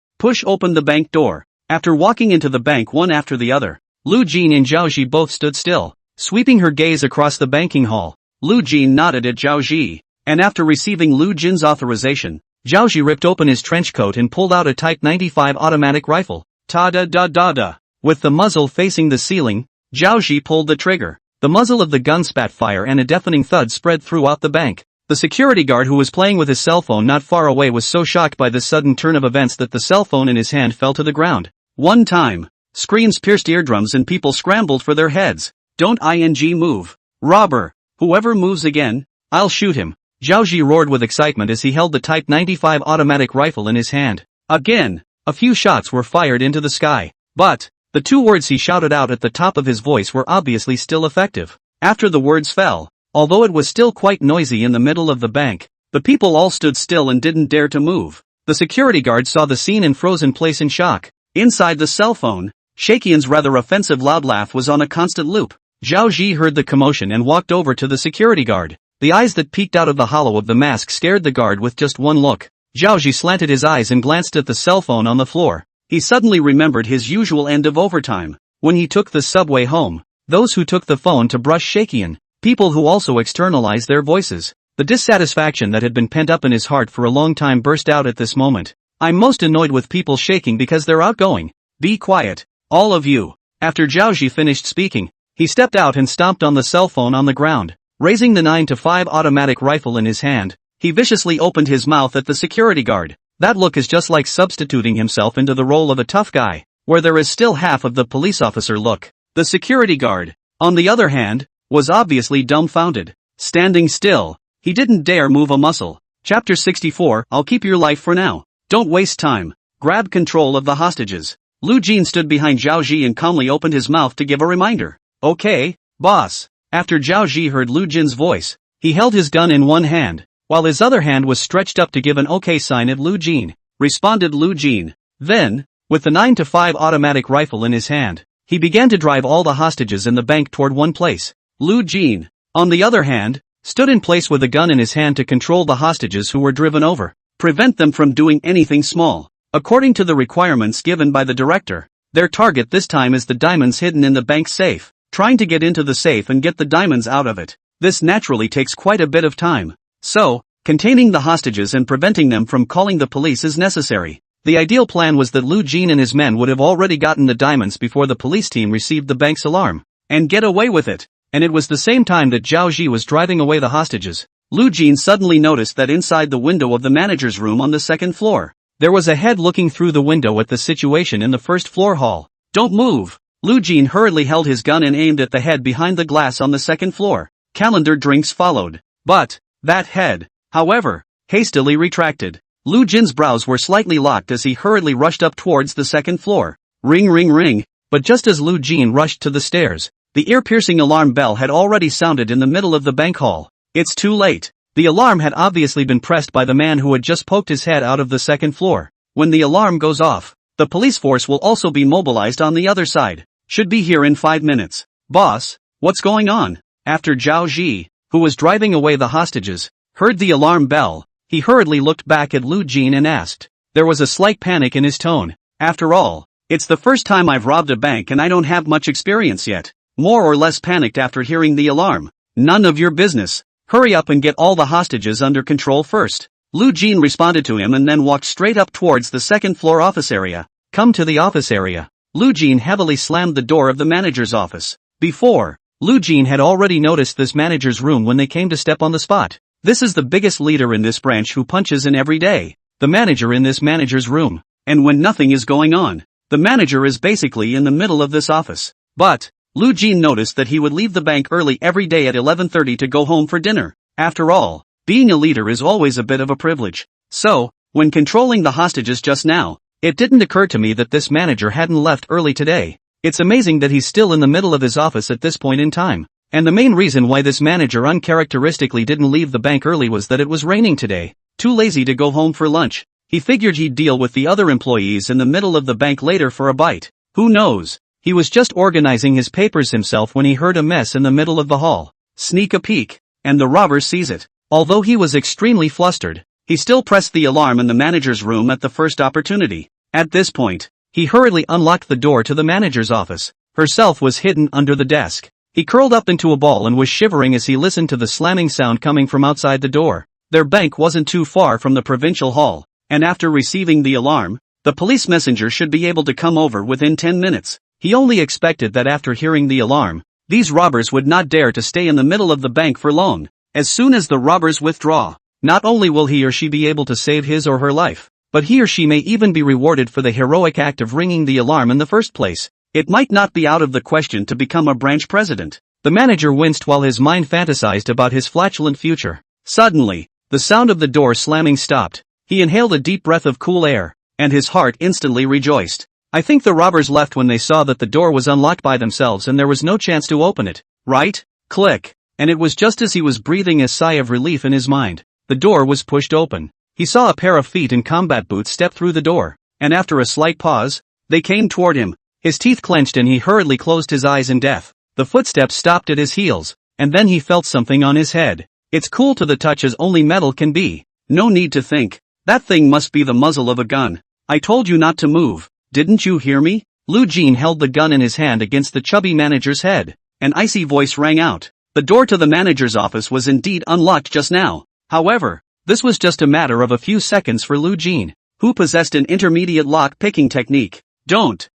Push opened the bank door. After walking into the bank one after the other, Lu Jin and Zhao Ji both stood still, sweeping her gaze across the banking hall. Lu Jin nodded at Zhao Ji, and after receiving Lu Jin's authorization, Zhao Ji ripped open his trench coat and pulled out a Type 95 automatic rifle. Ta-da-da-da-da. With the muzzle facing the ceiling, Zhao Ji pulled the trigger. The muzzle of the gun spat fire and a deafening thud spread throughout the bank. The security guard who was playing with his cell phone not far away was so shocked by this sudden turn of events that the cell phone in his hand fell to the ground. One time, screams pierced eardrums and people scrambled for their heads. Don't move. Robber. Whoever moves again, I'll shoot him. Zhao Ji roared with excitement as he held the Type 95 automatic rifle in his hand. Again, a few shots were fired into the sky. But, the two words he shouted out at the top of his voice were obviously still effective. After the words fell, although it was still quite noisy in the middle of the bank, The people all stood still and didn't dare to move. The security guard saw the scene in frozen place in shock. Inside the cell phone, Shakian's rather offensive loud laugh was on a constant loop. Zhao Ji heard the commotion and walked over to the security guard. The eyes that peeked out of the hollow of the mask scared the guard with just one look. Zhao Ji slanted his eyes and glanced at the cell phone on the floor. He suddenly remembered his usual end of overtime. When he took the subway home, those who took the phone to brush Shakian, people who also externalized their voices. The dissatisfaction that had been pent up in his heart for a long time burst out at this moment. I'm most annoyed with people shaking because they're outgoing. Be quiet, all of you. After Zhao Ji finished speaking, he stepped out and stomped on the cell phone on the ground. Raising the 9-5 automatic rifle in his hand, he viciously opened his mouth at the security guard. That look is just like substituting himself into the role of a tough guy, where there is still half of the police officer look. The security guard, on the other hand, was obviously dumbfounded. Standing still, he didn't dare move a muscle. Chapter 64, I'll keep your life for now. Don't waste time. Grab control of the hostages. Lu Jin stood behind Zhao Ji and calmly opened his mouth to give a reminder. Okay, boss. After Zhao Ji heard Lu Jin's voice, he held his gun in one hand, while his other hand was stretched up to give an okay sign at Lu Jin. Responded Lu Jin. Then, with the 9-5 automatic rifle in his hand, he began to drive all the hostages in the bank toward one place. Lu Jin, on the other hand, stood in place with a gun in his hand to control the hostages who were driven over, prevent them from doing anything small. According to the requirements given by the director, their target this time is the diamonds hidden in the bank safe. Trying to get into the safe and get the diamonds out of it. This naturally takes quite a bit of time. So, containing the hostages and preventing them from calling the police is necessary. The ideal plan was that Lu Jin and his men would have already gotten the diamonds before the police team received the bank's alarm, and get away with it. And it was the same time that Zhao Ji was driving away the hostages. Lu Jin suddenly noticed that inside the window of the manager's room on the second floor, there was a head looking through the window at the situation in the first floor hall. Don't move! Lu Jin hurriedly held his gun and aimed at the head behind the glass on the second floor. Calendar drinks followed. But, that head, however, hastily retracted. Lu Jin's brows were slightly locked as he hurriedly rushed up towards the second floor. Ring ring ring, but just as Lu Jin rushed to the stairs, the ear-piercing alarm bell had already sounded in the middle of the bank hall. It's too late. The alarm had obviously been pressed by the man who had just poked his head out of the second floor. When the alarm goes off, the police force will also be mobilized on the other side. Should be here in 5 minutes. Boss, what's going on? After Zhao Ji, who was driving away the hostages, heard the alarm bell, he hurriedly looked back at Lu Jin and asked. There was a slight panic in his tone. After all, it's the first time I've robbed a bank and I don't have much experience yet. More or less panicked after hearing the alarm. None of your business. Hurry up and get all the hostages under control first. Lu Jin responded to him and then walked straight up towards the second floor office area. Come to the office area. Lu Jin heavily slammed the door of the manager's office. Before, Lu Jin had already noticed this manager's room when they came to step on the spot. This is the biggest leader in this branch who punches in every day. The manager in this manager's room. And when nothing is going on, the manager is basically in the middle of this office. But, Lu Jin noticed that he would leave the bank early every day at 11:30 to go home for dinner. After all, being a leader is always a bit of a privilege. So, when controlling the hostages just now, it didn't occur to me that this manager hadn't left early today. It's amazing that he's still in the middle of his office at this point in time. And the main reason why this manager uncharacteristically didn't leave the bank early was that it was raining today. Too lazy to go home for lunch. He figured he'd deal with the other employees in the middle of the bank later for a bite. Who knows? He was just organizing his papers himself when he heard a mess in the middle of the hall. Sneak a peek, and the robber sees it. Although he was extremely flustered, he still pressed the alarm in the manager's room at the first opportunity. At this point, he hurriedly unlocked the door to the manager's office. Herself was hidden under the desk. He curled up into a ball and was shivering as he listened to the slamming sound coming from outside the door. Their bank wasn't too far from the provincial hall, and after receiving the alarm, the police messenger should be able to come over within 10 minutes. He only expected that after hearing the alarm, these robbers would not dare to stay in the middle of the bank for long. As soon as the robbers withdraw, not only will he or she be able to save his or her life, but he or she may even be rewarded for the heroic act of ringing the alarm in the first place. It might not be out of the question to become a branch president. The manager winced while his mind fantasized about his flatulent future. Suddenly, the sound of the door slamming stopped. He inhaled a deep breath of cool air, and his heart instantly rejoiced. I think the robbers left when they saw that the door was unlocked by themselves and there was no chance to open it, right? Click. And it was just as he was breathing a sigh of relief in his mind, the door was pushed open. He saw a pair of feet in combat boots step through the door, and after a slight pause, they came toward him. His teeth clenched and he hurriedly closed his eyes in death. The footsteps stopped at his heels, and then he felt something on his head. It's cool to the touch as only metal can be. No need to think. That thing must be the muzzle of a gun. I told you not to move. Didn't you hear me? Lu Jin held the gun in his hand against the chubby manager's head. An icy voice rang out. The door to the manager's office was indeed unlocked just now. However, this was just a matter of a few seconds for Lu Jin, who possessed an intermediate lock-picking technique. Don't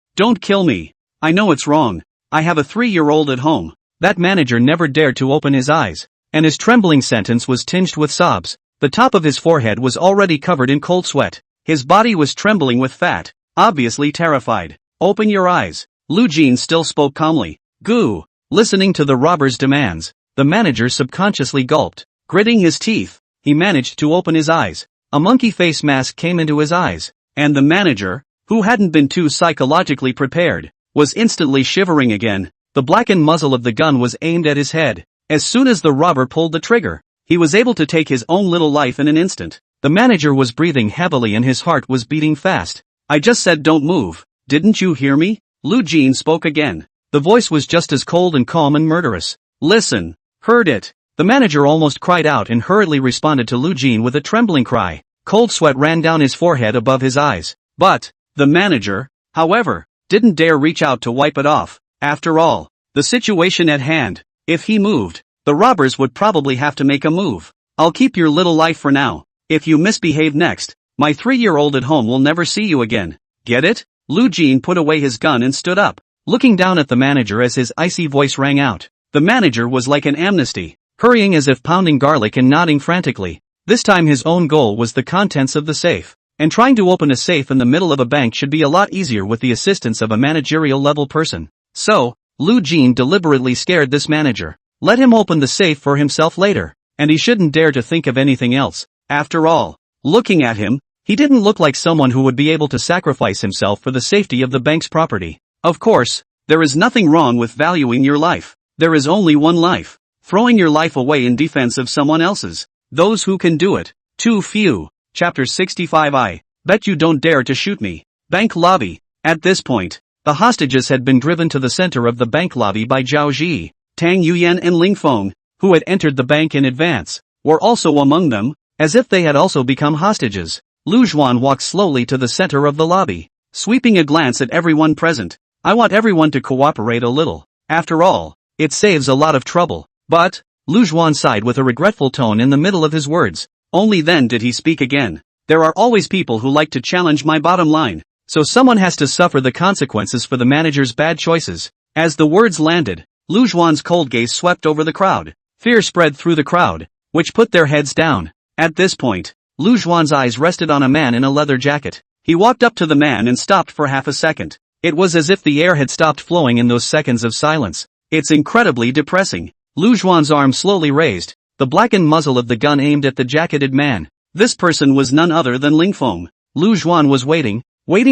kill me. I know it's wrong. I have a 3-year-old at home. That manager never dared to open his eyes, and his trembling sentence was tinged with sobs. The top of his forehead was already covered in cold sweat. His body was trembling with fat, obviously terrified. Open your eyes. Lu Jin still spoke calmly. Goo. Listening to the robber's demands, the manager subconsciously gulped. Gritting his teeth, he managed to open his eyes. A monkey face mask came into his eyes, and the manager, who hadn't been too psychologically prepared, was instantly shivering again. The blackened muzzle of the gun was aimed at his head. As soon as the robber pulled the trigger, he was able to take his own little life in an instant. The manager was breathing heavily and his heart was beating fast. I just said don't move. Didn't you hear me? Lu Jin spoke again. The voice was just as cold and calm and murderous. Listen. Heard it. The manager almost cried out and hurriedly responded to Lu Jin with a trembling cry. Cold sweat ran down his forehead above his eyes. But, the manager, however, didn't dare reach out to wipe it off. After all, the situation at hand, if he moved, the robbers would probably have to make a move. I'll keep your little life for now. If you misbehave next, my 3-year-old at home will never see you again. Get it? Lu Jin put away his gun and stood up, looking down at the manager as his icy voice rang out. The manager was like an amnesty, hurrying as if pounding garlic and nodding frantically. This time his own goal was the contents of the safe, and trying to open a safe in the middle of a bank should be a lot easier with the assistance of a managerial-level person. So, Lu Jin deliberately scared this manager. Let him open the safe for himself later, and he shouldn't dare to think of anything else. After all, looking at him, he didn't look like someone who would be able to sacrifice himself for the safety of the bank's property. Of course, there is nothing wrong with valuing your life. There is only one life. Throwing your life away in defense of someone else's. Those who can do it. Too few. Chapter 65. I bet you don't dare to shoot me. Bank lobby. At this point, the hostages had been driven to the center of the bank lobby by Zhao Ji. Tang Yuyan and Ling Feng, who had entered the bank in advance, were also among them, as if they had also become hostages. Lu Zhuan walked slowly to the center of the lobby, sweeping a glance at everyone present. I want everyone to cooperate a little. After all, it saves a lot of trouble. But, Lu Zhuan sighed with a regretful tone in the middle of his words. Only then did he speak again. There are always people who like to challenge my bottom line, so someone has to suffer the consequences for the manager's bad choices. As the words landed, Lu Zhuan's cold gaze swept over the crowd. Fear spread through the crowd, which put their heads down. At this point, Lu Zhuan's eyes rested on a man in a leather jacket. He walked up to the man and stopped for half a second. It was as if the air had stopped flowing in those seconds of silence. It's incredibly depressing. Lu Zhuan's arm slowly raised, the blackened muzzle of the gun aimed at the jacketed man. This person was none other than Ling Feng. Lu Zhuan was waiting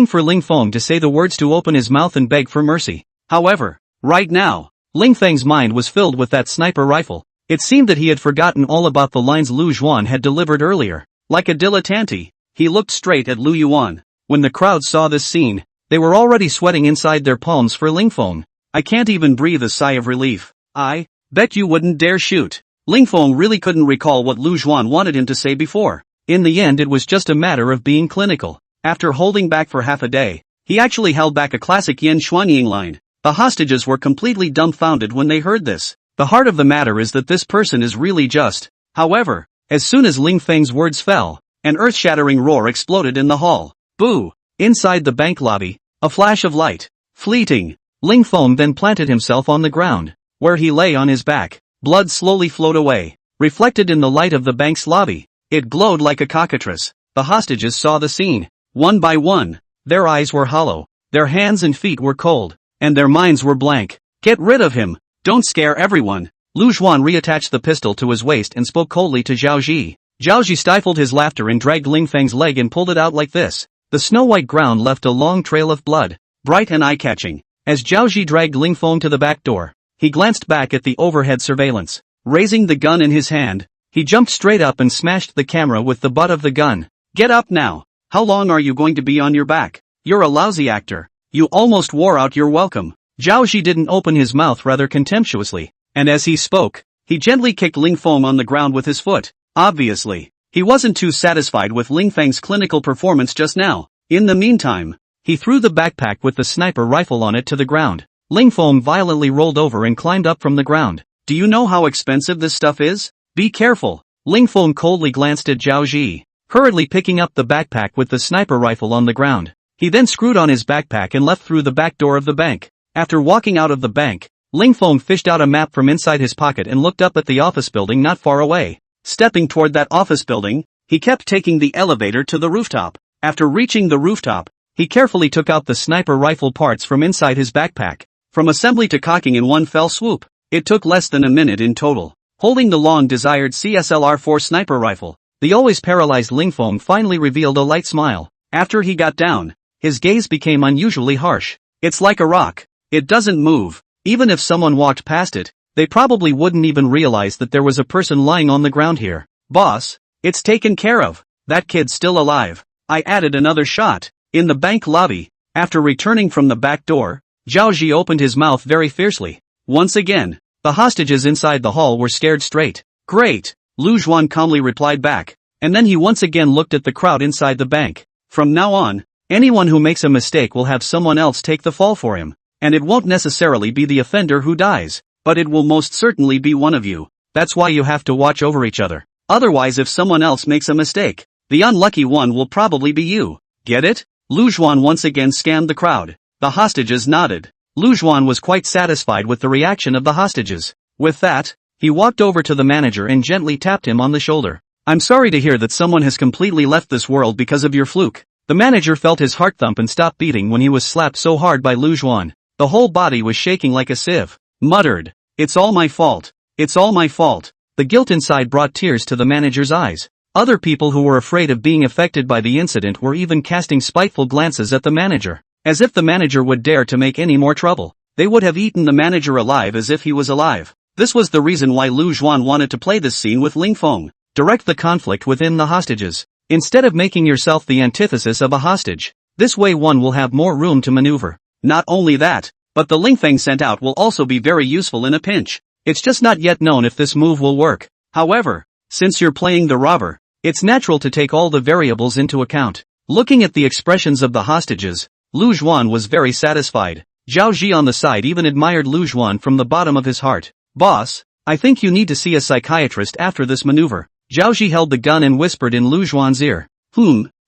for Ling Feng to say the words to open his mouth and beg for mercy. However, right now, Ling Feng's mind was filled with that sniper rifle. It seemed that he had forgotten all about the lines Lu Zhuan had delivered earlier. Like a dilettante, he looked straight at Lu Yuan. When the crowd saw this scene, they were already sweating inside their palms for Ling Feng. I can't even breathe a sigh of relief. I bet you wouldn't dare shoot. Ling Feng really couldn't recall what Lu Zhuan wanted him to say before. In the end it was just a matter of being clinical. After holding back for half a day, he actually held back a classic Yen Xuanying line. The hostages were completely dumbfounded when they heard this. The heart of the matter is that this person is really just. However, as soon as Ling Feng's words fell, an earth-shattering roar exploded in the hall. Boo! Inside the bank lobby, a flash of light. Fleeting. Ling Feng then planted himself on the ground, where he lay on his back. Blood slowly flowed away, reflected in the light of the bank's lobby. It glowed like a cockatrice. The hostages saw the scene. One by one, their eyes were hollow, their hands and feet were cold, and their minds were blank. Get rid of him! Don't scare everyone! Lu Zhuan reattached the pistol to his waist and spoke coldly to Zhao Ji. Zhao Ji stifled his laughter and dragged Ling Feng's leg and pulled it out like this. The snow-white ground left a long trail of blood, bright and eye-catching. As Zhao Ji dragged Ling Feng to the back door, he glanced back at the overhead surveillance. Raising the gun in his hand, He jumped straight up and smashed the camera with the butt of the gun. Get up now. How long are you going to be on your back? You're a lousy actor. You almost wore out your welcome. Zhao Ji didn't open his mouth rather contemptuously, and as he spoke, he gently kicked Ling Feng on the ground with his foot. Obviously, he wasn't too satisfied with Ling Feng's clinical performance just now. In the meantime, he threw the backpack with the sniper rifle on it to the ground. Ling Feng violently rolled over and climbed up from the ground. Do you know how expensive this stuff is? Be careful. Ling Feng coldly glanced at Zhao Ji, hurriedly picking up the backpack with the sniper rifle on the ground. He then screwed on his backpack and left through the back door of the bank. After walking out of the bank, Ling Feng fished out a map from inside his pocket and looked up at the office building not far away. Stepping toward that office building, he kept taking the elevator to the rooftop. After reaching the rooftop, he carefully took out the sniper rifle parts from inside his backpack. From assembly to cocking in one fell swoop, it took less than a minute in total. Holding the long-desired CSLR-4 sniper rifle, the always paralyzed Ling Feng finally revealed a light smile. After he got down, his gaze became unusually harsh. It's like a rock. It doesn't move. Even if someone walked past it, they probably wouldn't even realize that there was a person lying on the ground here. Boss, it's taken care of. That kid's still alive. I added another shot. In the bank lobby, after returning from the back door, Zhao Ji opened his mouth very fiercely. Once again, the hostages inside the hall were scared straight. Great, Lu Zhuan calmly replied back, and then he once again looked at the crowd inside the bank. From now on, anyone who makes a mistake will have someone else take the fall for him, and it won't necessarily be the offender who dies, but it will most certainly be one of you. That's why you have to watch over each other. Otherwise, if someone else makes a mistake, the unlucky one will probably be you. Get it? Lu Zhuan once again scanned the crowd. The hostages nodded. Lu Zhuan was quite satisfied with the reaction of the hostages. With that, he walked over to the manager and gently tapped him on the shoulder. I'm sorry to hear that someone has completely left this world because of your fluke. The manager felt his heart thump and stopped beating when he was slapped so hard by Lu Zhuan. The whole body was shaking like a sieve. Muttered, "It's all my fault. It's all my fault." The guilt inside brought tears to the manager's eyes. Other people who were afraid of being affected by the incident were even casting spiteful glances at the manager. As if the manager would dare to make any more trouble, they would have eaten the manager alive as if he was alive. This was the reason why Lu Zhuan wanted to play this scene with Ling Feng. Direct the conflict within the hostages, instead of making yourself the antithesis of a hostage. This way one will have more room to maneuver. Not only that, but the Ling Feng sent out will also be very useful in a pinch. It's just not yet known if this move will work. However, since you're playing the robber, it's natural to take all the variables into account. Looking at the expressions of the hostages, Lu Zhuan was very satisfied. Zhao Ji on the side even admired Lu Zhuan from the bottom of his heart. Boss, I think you need to see a psychiatrist after this maneuver. Zhao Ji held the gun and whispered in Lu Zhuan's ear.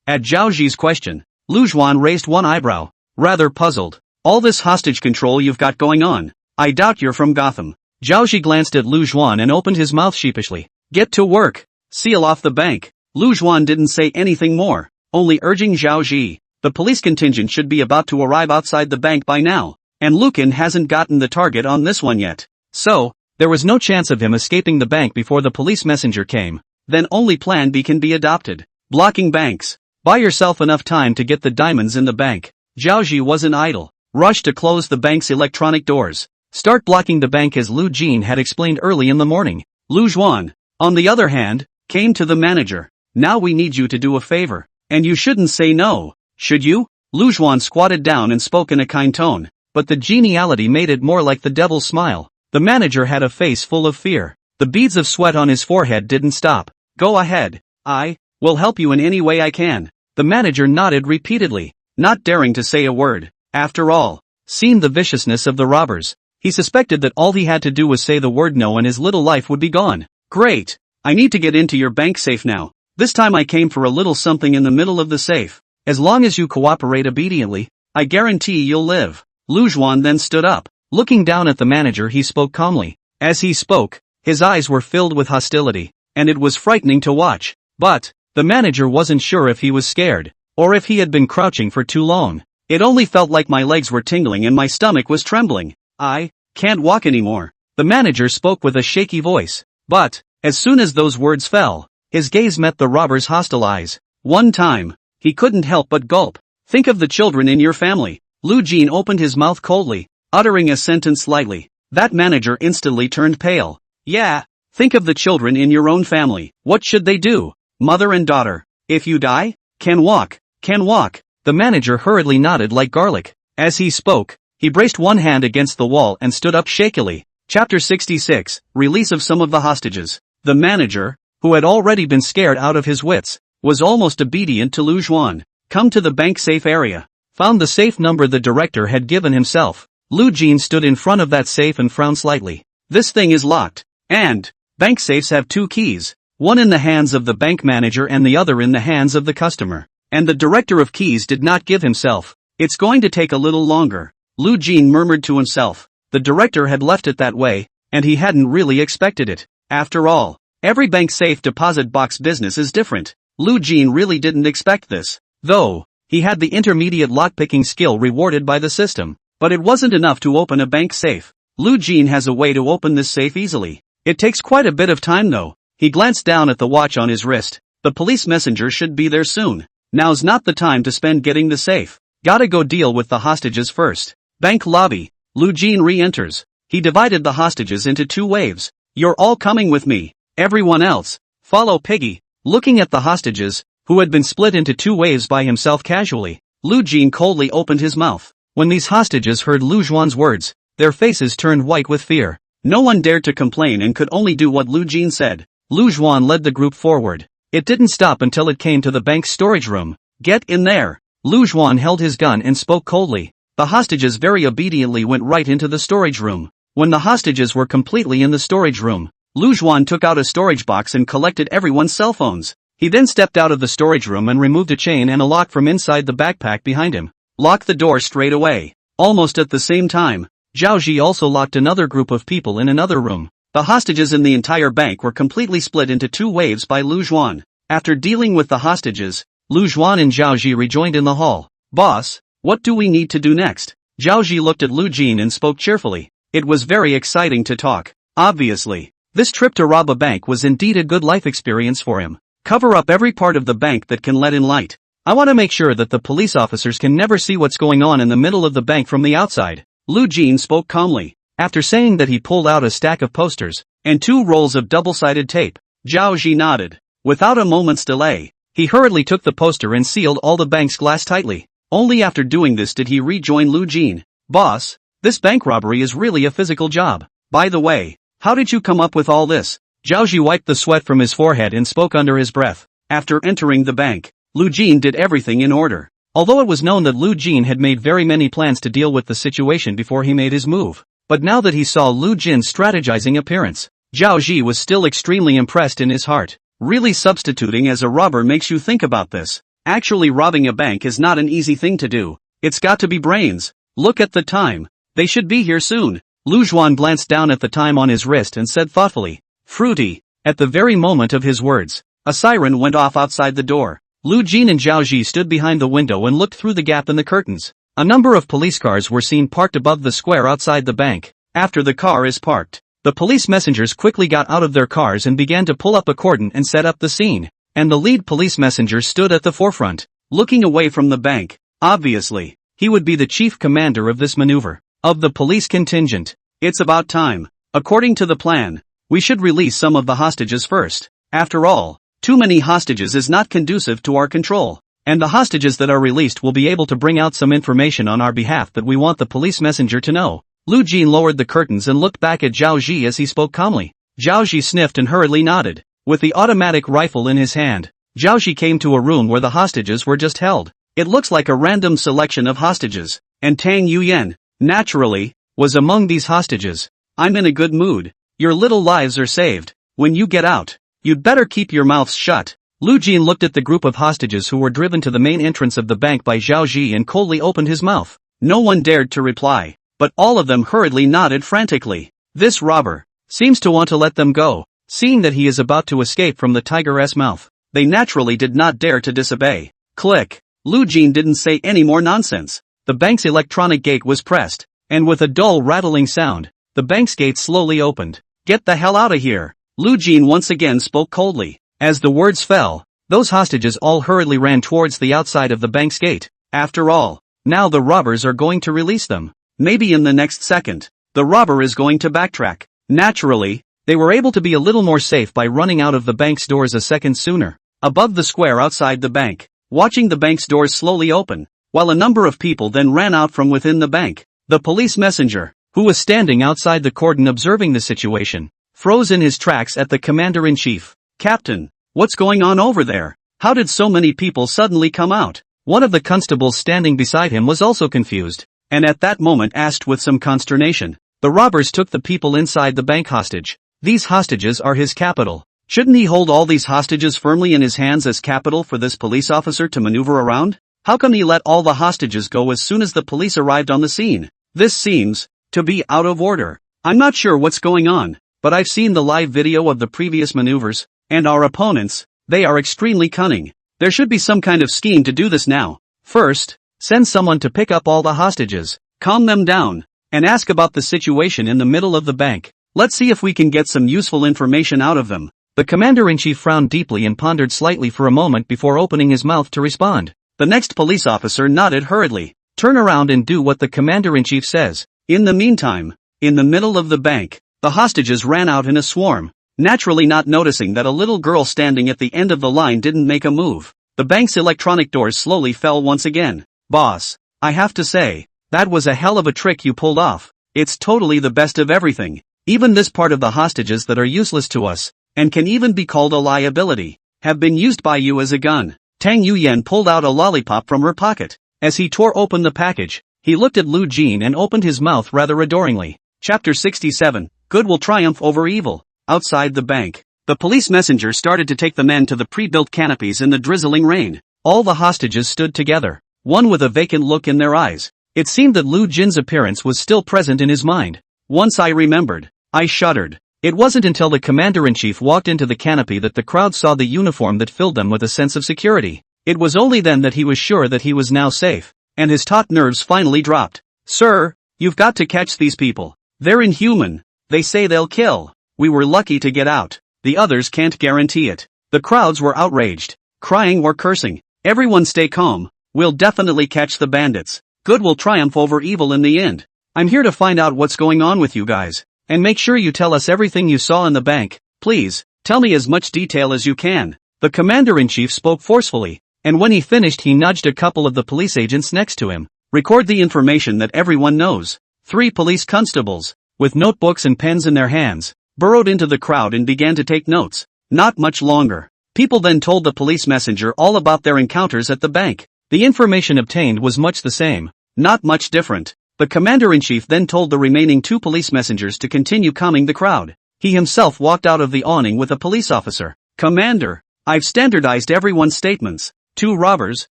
At Zhao Ji's question, Lu Zhuan raised one eyebrow, rather puzzled. All this hostage control you've got going on, I doubt you're from Gotham. Zhao Ji glanced at Lu Zhuan and opened his mouth sheepishly. Get to work. Seal off the bank. Lu Zhuan didn't say anything more, only urging Zhao Ji. The police contingent should be about to arrive outside the bank by now, and Lucan hasn't gotten the target on this one yet. So, there was no chance of him escaping the bank before the police messenger came. Then only plan B can be adopted. Blocking banks. Buy yourself enough time to get the diamonds in the bank. Zhao Ji wasn't idle. Rushed to close the bank's electronic doors. Start blocking the bank as Lu Jin had explained early in the morning. Lu Zhuan, on the other hand, came to the manager. Now we need you to do a favor. And you shouldn't say no, should you? Lu Zhuan squatted down and spoke in a kind tone, but the geniality made it more like the devil's smile. The manager had a face full of fear. The beads of sweat on his forehead didn't stop. Go ahead. I will help you in any way I can. The manager nodded repeatedly, not daring to say a word. After all, seeing the viciousness of the robbers, he suspected that all he had to do was say the word no and his little life would be gone. Great. I need to get into your bank safe now. This time I came for a little something in the middle of the safe. As long as you cooperate obediently, I guarantee you'll live. Lu Zhuan then stood up. Looking down at the manager, he spoke calmly. As he spoke, his eyes were filled with hostility, and it was frightening to watch. But the manager wasn't sure if he was scared, or if he had been crouching for too long. It only felt like my legs were tingling and my stomach was trembling. I can't walk anymore. The manager spoke with a shaky voice. But, as soon as those words fell, his gaze met the robber's hostile eyes. One time, he couldn't help but gulp. Think of the children in your family. Lu Jin opened his mouth coldly, uttering a sentence slightly. That manager instantly turned pale. Yeah, Think of the children in your own family. What should they do? Mother and daughter. If you die, can walk. The manager hurriedly nodded like garlic. As he spoke, he braced one hand against the wall and stood up shakily. Chapter 66, Release of some of the hostages. The manager, who had already been scared out of his wits, was almost obedient to Lu Juan. Come to the bank safe area. Found the safe number the director had given himself. Lu Jin stood in front of that safe and frowned slightly. This thing is locked. And bank safes have two keys, one in the hands of the bank manager and the other in the hands of the customer. And the director of keys did not give himself. It's going to take a little longer. Lu Jin murmured to himself. The director had left it that way, and he hadn't really expected it. After all, every bank safe deposit box business is different. Lu Jin really didn't expect this. Though, he had the intermediate lockpicking skill rewarded by the system. But it wasn't enough to open a bank safe. Lu Jin has a way to open this safe easily. It takes quite a bit of time though. He glanced down at the watch on his wrist. The police messenger should be there soon. Now's not the time to spend getting the safe. Gotta go deal with the hostages first. Bank lobby. Lu Jin re-enters. He divided the hostages into two waves. You're all coming with me. Everyone else, follow Piggy. Looking at the hostages, who had been split into two waves by himself casually, Lu Jin coldly opened his mouth. When these hostages heard Lu Juan's words, their faces turned white with fear. No one dared to complain and could only do what Lu Jin said. Lu Juan led the group forward. It didn't stop until it came to the bank's storage room. Get in there. Lu Juan held his gun and spoke coldly. The hostages very obediently went right into the storage room. When the hostages were completely in the storage room, Lu Juan took out a storage box and collected everyone's cell phones. He then stepped out of the storage room and removed a chain and a lock from inside the backpack behind him. Lock the door straight away. Almost at the same time, Zhao Ji also locked another group of people in another room. The hostages in the entire bank were completely split into two waves by Lu Juan. After dealing with the hostages, Lu Juan and Zhao Ji rejoined in the hall. Boss, what do we need to do next? Zhao Ji looked at Lu Jin and spoke cheerfully. It was very exciting to talk. Obviously, this trip to rob a bank was indeed a good life experience for him. Cover up every part of the bank that can let in light. I want to make sure that the police officers can never see what's going on in the middle of the bank from the outside. Lu Jin spoke calmly. After saying that, he pulled out a stack of posters and 2 rolls of double-sided tape. Zhao Ji nodded. Without a moment's delay, he hurriedly took the poster and sealed all the bank's glass tightly. Only after doing this did he rejoin Lu Jin. Boss, this bank robbery is really a physical job. By the way, how did you come up with all this? Zhao Ji wiped the sweat from his forehead and spoke under his breath. After entering the bank, Lu Jin did everything in order. Although it was known that Lu Jin had made very many plans to deal with the situation before he made his move. But now that he saw Lu Jin's strategizing appearance, Zhao Ji was still extremely impressed in his heart. Really, substituting as a robber makes you think about this. Actually, robbing a bank is not an easy thing to do. It's got to be brains. Look at the time. They should be here soon. Lu Juan glanced down at the time on his wrist and said thoughtfully, fruity. At the very moment of his words, a siren went off outside the door. Lu Jin and Zhao Ji stood behind the window and looked through the gap in the curtains. A number of police cars were seen parked above the square outside the bank. After the car is parked, the police messengers quickly got out of their cars and began to pull up a cordon and set up the scene. And the lead police messenger stood at the forefront, looking away from the bank. Obviously, he would be the chief commander of this maneuver, of the police contingent. It's about time. According to the plan, we should release some of the hostages first. After all, too many hostages is not conducive to our control. And the hostages that are released will be able to bring out some information on our behalf that we want the police messenger to know. Lu Jin lowered the curtains and looked back at Zhao Ji as he spoke calmly. Zhao Ji sniffed and hurriedly nodded. With the automatic rifle in his hand, Zhao Ji came to a room where the hostages were just held. It looks like a random selection of hostages, and Tang Yuyan, naturally, was among these hostages. I'm in a good mood. Your little lives are saved. When you get out, you'd better keep your mouths shut. Lu Jin looked at the group of hostages who were driven to the main entrance of the bank by Zhao Ji and coldly opened his mouth. No one dared to reply, but all of them hurriedly nodded frantically. This robber seems to want to let them go. Seeing that he is about to escape from the tiger's mouth, they naturally did not dare to disobey. Click. Lu Jin didn't say any more nonsense. The bank's electronic gate was pressed, and with a dull rattling sound, the bank's gate slowly opened. Get the hell out of here. Lu Jin once again spoke coldly. As the words fell, those hostages all hurriedly ran towards the outside of the bank's gate. After all, now the robbers are going to release them. Maybe in the next second, the robber is going to backtrack. Naturally, They were able to be a little more safe by running out of the bank's doors a second sooner. Above the square outside the bank, watching the bank's doors slowly open, while a number of people then ran out from within the bank. The police messenger, who was standing outside the cordon observing the situation, froze in his tracks at the commander-in-chief. "Captain, what's going on over there? How did so many people suddenly come out?" One of the constables standing beside him was also confused, and at that moment asked with some consternation. "The robbers took the people inside the bank hostage. These hostages are his capital. Shouldn't he hold all these hostages firmly in his hands as capital for this police officer to maneuver around? How come he let all the hostages go as soon as the police arrived on the scene? This seems to be out of order. I'm not sure what's going on, but I've seen the live video of the previous maneuvers, and our opponents, they are extremely cunning. There should be some kind of scheme to do this now. First, send someone to pick up all the hostages, calm them down, and ask about the situation in the middle of the bank. Let's see if we can get some useful information out of them." The commander-in-chief frowned deeply and pondered slightly for a moment before opening his mouth to respond. The next police officer nodded hurriedly. "Turn around and do what the commander-in-chief says." In the meantime, in the middle of the bank, the hostages ran out in a swarm, naturally not noticing that a little girl standing at the end of the line didn't make a move. The bank's electronic doors slowly fell once again. "Boss, I have to say, that was a hell of a trick you pulled off. It's totally the best of everything. Even this part of the hostages that are useless to us, and can even be called a liability, have been used by you as a gun." Tang Yuyan pulled out a lollipop from her pocket. As he tore open the package, he looked at Lu Jin and opened his mouth rather adoringly. Chapter 67, Good will triumph over evil. Outside the bank, the police messenger started to take the men to the pre-built canopies in the drizzling rain. All the hostages stood together, one with a vacant look in their eyes. It seemed that Lu Jin's appearance was still present in his mind. Once I remembered, I shuddered. It wasn't until the commander-in-chief walked into the canopy that the crowd saw the uniform that filled them with a sense of security. It was only then that he was sure that he was now safe, and his taut nerves finally dropped. "Sir, you've got to catch these people. They're inhuman. They say they'll kill. We were lucky to get out. The others can't guarantee it." The crowds were outraged, crying or cursing. "Everyone stay calm. We'll definitely catch the bandits. Good will triumph over evil in the end. I'm here to find out what's going on with you guys. And make sure you tell us everything you saw in the bank. Please, tell me as much detail as you can." The commander-in-chief spoke forcefully, and when he finished he nudged a couple of the police agents next to him. "Record the information that everyone knows." 3 police constables, with notebooks and pens in their hands, burrowed into the crowd and began to take notes. Not much longer. People then told the police messenger all about their encounters at the bank. The information obtained was much the same, not much different. The commander-in-chief then told the remaining 2 police messengers to continue calming the crowd. He himself walked out of the awning with a police officer. "Commander, I've standardized everyone's statements. 2 robbers,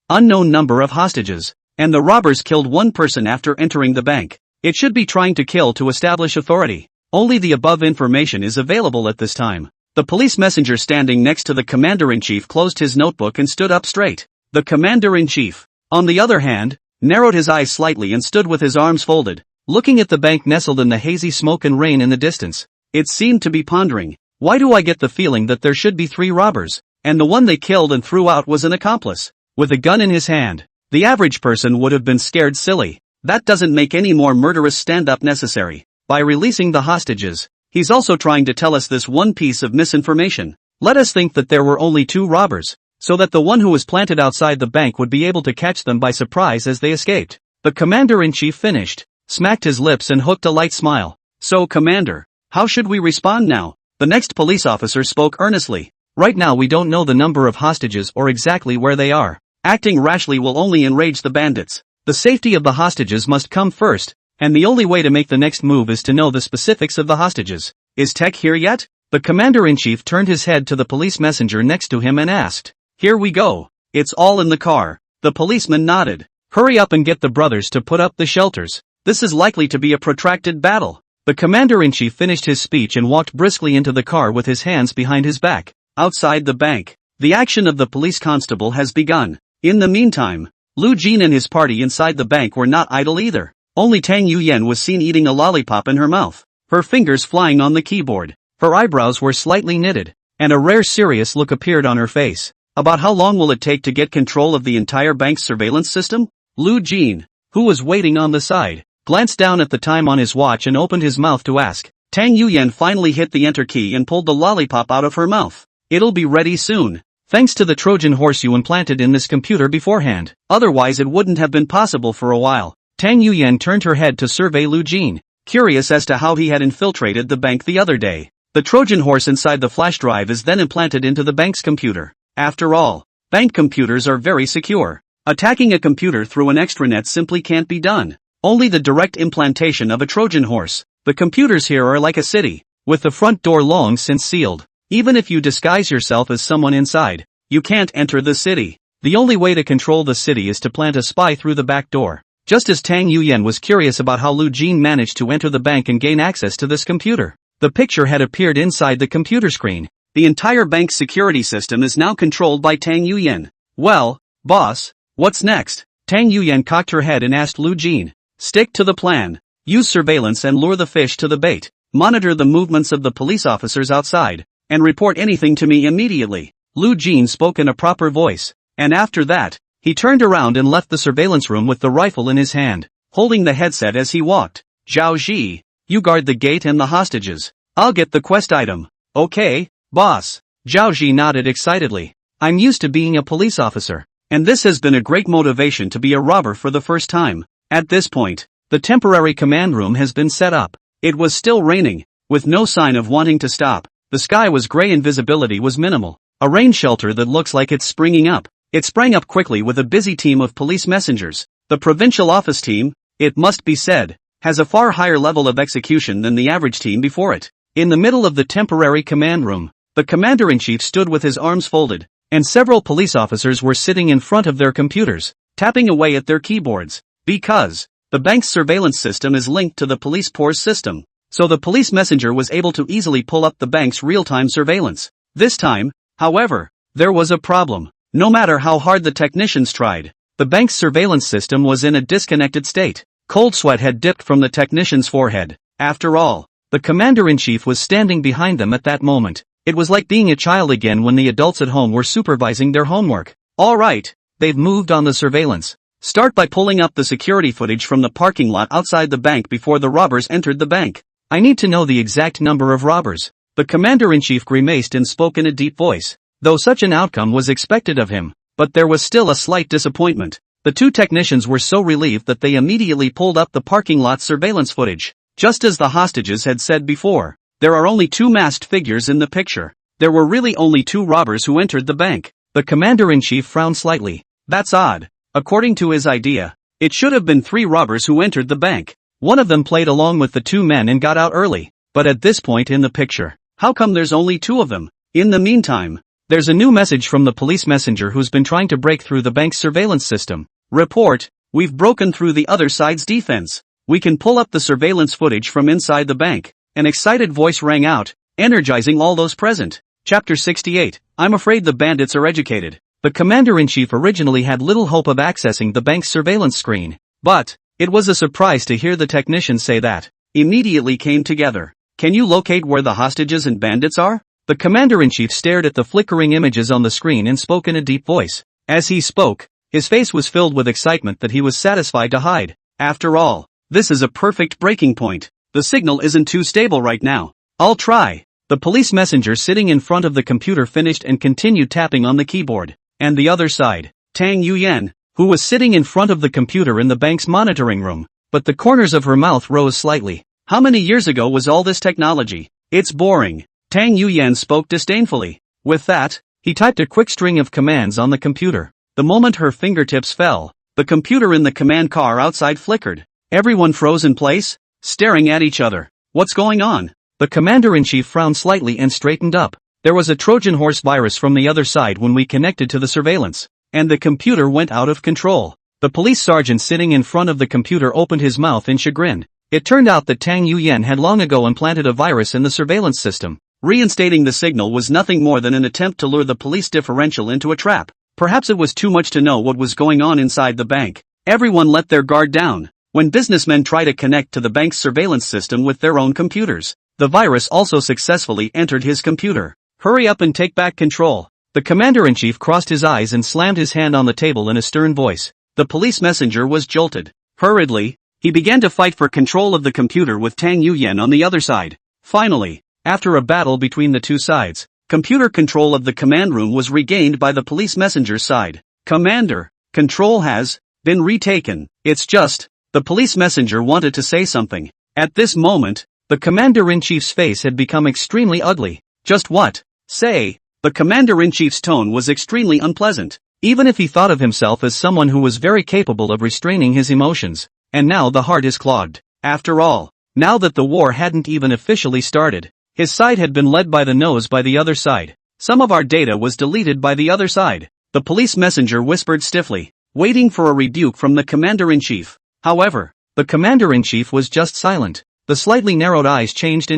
unknown number of hostages, and the robbers killed 1 person after entering the bank. It should be trying to kill to establish authority. Only the above information is available at this time." The police messenger standing next to the commander-in-chief closed his notebook and stood up straight. The commander-in-chief, on the other hand, narrowed his eyes slightly and stood with his arms folded, looking at the bank nestled in the hazy smoke and rain in the distance. It seemed to be pondering. "Why do I get the feeling that there should be 3 robbers, and the one they killed and threw out was an accomplice, with a gun in his hand? The average person would have been scared silly. That doesn't make any more murderous stand-up necessary. By releasing the hostages, he's also trying to tell us this one piece of misinformation. Let us think that there were only 2 robbers, so that the one who was planted outside the bank would be able to catch them by surprise as they escaped." The commander-in-chief finished, smacked his lips and hooked a light smile. "So Commander, how should we respond now?" The next police officer spoke earnestly. "Right now we don't know the number of hostages or exactly where they are. Acting rashly will only enrage the bandits. The safety of the hostages must come first, and the only way to make the next move is to know the specifics of the hostages. Is Tech here yet?" The commander-in-chief turned his head to the police messenger next to him and asked. "Here we go. It's all in the car." The policeman nodded. "Hurry up and get the brothers to put up the shelters. This is likely to be a protracted battle." The commander-in-chief finished his speech and walked briskly into the car with his hands behind his back. Outside the bank, the action of the police constable has begun. In the meantime, Lu Jin and his party inside the bank were not idle either. Only Tang Yuyan was seen eating a lollipop in her mouth, her fingers flying on the keyboard. Her eyebrows were slightly knitted, and a rare serious look appeared on her face. "About how long will it take to get control of the entire bank's surveillance system?" Lu Jin, who was waiting on the side, glanced down at the time on his watch and opened his mouth to ask. Tang Yuyan finally hit the enter key and pulled the lollipop out of her mouth. It'll be ready soon. Thanks to the Trojan horse you implanted in this computer beforehand. Otherwise it wouldn't have been possible for a while. Tang Yuyan turned her head to survey Lu Jin, curious as to how he had infiltrated the bank the other day. The Trojan horse inside the flash drive is then implanted into the bank's computer. After all, bank computers are very secure. Attacking a computer through an extranet simply can't be done. Only the direct implantation of a Trojan horse. The computers here are like a city, with the front door long since sealed. Even if you disguise yourself as someone inside, you can't enter the city. The only way to control the city is to plant a spy through the back door. Just as Tang Yuyan was curious about how Lu Jin managed to enter the bank and gain access to this computer, the picture had appeared inside the computer screen. The entire bank's security system is now controlled by Tang Yuyan. Well, boss, what's next? Tang Yuyan cocked her head and asked Lu Jin. Stick to the plan. Use surveillance and lure the fish to the bait. Monitor the movements of the police officers outside, and report anything to me immediately. Lu Jin spoke in a proper voice, and after that, he turned around and left the surveillance room with the rifle in his hand, holding the headset as he walked. Zhao Ji, you guard the gate and the hostages. I'll get the quest item. Okay, boss. Zhao Ji nodded excitedly. I'm used to being a police officer, and this has been a great motivation to be a robber for the first time. At this point, the temporary command room has been set up. It was still raining, with no sign of wanting to stop. The sky was gray and visibility was minimal. A rain shelter that looks like it's springing up. It sprang up quickly with a busy team of police messengers. The provincial office team, it must be said, has a far higher level of execution than the average team before it. In the middle of the temporary command room, the commander-in-chief stood with his arms folded, and several police officers were sitting in front of their computers, tapping away at their keyboards. Because the bank's surveillance system is linked to the police force system, so the police messenger was able to easily pull up the bank's real-time surveillance. This time, however, there was a problem. No matter how hard the technicians tried, the bank's surveillance system was in a disconnected state. Cold sweat had dipped from the technician's forehead. After all, the commander-in-chief was standing behind them at that moment. It was like being a child again when the adults at home were supervising their homework. All right, they've moved on the surveillance. Start by pulling up the security footage from the parking lot outside the bank before the robbers entered the bank. I need to know the exact number of robbers. The commander-in-chief grimaced and spoke in a deep voice. Though such an outcome was expected of him, but there was still a slight disappointment. The two technicians were so relieved that they immediately pulled up the parking lot surveillance footage. Just as the hostages had said before, there are only two masked figures in the picture. There were really only two robbers who entered the bank. The commander-in-chief frowned slightly. That's odd. According to his idea, it should have been three robbers who entered the bank. One of them played along with the two men and got out early. But at this point in the picture, how come there's only two of them? In the meantime, there's a new message from the police messenger who's been trying to break through the bank's surveillance system. Report, we've broken through the other side's defense. We can pull up the surveillance footage from inside the bank. An excited voice rang out, energizing all those present. Chapter 68, I'm afraid the bandits are educated. The commander-in-chief originally had little hope of accessing the bank's surveillance screen, but it was a surprise to hear the technician say that. Immediately came together. Can you locate where the hostages and bandits are? The commander-in-chief stared at the flickering images on the screen and spoke in a deep voice. As he spoke, his face was filled with excitement that he was satisfied to hide. After all, this is a perfect breaking point. The signal isn't too stable right now. I'll try. The police messenger sitting in front of the computer finished and continued tapping on the keyboard. And the other side, Tang Yuyan, who was sitting in front of the computer in the bank's monitoring room, but the corners of her mouth rose slightly. How many years ago was all this technology? It's boring. Tang Yuyan spoke disdainfully. With that, he typed a quick string of commands on the computer. The moment her fingertips fell, the computer in the command car outside flickered. Everyone froze in place, staring at each other. What's going on? The commander-in-chief frowned slightly and straightened up. There was a Trojan horse virus from the other side when we connected to the surveillance, and the computer went out of control. The police sergeant sitting in front of the computer opened his mouth in chagrin. It turned out that Tang Yuyan had long ago implanted a virus in the surveillance system. Reinstating the signal was nothing more than an attempt to lure the police differential into a trap. Perhaps it was too much to know what was going on inside the bank. Everyone let their guard down. When businessmen try to connect to the bank's surveillance system with their own computers, the virus also successfully entered his computer. Hurry up and take back control. The commander-in-chief crossed his eyes and slammed his hand on the table in a stern voice. The police messenger was jolted. Hurriedly, he began to fight for control of the computer with Tang Yuyan on the other side. Finally, after a battle between the two sides, computer control of the command room was regained by the police messenger's side. Commander, control has been retaken. It's just, the police messenger wanted to say something. At this moment, the commander-in-chief's face had become extremely ugly. Just what? Say. The commander-in-chief's tone was extremely unpleasant, even if he thought of himself as someone who was very capable of restraining his emotions. And now the heart is clogged. After all, now that the war hadn't even officially started, his side had been led by the nose by the other side. Some of our data was deleted by the other side. The police messenger whispered stiffly, waiting for a rebuke from the commander-in-chief. However, the commander-in-chief was just silent. The slightly narrowed eyes changed,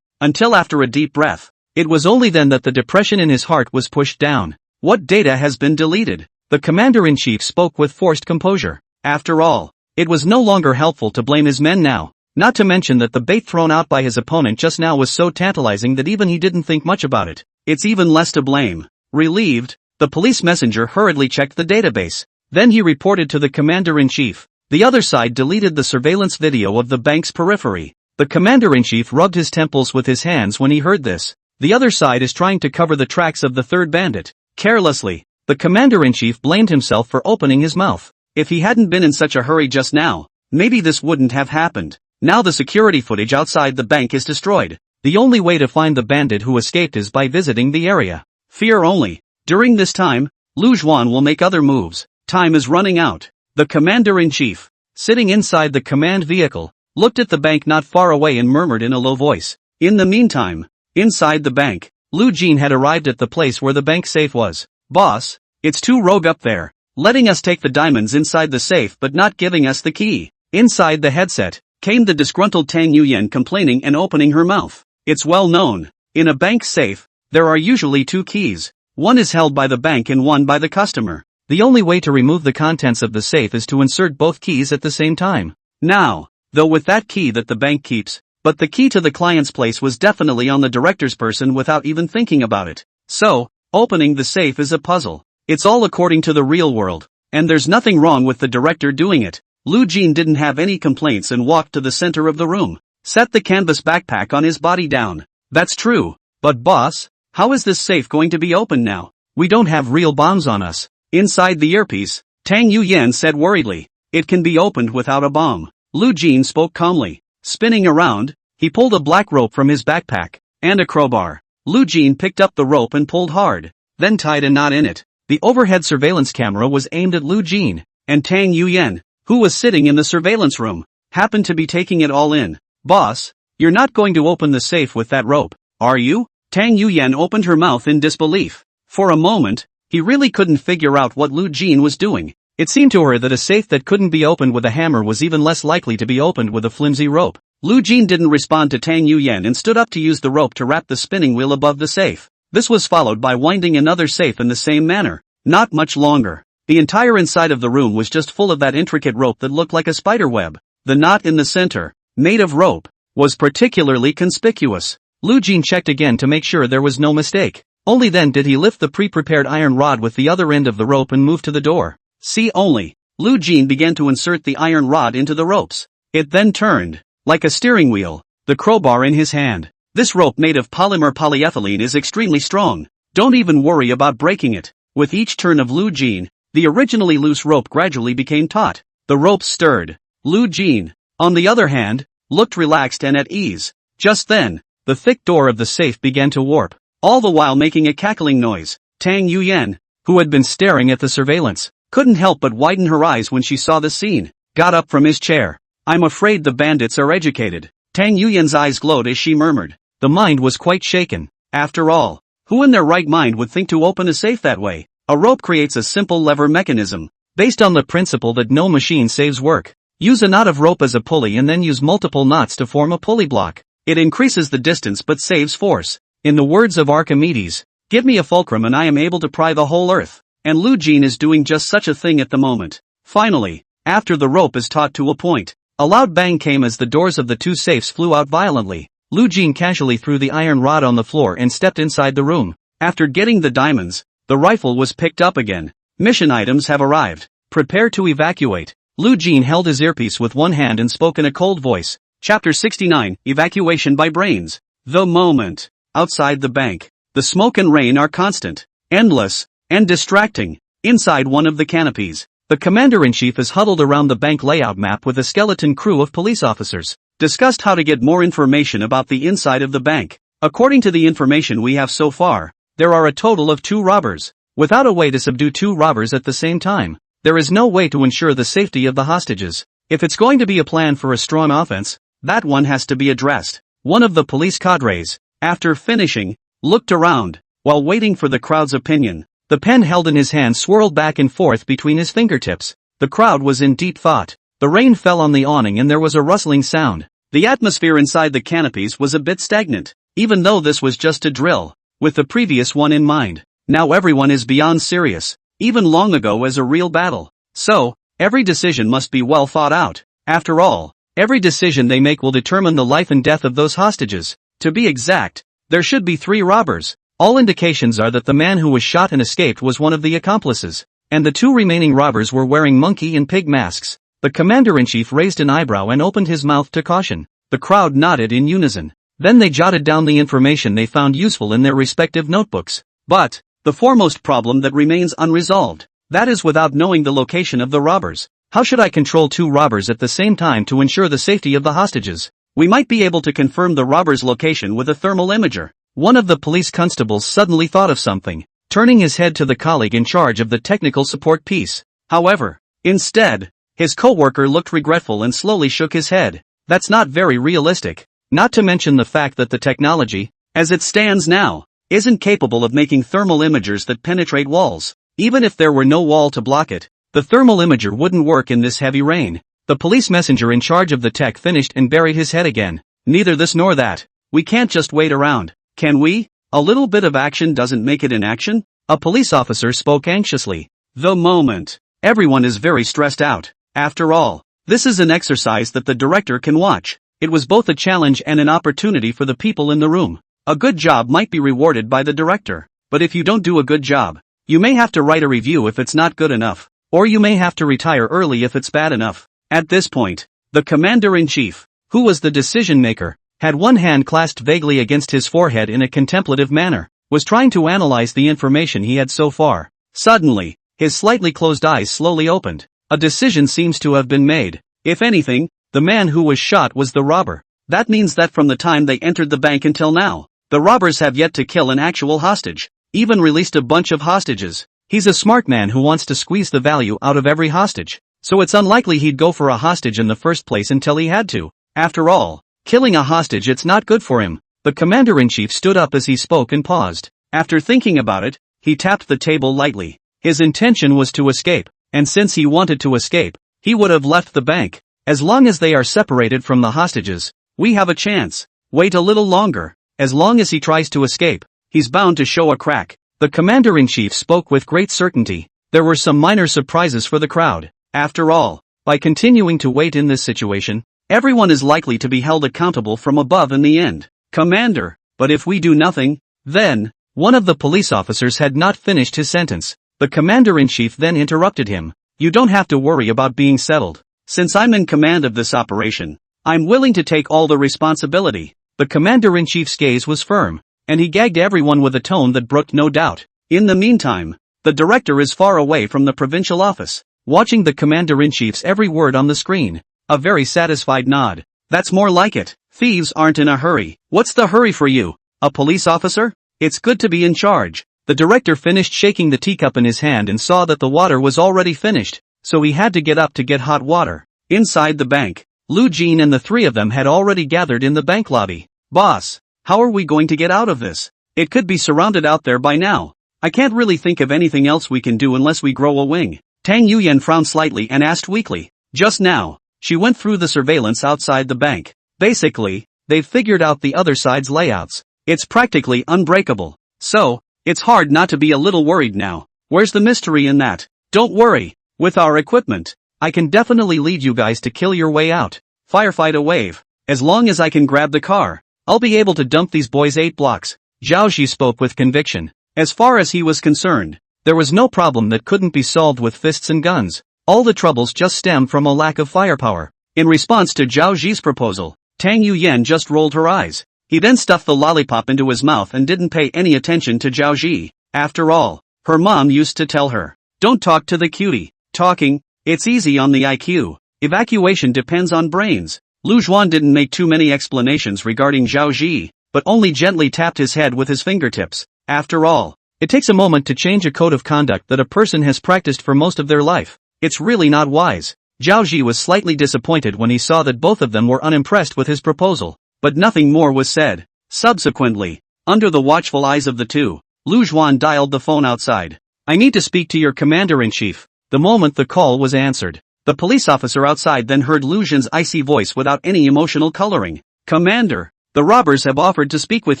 until after a deep breath. It was only then that the depression in his heart was pushed down. What data has been deleted? The commander-in-chief spoke with forced composure. After all, it was no longer helpful to blame his men now. Not to mention that the bait thrown out by his opponent just now was so tantalizing that even he didn't think much about it. It's even less to blame. Relieved, the police messenger hurriedly checked the database. Then he reported to the commander-in-chief. The other side deleted the surveillance video of the bank's periphery. The commander-in-chief rubbed his temples with his hands when he heard this. The other side is trying to cover the tracks of the third bandit. Carelessly, the commander-in-chief blamed himself for opening his mouth. If he hadn't been in such a hurry just now, maybe this wouldn't have happened. Now the security footage outside the bank is destroyed. The only way to find the bandit who escaped is by visiting the area. Fear only. During this time, Lu Juan will make other moves. Time is running out. The commander-in-chief, sitting inside the command vehicle, looked at the bank not far away and murmured in a low voice. In the meantime, inside the bank, Lu Jin had arrived at the place where the bank safe was. Boss, it's too rogue up there, letting us take the diamonds inside the safe but not giving us the key. Inside the headset, came the disgruntled Tang Yuyan complaining and opening her mouth. It's well known, in a bank safe, there are usually two keys. One is held by the bank and one by the customer. The only way to remove the contents of the safe is to insert both keys at the same time. Now, though with that key that the bank keeps, but the key to the client's place was definitely on the director's person without even thinking about it. So, opening the safe is a puzzle. It's all according to the real world, and there's nothing wrong with the director doing it. Lu Jin didn't have any complaints and walked to the center of the room. Set the canvas backpack on his body down. That's true, but boss, how is this safe going to be opened now? We don't have real bombs on us. Inside the earpiece, Tang Yuyan said worriedly, it can be opened without a bomb. Lu Jin spoke calmly. Spinning around, he pulled a black rope from his backpack, and a crowbar. Lu Jin picked up the rope and pulled hard, then tied a knot in it. The overhead surveillance camera was aimed at Lu Jin, and Tang Yuyan, who was sitting in the surveillance room, happened to be taking it all in. Boss, you're not going to open the safe with that rope, are you? Tang Yuyan opened her mouth in disbelief. For a moment, he really couldn't figure out what Lu Jin was doing. It seemed to her that a safe that couldn't be opened with a hammer was even less likely to be opened with a flimsy rope. Lu Jin didn't respond to Tang Yuyan and stood up to use the rope to wrap the spinning wheel above the safe. This was followed by winding another safe in the same manner. Not much longer. The entire inside of the room was just full of that intricate rope that looked like a spider web. The knot in the center, made of rope, was particularly conspicuous. Lu Jin checked again to make sure there was no mistake. Only then did he lift the pre-prepared iron rod with the other end of the rope and move to the door. See only. Lu Jin began to insert the iron rod into the ropes. It then turned, like a steering wheel, the crowbar in his hand. This rope made of polymer polyethylene is extremely strong. Don't even worry about breaking it. With each turn of Lu Jin, the originally loose rope gradually became taut. The ropes stirred. Lu Jin, on the other hand, looked relaxed and at ease. Just then, the thick door of the safe began to warp, all the while making a cackling noise. Tang Yuyan, who had been staring at the surveillance, couldn't help but widen her eyes when she saw the scene. Got up from his chair. I'm afraid the bandits are educated. Tang Yuyan's eyes glowed as she murmured. The mind was quite shaken. After all, who in their right mind would think to open a safe that way? A rope creates a simple lever mechanism, based on the principle that no machine saves work. Use a knot of rope as a pulley and then use multiple knots to form a pulley block. It increases the distance but saves force. In the words of Archimedes, give me a fulcrum and I am able to pry the whole earth. And Lu Jin is doing just such a thing at the moment. Finally, after the rope is taut to a point, a loud bang came as the doors of the two safes flew out violently. Lu Jin casually threw the iron rod on the floor and stepped inside the room. After getting the diamonds, the rifle was picked up again. Mission items have arrived. Prepare to evacuate. Lu Jin held his earpiece with one hand and spoke in a cold voice. Chapter 69, Evacuation by Brains. The moment. Outside the bank. The smoke and rain are constant, endless, and distracting. Inside one of the canopies, the commander-in-chief is huddled around the bank layout map with a skeleton crew of police officers. Discussed how to get more information about the inside of the bank. According to the information we have so far, there are a total of 2 robbers. Without a way to subdue 2 robbers at the same time, there is no way to ensure the safety of the hostages. If it's going to be a plan for a strong offense, that one has to be addressed. One of the police cadres, after finishing, looked around, while waiting for the crowd's opinion. The pen held in his hand swirled back and forth between his fingertips. The crowd was in deep thought. The rain fell on the awning and there was a rustling sound. The atmosphere inside the canopies was a bit stagnant, even though this was just a drill, with the previous one in mind. Now everyone is beyond serious, even long ago as a real battle. So, every decision must be well thought out. After all, every decision they make will determine the life and death of those hostages. To be exact, there should be 3 robbers. All indications are that the man who was shot and escaped was one of the accomplices, and the 2 remaining robbers were wearing monkey and pig masks. The commander-in-chief raised an eyebrow and opened his mouth to caution. The crowd nodded in unison. Then they jotted down the information they found useful in their respective notebooks. But, the foremost problem that remains unresolved, that is without knowing the location of the robbers. How should I control 2 robbers at the same time to ensure the safety of the hostages? We might be able to confirm the robber's location with a thermal imager. One of the police constables suddenly thought of something, turning his head to the colleague in charge of the technical support piece. However, instead, his co-worker looked regretful and slowly shook his head. That's not very realistic. Not to mention the fact that the technology, as it stands now, isn't capable of making thermal imagers that penetrate walls. Even if there were no wall to block it, the thermal imager wouldn't work in this heavy rain. The police messenger in charge of the tech finished and buried his head again. Neither this nor that. We can't just wait around. Can we? A little bit of action doesn't make it inaction? A police officer spoke anxiously. The moment. Everyone is very stressed out. After all, this is an exercise that the director can watch. It was both a challenge and an opportunity for the people in the room. A good job might be rewarded by the director, but if you don't do a good job, you may have to write a review if it's not good enough, or you may have to retire early if it's bad enough. At this point, the commander-in-chief, who was the decision-maker, had one hand clasped vaguely against his forehead in a contemplative manner, was trying to analyze the information he had so far. Suddenly, his slightly closed eyes slowly opened. A decision seems to have been made. If anything, the man who was shot was the robber. That means that from the time they entered the bank until now, the robbers have yet to kill an actual hostage, even released a bunch of hostages. He's a smart man who wants to squeeze the value out of every hostage, so it's unlikely he'd go for a hostage in the first place until he had to. After all, killing a hostage, it's not good for him. The commander-in-chief stood up as he spoke and paused. After thinking about it, he tapped the table lightly. His intention was to escape, and since he wanted to escape, he would have left the bank. As long as they are separated from the hostages, we have a chance. Wait a little longer. As long as he tries to escape, he's bound to show a crack. The commander-in-chief spoke with great certainty. There were some minor surprises for the crowd. After all, by continuing to wait in this situation, everyone is likely to be held accountable from above in the end. Commander, but if we do nothing, then, one of the police officers had not finished his sentence. The commander-in-chief then interrupted him. You don't have to worry about being settled. Since I'm in command of this operation, I'm willing to take all the responsibility. The commander-in-chief's gaze was firm, and he gagged everyone with a tone that brooked no doubt. In the meantime, the director is far away from the provincial office, watching the commander-in-chief's every word on the screen. A very satisfied nod. That's more like it. Thieves aren't in a hurry. What's the hurry for you? A police officer? It's good to be in charge. The director finished shaking the teacup in his hand and saw that the water was already finished, so he had to get up to get hot water. Inside the bank, Lu Jin and the 3 of them had already gathered in the bank lobby. Boss, how are we going to get out of this? It could be surrounded out there by now. I can't really think of anything else we can do unless we grow a wing. Tang Yuyan frowned slightly and asked weakly. Just now, she went through the surveillance outside the bank. Basically, they've figured out the other side's layouts. It's practically unbreakable. So, it's hard not to be a little worried now. Where's the mystery in that? Don't worry. With our equipment, I can definitely lead you guys to kill your way out. Firefight a wave. As long as I can grab the car, I'll be able to dump these boys 8 blocks. Zhao Xi spoke with conviction. As far as he was concerned, there was no problem that couldn't be solved with fists and guns. All the troubles just stem from a lack of firepower. In response to Zhao Xi's proposal, Tang Yuyan just rolled her eyes. He then stuffed the lollipop into his mouth and didn't pay any attention to Zhao Ji. After all, her mom used to tell her, "Don't talk to the cutie. Talking, it's easy on the IQ. Evacuation depends on brains." Lu Zhuan didn't make too many explanations regarding Zhao Ji, but only gently tapped his head with his fingertips. After all, it takes a moment to change a code of conduct that a person has practiced for most of their life. It's really not wise. Zhao Ji was slightly disappointed when he saw that both of them were unimpressed with his proposal, but nothing more was said. Subsequently, under the watchful eyes of the two, Lu Zhuan dialed the phone outside. "I need to speak to your commander-in-chief." The moment the call was answered, the police officer outside then heard Lu Zhan's icy voice without any emotional coloring. "Commander, the robbers have offered to speak with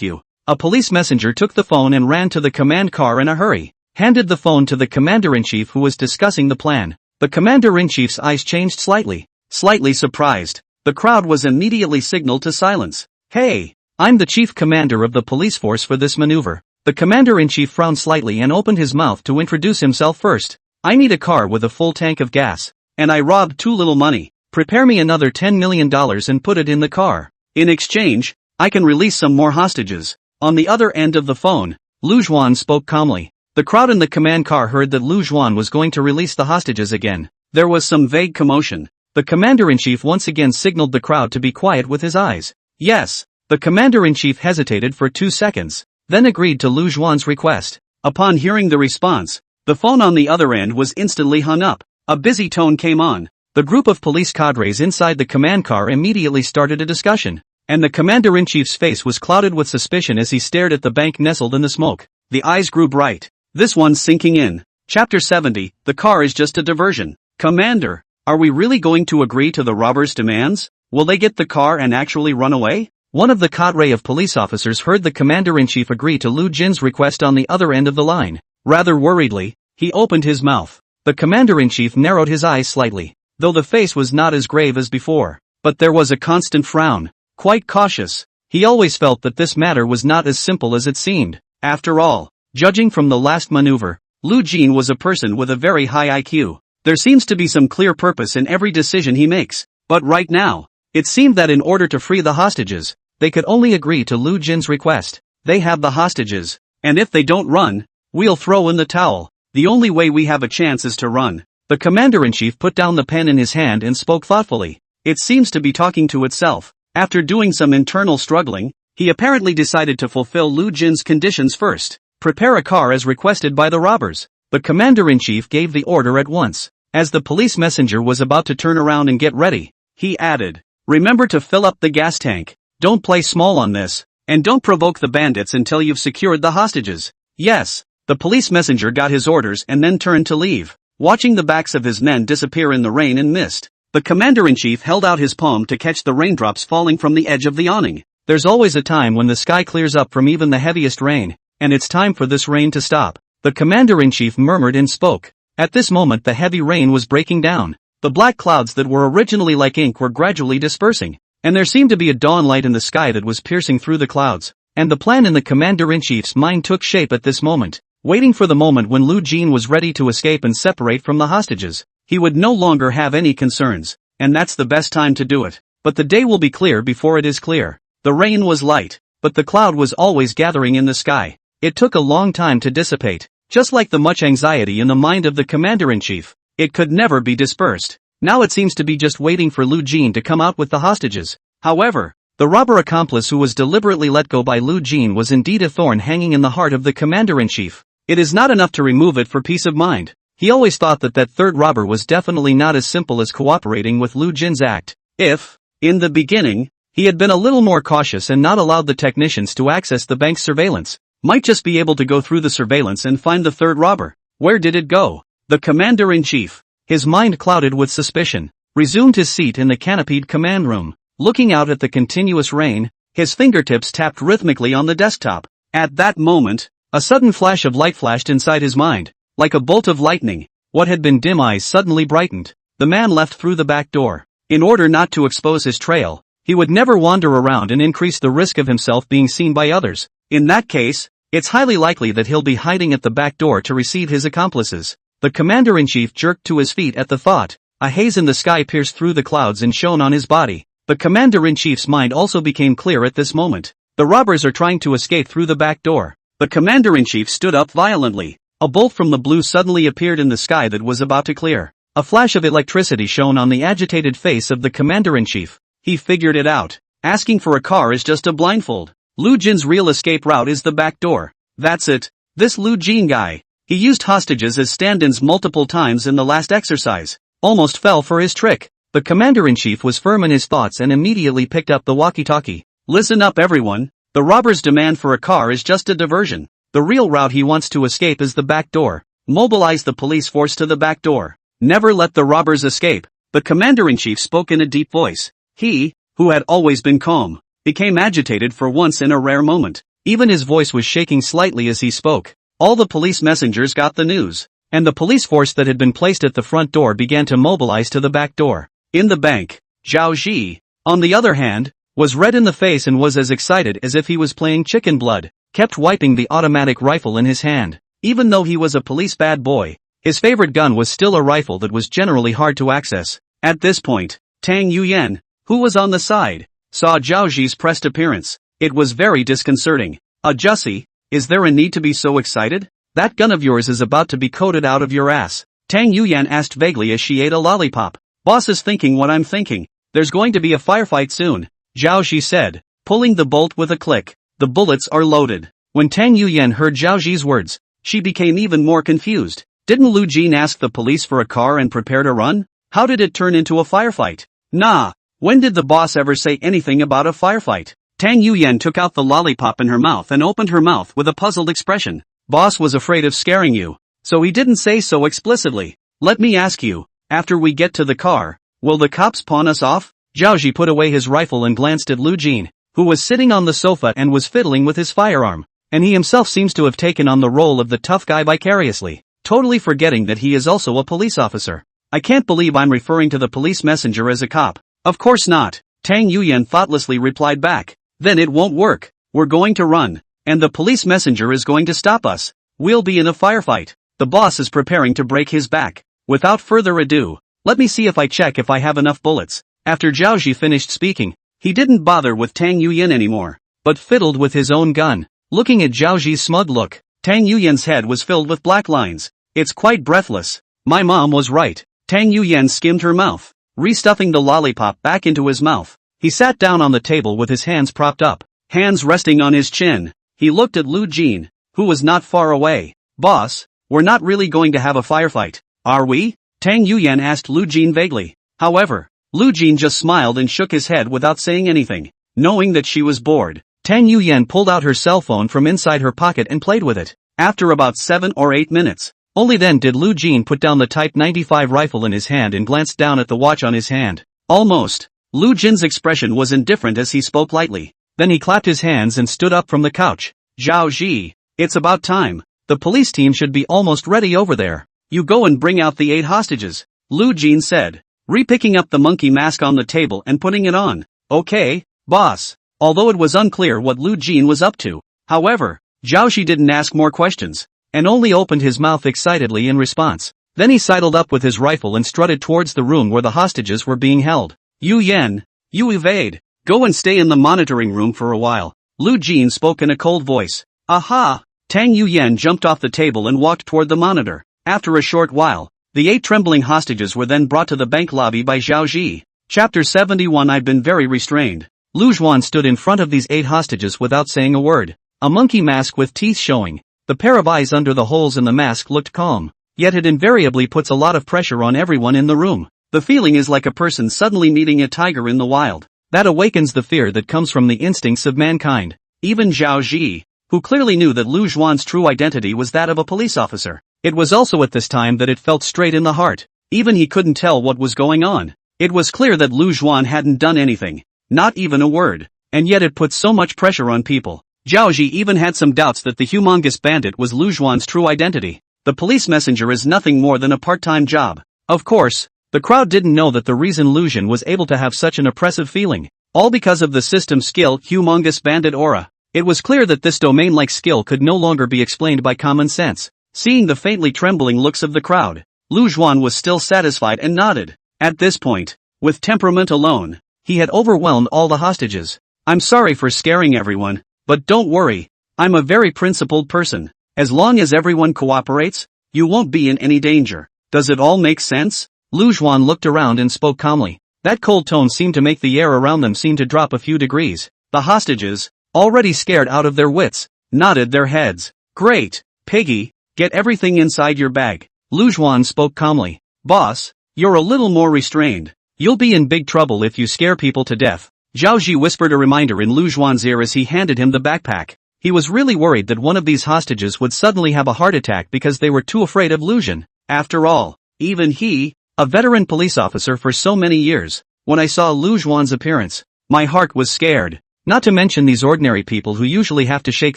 you." A police messenger took the phone and ran to the command car in a hurry, handed the phone to the commander-in-chief who was discussing the plan. The commander-in-chief's eyes changed slightly surprised. The crowd was immediately signaled to silence. "Hey, I'm the chief commander of the police force for this maneuver." The commander-in-chief frowned slightly and opened his mouth to introduce himself first. "I need a car with a full tank of gas, and I robbed too little money. Prepare me another $10 million and put it in the car. In exchange, I can release some more hostages." On the other end of the phone, Lu Zhuan spoke calmly. The crowd in the command car heard that Lu Zhuan was going to release the hostages again. There was some vague commotion. The commander-in-chief once again signaled the crowd to be quiet with his eyes. "Yes." The commander-in-chief hesitated for 2 seconds, then agreed to Lu Zhuan's request. Upon hearing the response, the phone on the other end was instantly hung up. A busy tone came on. The group of police cadres inside the command car immediately started a discussion, and the commander-in-chief's face was clouded with suspicion as he stared at the bank nestled in the smoke. The eyes grew bright. "This one's sinking in." Chapter 70, the car is just a diversion. "Commander, are we really going to agree to the robbers' demands? Will they get the car and actually run away?" One of the cadre of police officers heard the commander-in-chief agree to Lu Jin's request on the other end of the line. Rather worriedly, he opened his mouth. The commander-in-chief narrowed his eyes slightly, though the face was not as grave as before, but there was a constant frown. Quite cautious, he always felt that this matter was not as simple as it seemed. After all, judging from the last maneuver, Lu Jin was a person with a very high IQ. There seems to be some clear purpose in every decision he makes, but right now, it seemed that in order to free the hostages, they could only agree to Lu Jin's request. "They have the hostages, and if they don't run, we'll throw in the towel. The only way we have a chance is to run." The commander-in-chief put down the pen in his hand and spoke thoughtfully. It seems to be talking to itself. After doing some internal struggling, he apparently decided to fulfill Lu Jin's conditions first. "Prepare a car as requested by the robbers." The commander-in-chief gave the order at once. As the police messenger was about to turn around and get ready, he added, "Remember to fill up the gas tank. Don't play small on this, and don't provoke the bandits until you've secured the hostages." "Yes." The police messenger got his orders and then turned to leave, watching the backs of his men disappear in the rain and mist. The commander-in-chief held out his palm to catch the raindrops falling from the edge of the awning. There's always a time when the sky clears up from even the heaviest rain, and it's time for this rain to stop. The commander-in-chief murmured and spoke. At this moment the heavy rain was breaking down. The black clouds that were originally like ink were gradually dispersing, and there seemed to be a dawn light in the sky that was piercing through the clouds. And the plan in the commander-in-chief's mind took shape at this moment. Waiting for the moment when Lu Jin was ready to escape and separate from the hostages, he would no longer have any concerns, and that's the best time to do it. But the day will be clear before it is clear. The rain was light, but the cloud was always gathering in the sky. It took a long time to dissipate, just like the much anxiety in the mind of the commander-in-chief. It could never be dispersed. Now it seems to be just waiting for Lu Jin to come out with the hostages. However, the robber accomplice who was deliberately let go by Lu Jin was indeed a thorn hanging in the heart of the commander-in-chief. It is not enough to remove it for peace of mind. He always thought that that third robber was definitely not as simple as cooperating with Lu Jin's act. If, in the beginning, he had been a little more cautious and not allowed the technicians to access the bank's surveillance, might just be able to go through the surveillance and find the third robber. Where did it go? The commander-in-chief, his mind clouded with suspicion, resumed his seat in the canopied command room. Looking out at the continuous rain, his fingertips tapped rhythmically on the desktop. At that moment, a sudden flash of light flashed inside his mind. Like a bolt of lightning, what had been dim eyes suddenly brightened. The man left through the back door. In order not to expose his trail, he would never wander around and increase the risk of himself being seen by others. In that case, it's highly likely that he'll be hiding at the back door to receive his accomplices. The commander-in-chief jerked to his feet at the thought. A haze in the sky pierced through the clouds and shone on his body. The commander-in-chief's mind also became clear at this moment. The robbers are trying to escape through the back door. The commander-in-chief stood up violently. A bolt from the blue suddenly appeared in the sky that was about to clear. A flash of electricity shone on the agitated face of the commander-in-chief. He figured it out. Asking for a car is just a blindfold. Lu Jin's real escape route is the back door. That's it. This Lu Jin guy. He used hostages as stand-ins multiple times in the last exercise. Almost fell for his trick. The commander-in-chief was firm in his thoughts and immediately picked up the walkie-talkie. Listen up everyone. The robber's demand for a car is just a diversion. The real route he wants to escape is the back door. Mobilize the police force to the back door. Never let the robbers escape. The commander-in-chief spoke in a deep voice. He, who had always been calm, became agitated for once in a rare moment. Even his voice was shaking slightly as he spoke. All the police messengers got the news, and the police force that had been placed at the front door began to mobilize to the back door. In the bank, Zhao Ji, on the other hand, was red in the face and was as excited as if he was playing chicken blood, kept wiping the automatic rifle in his hand. Even though he was a police bad boy, his favorite gun was still a rifle that was generally hard to access. At this point, Tang Yuyan, who was on the side, saw Zhao Ji's pressed appearance. It was very disconcerting. Jussie, is there a need to be so excited? That gun of yours is about to be coated out of your ass. Tang Yuyan asked vaguely as she ate a lollipop. Boss is thinking what I'm thinking. There's going to be a firefight soon, Zhao Ji said, pulling the bolt with a click. The bullets are loaded. When Tang Yuyan heard Zhao Ji's words, she became even more confused. Didn't Lu Jin ask the police for a car and prepare to run? How did it turn into a firefight? Nah, when did the boss ever say anything about a firefight? Tang Yuyan took out the lollipop in her mouth and opened her mouth with a puzzled expression. Boss was afraid of scaring you, so he didn't say so explicitly. Let me ask you, after we get to the car, will the cops pawn us off? Zhao Ji put away his rifle and glanced at Lu Jin, who was sitting on the sofa and was fiddling with his firearm, and he himself seems to have taken on the role of the tough guy vicariously, totally forgetting that he is also a police officer. I can't believe I'm referring to the police messenger as a cop. Of course not, Tang Yuyan thoughtlessly replied back. Then it won't work. We're going to run, and the police messenger is going to stop us. We'll be in a firefight. The boss is preparing to break his back. Without further ado, let me see if I check if I have enough bullets. After Zhao Ji finished speaking, he didn't bother with Tang Yuyan anymore, but fiddled with his own gun. Looking at Zhao Ji's smug look, Tang Yuyan's head was filled with black lines. It's quite breathless. My mom was right. Tang Yuyan skimmed her mouth, restuffing the lollipop back into his mouth. He sat down on the table with his hands propped up, hands resting on his chin. He looked at Lu Jin, who was not far away. Boss, we're not really going to have a firefight, are we? Tang Yuyan asked Lu Jin vaguely. However, Lu Jin just smiled and shook his head without saying anything. Knowing that she was bored, Tang Yuyan pulled out her cell phone from inside her pocket and played with it. After about 7 or 8 minutes, only then did Lu Jin put down the Type 95 rifle in his hand and glanced down at the watch on his hand. Almost. Lu Jin's expression was indifferent as he spoke lightly. Then he clapped his hands and stood up from the couch. Zhao Ji, it's about time. The police team should be almost ready over there. You go and bring out the 8 hostages, Lu Jin said, re-picking up the monkey mask on the table and putting it on. Okay, boss. Although it was unclear what Lu Jin was up to, however, Zhao Ji didn't ask more questions, and only opened his mouth excitedly in response. Then he sidled up with his rifle and strutted towards the room where the hostages were being held. Yu Yan, you evade. Go and stay in the monitoring room for a while, Lu Jin spoke in a cold voice. Aha! Tang Yuyan jumped off the table and walked toward the monitor. After a short while, the 8 trembling hostages were then brought to the bank lobby by Zhao Ji. Chapter 71. I've been very restrained. Lu Juan stood in front of these 8 hostages without saying a word. A monkey mask with teeth showing. The pair of eyes under the holes in the mask looked calm, yet it invariably puts a lot of pressure on everyone in the room. The feeling is like a person suddenly meeting a tiger in the wild. That awakens the fear that comes from the instincts of mankind. Even Zhao Ji, who clearly knew that Lu Juan's true identity was that of a police officer. It was also at this time that it felt straight in the heart. Even he couldn't tell what was going on. It was clear that Lu Juan hadn't done anything, not even a word, and yet it put so much pressure on people. Zhao Ji even had some doubts that the humongous bandit was Lu Juan's true identity. The police messenger is nothing more than a part-time job. Of course, the crowd didn't know that the reason Lu Jin was able to have such an oppressive feeling, all because of the system's skill, humongous bandit aura. It was clear that this domain-like skill could no longer be explained by common sense. Seeing the faintly trembling looks of the crowd, Lu Juan was still satisfied and nodded. At this point, with temperament alone, he had overwhelmed all the hostages. I'm sorry for scaring everyone, but don't worry. I'm a very principled person. As long as everyone cooperates, you won't be in any danger. Does it all make sense? Lu Juan looked around and spoke calmly. That cold tone seemed to make the air around them seem to drop a few degrees. The hostages, already scared out of their wits, nodded their heads. Great, Piggy, get everything inside your bag. Lu Juan spoke calmly. Boss, you're a little more restrained. You'll be in big trouble if you scare people to death. Zhao Ji whispered a reminder in Lu Juan's ear as he handed him the backpack. He was really worried that one of these hostages would suddenly have a heart attack because they were too afraid of Lu Juan. After all, even he, a veteran police officer for so many years, when I saw Lu Juan's appearance, my heart was scared. Not to mention these ordinary people who usually have to shake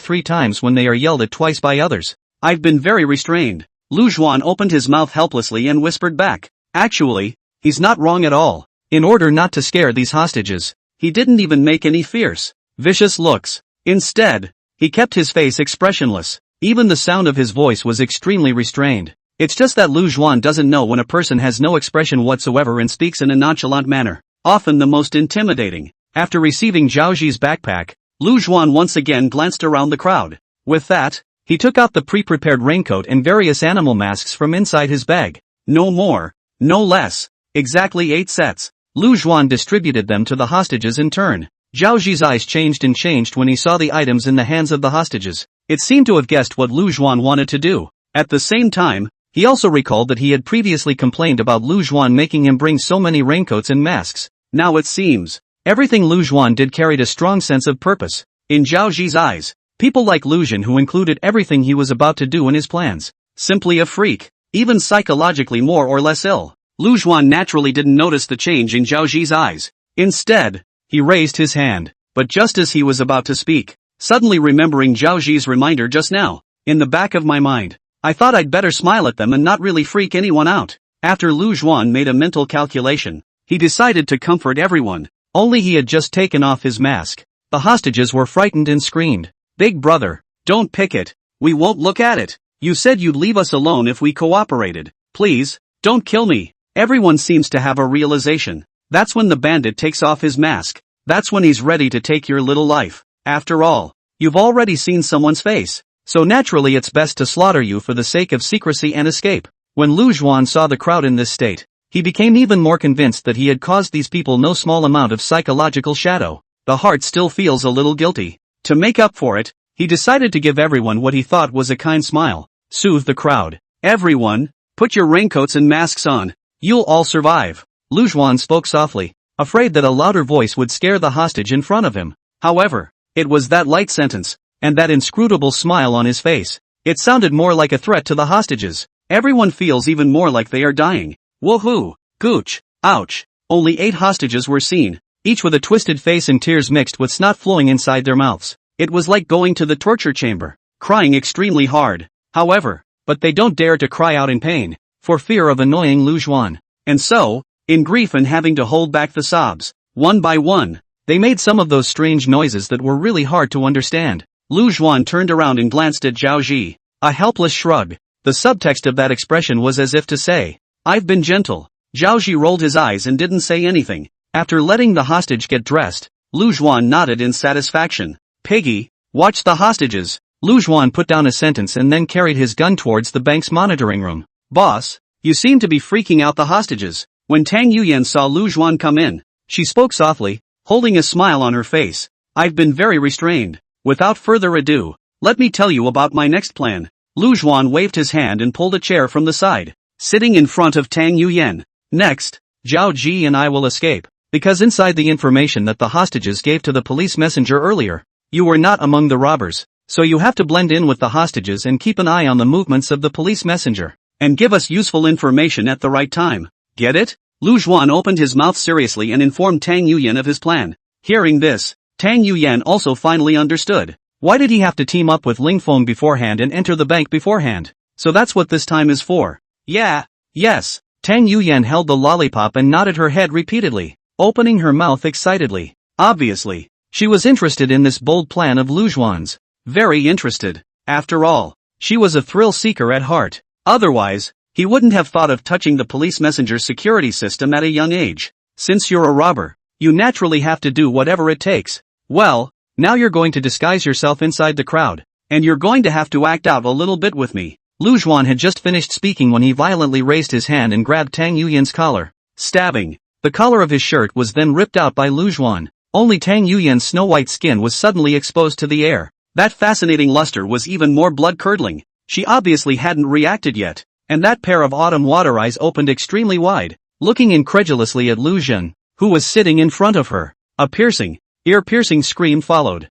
3 times when they are yelled at twice by others. I've been very restrained. Lu Juan opened his mouth helplessly and whispered back. Actually, he's not wrong at all. In order not to scare these hostages, he didn't even make any fierce, vicious looks. Instead, he kept his face expressionless. Even the sound of his voice was extremely restrained. It's just that Lu Juan doesn't know when a person has no expression whatsoever and speaks in a nonchalant manner, often the most intimidating. After receiving Zhao Ji's backpack, Lu Juan once again glanced around the crowd. With that, he took out the pre-prepared raincoat and various animal masks from inside his bag. No more, no less. Exactly 8 sets. Lu Juan distributed them to the hostages in turn. Zhao Ji's eyes changed when he saw the items in the hands of the hostages. It seemed to have guessed what Lu Juan wanted to do. At the same time, he also recalled that he had previously complained about Lu Juan making him bring so many raincoats and masks. Now it seems, everything Lu Juan did carried a strong sense of purpose. In Zhao Ji's eyes, people like Lu Juan who included everything he was about to do in his plans. Simply a freak, even psychologically more or less ill. Lu Juan naturally didn't notice the change in Zhao Ji's eyes. Instead, he raised his hand, but just as he was about to speak, suddenly remembering Zhao Ji's reminder just now, in the back of my mind, I thought I'd better smile at them and not really freak anyone out. After Lu Juan made a mental calculation, he decided to comfort everyone. Only he had just taken off his mask. The hostages were frightened and screamed. Big brother, don't pick it. We won't look at it. You said you'd leave us alone if we cooperated. Please, don't kill me. Everyone seems to have a realization. That's when the bandit takes off his mask. That's when he's ready to take your little life. After all, you've already seen someone's face. So naturally it's best to slaughter you for the sake of secrecy and escape. When Lu Juan saw the crowd in this state, he became even more convinced that he had caused these people no small amount of psychological shadow. The heart still feels a little guilty. To make up for it, he decided to give everyone what he thought was a kind smile. Soothe the crowd. Everyone, put your raincoats and masks on. You'll all survive. Lu Juan spoke softly, afraid that a louder voice would scare the hostage in front of him. However, it was that light sentence, and that inscrutable smile on his face. It sounded more like a threat to the hostages. Everyone feels even more like they are dying. Woohoo! Gooch! Ouch! Only 8 hostages were seen, each with a twisted face and tears mixed with snot flowing inside their mouths. It was like going to the torture chamber, crying extremely hard. However, but they don't dare to cry out in pain, for fear of annoying Lu Juan. And so, in grief and having to hold back the sobs, one by one, they made some of those strange noises that were really hard to understand. Lu Juan turned around and glanced at Zhao Ji. A helpless shrug. The subtext of that expression was as if to say, I've been gentle. Zhao Ji rolled his eyes and didn't say anything. After letting the hostage get dressed, Lu Juan nodded in satisfaction. Piggy, watch the hostages. Lu Juan put down a sentence and then carried his gun towards the bank's monitoring room. Boss, you seem to be freaking out the hostages. When Tang Yuyan saw Lu Juan come in, she spoke softly, holding a smile on her face. I've been very restrained. Without further ado, let me tell you about my next plan. Lu Juan waved his hand and pulled a chair from the side, sitting in front of Tang Yuyan. Next, Zhao Ji and I will escape, because inside the information that the hostages gave to the police messenger earlier, you were not among the robbers, so you have to blend in with the hostages and keep an eye on the movements of the police messenger, and give us useful information at the right time. Get it? Lu Juan opened his mouth seriously and informed Tang Yuyan of his plan. Hearing this, Tang Yuyan also finally understood. Why did he have to team up with Ling Feng beforehand and enter the bank beforehand? So that's what this time is for. Yeah, yes. Tang Yuyan held the lollipop and nodded her head repeatedly, opening her mouth excitedly. Obviously, she was interested in this bold plan of Lu Juan's. Very interested. After all, she was a thrill seeker at heart. Otherwise, he wouldn't have thought of touching the police messenger's security system at a young age. Since you're a robber, you naturally have to do whatever it takes. Well, now you're going to disguise yourself inside the crowd. And you're going to have to act out a little bit with me. Lu Juan had just finished speaking when he violently raised his hand and grabbed Tang Yuyan's collar, stabbing. The collar of his shirt was then ripped out by Lu Juan. Only Tang Yuyan's snow-white skin was suddenly exposed to the air. That fascinating luster was even more blood-curdling. She obviously hadn't reacted yet, and that pair of autumn water eyes opened extremely wide, looking incredulously at Lu Jun, who was sitting in front of her. A piercing, ear-piercing scream followed.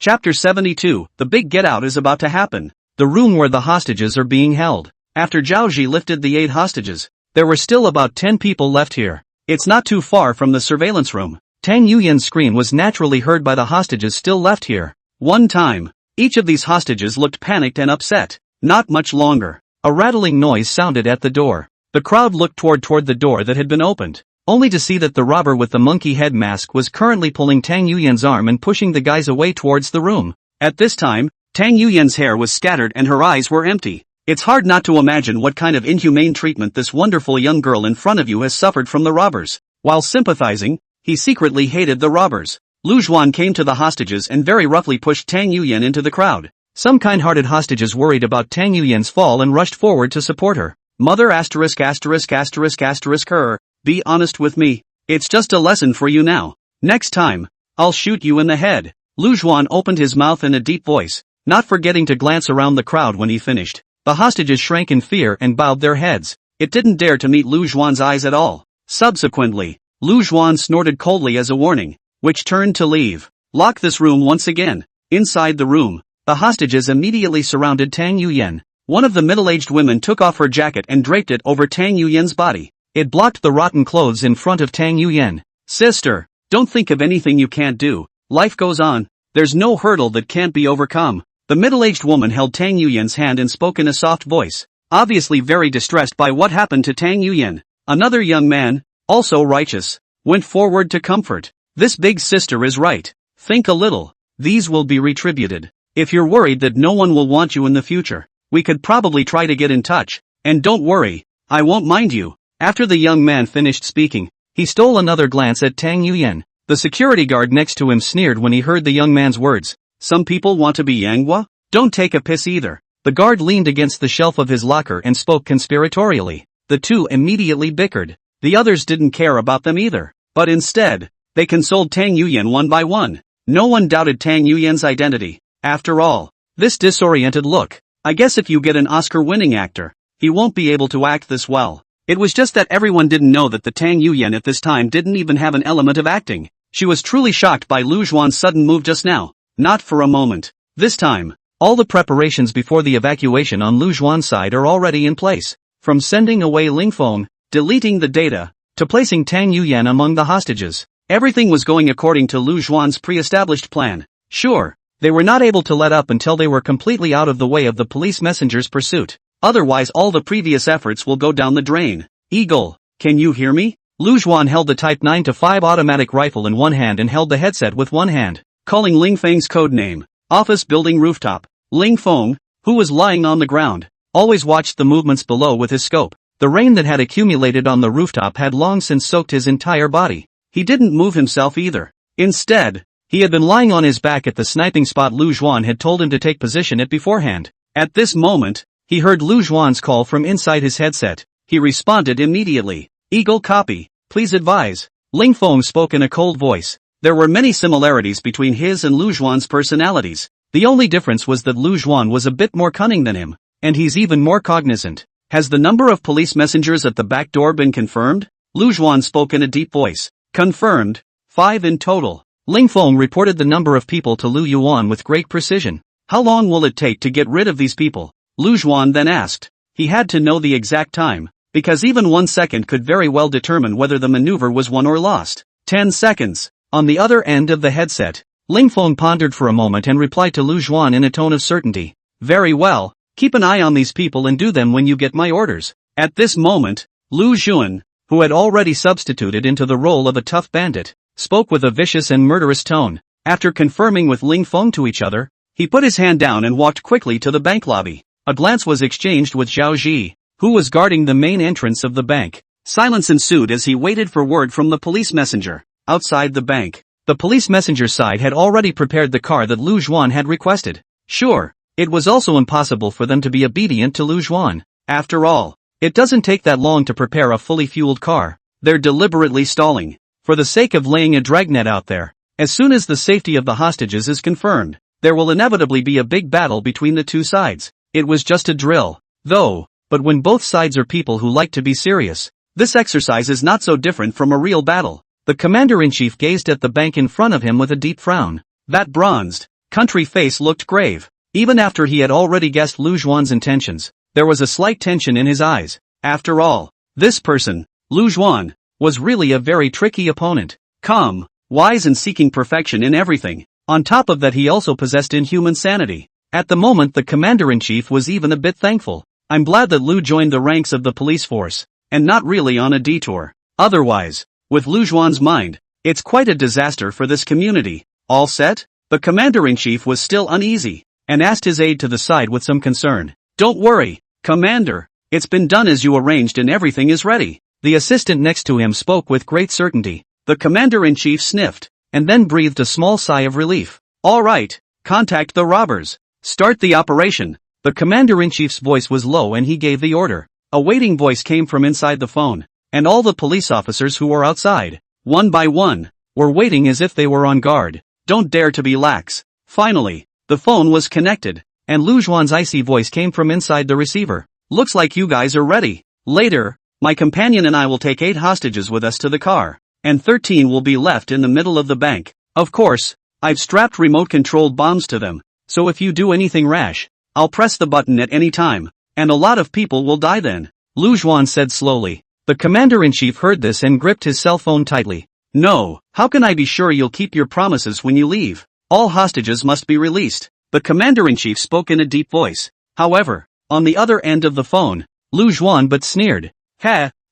Chapter 72, The Big Get-Out is about to happen. The room where the hostages are being held. After Zhao Ji lifted the 8 hostages, there were still about 10 people left here. It's not too far from the surveillance room. Tang Yuyan's scream was naturally heard by the hostages still left here. One time, each of these hostages looked panicked and upset. Not much longer. A rattling noise sounded at the door. The crowd looked toward the door that had been opened, only to see that the robber with the monkey head mask was currently pulling Tang Yuyan's arm and pushing the guys away towards the room. At this time, Tang Yuyan's hair was scattered and her eyes were empty. It's hard not to imagine what kind of inhumane treatment this wonderful young girl in front of you has suffered from the robbers. While sympathizing, he secretly hated the robbers. Lu Juan came to the hostages and very roughly pushed Tang Yuyan into the crowd. Some kind-hearted hostages worried about Tang Yuyan's fall and rushed forward to support her. Mother asterisk asterisk asterisk asterisk her. Be honest with me. It's just a lesson for you now. Next time, I'll shoot you in the head. Lu Juan opened his mouth in a deep voice, not forgetting to glance around the crowd when he finished. The hostages shrank in fear and bowed their heads. It didn't dare to meet Lu Juan's eyes at all. Subsequently, Lu Juan snorted coldly as a warning, which turned to leave. Lock this room once again. Inside the room, the hostages immediately surrounded Tang Yuyan. One of the middle-aged women took off her jacket and draped it over Tang Yuyan's body. It blocked the rotten clothes in front of Tang Yuyan. Sister, don't think of anything you can't do. Life goes on. There's no hurdle that can't be overcome. The middle-aged woman held Tang Yuyan's hand and spoke in a soft voice, obviously very distressed by what happened to Tang Yuyan. Another young man, also righteous, went forward to comfort. This big sister is right. Think a little. These will be retributed. If you're worried that no one will want you in the future, we could probably try to get in touch. And don't worry, I won't mind you. After the young man finished speaking, he stole another glance at Tang Yuyan. The security guard next to him sneered when he heard the young man's words. Some people want to be Manhwa? Don't take a piss either. The guard leaned against the shelf of his locker and spoke conspiratorially. The two immediately bickered. The others didn't care about them either. But instead, they consoled Tang Yuyan one by one. No one doubted Tang Yuyan's identity. After all, this disoriented look. I guess if you get an Oscar-winning actor, he won't be able to act this well. It was just that everyone didn't know that the Tang Yuyan at this time didn't even have an element of acting. She was truly shocked by Lu Juan's sudden move just now. Not for a moment. This time, all the preparations before the evacuation on Lu Juan's side are already in place. From sending away Ling Feng, deleting the data, to placing Tang Yuyan among the hostages. Everything was going according to Lu Juan's pre-established plan. Sure, they were not able to let up until they were completely out of the way of the police messenger's pursuit. Otherwise all the previous efforts will go down the drain. Eagle, can you hear me? Lu Juan held the Type 9-5 automatic rifle in one hand and held the headset with one hand, calling Ling Feng's code name. Office building rooftop. Ling Feng, who was lying on the ground, always watched the movements below with his scope. The rain that had accumulated on the rooftop had long since soaked his entire body. He didn't move himself either. Instead, he had been lying on his back at the sniping spot Lu Juan had told him to take position at beforehand. At this moment, he heard Lu Juan's call from inside his headset. He responded immediately. Eagle copy, please advise. Ling Feng spoke in a cold voice. There were many similarities between his and Lu Juan's personalities. The only difference was that Lu Juan was a bit more cunning than him, and he's even more cognizant. Has the number of police messengers at the back door been confirmed? Lu Juan spoke in a deep voice. Confirmed. 5 in total. Ling Feng reported the number of people to Lu Yuan with great precision. How long will it take to get rid of these people? Lu Juan then asked. He had to know the exact time, because even 1 second could very well determine whether the maneuver was won or lost. 10 seconds. On the other end of the headset, Ling Feng pondered for a moment and replied to Lu Juan in a tone of certainty. Very well, keep an eye on these people and do them when you get my orders. At this moment, Lu Juan, who had already substituted into the role of a tough bandit, spoke with a vicious and murderous tone. After confirming with Ling Feng to each other, he put his hand down and walked quickly to the bank lobby. A glance was exchanged with Zhao Ji, who was guarding the main entrance of the bank. Silence ensued as he waited for word from the police messenger. Outside the bank, The police messenger's side had already prepared the car that Lu Juan had requested. Sure, it was also impossible for them to be obedient to Lu Juan. After all, it doesn't take that long to prepare a fully fueled car. They're deliberately stalling, for the sake of laying a dragnet out there. As soon as the safety of the hostages is confirmed, there will inevitably be a big battle between the two sides. It was just a drill, though, but when both sides are people who like to be serious, this exercise is not so different from a real battle. The commander-in-chief gazed at the bank in front of him with a deep frown. That bronzed, country face looked grave. Even after he had already guessed Lu Juan's intentions, there was a slight tension in his eyes. After all, this person, Lu Juan, was really a very tricky opponent. Calm, wise and seeking perfection in everything. On top of that, he also possessed inhuman sanity. At the moment, the commander-in-chief was even a bit thankful. I'm glad that Lu joined the ranks of the police force, and not really on a detour. Otherwise, with Lu Juan's mind, it's quite a disaster for this community. All set? The commander-in-chief was still uneasy, and asked his aide to the side with some concern. Don't worry, Commander. It's been done as you arranged and everything is ready. The assistant next to him spoke with great certainty. The commander-in-chief sniffed, and then breathed a small sigh of relief. All right, contact the robbers. Start the operation. The commander-in-chief's voice was low and he gave the order. A waiting voice came from inside the phone, and all the police officers who were outside, one by one, were waiting as if they were on guard. Don't dare to be lax. Finally, the phone was connected, and Lu Juan's icy voice came from inside the receiver. Looks like you guys are ready. Later, my companion and I will take 8 hostages with us to the car, and 13 will be left in the middle of the bank. Of course, I've strapped remote-controlled bombs to them, so if you do anything rash, I'll press the button at any time, and a lot of people will die then, Lu Juan said slowly. The commander-in-chief heard this and gripped his cell phone tightly. No, how can I be sure you'll keep your promises when you leave? All hostages must be released. The commander-in-chief spoke in a deep voice. However, on the other end of the phone, Lu Juan but sneered.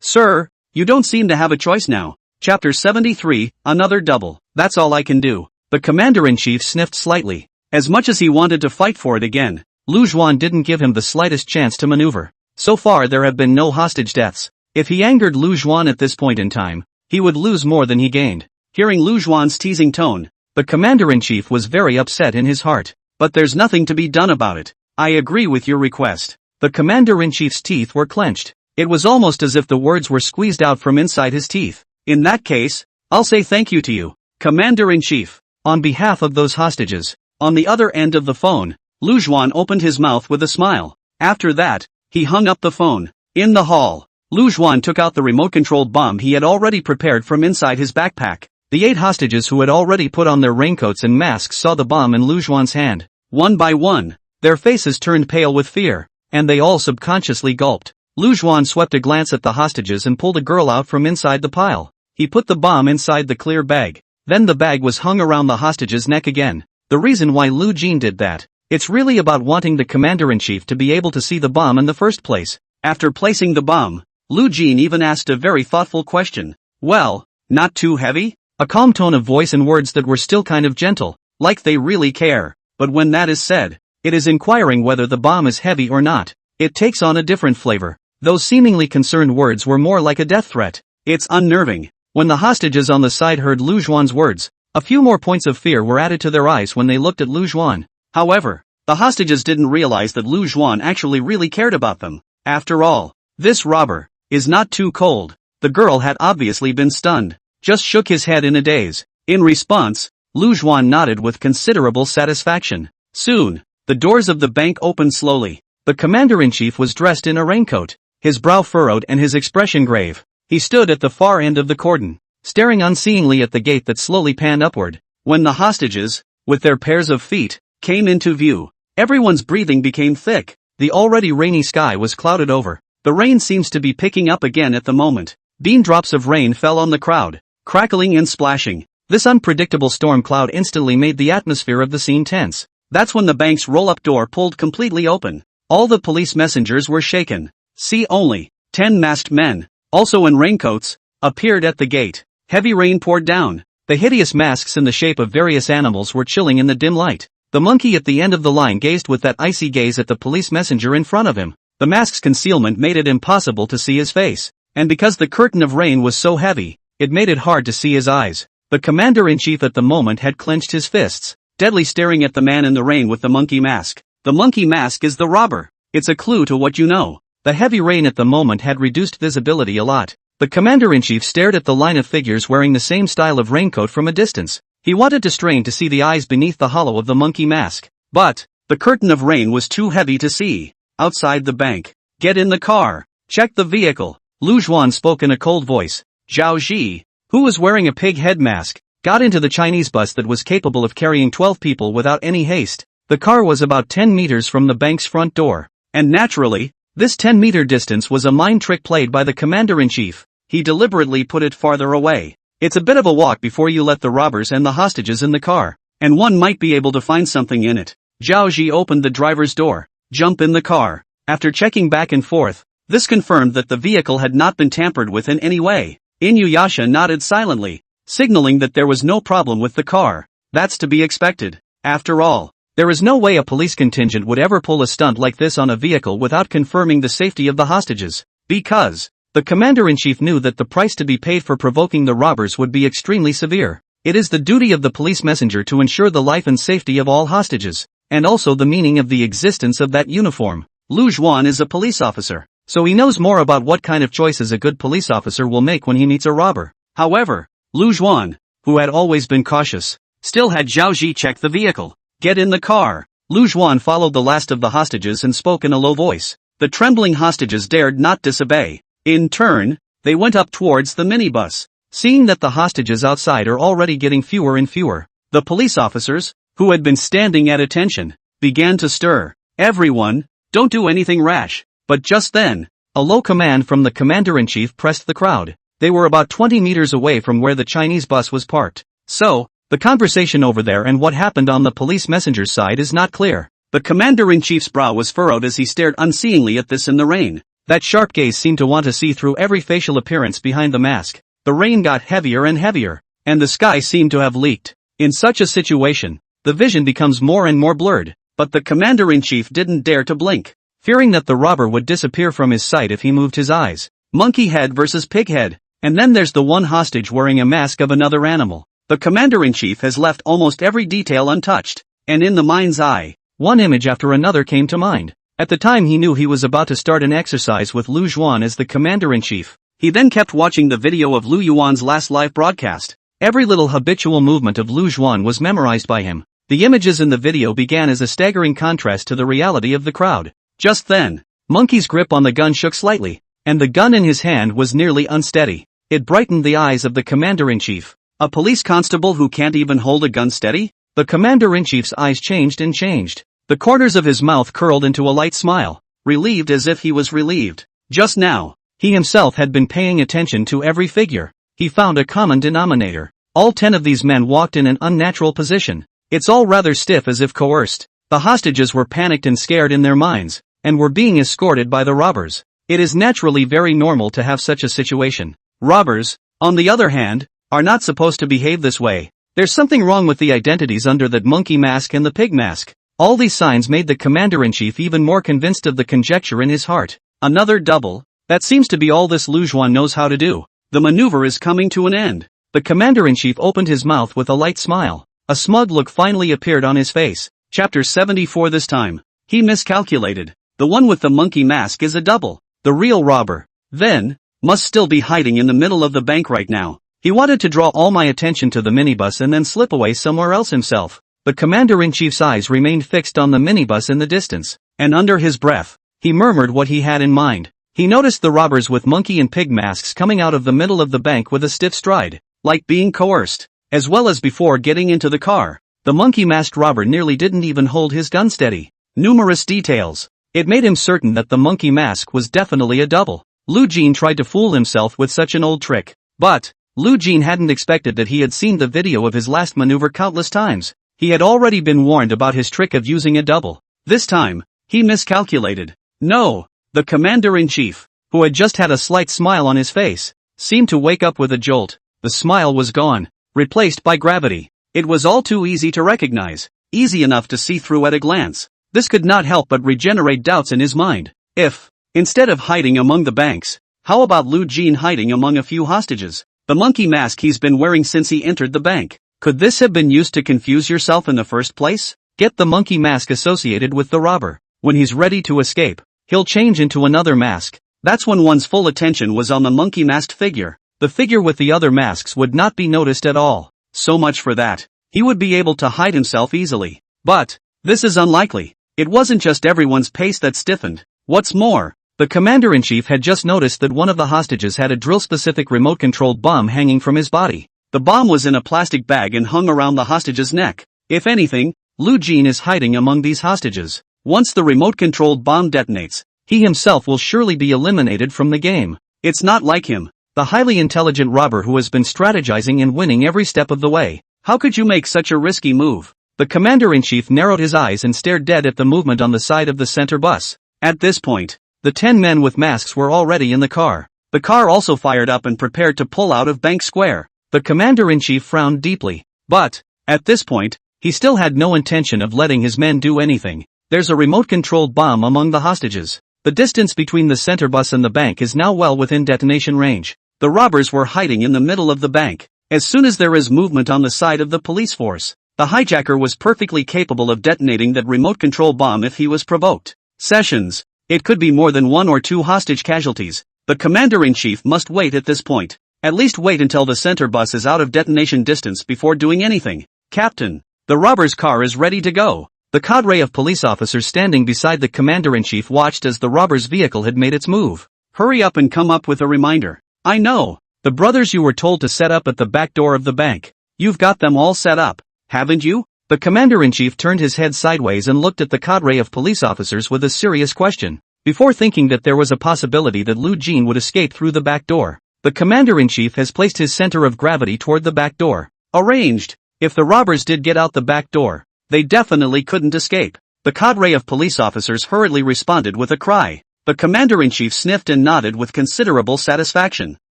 Sir, you don't seem to have a choice now. Chapter 73, another double. That's all I can do. The commander-in-chief sniffed slightly. As much as he wanted to fight for it again, Lu Juan didn't give him the slightest chance to maneuver. So far there have been no hostage deaths. If he angered Lu Juan at this point in time, he would lose more than he gained. Hearing Lu Juan's teasing tone, the commander-in-chief was very upset in his heart. But there's nothing to be done about it. I agree with your request. The commander-in-chief's teeth were clenched. It was almost as if the words were squeezed out from inside his teeth. In that case, I'll say thank you to you, Commander-in-Chief. On behalf of those hostages. On the other end of the phone, Lu Juan opened his mouth with a smile. After that, he hung up the phone. In the hall, Lu Juan took out the remote-controlled bomb he had already prepared from inside his backpack. The 8 hostages who had already put on their raincoats and masks saw the bomb in Lu Juan's hand. One by one, their faces turned pale with fear, and they all subconsciously gulped. Lu Juan swept a glance at the hostages and pulled a girl out from inside the pile. He put the bomb inside the clear bag. Then the bag was hung around the hostage's neck again. The reason why Lu Jin did that, it's really about wanting the commander-in-chief to be able to see the bomb in the first place. After placing the bomb, Lu Jin even asked a very thoughtful question. Well, not too heavy? A calm tone of voice and words that were still kind of gentle, like they really care. But when that is said, it is inquiring whether the bomb is heavy or not. It takes on a different flavor. Those seemingly concerned words were more like a death threat. It's unnerving. When the hostages on the side heard Lu Juan's words, a few more points of fear were added to their eyes when they looked at Lu Juan. However, the hostages didn't realize that Lu Juan actually really cared about them. After all, this robber is not too cold. The girl had obviously been stunned. Just shook his head in a daze. In response, Lu Juan nodded with considerable satisfaction. Soon, the doors of the bank opened slowly. The commander-in-chief was dressed in a raincoat, his brow furrowed and his expression grave. He stood at the far end of the cordon, staring unseeingly at the gate that slowly panned upward. When the hostages, with their pairs of feet, came into view, everyone's breathing became thick. The already rainy sky was clouded over. The rain seems to be picking up again at the moment. Bean drops of rain fell on the crowd, crackling and splashing. This unpredictable storm cloud instantly made the atmosphere of the scene tense. That's when the bank's roll-up door pulled completely open. All the police messengers were shaken. See only 10 masked men, also in raincoats, appeared at the gate. Heavy rain poured down. The hideous masks in the shape of various animals were chilling in the dim light. The monkey at the end of the line gazed with that icy gaze at the police messenger in front of him. The mask's concealment made it impossible to see his face. And because the curtain of rain was so heavy, it made it hard to see his eyes. The commander-in-chief at the moment had clenched his fists, deadly staring at the man in the rain with the monkey mask. The monkey mask is the robber. It's a clue to what you know. The heavy rain at the moment had reduced visibility a lot. The commander-in-chief stared at the line of figures wearing the same style of raincoat from a distance. He wanted to strain to see the eyes beneath the hollow of the monkey mask. But the curtain of rain was too heavy to see. Outside the bank. Get in the car. Check the vehicle. Lu Zhuan spoke in a cold voice. Zhao Ji, who was wearing a pig head mask, got into the Chinese bus that was capable of carrying 12 people without any haste. The car was about 10 meters from the bank's front door. And naturally, this 10-meter distance was a mind trick played by the commander-in-chief. He deliberately put it farther away. It's a bit of a walk before you let the robbers and the hostages in the car, and one might be able to find something in it. Zhao Ji opened the driver's door. Jump in the car. After checking back and forth, this confirmed that the vehicle had not been tampered with in any way. Inuyasha nodded silently, signaling that there was no problem with the car. That's to be expected. After all, there is no way a police contingent would ever pull a stunt like this on a vehicle without confirming the safety of the hostages. Because the commander-in-chief knew that the price to be paid for provoking the robbers would be extremely severe. It is the duty of the police messenger to ensure the life and safety of all hostages, and also the meaning of the existence of that uniform. Lu Zhuan is a police officer, so he knows more about what kind of choices a good police officer will make when he meets a robber. However, Lu Zhuan, who had always been cautious, still had Zhao Ji check the vehicle. Get in the car. Lu Zhuan followed the last of the hostages and spoke in a low voice. The trembling hostages dared not disobey. In turn, they went up towards the minibus. Seeing that the hostages outside are already getting fewer and fewer, the police officers, who had been standing at attention, began to stir. Everyone, don't do anything rash. But just then, a low command from the commander-in-chief pressed the crowd. They were about 20 meters away from where the Chinese bus was parked. So, the conversation over there and what happened on the police messenger's side is not clear. The commander-in-chief's brow was furrowed as he stared unseeingly at this in the rain. That sharp gaze seemed to want to see through every facial appearance behind the mask. The rain got heavier and heavier, and the sky seemed to have leaked. In such a situation, the vision becomes more and more blurred. But the commander-in-chief didn't dare to blink, fearing that the robber would disappear from his sight if he moved his eyes. Monkey head versus pig head, and then there's the one hostage wearing a mask of another animal. The commander-in-chief has left almost every detail untouched, and in the mind's eye, one image after another came to mind. At the time he knew he was about to start an exercise with Lu Zhuan as the commander-in-chief. He then kept watching the video of Lu Yuan's last live broadcast. Every little habitual movement of Lu Zhuan was memorized by him. The images in the video began as a staggering contrast to the reality of the crowd. Just then, Monkey's grip on the gun shook slightly, and the gun in his hand was nearly unsteady. It brightened the eyes of the commander-in-chief. A police constable who can't even hold a gun steady? The commander-in-chief's eyes changed and changed. The corners of his mouth curled into a light smile, relieved as if he was relieved. Just now, he himself had been paying attention to every figure. He found a common denominator. All 10 of these men walked in an unnatural position. It's all rather stiff as if coerced. The hostages were panicked and scared in their minds, and were being escorted by the robbers. It is naturally very normal to have such a situation. Robbers, on the other hand, are not supposed to behave this way. There's something wrong with the identities under that monkey mask and the pig mask. All these signs made the commander-in-chief even more convinced of the conjecture in his heart. Another double? That seems to be all this Lu Zhuan knows how to do. The maneuver is coming to an end. The commander-in-chief opened his mouth with a light smile. A smug look finally appeared on his face. Chapter 74. This time, he miscalculated. The one with the monkey mask is a double. The real robber, then, must still be hiding in the middle of the bank right now. He wanted to draw all my attention to the minibus and then slip away somewhere else himself. The commander-in-chief's eyes remained fixed on the minibus in the distance, and under his breath, he murmured what he had in mind. He noticed the robbers with monkey and pig masks coming out of the middle of the bank with a stiff stride, like being coerced. As well as before getting into the car, the monkey-masked robber nearly didn't even hold his gun steady. Numerous details. It made him certain that the monkey mask was definitely a double. Lu Jin tried to fool himself with such an old trick, but Lu Jin hadn't expected that he had seen the video of his last maneuver countless times. He had already been warned about his trick of using a double. This time, he miscalculated. No, the commander-in-chief, who had just had a slight smile on his face, seemed to wake up with a jolt. The smile was gone, replaced by gravity. It was all too easy to recognize, easy enough to see through at a glance. This could not help but regenerate doubts in his mind. If, instead of hiding among the banks, how about Lu Jin hiding among a few hostages? The monkey mask he's been wearing since he entered the bank. Could this have been used to confuse yourself in the first place? Get the monkey mask associated with the robber. When he's ready to escape, he'll change into another mask. That's when one's full attention was on the monkey masked figure. The figure with the other masks would not be noticed at all. So much for that. He would be able to hide himself easily. But this is unlikely. It wasn't just everyone's pace that stiffened. What's more, the commander-in-chief had just noticed that one of the hostages had a drill-specific remote-controlled bomb hanging from his body. The bomb was in a plastic bag and hung around the hostage's neck. If anything, Lu Jin is hiding among these hostages. Once the remote-controlled bomb detonates, he himself will surely be eliminated from the game. It's not like him, the highly intelligent robber who has been strategizing and winning every step of the way. How could you make such a risky move? The commander-in-chief narrowed his eyes and stared dead at the movement on the side of the center bus. At this point, the 10 men with masks were already in the car. The car also fired up and prepared to pull out of Bank Square. The commander-in-chief frowned deeply. But, at this point, he still had no intention of letting his men do anything. There's a remote-controlled bomb among the hostages. The distance between the center bus and the bank is now well within detonation range. The robbers were hiding in the middle of the bank. As soon as there is movement on the side of the police force, the hijacker was perfectly capable of detonating that remote control bomb if he was provoked. Sessions. It could be more than 1 or 2 hostage casualties. The commander-in-chief must wait at this point. At least wait until the center bus is out of detonation distance before doing anything. Captain, the robber's car is ready to go. The cadre of police officers standing beside the commander-in-chief watched as the robber's vehicle had made its move. Hurry up and come up with a reminder. I know. The brothers you were told to set up at the back door of the bank. You've got them all set up, haven't you? The commander-in-chief turned his head sideways and looked at the cadre of police officers with a serious question. Before thinking that there was a possibility that Lu Jin would escape through the back door, the commander-in-chief has placed his center of gravity toward the back door. Arranged. If the robbers did get out the back door, they definitely couldn't escape. The cadre of police officers hurriedly responded with a cry. The commander-in-chief sniffed and nodded with considerable satisfaction.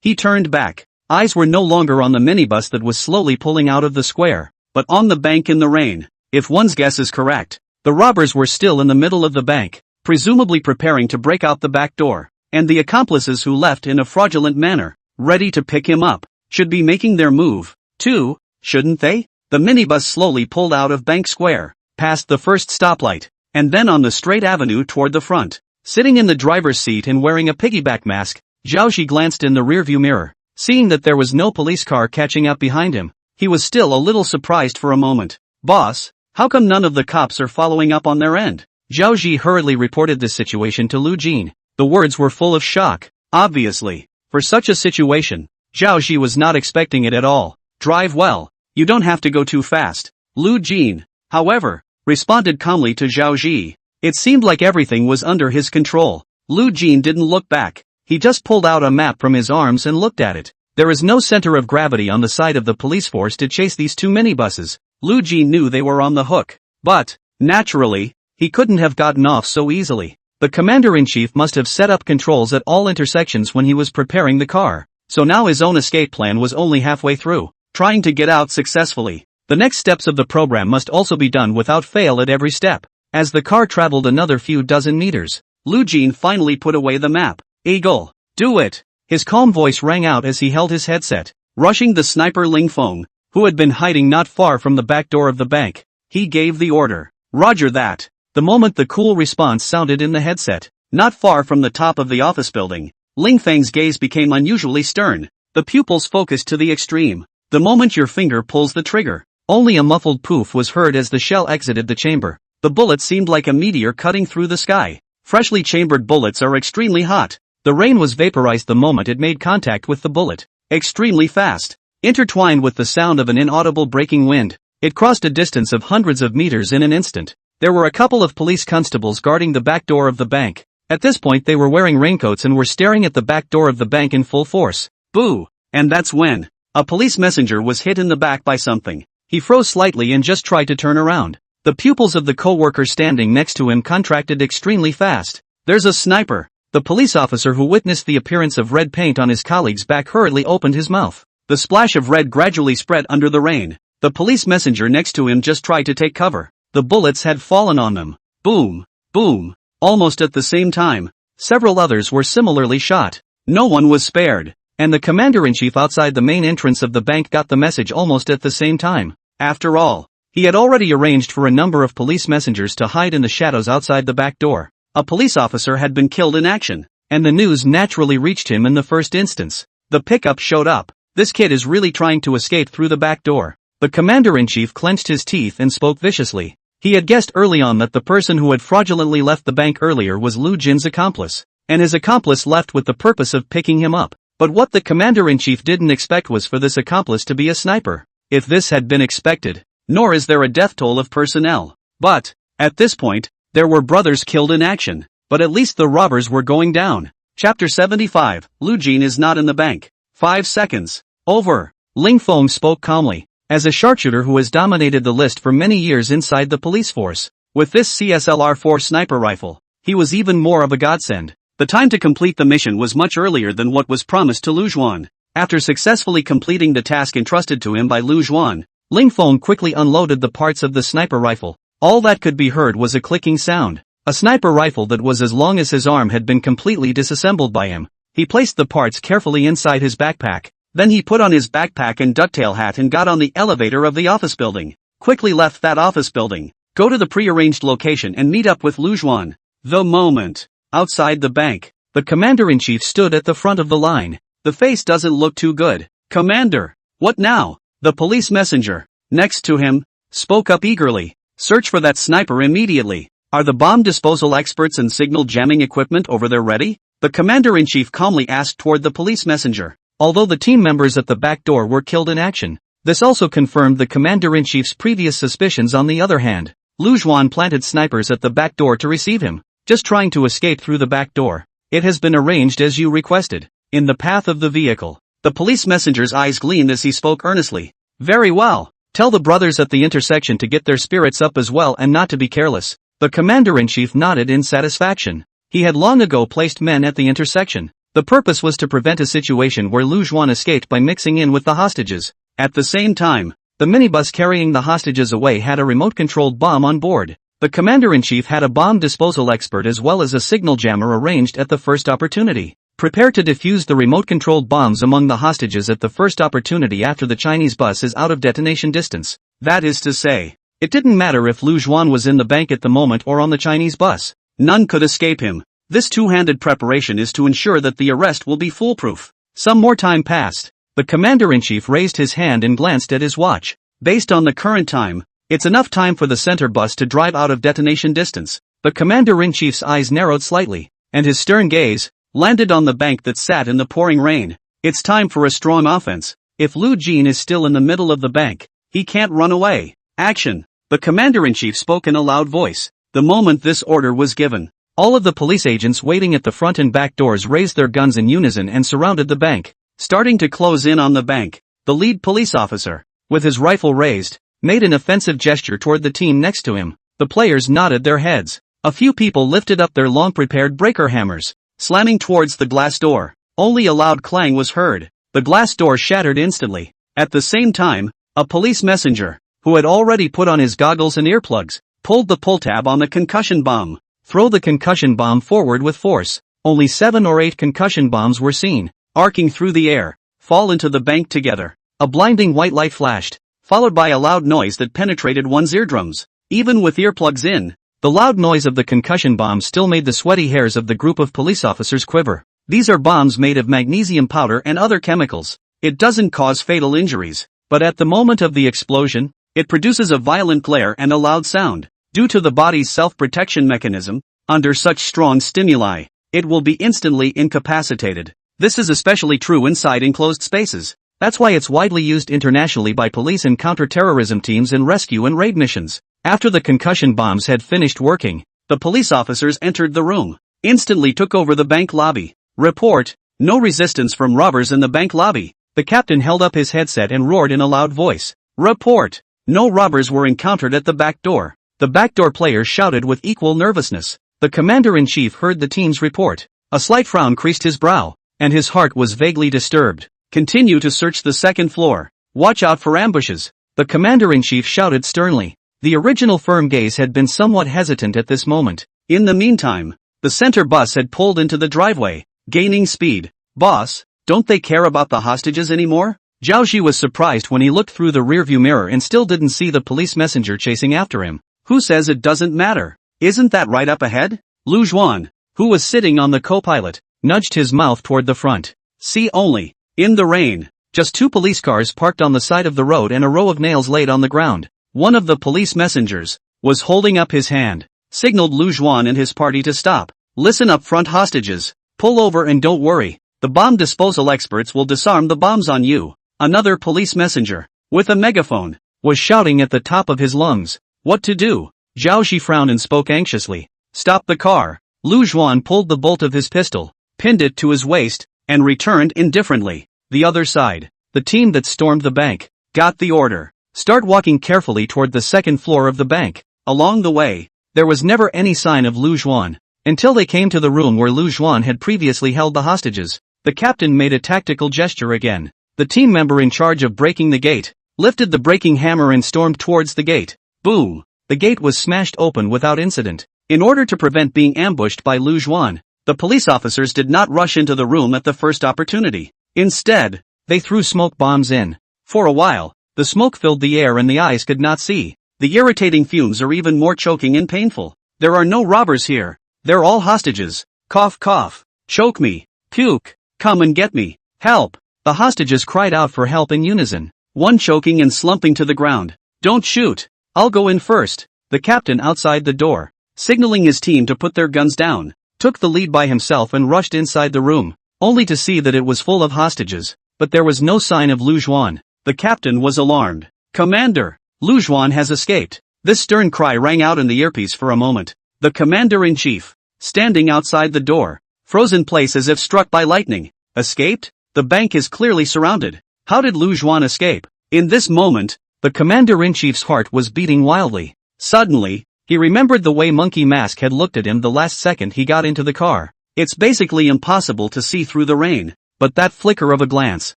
He turned back. Eyes were no longer on the minibus that was slowly pulling out of the square, but on the bank in the rain. If one's guess is correct, the robbers were still in the middle of the bank, presumably preparing to break out the back door, and the accomplices who left in a fraudulent manner, ready to pick him up, should be making their move, too, shouldn't they? The minibus slowly pulled out of Bank Square, past the first stoplight, and then on the straight avenue toward the front. Sitting in the driver's seat and wearing a piggyback mask, Zhao glanced in the rearview mirror. Seeing that there was no police car catching up behind him, he was still a little surprised for a moment. Boss, how come none of the cops are following up on their end? Zhao hurriedly reported this situation to Lu Jin. The words were full of shock. Obviously, for such a situation, Zhao was not expecting it at all. Drive well. You don't have to go too fast. Lu Jin, however, responded calmly to Zhao. It seemed like everything was under his control. Lu Jin didn't look back. He just pulled out a map from his arms and looked at it. There is no center of gravity on the side of the police force to chase these 2 minibuses. Lu Jin knew they were on the hook. But, naturally, he couldn't have gotten off so easily. The commander-in-chief must have set up controls at all intersections when he was preparing the car. So now his own escape plan was only halfway through, trying to get out successfully. The next steps of the program must also be done without fail at every step. As the car traveled another few dozen meters, Lu Jin finally put away the map. Eagle, do it! His calm voice rang out as he held his headset. Rushing the sniper Ling Feng, who had been hiding not far from the back door of the bank, he gave the order. Roger that. The moment the cool response sounded in the headset, not far from the top of the office building, Ling Feng's gaze became unusually stern, the pupils focused to the extreme. The moment your finger pulls the trigger, only a muffled poof was heard as the shell exited the chamber. The bullet seemed like a meteor cutting through the sky. Freshly chambered bullets are extremely hot. The rain was vaporized the moment it made contact with the bullet. Extremely fast. Intertwined with the sound of an inaudible breaking wind, it crossed a distance of hundreds of meters in an instant. There were a couple of police constables guarding the back door of the bank. At this point they were wearing raincoats and were staring at the back door of the bank in full force. Boo! And that's when a police messenger was hit in the back by something. He froze slightly and just tried to turn around. The pupils of the co-worker standing next to him contracted extremely fast. There's a sniper. The police officer who witnessed the appearance of red paint on his colleague's back hurriedly opened his mouth. The splash of red gradually spread under the rain. The police messenger next to him just tried to take cover. The bullets had fallen on them. Boom! Boom! Almost at the same time, several others were similarly shot. No one was spared. and the commander-in-chief outside the main entrance of the bank got the message almost at the same time. After all, he had already arranged for a number of police messengers to hide in the shadows outside the back door. A police officer had been killed in action, and the news naturally reached him in the first instance. The pickup showed up. This kid is really trying to escape through the back door. The commander-in-chief clenched his teeth and spoke viciously. He had guessed early on that the person who had fraudulently left the bank earlier was Lu Jin's accomplice, and his accomplice left with the purpose of picking him up. But what the commander-in-chief didn't expect was for this accomplice to be a sniper. If this had been expected, nor is there a death toll of personnel. But, at this point, there were brothers killed in action, but at least the robbers were going down. Chapter 75, Lu Jin is not in the bank. 5 seconds. Over. Ling Feng spoke calmly. As a sharpshooter who has dominated the list for many years inside the police force, with this CSLR-4 sniper rifle, he was even more of a godsend. The time to complete the mission was much earlier than what was promised to Lu Juan. After successfully completing the task entrusted to him by Lu Juan, Ling Feng quickly unloaded the parts of the sniper rifle. All that could be heard was a clicking sound. A sniper rifle that was as long as his arm had been completely disassembled by him. He placed the parts carefully inside his backpack. Then he put on his backpack and ducktail hat and got on the elevator of the office building. Quickly left that office building, go to the prearranged location and meet up with Lu Juan. The moment. Outside the bank, the commander-in-chief stood at the front of the line. The face doesn't look too good. Commander, what now? The police messenger, next to him, spoke up eagerly. Search for that sniper immediately. Are the bomb disposal experts and signal jamming equipment over there ready? The commander-in-chief calmly asked toward the police messenger. Although the team members at the back door were killed in action, this also confirmed the commander-in-chief's previous suspicions. On the other hand, Lu Juan planted snipers at the back door to receive him, just trying to escape through the back door. It has been arranged as you requested. In the path of the vehicle, the police messenger's eyes gleamed as he spoke earnestly. Very well. Tell the brothers at the intersection to get their spirits up as well and not to be careless. The commander-in-chief nodded in satisfaction. He had long ago placed men at the intersection. The purpose was to prevent a situation where Lu Juan escaped by mixing in with the hostages. At the same time, the minibus carrying the hostages away had a remote-controlled bomb on board. The commander-in-chief had a bomb disposal expert as well as a signal jammer arranged at the first opportunity. Prepare to defuse the remote-controlled bombs among the hostages at the first opportunity after the Chinese bus is out of detonation distance. That is to say, it didn't matter if Lu Juan was in the bank at the moment or on the Chinese bus. None could escape him. This two-handed preparation is to ensure that the arrest will be foolproof. Some more time passed. The commander-in-chief raised his hand and glanced at his watch. Based on the current time, it's enough time for the center bus to drive out of detonation distance. The commander-in-chief's eyes narrowed slightly, and his stern gaze landed on the bank that sat in the pouring rain. It's time for a strong offense. If Lu Jin is still in the middle of the bank, he can't run away. Action! The commander-in-chief spoke in a loud voice. The moment this order was given, all of the police agents waiting at the front and back doors raised their guns in unison and surrounded the bank. Starting to close in on the bank, the lead police officer, with his rifle raised, made an offensive gesture toward the team next to him. The players nodded their heads. A few people lifted up their long-prepared breaker hammers, slamming towards the glass door. Only a loud clang was heard. The glass door shattered instantly. At the same time, a police messenger, who had already put on his goggles and earplugs, pulled the pull tab on the concussion bomb. Throw the concussion bomb forward with force. Only 7 or 8 concussion bombs were seen, arcing through the air, fall into the bank together. A blinding white light flashed, followed by a loud noise that penetrated one's eardrums. Even with earplugs in, the loud noise of the concussion bomb still made the sweaty hairs of the group of police officers quiver. These are bombs made of magnesium powder and other chemicals. It doesn't cause fatal injuries, but at the moment of the explosion, it produces a violent glare and a loud sound. Due to the body's self-protection mechanism, under such strong stimuli, it will be instantly incapacitated. This is especially true inside enclosed spaces. That's why it's widely used internationally by police and counter-terrorism teams in rescue and raid missions. After the concussion bombs had finished working, the police officers entered the room, instantly took over the bank lobby. Report, no resistance from robbers in the bank lobby. The captain held up his headset and roared in a loud voice. Report, no robbers were encountered at the back door. The backdoor players shouted with equal nervousness. The commander-in-chief heard the team's report. A slight frown creased his brow, and his heart was vaguely disturbed. Continue to search the second floor. Watch out for ambushes. The commander-in-chief shouted sternly. The original firm gaze had been somewhat hesitant at this moment. In the meantime, the center bus had pulled into the driveway, gaining speed. Boss, Don't they care about the hostages anymore? Zhao Xi was surprised when he looked through the rearview mirror and still didn't see the police messenger chasing after him. Who says it doesn't matter? Isn't that right up ahead? Lu Zhuan, who was sitting on the co-pilot, nudged his mouth toward the front. See only. In the rain. Just 2 police cars parked on the side of the road and a row of nails laid on the ground. One of the police messengers was holding up his hand, signaled Lu Zhuan and his party to stop. Listen up, front hostages. Pull over and don't worry. The bomb disposal experts will disarm the bombs on you. Another police messenger, with a megaphone, was shouting at the top of his lungs. What to do? Zhao Xi frowned and spoke anxiously. Stop the car. Lu Zhuan pulled the bolt of his pistol, pinned it to his waist, and returned indifferently. The other side, the team that stormed the bank, got the order. Start walking carefully toward the second floor of the bank. Along the way, there was never any sign of Lu Zhuan, until they came to the room where Lu Zhuan had previously held the hostages. The captain made a tactical gesture again. The team member in charge of breaking the gate lifted the braking hammer and stormed towards the gate. Boom! The gate was smashed open without incident. In order to prevent being ambushed by Lu Zhuan, the police officers did not rush into the room at the first opportunity. Instead, they threw smoke bombs in. For a while, the smoke filled the air and the eyes could not see. The irritating fumes are even more choking and painful. There are no robbers here. They're all hostages. Cough cough. Choke me. Puke. Come and get me. Help. The hostages cried out for help in unison, one choking and slumping to the ground. Don't shoot. I'll go in first. The captain outside the door, signaling his team to put their guns down, took the lead by himself and rushed inside the room, only to see that it was full of hostages, but there was no sign of Lu Zhuan. The captain was alarmed. Commander, Lu Zhuan has escaped. This stern cry rang out in the earpiece for a moment. The commander-in-chief, standing outside the door, froze in place as if struck by lightning. Escaped? The bank is clearly surrounded. How did Lu Zhuan escape? In this moment, the commander-in-chief's heart was beating wildly. Suddenly, he remembered the way Monkey Mask had looked at him the last second he got into the car. It's basically impossible to see through the rain, but that flicker of a glance,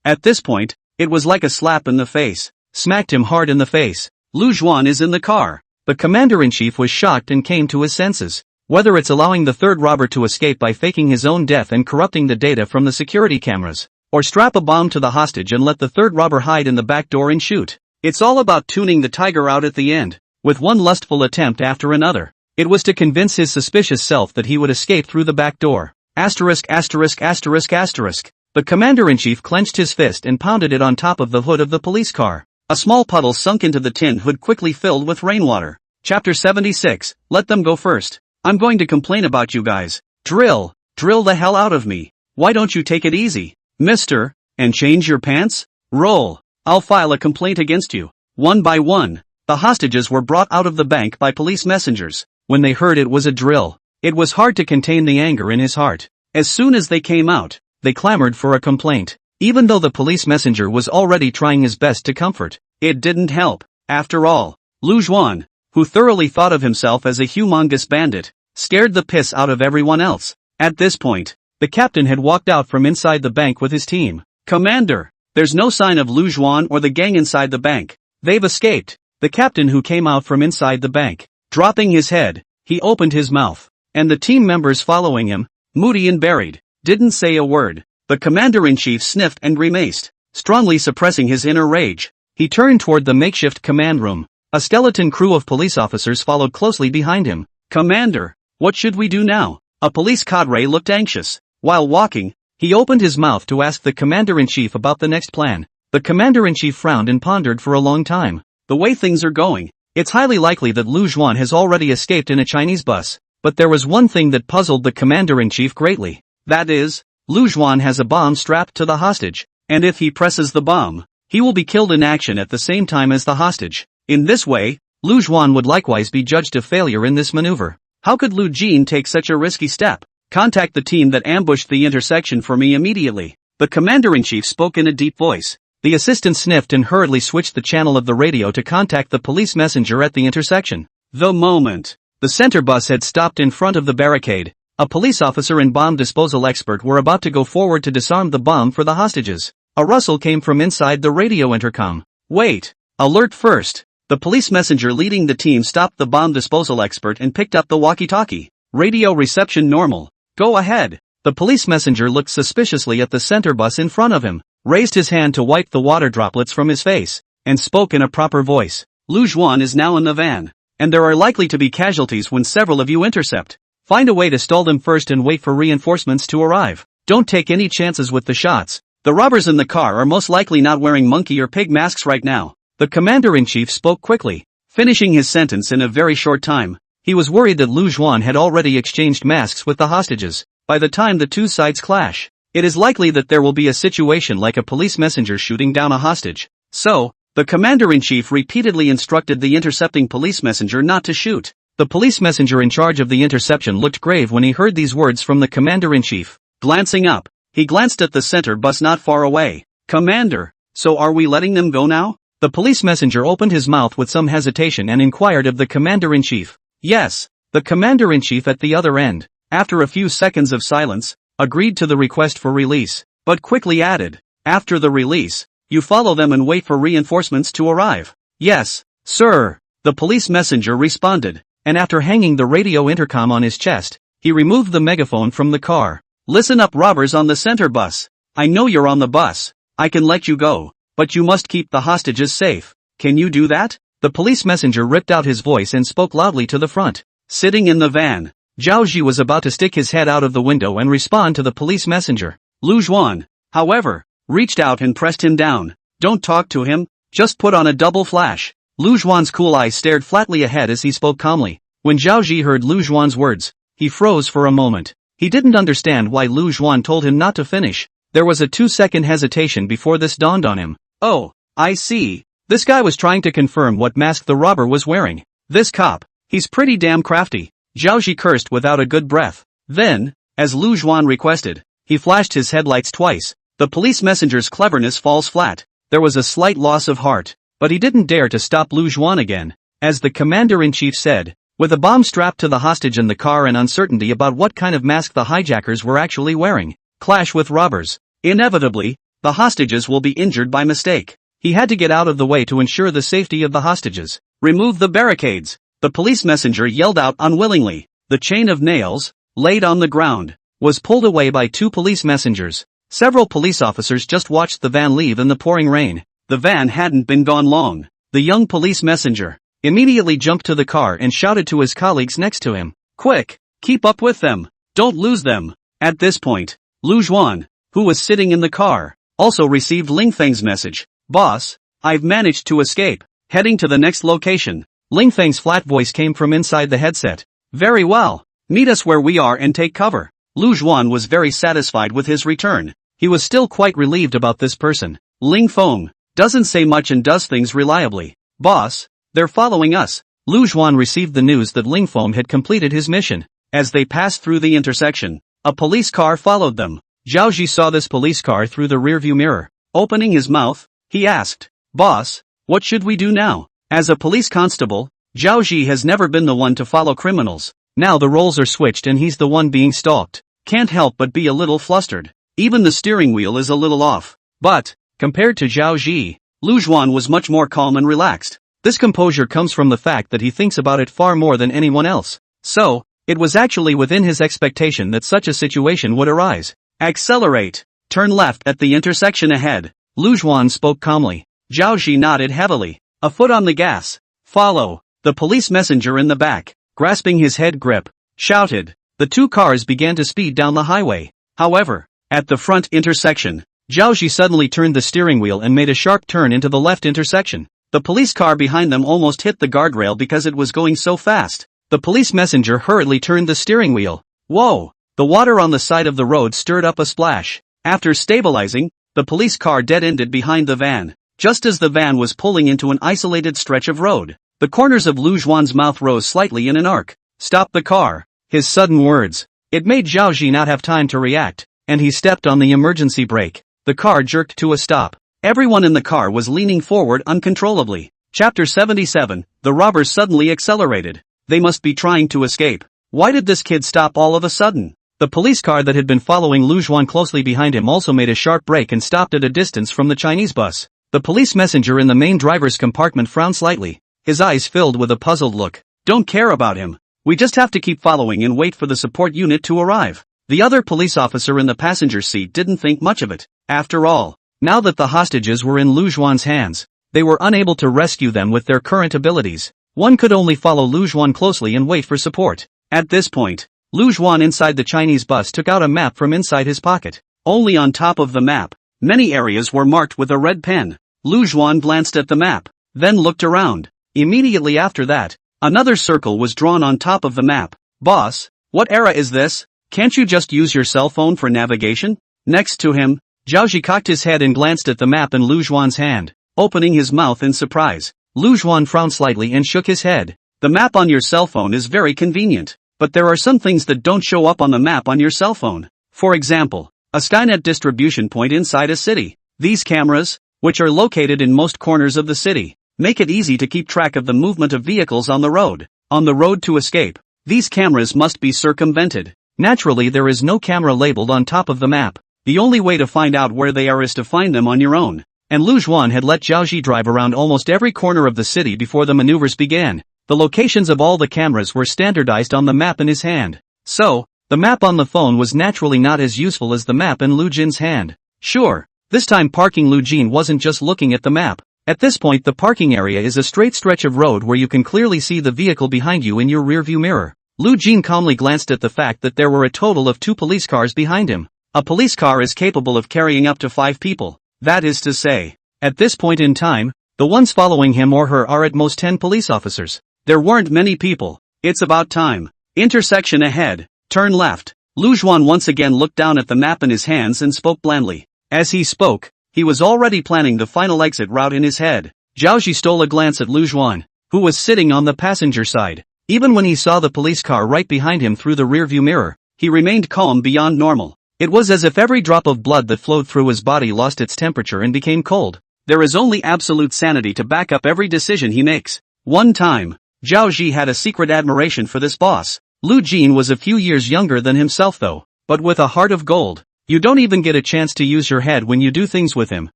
at this point, it was like a slap in the face, smacked him hard in the face. Lu Zhuan is in the car. The commander-in-chief was shocked and came to his senses. Whether it's allowing the third robber to escape by faking his own death and corrupting the data from the security cameras, or strap a bomb to the hostage and let the third robber hide in the back door and shoot. It's all about tuning the tiger out at the end, with one lustful attempt after another. It was to convince his suspicious self that he would escape through the back door. Asterisk asterisk asterisk asterisk. The commander-in-chief clenched his fist and pounded it on top of the hood of the police car. A small puddle sunk into the tin hood, quickly filled with rainwater. Chapter 76, Let them go first. I'm going to complain about you guys. Drill the hell out of me. Why don't you take it easy, mister, and change your pants? Roll. I'll file a complaint against you. One by one, the hostages were brought out of the bank by police messengers. When they heard it was a drill, it was hard to contain the anger in his heart. As soon as they came out, they clamored for a complaint. Even though the police messenger was already trying his best to comfort, it didn't help. After all, Lu Zhuan, who thoroughly thought of himself as a humongous bandit, scared the piss out of everyone else. At this point, the captain had walked out from inside the bank with his team. Commander, there's no sign of Lu Zhuan or the gang inside the bank. They've escaped. The captain, who came out from inside the bank, dropping his head, he opened his mouth, and the team members following him, moody and buried, didn't say a word. The commander-in-chief sniffed and grimaced, strongly suppressing his inner rage. He turned toward the makeshift command room. A skeleton crew of police officers followed closely behind him. Commander, what should we do now? A police cadre looked anxious. While walking, he opened his mouth to ask the commander-in-chief about the next plan. The commander-in-chief frowned and pondered for a long time. The way things are going, it's highly likely that Lu Zhuan has already escaped in a Chinese bus. But there was one thing that puzzled the commander-in-chief greatly. That is, Lu Zhuan has a bomb strapped to the hostage, and if he presses the bomb, he will be killed in action at the same time as the hostage. In this way, Lu Zhuan would likewise be judged a failure in this maneuver. How could Lu Jin take such a risky step? Contact the team that ambushed the intersection for me immediately. The commander-in-chief spoke in a deep voice. The assistant sniffed and hurriedly switched the channel of the radio to contact the police messenger at the intersection. The moment the center bus had stopped in front of the barricade, a police officer and bomb disposal expert were about to go forward to disarm the bomb for the hostages. A rustle came from inside the radio intercom. Wait! Alert first! The police messenger leading the team stopped the bomb disposal expert and picked up the walkie-talkie. Radio reception normal. Go ahead. The police messenger looked suspiciously at the center bus in front of him, raised his hand to wipe the water droplets from his face, and spoke in a proper voice. Lu Juan is now in the van, and there are likely to be casualties when several of you intercept. Find a way to stall them first and wait for reinforcements to arrive. Don't take any chances with the shots. The robbers in the car are most likely not wearing monkey or pig masks right now. The commander-in-chief spoke quickly, finishing his sentence in a very short time. He was worried that Lu Juan had already exchanged masks with the hostages. By the time the two sides clash, it is likely that there will be a situation like a police messenger shooting down a hostage. So, the commander-in-chief repeatedly instructed the intercepting police messenger not to shoot. The police messenger in charge of the interception looked grave when he heard these words from the commander-in-chief. Glancing up, he glanced at the center bus not far away. Commander, so are we letting them go now? The police messenger opened his mouth with some hesitation and inquired of the commander-in-chief. Yes, the commander-in-chief at the other end, after a few seconds of silence, agreed to the request for release, but quickly added, after the release, you follow them and wait for reinforcements to arrive. Yes, sir, the police messenger responded, and after hanging the radio intercom on his chest, he removed the megaphone from the car. Listen up, robbers on the center bus. I know you're on the bus. I can let you go, but you must keep the hostages safe. Can you do that? The police messenger ripped out his voice and spoke loudly to the front. Sitting in the van, Zhao Ji was about to stick his head out of the window and respond to the police messenger. Lu Juan, however, reached out and pressed him down. Don't talk to him, just put on a double flash. Lu Juan's cool eyes stared flatly ahead as he spoke calmly. When Zhao Ji heard Lu Juan's words, he froze for a moment. He didn't understand why Lu Juan told him not to finish. There was a 2-second hesitation before this dawned on him. Oh, I see. This guy was trying to confirm what mask the robber was wearing. This cop, he's pretty damn crafty. Zhao Ji cursed without a good breath. Then, as Lu Juan requested, he flashed his headlights twice. The police messenger's cleverness falls flat. There was a slight loss of heart, but he didn't dare to stop Lu Juan again. As the commander-in-chief said, with a bomb strapped to the hostage in the car and uncertainty about what kind of mask the hijackers were actually wearing, clash with robbers. Inevitably, the hostages will be injured by mistake. He had to get out of the way to ensure the safety of the hostages. Remove the barricades. The police messenger yelled out unwillingly. The chain of nails, laid on the ground, was pulled away by two police messengers. Several police officers just watched the van leave in the pouring rain. The van hadn't been gone long. The young police messenger immediately jumped to the car and shouted to his colleagues next to him. Quick, keep up with them. Don't lose them. At this point, Lu Juan, who was sitting in the car, also received Ling Feng's message. Boss, I've managed to escape. Heading to the next location. Ling Feng's flat voice came from inside the headset. Very well. Meet us where we are and take cover. Lu Juan was very satisfied with his return. He was still quite relieved about this person. Ling Feng doesn't say much and does things reliably. Boss, they're following us. Lu Juan received the news that Ling Feng had completed his mission. As they passed through the intersection, a police car followed them. Zhao Ji saw this police car through the rearview mirror. Opening his mouth, he asked, Boss, what should we do now? As a police constable, Zhao Ji has never been the one to follow criminals. Now the roles are switched and he's the one being stalked. Can't help but be a little flustered. Even the steering wheel is a little off. But, compared to Zhao Ji, Lu Juan was much more calm and relaxed. This composure comes from the fact that he thinks about it far more than anyone else. So, it was actually within his expectation that such a situation would arise. Accelerate. Turn left at the intersection ahead. Lu Juan spoke calmly. Zhao Ji nodded heavily. A foot on the gas. Follow. The police messenger in the back, grasping his head grip, shouted. The two cars began to speed down the highway. However, at the front intersection, Zhao Ji suddenly turned the steering wheel and made a sharp turn into the left intersection. The police car behind them almost hit the guardrail because it was going so fast. The police messenger hurriedly turned the steering wheel. Whoa! The water on the side of the road stirred up a splash. After stabilizing, the police car dead-ended behind the van. Just as the van was pulling into an isolated stretch of road, the corners of Lu Juan's mouth rose slightly in an arc. Stop the car. His sudden words. It made Zhao Ji not have time to react, and he stepped on the emergency brake. The car jerked to a stop. Everyone in the car was leaning forward uncontrollably. Chapter 77, the robbers suddenly accelerated. They must be trying to escape. Why did this kid stop all of a sudden? The police car that had been following Lu Juan closely behind him also made a sharp break and stopped at a distance from the Chinese bus. The police messenger in the main driver's compartment frowned slightly. His eyes filled with a puzzled look. Don't care about him. We just have to keep following and wait for the support unit to arrive. The other police officer in the passenger seat didn't think much of it. After all, now that the hostages were in Lu Zhuan's hands, they were unable to rescue them with their current abilities. One could only follow Lu Zhuan closely and wait for support. At this point, Lu Zhuan inside the Chinese bus took out a map from inside his pocket. Only on top of the map, many areas were marked with a red pen. Lu Zhuan glanced at the map, then looked around. Immediately after that, another circle was drawn on top of the map. Boss, what era is this? Can't you just use your cell phone for navigation? Next to him, Zhao cocked his head and glanced at the map in Lu Zhuan's hand, opening his mouth in surprise. Lu Zhuan frowned slightly and shook his head. The map on your cell phone is very convenient, but there are some things that don't show up on the map on your cell phone. For example, a Skynet distribution point inside a city. These cameras, which are located in most corners of the city, make it easy to keep track of the movement of vehicles on the road. On the road to escape, these cameras must be circumvented. Naturally, there is no camera labeled on top of the map. The only way to find out where they are is to find them on your own. And Lu Zhuan had let Zhao Ji drive around almost every corner of the city before the maneuvers began. The locations of all the cameras were standardized on the map in his hand. So, the map on the phone was naturally not as useful as the map in Lu Jin's hand. Sure, this time parking Lu Jin wasn't just looking at the map. At this point the parking area is a straight stretch of road where you can clearly see the vehicle behind you in your rearview mirror. Lu Jin calmly glanced at the fact that there were a total of 2 police cars behind him. A police car is capable of carrying up to 5 people. That is to say, at this point in time, the ones following him or her are at most 10 police officers. There weren't many people. It's about time. Intersection ahead. Turn left. Lu Zhuan once again looked down at the map in his hands and spoke blandly. As he spoke, he was already planning the final exit route in his head. Zhao Ji stole a glance at Lu Zhuan, who was sitting on the passenger side. Even when he saw the police car right behind him through the rearview mirror, he remained calm beyond normal. It was as if every drop of blood that flowed through his body lost its temperature and became cold. There is only absolute sanity to back up every decision he makes. One time, Zhao Ji had a secret admiration for this boss. Lu Jin was a few years younger than himself though, but with a heart of gold. You don't even get a chance to use your head when you do things with him.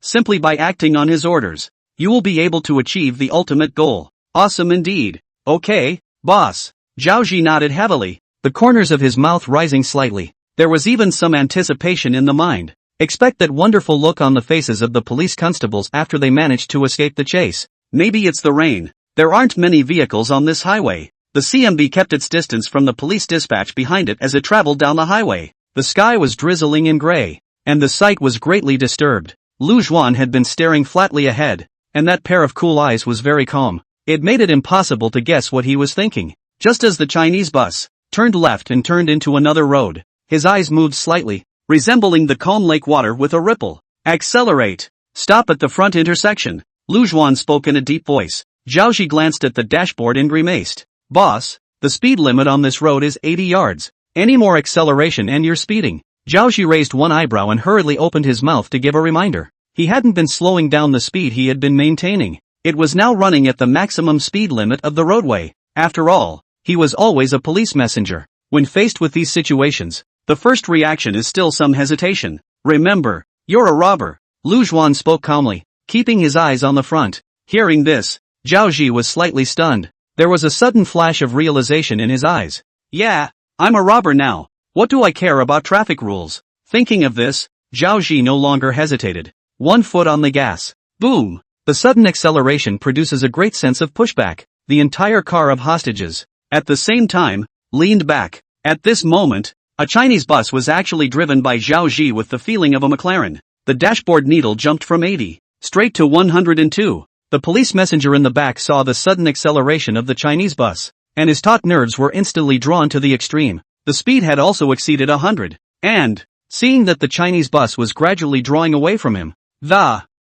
Simply by acting on his orders, you will be able to achieve the ultimate goal. Awesome indeed. Okay, boss. Zhao Ji nodded heavily, the corners of his mouth rising slightly. There was even some anticipation in the mind. Expect that wonderful look on the faces of the police constables after they managed to escape the chase. Maybe it's the rain. There aren't many vehicles on this highway. The CMB kept its distance from the police dispatch behind it as it traveled down the highway. The sky was drizzling in gray, and the sight was greatly disturbed. Lu Zhuan had been staring flatly ahead, and that pair of cool eyes was very calm. It made it impossible to guess what he was thinking. Just as the Chinese bus turned left and turned into another road, his eyes moved slightly, resembling the calm lake water with a ripple. Accelerate. Stop at the front intersection. Lu Zhuan spoke in a deep voice. Zhao Ji glanced at the dashboard and grimaced. Boss, the speed limit on this road is 80 yards. Any more acceleration and you're speeding. Zhao Ji raised one eyebrow and hurriedly opened his mouth to give a reminder. He hadn't been slowing down the speed he had been maintaining. It was now running at the maximum speed limit of the roadway. After all, he was always a police messenger. When faced with these situations, the first reaction is still some hesitation. Remember, you're a robber. Lu Zhuan spoke calmly, keeping his eyes on the front. Hearing this, Zhao Ji was slightly stunned. There was a sudden flash of realization in his eyes. Yeah, I'm a robber now. What do I care about traffic rules? Thinking of this, Zhao Ji no longer hesitated. 1 foot on the gas. Boom! The sudden acceleration produces a great sense of pushback. The entire car of hostages, at the same time, leaned back. At this moment, a Chinese bus was actually driven by Zhao Ji with the feeling of a McLaren. The dashboard needle jumped from 80, straight to 102. The police messenger in the back saw the sudden acceleration of the Chinese bus, and his taut nerves were instantly drawn to the extreme. The speed had also exceeded 100, and, seeing that the Chinese bus was gradually drawing away from him,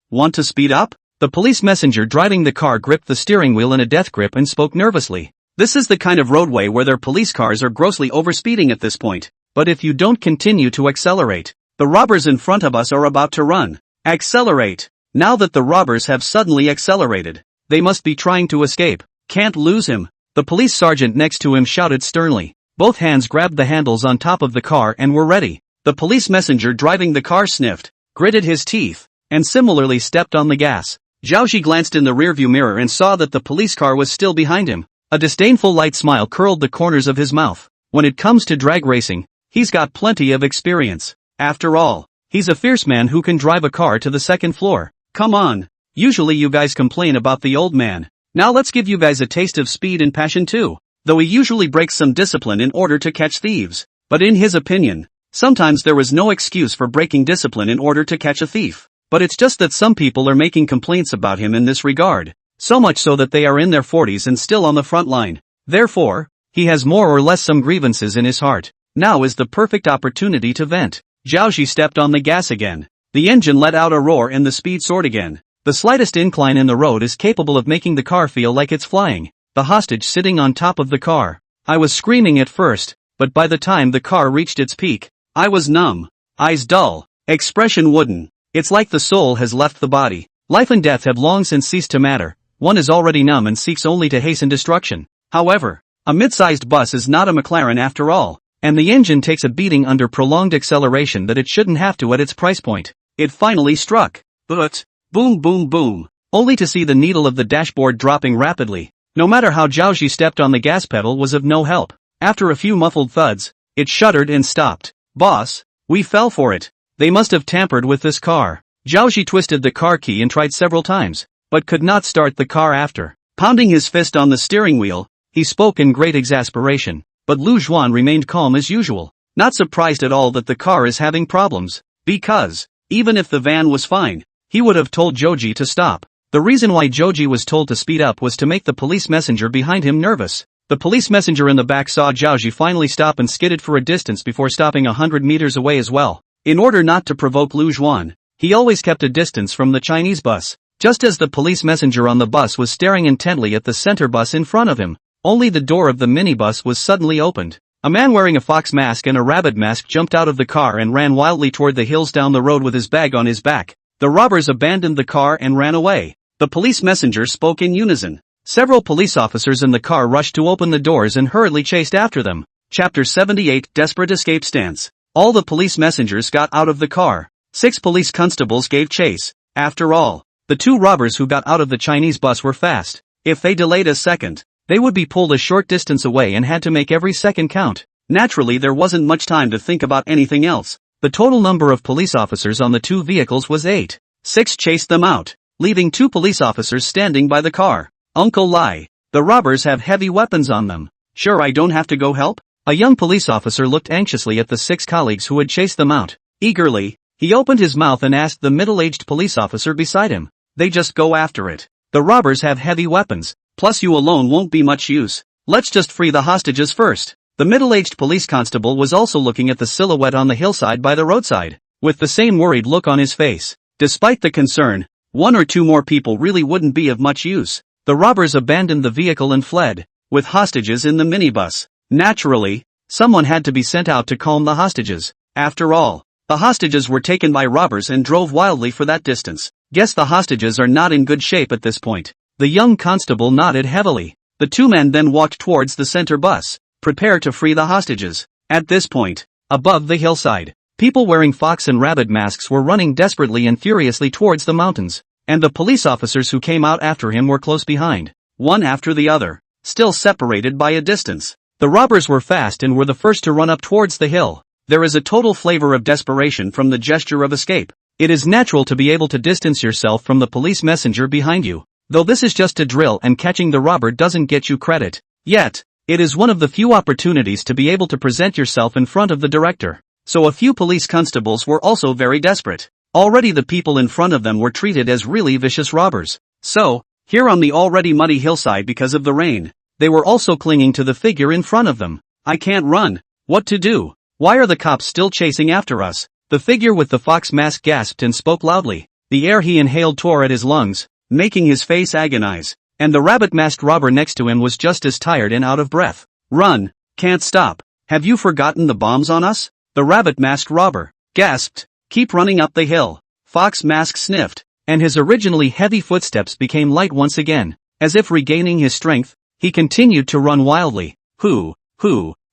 want to speed up? The police messenger driving the car gripped the steering wheel in a death grip and spoke nervously. This is the kind of roadway where their police cars are grossly overspeeding at this point. But if you don't continue to accelerate, the robbers in front of us are about to run. Accelerate. Now that the robbers have suddenly accelerated, they must be trying to escape. Can't lose him. The police sergeant next to him shouted sternly. Both hands grabbed the handles on top of the car and were ready. The police messenger driving the car sniffed, gritted his teeth, and similarly stepped on the gas. Zhao Ji glanced in the rearview mirror and saw that the police car was still behind him. A disdainful light smile curled the corners of his mouth. When it comes to drag racing, He's got plenty of experience. After all, he's a fierce man who can drive a car to the second floor. Come on. Usually you guys complain about the old man. Now let's give you guys a taste of speed and passion too. Though he usually breaks some discipline in order to catch thieves. But in his opinion, sometimes there was no excuse for breaking discipline in order to catch a thief. But it's just that some people are making complaints about him in this regard. So much so that they are in their 40s and still on the front line. Therefore, he has more or less some grievances in his heart. Now is the perfect opportunity to vent. Zhaoxi stepped on the gas again. The engine let out a roar and the speed soared again. The slightest incline in the road is capable of making the car feel like it's flying. The hostage sitting on top of the car. I was screaming at first, but by the time the car reached its peak, I was numb, eyes dull, expression wooden. It's like the soul has left the body. Life and death have long since ceased to matter. One is already numb and seeks only to hasten destruction. However, a mid-sized bus is not a McLaren after all, and the engine takes a beating under prolonged acceleration that it shouldn't have to at its price point. It finally struck. But, boom boom boom, only to see the needle of the dashboard dropping rapidly. No matter how Zhaoxi stepped on the gas pedal was of no help. After a few muffled thuds, it shuddered and stopped. Boss, we fell for it. They must have tampered with this car. Zhaoxi twisted the car key and tried several times, but could not start the car after. Pounding his fist on the steering wheel, he spoke in great exasperation, but Lu Zhuan remained calm as usual, not surprised at all that the car is having problems, because, even if the van was fine, he would have told Zhouji to stop. The reason why Zhouji was told to speed up was to make the police messenger behind him nervous. The police messenger in the back saw Zhaoji finally stop and skidded for a distance before stopping 100 meters away as well. In order not to provoke Lu Zhuan, he always kept a distance from the Chinese bus. Just as the police messenger on the bus was staring intently at the center bus in front of him, only the door of the minibus was suddenly opened. A man wearing a fox mask and a rabbit mask jumped out of the car and ran wildly toward the hills down the road with his bag on his back. The robbers abandoned the car and ran away. The police messenger spoke in unison. Several police officers in the car rushed to open the doors and hurriedly chased after them. Chapter 78 Desperate Escape Stance. All the police messengers got out of the car. 6 police constables gave chase. After all, the 2 robbers who got out of the Chinese bus were fast. If they delayed a second, they would be pulled a short distance away and had to make every second count. Naturally, there wasn't much time to think about anything else. The total number of police officers on the 2 vehicles was 8. 6 chased them out, leaving 2 police officers standing by the car. Uncle Lai, the robbers have heavy weapons on them. Sure, I don't have to go help? A young police officer looked anxiously at the 6 colleagues who had chased them out. Eagerly, he opened his mouth and asked the middle-aged police officer beside him. They just go after it. The robbers have heavy weapons, plus you alone won't be much use. Let's just free the hostages first. The middle-aged police constable was also looking at the silhouette on the hillside by the roadside, with the same worried look on his face. Despite the concern, 1 or 2 more people really wouldn't be of much use. The robbers abandoned the vehicle and fled, with hostages in the minibus. Naturally, someone had to be sent out to calm the hostages. After all, the hostages were taken by robbers and drove wildly for that distance. Guess the hostages are not in good shape at this point. The young constable nodded heavily. The 2 men then walked towards the center bus, prepared to free the hostages. At this point, above the hillside, people wearing fox and rabbit masks were running desperately and furiously towards the mountains, and the police officers who came out after him were close behind, one after the other, still separated by a distance. The robbers were fast and were the first to run up towards the hill. There is a total flavor of desperation from the gesture of escape. It is natural to be able to distance yourself from the police messenger behind you, though this is just a drill and catching the robber doesn't get you credit. Yet, it is one of the few opportunities to be able to present yourself in front of the director. So a few police constables were also very desperate. Already the people in front of them were treated as really vicious robbers. So, here on the already muddy hillside because of the rain, they were also clinging to the figure in front of them. I can't run. What to do? Why are the cops still chasing after us? The figure with the fox mask gasped and spoke loudly. The air he inhaled tore at his lungs, making his face agonize, and the rabbit-masked robber next to him was just as tired and out of breath. Run! Can't stop! Have you forgotten the bombs on us? The rabbit-masked robber gasped. Keep running up the hill. Fox Mask sniffed, and his originally heavy footsteps became light once again. As if regaining his strength, he continued to run wildly. Who,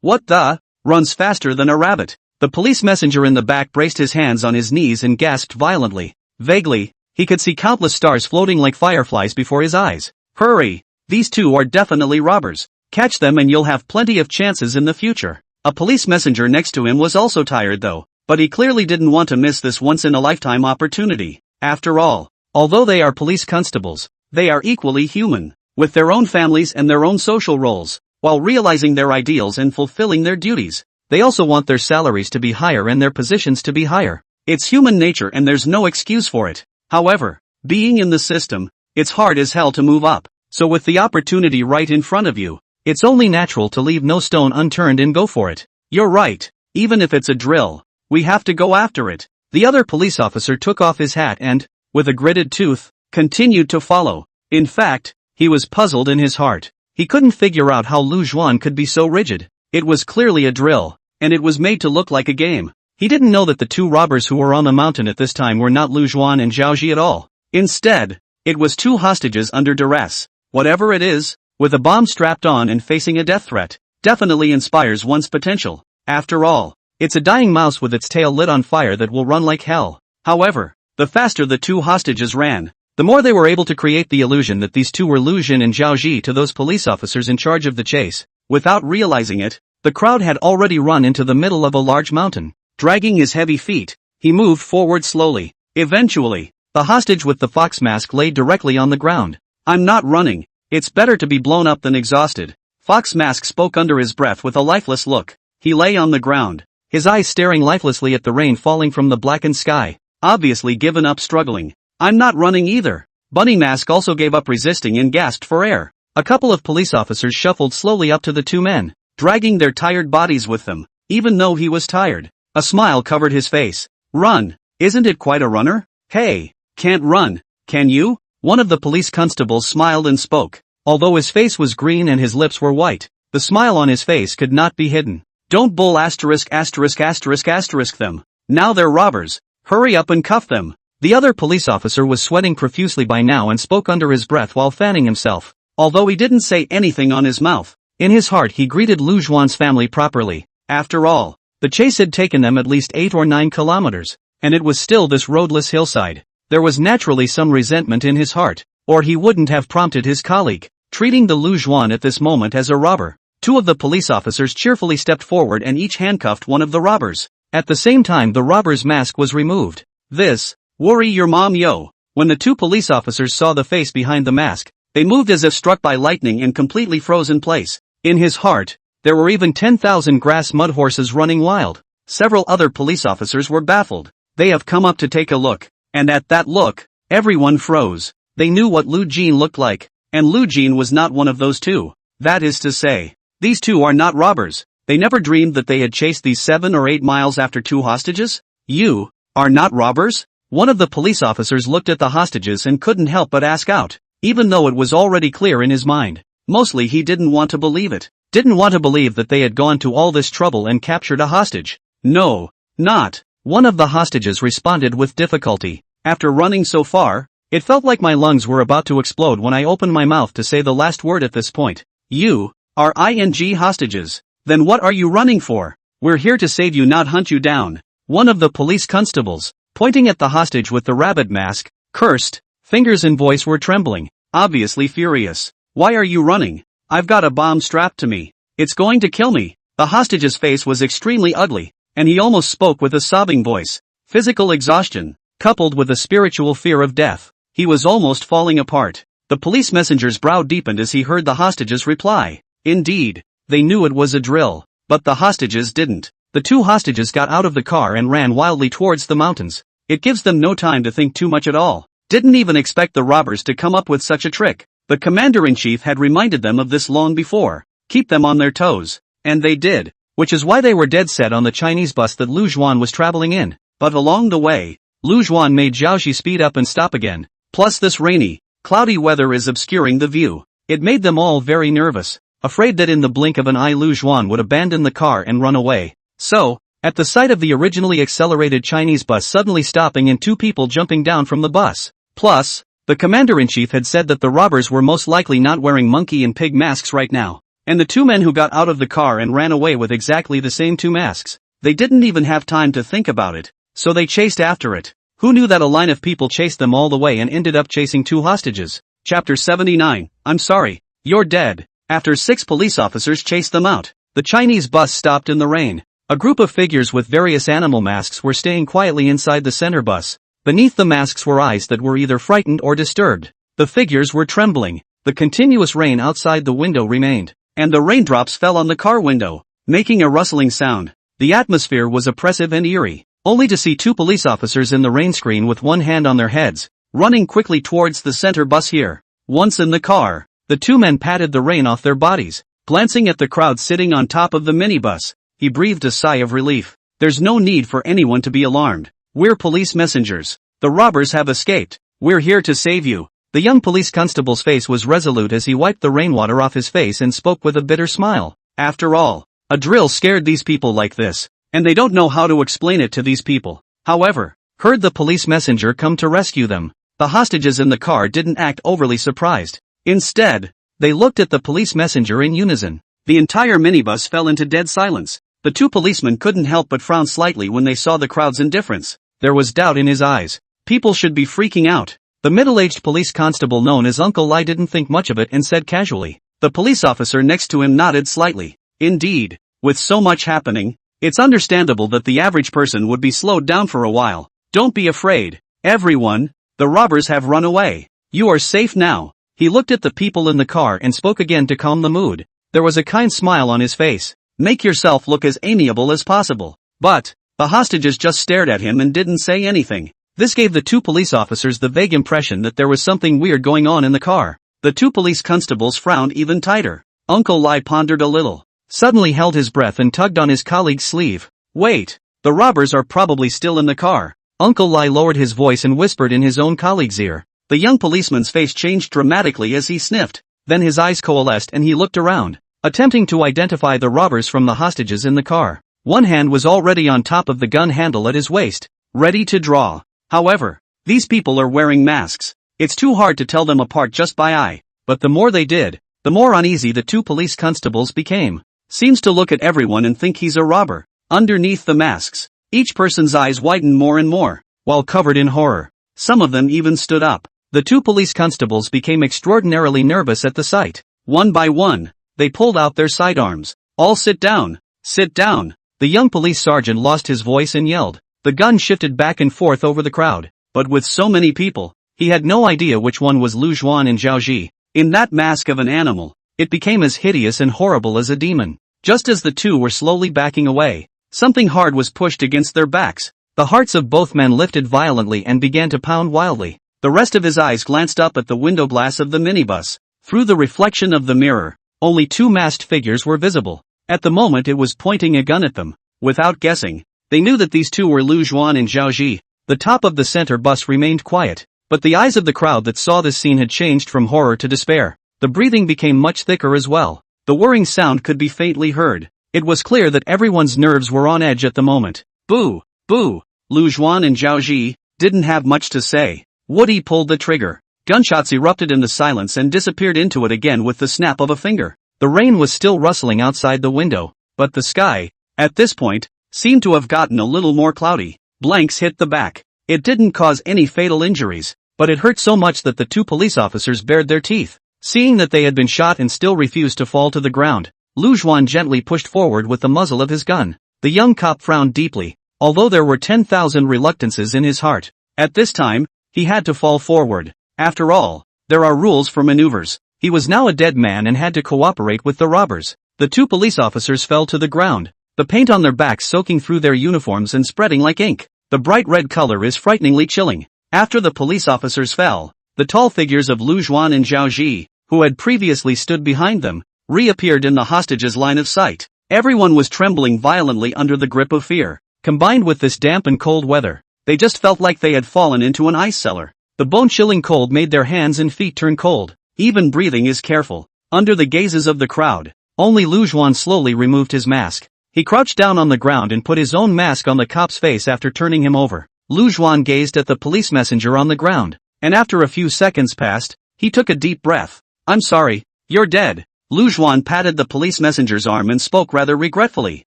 what the, runs faster than a rabbit? The police messenger in the back braced his hands on his knees and gasped violently. Vaguely, he could see countless stars floating like fireflies before his eyes. Hurry! These 2 are definitely robbers. Catch them and you'll have plenty of chances in the future. A police messenger next to him was also tired though, but he clearly didn't want to miss this once-in-a-lifetime opportunity. After all, although they are police constables, they are equally human, with their own families and their own social roles. While realizing their ideals and fulfilling their duties, they also want their salaries to be higher and their positions to be higher. It's human nature and there's no excuse for it. However, being in the system, it's hard as hell to move up, so with the opportunity right in front of you, it's only natural to leave no stone unturned and go for it. You're right, even if it's a drill, we have to go after it. The other police officer took off his hat and, with a gritted tooth, continued to follow. In fact, he was puzzled in his heart. He couldn't figure out how Lu Juan could be so rigid. It was clearly a drill, and it was made to look like a game. He didn't know that the two robbers who were on the mountain at this time were not Lu Juan and Zhao Ji at all. Instead, it was two hostages under duress. Whatever it is, with a bomb strapped on and facing a death threat, definitely inspires one's potential. After all, it's a dying mouse with its tail lit on fire that will run like hell. However, the faster the two hostages ran, the more they were able to create the illusion that these two were Lu Jin and Zhao Ji to those police officers in charge of the chase. Without realizing it, the crowd had already run into the middle of a large mountain. Dragging his heavy feet, he moved forward slowly. Eventually, the hostage with the fox mask lay directly on the ground. "I'm not running. It's better to be blown up than exhausted." Fox Mask spoke under his breath with a lifeless look. He lay on the ground, his eyes staring lifelessly at the rain falling from the blackened sky, obviously given up struggling. "I'm not running either." Bunny Mask also gave up resisting and gasped for air. A couple of police officers shuffled slowly up to the two men, dragging their tired bodies with them, even though he was tired. A smile covered his face. "Run, isn't it quite a runner?" "Hey, can't run, can you?" One of the police constables smiled and spoke. Although his face was green and his lips were white, the smile on his face could not be hidden. "Don't bull asterisk asterisk asterisk asterisk them. Now they're robbers. Hurry up and cuff them." The other police officer was sweating profusely by now and spoke under his breath while fanning himself. Although he didn't say anything on his mouth, in his heart he greeted Lu Juan's family properly. After all, the chase had taken them at least 8 or 9 kilometers, and it was still this roadless hillside. There was naturally some resentment in his heart, or he wouldn't have prompted his colleague, treating the Lu Juan at this moment as a robber. Two of the police officers cheerfully stepped forward and each handcuffed one of the robbers. At the same time the robber's mask was removed. "This, worry your mom yo." When the two police officers saw the face behind the mask, they moved as if struck by lightning and completely froze in place. In his heart, there were even 10,000 grass mud horses running wild. Several other police officers were baffled. They have come up to take a look, and at that look, everyone froze. They knew what Lu Jin looked like, and Lu Jin was not one of those two. That is to say, these two are not robbers. They never dreamed that they had chased these 7 or 8 miles after two hostages. "You are not robbers?" One of the police officers looked at the hostages and couldn't help but ask out, even though it was already clear in his mind. Mostly he didn't want to believe it. Didn't want to believe that they had gone to all this trouble and captured a hostage. "No, not." One of the hostages responded with difficulty. "After running so far, it felt like my lungs were about to explode when I opened my mouth to say the last word at this point." "You are ing hostages. Then what are you running for?" "We're here to save you, not hunt you down." One of the police constables, pointing at the hostage with the rabbit mask, cursed. Fingers and voice were trembling, obviously furious. "Why are you running? I've got a bomb strapped to me. It's going to kill me." The hostage's face was extremely ugly, and he almost spoke with a sobbing voice. Physical exhaustion, coupled with a spiritual fear of death. He was almost falling apart. The police messenger's brow deepened as he heard the hostages reply. Indeed, they knew it was a drill, but the hostages didn't. The two hostages got out of the car and ran wildly towards the mountains. It gives them no time to think too much at all. Didn't even expect the robbers to come up with such a trick. The commander-in-chief had reminded them of this long before. Keep them on their toes. And they did, which is why they were dead set on the Chinese bus that Lu Juan was traveling in. But along the way, Lu Juan made Zhao Ji speed up and stop again. Plus this rainy, cloudy weather is obscuring the view. It made them all very nervous, afraid that in the blink of an eye Lu Juan would abandon the car and run away. So, at the sight of the originally accelerated Chinese bus suddenly stopping and two people jumping down from the bus. Plus, the commander-in-chief had said that the robbers were most likely not wearing monkey and pig masks right now. And the two men who got out of the car and ran away with exactly the same two masks. They didn't even have time to think about it, so they chased after it. Who knew that a line of people chased them all the way and ended up chasing two hostages? Chapter 79, I'm sorry, you're dead. After 6 police officers chased them out, The Chinese bus stopped in the rain. A group of figures with various animal masks were staying quietly inside the center bus. Beneath the masks were eyes that were either frightened or disturbed. The figures were trembling. The continuous rain outside the window remained, and the raindrops fell on the car window, making a rustling sound. The atmosphere was oppressive and eerie, only to see two police officers in the rain screen with one hand on their heads, running quickly towards the center bus here. Once in the car, the two men patted the rain off their bodies. Glancing at the crowd sitting on top of the minibus, he breathed a sigh of relief. There's no need for anyone to be alarmed. We're police messengers. The robbers have escaped. We're here to save you. The young police constable's face was resolute as he wiped the rainwater off his face and spoke with a bitter smile. After all, a drill scared these people like this, and they don't know how to explain it to these people. However, heard the police messenger come to rescue them. The hostages in the car didn't act overly surprised. Instead, they looked at the police messenger in unison. The entire minibus fell into dead silence. The two policemen couldn't help but frown slightly when they saw the crowd's indifference. There was doubt in his eyes. People should be freaking out. The middle-aged police constable known as Uncle Lai didn't think much of it and said casually. The police officer next to him nodded slightly. Indeed, with so much happening, it's understandable that the average person would be slowed down for a while. Don't be afraid, everyone. The robbers have run away. You are safe now. He looked at the people in the car and spoke again to calm the mood. There was a kind smile on his face. Make yourself look as amiable as possible. But, the hostages just stared at him and didn't say anything. This gave the two police officers the vague impression that there was something weird going on in the car. The two police constables frowned even tighter. Uncle Lai pondered a little, suddenly held his breath and tugged on his colleague's sleeve. Wait, the robbers are probably still in the car. Uncle Lai lowered his voice and whispered in his own colleague's ear. The young policeman's face changed dramatically as he sniffed. Then his eyes coalesced and he looked around, attempting to identify the robbers from the hostages in the car. One hand was already on top of the gun handle at his waist, ready to draw. However, these people are wearing masks. It's too hard to tell them apart just by eye. But the more they did, the more uneasy the two police constables became. Seems to look at everyone and think he's a robber. Underneath the masks, each person's eyes widened more and more, while covered in horror. Some of them even stood up. The two police constables became extraordinarily nervous at the sight. One by one, they pulled out their sidearms. All sit down. Sit down. The young police sergeant lost his voice and yelled. The gun shifted back and forth over the crowd, but with so many people, he had no idea which one was Lu Juan and Zhao Ji. In that mask of an animal, it became as hideous and horrible as a demon. Just as the two were slowly backing away, something hard was pushed against their backs. The hearts of both men lifted violently and began to pound wildly. The rest of his eyes glanced up at the window glass of the minibus. Through the reflection of the mirror, only two masked figures were visible. At the moment it was pointing a gun at them. Without guessing, they knew that these two were Lu Juan and Zhao Ji. The top of the center bus remained quiet, but the eyes of the crowd that saw this scene had changed from horror to despair. The breathing became much thicker as well. The whirring sound could be faintly heard. It was clear that everyone's nerves were on edge at the moment. Boo! Boo! Lu Juan and Zhao Ji didn't have much to say. Woody pulled the trigger. Gunshots erupted in the silence and disappeared into it again with the snap of a finger. The rain was still rustling outside the window, but the sky, at this point, seemed to have gotten a little more cloudy. Blanks hit the back. It didn't cause any fatal injuries, but it hurt so much that the two police officers bared their teeth. Seeing that they had been shot and still refused to fall to the ground, Lu Juan gently pushed forward with the muzzle of his gun. The young cop frowned deeply, although there were 10,000 reluctances in his heart. At this time, he had to fall forward. After all, there are rules for maneuvers. He was now a dead man and had to cooperate with the robbers. The two police officers fell to the ground, the paint on their backs soaking through their uniforms and spreading like ink. The bright red color is frighteningly chilling. After the police officers fell, the tall figures of Lu Juan and Zhao Ji, who had previously stood behind them, reappeared in the hostages' line of sight. Everyone was trembling violently under the grip of fear. Combined with this damp and cold weather, they just felt like they had fallen into an ice cellar. The bone-chilling cold made their hands and feet turn cold. Even breathing is careful. Under the gazes of the crowd, only Lu Juan slowly removed his mask. He crouched down on the ground and put his own mask on the cop's face after turning him over. Lu Juan gazed at the police messenger on the ground, and after a few seconds passed, he took a deep breath. I'm sorry, you're dead. Lu Juan patted the police messenger's arm and spoke rather regretfully.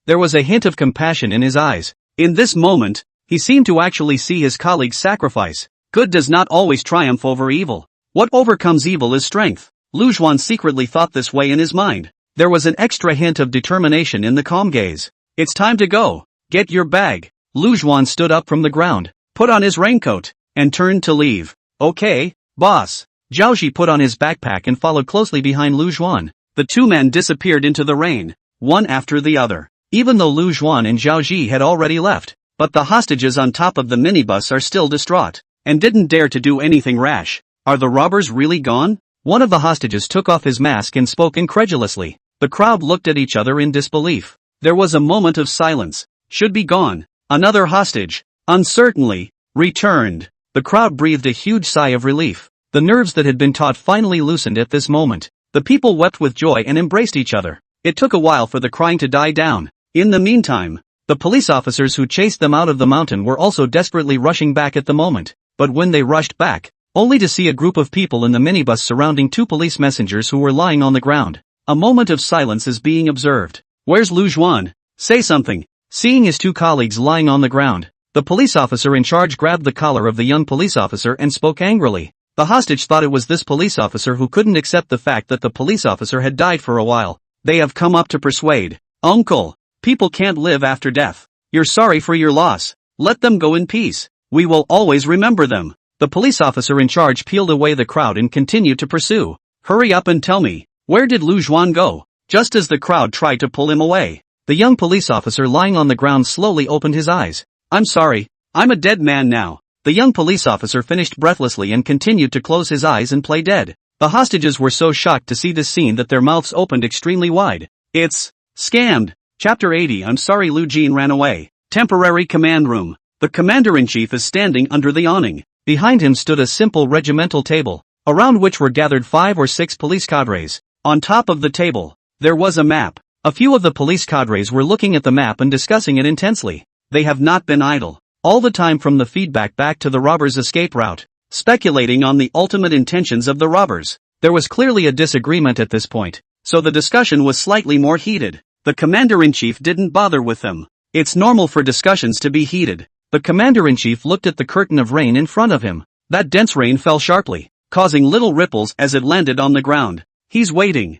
There was a hint of compassion in his eyes. In this moment, he seemed to actually see his colleague's sacrifice. Good does not always triumph over evil. What overcomes evil is strength. Lu Juan secretly thought this way in his mind. There was an extra hint of determination in the calm gaze. It's time to go. Get your bag. Lu Juan stood up from the ground, put on his raincoat, and turned to leave. Okay, boss. Zhao Ji put on his backpack and followed closely behind Lu Juan. The two men disappeared into the rain, one after the other. Even though Lu Juan and Zhao Ji had already left, but the hostages on top of the minibus are still distraught, and didn't dare to do anything rash. Are the robbers really gone? One of the hostages took off his mask and spoke incredulously. The crowd looked at each other in disbelief. There was a moment of silence. Should be gone. Another hostage, uncertainly, returned. The crowd breathed a huge sigh of relief. The nerves that had been taut finally loosened at this moment. The people wept with joy and embraced each other. It took a while for the crying to die down. In the meantime, the police officers who chased them out of the mountain were also desperately rushing back at the moment. But when they rushed back, only to see a group of people in the minibus surrounding two police messengers who were lying on the ground. A moment of silence is being observed. Where's Lu Juan? Say something. Seeing his two colleagues lying on the ground, the police officer in charge grabbed the collar of the young police officer and spoke angrily. The hostage thought it was this police officer who couldn't accept the fact that the police officer had died for a while. They have come up to persuade. Uncle, people can't live after death. You're sorry for your loss. Let them go in peace. We will always remember them. The police officer in charge peeled away the crowd and continued to pursue. Hurry up and tell me, where did Lu Juan go? Just as the crowd tried to pull him away, the young police officer lying on the ground slowly opened his eyes. I'm sorry, I'm a dead man now. The young police officer finished breathlessly and continued to close his eyes and play dead. The hostages were so shocked to see this scene that their mouths opened extremely wide. It's scammed. Chapter 80. I'm sorry, Lu Jin ran away. Temporary command room. The commander-in-chief is standing under the awning. Behind him stood a simple regimental table, around which were gathered 5 or 6 police cadres. On top of the table, there was a map. A few of the police cadres were looking at the map and discussing it intensely. They have not been idle all the time from the feedback back to the robbers' escape route, speculating on the ultimate intentions of the robbers. There was clearly a disagreement at this point, so the discussion was slightly more heated. The commander-in-chief didn't bother with them. It's normal for discussions to be heated. The commander-in-chief looked at the curtain of rain in front of him. That dense rain fell sharply, causing little ripples as it landed on the ground. He's waiting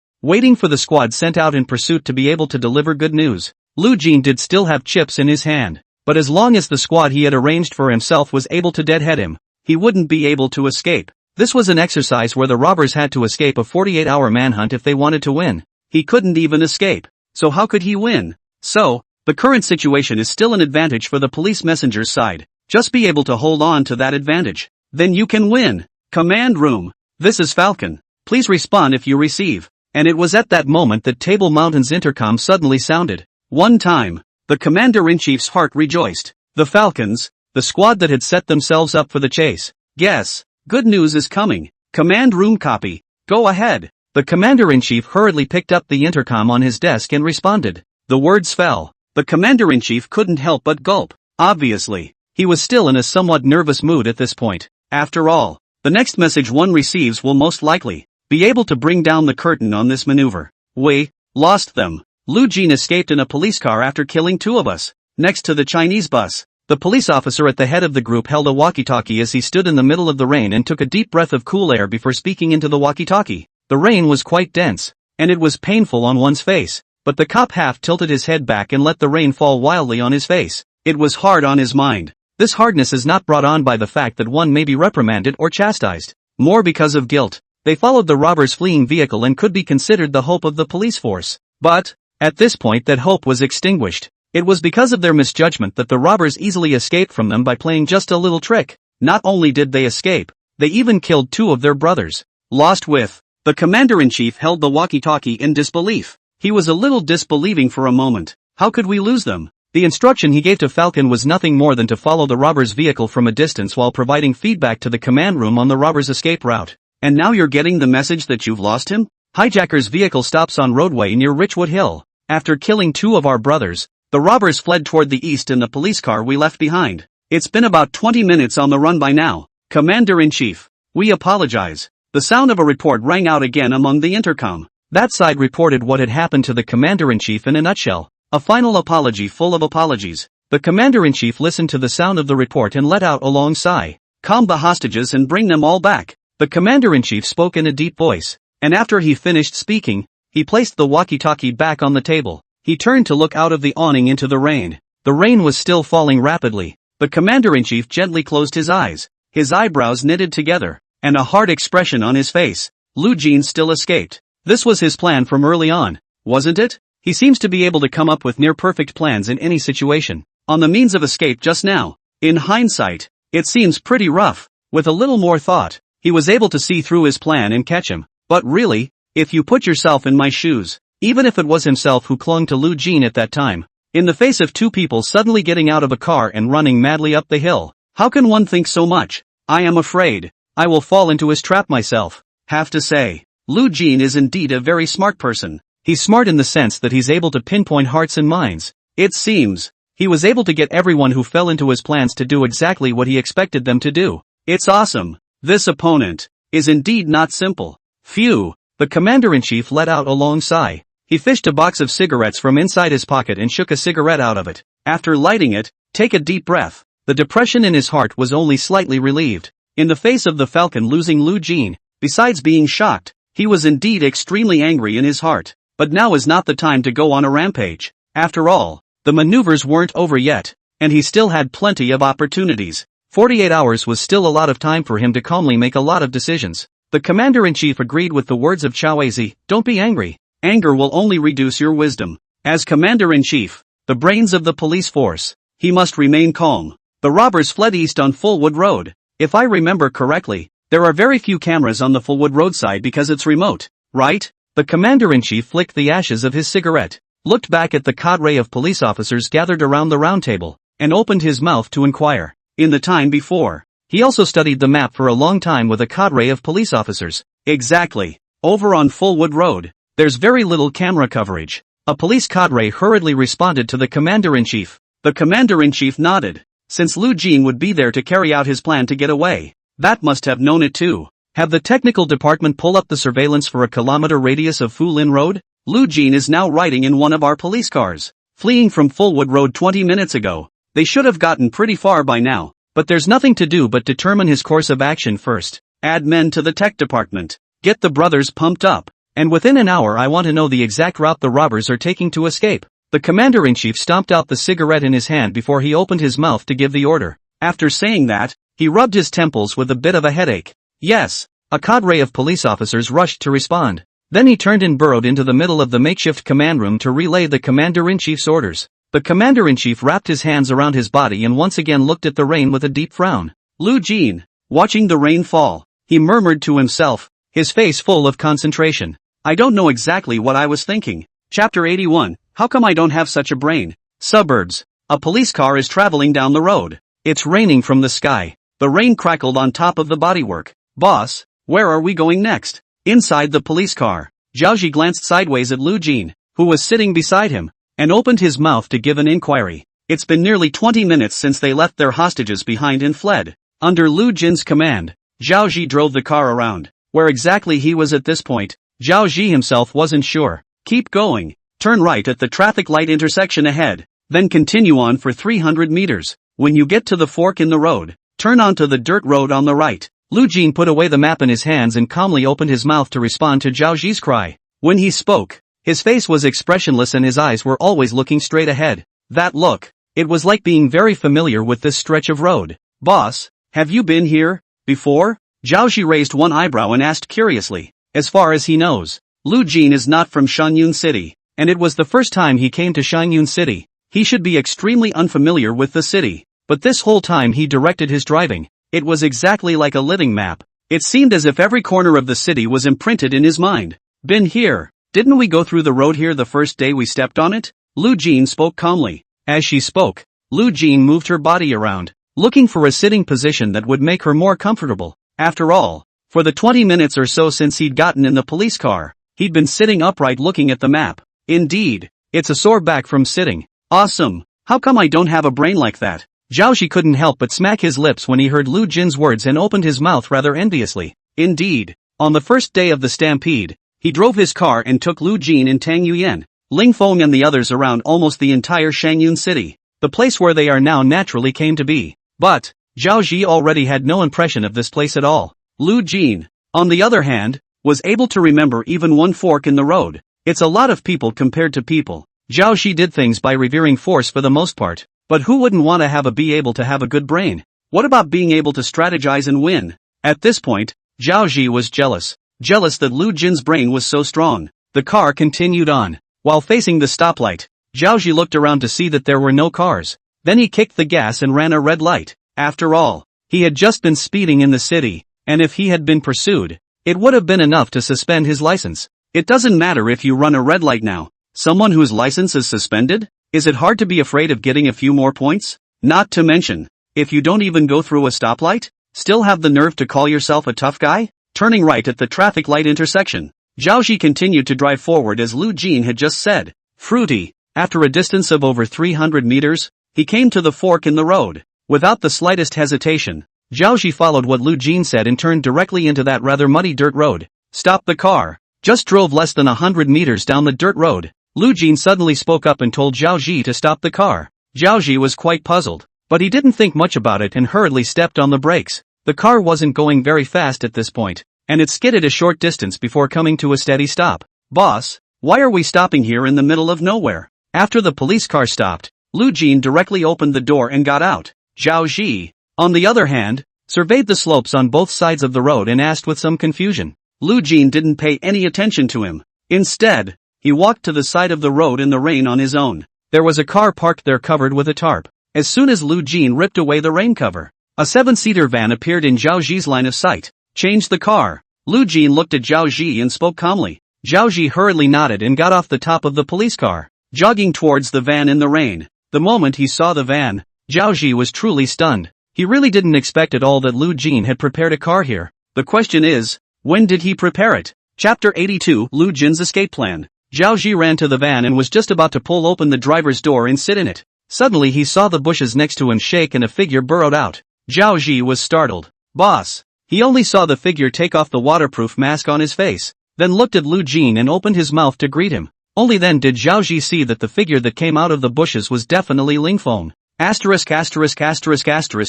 for the squad sent out in pursuit to be able to deliver good news. Lu Jin did still have chips in his hand, but as long as the squad he had arranged for himself was able to deadhead him, he wouldn't be able to escape. This was an exercise where the robbers had to escape a 48-hour manhunt if they wanted to win. He couldn't even escape, so how could he win? So, the current situation is still an advantage for the police messenger's side. Just be able to hold on to that advantage. Then you can win. Command room. This is Falcon. Please respond if you receive. And it was at that moment that Table Mountain's intercom suddenly sounded. One time, the commander-in-chief's heart rejoiced. The Falcons, the squad that had set themselves up for the chase. Guess, good news is coming. Command room copy. Go ahead. The commander-in-chief hurriedly picked up the intercom on his desk and responded. The words fell. The commander-in-chief couldn't help but gulp. Obviously, he was still in a somewhat nervous mood at this point. After all, the next message one receives will most likely be able to bring down the curtain on this maneuver. We lost them. Lu Jin escaped in a police car after killing 2 of us. Next to the Chinese bus, the police officer at the head of the group held a walkie-talkie as he stood in the middle of the rain and took a deep breath of cool air before speaking into the walkie-talkie. The rain was quite dense, and it was painful on one's face, but the cop half tilted his head back and let the rain fall wildly on his face. It was hard on his mind. This hardness is not brought on by the fact that one may be reprimanded or chastised, more because of guilt. They followed the robbers' fleeing vehicle and could be considered the hope of the police force. But, at this point that hope was extinguished. It was because of their misjudgment that the robbers easily escaped from them by playing just a little trick. Not only did they escape, they even killed 2 of their brothers. Lost with. The commander-in-chief held the walkie-talkie in disbelief. He was a little disbelieving for a moment. How could we lose them? The instruction he gave to Falcon was nothing more than to follow the robber's vehicle from a distance while providing feedback to the command room on the robber's escape route. And now you're getting the message that you've lost him? Hijacker's vehicle stops on roadway near Richwood Hill. After killing 2 of our brothers, the robbers fled toward the east in the police car we left behind. It's been about 20 minutes on the run by now. Commander-in-chief, we apologize. The sound of a report rang out again among the intercom. That side reported what had happened to the commander-in-chief in a nutshell. A final apology full of apologies. The commander-in-chief listened to the sound of the report and let out a long sigh. Calm the hostages and bring them all back. The commander-in-chief spoke in a deep voice, and after he finished speaking, he placed the walkie-talkie back on the table. He turned to look out of the awning into the rain. The rain was still falling rapidly. The commander-in-chief gently closed his eyes, his eyebrows knitted together, and a hard expression on his face. Lu Jin still escaped. This was his plan from early on, wasn't it? He seems to be able to come up with near-perfect plans in any situation. On the means of escape just now, in hindsight, it seems pretty rough. With a little more thought, he was able to see through his plan and catch him. But really, if you put yourself in my shoes, even if it was himself who clung to Lu Jin at that time, in the face of two people suddenly getting out of a car and running madly up the hill, how can one think so much? I am afraid I will fall into his trap myself. Have to say, Lu Jin is indeed a very smart person. He's smart in the sense that he's able to pinpoint hearts and minds. It seems he was able to get everyone who fell into his plans to do exactly what he expected them to do. It's awesome. This opponent is indeed not simple. Phew. The commander-in-chief let out a long sigh. He fished a box of cigarettes from inside his pocket and shook a cigarette out of it. After lighting it, take a deep breath. The depression in his heart was only slightly relieved. In the face of the Falcon losing Lu Jin, besides being shocked, he was indeed extremely angry in his heart. But now is not the time to go on a rampage. After all, the maneuvers weren't over yet, and he still had plenty of opportunities. 48 hours was still a lot of time for him to calmly make a lot of decisions. The commander-in-chief agreed with the words of Chao Ezi, "Don't be angry. Anger will only reduce your wisdom." As commander-in-chief, the brains of the police force, he must remain calm. The robbers fled east on Fullwood Road. If I remember correctly, there are very few cameras on the Fullwood roadside because it's remote, right? The commander-in-chief flicked the ashes of his cigarette, looked back at the cadre of police officers gathered around the round table, and opened his mouth to inquire. In the time before, he also studied the map for a long time with a cadre of police officers. Exactly. Over on Fullwood Road, there's very little camera coverage. A police cadre hurriedly responded to the commander-in-chief. The commander-in-chief nodded. Since Lu Jin would be there to carry out his plan to get away, that must have known it too. Have the technical department pull up the surveillance for a kilometer radius of Fu Lin Road? Lu Jin is now riding in one of our police cars, fleeing from Fullwood Road 20 minutes ago. They should have gotten pretty far by now, but there's nothing to do but determine his course of action first. Add men to the tech department. Get the brothers pumped up. And within an hour I want to know the exact route the robbers are taking to escape. The commander-in-chief stomped out the cigarette in his hand before he opened his mouth to give the order. After saying that, he rubbed his temples with a bit of a headache. Yes. A cadre of police officers rushed to respond. Then he turned and burrowed into the middle of the makeshift command room to relay the commander-in-chief's orders. The commander-in-chief wrapped his hands around his body and once again looked at the rain with a deep frown. Lu Jin, watching the rain fall, he murmured to himself, his face full of concentration. I don't know exactly what I was thinking. Chapter 81, How come I don't have such a brain? Suburbs. A police car is traveling down the road. It's raining from the sky. The rain crackled on top of the bodywork. Boss, where are we going next? Inside the police car, Zhaoji glanced sideways at Lu Jin, who was sitting beside him, and opened his mouth to give an inquiry. It's been nearly 20 minutes since they left their hostages behind and fled. Under Lu Jin's command, Zhaoji drove the car around. Where exactly he was at this point, Zhaoji himself wasn't sure. Keep going. Turn right at the traffic light intersection ahead, then continue on for 300 meters. When you get to the fork in the road, turn onto the dirt road on the right. Lu Jin put away the map in his hands and calmly opened his mouth to respond to Zhaoji's cry. When he spoke, his face was expressionless and his eyes were always looking straight ahead. That look, it was like being very familiar with this stretch of road. Boss, have you been here before? Zhaoji raised one eyebrow and asked curiously. As far as he knows, Lu Jin is not from Shanyun City, and it was the first time he came to Shanyun City. He should be extremely unfamiliar with the city, but this whole time he directed his driving. It was exactly like a living map. It seemed as if every corner of the city was imprinted in his mind. Been here. Didn't we go through the road here the first day we stepped on it? Lu Jin spoke calmly. As she spoke, Lu Jin moved her body around, looking for a sitting position that would make her more comfortable. After all, for the 20 minutes or so since he'd gotten in the police car, he'd been sitting upright looking at the map. Indeed, it's a sore back from sitting. Awesome. How come I don't have a brain like that? Zhaoji couldn't help but smack his lips when he heard Lu Jin's words and opened his mouth rather enviously. Indeed, on the first day of the stampede, he drove his car and took Lu Jin and Tang Yuyan, Ling Feng and the others around almost the entire Shanyun city. The place where they are now naturally came to be. But, Zhaoji already had no impression of this place at all. Lu Jin, on the other hand, was able to remember even one fork in the road. It's a lot of people compared to people. Zhao Xi did things by revering force for the most part. But who wouldn't want to be able to have a good brain? What about being able to strategize and win? At this point, Zhao Xi was jealous. Jealous that Lu Jin's brain was so strong. The car continued on. While facing the stoplight, Zhao Xi looked around to see that there were no cars. Then he kicked the gas and ran a red light. After all, he had just been speeding in the city, and if he had been pursued, it would have been enough to suspend his license. It doesn't matter if you run a red light now. Someone whose license is suspended? Is it hard to be afraid of getting a few more points? Not to mention, if you don't even go through a stoplight, still have the nerve to call yourself a tough guy? Turning right at the traffic light intersection, Zhao Xi continued to drive forward as Lu Jin had just said. Fruity. After a distance of over 300 meters, he came to the fork in the road. Without the slightest hesitation, Zhao Xi followed what Lu Jin said and turned directly into that rather muddy dirt road. Stop the car. Just drove less than 100 meters down the dirt road. Lu Jin suddenly spoke up and told Zhao Xi to stop the car. Zhao Xi was quite puzzled, but he didn't think much about it and hurriedly stepped on the brakes. The car wasn't going very fast at this point, and it skidded a short distance before coming to a steady stop. Boss, why are we stopping here in the middle of nowhere? After the police car stopped, Lu Jin directly opened the door and got out. Zhao Xi, on the other hand, surveyed the slopes on both sides of the road and asked with some confusion. Lu Jin didn't pay any attention to him. Instead, he walked to the side of the road in the rain on his own. There was a car parked there covered with a tarp. As soon as Lu Jin ripped away the rain cover, a 7-seater van appeared in Zhao Xi's line of sight. Change the car. Lu Jin looked at Zhao Xi and spoke calmly. Zhao Xi hurriedly nodded and got off the top of the police car, jogging towards the van in the rain. The moment he saw the van, Zhao Xi was truly stunned. He really didn't expect at all that Lu Jin had prepared a car here. The question is, when did he prepare it? Chapter 82, Lu Jin's escape plan. Zhao Xi ran to the van and was just about to pull open the driver's door and sit in it. Suddenly he saw the bushes next to him shake and a figure burrowed out. Zhao Xi was startled. Boss. He only saw the figure take off the waterproof mask on his face, then looked at Lu Jin and opened his mouth to greet him. Only then did Zhao Xi see that the figure that came out of the bushes was definitely Lingfeng.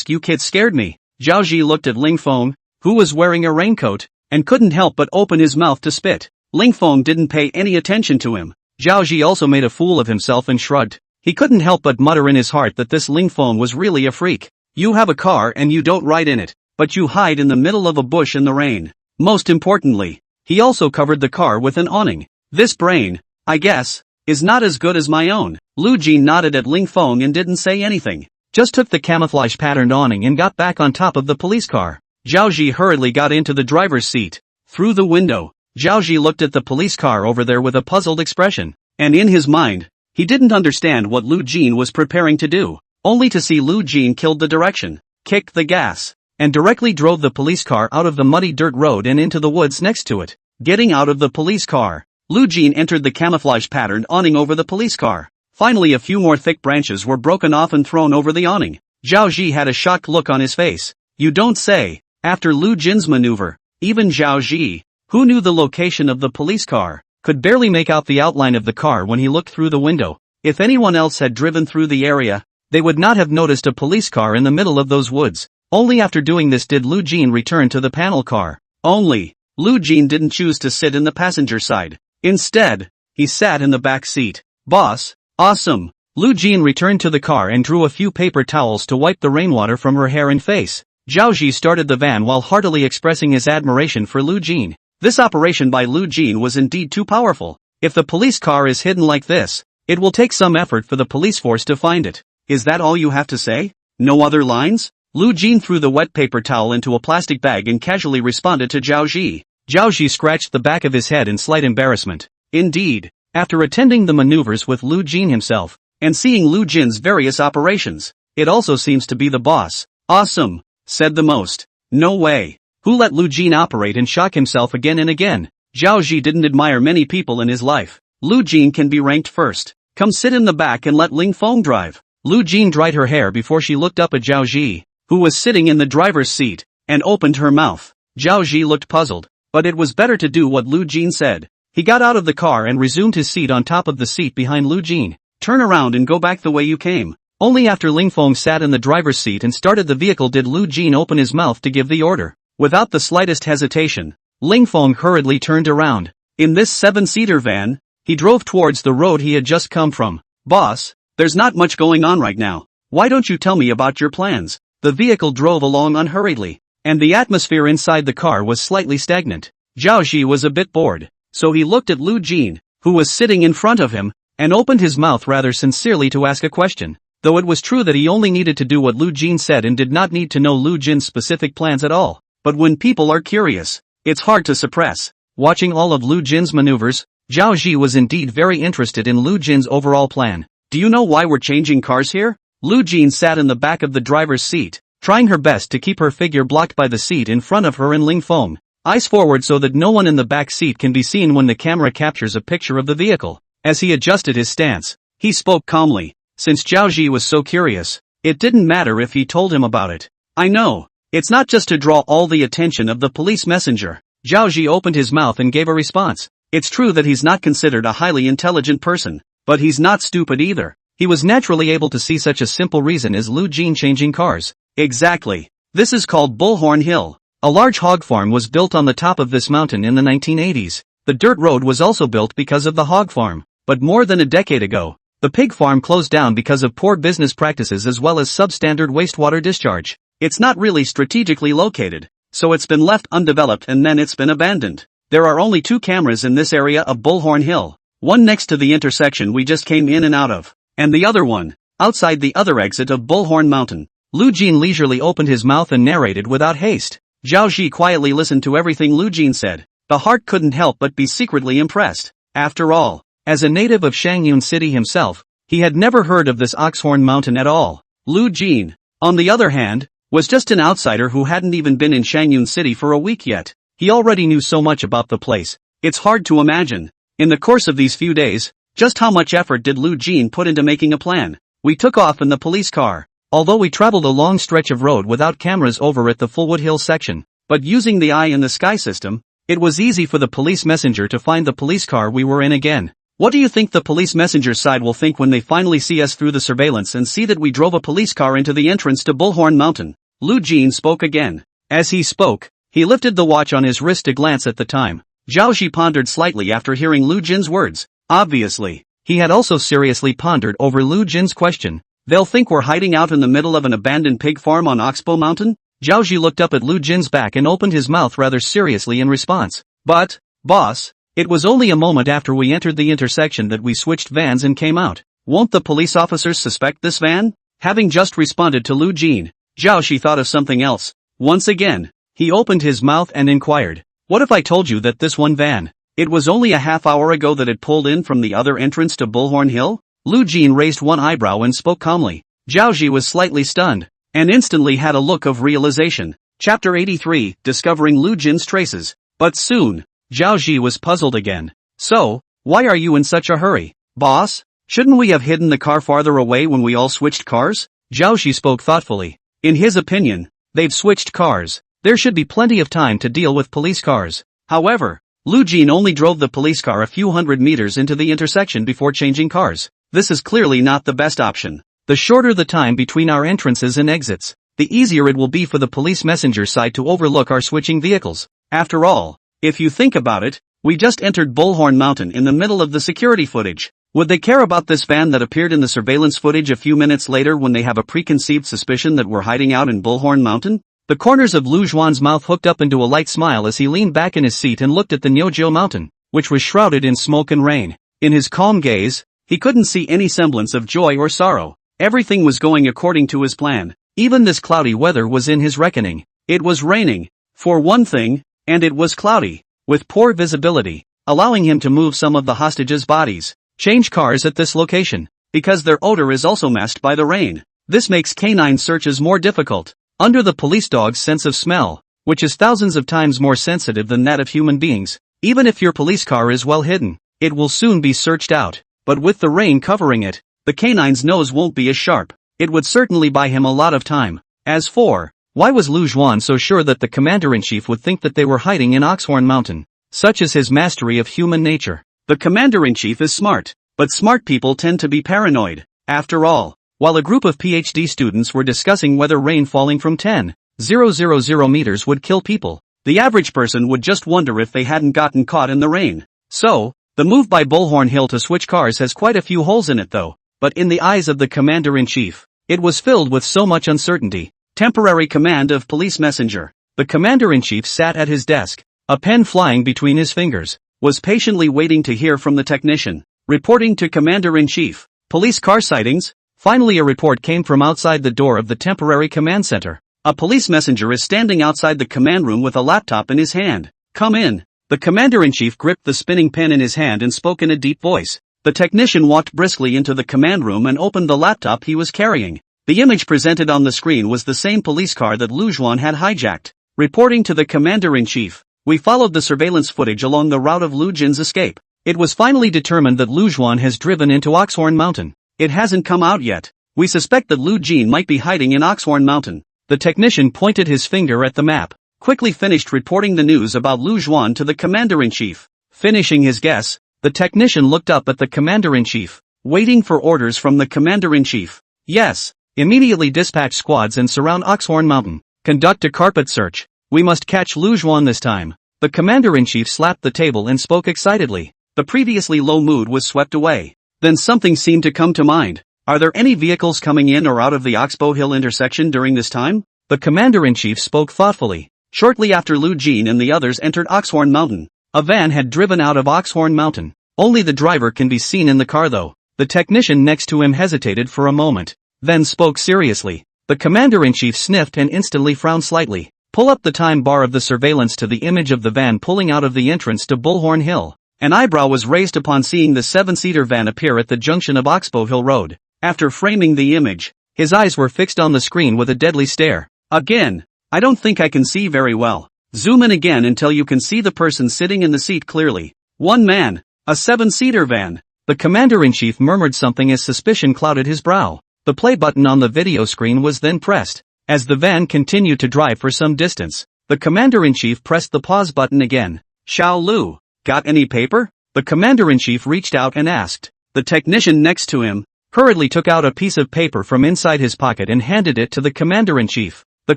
You kid scared me. Zhao Xi looked at Lingfeng, who was wearing a raincoat, and couldn't help but open his mouth to spit. Lingfeng didn't pay any attention to him. Zhao Xi also made a fool of himself and shrugged. He couldn't help but mutter in his heart that this Lingfeng was really a freak. You have a car and you don't ride in it, but you hide in the middle of a bush in the rain. Most importantly, he also covered the car with an awning. This brain, I guess, is not as good as my own. Lu Jin nodded at Lingfeng and didn't say anything. Just took the camouflage patterned awning and got back on top of the police car. Zhao Xi hurriedly got into the driver's seat. Through the window, Zhao Xi looked at the police car over there with a puzzled expression, and in his mind, he didn't understand what Lu Jin was preparing to do, only to see Lu Jin killed the direction, kicked the gas, and directly drove the police car out of the muddy dirt road and into the woods next to it. Getting out of the police car, Lu Jin entered the camouflage patterned awning over the police car. Finally a few more thick branches were broken off and thrown over the awning. Zhao Xi had a shocked look on his face. You don't say. After Lu Jin's maneuver, even Zhao Xi, who knew the location of the police car, could barely make out the outline of the car when he looked through the window. If anyone else had driven through the area, they would not have noticed a police car in the middle of those woods. Only after doing this did Lu Jin return to the panel car. Only, Lu Jin didn't choose to sit in the passenger side. Instead, he sat in the back seat. Boss, awesome. Lu Jin returned to the car and drew a few paper towels to wipe the rainwater from her hair and face. Zhao Xi started the van while heartily expressing his admiration for Lu Jin. This operation by Lu Jin was indeed too powerful. If the police car is hidden like this, it will take some effort for the police force to find it. Is that all you have to say? No other lines? Lu Jin threw the wet paper towel into a plastic bag and casually responded to Zhao Xi. Zhao Xi scratched the back of his head in slight embarrassment. Indeed, after attending the maneuvers with Lu Jin himself, and seeing Lu Jin's various operations, it also seems to be the boss. Awesome, said the most. No way. Who let Lu Jin operate and shock himself again and again? Zhao Xi didn't admire many people in his life. Lu Jin can be ranked first. Come sit in the back and let Lingfeng drive. Lu Jin dried her hair before she looked up at Zhao Xi, who was sitting in the driver's seat, and opened her mouth. Zhao Xi looked puzzled, but it was better to do what Lu Jin said. He got out of the car and resumed his seat on top of the seat behind Lu Jin. Turn around and go back the way you came. Only after Lingfeng sat in the driver's seat and started the vehicle did Lu Jin open his mouth to give the order. Without the slightest hesitation, Lingfeng hurriedly turned around. In this 7-seater van, He drove towards the road he had just come from. "Boss, there's not much going on right now. Why don't you tell me about your plans?" The vehicle drove along unhurriedly, and the atmosphere inside the car was slightly stagnant. Zhao Ji was a bit bored, so he looked at Lu Jin, who was sitting in front of him, and opened his mouth rather sincerely to ask a question. Though it was true that he only needed to do what Lu Jin said and did not need to know Lu Jin's specific plans at all. But when people are curious, it's hard to suppress. Watching all of Lu Jin's maneuvers, Zhao Ji was indeed very interested in Lu Jin's overall plan. "Do you know why we're changing cars here?" Lu Jin sat in the back of the driver's seat, trying her best to keep her figure blocked by the seat in front of her in Ling foam, eyes forward so that no one in the back seat can be seen when the camera captures a picture of the vehicle. As he adjusted his stance, he spoke calmly. Since Zhao Ji was so curious, it didn't matter if he told him about it. "I know. It's not just to draw all the attention of the police messenger." Zhao Ji opened his mouth and gave a response. It's true that he's not considered a highly intelligent person, but he's not stupid either. He was naturally able to see such a simple reason as Lu Jin changing cars. "Exactly. This is called Bullhorn Hill. A large hog farm was built on the top of this mountain in the 1980s. The dirt road was also built because of the hog farm, but more than a decade ago, the pig farm closed down because of poor business practices as well as substandard wastewater discharge. It's not really strategically located, so it's been left undeveloped and then it's been abandoned. There are only 2 cameras in this area of Bullhorn Hill, one next to the intersection we just came in and out of, and the other one, outside the other exit of Bullhorn Mountain." Lu Jin leisurely opened his mouth and narrated without haste. Zhao Ji quietly listened to everything Lu Jin said. The heart couldn't help but be secretly impressed. After all, as a native of Shangyun City himself, he had never heard of this Oxhorn Mountain at all. Lu Jin, on the other hand, was just an outsider who hadn't even been in Shangyun City for a week yet. He already knew so much about the place. It's hard to imagine, in the course of these few days, just how much effort did Lu Jin put into making a plan. "We took off in the police car. Although we traveled a long stretch of road without cameras over at the Fullwood Hill section, but using the eye in the sky system, it was easy for the police messenger to find the police car we were in again. What do you think the police messenger side will think when they finally see us through the surveillance and see that we drove a police car into the entrance to Bullhorn Mountain?" Lu Jin spoke again. As he spoke, he lifted the watch on his wrist to glance at the time. Zhao Ji pondered slightly after hearing Lu Jin's words. Obviously, he had also seriously pondered over Lu Jin's question. "They'll think we're hiding out in the middle of an abandoned pig farm on Oxbow Mountain?" Zhao Ji looked up at Lu Jin's back and opened his mouth rather seriously in response. "But, boss, it was only a moment after we entered the intersection that we switched vans and came out. Won't the police officers suspect this van?" Having just responded to Lu Jin, Zhao Ji thought of something else. Once again, he opened his mouth and inquired, "What if I told you that this one van, it was only a half hour ago that it pulled in from the other entrance to Bullhorn Hill?" Lu Jin raised one eyebrow and spoke calmly. Zhao Ji was slightly stunned, and instantly had a look of realization. Chapter 83, Discovering Lu Jin's Traces. But soon, Zhao Ji was puzzled again. "So, why are you in such a hurry, boss? Shouldn't we have hidden the car farther away when we all switched cars?" Zhao Ji spoke thoughtfully. In his opinion, they've switched cars. There should be plenty of time to deal with police cars. However, Lu Jin only drove the police car a few hundred meters into the intersection before changing cars. This is clearly not the best option. The shorter the time between our entrances and exits, the easier it will be for the police messenger side to overlook our switching vehicles. After all, if you think about it, we just entered Bullhorn Mountain in the middle of the security footage. Would they care about this van that appeared in the surveillance footage a few minutes later when they have a preconceived suspicion that we're hiding out in Bullhorn Mountain? The corners of Lu Zhuan's mouth hooked up into a light smile as he leaned back in his seat and looked at the Nyojiu Mountain, which was shrouded in smoke and rain. In his calm gaze, he couldn't see any semblance of joy or sorrow. Everything was going according to his plan. Even this cloudy weather was in his reckoning. It was raining, for one thing, and it was cloudy, with poor visibility, allowing him to move some of the hostages' bodies, change cars at this location, because their odor is also masked by the rain. This makes canine searches more difficult. Under the police dog's sense of smell, which is thousands of times more sensitive than that of human beings, even if your police car is well hidden, it will soon be searched out. But with the rain covering it, the canine's nose won't be as sharp. It would certainly buy him a lot of time. As for, why was Lu Zhuan so sure that the commander-in-chief would think that they were hiding in Oxhorn Mountain? Such is his mastery of human nature. The commander-in-chief is smart, but smart people tend to be paranoid. After all, while a group of PhD students were discussing whether rain falling from 10,000 meters would kill people, the average person would just wonder if they hadn't gotten caught in the rain. So, The move by Bullhorn Hill to switch cars has quite a few holes in it though, but in the eyes of the commander-in-chief, it was filled with so much uncertainty. Temporary command of police messenger. The commander-in-chief sat at his desk, a pen flying between his fingers, was patiently waiting to hear from the technician. Reporting to commander-in-chief. Police car sightings. Finally a report came from outside the door of the temporary command center. A police messenger is standing outside the command room with a laptop in his hand. Come in. The commander-in-chief gripped the spinning pen in his hand and spoke in a deep voice. The technician walked briskly into the command room and opened the laptop he was carrying. The image presented on the screen was the same police car that Lu Zhuan had hijacked. Reporting to the commander-in-chief. We followed the surveillance footage along the route of Lu Jin's escape. It was finally determined that Lu Zhuan has driven into Oxhorn Mountain. It hasn't come out yet. We suspect that Lu Jin might be hiding in Oxhorn Mountain. The technician pointed his finger at the map. Quickly finished reporting the news about Lu Zhuan to the commander-in-chief. Finishing his guess, the technician looked up at the commander-in-chief. Waiting for orders from the commander-in-chief. Yes. Immediately dispatch squads and surround Oxhorn Mountain. Conduct a carpet search. We must catch Lu Zhuan this time. The commander-in-chief slapped the table and spoke excitedly. The previously low mood was swept away. Then something seemed to come to mind. Are there any vehicles coming in or out of the Oxbow Hill intersection during this time? The commander-in-chief spoke thoughtfully. Shortly after Lu Jin and the others entered Oxhorn Mountain, a van had driven out of Oxhorn Mountain. Only the driver can be seen in the car though. The technician next to him hesitated for a moment, then spoke seriously. The commander-in-chief sniffed and instantly frowned slightly. Pull up the time bar of the surveillance to the image of the van pulling out of the entrance to Bullhorn Hill. An eyebrow was raised upon seeing the 7-seater van appear at the junction of Oxbow Hill Road. After framing the image, his eyes were fixed on the screen with a deadly stare. Again, I don't think I can see very well. Zoom in again until you can see the person sitting in the seat clearly. One man, a 7-seater van. The commander-in-chief murmured something as suspicion clouded his brow. The play button on the video screen was then pressed. As the van continued to drive for some distance, the commander-in-chief pressed the pause button again. Xiao Lu, got any paper? The commander-in-chief reached out and asked. The technician next to him hurriedly took out a piece of paper from inside his pocket and handed it to the commander-in-chief. The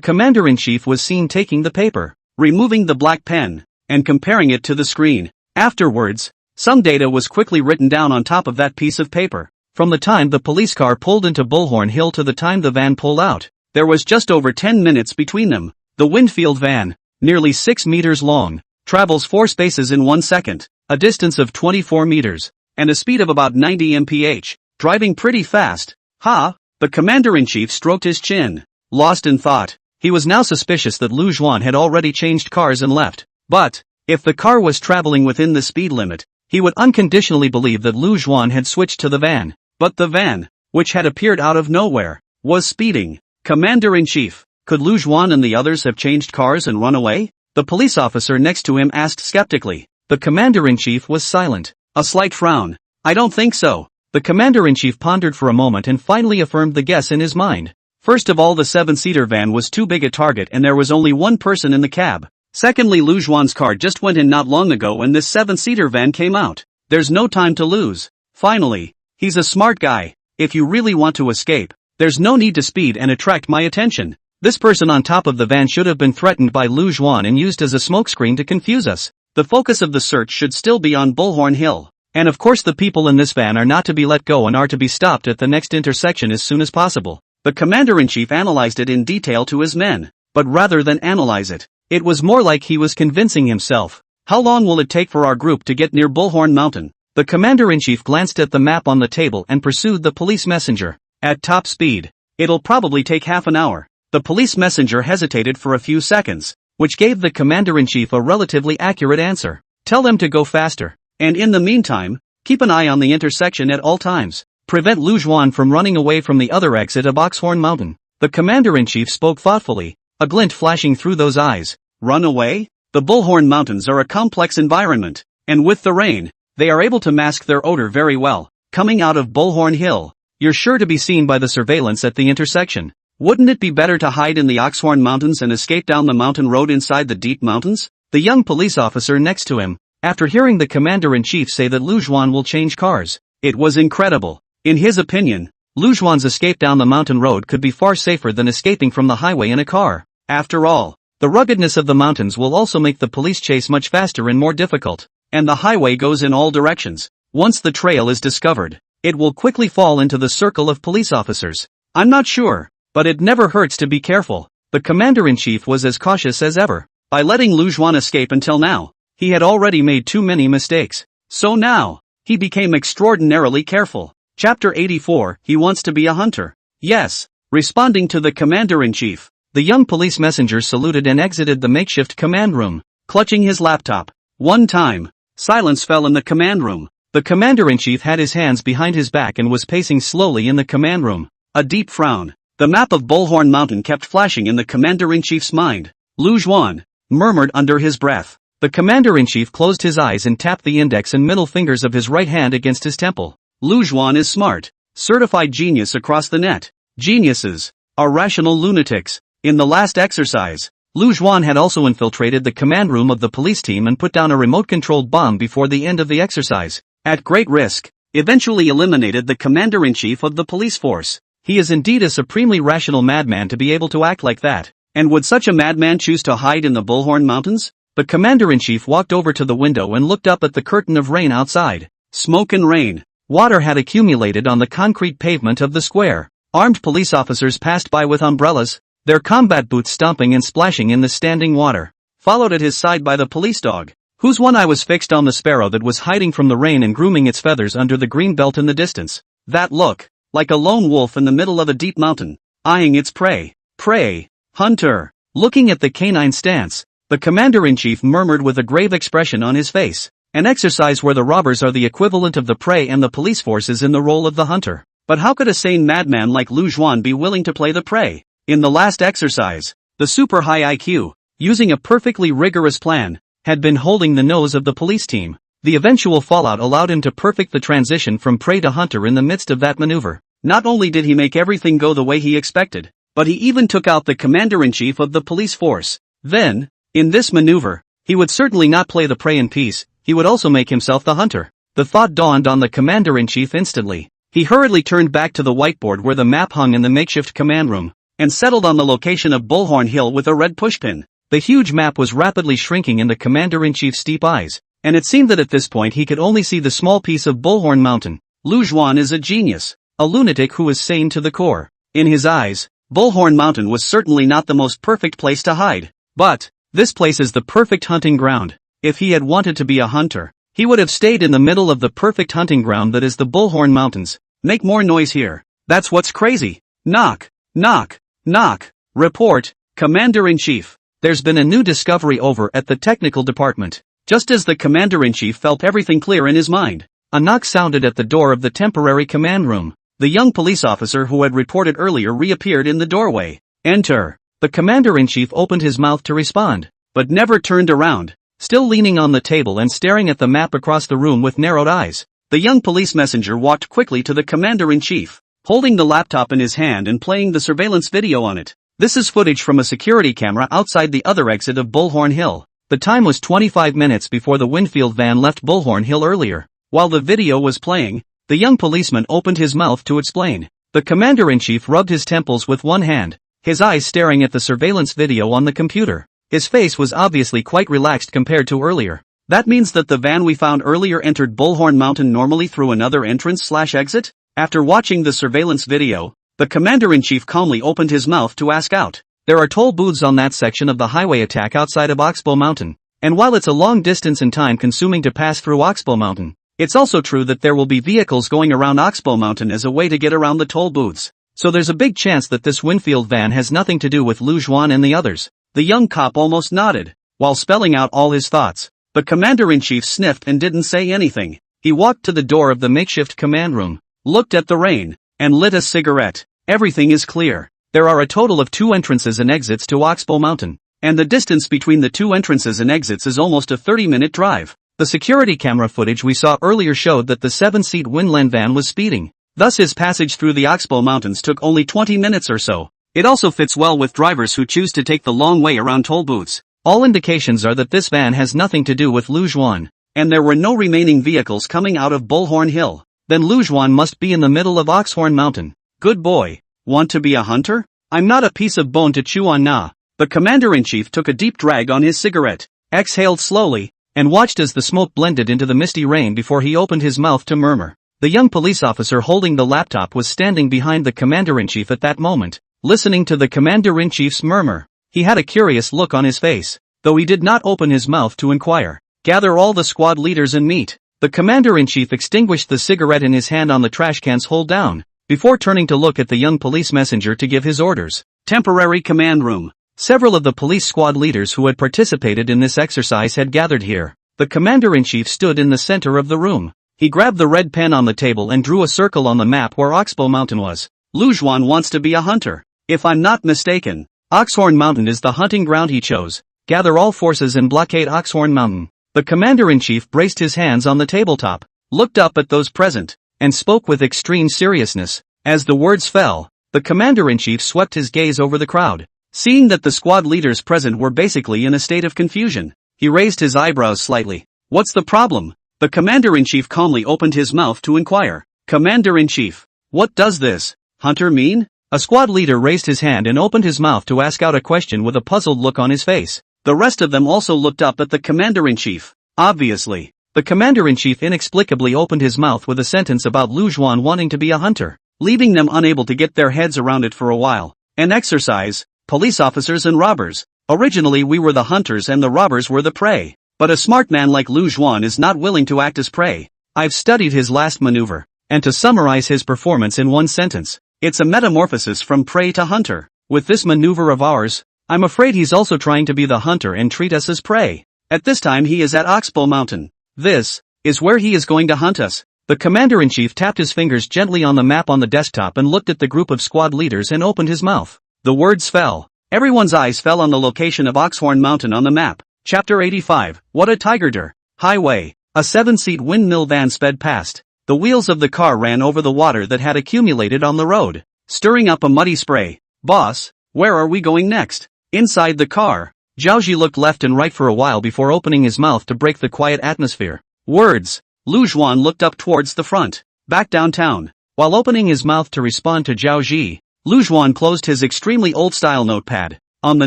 commander-in-chief was seen taking the paper, removing the black pen, and comparing it to the screen. Afterwards, some data was quickly written down on top of that piece of paper. From the time the police car pulled into Bullhorn Hill to the time the van pulled out, there was just over 10 minutes between them. The Winfield van, nearly 6 meters long, travels 4 spaces in 1 second, a distance of 24 meters, and a speed of about 90 mph, driving pretty fast. The commander-in-chief stroked his chin, lost in thought. He was now suspicious that Lu Zhuan had already changed cars and left. But, if the car was traveling within the speed limit, he would unconditionally believe that Lu Zhuan had switched to the van. But the van, which had appeared out of nowhere, was speeding. Commander-in-chief, could Lu Zhuan and the others have changed cars and run away? The police officer next to him asked skeptically. The commander-in-chief was silent. A slight frown. I don't think so. The commander-in-chief pondered for a moment and finally affirmed the guess in his mind. First of all, the 7-seater van was too big a target and there was only one person in the cab. Secondly, Lu Zhuan's car just went in not long ago when this 7-seater van came out. There's no time to lose. Finally, he's a smart guy. If you really want to escape, there's no need to speed and attract my attention. This person on top of the van should have been threatened by Lu Zhuan and used as a smokescreen to confuse us. The focus of the search should still be on Bullhorn Hill. And of course the people in this van are not to be let go and are to be stopped at the next intersection as soon as possible. The commander-in-chief analyzed it in detail to his men. But rather than analyze it, it was more like he was convincing himself. How long will it take for our group to get near Bullhorn Mountain? The commander-in-chief glanced at the map on the table and pursued the police messenger. At top speed, it'll probably take half an hour. The police messenger hesitated for a few seconds, which gave the commander-in-chief a relatively accurate answer. Tell them to go faster. And in the meantime, keep an eye on the intersection at all times. Prevent Lu Zhuan from running away from the other exit of Oxhorn Mountain. The commander-in-chief spoke thoughtfully, a glint flashing through those eyes. Run away? The Bullhorn Mountains are a complex environment, and with the rain, they are able to mask their odor very well. Coming out of Bullhorn Hill, you're sure to be seen by the surveillance at the intersection. Wouldn't it be better to hide in the Oxhorn Mountains and escape down the mountain road inside the deep mountains? The young police officer next to him, after hearing the commander-in-chief say that Lu Zhuan will change cars, it was incredible. In his opinion, Lu Zhuan's escape down the mountain road could be far safer than escaping from the highway in a car. After all, the ruggedness of the mountains will also make the police chase much faster and more difficult. and the highway goes in all directions. Once the trail is discovered, it will quickly fall into the circle of police officers. I'm not sure, but it never hurts to be careful. The commander-in-chief was as cautious as ever. By letting Lu Juan escape until now, he had already made too many mistakes. So now, he became extraordinarily careful. Chapter 84, He wants to be a hunter. Yes. Responding to the commander-in-chief, the young police messenger saluted and exited the makeshift command room, clutching his laptop. One time, silence fell in the command room. The commander-in-chief had his hands behind his back and was pacing slowly in the command room. A deep frown. The map of Bullhorn Mountain kept flashing in the commander-in-chief's mind. Lu Juan murmured under his breath. The commander-in-chief closed his eyes and tapped the index and middle fingers of his right hand against his temple. Lu Juan is smart. Certified genius across the net. Geniuses are rational lunatics. In the last exercise, Lu Juan had also infiltrated the command room of the police team and put down a remote-controlled bomb before the end of the exercise. At great risk, eventually eliminated the commander-in-chief of the police force. He is indeed a supremely rational madman to be able to act like that. And would such a madman choose to hide in the Bullhorn Mountains? The commander-in-chief walked over to the window and looked up at the curtain of rain outside. Smoke and rain. Water had accumulated on the concrete pavement of the square. Armed police officers passed by with umbrellas, their combat boots stomping and splashing in the standing water. Followed at his side by the police dog, whose one eye was fixed on the sparrow that was hiding from the rain and grooming its feathers under the green belt in the distance. That look, like a lone wolf in the middle of a deep mountain, eyeing its prey. Prey. Hunter. Looking at the canine stance, the commander-in-chief murmured with a grave expression on his face. An exercise where the robbers are the equivalent of the prey and the police force is in the role of the hunter. But how could a sane madman like Lu Juan be willing to play the prey? In the last exercise, the super high IQ, using a perfectly rigorous plan, had been holding the nose of the police team. The eventual fallout allowed him to perfect the transition from prey to hunter in the midst of that maneuver. Not only did he make everything go the way he expected, but he even took out the commander-in-chief of the police force. Then, in this maneuver, he would certainly not play the prey in peace, he would also make himself the hunter. The thought dawned on the commander-in-chief instantly. He hurriedly turned back to the whiteboard where the map hung in the makeshift command room, and settled on the location of Bullhorn Hill with a red pushpin. The huge map was rapidly shrinking in the commander-in-chief's deep eyes, and it seemed that at this point he could only see the small piece of Bullhorn Mountain. Lu Juan is a genius, a lunatic who is sane to the core. In his eyes, Bullhorn Mountain was certainly not the most perfect place to hide, but this place is the perfect hunting ground. If he had wanted to be a hunter, he would have stayed in the middle of the perfect hunting ground that is the Bullhorn Mountains. Make more noise here. That's what's crazy. Knock, knock, knock. Report, Commander-in-Chief. There's been a new discovery over at the technical department. Just as the Commander-in-Chief felt everything clear in his mind, a knock sounded at the door of the temporary command room. The young police officer who had reported earlier reappeared in the doorway. Enter. The Commander-in-Chief opened his mouth to respond, but never turned around, still leaning on the table and staring at the map across the room with narrowed eyes. The young police messenger walked quickly to the commander-in-chief, holding the laptop in his hand and playing the surveillance video on it. This is footage from a security camera outside the other exit of Bullhorn Hill. The time was 25 minutes before the Winfield van left Bullhorn Hill earlier. While the video was playing, the young policeman opened his mouth to explain. The commander-in-chief rubbed his temples with one hand, his eyes staring at the surveillance video on the computer. His face was obviously quite relaxed compared to earlier. That means that the van we found earlier entered Bullhorn Mountain normally through another entrance/exit? After watching the surveillance video, the commander-in-chief calmly opened his mouth to ask out. There are toll booths on that section of the highway attack outside of Oxbow Mountain, and while it's a long distance and time-consuming to pass through Oxbow Mountain, it's also true that there will be vehicles going around Oxbow Mountain as a way to get around the toll booths. So there's a big chance that this Winfield van has nothing to do with Lu Juan and the others. The young cop almost nodded, while spelling out all his thoughts. The commander-in-chief sniffed and didn't say anything. He walked to the door of the makeshift command room, looked at the rain, and lit a cigarette. Everything is clear. There are a total of 2 entrances and exits to Oxbow Mountain, and the distance between the 2 entrances and exits is almost a 30-minute drive. The security camera footage we saw earlier showed that the 7-seat Winland van was speeding. Thus his passage through the Oxbow Mountains took only 20 minutes or so. It also fits well with drivers who choose to take the long way around toll booths. All indications are that this van has nothing to do with Lu Juan, and there were no remaining vehicles coming out of Bullhorn Hill. Then Lu Juan must be in the middle of Oxhorn Mountain. Good boy. Want to be a hunter? I'm not a piece of bone to chew on, nah. The commander-in-chief took a deep drag on his cigarette, exhaled slowly, and watched as the smoke blended into the misty rain before he opened his mouth to murmur. The young police officer holding the laptop was standing behind the commander-in-chief at that moment, listening to the commander-in-chief's murmur. He had a curious look on his face, though he did not open his mouth to inquire. "Gather all the squad leaders and meet." The commander-in-chief extinguished the cigarette in his hand on the trash can's hold down, before turning to look at the young police messenger to give his orders. Temporary command room. Several of the police squad leaders who had participated in this exercise had gathered here. The commander-in-chief stood in the center of the room. He grabbed the red pen on the table and drew a circle on the map where Oxbow Mountain was. "Lujuan wants to be a hunter. If I'm not mistaken, Oxhorn Mountain is the hunting ground he chose. Gather all forces and blockade Oxhorn Mountain." The commander-in-chief braced his hands on the tabletop, looked up at those present, and spoke with extreme seriousness. As the words fell, the commander-in-chief swept his gaze over the crowd. Seeing that the squad leaders present were basically in a state of confusion, he raised his eyebrows slightly. "What's the problem?" The commander-in-chief calmly opened his mouth to inquire. "Commander-in-chief, what does this hunter mean?" A squad leader raised his hand and opened his mouth to ask out a question with a puzzled look on his face. The rest of them also looked up at the commander-in-chief. Obviously, the commander-in-chief inexplicably opened his mouth with a sentence about Lujuan wanting to be a hunter, leaving them unable to get their heads around it for a while. "An exercise, police officers and robbers. Originally we were the hunters and the robbers were the prey. But a smart man like Lujuan is not willing to act as prey. I've studied his last maneuver, and to summarize his performance in one sentence, it's a metamorphosis from prey to hunter. With this maneuver of ours, I'm afraid he's also trying to be the hunter and treat us as prey. At this time he is at Oxbow Mountain. This is where he is going to hunt us." The commander-in-chief tapped his fingers gently on the map on the desktop and looked at the group of squad leaders and opened his mouth. The words fell. Everyone's eyes fell on the location of Oxhorn Mountain on the map. Chapter 85, What a Tiger Highway. A 7-seat windmill van sped past. The wheels of the car ran over the water that had accumulated on the road, stirring up a muddy spray. "Boss, where are we going next?" Inside the car, Zhaoji looked left and right for a while before opening his mouth to break the quiet atmosphere. Words. Lujuan looked up towards the front. "Back downtown." While opening his mouth to respond to Zhaoji, Lujuan closed his extremely old-style notepad. On the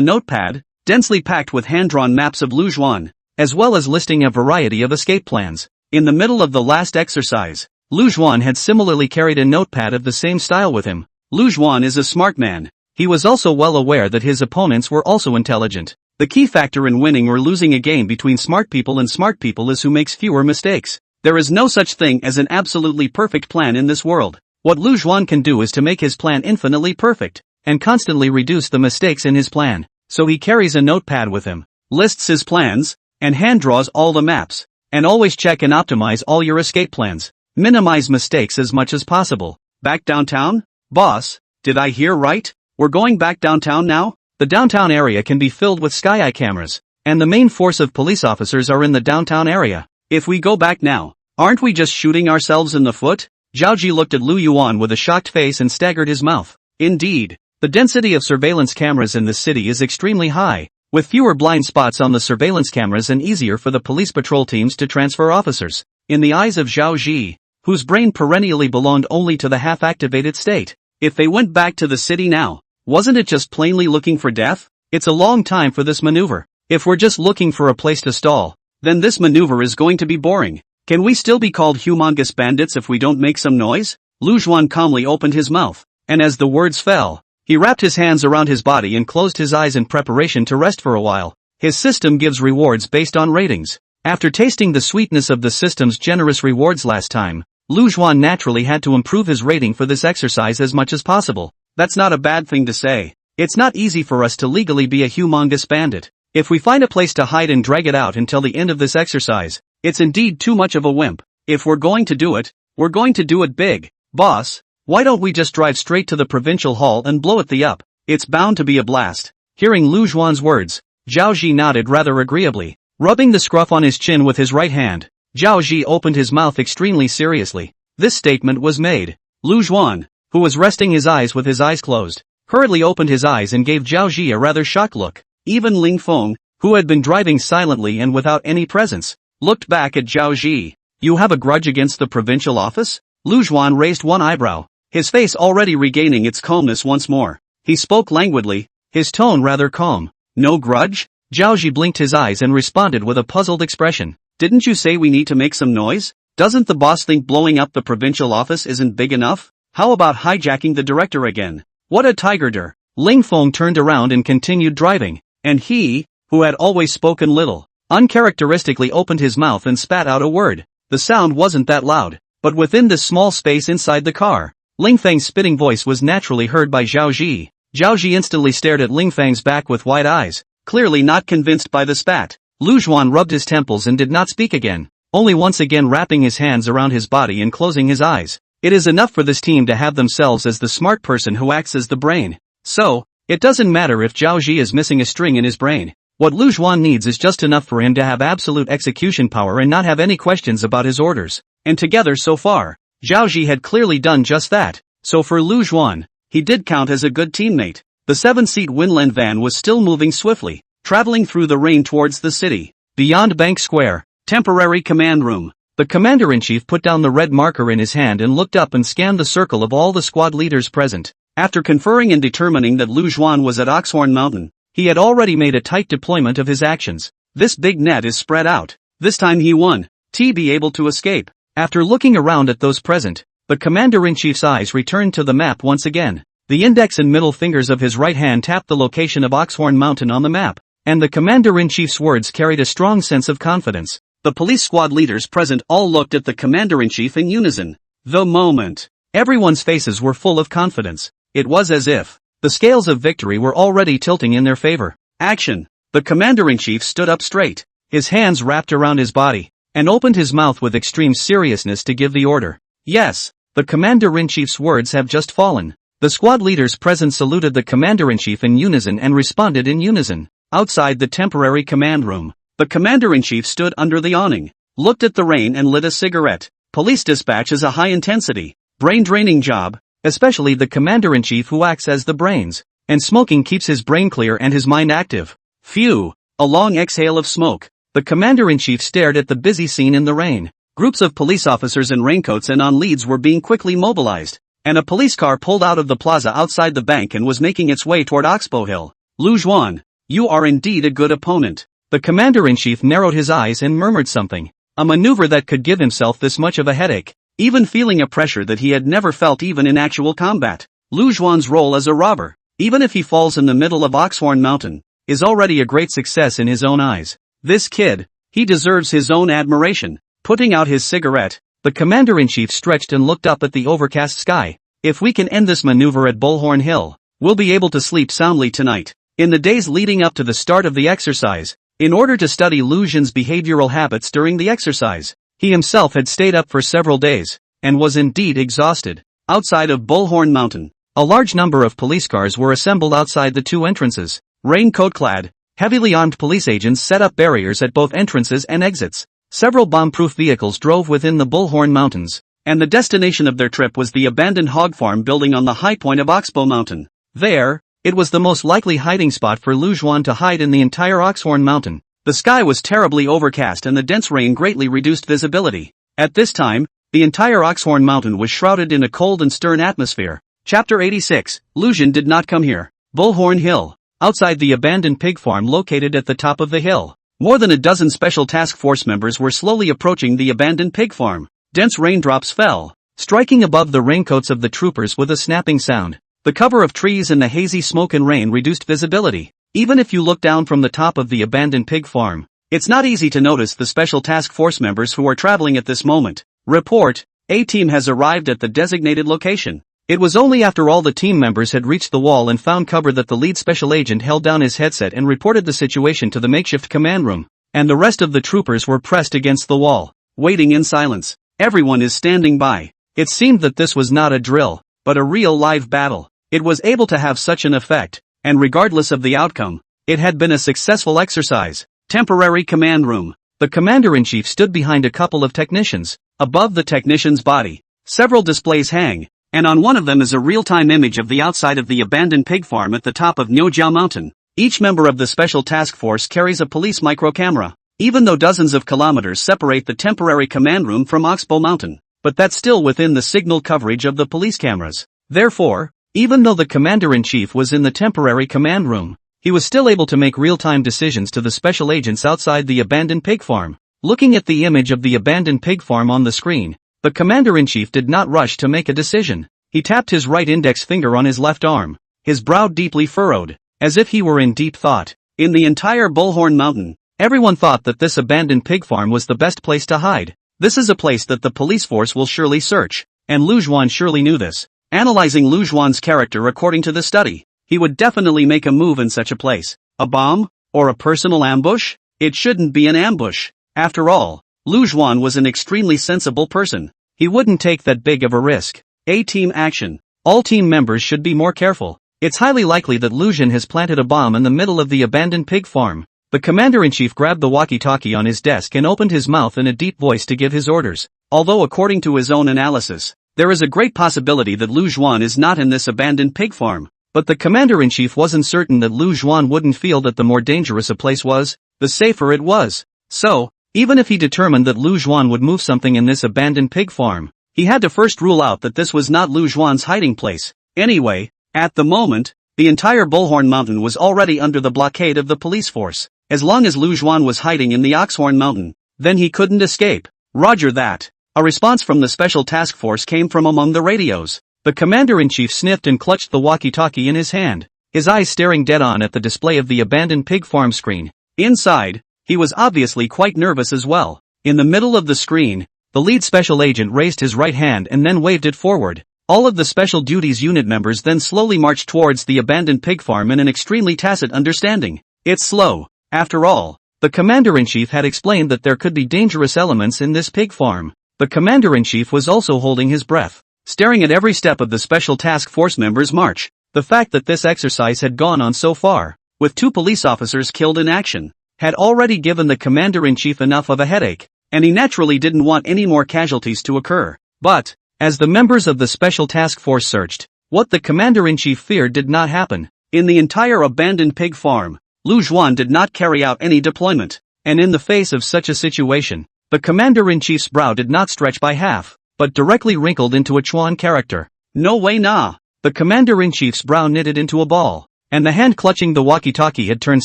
notepad, densely packed with hand-drawn maps of Lujuan, as well as listing a variety of escape plans. In the middle of the last exercise, Lujuan had similarly carried a notepad of the same style with him. Lujuan is a smart man. He was also well aware that his opponents were also intelligent. The key factor in winning or losing a game between smart people and smart people is who makes fewer mistakes. There is no such thing as an absolutely perfect plan in this world. What Lujuan can do is to make his plan infinitely perfect, and constantly reduce the mistakes in his plan. So he carries a notepad with him, lists his plans, and hand draws all the maps. And always check and optimize all your escape plans. Minimize mistakes as much as possible. "Back downtown? Boss, did I hear right? We're going back downtown now?" The downtown area can be filled with sky-eye cameras, and the main force of police officers are in the downtown area. "If we go back now, aren't we just shooting ourselves in the foot?" Zhaoji looked at Lu Yuan with a shocked face and staggered his mouth. Indeed, the density of surveillance cameras in this city is extremely high, with fewer blind spots on the surveillance cameras and easier for the police patrol teams to transfer officers. In the eyes of Zhaoji, whose brain perennially belonged only to the half-activated state, if they went back to the city now, wasn't it just plainly looking for death? It's a long time for this maneuver. If we're just looking for a place to stall, then this maneuver is going to be boring. Can we still be called humongous bandits if we don't make some noise? Lujuan calmly opened his mouth, and as the words fell, he wrapped his hands around his body and closed his eyes in preparation to rest for a while. His system gives rewards based on ratings. After tasting the sweetness of the system's generous rewards last time, Lujuan naturally had to improve his rating for this exercise as much as possible. That's not a bad thing to say. It's not easy for us to legally be a humongous bandit. If we find a place to hide and drag it out until the end of this exercise, it's indeed too much of a wimp. If we're going to do it, we're going to do it big. Boss, why don't we just drive straight to the provincial hall and blow it up? It's bound to be a blast. Hearing Lujuan's words, Zhaoji nodded rather agreeably. Rubbing the scruff on his chin with his right hand, Zhaoji opened his mouth extremely seriously. This statement was made. Lujuan, who was resting his eyes with his eyes closed, hurriedly opened his eyes and gave Zhaoji a rather shocked look. Even Ling Feng, who had been driving silently and without any presence, looked back at Zhaoji. You have a grudge against the provincial office? Lujuan raised one eyebrow, his face already regaining its calmness once more. He spoke languidly, his tone rather calm. No grudge? Zhao Ji blinked his eyes and responded with a puzzled expression. Didn't you say we need to make some noise? Doesn't the boss think blowing up the provincial office isn't big enough? How about hijacking the director again? What a tiger! Ling Feng turned around and continued driving, and he, who had always spoken little, uncharacteristically opened his mouth and spat out a word. The sound wasn't that loud, but within this small space inside the car, Ling Feng's spitting voice was naturally heard by Zhao Ji. Zhao Ji instantly stared at Ling Feng's back with wide eyes, clearly not convinced by the spat. Lu Zhuan rubbed his temples and did not speak again, only once again wrapping his hands around his body and closing his eyes. It is enough for this team to have themselves as the smart person who acts as the brain. So, it doesn't matter if Zhao Ji is missing a string in his brain. What Lu Zhuan needs is just enough for him to have absolute execution power and not have any questions about his orders. And together so far, Zhao Ji had clearly done just that. So for Lu Zhuan, he did count as a good teammate. The 7-seat Winland van was still moving swiftly, traveling through the rain towards the city. Beyond Bank Square, temporary command room. The commander-in-chief put down the red marker in his hand and looked up and scanned the circle of all the squad leaders present. After conferring and determining that Lu Zhuan was at Oxhorn Mountain, he had already made a tight deployment of his actions. This big net is spread out. This time he won. Be able to escape. After looking around at those present, the commander-in-chief's eyes returned to the map once again. The index and middle fingers of his right hand tapped the location of Oxhorn Mountain on the map, and the commander-in-chief's words carried a strong sense of confidence. The police squad leaders present all looked at the commander-in-chief in unison. The moment. Everyone's faces were full of confidence. It was as if the scales of victory were already tilting in their favor. Action! The commander-in-chief stood up straight, his hands wrapped around his body, and opened his mouth with extreme seriousness to give the order. Yes, the commander-in-chief's words have just fallen. The squad leaders present saluted the commander-in-chief in unison and responded in unison. Outside the temporary command room, the commander-in-chief stood under the awning, looked at the rain and lit a cigarette. Police dispatch is a high-intensity, brain-draining job, especially the commander-in-chief who acts as the brains, and smoking keeps his brain clear and his mind active. Phew! A long exhale of smoke. The commander-in-chief stared at the busy scene in the rain. Groups of police officers in raincoats and on leads were being quickly mobilized, and a police car pulled out of the plaza outside the bank and was making its way toward Oxbow Hill. Lu Zhuan, you are indeed a good opponent. The commander-in-chief narrowed his eyes and murmured something, a maneuver that could give himself this much of a headache, even feeling a pressure that he had never felt even in actual combat. Lu Zhuan's role as a robber, even if he falls in the middle of Oxhorn Mountain, is already a great success in his own eyes. This kid, he deserves his own admiration. Putting out his cigarette, the commander-in-chief stretched and looked up at the overcast sky. If we can end this maneuver at Bullhorn Hill, we'll be able to sleep soundly tonight. In the days leading up to the start of the exercise, in order to study Lu Zhan's behavioral habits during the exercise, he himself had stayed up for several days, and was indeed exhausted. Outside of Bullhorn Mountain, a large number of police cars were assembled outside the two entrances. Raincoat-clad, heavily armed police agents set up barriers at both entrances and exits. Several bomb-proof vehicles drove within the Bullhorn Mountains, and the destination of their trip was the abandoned hog farm building on the high point of Oxbow Mountain. There, it was the most likely hiding spot for Lu Zhuan to hide in the entire Oxhorn Mountain. The sky was terribly overcast and the dense rain greatly reduced visibility. At this time, the entire Oxhorn Mountain was shrouded in a cold and stern atmosphere. Chapter 86, Lu Zhan did not come here. Bullhorn Hill. Outside the abandoned pig farm located at the top of the hill, more than a dozen special task force members were slowly approaching the abandoned pig farm. Dense raindrops fell, striking above the raincoats of the troopers with a snapping sound. The cover of trees and the hazy smoke and rain reduced visibility. Even if you look down from the top of the abandoned pig farm, it's not easy to notice the special task force members who are traveling at this moment. Report, a team has arrived at the designated location. It was only after all the team members had reached the wall and found cover that the lead special agent held down his headset and reported the situation to the makeshift command room, and the rest of the troopers were pressed against the wall, waiting in silence. Everyone is standing by. It seemed that this was not a drill, but a real live battle. It was able to have such an effect, and regardless of the outcome, it had been a successful exercise. Temporary command room. The commander-in-chief stood behind a couple of technicians. Above the technician's body, several displays hang, and on one of them is a real-time image of the outside of the abandoned pig farm at the top of Niujiao Mountain. Each member of the special task force carries a police micro-camera, even though dozens of kilometers separate the temporary command room from Oxbow Mountain, but that's still within the signal coverage of the police cameras. Therefore, even though the commander-in-chief was in the temporary command room, he was still able to make real-time decisions to the special agents outside the abandoned pig farm. Looking at the image of the abandoned pig farm on the screen, the commander-in-chief did not rush to make a decision. He tapped his right index finger on his left arm, his brow deeply furrowed, as if he were in deep thought. In the entire Bullhorn Mountain, everyone thought that this abandoned pig farm was the best place to hide. This is a place that the police force will surely search, and Lu Juan surely knew this. Analyzing Lu Juan's character according to the study, he would definitely make a move in such a place. A bomb? Or a personal ambush? It shouldn't be an ambush. After all, Lu Juan was an extremely sensible person. He wouldn't take that big of a risk. A team action. All team members should be more careful. It's highly likely that Lu Juan has planted a bomb in the middle of the abandoned pig farm. The commander-in-chief grabbed the walkie-talkie on his desk and opened his mouth in a deep voice to give his orders. Although according to his own analysis, there is a great possibility that Lu Juan is not in this abandoned pig farm. But the commander-in-chief wasn't certain that Lu Juan wouldn't feel that the more dangerous a place was, the safer it was. So, even if he determined that Lu Juan would move something in this abandoned pig farm, he had to first rule out that this was not Lu Juan's hiding place. Anyway, at the moment, the entire Bullhorn Mountain was already under the blockade of the police force. As long as Lu Juan was hiding in the Oxhorn Mountain, then he couldn't escape. Roger that. A response from the special task force came from among the radios. The commander-in-chief sniffed and clutched the walkie-talkie in his hand, his eyes staring dead-on at the display of the abandoned pig farm screen. Inside, he was obviously quite nervous as well. In the middle of the screen, the lead special agent raised his right hand and then waved it forward. All of the special duties unit members then slowly marched towards the abandoned pig farm in an extremely tacit understanding. It's slow. After all, the commander-in-chief had explained that there could be dangerous elements in this pig farm. The commander-in-chief was also holding his breath, staring at every step of the special task force members' march. The fact that this exercise had gone on so far, with 2 police officers killed in action, had already given the commander-in-chief enough of a headache, and he naturally didn't want any more casualties to occur. But, as the members of the special task force searched, what the commander-in-chief feared did not happen. In the entire abandoned pig farm, Lu Juan did not carry out any deployment, and in the face of such a situation, the commander-in-chief's brow did not stretch by half, but directly wrinkled into a Chuan character. No way nah. The commander-in-chief's brow knitted into a ball, and the hand clutching the walkie-talkie had turned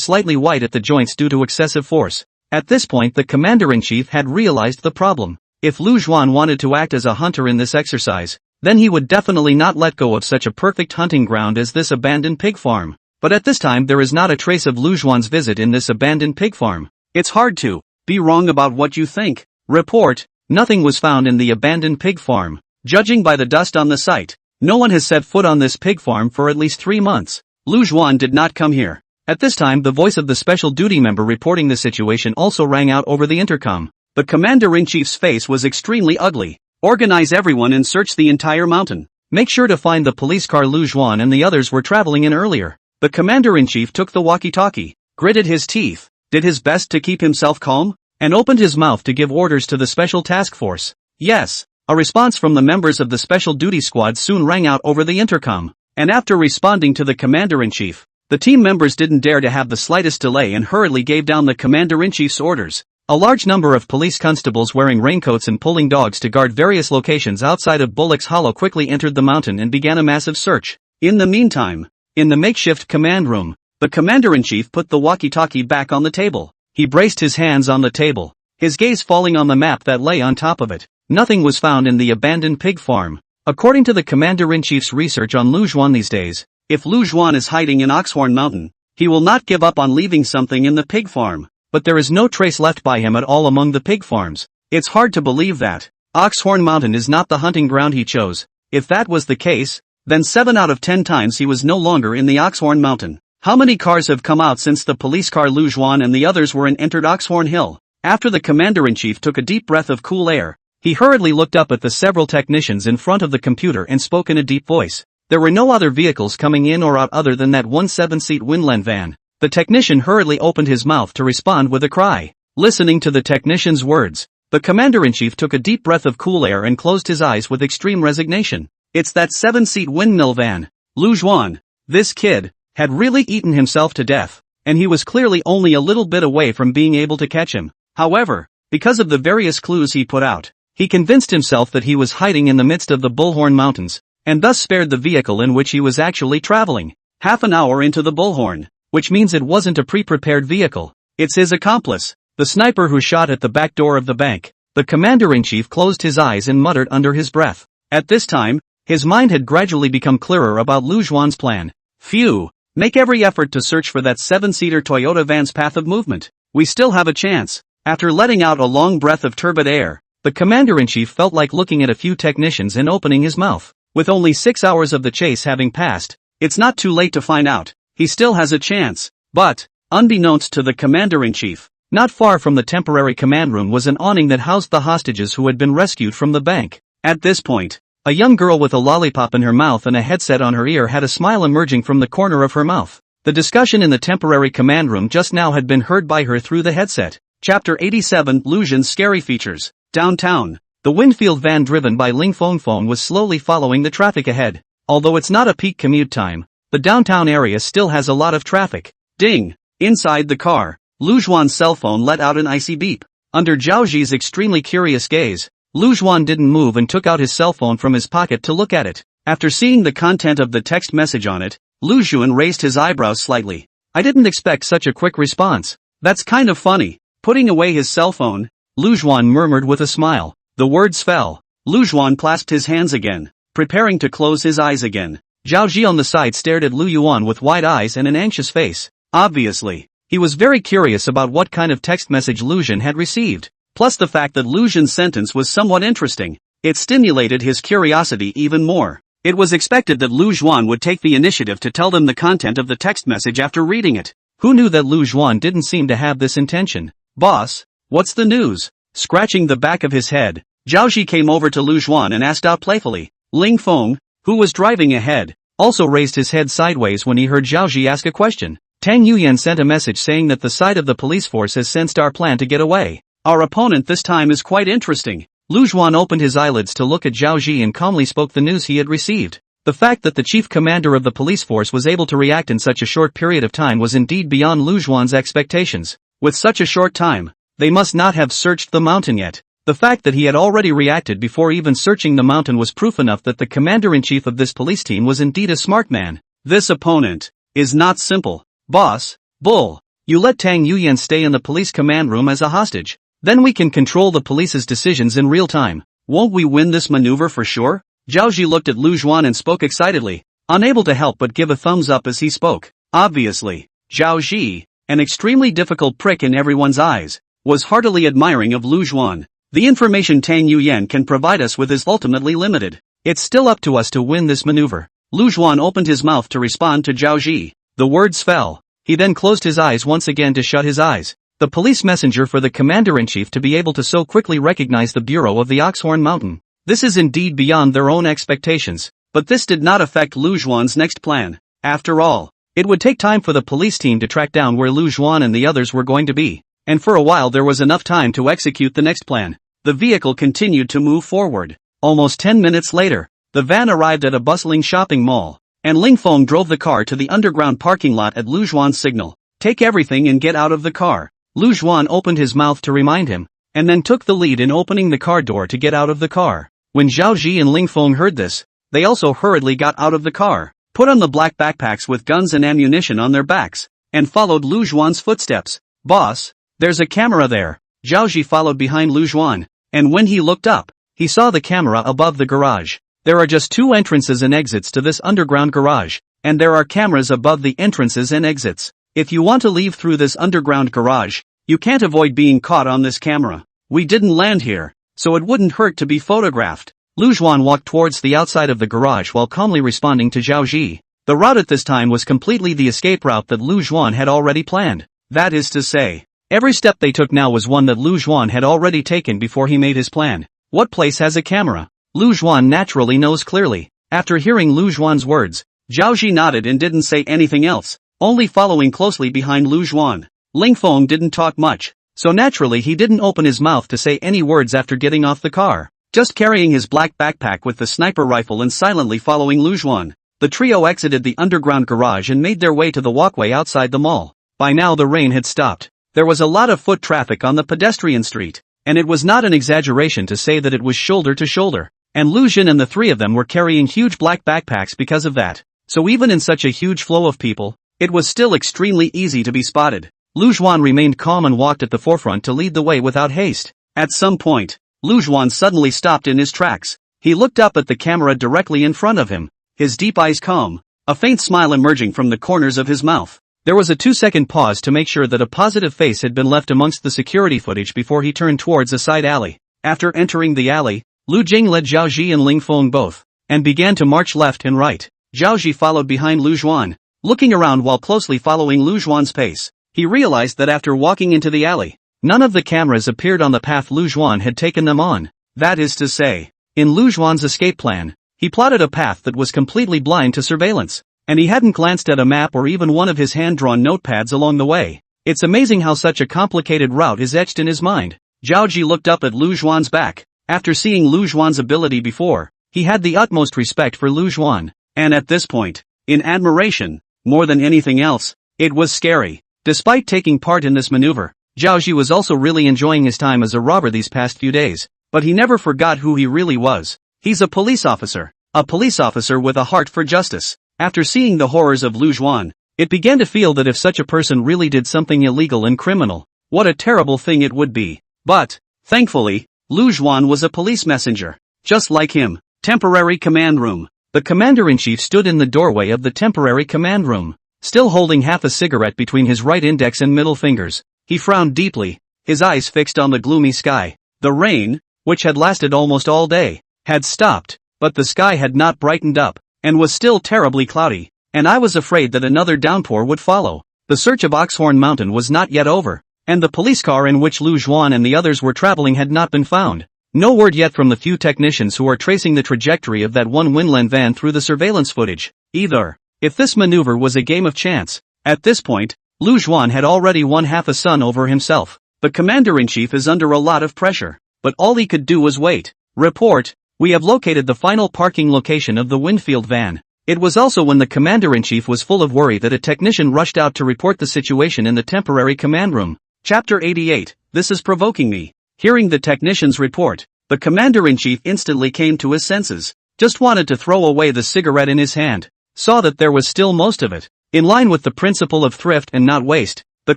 slightly white at the joints due to excessive force. At this point the commander-in-chief had realized the problem. If Lu Juan wanted to act as a hunter in this exercise, then he would definitely not let go of such a perfect hunting ground as this abandoned pig farm. But at this time there is not a trace of Lu Juan's visit in this abandoned pig farm. It's hard to be wrong about what you think. Report, nothing was found in the abandoned pig farm. Judging by the dust on the site, no one has set foot on this pig farm for at least 3 months. Lu Juan did not come here. At this time the voice of the special duty member reporting the situation also rang out over the intercom. The commander-in-chief's face was extremely ugly. Organize everyone and search the entire mountain. Make sure to find the police car Lu Juan and the others were traveling in earlier. The commander-in-chief took the walkie-talkie, gritted his teeth, did his best to keep himself calm, and opened his mouth to give orders to the special task force. Yes, a response from the members of the special duty squad soon rang out over the intercom. And after responding to the commander-in-chief, the team members didn't dare to have the slightest delay and hurriedly gave down the commander-in-chief's orders. A large number of police constables wearing raincoats and pulling dogs to guard various locations outside of Bullock's Hollow quickly entered the mountain and began a massive search. In the meantime, in the makeshift command room, the commander-in-chief put the walkie-talkie back on the table. He braced his hands on the table, his gaze falling on the map that lay on top of it. Nothing was found in the abandoned pig farm. According to the commander-in-chief's research on Lu Juan these days, if Lu Juan is hiding in Oxhorn Mountain, he will not give up on leaving something in the pig farm. But there is no trace left by him at all among the pig farms. It's hard to believe that Oxhorn Mountain is not the hunting ground he chose. If that was the case, then 7 out of 10 times he was no longer in the Oxhorn Mountain. How many cars have come out since the police car Lu Juan and the others were in entered Oxhorn Hill? After the commander-in-chief took a deep breath of cool air, he hurriedly looked up at the several technicians in front of the computer and spoke in a deep voice. There were no other vehicles coming in or out other than that one 7-seat Winland van. The technician hurriedly opened his mouth to respond with a cry. Listening to the technician's words, the commander-in-chief took a deep breath of cool air and closed his eyes with extreme resignation. It's that 7-seat windmill van. Lu Juan, this kid, had really eaten himself to death, and he was clearly only a little bit away from being able to catch him. However, because of the various clues he put out, he convinced himself that he was hiding in the midst of the Bullhorn Mountains, and thus spared the vehicle in which he was actually traveling. Half an hour into the Bullhorn, which means it wasn't a pre-prepared vehicle. It's his accomplice, the sniper who shot at the back door of the bank. The commander-in-chief closed his eyes and muttered under his breath. At this time, his mind had gradually become clearer about Lu Zhuan's plan. Phew! Make every effort to search for that 7-seater Toyota van's path of movement. We still have a chance. After letting out a long breath of turbid air, the commander-in-chief felt like looking at a few technicians and opening his mouth. With only 6 hours of the chase having passed, it's not too late to find out. He still has a chance. But, unbeknownst to the commander-in-chief, not far from the temporary command room was an awning that housed the hostages who had been rescued from the bank. At this point, a young girl with a lollipop in her mouth and a headset on her ear had a smile emerging from the corner of her mouth. The discussion in the temporary command room just now had been heard by her through the headset. Chapter 87 Lu Zhuan's Scary Features. Downtown. The Winfield van driven by Ling Fengfeng was slowly following the traffic ahead. Although it's not a peak commute time, the downtown area still has a lot of traffic. Ding! Inside the car, Lu Zhuan's cell phone let out an icy beep. Under Zhao Zi's extremely curious gaze, Lu Zhuan didn't move and took out his cell phone from his pocket to look at it. After seeing the content of the text message on it, Lu Zhuan raised his eyebrows slightly. I didn't expect such a quick response. That's kind of funny. Putting away his cell phone, Lu Zhuan murmured with a smile. The words fell. Lu Zhuan clasped his hands again, preparing to close his eyes again. Zhao Ji on the side stared at Lu Yuan with wide eyes and an anxious face. Obviously, he was very curious about what kind of text message Lu Zhuan had received. Plus the fact that Lu Zhuan's sentence was somewhat interesting. It stimulated his curiosity even more. It was expected that Lu Zhuan would take the initiative to tell them the content of the text message after reading it. Who knew that Lu Zhuan didn't seem to have this intention? Boss, what's the news? Scratching the back of his head, Zhao Ji came over to Lu Zhuan and asked out playfully. Ling Feng, who was driving ahead, also raised his head sideways when he heard Zhao Ji ask a question. Tang Yuyan sent a message saying that the side of the police force has sensed our plan to get away. Our opponent this time is quite interesting. Lu Zhuan opened his eyelids to look at Zhao Ji and calmly spoke the news he had received. The fact that the chief commander of the police force was able to react in such a short period of time was indeed beyond Lu Zhuan's expectations. With such a short time, they must not have searched the mountain yet. The fact that he had already reacted before even searching the mountain was proof enough that the commander-in-chief of this police team was indeed a smart man. This opponent is not simple. Boss, Bull, you let Tang Yuyan stay in the police command room as a hostage. Then we can control the police's decisions in real time. Won't we win this maneuver for sure? Zhao Ji looked at Lu Zhuan and spoke excitedly, unable to help but give a thumbs up as he spoke. Obviously, Zhao Ji, an extremely difficult prick in everyone's eyes, was heartily admiring of Lu Zhuan. The information Tang Yuyan can provide us with is ultimately limited. It's still up to us to win this maneuver. Lu Zhuan opened his mouth to respond to Zhao Ji. The words fell. He then closed his eyes once again to shut his eyes. The police messenger for the commander-in-chief to be able to so quickly recognize the bureau of the Oxhorn Mountain. This is indeed beyond their own expectations. But this did not affect Lu Zhuan's next plan. After all, it would take time for the police team to track down where Lu Zhuan and the others were going to be. And for a while there was enough time to execute the next plan. The vehicle continued to move forward. Almost 10 minutes later, the van arrived at a bustling shopping mall, and Ling Feng drove the car to the underground parking lot at Lu Zhuan's signal. Take everything and get out of the car. Lu Zhuan opened his mouth to remind him, and then took the lead in opening the car door to get out of the car. When Zhao Ji and Ling Feng heard this, they also hurriedly got out of the car, put on the black backpacks with guns and ammunition on their backs, and followed Lu Zhuan's footsteps. Boss, there's a camera there. Zhao Ji followed behind Lu Zhuan, and when he looked up, he saw the camera above the garage. There are just 2 entrances and exits to this underground garage, and there are cameras above the entrances and exits. If you want to leave through this underground garage, you can't avoid being caught on this camera. We didn't land here, so it wouldn't hurt to be photographed. Lu Zhuan walked towards the outside of the garage while calmly responding to Zhao Ji. The route at this time was completely the escape route that Lu Zhuan had already planned. That is to say, every step they took now was one that Lu Zhuan had already taken before he made his plan. What place has a camera? Lu Zhuan naturally knows clearly. After hearing Lu Zhuan's words, Zhao Ji nodded and didn't say anything else, only following closely behind Lu Zhuan. Ling Feng didn't talk much, so naturally he didn't open his mouth to say any words after getting off the car, just carrying his black backpack with the sniper rifle and silently following Lu Zhuan. The trio exited the underground garage and made their way to the walkway outside the mall. By now the rain had stopped. There was a lot of foot traffic on the pedestrian street, and it was not an exaggeration to say that it was shoulder to shoulder. And Lu Zhen and the 3 of them were carrying huge black backpacks because of that. So even in such a huge flow of people, it was still extremely easy to be spotted. Lu Juan remained calm and walked at the forefront to lead the way without haste. At some point, Lu Juan suddenly stopped in his tracks. He looked up at the camera directly in front of him, his deep eyes calm, a faint smile emerging from the corners of his mouth. There was a 2-second pause to make sure that a positive face had been left amongst the security footage before he turned towards a side alley. After entering the alley, Lu Jing led Zhao Ji and Ling Feng both, and began to march left and right. Zhao Ji followed behind Lu Juan, looking around while closely following Lu Juan's pace. He realized that after walking into the alley, none of the cameras appeared on the path Lu Juan had taken them on. That is to say, in Lu Juan's escape plan, he plotted a path that was completely blind to surveillance, and he hadn't glanced at a map or even one of his hand-drawn notepads along the way. It's amazing how such a complicated route is etched in his mind. Zhao Ji looked up at Lu Juan's back. After seeing Lu Juan's ability before, he had the utmost respect for Lu Juan, and at this point, in admiration, more than anything else, it was scary. Despite taking part in this maneuver, Zhao Ji was also really enjoying his time as a robber these past few days, but he never forgot who he really was. He's a police officer with a heart for justice. After seeing the horrors of Lu Juan, it began to feel that if such a person really did something illegal and criminal, what a terrible thing it would be. But, thankfully, Lu Juan was a police messenger. Just like him. Temporary command room. The commander-in-chief stood in the doorway of the temporary command room, still holding half a cigarette between his right index and middle fingers. He frowned deeply, his eyes fixed on the gloomy sky. The rain, which had lasted almost all day, had stopped, but the sky had not brightened up, and was still terribly cloudy, and I was afraid that another downpour would follow. The search of Oxhorn Mountain was not yet over, and the police car in which Lu Juan and the others were traveling had not been found. No word yet from the few technicians who are tracing the trajectory of that one Winland van through the surveillance footage, either. If this maneuver was a game of chance, at this point, Lu Juan had already won half a sun over himself. The commander-in-chief is under a lot of pressure, but all he could do was wait. Report. We have located the final parking location of the Winfield van. It was also when the commander-in-chief was full of worry that a technician rushed out to report the situation in the temporary command room. Chapter 88, This is provoking me. Hearing the technician's report, the commander-in-chief instantly came to his senses, just wanted to throw away the cigarette in his hand, saw that there was still most of it. In line with the principle of thrift and not waste, the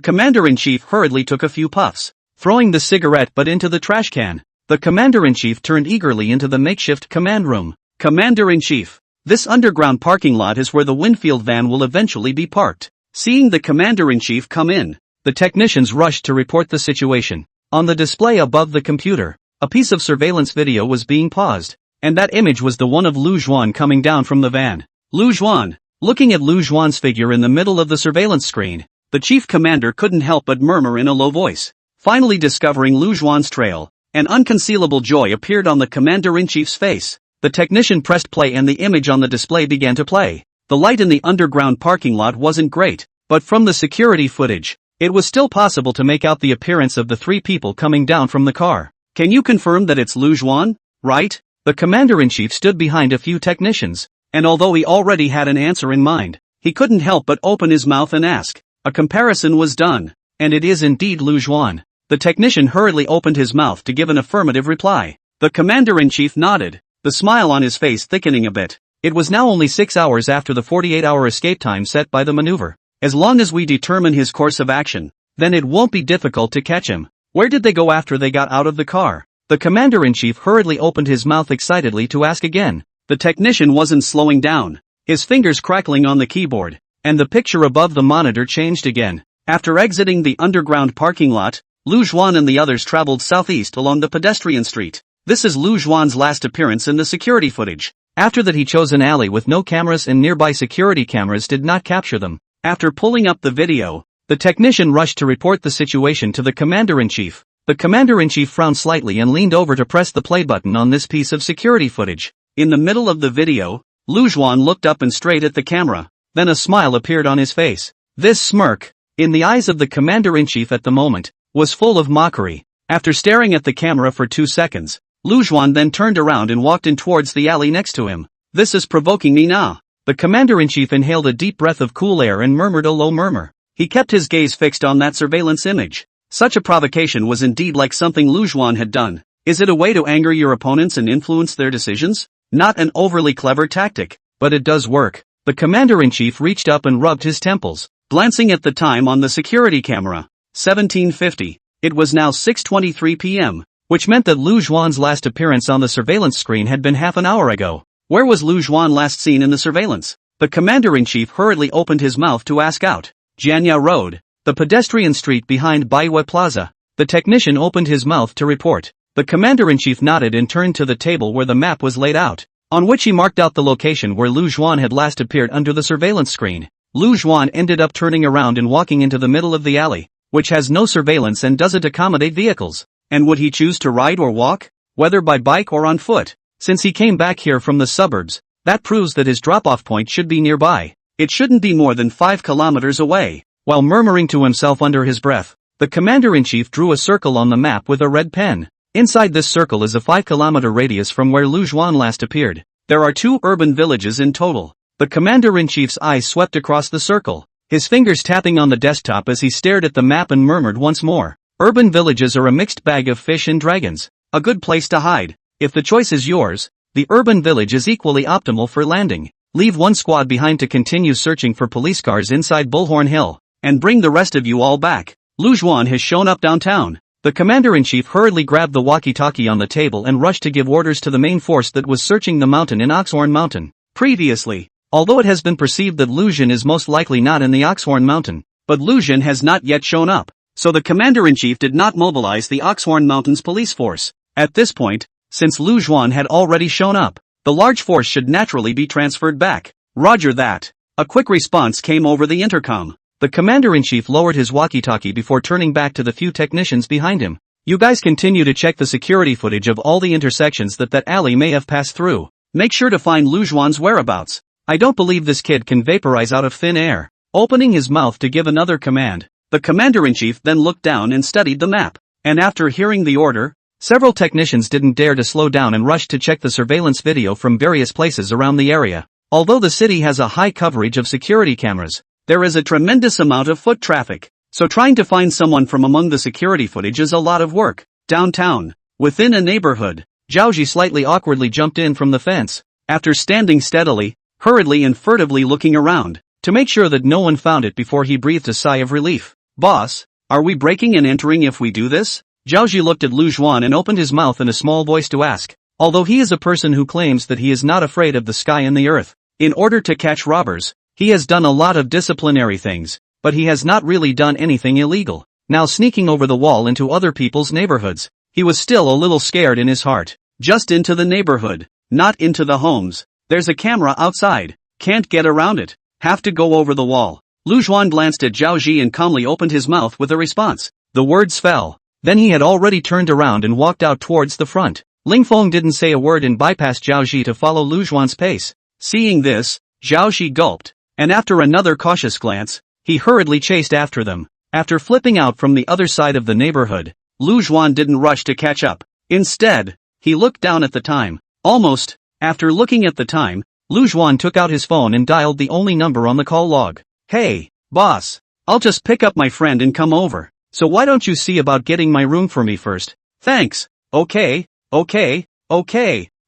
commander-in-chief hurriedly took a few puffs, throwing the cigarette butt into the trash can. The commander-in-chief turned eagerly into the makeshift command room. Commander-in-chief, this underground parking lot is where the Winfield van will eventually be parked. Seeing the commander-in-chief come in, the technicians rushed to report the situation. On the display above the computer, a piece of surveillance video was being paused, and that image was the one of Lu Juan coming down from the van. Lu Juan. Looking at Lu Juan's figure in the middle of the surveillance screen, the chief commander couldn't help but murmur in a low voice. Finally discovering Lu Juan's trail, an unconcealable joy appeared on the commander-in-chief's face. The technician pressed play and the image on the display began to play. The light in the underground parking lot wasn't great, but from the security footage, it was still possible to make out the appearance of the three people coming down from the car. Can you confirm that it's Lu Juan, right? The commander-in-chief stood behind a few technicians, and although he already had an answer in mind, he couldn't help but open his mouth and ask. A comparison was done, and it is indeed Lu Juan. The technician hurriedly opened his mouth to give an affirmative reply. The commander-in-chief nodded, the smile on his face thickening a bit. It was now only 6 hours after the 48-hour escape time set by the maneuver. As long as we determine his course of action, then it won't be difficult to catch him. Where did they go after they got out of the car? The commander-in-chief hurriedly opened his mouth excitedly to ask again. The technician wasn't slowing down, his fingers crackling on the keyboard, and the picture above the monitor changed again. After exiting the underground parking lot, Lu Juan and the others traveled southeast along the pedestrian street. This is Lu Juan's last appearance in the security footage. After that he chose an alley with no cameras and nearby security cameras did not capture them. After pulling up the video, the technician rushed to report the situation to the commander-in-chief. The commander-in-chief frowned slightly and leaned over to press the play button on this piece of security footage. In the middle of the video, Lu Juan looked up and straight at the camera, then a smile appeared on his face. This smirk, in the eyes of the commander-in-chief at the moment, was full of mockery. After staring at the camera for 2 seconds, Lu Juan then turned around and walked in towards the alley next to him. This is provoking me now. The commander-in-chief inhaled a deep breath of cool air and murmured a low murmur. He kept his gaze fixed on that surveillance image. Such a provocation was indeed like something Lu Juan had done. Is it a way to anger your opponents and influence their decisions? Not an overly clever tactic, but it does work. The commander-in-chief reached up and rubbed his temples. Glancing at the time on the security camera, 1750. It was now 6:23 p.m., which meant that Lu Zhuan's last appearance on the surveillance screen had been half an hour ago. Where was Lu Zhuan last seen in the surveillance? The commander-in-chief hurriedly opened his mouth to ask out. Jianya Road, the pedestrian street behind Baihui Plaza. The technician opened his mouth to report. The commander-in-chief nodded and turned to the table where the map was laid out, on which he marked out the location where Lu Zhuan had last appeared under the surveillance screen. Lu Zhuan ended up turning around and walking into the middle of the alley, which has no surveillance and doesn't accommodate vehicles. And would he choose to ride or walk, whether by bike or on foot? Since he came back here from the suburbs, that proves that his drop-off point should be nearby. It shouldn't be more than 5 kilometers away. While murmuring to himself under his breath, the commander-in-chief drew a circle on the map with a red pen. Inside this circle is a 5-kilometer radius from where Lu Zhuan last appeared. There are 2 urban villages in total. The commander-in-chief's eyes swept across the circle, his fingers tapping on the desktop as he stared at the map and murmured once more. Urban villages are a mixed bag of fish and dragons. A good place to hide. If the choice is yours, the urban village is equally optimal for landing. Leave one squad behind to continue searching for police cars inside Bullhorn Hill, and bring the rest of you all back. Lu Zhuan has shown up downtown. The commander-in-chief hurriedly grabbed the walkie-talkie on the table and rushed to give orders to the main force that was searching the mountain in Oxhorn Mountain. Previously, although it has been perceived that Lu Zhen is most likely not in the Oxhorn Mountain, but Lu Zhen has not yet shown up, so the commander-in-chief did not mobilize the Oxhorn Mountain's police force. At this point, since Lu Zhuan had already shown up, the large force should naturally be transferred back. Roger that. A quick response came over the intercom. The commander-in-chief lowered his walkie-talkie before turning back to the few technicians behind him. You guys continue to check the security footage of all the intersections that alley may have passed through. Make sure to find Lu Zhuan's whereabouts. I don't believe this kid can vaporize out of thin air. Opening his mouth to give another command, the commander-in-chief then looked down and studied the map. And after hearing the order, several technicians didn't dare to slow down and rushed to check the surveillance video from various places around the area. Although the city has a high coverage of security cameras, there is a tremendous amount of foot traffic, so trying to find someone from among the security footage is a lot of work. Downtown, within a neighborhood, Zhaoji slightly awkwardly jumped in from the fence, after standing steadily, hurriedly and furtively looking around, to make sure that no one found it before he breathed a sigh of relief. Boss, are we breaking and entering if we do this? Zhaoji looked at Lu Zhuan and opened his mouth in a small voice to ask, although he is a person who claims that he is not afraid of the sky and the earth. In order to catch robbers, he has done a lot of disciplinary things, but he has not really done anything illegal. Now sneaking over the wall into other people's neighborhoods, he was still a little scared in his heart. Just into the neighborhood, not into the homes. There's a camera outside. Can't get around it. Have to go over the wall. Lu Zhuan glanced at Zhao Ji and calmly opened his mouth with a response. The words fell. Then he had already turned around and walked out towards the front. Ling Feng didn't say a word and bypassed Zhao Ji to follow Lu Zhuan's pace. Seeing this, Zhao Ji gulped, and after another cautious glance, he hurriedly chased after them. After flipping out from the other side of the neighborhood, Lu Zhuan didn't rush to catch up. Instead, he looked down at the time. Almost. After looking at the time, Lu Zhuan took out his phone and dialed the only number on the call log. Hey, boss. I'll just pick up my friend and come over. So why don't you see about getting my room for me first? Thanks. Okay.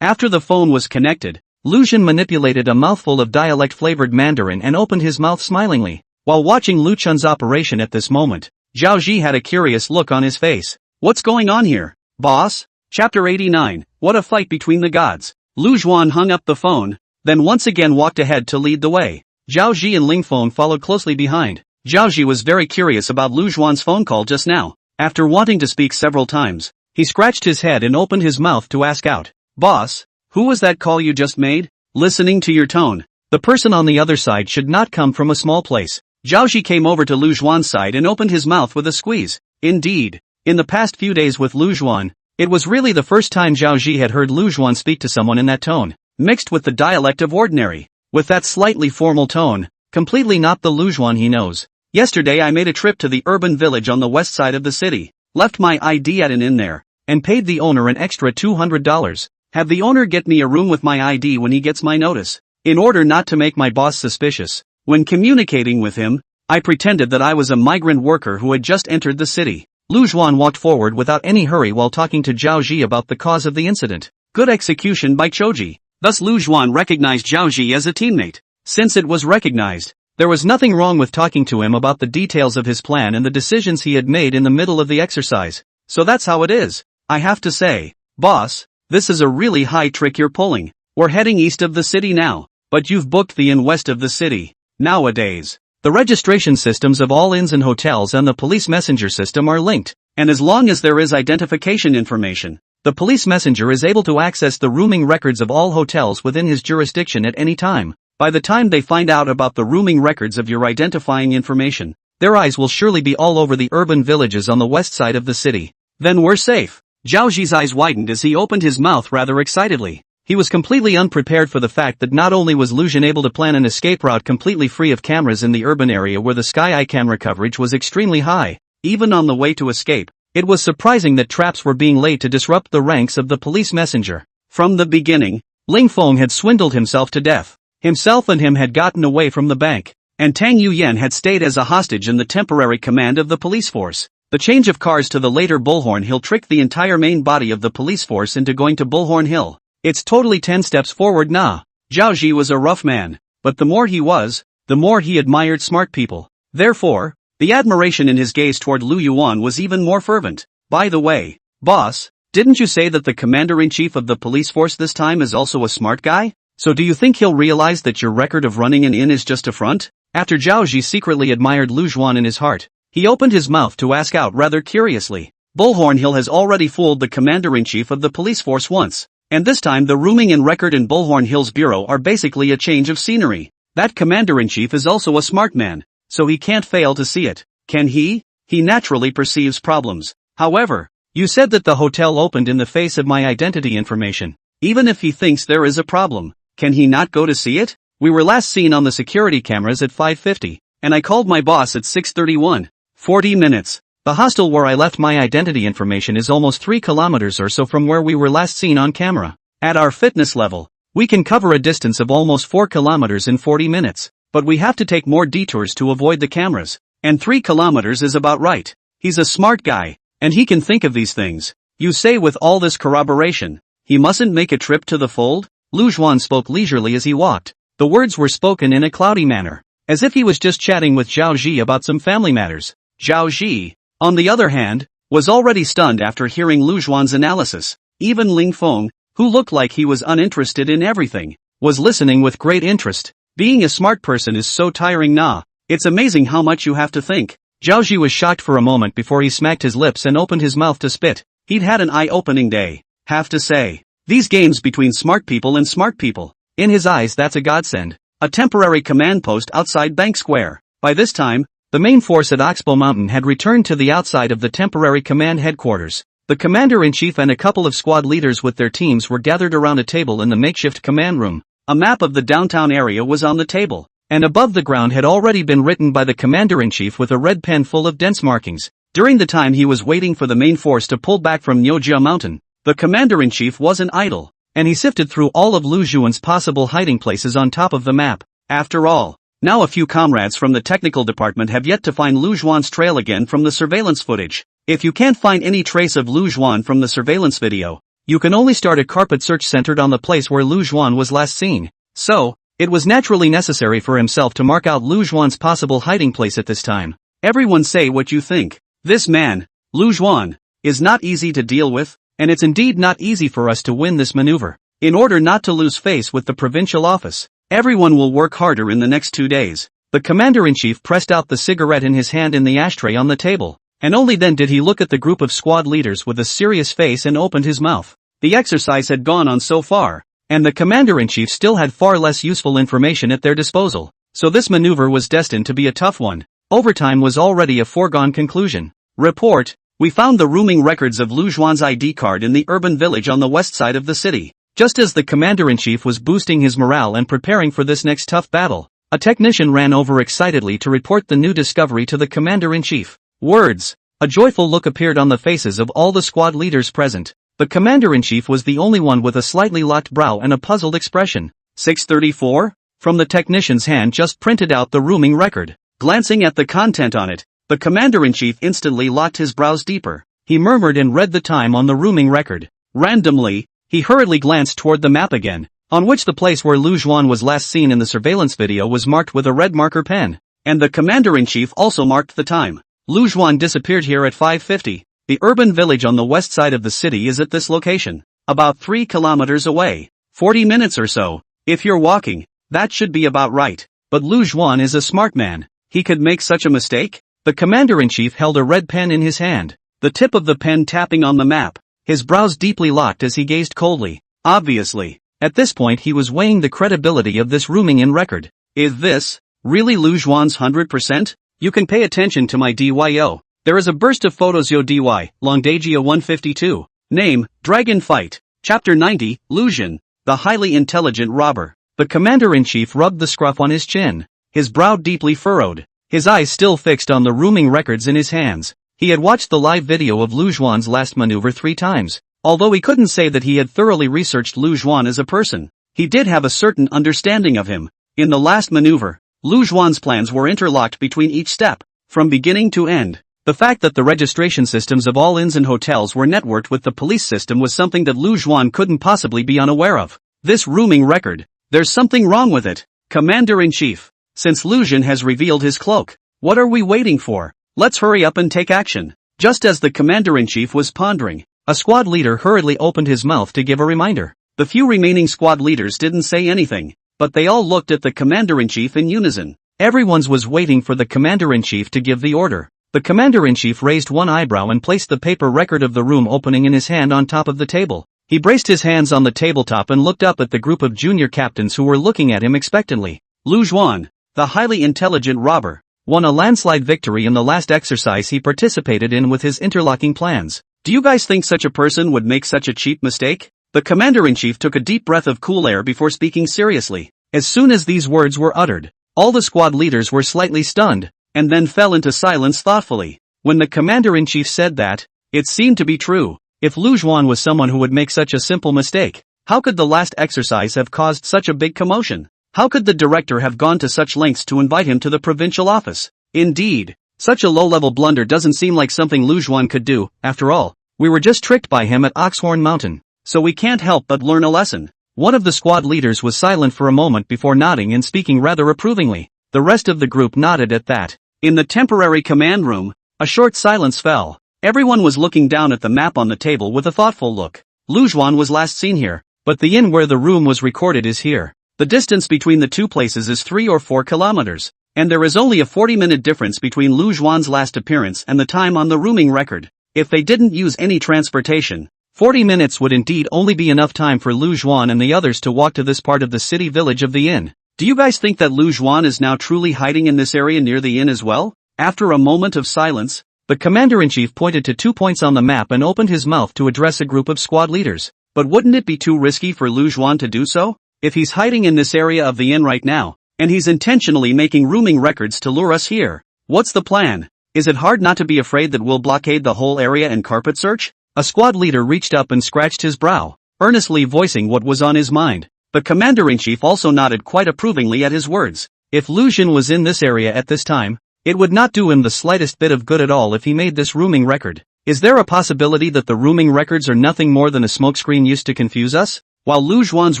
After the phone was connected, Lu Zhen manipulated a mouthful of dialect-flavored Mandarin and opened his mouth smilingly. While watching Lu Chun's operation at this moment, Zhao Ji had a curious look on his face. What's going on here, boss? Chapter 89, What a Fight Between the Gods. Lu Zhuan hung up the phone, then once again walked ahead to lead the way. Zhao Ji and Ling Feng followed closely behind. Zhao Ji was very curious about Lu Zhuan's phone call just now. After wanting to speak several times, he scratched his head and opened his mouth to ask out. Boss, who was that call you just made? Listening to your tone, the person on the other side should not come from a small place. Zhao Ji came over to Lu Zhuan's side and opened his mouth with a squeeze. Indeed, in the past few days with Lu Zhuan, it was really the first time Zhao Ji had heard Lu Zhuan speak to someone in that tone, mixed with the dialect of ordinary, with that slightly formal tone, completely not the Lu Zhuan he knows. Yesterday I made a trip to the urban village on the west side of the city, left my ID at an inn there, and paid the owner an extra $200. Have the owner get me a room with my ID when he gets my notice. In order not to make my boss suspicious, when communicating with him, I pretended that I was a migrant worker who had just entered the city. Lu Zhuan walked forward without any hurry while talking to Zhao Ji about the cause of the incident. Good execution by Choji. Thus Lu Zhuan recognized Zhao Ji as a teammate. Since it was recognized, There was nothing wrong with talking to him about the details of his plan and the decisions he had made in the middle of the exercise. So that's how it is. I have to say, boss, this is a really high trick you're pulling. We're heading east of the city now, but you've booked the inn west of the city. Nowadays, the registration systems of all inns and hotels and the police messenger system are linked, and as long as there is identification information, the police messenger is able to access the rooming records of all hotels within his jurisdiction at any time. By the time they find out about the rooming records of your identifying information, their eyes will surely be all over the urban villages on the west side of the city. Then we're safe. Zhao Zi's eyes widened as he opened his mouth rather excitedly. He was completely unprepared for the fact that not only was Lu Xun able to plan an escape route completely free of cameras in the urban area where the sky-eye camera coverage was extremely high, even on the way to escape, it was surprising that traps were being laid to disrupt the ranks of the police messenger. From the beginning, Ling Feng had swindled himself to death. Himself and him had gotten away from the bank, and Tang Yuyan had stayed as a hostage in the temporary command of the police force. The change of cars to the later Bullhorn Hill tricked the entire main body of the police force into going to Bullhorn Hill. It's totally 10 steps forward nah. Zhao Zi was a rough man, but the more he was, the more he admired smart people. Therefore, the admiration in his gaze toward Lu Yuan was even more fervent. By the way, boss, didn't you say that the commander-in-chief of the police force this time is also a smart guy? So do you think he'll realize that your record of running an inn is just a front? After Zhao Zi secretly admired Lu Xuan in his heart, he opened his mouth to ask out rather curiously. Bullhorn Hill has already fooled the commander-in-chief of the police force once. And this time the rooming and record in Bullhorn Hill's bureau are basically a change of scenery. That commander-in-chief is also a smart man, so he can't fail to see it. Can he? He naturally perceives problems. However, you said that the hotel opened in the face of my identity information. Even if he thinks there is a problem, can he not go to see it? We were last seen on the security cameras at 5:50, and I called my boss at 6:31. 40 minutes. The hostel where I left my identity information is almost 3 kilometers or so from where we were last seen on camera. At our fitness level, we can cover a distance of almost 4 kilometers in 40 minutes, but we have to take more detours to avoid the cameras, and 3 kilometers is about right. He's a smart guy, and he can think of these things. You say with all this corroboration, he mustn't make a trip to the fold? Lu Xuan spoke leisurely as he walked. The words were spoken in a cloudy manner, as if he was just chatting with Zhao Zi about some family matters. Zhao Zi, on the other hand, was already stunned after hearing Lu Xuan's analysis. Even Ling Feng, who looked like he was uninterested in everything, was listening with great interest. Being a smart person is so tiring nah. It's amazing how much you have to think. Zhao Zi was shocked for a moment before he smacked his lips and opened his mouth to spit. He'd had an eye-opening day. Have to say. These games between smart people and smart people. In his eyes that's a godsend. A temporary command post outside Bank Square. By this time, the main force at Oxbow Mountain had returned to the outside of the temporary command headquarters. The commander-in-chief and a couple of squad leaders with their teams were gathered around a table in the makeshift command room. A map of the downtown area was on the table, and above the ground had already been written by the commander-in-chief with a red pen full of dense markings. During the time he was waiting for the main force to pull back from Nyojia Mountain, the commander-in-chief wasn't idle, and he sifted through all of Lu Xuan's possible hiding places on top of the map. After all, now a few comrades from the technical department have yet to find Lu Xuan's trail again from the surveillance footage. If you can't find any trace of Lu Xuan from the surveillance video, you can only start a carpet search centered on the place where Lu Xuan was last seen. So, it was naturally necessary for himself to mark out Lu Xuan's possible hiding place at this time. Everyone say what you think. This man, Lu Xuan, is not easy to deal with, and it's indeed not easy for us to win this maneuver. In order not to lose face with the provincial office, everyone will work harder in the next 2 days. The commander-in-chief pressed out the cigarette in his hand in the ashtray on the table, and only then did he look at the group of squad leaders with a serious face and opened his mouth. The exercise had gone on so far, and the commander-in-chief still had far less useful information at their disposal, so this maneuver was destined to be a tough one. Overtime was already a foregone conclusion. Report, we found the rooming records of Lu Xuan's ID card in the urban village on the west side of the city. Just as the commander-in-chief was boosting his morale and preparing for this next tough battle, a technician ran over excitedly to report the new discovery to the commander-in-chief. Words. A joyful look appeared on the faces of all the squad leaders present. The commander-in-chief was the only one with a slightly locked brow and a puzzled expression. 634? From the technician's hand just printed out the rooming record. Glancing at the content on it, the commander-in-chief instantly locked his brows deeper. He murmured and read the time on the rooming record. Randomly, he hurriedly glanced toward the map again, on which the place where Lu Juan was last seen in the surveillance video was marked with a red marker pen, and the commander-in-chief also marked the time. Lu Juan disappeared here at 5:50. The urban village on the west side of the city is at this location, about 3 kilometers away. 40 minutes or so. If you're walking, that should be about right. But Lu Juan is a smart man. He could make such a mistake? The commander-in-chief held a red pen in his hand, the tip of the pen tapping on the map, his brows deeply locked as he gazed coldly. Obviously, at this point he was weighing the credibility of this rooming in record. Is this really Lu Juan's 100%? You can pay attention to my DYO. There is a burst of photos yo DY, Longdagia 152. Name, Dragon Fight. Chapter 90, Lucian, the highly intelligent robber. The commander-in-chief rubbed the scruff on his chin, his brow deeply furrowed, his eyes still fixed on the rooming records in his hands. He had watched the live video of Lu Juan's last maneuver 3 times. Although he couldn't say that he had thoroughly researched Lu Juan as a person, he did have a certain understanding of him. In the last maneuver, Lu Juan's plans were interlocked between each step, from beginning to end. The fact that the registration systems of all inns and hotels were networked with the police system was something that Lu Juan couldn't possibly be unaware of. This rooming record, there's something wrong with it. Commander-in-chief, since Lu Juan has revealed his cloak, what are we waiting for? Let's hurry up and take action. Just as the commander-in-chief was pondering, a squad leader hurriedly opened his mouth to give a reminder. The few remaining squad leaders didn't say anything, but they all looked at the commander-in-chief in unison. Everyone's was waiting for the commander-in-chief to give the order. The commander-in-chief raised one eyebrow and placed the paper record of the room opening in his hand on top of the table. He braced his hands on the tabletop and looked up at the group of junior captains who were looking at him expectantly. Lu Juan, the highly intelligent robber, won a landslide victory in the last exercise he participated in with his interlocking plans. Do you guys think such a person would make such a cheap mistake? The commander-in-chief took a deep breath of cool air before speaking seriously. As soon as these words were uttered, all the squad leaders were slightly stunned, and then fell into silence thoughtfully. When the commander-in-chief said that, it seemed to be true. If Lu Juan was someone who would make such a simple mistake, how could the last exercise have caused such a big commotion? How could the director have gone to such lengths to invite him to the provincial office? Indeed, such a low-level blunder doesn't seem like something Lu Juan could do. After all, we were just tricked by him at Oxhorn Mountain, so we can't help but learn a lesson. One of the squad leaders was silent for a moment before nodding and speaking rather approvingly. The rest of the group nodded at that. In the temporary command room, a short silence fell. Everyone was looking down at the map on the table with a thoughtful look. Lu Juan was last seen here, but the inn where the room was recorded is here. The distance between the two places is 3 or 4 kilometers, and there is only a 40-minute difference between Lu Juan's last appearance and the time on the rooming record. If they didn't use any transportation, 40 minutes would indeed only be enough time for Lu Juan and the others to walk to this part of the city village of the inn. Do you guys think that Lu Juan is now truly hiding in this area near the inn as well? After a moment of silence, the commander-in-chief pointed to 2 points on the map and opened his mouth to address a group of squad leaders. But wouldn't it be too risky for Lu Juan to do so? If he's hiding in this area of the inn right now, and he's intentionally making rooming records to lure us here, what's the plan? Is it hard not to be afraid that we'll blockade the whole area and carpet search? A squad leader reached up and scratched his brow, earnestly voicing what was on his mind. The commander-in-chief also nodded quite approvingly at his words. If Lu Juan was in this area at this time, it would not do him the slightest bit of good at all if he made this rooming record. Is there a possibility that the rooming records are nothing more than a smokescreen used to confuse us? While Lu Juan's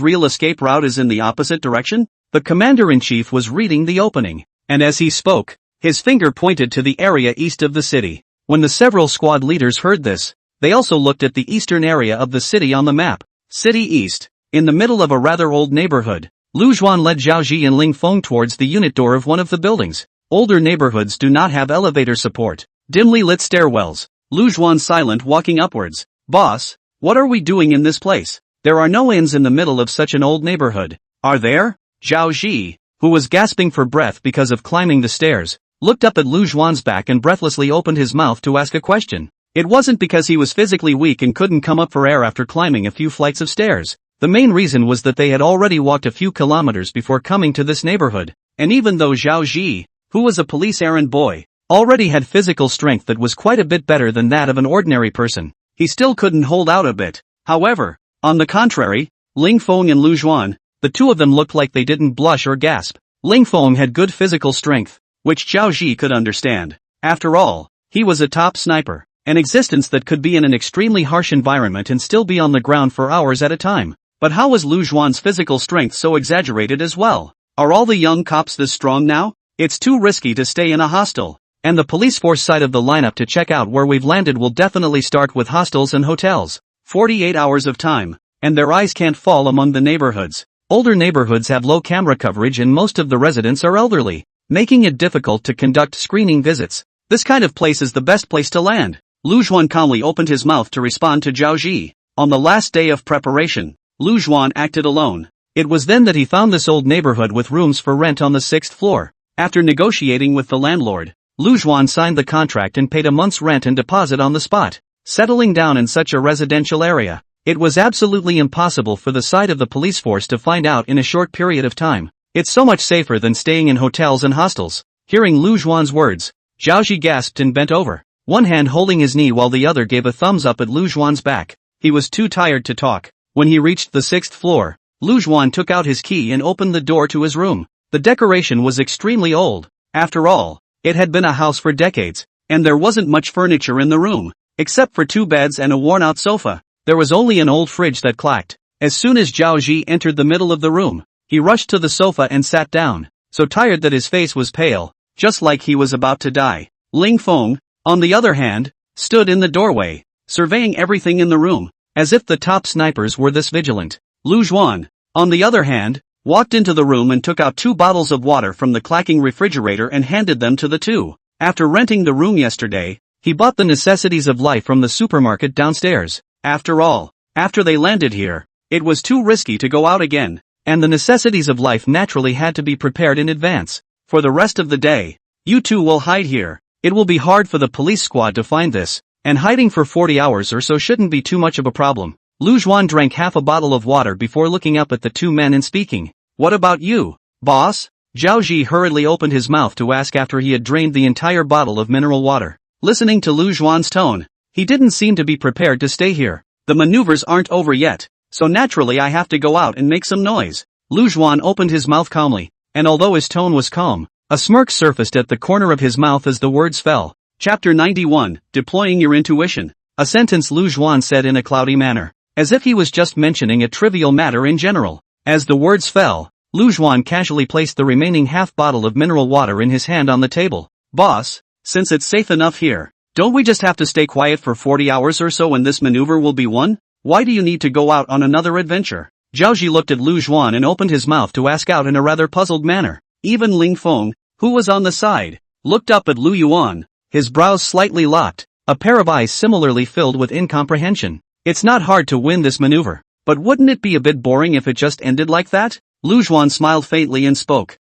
real escape route is in the opposite direction? The commander-in-chief was reading the opening, and as he spoke, his finger pointed to the area east of the city. When the several squad leaders heard this, they also looked at the eastern area of the city on the map. City East, in the middle of a rather old neighborhood. Lu Juan led Zhao Ji and Ling Feng towards the unit door of one of the buildings. Older neighborhoods do not have elevator support. Dimly lit stairwells. Lu Juan silent walking upwards. Boss, what are we doing in this place? There are no inns in the middle of such an old neighborhood. Are there? Zhao Ji, who was gasping for breath because of climbing the stairs, looked up at Lu Juan's back and breathlessly opened his mouth to ask a question. It wasn't because he was physically weak and couldn't come up for air after climbing a few flights of stairs. The main reason was that they had already walked a few kilometers before coming to this neighborhood, and even though Zhao Ji, who was a police errand boy, already had physical strength that was quite a bit better than that of an ordinary person, he still couldn't hold out a bit. However, on the contrary, Ling Feng and Lu Juan, the two of them looked like they didn't blush or gasp. Ling Feng had good physical strength, which Zhao Ji could understand. After all, he was a top sniper, an existence that could be in an extremely harsh environment and still be on the ground for hours at a time. But how was Lu Juan's physical strength so exaggerated as well? Are all the young cops this strong now? It's too risky to stay in a hostel. And the police force side of the lineup to check out where we've landed will definitely start with hostels and hotels. 48 hours of time. And their eyes can't fall among the neighborhoods. Older neighborhoods have low camera coverage and most of the residents are elderly, making it difficult to conduct screening visits. This kind of place is the best place to land. Lu Juan calmly opened his mouth to respond to Zhao Ji. On the last day of preparation, Lu Juan acted alone. It was then that he found this old neighborhood with rooms for rent on the 6th floor. After negotiating with the landlord, Lu Juan signed the contract and paid a month's rent and deposit on the spot. Settling down in such a residential area, it was absolutely impossible for the side of the police force to find out in a short period of time. It's so much safer than staying in hotels and hostels. Hearing Lu Juan's words, Zhao Ji gasped and bent over, one hand holding his knee while the other gave a thumbs up at Lu Juan's back. He was too tired to talk. When he reached the 6th floor, Lu Juan took out his key and opened the door to his room. The decoration was extremely old. After all, it had been a house for decades, and there wasn't much furniture in the room, except for 2 beds and a worn-out sofa. There was only an old fridge that clacked. As soon as Zhao Ji entered the middle of the room, he rushed to the sofa and sat down, so tired that his face was pale, just like he was about to die. Ling Feng, on the other hand, stood in the doorway, surveying everything in the room, as if the top snipers were this vigilant. Lu Juan, on the other hand, walked into the room and took out 2 bottles of water from the clacking refrigerator and handed them to the two. After renting the room yesterday, he bought the necessities of life from the supermarket downstairs. After all, after they landed here, it was too risky to go out again, and the necessities of life naturally had to be prepared in advance. For the rest of the day, you two will hide here. It will be hard for the police squad to find this, and hiding for 40 hours or so shouldn't be too much of a problem. Lu Juan drank half a bottle of water before looking up at the 2 men and speaking. What about you, boss? Zhao Ji hurriedly opened his mouth to ask after he had drained the entire bottle of mineral water. Listening to Lu Juan's tone, he didn't seem to be prepared to stay here. The maneuvers aren't over yet, so naturally I have to go out and make some noise. Lu Juan opened his mouth calmly, and although his tone was calm, a smirk surfaced at the corner of his mouth as the words fell. Chapter 91, Deploying Your Intuition. A sentence Lu Juan said in a cloudy manner, as if he was just mentioning a trivial matter in general. As the words fell, Lu Juan casually placed the remaining half bottle of mineral water in his hand on the table. Boss, since it's safe enough here, don't we just have to stay quiet for 40 hours or so and this maneuver will be won? Why do you need to go out on another adventure? Zhao Ji looked at Lu Juan and opened his mouth to ask out in a rather puzzled manner. Even Ling Feng, who was on the side, looked up at Lu Yuan, his brows slightly locked, a pair of eyes similarly filled with incomprehension. It's not hard to win this maneuver, but wouldn't it be a bit boring if it just ended like that? Lu Juan smiled faintly and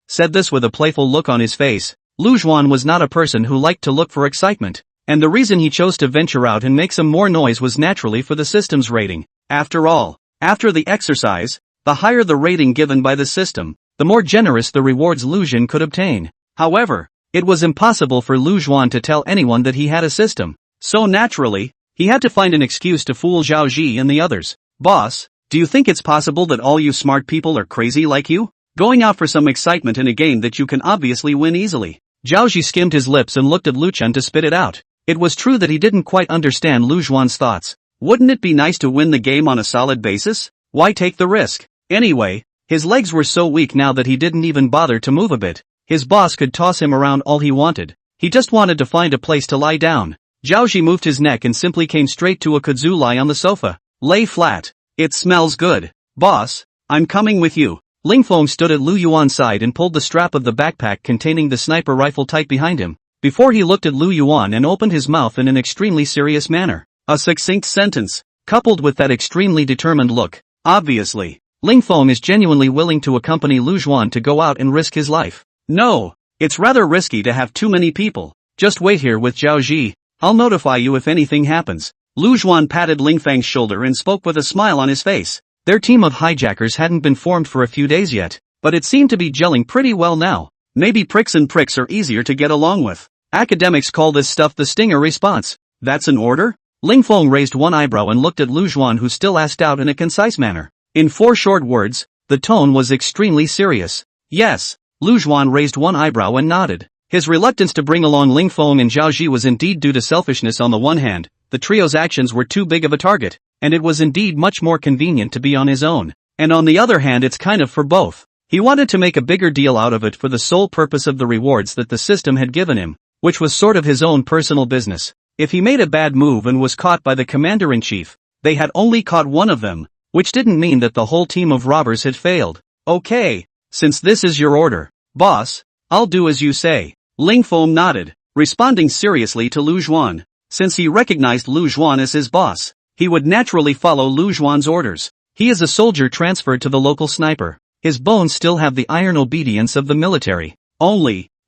said this with a playful look on his face. Lu Juan was not a person who liked to look for excitement, and the reason he chose to venture out and make some more noise was naturally for the system's rating. After all, after the exercise, the higher the rating given by the system, the more generous the rewards Lu Jun could obtain. However, it was impossible for Lu Juan to tell anyone that he had a system, so naturally, he had to find an excuse to fool Zhao Ji and the others. Boss, do you think it's possible that all you smart people are crazy like you? Going out for some excitement in a game that you can obviously win easily. Zhao Ji skimmed his lips and looked at Lu Chun to spit it out. It was true that he didn't quite understand Lu Juan's thoughts. Wouldn't it be nice to win the game on a solid basis? Why take the risk? Anyway, his legs were so weak now that he didn't even bother to move a bit. His boss could toss him around all he wanted. He just wanted to find a place to lie down. Zhao Ji moved his neck and simply came straight to a kudzu lie on the sofa. Lay flat. It smells good. Boss, I'm coming with you. Ling Feng stood at Lu Yuan's side and pulled the strap of the backpack containing the sniper rifle tight behind him, before he looked at Lu Yuan and opened his mouth in an extremely serious manner. A succinct sentence, coupled with that extremely determined look. Obviously, Ling Feng is genuinely willing to accompany Lu Juan to go out and risk his life. No, it's rather risky to have too many people. Just wait here with Zhao Ji. I'll notify you if anything happens. Lu Juan patted Ling Feng's shoulder and spoke with a smile on his face. Their team of hijackers hadn't been formed for a few days yet, but it seemed to be gelling pretty well now. Maybe pricks and pricks are easier to get along with. Academics call this stuff the stinger response. That's an order? Ling Feng raised one eyebrow and looked at Lu Juan, who still asked out in a concise manner. In 4 short words, the tone was extremely serious. Yes. Lu Juan raised one eyebrow and nodded. His reluctance to bring along Ling Feng and Zhao Ji was indeed due to selfishness on the one hand. The trio's actions were too big of a target, and it was indeed much more convenient to be on his own. And on the other hand, it's kind of for both. He wanted to make a bigger deal out of it for the sole purpose of the rewards that the system had given him, which was sort of his own personal business. If he made a bad move and was caught by the commander-in-chief, they had only caught one of them, which didn't mean that the whole team of robbers had failed. Okay, since this is your order, boss, I'll do as you say. Ling Feng nodded, responding seriously to Lu Zhuan. Since he recognized Lu Zhuan as his boss, he would naturally follow Lu Zhuan's orders. He is a soldier transferred to the local sniper. His bones still have the iron obedience of the military.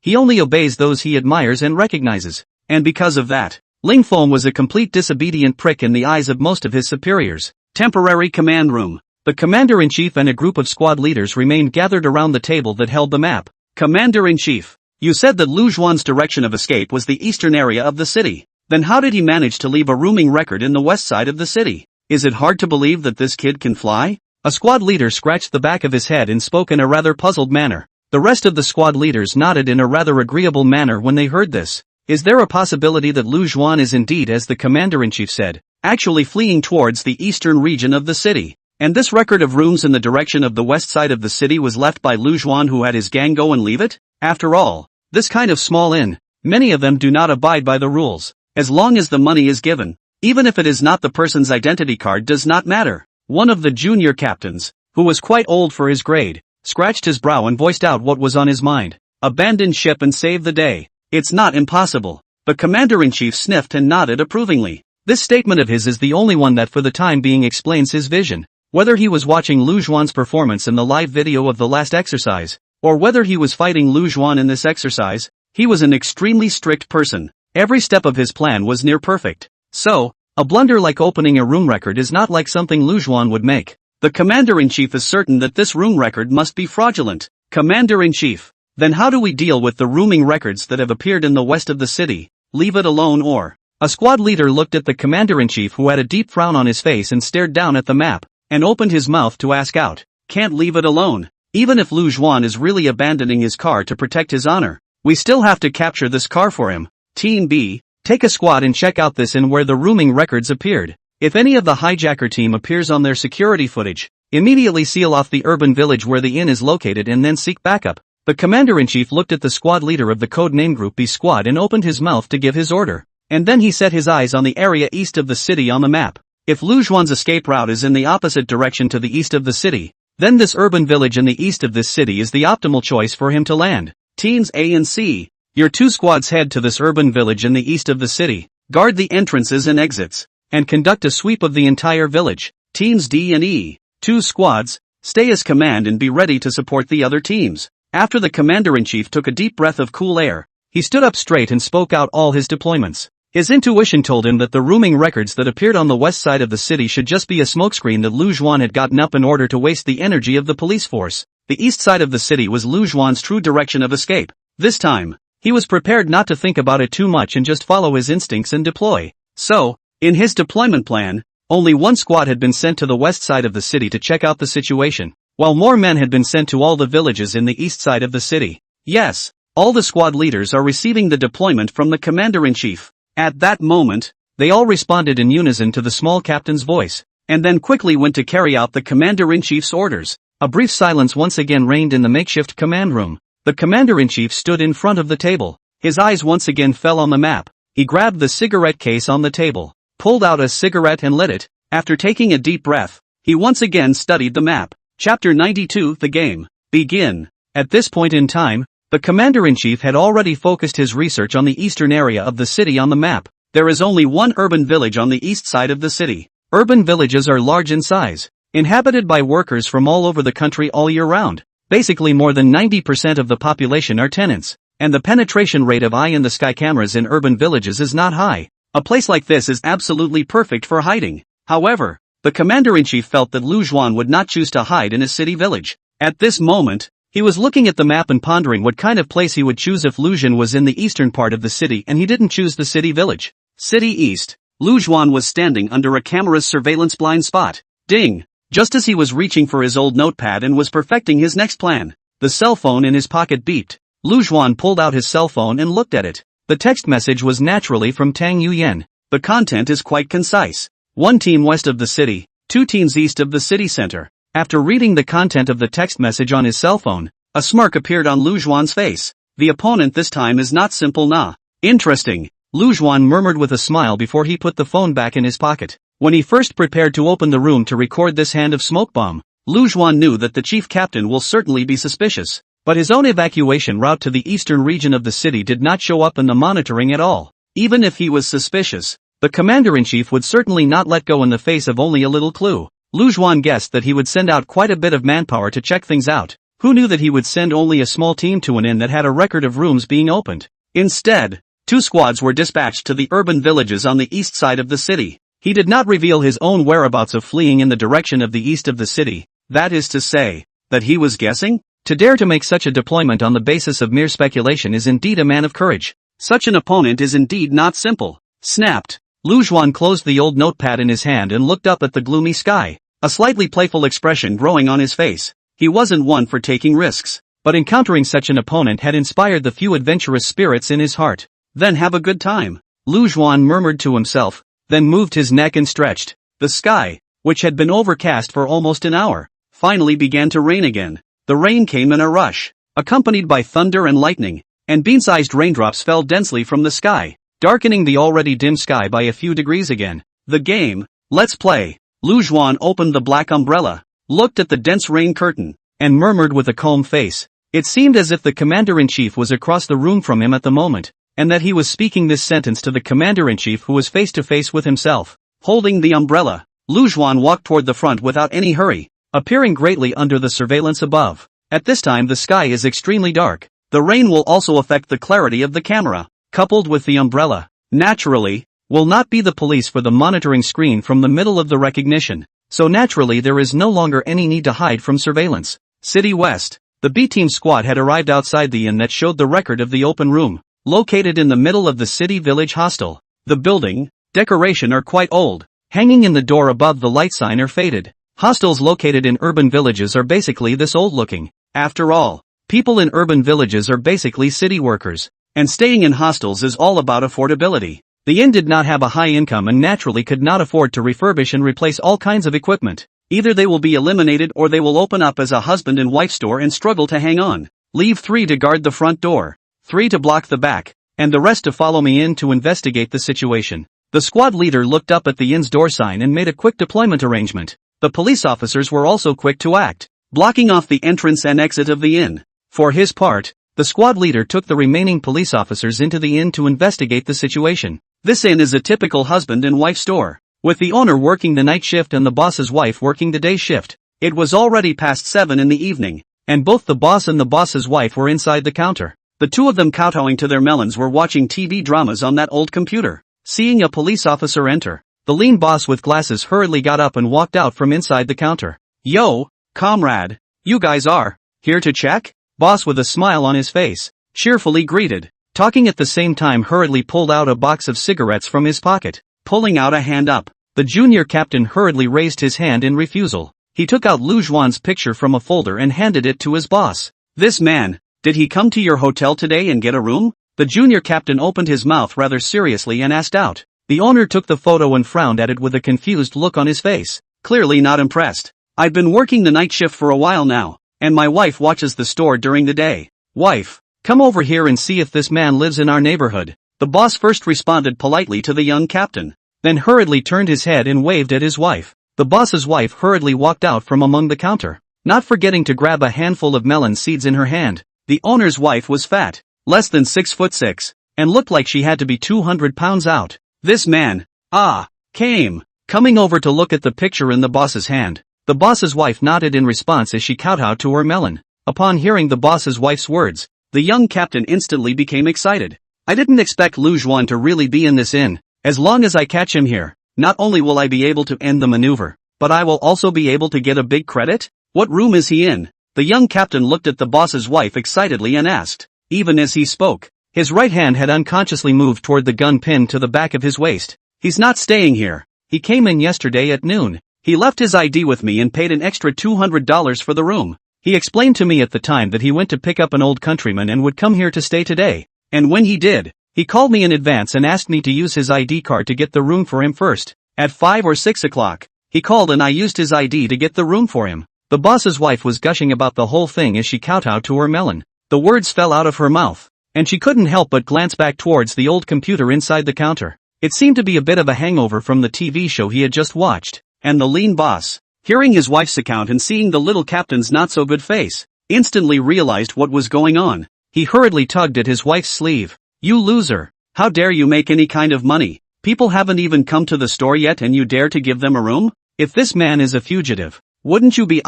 He only obeys those he admires and recognizes. And because of that, Ling Feng was a complete disobedient prick in the eyes of most of his superiors. Temporary command room. The commander-in-chief and a group of squad leaders remained gathered around the table that held the map. Commander-in-chief, you said that Lu Zhuan's direction of escape was the eastern area of the city. Then how did he manage to leave a rooming record in the west side of the city? Is it hard to believe that this kid can fly? A squad leader scratched the back of his head and spoke in a rather puzzled manner. The rest of the squad leaders nodded in a rather agreeable manner when they heard this. Is there a possibility that Lu Zhuan is indeed, as the commander-in-chief said, actually fleeing towards the eastern region of the city? And this record of rooms in the direction of the west side of the city was left by Lu Zhuan, who had his gang go and leave it? After all, this kind of small inn, many of them do not abide by the rules. As long as the money is given, even if it is not the person's identity card, does not matter. One of the junior captains, who was quite old for his grade, scratched his brow and voiced out what was on his mind. Abandon ship and save the day. It's not impossible. The commander-in-chief sniffed and nodded approvingly. This statement of his is the only one that for the time being explains his vision. Whether he was watching Lu Zhuan's performance in the live video of the last exercise, or whether he was fighting Lu Zhuan in this exercise, he was an extremely strict person. Every step of his plan was near perfect. So, a blunder like opening a room record is not like something Lu Zhuan would make. The commander-in-chief is certain that this room record must be fraudulent. Commander-in-chief, then how do we deal with the rooming records that have appeared in the west of the city? Leave it alone or... A squad leader looked at the commander-in-chief, who had a deep frown on his face and stared down at the map, and opened his mouth to ask out. Can't leave it alone. Even if Lu Zhuan is really abandoning his car to protect his honor, we still have to capture this car for him. Team B, take a squad and check out this inn where the rooming records appeared. If any of the hijacker team appears on their security footage, immediately seal off the urban village where the inn is located and then seek backup. The commander-in-chief looked at the squad leader of the code-name Group B squad and opened his mouth to give his order. And then he set his eyes on the area east of the city on the map. If Lu Zhuan's escape route is in the opposite direction to the east of the city, then this urban village in the east of this city is the optimal choice for him to land. Teams A and C, your two squads head to this urban village in the east of the city, guard the entrances and exits, and conduct a sweep of the entire village. Teams D and E, two squads, stay as command and be ready to support the other teams. After the commander-in-chief took a deep breath of cool air, he stood up straight and spoke out all his deployments. His intuition told him that the rooming records that appeared on the west side of the city should just be a smokescreen that Lu Zhuan had gotten up in order to waste the energy of the police force. The east side of the city was Lu Zhuan's true direction of escape. This time, he was prepared not to think about it too much and just follow his instincts and deploy. So, in his deployment plan, only one squad had been sent to the west side of the city to check out the situation, while more men had been sent to all the villages in the east side of the city. Yes, all the squad leaders are receiving the deployment from the commander-in-chief. At that moment, they all responded in unison to the small captain's voice, and then quickly went to carry out the commander-in-chief's orders. A brief silence once again reigned in the makeshift command room. The commander-in-chief stood in front of the table. His eyes once again fell on the map. He grabbed the cigarette case on the table, pulled out a cigarette and lit it. After taking a deep breath, he once again studied the map. Chapter 92, The Game. Begin. At this point in time, the commander-in-chief had already focused his research on the eastern area of the city on the map. There is only one urban village on the east side of the city. Urban villages are large in size, inhabited by workers from all over the country all year round. Basically more than 90% of the population are tenants, and the penetration rate of eye-in-the-sky cameras in urban villages is not high. A place like this is absolutely perfect for hiding. However, the commander-in-chief felt that Lu Zhuan would not choose to hide in a city village. At this moment, he was looking at the map and pondering what kind of place he would choose if Lu Zhuan was in the eastern part of the city and he didn't choose the city village. City East. Lu Zhuan was standing under a camera's surveillance blind spot. Ding! Just as he was reaching for his old notepad and was perfecting his next plan, the cell phone in his pocket beeped. Lu Zhuan pulled out his cell phone and looked at it. The text message was naturally from Tang Yuyen. The content is quite concise. 1 team west of the city, 2 teams east of the city center. After reading the content of the text message on his cell phone, a smirk appeared on Lu Juan's face. The opponent this time is not simple nah. Interesting, Lu Juan murmured with a smile before he put the phone back in his pocket. When he first prepared to open the room to record this hand of smoke bomb, Lu Juan knew that the chief captain will certainly be suspicious. But his own evacuation route to the eastern region of the city did not show up in the monitoring at all. Even if he was suspicious, the commander-in-chief would certainly not let go in the face of only a little clue. Lu Juan guessed that he would send out quite a bit of manpower to check things out. Who knew that he would send only a small team to an inn that had a record of rooms being opened? Instead, 2 squads were dispatched to the urban villages on the east side of the city. He did not reveal his own whereabouts of fleeing in the direction of the east of the city. That is to say, that he was guessing? To dare to make such a deployment on the basis of mere speculation is indeed a man of courage. Such an opponent is indeed not simple. Snapped. Lu Juan closed the old notepad in his hand and looked up at the gloomy sky, a slightly playful expression growing on his face. He wasn't one for taking risks, but encountering such an opponent had inspired the few adventurous spirits in his heart. Then have a good time, Lu Juan murmured to himself, then moved his neck and stretched. The sky, which had been overcast for almost an hour, finally began to rain again. The rain came in a rush, accompanied by thunder and lightning, and bean-sized raindrops fell densely from the sky, darkening the already dim sky by a few degrees again. The game, let's play. Lu Juan opened the black umbrella, looked at the dense rain curtain, and murmured with a calm face. It seemed as if the commander-in-chief was across the room from him at the moment, and that he was speaking this sentence to the commander-in-chief who was face to face with himself. Holding the umbrella, Lu Juan walked toward the front without any hurry, appearing greatly under the surveillance above. At this time the sky is extremely dark. The rain will also affect the clarity of the camera, coupled with the umbrella. Naturally, will not be the police for the monitoring screen from the middle of the recognition. So naturally there is no longer any need to hide from surveillance. City West. The B-team squad had arrived outside the inn that showed the record of the open room, located in the middle of the city village hostel. The building, decoration are quite old. Hanging in the door above the light sign are faded. Hostels located in urban villages are basically this old looking. After all, people in urban villages are basically city workers, and staying in hostels is all about affordability. The inn did not have a high income and naturally could not afford to refurbish and replace all kinds of equipment. Either they will be eliminated or they will open up as a husband and wife store and struggle to hang on. Leave 3 to guard the front door, 3 to block the back, and the rest to follow me in to investigate the situation. The squad leader looked up at the inn's door sign and made a quick deployment arrangement. The police officers were also quick to act, blocking off the entrance and exit of the inn. For his part, the squad leader took the remaining police officers into the inn to investigate the situation. This inn is a typical husband and wife store, with the owner working the night shift and the boss's wife working the day shift. It was already past 7 in the evening, and both the boss and the boss's wife were inside the counter. The 2 of them kowtowing to their melons were watching TV dramas on that old computer. Seeing a police officer enter, the lean boss with glasses hurriedly got up and walked out from inside the counter. Yo, comrade, you guys are here to check? Boss with a smile on his face, cheerfully greeted, talking at the same time hurriedly pulled out a box of cigarettes from his pocket, pulling out a hand up. The junior captain hurriedly raised his hand in refusal. He took out Lu Juan's picture from a folder and handed it to his boss. This man, did he come to your hotel today and get a room? The junior captain opened his mouth rather seriously and asked out. The owner took the photo and frowned at it with a confused look on his face, clearly not impressed. I've been working the night shift for a while now, and my wife watches the store during the day. Wife, come over here and see if this man lives in our neighborhood. The boss first responded politely to the young captain, then hurriedly turned his head and waved at his wife. The boss's wife hurriedly walked out from among the counter, not forgetting to grab a handful of melon seeds in her hand. The owner's wife was fat, less than 6'6", and looked like she had to be 200 pounds out. This man, coming over to look at the picture in the boss's hand. The boss's wife nodded in response as she kowtowed to her melon. Upon hearing the boss's wife's words, the young captain instantly became excited. I didn't expect Lu Juan to really be in this inn. As long as I catch him here, not only will I be able to end the maneuver, but I will also be able to get a big credit? What room is he in? The young captain looked at the boss's wife excitedly and asked. Even as he spoke, his right hand had unconsciously moved toward the gun pinned to the back of his waist. He's not staying here. He came in yesterday at noon. He left his ID with me and paid an extra $200 for the room. He explained to me at the time that he went to pick up an old countryman and would come here to stay today. And when he did, he called me in advance and asked me to use his ID card to get the room for him first. At 5 or 6 o'clock, he called and I used his ID to get the room for him. The boss's wife was gushing about the whole thing as she kowtowed to her melon. The words fell out of her mouth, and she couldn't help but glance back towards the old computer inside the counter. It seemed to be a bit of a hangover from the TV show he had just watched, and the lean boss, hearing his wife's account and seeing the little captain's not-so-good face, instantly realized what was going on. He hurriedly tugged at his wife's sleeve. "You loser! How dare you make any kind of money? People haven't even come to the store yet and you dare to give them a room? If this man is a fugitive, wouldn't you be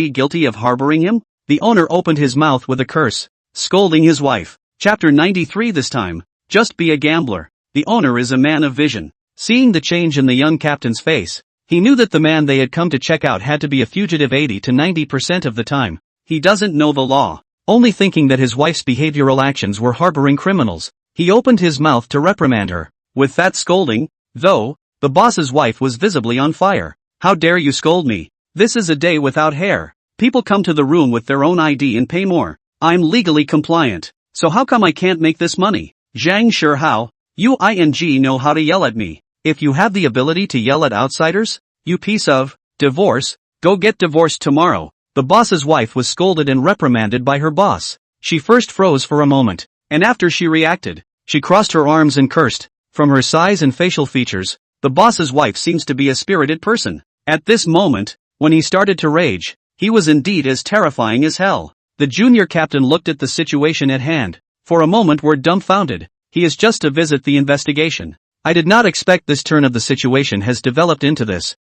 guilty of harboring him?" The owner opened his mouth with a curse, scolding his wife. Chapter 93 this time, just be a gambler. The owner is a man of vision. Seeing the change in the young captain's face, he knew that the man they had come to check out had to be a fugitive 80 to 90% of the time. He doesn't know the law. Only thinking that his wife's behavioral actions were harboring criminals, he opened his mouth to reprimand her. With that scolding, though, the boss's wife was visibly on fire. "How dare you scold me? This is a day without hair. People come to the room with their own ID and pay more. I'm legally compliant, so how come I can't make this money? Zhang sure how? You know how to yell at me. If you have the ability to yell at outsiders, you piece of divorce, go get divorced tomorrow." The boss's wife was scolded and reprimanded by her boss. She first froze for a moment, and after she reacted, she crossed her arms and cursed. From her size and facial features, the boss's wife seems to be a spirited person. At this moment, when he started to rage, he was indeed as terrifying as hell. The junior captain looked at the situation at hand. For a moment we're dumbfounded. He is just to visit the investigation. I did not expect this turn of the situation has developed into this.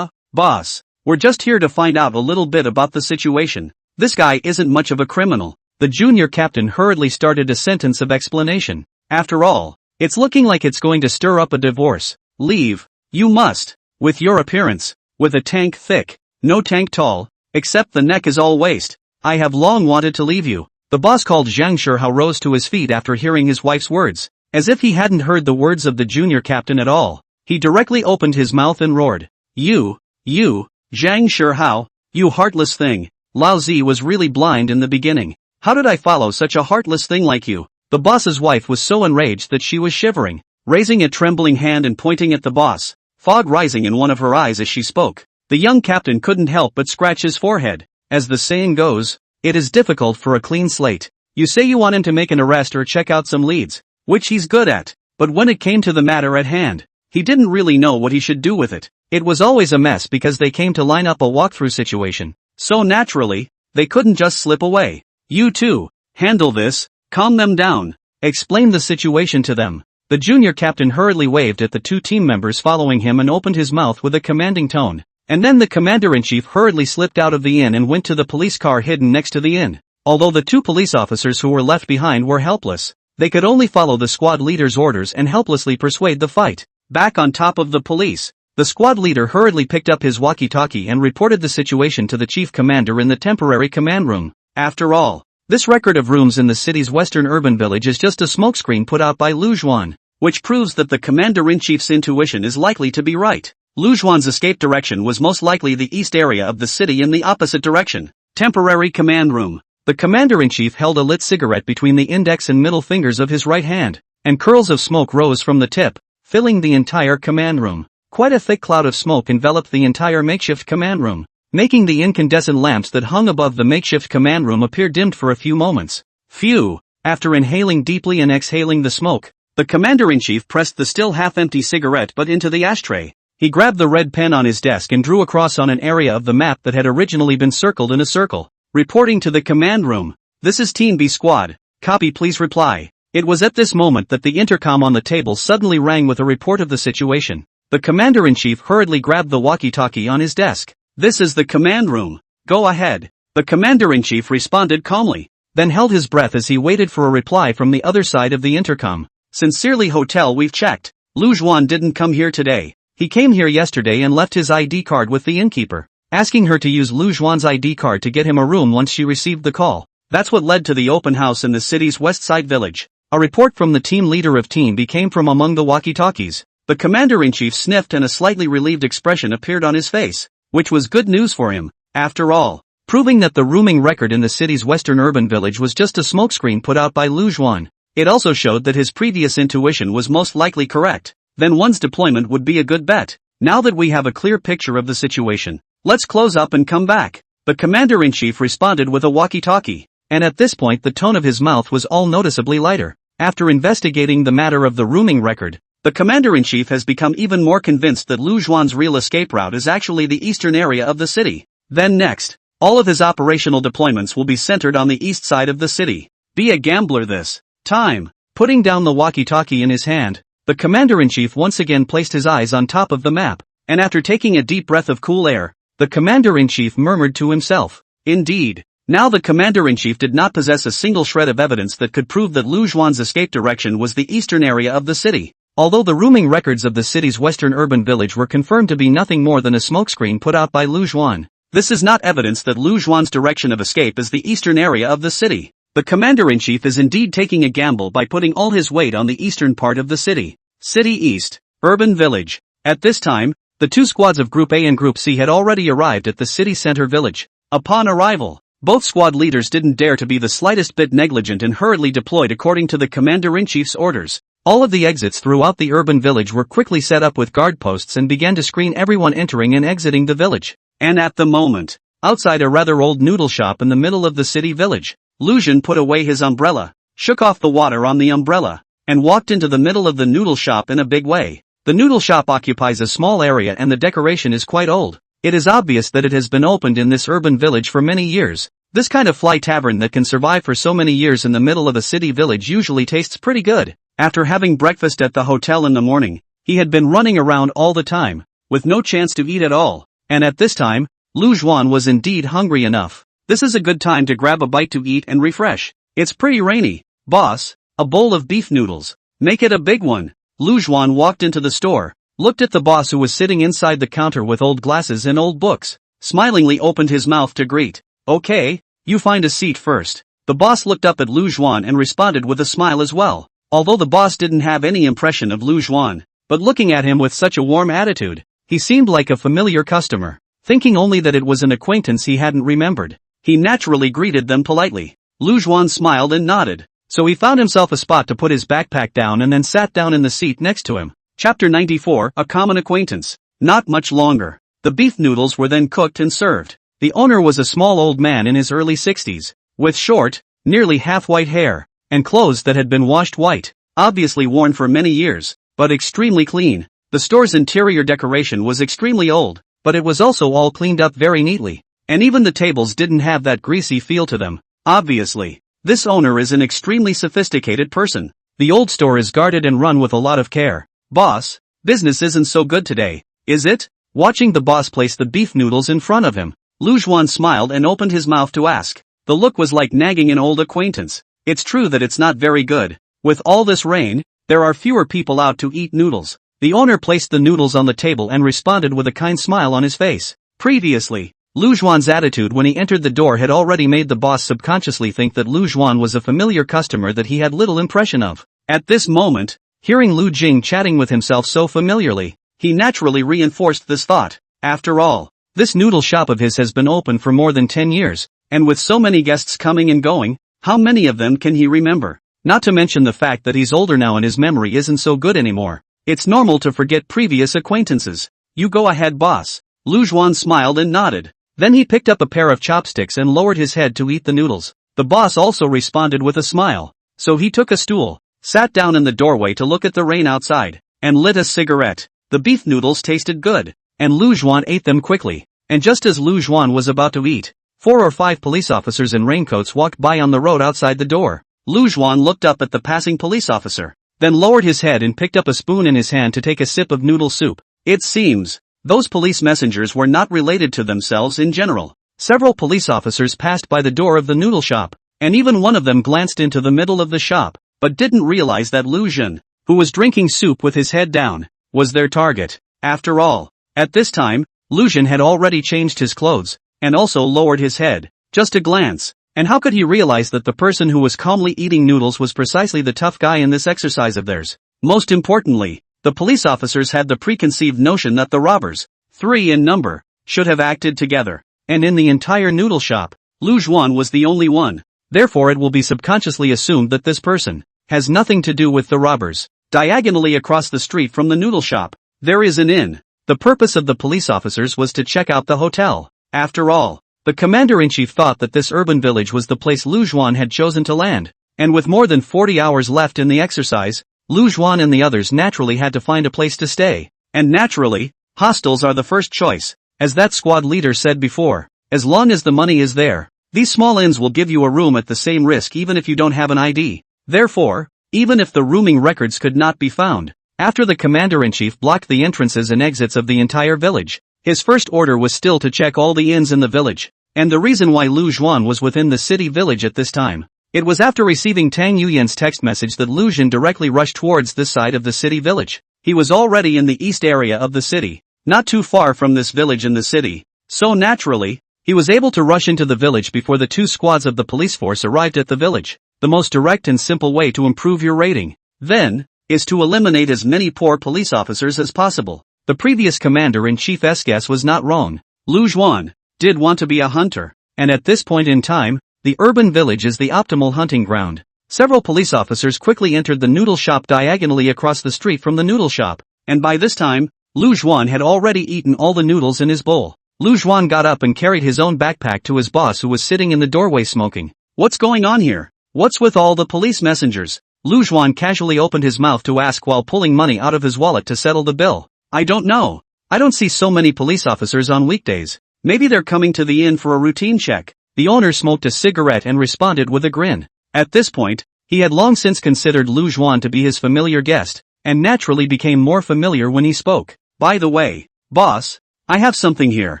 Boss, we're just here to find out a little bit about the situation. This guy isn't much of a criminal. The junior captain hurriedly started a sentence of explanation. After all, it's looking like it's going to stir up a divorce. Leave. You must. With your appearance. With a tank thick. No tank tall. Except the neck is all waist. I have long wanted to leave you. The boss called Zhang Shihao rose to his feet after hearing his wife's words. As if he hadn't heard the words of the junior captain at all, he directly opened his mouth and roared. You, Zhang Shihao, you heartless thing. Lao Zi was really blind in the beginning. How did I follow such a heartless thing like you? The boss's wife was so enraged that she was shivering, raising a trembling hand and pointing at the boss, fog rising in one of her eyes as she spoke. The young captain couldn't help but scratch his forehead. As the saying goes, it is difficult for a clean slate. You say you want him to make an arrest or check out some leads, which he's good at, but when it came to the matter at hand, he didn't really know what he should do with it. It was always a mess because they came to line up a walkthrough situation, so naturally, they couldn't just slip away. You two, handle this. Calm them down. Explain the situation to them. The junior captain hurriedly waved at the two team members following him and opened his mouth with a commanding tone. And then the commander-in-chief hurriedly slipped out of the inn and went to the police car hidden next to the inn. Although the two police officers who were left behind were helpless, they could only follow the squad leader's orders and helplessly persuade the fight. Back on top of the police, the squad leader hurriedly picked up his walkie-talkie and reported the situation to the chief commander in the temporary command room. After all, this record of rooms in the city's western urban village is just a smokescreen put out by Lu Zhuan, which proves that the commander-in-chief's intuition is likely to be right. Lu Zhuan's escape direction was most likely the east area of the city in the opposite direction. Temporary command room. The commander-in-chief held a lit cigarette between the index and middle fingers of his right hand, and curls of smoke rose from the tip, filling the entire command room. Quite a thick cloud of smoke enveloped the entire makeshift command room, making the incandescent lamps that hung above the makeshift command room appear dimmed for a few moments. Phew! After inhaling deeply and exhaling the smoke, the commander-in-chief pressed the still half-empty cigarette butt into the ashtray. He grabbed the red pen on his desk and drew across on an area of the map that had originally been circled in a circle. Reporting to the command room. This is Team B Squad. Copy, please reply. It was at this moment that the intercom on the table suddenly rang with a report of the situation. The commander-in-chief hurriedly grabbed the walkie-talkie on his desk. This is the command room. Go ahead. The commander-in-chief responded calmly, then held his breath as he waited for a reply from the other side of the intercom. Sincerely Hotel, we've checked. Lu Zhuan didn't come here today. He came here yesterday and left his ID card with the innkeeper, asking her to use Lu Zhuan's ID card to get him a room once she received the call. That's what led to the open house in the city's west side village. A report from the team leader of Team B came from among the walkie-talkies. The commander-in-chief sniffed and a slightly relieved expression appeared on his face, which was good news for him, after all, proving that the rooming record in the city's western urban village was just a smokescreen put out by Lu Zhuan. It also showed that his previous intuition was most likely correct. Then one's deployment would be a good bet. Now that we have a clear picture of the situation, let's close up and come back. The commander-in-chief responded with a walkie-talkie, and at this point the tone of his mouth was all noticeably lighter. After investigating the matter of the rooming record, the commander-in-chief has become even more convinced that Lu Zhuan's real escape route is actually the eastern area of the city. Then next, all of his operational deployments will be centered on the east side of the city. Be a gambler this time. Putting down the walkie-talkie in his hand, the commander-in-chief once again placed his eyes on top of the map, and after taking a deep breath of cool air, the commander-in-chief murmured to himself, "Indeed." Now the commander-in-chief did not possess a single shred of evidence that could prove that Lu Zhuan's escape direction was the eastern area of the city. Although the rooming records of the city's western urban village were confirmed to be nothing more than a smokescreen put out by Lu Zhuan, this is not evidence that Lu Zhuan's direction of escape is the eastern area of the city. The commander-in-chief is indeed taking a gamble by putting all his weight on the eastern part of the city. City East, Urban Village. At this time, the two squads of Group A and Group C had already arrived at the city center village. Upon arrival, both squad leaders didn't dare to be the slightest bit negligent and hurriedly deployed according to the commander-in-chief's orders. All of the exits throughout the urban village were quickly set up with guard posts and began to screen everyone entering and exiting the village. And at the moment, outside a rather old noodle shop in the middle of the city village, Lu Zhen put away his umbrella, shook off the water on the umbrella, and walked into the middle of the noodle shop in a big way. The noodle shop occupies a small area and the decoration is quite old. It is obvious that it has been opened in this urban village for many years. This kind of fly tavern that can survive for so many years in the middle of a city village usually tastes pretty good. After having breakfast at the hotel in the morning, he had been running around all the time, with no chance to eat at all, and at this time, Lu Zhuan was indeed hungry enough. This is a good time to grab a bite to eat and refresh. It's pretty rainy. Boss, a bowl of beef noodles. Make it a big one. Lu Zhuan walked into the store, looked at the boss who was sitting inside the counter with old glasses and old books, smilingly opened his mouth to greet. Okay, you find a seat first. The boss looked up at Lu Zhuan and responded with a smile as well. Although the boss didn't have any impression of Lu Zhuan, but looking at him with such a warm attitude, he seemed like a familiar customer. Thinking only that it was an acquaintance he hadn't remembered, he naturally greeted them politely. Lu Zhuan smiled and nodded, so he found himself a spot to put his backpack down and then sat down in the seat next to him. Chapter 94, A Common Acquaintance. Not much longer. The beef noodles were then cooked and served. The owner was a small old man in his early 60s, with short, nearly half-white hair, and clothes that had been washed white, obviously worn for many years, but extremely clean. The store's interior decoration was extremely old, but it was also all cleaned up very neatly, and even the tables didn't have that greasy feel to them. Obviously, this owner is an extremely sophisticated person. The old store is guarded and run with a lot of care. Boss, business isn't so good today, is it? Watching the boss place the beef noodles in front of him, Lu Zhuan smiled and opened his mouth to ask. The look was like nagging an old acquaintance. It's true that it's not very good. With all this rain, there are fewer people out to eat noodles. The owner placed the noodles on the table and responded with a kind smile on his face. Previously, Lu Zhuan's attitude when he entered the door had already made the boss subconsciously think that Lu Zhuan was a familiar customer that he had little impression of. At this moment, hearing Lu Jing chatting with himself so familiarly, he naturally reinforced this thought. After all, this noodle shop of his has been open for more than 10 years, and with so many guests coming and going, how many of them can he remember? Not to mention the fact that he's older now and his memory isn't so good anymore. It's normal to forget previous acquaintances. You go ahead, boss. Lu Zhuan smiled and nodded. Then he picked up a pair of chopsticks and lowered his head to eat the noodles. The boss also responded with a smile. So he took a stool, sat down in the doorway to look at the rain outside, and lit a cigarette. The beef noodles tasted good, and Lu Zhuan ate them quickly. And just as Lu Zhuan was about to eat, 4 or 5 police officers in raincoats walked by on the road outside the door. Lu Zhuan looked up at the passing police officer, then lowered his head and picked up a spoon in his hand to take a sip of noodle soup. It seems those police messengers were not related to themselves in general. Several police officers passed by the door of the noodle shop, and even one of them glanced into the middle of the shop, but didn't realize that Lu Zhen, who was drinking soup with his head down, was their target. After all, at this time, Lu Zhen had already changed his clothes, and also lowered his head, just a glance. And how could he realize that the person who was calmly eating noodles was precisely the tough guy in this exercise of theirs? Most importantly, the police officers had the preconceived notion that the robbers, 3 in number, should have acted together. And in the entire noodle shop, Lu Zhuan was the only one. Therefore it will be subconsciously assumed that this person has nothing to do with the robbers. Diagonally across the street from the noodle shop, there is an inn. The purpose of the police officers was to check out the hotel. After all, the commander-in-chief thought that this urban village was the place Lu Juan had chosen to land. And with more than 40 hours left in the exercise, Lu Juan and the others naturally had to find a place to stay. And naturally, hostels are the first choice. As that squad leader said before, as long as the money is there, these small inns will give you a room at the same risk even if you don't have an ID. Therefore, even if the rooming records could not be found, after the commander-in-chief blocked the entrances and exits of the entire village, his first order was still to check all the inns in the village. And the reason why Lu Juan was within the city village at this time, it was after receiving Tang Yuyan's text message that Lu Jin directly rushed towards this side of the city village. He was already in the east area of the city, not too far from this village in the city, so naturally, he was able to rush into the village before the two squads of the police force arrived at the village. The most direct and simple way to improve your rating, then, is to eliminate as many poor police officers as possible. The previous commander-in-chief Escalation was not wrong. Lu Juan did want to be a hunter, and at this point in time, the urban village is the optimal hunting ground. Several police officers quickly entered the noodle shop diagonally across the street from the noodle shop, and by this time, Lu Juan had already eaten all the noodles in his bowl. Lu Juan got up and carried his own backpack to his boss who was sitting in the doorway smoking. "What's going on here? What's with all the police messengers?" Lu Juan casually opened his mouth to ask while pulling money out of his wallet to settle the bill. "I don't know. I don't see so many police officers on weekdays. Maybe they're coming to the inn for a routine check." The owner smoked a cigarette and responded with a grin. At this point, he had long since considered Lu Juan to be his familiar guest, and naturally became more familiar when he spoke. "By the way, boss, I have something here.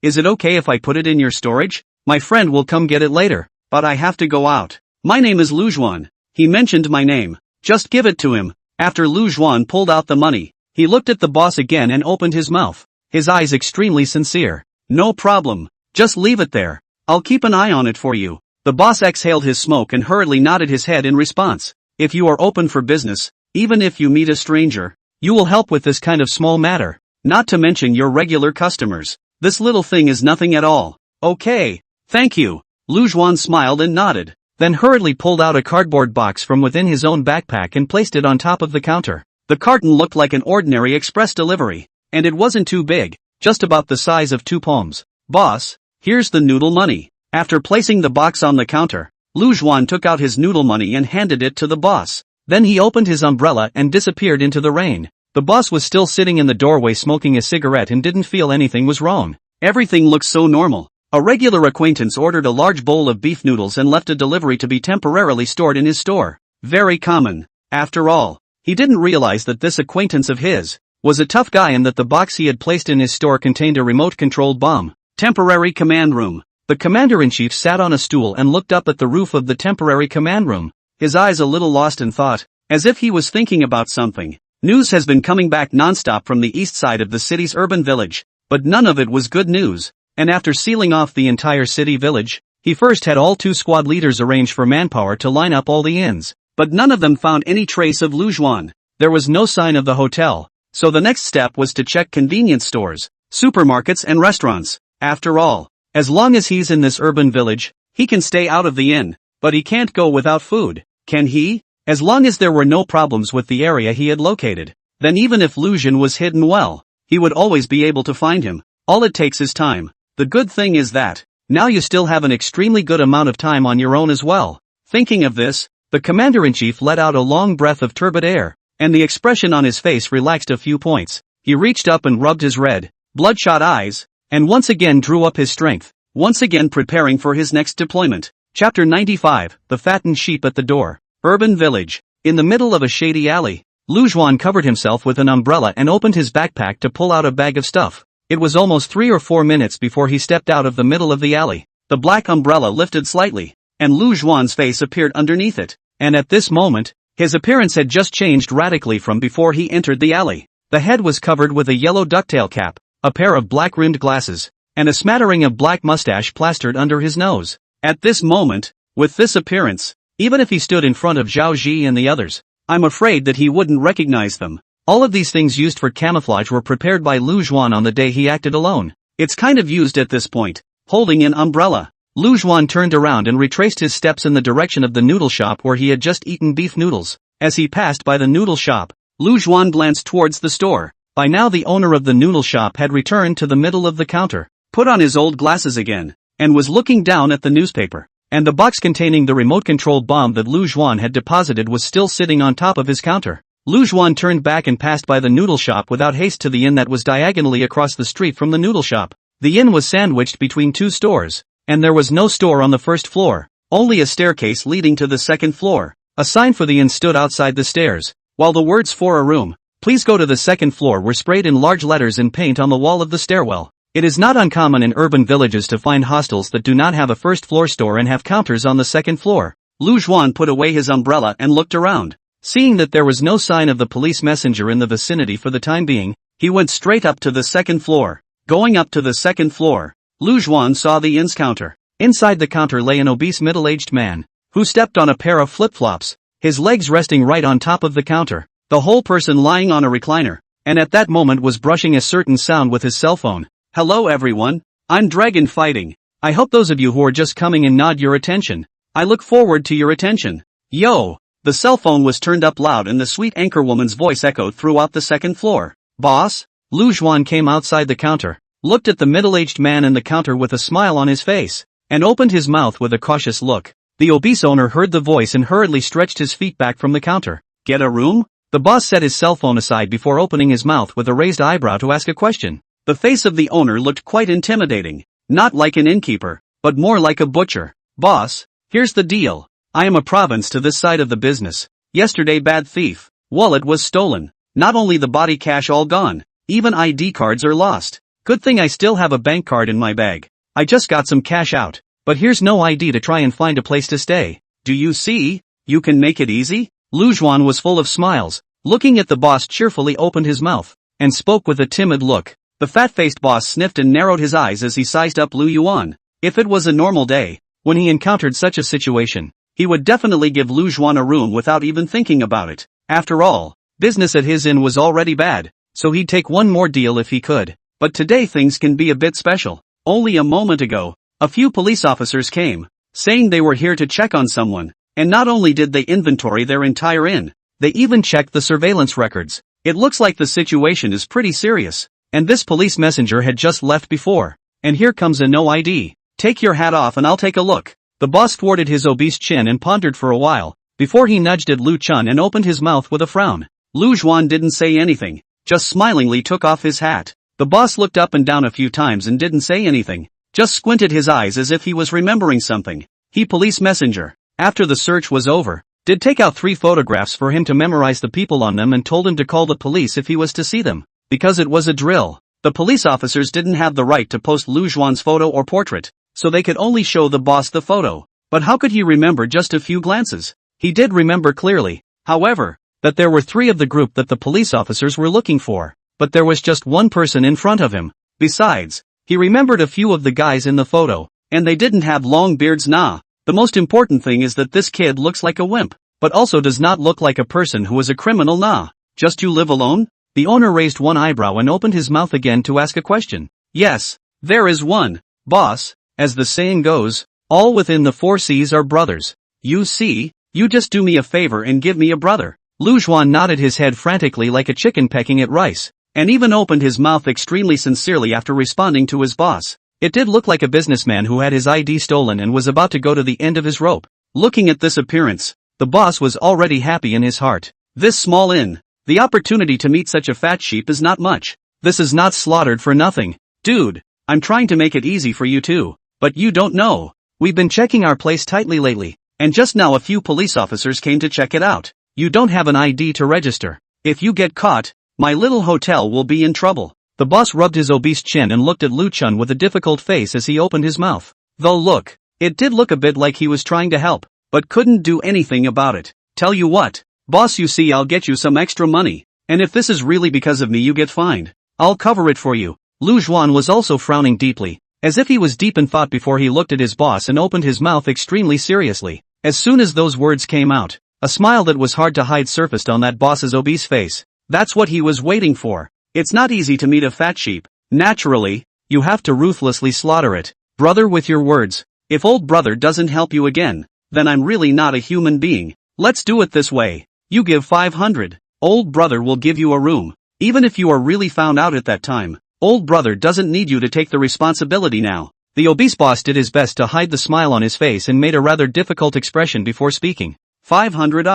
Is it okay if I put it in your storage? My friend will come get it later, but I have to go out. My name is Lu Juan. He mentioned my name. Just give it to him." After Lu Juan pulled out the money, he looked at the boss again and opened his mouth, his eyes extremely sincere. "No problem. Just leave it there. I'll keep an eye on it for you." The boss exhaled his smoke and hurriedly nodded his head in response. "If you are open for business, even if you meet a stranger, you will help with this kind of small matter, not to mention your regular customers. This little thing is nothing at all." "Okay, thank you." Lu Juan smiled and nodded, then hurriedly pulled out a cardboard box from within his own backpack and placed it on top of the counter. The carton looked like an ordinary express delivery, and it wasn't too big, just about the size of 2 palms. "Boss, here's the noodle money." After placing the box on the counter, Lu Juan took out his noodle money and handed it to the boss. Then he opened his umbrella and disappeared into the rain. The boss was still sitting in the doorway smoking a cigarette and didn't feel anything was wrong. Everything looked so normal. A regular acquaintance ordered a large bowl of beef noodles and left a delivery to be temporarily stored in his store. Very common. After all, he didn't realize that this acquaintance of his was a tough guy and that the box he had placed in his store contained a remote-controlled bomb. Temporary command room. The commander-in-chief sat on a stool and looked up at the roof of the temporary command room, his eyes a little lost in thought, as if he was thinking about something. News has been coming back non-stop from the east side of the city's urban village, but none of it was good news, and after sealing off the entire city village, he first had all 2 squad leaders arrange for manpower to line up all the inns, but none of them found any trace of Lu Juan. There was no sign of the hotel, so the next step was to check convenience stores, supermarkets and restaurants. After all, as long as he's in this urban village, he can stay out of the inn, but he can't go without food, can he? As long as there were no problems with the area he had located, then even if Lu Jin was hidden well, he would always be able to find him. All it takes is time. The good thing is that, now you still have an extremely good amount of time on your own as well. Thinking of this, the commander-in-chief let out a long breath of turbid air, and the expression on his face relaxed a few points. He reached up and rubbed his red, bloodshot eyes, and once again drew up his strength, once again preparing for his next deployment. Chapter 95, The Fattened Sheep at the Door. Urban Village. In the middle of a shady alley, Lu Juan covered himself with an umbrella and opened his backpack to pull out a bag of stuff. It was almost 3 or 4 minutes before he stepped out of the middle of the alley. The black umbrella lifted slightly, and Lu Juan's face appeared underneath it, and at this moment, his appearance had just changed radically from before he entered the alley. The head was covered with a yellow ducktail cap, a pair of black-rimmed glasses, and a smattering of black mustache plastered under his nose. At this moment, with this appearance, even if he stood in front of Zhao Ji and the others, I'm afraid that he wouldn't recognize them. All of these things used for camouflage were prepared by Lu Juan on the day he acted alone. It's kind of used at this point. Holding an umbrella, Lu Juan turned around and retraced his steps in the direction of the noodle shop where he had just eaten beef noodles. As he passed by the noodle shop, Lu Juan glanced towards the store. By now the owner of the noodle shop had returned to the middle of the counter, put on his old glasses again, and was looking down at the newspaper. And the box containing the remote-controlled bomb that Lu Juan had deposited was still sitting on top of his counter. Lu Juan turned back and passed by the noodle shop without haste to the inn that was diagonally across the street from the noodle shop. The inn was sandwiched between two stores, and there was no store on the first floor, only a staircase leading to the second floor. A sign for the inn stood outside the stairs, while the words "for a room, please go to the second floor" were sprayed in large letters in paint on the wall of the stairwell. It is not uncommon in urban villages to find hostels that do not have a first-floor store and have counters on the second floor. Lu Juan put away his umbrella and looked around. Seeing that there was no sign of the police messenger in the vicinity for the time being, he went straight up to the second floor. Going up to the second floor, Lu Juan saw the inn's counter. Inside the counter lay an obese middle-aged man, who stepped on a pair of flip-flops, his legs resting right on top of the counter, the whole person lying on a recliner, and at that moment was brushing a certain sound with his cell phone. "Hello everyone, I'm Dragon Fighting. I hope those of you who are just coming in nod your attention. I look forward to your attention. Yo!" The cell phone was turned up loud and the sweet anchorwoman's voice echoed throughout the second floor. "Boss?" Lu Juan came outside the counter, looked at the middle-aged man in the counter with a smile on his face, and opened his mouth with a cautious look. The obese owner heard the voice and hurriedly stretched his feet back from the counter. "Get a room?" The boss set his cell phone aside before opening his mouth with a raised eyebrow to ask a question. The face of the owner looked quite intimidating, not like an innkeeper, but more like a butcher. "Boss, here's the deal. I am a province to this side of the business. Yesterday bad thief. Wallet was stolen. Not only the body cash all gone, even ID cards are lost. Good thing I still have a bank card in my bag. I just got some cash out, but here's no ID to try and find a place to stay. Do you see? You can make it easy?" Lu Juan was full of smiles, looking at the boss cheerfully opened his mouth, and spoke with a timid look. The fat-faced boss sniffed and narrowed his eyes as he sized up Lu Yuan. If it was a normal day, when he encountered such a situation, he would definitely give Lu Juan a room without even thinking about it. After all, business at his inn was already bad, so he'd take one more deal if he could. But today things can be a bit special. Only a moment ago, a few police officers came, saying they were here to check on someone, and not only did they inventory their entire inn, they even checked the surveillance records. It looks like the situation is pretty serious, and this police messenger had just left before. And here comes a no ID. "Take your hat off and I'll take a look." The boss thwarted his obese chin and pondered for a while, before he nudged at Lu Chun and opened his mouth with a frown. Lu Juan didn't say anything, just smilingly took off his hat. The boss looked up and down a few times and didn't say anything, just squinted his eyes as if he was remembering something. He police messenger, after the search was over, did take out 3 photographs for him to memorize the people on them and told him to call the police if he was to see them, because it was a drill. The police officers didn't have the right to post Lu Juan's photo or portrait, so they could only show the boss the photo. But how could he remember just a few glances? He did remember clearly, however, that there were 3 of the group that the police officers were looking for, but there was just one person in front of him. Besides, he remembered a few of the guys in the photo, and they didn't have long beards. Nah. The most important thing is that this kid looks like a wimp, but also does not look like a person who is a criminal. Nah. Just you live alone? The owner raised one eyebrow and opened his mouth again to ask a question. "Yes, there is one, boss. As the saying goes, all within the 4 seas are brothers. You see, you just do me a favor and give me a brother." Lu Juan nodded his head frantically like a chicken pecking at rice, and even opened his mouth extremely sincerely after responding to his boss. It did look like a businessman who had his ID stolen and was about to go to the end of his rope. Looking at this appearance, the boss was already happy in his heart. This small inn, the opportunity to meet such a fat sheep is not much. This is not slaughtered for nothing. Dude, I'm trying to make it easy for you too, but you don't know. We've been checking our place tightly lately, and just now a few police officers came to check it out. You don't have an ID to register. If you get caught, my little hotel will be in trouble. The boss rubbed his obese chin and looked at Lu Chun with a difficult face as he opened his mouth. Though look, it did look a bit like he was trying to help, but couldn't do anything about it. "Tell you what, boss, you see, I'll get you some extra money, and if this is really because of me you get fined, I'll cover it for you." Lu Juan was also frowning deeply, as if he was deep in thought before he looked at his boss and opened his mouth extremely seriously. As soon as those words came out, a smile that was hard to hide surfaced on that boss's obese face. That's what he was waiting for. It's not easy to meet a fat sheep. Naturally, you have to ruthlessly slaughter it. Brother, with your words. If old brother doesn't help you again, then I'm really not a human being. Let's do it this way. You give 500. Old brother will give you a room. Even if you are really found out at that time, old brother doesn't need you to take the responsibility now. The obese boss did his best to hide the smile on his face and made a rather difficult expression before speaking. 500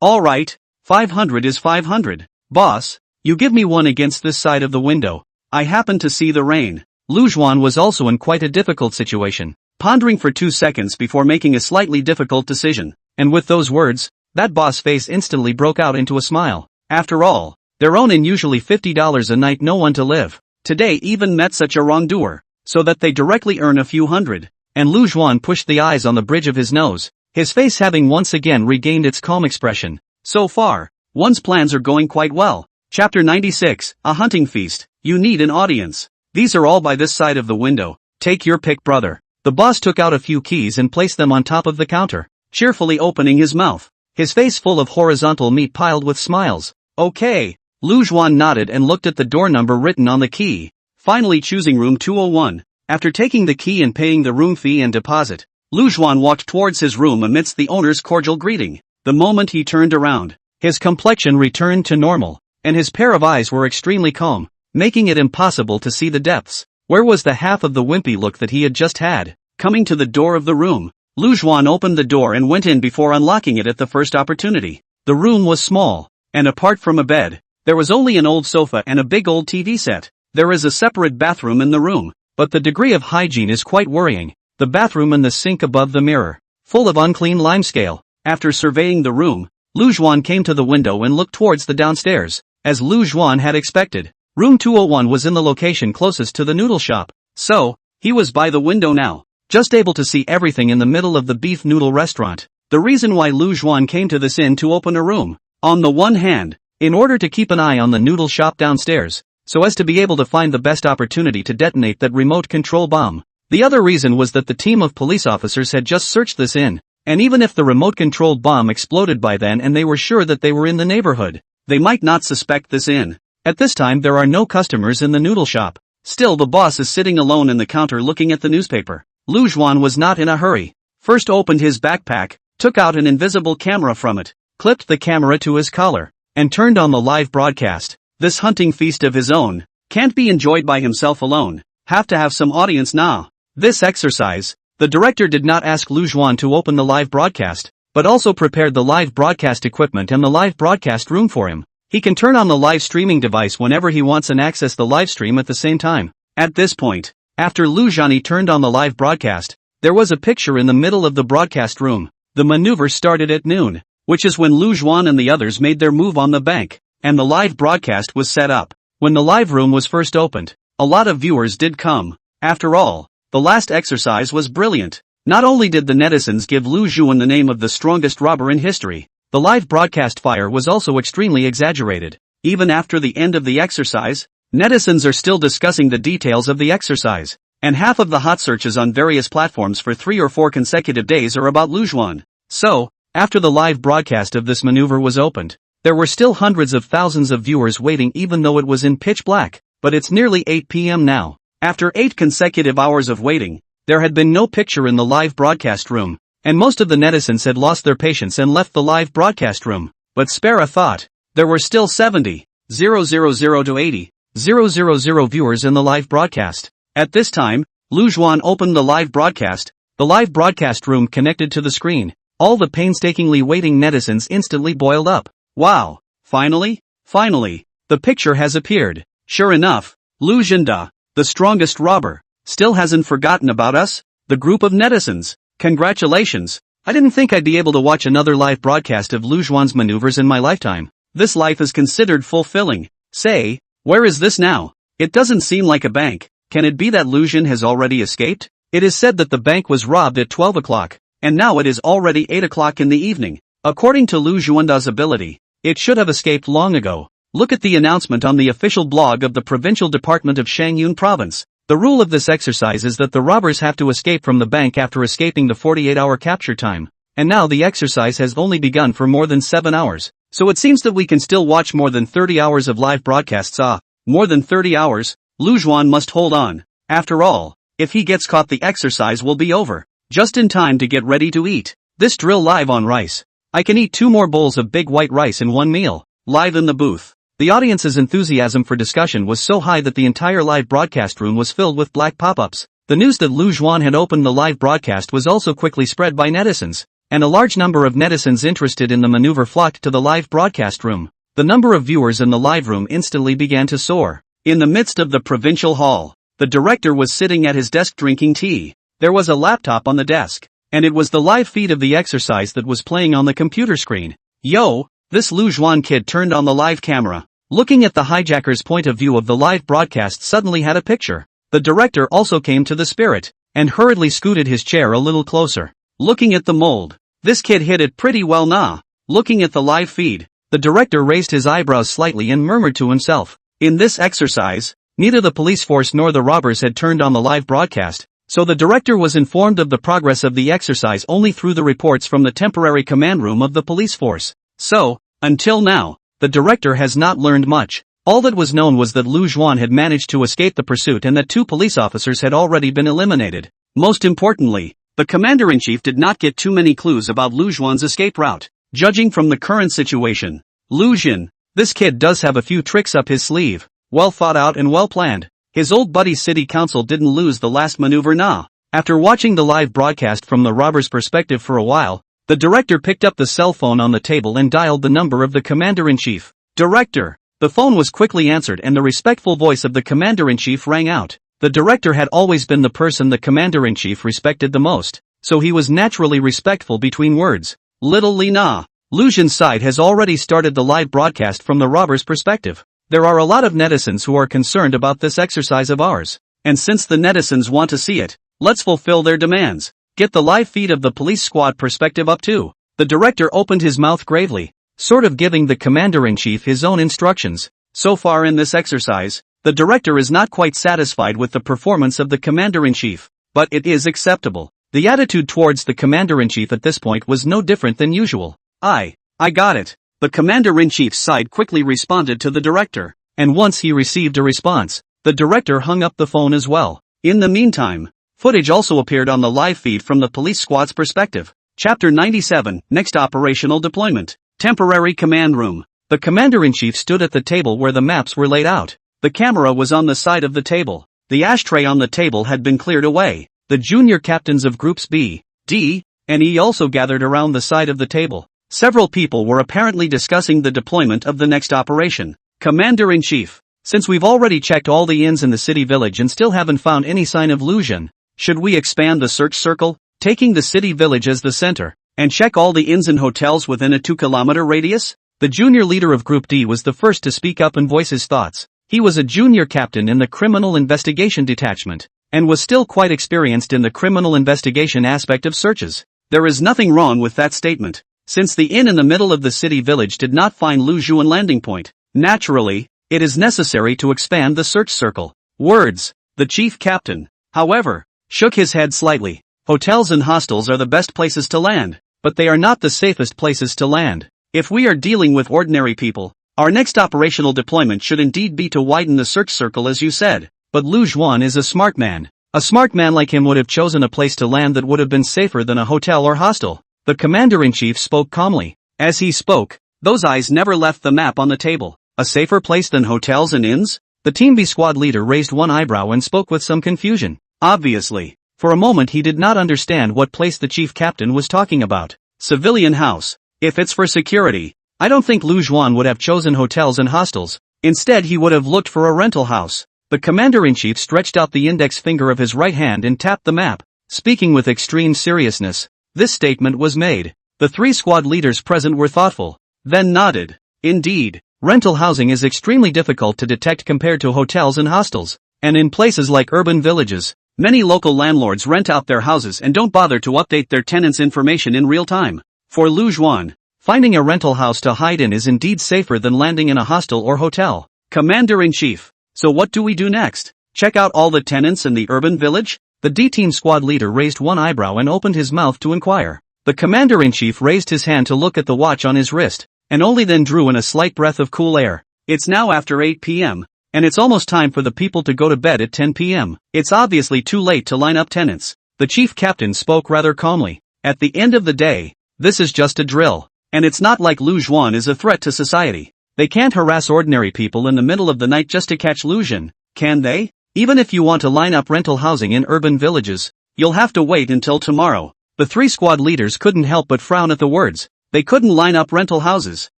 Alright, 500 is 500. Boss, you give me one against this side of the window. I happen to see the rain. Lu Juan was also in quite a difficult situation, pondering for 2 seconds before making a slightly difficult decision. And with those words, that boss face instantly broke out into a smile. After all, they're owning usually $50 a night, no one to live. Today even met such a wrongdoer, so that they directly earn a few hundred. And Lu Juan pushed the eyes on the bridge of his nose, his face having once again regained its calm expression. So far, one's plans are going quite well. Chapter 96, A Hunting Feast. You need an audience. These are all by this side of the window. Take your pick, brother. The boss took out a few keys and placed them on top of the counter, cheerfully opening his mouth, his face full of horizontal meat piled with smiles. Okay. Lu Juan nodded and looked at the door number written on the key, finally choosing room 201. After taking the key and paying the room fee and deposit, Lu Juan walked towards his room amidst the owner's cordial greeting. The moment he turned around, his complexion returned to normal, and his pair of eyes were extremely calm, making it impossible to see the depths. Where was the half of the wimpy look that he had just had? Coming to the door of the room, Lu Juan opened the door and went in before unlocking it at the first opportunity. The room was small, and apart from a bed, there was only an old sofa and a big old TV set. There is a separate bathroom in the room, but the degree of hygiene is quite worrying. The bathroom and the sink above the mirror, full of unclean limescale. After surveying the room, Lu Juan came to the window and looked towards the downstairs. As Lu Juan had expected, room 201 was in the location closest to the noodle shop. So, he was by the window now, just able to see everything in the middle of the beef noodle restaurant. The reason why Lu Juan came to this inn to open a room, on the one hand, in order to keep an eye on the noodle shop downstairs, so as to be able to find the best opportunity to detonate that remote control bomb. The other reason was that the team of police officers had just searched this inn, and even if the remote-controlled bomb exploded by then and they were sure that they were in the neighborhood, they might not suspect this inn. At this time there are no customers in the noodle shop. Still, the boss is sitting alone in the counter looking at the newspaper. Lu Juan was not in a hurry. First opened his backpack, took out an invisible camera from it, clipped the camera to his collar, and turned on the live broadcast. This hunting feast of his own can't be enjoyed by himself alone. Have to have some audience now. This exercise, the director did not ask Lu Juan to open the live broadcast, but also prepared the live broadcast equipment and the live broadcast room for him. He can turn on the live streaming device whenever he wants and access the live stream at the same time. At this point, after Lu Juan turned on the live broadcast, there was a picture in the middle of the broadcast room. The maneuver started at noon, which is when Lu Juan and the others made their move on the bank, and the live broadcast was set up. When the live room was first opened, a lot of viewers did come. After all, the last exercise was brilliant. Not only did the netizens give Lu Juan the name of the strongest robber in history, the live broadcast fire was also extremely exaggerated. Even after the end of the exercise, netizens are still discussing the details of the exercise, and half of the hot searches on various platforms for 3 or 4 consecutive days are about Lu Juan. So, after the live broadcast of this maneuver was opened, there were still hundreds of thousands of viewers waiting even though it was in pitch black. But it's nearly 8 p.m. now. After 8 consecutive hours of waiting, there had been no picture in the live broadcast room, and most of the netizens had lost their patience and left the live broadcast room. But spare a thought, there were still 70,000 to 80,000 viewers in the live broadcast. At this time, Lu Juan opened the live broadcast. The live broadcast room connected to the screen. All the painstakingly waiting netizens instantly boiled up. Wow! Finally, the picture has appeared. Sure enough, Lu Juan, the strongest robber, still hasn't forgotten about us, the group of netizens. Congratulations! I didn't think I'd be able to watch another live broadcast of Lu Juan's maneuvers in my lifetime. This life is considered fulfilling. Say, where is this now? It doesn't seem like a bank. Can it be that Lu Juan has already escaped? It is said that the bank was robbed at 12 o'clock, and now it is already 8 o'clock in the evening. According to Lu Juan's ability, it should have escaped long ago. Look at the announcement on the official blog of the Provincial Department of Shangyun Province. The rule of this exercise is that the robbers have to escape from the bank after escaping the 48-hour capture time. And now the exercise has only begun for more than 7 hours. So it seems that we can still watch more than 30 hours of live broadcasts. More than 30 hours? Lu Juan must hold on. After all, if he gets caught, the exercise will be over. Just in time to get ready to eat. This drill live on rice. I can eat 2 more bowls of big white rice in one meal. Live in the booth. The audience's enthusiasm for discussion was so high that the entire live broadcast room was filled with black pop-ups. The news that Lu Juan had opened the live broadcast was also quickly spread by netizens, and a large number of netizens interested in the maneuver flocked to the live broadcast room. The number of viewers in the live room instantly began to soar. In the midst of the provincial hall, the director was sitting at his desk drinking tea. There was a laptop on the desk, and it was the live feed of the exercise that was playing on the computer screen. Yo, this Lu Juan kid turned on the live camera. Looking at the hijacker's point of view of the live broadcast suddenly had a picture. The director also came to the spirit, and hurriedly scooted his chair a little closer. Looking at the mold, this kid hit it pretty well nah. Looking at the live feed, the director raised his eyebrows slightly and murmured to himself. In this exercise, neither the police force nor the robbers had turned on the live broadcast, so the director was informed of the progress of the exercise only through the reports from the temporary command room of the police force. So, until now, the director has not learned much. All that was known was that Lu Juan had managed to escape the pursuit and that 2 police officers had already been eliminated. Most importantly, the commander-in-chief did not get too many clues about Lu Juan's escape route. Judging from the current situation, Lu Jin, this kid does have a few tricks up his sleeve, well thought out and well planned. His old buddy city council didn't lose the last maneuver nah. After watching the live broadcast from the robber's perspective for a while, the director picked up the cell phone on the table and dialed the number of the commander-in-chief. Director. The phone was quickly answered and the respectful voice of the commander-in-chief rang out. The director had always been the person the commander-in-chief respected the most, so he was naturally respectful between words. Little Li Na. Lu Jin's side has already started the live broadcast from the robber's perspective. There are a lot of netizens who are concerned about this exercise of ours, and since the netizens want to see it, let's fulfill their demands. Get the live feed of the police squad perspective up too. The director opened his mouth gravely, sort of giving the commander-in-chief his own instructions. So far in this exercise, the director is not quite satisfied with the performance of the commander-in-chief, but it is acceptable. The attitude towards the commander-in-chief at this point was no different than usual. I got it. The commander-in-chief's side quickly responded to the director, and once he received a response, the director hung up the phone as well. In the meantime, footage also appeared on the live feed from the police squad's perspective. Chapter 97, Next Operational Deployment. Temporary Command Room. The commander-in-chief stood at the table where the maps were laid out. The camera was on the side of the table. The ashtray on the table had been cleared away. The junior captains of groups B, D, and E also gathered around the side of the table. Several people were apparently discussing the deployment of the next operation. Commander-in-chief, since we've already checked all the inns in the city village and still haven't found any sign of Lu Jin, should we expand the search circle, taking the city village as the center, and check all the inns and hotels within a 2-kilometer radius? The junior leader of Group D was the first to speak up and voice his thoughts. He was a junior captain in the Criminal Investigation Detachment, and was still quite experienced in the criminal investigation aspect of searches. There is nothing wrong with that statement, since the inn in the middle of the city village did not find Lu Juan landing point. Naturally, it is necessary to expand the search circle. Words. The chief captain, however, shook his head slightly. Hotels and hostels are the best places to land, but they are not the safest places to land. If we are dealing with ordinary people, our next operational deployment should indeed be to widen the search circle as you said. But Lu Juan is a smart man. A smart man like him would have chosen a place to land that would have been safer than a hotel or hostel. The commander-in-chief spoke calmly. As he spoke, those eyes never left the map on the table. A safer place than hotels and inns? The Team B squad leader raised one eyebrow and spoke with some confusion. Obviously, for a moment he did not understand what place the chief captain was talking about. Civilian house. If it's for security, I don't think Lu Juan would have chosen hotels and hostels. Instead he would have looked for a rental house. The commander-in-chief stretched out the index finger of his right hand and tapped the map. Speaking with extreme seriousness, this statement was made. The 3 squad leaders present were thoughtful, then nodded. Indeed, rental housing is extremely difficult to detect compared to hotels and hostels, and in places like urban villages, many local landlords rent out their houses and don't bother to update their tenants' information in real time. For Lu Juan, finding a rental house to hide in is indeed safer than landing in a hostel or hotel. Commander-in-chief, so what do we do next? Check out all the tenants in the urban village? The D-Team squad leader raised one eyebrow and opened his mouth to inquire. The commander-in-chief raised his hand to look at the watch on his wrist, and only then drew in a slight breath of cool air. It's now after 8 p.m., and it's almost time for the people to go to bed at 10 p.m. It's obviously too late to line up tenants. The chief captain spoke rather calmly. At the end of the day, this is just a drill, and it's not like Lu Juan is a threat to society. They can't harass ordinary people in the middle of the night just to catch Lu Xun, can they? Even if you want to line up rental housing in urban villages, you'll have to wait until tomorrow. The 3 squad leaders couldn't help but frown at the words. They couldn't line up rental houses,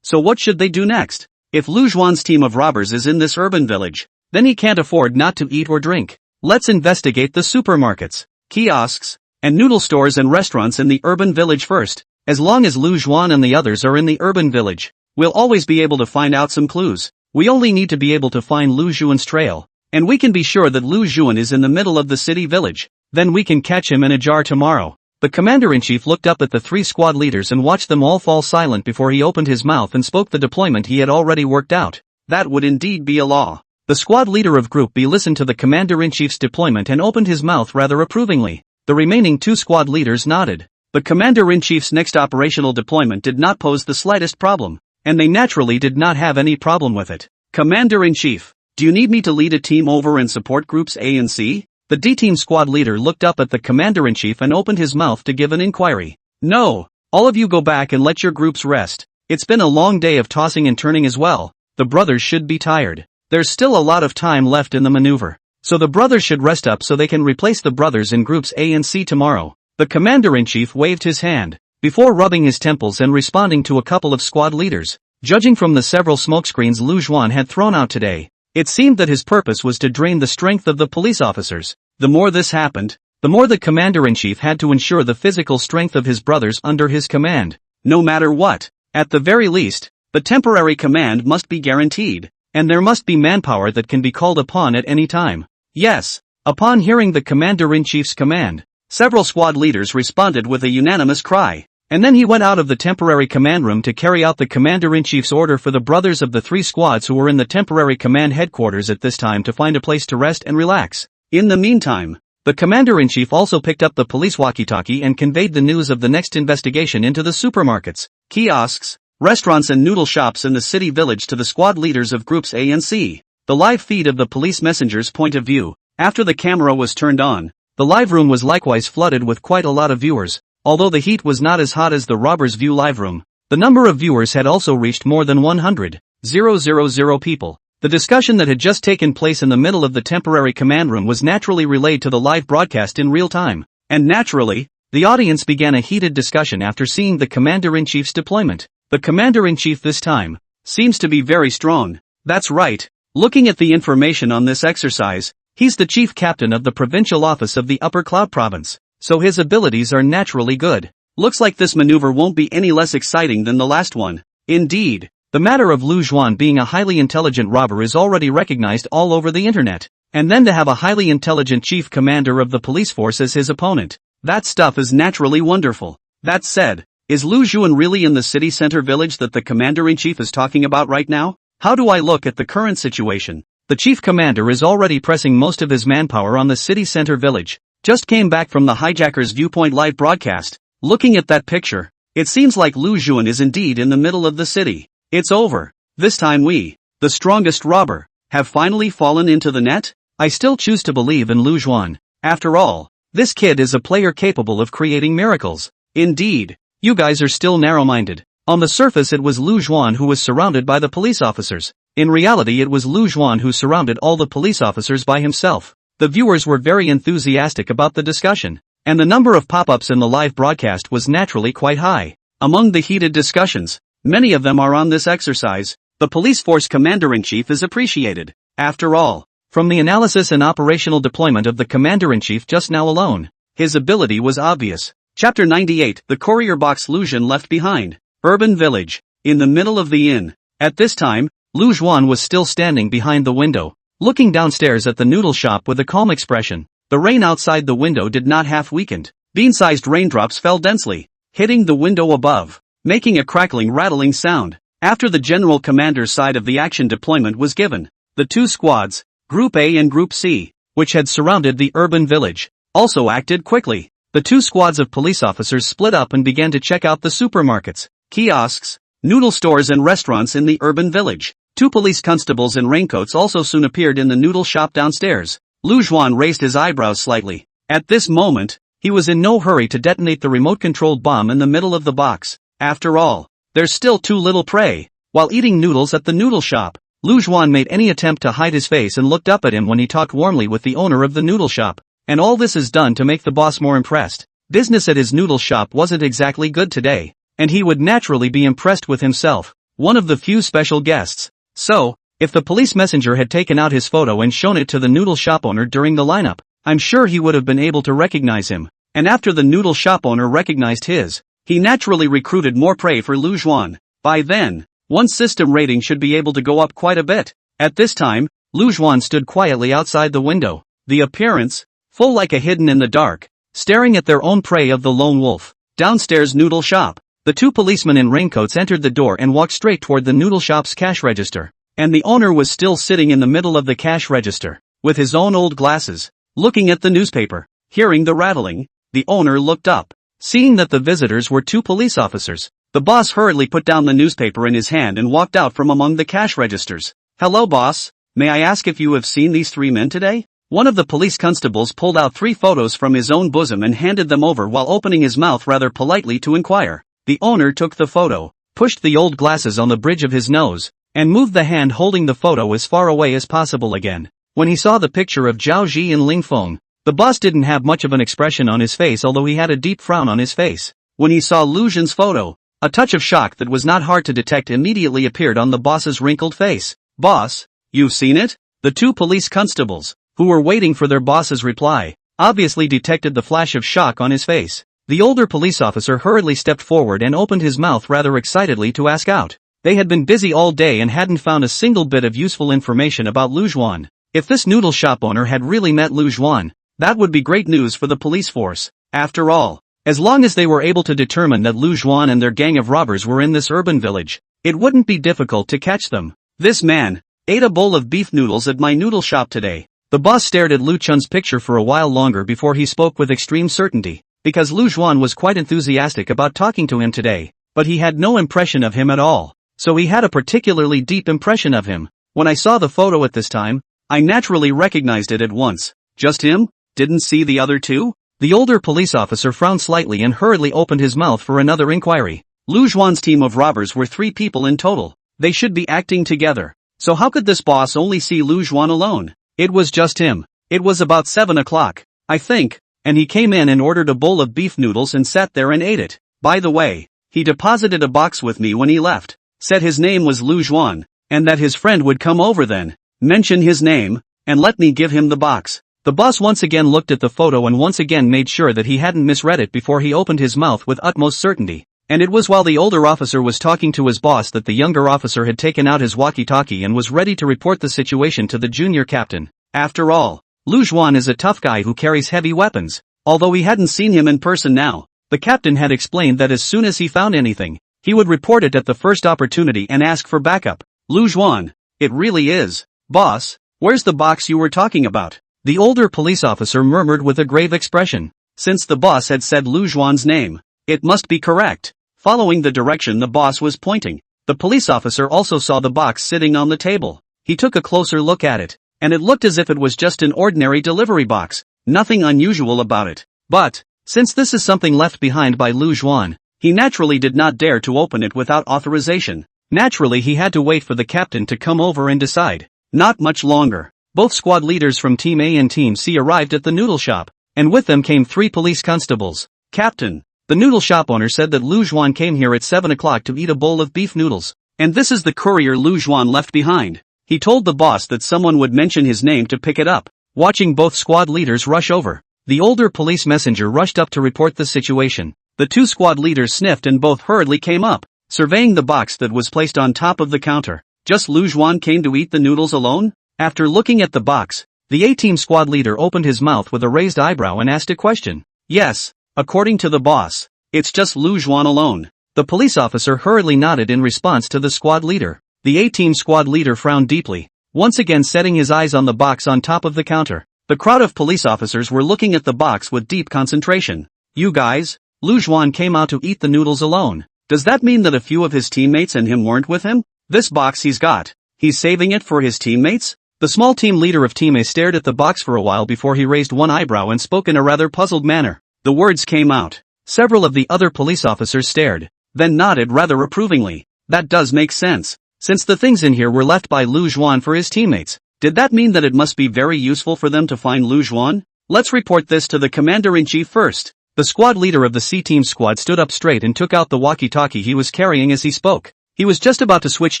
so what should they do next? If Lu Xuan's team of robbers is in this urban village, then he can't afford not to eat or drink. Let's investigate the supermarkets, kiosks, and noodle stores and restaurants in the urban village first. As long as Lu Xuan and the others are in the urban village, we'll always be able to find out some clues. We only need to be able to find Lu Xuan's trail, and we can be sure that Lu Xuan is in the middle of the city village. Then we can catch him in a jar tomorrow. The commander-in-chief looked up at the 3 squad leaders and watched them all fall silent before he opened his mouth and spoke the deployment he had already worked out. That would indeed be a law. The squad leader of Group B listened to the commander-in-chief's deployment and opened his mouth rather approvingly. The remaining 2 squad leaders nodded. The commander-in-chief's next operational deployment did not pose the slightest problem, and they naturally did not have any problem with it. Commander-in-chief, do you need me to lead a team over and support Groups A and C? The D-Team squad leader looked up at the commander-in-chief and opened his mouth to give an inquiry. No, all of you go back and let your groups rest. It's been a long day of tossing and turning as well. The brothers should be tired. There's still a lot of time left in the maneuver, so the brothers should rest up so they can replace the brothers in Groups A and C tomorrow. The commander-in-chief waved his hand, before rubbing his temples and responding to a couple of squad leaders. Judging from the several smokescreens Lu Xuan had thrown out today, it seemed that his purpose was to drain the strength of the police officers. The more this happened, the more the commander-in-chief had to ensure the physical strength of his brothers under his command. No matter what, at the very least, the temporary command must be guaranteed, and there must be manpower that can be called upon at any time. Yes, upon hearing the commander-in-chief's command, several squad leaders responded with a unanimous cry. And then he went out of the temporary command room to carry out the commander-in-chief's order for the brothers of the 3 squads who were in the temporary command headquarters at this time to find a place to rest and relax. In the meantime, the commander-in-chief also picked up the police walkie-talkie and conveyed the news of the next investigation into the supermarkets, kiosks, restaurants and noodle shops in the city village to the squad leaders of Groups A and C. The live feed of the police messenger's point of view, after the camera was turned on, the live room was likewise flooded with quite a lot of viewers. Although the heat was not as hot as the Robbers View live room, the number of viewers had also reached more than 100,000 people. The discussion that had just taken place in the middle of the temporary command room was naturally relayed to the live broadcast in real time. And naturally, the audience began a heated discussion after seeing the commander-in-chief's deployment. The commander-in-chief this time seems to be very strong. That's right. Looking at the information on this exercise, he's the chief captain of the provincial office of the Upper Cloud province. So his abilities are naturally good. Looks like this maneuver won't be any less exciting than the last one. Indeed, the matter of Lu Xuan being a highly intelligent robber is already recognized all over the internet. And then to have a highly intelligent chief commander of the police force as his opponent. That stuff is naturally wonderful. That said, is Lu Xuan really in the city center village that the commander-in-chief is talking about right now? How do I look at the current situation? The chief commander is already pressing most of his manpower on the city center village. Just came back from the Hijacker's Viewpoint live broadcast. Looking at that picture, it seems like Lu Xuan is indeed in the middle of the city. It's over. This time we, the strongest robber, have finally fallen into the net? I still choose to believe in Lu Xuan. After all, this kid is a player capable of creating miracles. Indeed, you guys are still narrow-minded. On the surface it was Lu Xuan who was surrounded by the police officers. In reality it was Lu Xuan who surrounded all the police officers by himself. The viewers were very enthusiastic about the discussion, and the number of pop-ups in the live broadcast was naturally quite high. Among the heated discussions, many of them are on this exercise. The police force commander-in-chief is appreciated. After all, from the analysis and operational deployment of the commander-in-chief just now alone, his ability was obvious. Chapter 98, The Courier Box Lu Xun Left Behind. Urban Village. In the middle of the inn. At this time, Lu Xuan was still standing behind the window, looking downstairs at the noodle shop with a calm expression. The rain outside the window did not half weaken. Bean-sized raindrops fell densely, hitting the window above, making a crackling rattling sound. After the general commander's side of the action deployment was given, the 2 squads, Group A and Group C, which had surrounded the urban village, also acted quickly. The 2 squads of police officers split up and began to check out the supermarkets, kiosks, noodle stores and restaurants in the urban village. 2 police constables in raincoats also soon appeared in the noodle shop downstairs. Lu Xuan raised his eyebrows slightly. At this moment, he was in no hurry to detonate the remote-controlled bomb in the middle of the box. After all, there's still too little prey. While eating noodles at the noodle shop, Lu Juan made any attempt to hide his face and looked up at him when he talked warmly with the owner of the noodle shop. And all this is done to make the boss more impressed. Business at his noodle shop wasn't exactly good today, and he would naturally be impressed with himself, one of the few special guests. So, if the police messenger had taken out his photo and shown it to the noodle shop owner during the lineup, I'm sure he would have been able to recognize him. And after the noodle shop owner recognized his, he naturally recruited more prey for Lu Juan. By then, one's system rating should be able to go up quite a bit. At this time, Lu Juan stood quietly outside the window, the appearance, full like a hidden in the dark, staring at their own prey of the lone wolf. Downstairs noodle shop. The two policemen in raincoats entered the door and walked straight toward the noodle shop's cash register. And the owner was still sitting in the middle of the cash register, with his own old glasses, looking at the newspaper. Hearing the rattling, the owner looked up. Seeing that the visitors were two police officers, the boss hurriedly put down the newspaper in his hand and walked out from among the cash registers. Hello boss, may I ask if you have seen these three men today? One of the police constables pulled out 3 photos from his own bosom and handed them over while opening his mouth rather politely to inquire. The owner took the photo, pushed the old glasses on the bridge of his nose, and moved the hand holding the photo as far away as possible again. When he saw the picture of Zhao Ji and Ling Feng, the boss didn't have much of an expression on his face, although he had a deep frown on his face. When he saw Lu Zhen's photo, a touch of shock that was not hard to detect immediately appeared on the boss's wrinkled face. Boss, you've seen it? The two police constables, who were waiting for their boss's reply, obviously detected the flash of shock on his face. The older police officer hurriedly stepped forward and opened his mouth rather excitedly to ask out. They had been busy all day and hadn't found a single bit of useful information about Lu Juan. If this noodle shop owner had really met Lu Juan, that would be great news for the police force. After all, as long as they were able to determine that Lu Juan and their gang of robbers were in this urban village, it wouldn't be difficult to catch them. This man ate a bowl of beef noodles at my noodle shop today. The boss stared at Lu Chun's picture for a while longer before he spoke with extreme certainty, because Lu Juan was quite enthusiastic about talking to him today, but he had no impression of him at all. So he had a particularly deep impression of him. When I saw the photo at this time, I naturally recognized it at once. Just him? Didn't see the other two? The older police officer frowned slightly and hurriedly opened his mouth for another inquiry. Lu Juan's team of robbers were 3 people in total. They should be acting together. So how could this boss only see Lu Juan alone? It was just him. It was about 7 o'clock, I think, and he came in and ordered a bowl of beef noodles and sat there and ate it. By the way, he deposited a box with me when he left, said his name was Lu Juan, and that his friend would come over then, mention his name, and let me give him the box. The boss once again looked at the photo and once again made sure that he hadn't misread it before he opened his mouth with utmost certainty. And it was while the older officer was talking to his boss that the younger officer had taken out his walkie-talkie and was ready to report the situation to the junior captain. After all, Lu Juan is a tough guy who carries heavy weapons. Although he hadn't seen him in person now, the captain had explained that as soon as he found anything, he would report it at the first opportunity and ask for backup. Lu Juan, it really is. Boss, where's the box you were talking about? The older police officer murmured with a grave expression. Since the boss had said Lu Juan's name, it must be correct. Following the direction the boss was pointing, the police officer also saw the box sitting on the table. He took a closer look at it, and it looked as if it was just an ordinary delivery box, nothing unusual about it. But, since this is something left behind by Lu Juan, he naturally did not dare to open it without authorization. Naturally he had to wait for the captain to come over and decide. Not much longer. Both squad leaders from Team A and Team C arrived at the noodle shop, and with them came 3 police constables. Captain, the noodle shop owner said that Lu Juan came here at 7 o'clock to eat a bowl of beef noodles, and this is the courier Lu Juan left behind. He told the boss that someone would mention his name to pick it up. Watching both squad leaders rush over, the older police messenger rushed up to report the situation. The 2 squad leaders sniffed and both hurriedly came up, surveying the box that was placed on top of the counter. Just Lu Juan came to eat the noodles alone? After looking at the box, the A-team squad leader opened his mouth with a raised eyebrow and asked a question. Yes, according to the boss, it's just Lu Juan alone. The police officer hurriedly nodded in response to the squad leader. The A-team squad leader frowned deeply, once again setting his eyes on the box on top of the counter. The crowd of police officers were looking at the box with deep concentration. You guys, Lu Juan came out to eat the noodles alone. Does that mean that a few of his teammates and him weren't with him? This box he's got, he's saving it for his teammates? The small team leader of Team A stared at the box for a while before he raised one eyebrow and spoke in a rather puzzled manner. The words came out. Several of the other police officers stared, then nodded rather approvingly. That does make sense. Since the things in here were left by Lu Juan for his teammates, did that mean that it must be very useful for them to find Lu Juan? Let's report this to the commander-in-chief first. The squad leader of the C-Team squad stood up straight and took out the walkie-talkie he was carrying as he spoke. He was just about to switch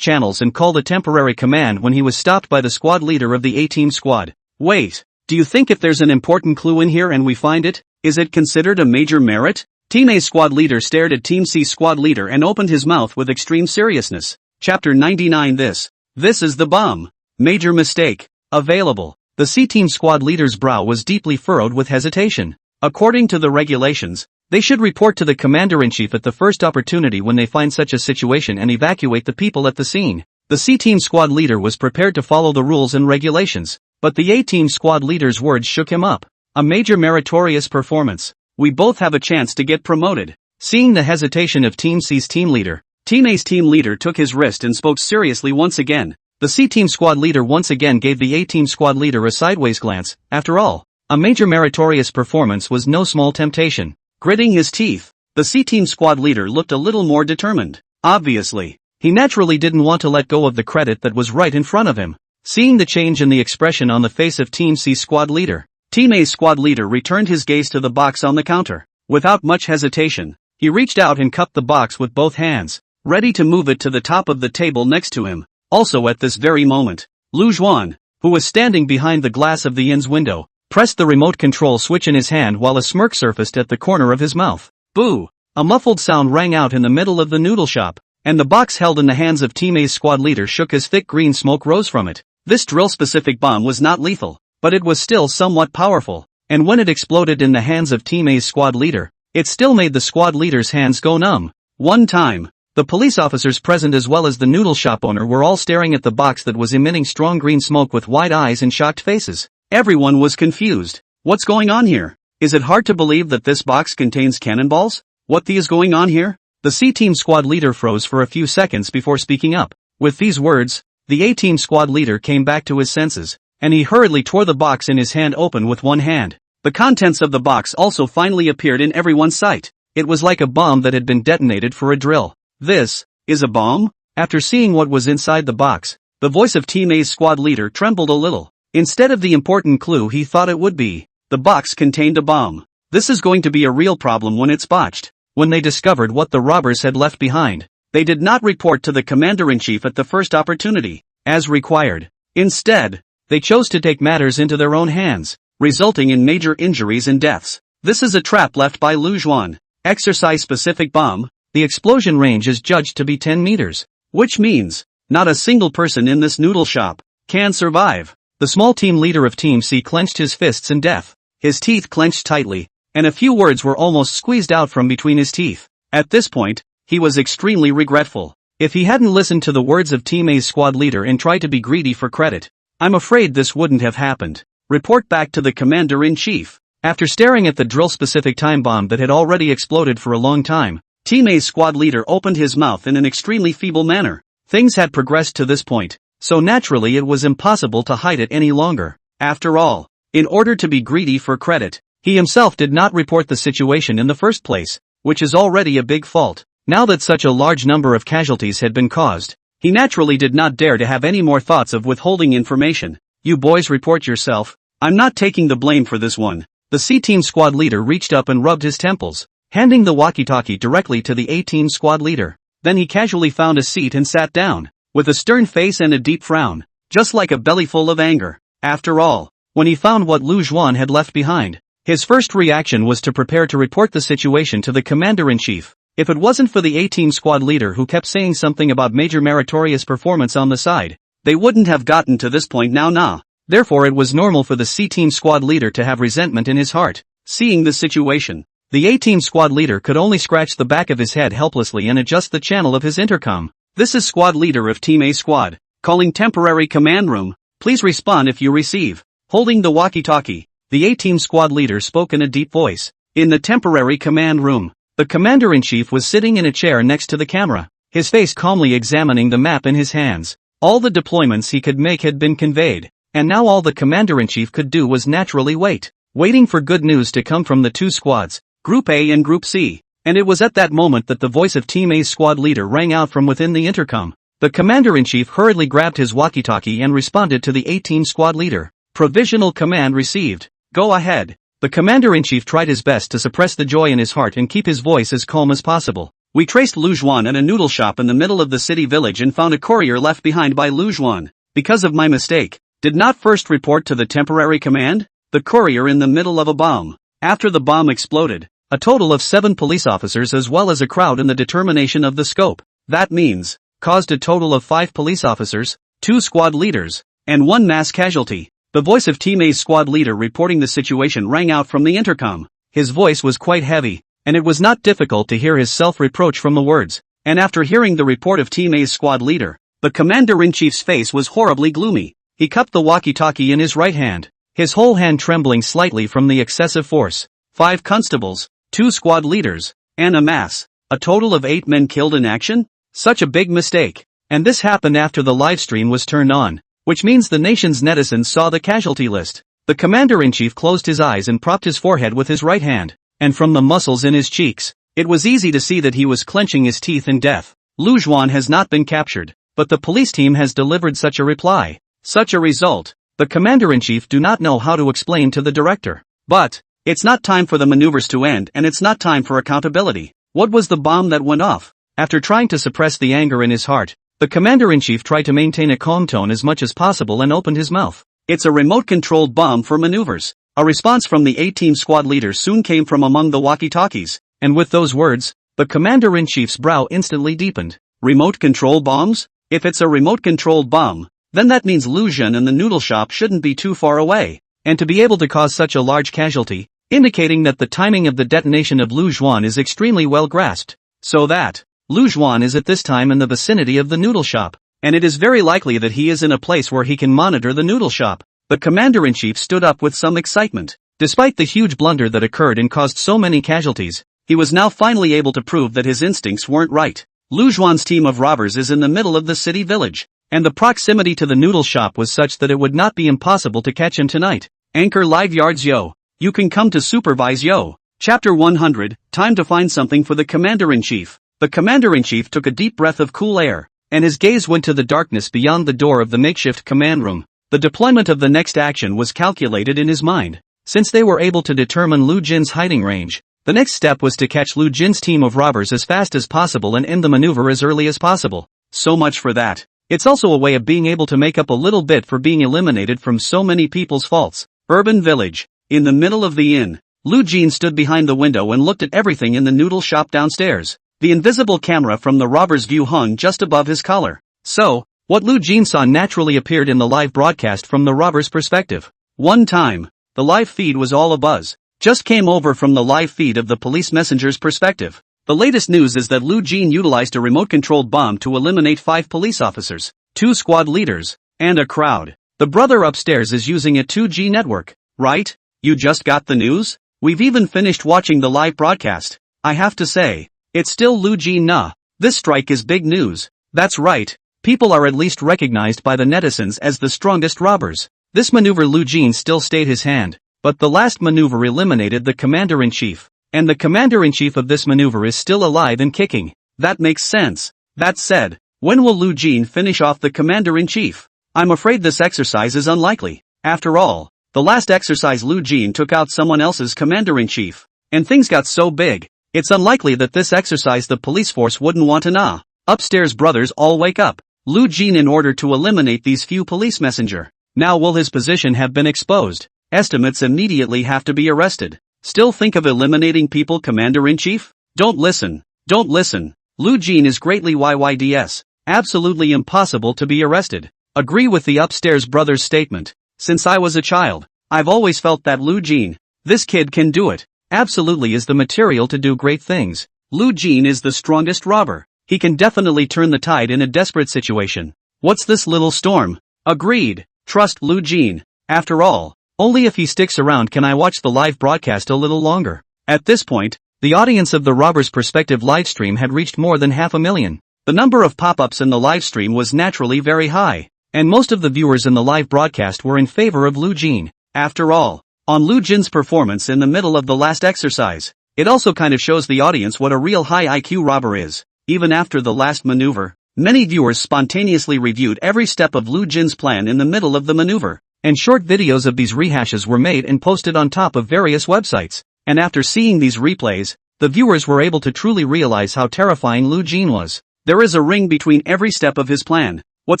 channels and call the temporary command when he was stopped by the squad leader of the A-Team squad. Wait, do you think if there's an important clue in here and we find it, is it considered a major merit? Team A squad leader stared at Team C squad leader and opened his mouth with extreme seriousness. Chapter 99 This is the bomb. Major mistake. Available. The C-Team squad leader's brow was deeply furrowed with hesitation. According to the regulations, they should report to the commander-in-chief at the first opportunity when they find such a situation and evacuate the people at the scene. The C-Team squad leader was prepared to follow the rules and regulations, but the A-Team squad leader's words shook him up. A major meritorious performance. We both have a chance to get promoted. Seeing the hesitation of Team C's team leader, Team A's team leader took his wrist and spoke seriously once again. The C-Team squad leader once again gave the A-Team squad leader a sideways glance. After all, a major meritorious performance was no small temptation. Gritting his teeth, the C-Team squad leader looked a little more determined. Obviously, he naturally didn't want to let go of the credit that was right in front of him. Seeing the change in the expression on the face of Team C's squad leader, Team A's squad leader returned his gaze to the box on the counter. Without much hesitation, he reached out and cupped the box with both hands, ready to move it to the top of the table next to him. Also at this very moment, Lu Juan, who was standing behind the glass of the inn's window, pressed the remote control switch in his hand while a smirk surfaced at the corner of his mouth. Boo! A muffled sound rang out in the middle of the noodle shop, and the box held in the hands of Team A's squad leader shook as thick green smoke rose from it. This drill-specific bomb was not lethal, but it was still somewhat powerful, and when it exploded in the hands of Team A's squad leader, it still made the squad leader's hands go numb. One time, the police officers present as well as the noodle shop owner were all staring at the box that was emitting strong green smoke with wide eyes and shocked faces. Everyone was confused. What's going on here? Is it hard to believe that this box contains cannonballs? What the is going on here? The C-Team squad leader froze for a few seconds before speaking up. With these words, the A-Team squad leader came back to his senses, and he hurriedly tore the box in his hand open with one hand. The contents of the box also finally appeared in everyone's sight. It was like a bomb that had been detonated for a drill. This is a bomb? After seeing what was inside the box, the voice of Team A's squad leader trembled a little. Instead of the important clue he thought it would be, the box contained a bomb. This is going to be a real problem when it's botched. When they discovered what the robbers had left behind, they did not report to the commander-in-chief at the first opportunity, as required. Instead, they chose to take matters into their own hands, resulting in major injuries and deaths. This is a trap left by Lu Juan. Exercise-specific bomb. The explosion range is judged to be 10 meters, which means, not a single person in this noodle shop can survive. The small team leader of Team C clenched his fists in death. His teeth clenched tightly, and a few words were almost squeezed out from between his teeth. At this point, he was extremely regretful. If he hadn't listened to the words of Team A's squad leader and tried to be greedy for credit, I'm afraid this wouldn't have happened. Report back to the commander-in-chief. After staring at the drill-specific time bomb that had already exploded for a long time, Team A's squad leader opened his mouth in an extremely feeble manner. Things had progressed to this point, so naturally it was impossible to hide it any longer. After all, in order to be greedy for credit, he himself did not report the situation in the first place, which is already a big fault. Now that such a large number of casualties had been caused, he naturally did not dare to have any more thoughts of withholding information. You boys report yourself. I'm not taking the blame for this one. The C-Team squad leader reached up and rubbed his temples, handing the walkie-talkie directly to the A-Team squad leader. Then he casually found a seat and sat down, with a stern face and a deep frown, just like a bellyful of anger. After all, when he found what Lu Juan had left behind, his first reaction was to prepare to report the situation to the commander-in-chief. If it wasn't for the A-Team squad leader who kept saying something about major meritorious performance on the side, they wouldn't have gotten to this point now. Therefore it was normal for the C-Team squad leader to have resentment in his heart. Seeing the situation, the A-Team squad leader could only scratch the back of his head helplessly and adjust the channel of his intercom. This is squad leader of Team A squad, calling temporary command room. Please respond if you receive. Holding the walkie-talkie, the A-Team squad leader spoke in a deep voice. In the temporary command room, the commander-in-chief was sitting in a chair next to the camera, his face calmly examining the map in his hands. All the deployments he could make had been conveyed, and now all the commander-in-chief could do was naturally waiting for good news to come from the two squads, Group A and Group C. And it was at that moment that the voice of Team A's squad leader rang out from within the intercom. The commander-in-chief hurriedly grabbed his walkie-talkie and responded to the A-team squad leader. Provisional command received. Go ahead. The commander-in-chief tried his best to suppress the joy in his heart and keep his voice as calm as possible. We traced Lu Juan at a noodle shop in the middle of the city village and found a courier left behind by Lu Juan. Because of my mistake, did not first report to the temporary command? The courier in the middle of a bomb. After the bomb exploded, a total of 7 police officers as well as a crowd in the determination of the scope. That means, caused a total of 5 police officers, 2 squad leaders, and 1 mass casualty. The voice of Team A's squad leader reporting the situation rang out from the intercom. His voice was quite heavy, and it was not difficult to hear his self-reproach from the words. And after hearing the report of Team A's squad leader, the commander-in-chief's face was horribly gloomy. He cupped the walkie-talkie in his right hand, his whole hand trembling slightly from the excessive force. 5 constables, 2 squad leaders, and a mass. A total of 8 men killed in action? Such a big mistake. And this happened after the live stream was turned on, which means the nation's netizens saw the casualty list. The commander-in-chief closed his eyes and propped his forehead with his right hand, and from the muscles in his cheeks, it was easy to see that he was clenching his teeth in death. Lu Juan has not been captured, but the police team has delivered such a reply, such a result. The commander-in-chief do not know how to explain to the director. But, it's not time for the maneuvers to end and it's not time for accountability. What was the bomb that went off? After trying to suppress the anger in his heart, the commander-in-chief tried to maintain a calm tone as much as possible and opened his mouth. It's a remote-controlled bomb for maneuvers. A response from the A-team squad leader soon came from among the walkie-talkies, and with those words, the commander-in-chief's brow instantly deepened. Remote-control bombs? If it's a remote-controlled bomb, then that means Lu Jun and the noodle shop shouldn't be too far away, and to be able to cause such a large casualty, indicating that the timing of the detonation of Lu Juan is extremely well grasped. So that, Lu Juan is at this time in the vicinity of the noodle shop, and it is very likely that he is in a place where he can monitor the noodle shop. The commander-in-chief stood up with some excitement. Despite the huge blunder that occurred and caused so many casualties, he was now finally able to prove that his instincts weren't right. Lu Juan's team of robbers is in the middle of the city village, and the proximity to the noodle shop was such that it would not be impossible to catch him tonight. Anchor live yards yo. You can come to supervise yo. Chapter 100, Time to find something for the commander-in-chief. The commander-in-chief took a deep breath of cool air, and his gaze went to the darkness beyond the door of the makeshift command room. The deployment of the next action was calculated in his mind. Since they were able to determine Lu Jin's hiding range, the next step was to catch Lu Jin's team of robbers as fast as possible and end the maneuver as early as possible. So much for that. It's also a way of being able to make up a little bit for being eliminated from so many people's faults. Urban village. In the middle of the inn, Lu Jin stood behind the window and looked at everything in the noodle shop downstairs. The invisible camera from the robber's view hung just above his collar. So, what Lu Jin saw naturally appeared in the live broadcast from the robber's perspective. One time, the live feed was all abuzz. Just came over from the live feed of the police messenger's perspective. The latest news is that Lu Jin utilized a remote-controlled bomb to eliminate 5 police officers, 2 squad leaders, and a crowd. The brother upstairs is using a 2G network, right? You just got the news? We've even finished watching the live broadcast. I have to say, it's still Lu Jin nah. This strike is big news. That's right. People are at least recognized by the netizens as the strongest robbers. This maneuver Lu Jin still stayed his hand, but the last maneuver eliminated the commander-in-chief, and the commander-in-chief of this maneuver is still alive and kicking. That makes sense. That said, when will Lu Jin finish off the commander-in-chief? I'm afraid this exercise is unlikely. After all, the last exercise Lu Jin took out someone else's commander-in-chief, and things got so big, it's unlikely that this exercise the police force wouldn't want to nah. Upstairs brothers all wake up. Lu Jin in order to eliminate these few police messenger. Now will his position have been exposed? Estimates immediately have to be arrested. Still think of eliminating people commander-in-chief? Don't listen. Don't listen. Lu Jin is greatly YYDS. Absolutely impossible to be arrested. Agree with the upstairs brother's statement. Since I was a child, I've always felt that Lu Jin, this kid can do it. Absolutely is the material to do great things. Lu Jin is the strongest robber. He can definitely turn the tide in a desperate situation. What's this little storm? Agreed. Trust Lu Jin. After all, only if he sticks around can I watch the live broadcast a little longer. At this point, the audience of the Robber's Perspective livestream had reached more than 500,000. The number of pop-ups in the livestream was naturally very high, and most of the viewers in the live broadcast were in favor of Lu Jin. After all, on Lu Jin's performance in the middle of the last exercise, it also kind of shows the audience what a real high IQ robber is. Even after the last maneuver, Many viewers spontaneously reviewed every step of Lu Jin's plan in the middle of the maneuver, and short videos of these rehashes were made and posted on top of various websites. And after seeing these replays, the viewers were able to truly realize how terrifying Lu Jin was. There is a ring between every step of his plan. What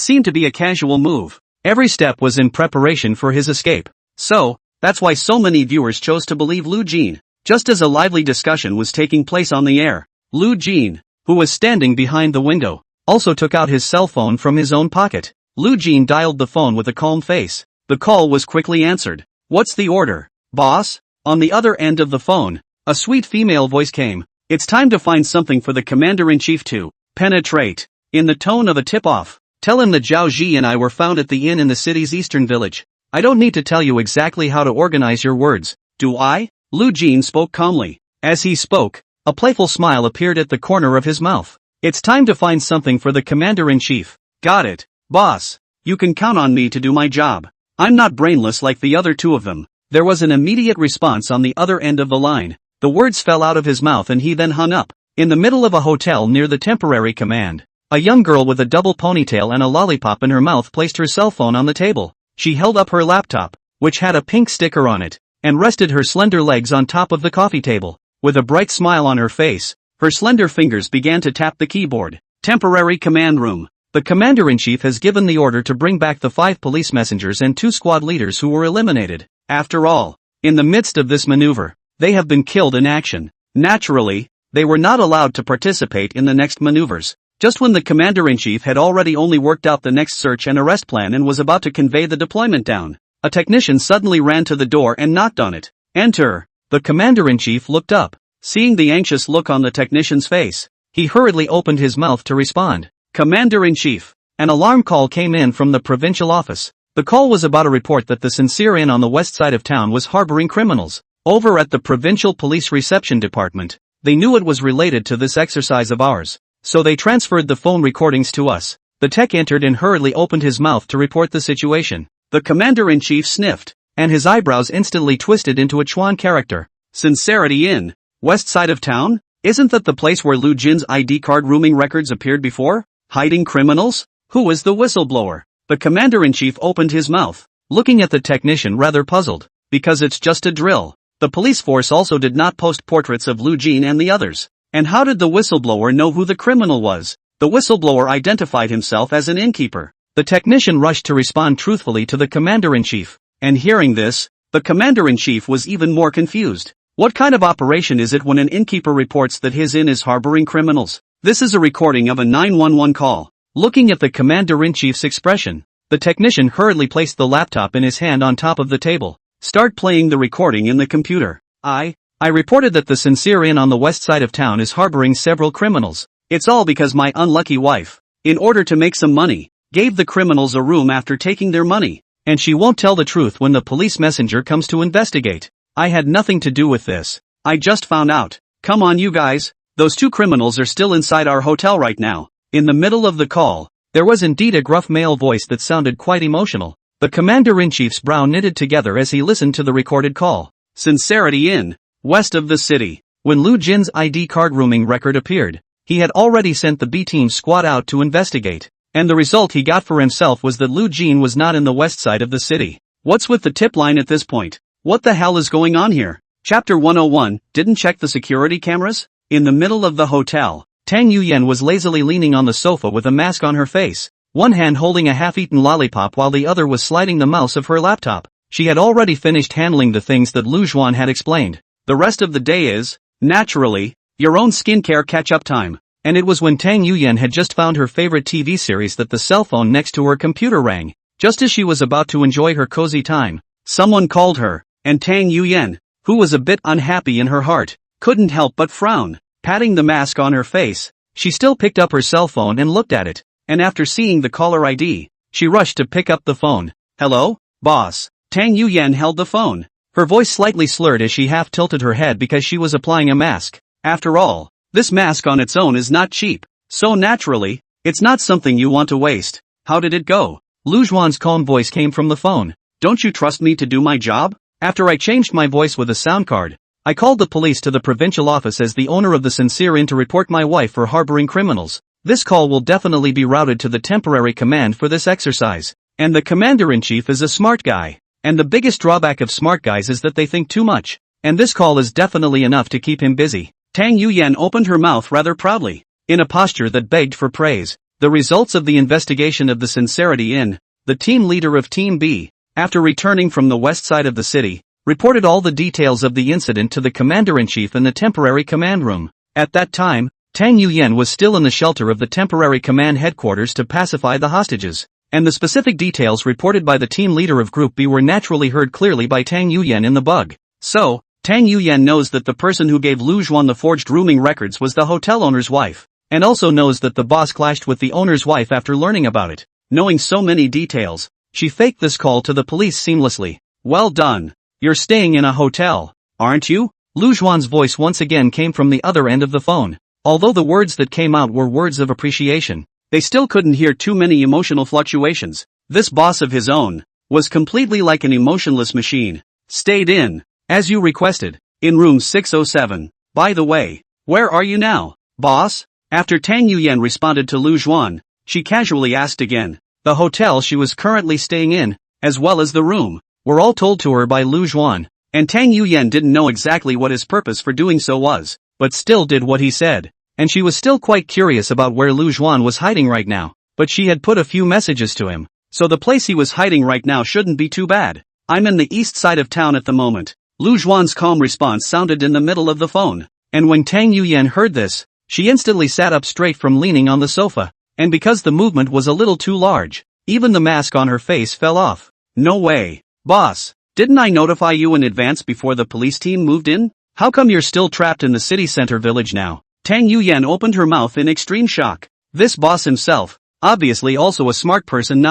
seemed to be a casual move, every step was in preparation for his escape. So, that's why so many viewers chose to believe Lu Jin. Just as a lively discussion was taking place on the air, Lu Jin, who was standing behind the window, also took out his cell phone from his own pocket. Lu Jin dialed the phone with a calm face. The call was quickly answered. "What's the order, boss?" On the other end of the phone, a sweet female voice came. "It's time to find something for the commander-in-chief to penetrate." In the tone of a tip-off, "Tell him that Zhao Ji and I were found at the inn in the city's eastern village." "I don't need to tell you exactly how to organize your words, do I?" Lu Jin spoke calmly. As he spoke, a playful smile appeared at the corner of his mouth. "It's time to find something for the commander-in-chief." "Got it, boss. You can count on me to do my job. I'm not brainless like the other two of them." There was an immediate response on the other end of the line. The words fell out of his mouth and he then hung up. In the middle of a hotel near the temporary command, a young girl with a double ponytail and a lollipop in her mouth placed her cell phone on the table. She held up her laptop, which had a pink sticker on it, and rested her slender legs on top of the coffee table. With a bright smile on her face, her slender fingers began to tap the keyboard. Temporary command room. The commander-in-chief has given the order to bring back the 5 police messengers and 2 squad leaders who were eliminated. After all, in the midst of this maneuver, they have been killed in action. Naturally, they were not allowed to participate in the next maneuvers. Just when the commander-in-chief had already only worked out the next search and arrest plan and was about to convey the deployment down, a technician suddenly ran to the door and knocked on it. "Enter." The commander-in-chief looked up. Seeing the anxious look on the technician's face, he hurriedly opened his mouth to respond. "Commander-in-chief." An alarm call came in from the provincial office. The call was about a report that the Sincere Inn on the west side of town was harboring criminals. Over at the provincial police reception department, they knew it was related to this exercise of ours, so they transferred the phone recordings to us. The tech entered and hurriedly opened his mouth to report the situation. The commander-in-chief sniffed, and his eyebrows instantly twisted into a Chuan character. "Sincerity Inn, west side of town? Isn't that the place where Lu Jin's ID card rooming records appeared before? Hiding criminals? Who is the whistleblower?" The commander-in-chief opened his mouth, looking at the technician rather puzzled. "Because it's just a drill. The police force also did not post portraits of Lu Jin and the others. And how did the whistleblower know who the criminal was?" The whistleblower identified himself as an innkeeper. The technician rushed to respond truthfully to the commander-in-chief, and hearing this, the commander-in-chief was even more confused. What kind of operation is it when an innkeeper reports that his inn is harboring criminals? This is a recording of a 911 call. Looking at the commander-in-chief's expression, the technician hurriedly placed the laptop in his hand on top of the table. "Start playing the recording in the computer. I reported that the Sincere Inn on the west side of town is harboring several criminals. It's all because my unlucky wife, in order to make some money, gave the criminals a room after taking their money, and she won't tell the truth when the police messenger comes to investigate. I had nothing to do with this. I just found out. Come on you guys, those 2 criminals are still inside our hotel right now." In the middle of the call, there was indeed a gruff male voice that sounded quite emotional. The commander-in-chief's brow knitted together as he listened to the recorded call. "Sincerity Inn, west of the city." When Lu Jin's ID card rooming record appeared, he had already sent the B-team squad out to investigate, and the result he got for himself was that Lu Jin was not in the west side of the city. What's with the tip line at this point? What the hell is going on here? Chapter 101, didn't check the security cameras? In the middle of the hotel, Tang Yuyan was lazily leaning on the sofa with a mask on her face, one hand holding a half-eaten lollipop while the other was sliding the mouse of her laptop. She had already finished handling the things that Lu Zhuan had explained. The rest of the day is, naturally, your own skincare catch-up time. And it was when Tang Yuyan had just found her favorite TV series that the cell phone next to her computer rang. Just as she was about to enjoy her cozy time, someone called her, and Tang Yuyan, who was a bit unhappy in her heart, couldn't help but frown. Patting the mask on her face, she still picked up her cell phone and looked at it, and after seeing the caller ID, she rushed to pick up the phone. "Hello, boss." Tang Yuyan held the phone. Her voice slightly slurred as she half tilted her head because she was applying a mask. After all, this mask on its own is not cheap, so naturally, it's not something you want to waste. "How did it go?" Lu Zhuan's calm voice came from the phone. "Don't you trust me to do my job?" After I changed my voice with a sound card, I called the police to the provincial office as the owner of the Sincere Inn to report my wife for harboring criminals. This call will definitely be routed to the temporary command for this exercise. And the commander-in-chief is a smart guy. And the biggest drawback of smart guys is that they think too much. And this call is definitely enough to keep him busy. Tang Yuyan opened her mouth rather proudly, in a posture that begged for praise. The results of the investigation of the sincerity in, the team leader of Team B, after returning from the west side of the city, reported all the details of the incident to the commander-in-chief in the temporary command room. At that time, Tang Yuyan was still in the shelter of the temporary command headquarters to pacify the hostages, and the specific details reported by the team leader of Group B were naturally heard clearly by Tang Yuyan in the bug. So, Tang Yuyan knows that the person who gave Lu Zhuan the forged rooming records was the hotel owner's wife, and also knows that the boss clashed with the owner's wife after learning about it. Knowing so many details, she faked this call to the police seamlessly. Well done. You're staying in a hotel, aren't you? Lu Zhuan's voice once again came from the other end of the phone. Although the words that came out were words of appreciation, they still couldn't hear too many emotional fluctuations. This boss of his own was completely like an emotionless machine. Stayed in, as you requested, in room 607. By the way, where are you now, boss? After Tang Yuyan responded to Lu Zhuan, she casually asked again. The hotel she was currently staying in, as well as the room, were all told to her by Lu Zhuan, and Tang Yuyan didn't know exactly what his purpose for doing so was, but still did what he said. And she was still quite curious about where Lu Zhuan was hiding right now, but she had put a few messages to him, so the place he was hiding right now shouldn't be too bad. I'm in the east side of town at the moment. Lu Zhuan's calm response sounded in the middle of the phone, and when Tang Yuyan heard this, she instantly sat up straight from leaning on the sofa, and because the movement was a little too large, even the mask on her face fell off. No way, boss, didn't I notify you in advance before the police team moved in? How come you're still trapped in the city center village now? Tang Yuyan opened her mouth in extreme shock. This boss himself, obviously also a smart person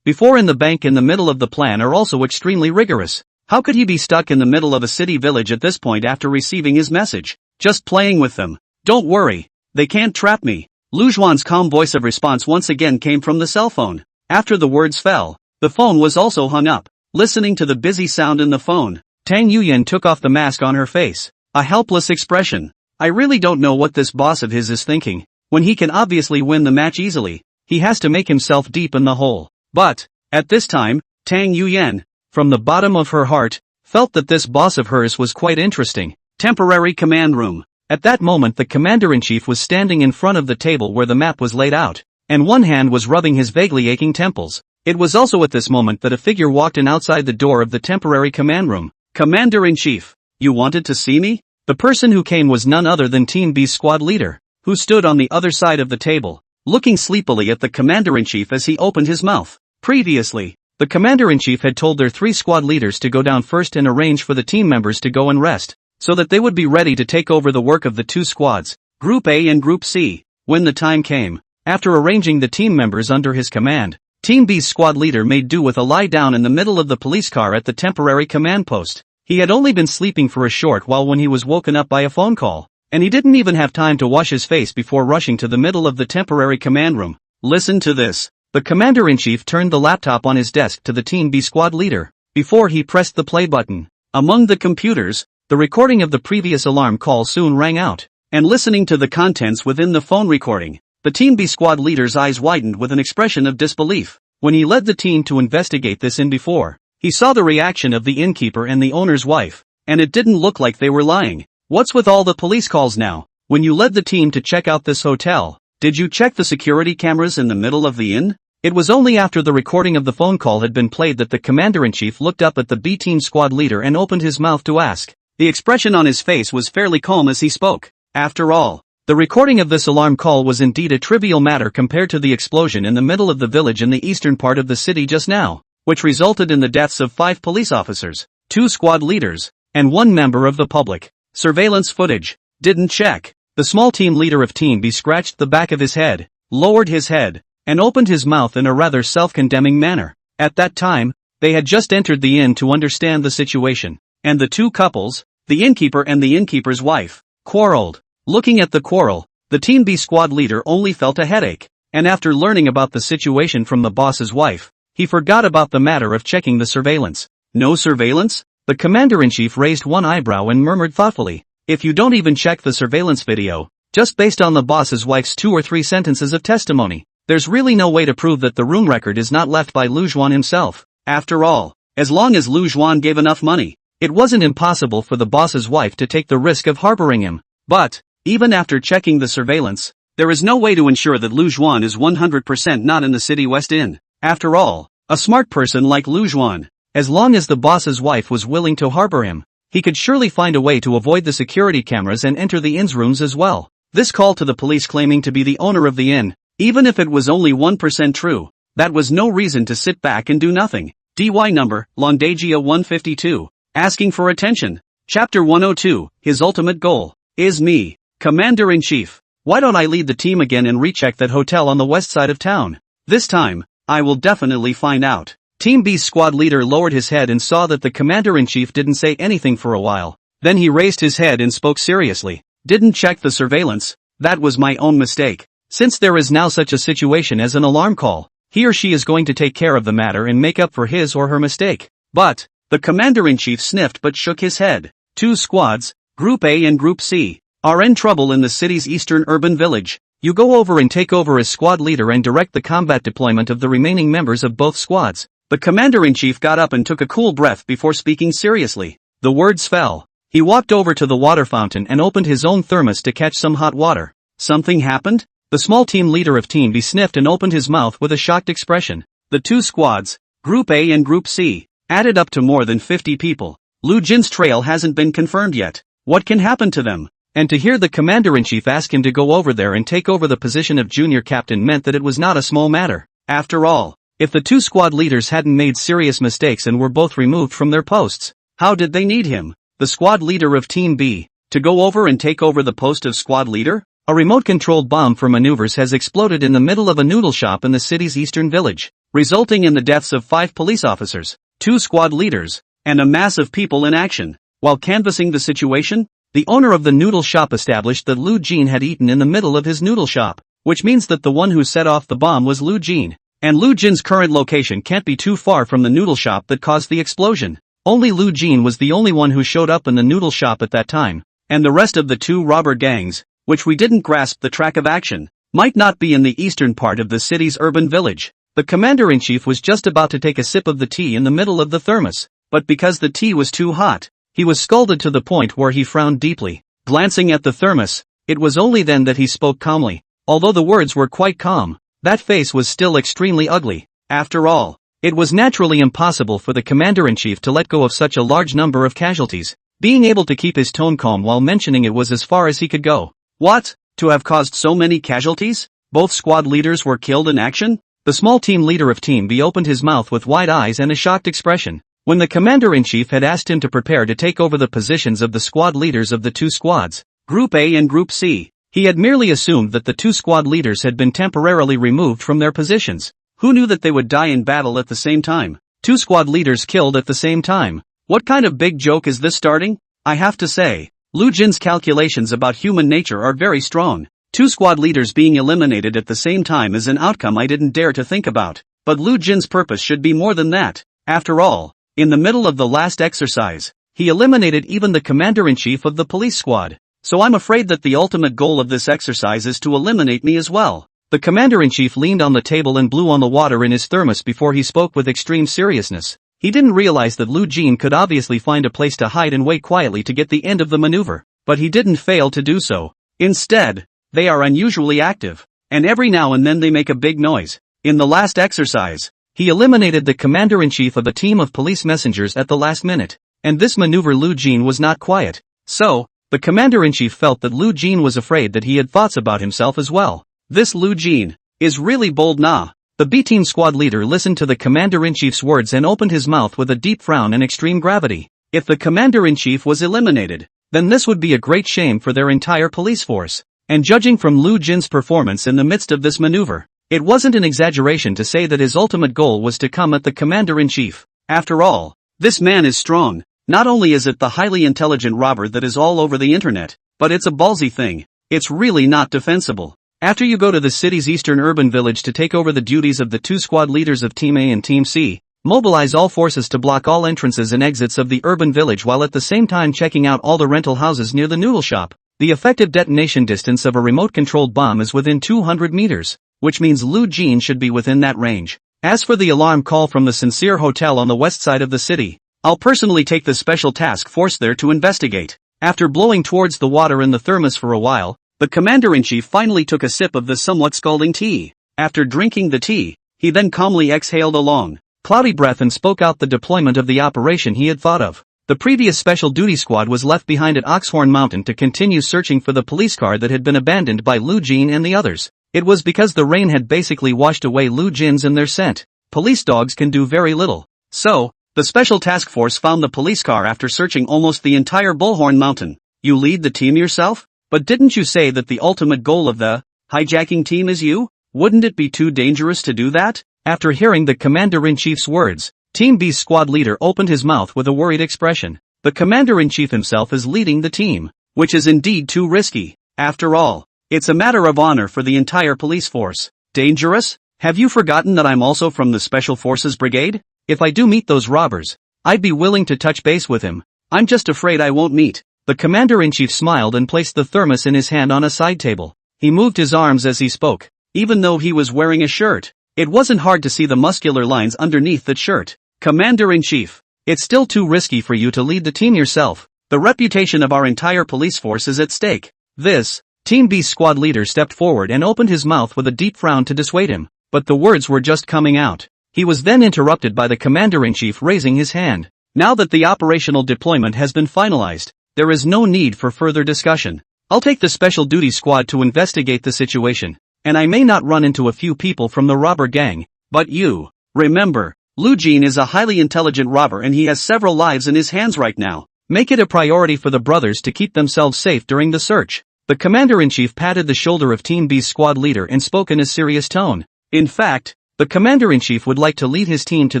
before in the bank in the middle of the plan are also extremely rigorous. How could he be stuck in the middle of a city village at this point after receiving his message? Just playing with them. Don't worry, they can't trap me. Lu Zhuan's calm voice of response once again came from the cell phone. After the words fell, the phone was also hung up. Listening to the busy sound in the phone, Tang Yuyan took off the mask on her face. A helpless expression. I really don't know what this boss of his is thinking. When he can obviously win the match easily, he has to make himself deep in the hole. But, at this time, Tang Yuyan, from the bottom of her heart, felt that this boss of hers was quite interesting. Temporary command room. At that moment the commander-in-chief was standing in front of the table where the map was laid out, and one hand was rubbing his vaguely aching temples. It was also at this moment that a figure walked in outside the door of the temporary command room. Commander-in-chief, you wanted to see me? The person who came was none other than Team B's squad leader, who stood on the other side of the table, looking sleepily at the commander-in-chief as he opened his mouth. Previously, the commander-in-chief had told their 3 squad leaders to go down first and arrange for the team members to go and rest, so that they would be ready to take over the work of the 2 squads, Group A and Group C, when the time came. After arranging the team members under his command, Team B's squad leader made do with a lie down in the middle of the police car at the temporary command post. He had only been sleeping for a short while when he was woken up by a phone call, and he didn't even have time to wash his face before rushing to the middle of the temporary command room. Listen to this. The commander-in-chief turned the laptop on his desk to the Team B squad leader, before he pressed the play button. Among the computers, the recording of the previous alarm call soon rang out, and listening to the contents within the phone recording, the Team B squad leader's eyes widened with an expression of disbelief. When he led the team to investigate this in before, he saw the reaction of the innkeeper and the owner's wife, and it didn't look like they were lying. What's with all the police calls now? When you led the team to check out this hotel, did you check the security cameras in the middle of the inn? It was only after the recording of the phone call had been played that the commander-in-chief looked up at the B-team squad leader and opened his mouth to ask. The expression on his face was fairly calm as he spoke. After all, the recording of this alarm call was indeed a trivial matter compared to the explosion in the middle of the village in the eastern part of the city just now, which resulted in the deaths of 5 police officers, 2 squad leaders, and 1 member of the public. Surveillance footage. Didn't check. The small team leader of Team B scratched the back of his head, lowered his head, and opened his mouth in a rather self-condemning manner. At that time, they had just entered the inn to understand the situation, and the 2 couples, the innkeeper and the innkeeper's wife, quarreled. Looking at the quarrel, the Team B squad leader only felt a headache, and after learning about the situation from the boss's wife, he forgot about the matter of checking the surveillance. No surveillance? The commander-in-chief raised one eyebrow and murmured thoughtfully, if you don't even check the surveillance video, just based on the boss's wife's 2 or 3 sentences of testimony. There's really no way to prove that the room record is not left by Lu Juan himself. After all, as long as Lu Juan gave enough money, it wasn't impossible for the boss's wife to take the risk of harboring him. But, even after checking the surveillance, there is no way to ensure that Lu Juan is 100% not in the City West Inn. After all, a smart person like Lu Juan, as long as the boss's wife was willing to harbor him, he could surely find a way to avoid the security cameras and enter the inn's rooms as well. This call to the police claiming to be the owner of the inn, even if it was only 1% true, that was no reason to sit back and do nothing. DY number, Londagia 152, asking for attention. Chapter 102, his ultimate goal, is me, Commander-in-Chief. Why don't I lead the team again and recheck that hotel on the west side of town? This time, I will definitely find out. Team B's squad leader lowered his head and saw that the Commander-in-Chief didn't say anything for a while. Then he raised his head and spoke seriously. Didn't check the surveillance, that was my own mistake. Since there is now such a situation as an alarm call, he or she is going to take care of the matter and make up for his or her mistake. But, the Commander-in-Chief sniffed but shook his head. 2 squads, Group A and Group C, are in trouble in the city's eastern urban village. You go over and take over as squad leader and direct the combat deployment of the remaining members of both squads. The Commander-in-Chief got up and took a cool breath before speaking seriously. The words fell. He walked over to the water fountain and opened his own thermos to catch some hot water. Something happened? The small team leader of Team B sniffed and opened his mouth with a shocked expression. The 2 squads, Group A and Group C, added up to more than 50 people. Lu Jin's trail hasn't been confirmed yet. What can happen to them? And to hear the Commander-in-Chief ask him to go over there and take over the position of junior captain meant that it was not a small matter. After all, if the 2 squad leaders hadn't made serious mistakes and were both removed from their posts, how did they need him, the squad leader of Team B, to go over and take over the post of squad leader? A remote-controlled bomb for maneuvers has exploded in the middle of a noodle shop in the city's eastern village, resulting in the deaths of 5 police officers, 2 squad leaders, and a mass of people in action. While canvassing the situation, the owner of the noodle shop established that Lu Jin had eaten in the middle of his noodle shop, which means that the one who set off the bomb was Lu Jin, and Lu Jin's current location can't be too far from the noodle shop that caused the explosion. Only Lu Jin was the only one who showed up in the noodle shop at that time, and the rest of the 2 robber gangs, which we didn't grasp the track of action, might not be in the eastern part of the city's urban village. The Commander-in-Chief was just about to take a sip of the tea in the middle of the thermos, but because the tea was too hot, he was scalded to the point where he frowned deeply. Glancing at the thermos, it was only then that he spoke calmly. Although the words were quite calm, that face was still extremely ugly. After all, it was naturally impossible for the Commander-in-Chief to let go of such a large number of casualties. Being able to keep his tone calm while mentioning it was as far as he could go. What? To have caused so many casualties? Both squad leaders were killed in action? The small team leader of Team B opened his mouth with wide eyes and a shocked expression. When the Commander-in-Chief had asked him to prepare to take over the positions of the squad leaders of the 2 squads, Group A and Group C, he had merely assumed that the 2 squad leaders had been temporarily removed from their positions. Who knew that they would die in battle at the same time? 2 squad leaders killed at the same time. What kind of big joke is this starting? I have to say, Lu Jin's calculations about human nature are very strong. 2 squad leaders being eliminated at the same time is an outcome I didn't dare to think about. But Lu Jin's purpose should be more than that. After all, in the middle of the last exercise, he eliminated even the Commander-in-Chief of the police squad. So I'm afraid that the ultimate goal of this exercise is to eliminate me as well. The Commander-in-Chief leaned on the table and blew on the water in his thermos before he spoke with extreme seriousness. He didn't realize that Lu Jin could obviously find a place to hide and wait quietly to get the end of the maneuver, but he didn't fail to do so. Instead, they are unusually active, and every now and then they make a big noise. In the last exercise, he eliminated the Commander-in-Chief of a team of police messengers at the last minute, and this maneuver Lu Jin was not quiet. So, the Commander-in-Chief felt that Lu Jin was afraid that he had thoughts about himself as well. This Lu Jin is really bold nah. The B-team squad leader listened to the Commander-in-Chief's words and opened his mouth with a deep frown and extreme gravity. If the Commander-in-Chief was eliminated, then this would be a great shame for their entire police force. And judging from Lu Jin's performance in the midst of this maneuver, it wasn't an exaggeration to say that his ultimate goal was to come at the Commander-in-Chief. After all, this man is strong. Not only is it the highly intelligent robber that is all over the internet, but it's a ballsy thing. It's really not defensible. After you go to the city's eastern urban village to take over the duties of the 2 squad leaders of Team A and Team C, mobilize all forces to block all entrances and exits of the urban village while at the same time checking out all the rental houses near the noodle shop. The effective detonation distance of a remote-controlled bomb is within 200 meters, which means Lu Jin should be within that range. As for the alarm call from the Sincere Hotel on the west side of the city, I'll personally take the special task force there to investigate. After blowing towards the water in the thermos for a while, the commander-in-chief finally took a sip of the somewhat scalding tea. After drinking the tea, he then calmly exhaled a long, cloudy breath and spoke out the deployment of the operation he had thought of. The previous special duty squad was left behind at Oxhorn Mountain to continue searching for the police car that had been abandoned by Lu Jin and the others. It was because the rain had basically washed away Lu Jin's and their scent. Police dogs can do very little. So, the special task force found the police car after searching almost the entire Bullhorn Mountain. You lead the team yourself? But didn't you say that the ultimate goal of the hijacking team is you? Wouldn't it be too dangerous to do that? After hearing the commander-in-chief's words, Team B's squad leader opened his mouth with a worried expression. The commander-in-chief himself is leading the team, which is indeed too risky. After all, it's a matter of honor for the entire police force. Dangerous? Have you forgotten that I'm also from the Special Forces Brigade? If I do meet those robbers, I'd be willing to touch base with him. I'm just afraid I won't meet. The commander-in-chief smiled and placed the thermos in his hand on a side table. He moved his arms as he spoke. Even though he was wearing a shirt, it wasn't hard to see the muscular lines underneath that shirt. Commander-in-chief, it's still too risky for you to lead the team yourself. The reputation of our entire police force is at stake. This, Team B's squad leader stepped forward and opened his mouth with a deep frown to dissuade him, but the words were just coming out. He was then interrupted by the commander-in-chief raising his hand. Now that the operational deployment has been finalized, there is no need for further discussion. I'll take the special duty squad to investigate the situation, and I may not run into a few people from the robber gang, but you. Remember, Lu Jin is a highly intelligent robber and he has several lives in his hands right now. Make it a priority for the brothers to keep themselves safe during the search. The commander-in-chief patted the shoulder of Team B's squad leader and spoke in a serious tone. In fact, the commander-in-chief would like to lead his team to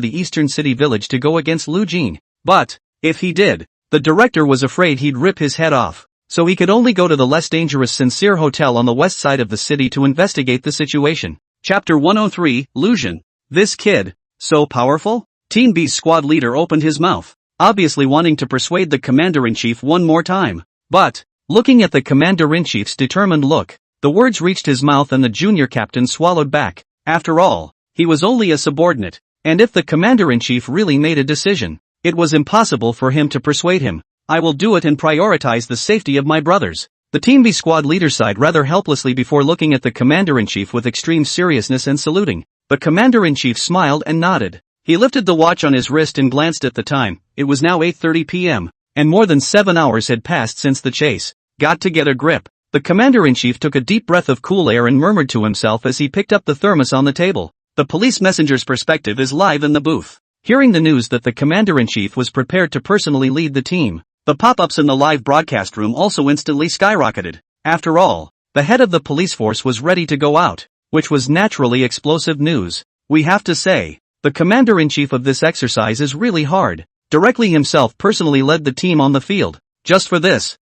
the eastern city village to go against Lu Jin. But, if he did, the director was afraid he'd rip his head off. So he could only go to the less dangerous Sincere Hotel on the west side of the city to investigate the situation. Chapter 103, Illusion. This kid, so powerful? Team B's squad leader opened his mouth, obviously wanting to persuade the commander-in-chief one more time. But, looking at the commander-in-chief's determined look, the words reached his mouth and the junior captain swallowed back. After all, he was only a subordinate, and if the commander-in-chief really made a decision, it was impossible for him to persuade him. I will do it and prioritize the safety of my brothers. The Team B squad leader sighed rather helplessly before looking at the commander-in-chief with extreme seriousness and saluting. The commander-in-chief smiled and nodded. He lifted the watch on his wrist and glanced at the time. It was now 8:30 p.m., and more than 7 hours had passed since the chase. Got to get a grip. The commander-in-chief took a deep breath of cool air and murmured to himself as he picked up the thermos on the table. The police messenger's perspective is live in the booth. Hearing the news that the commander-in-chief was prepared to personally lead the team, the pop-ups in the live broadcast room also instantly skyrocketed. After all, the head of the police force was ready to go out, which was naturally explosive news. We have to say, the commander-in-chief of this exercise is really hard. Directly himself personally led the team on the field. Just for this,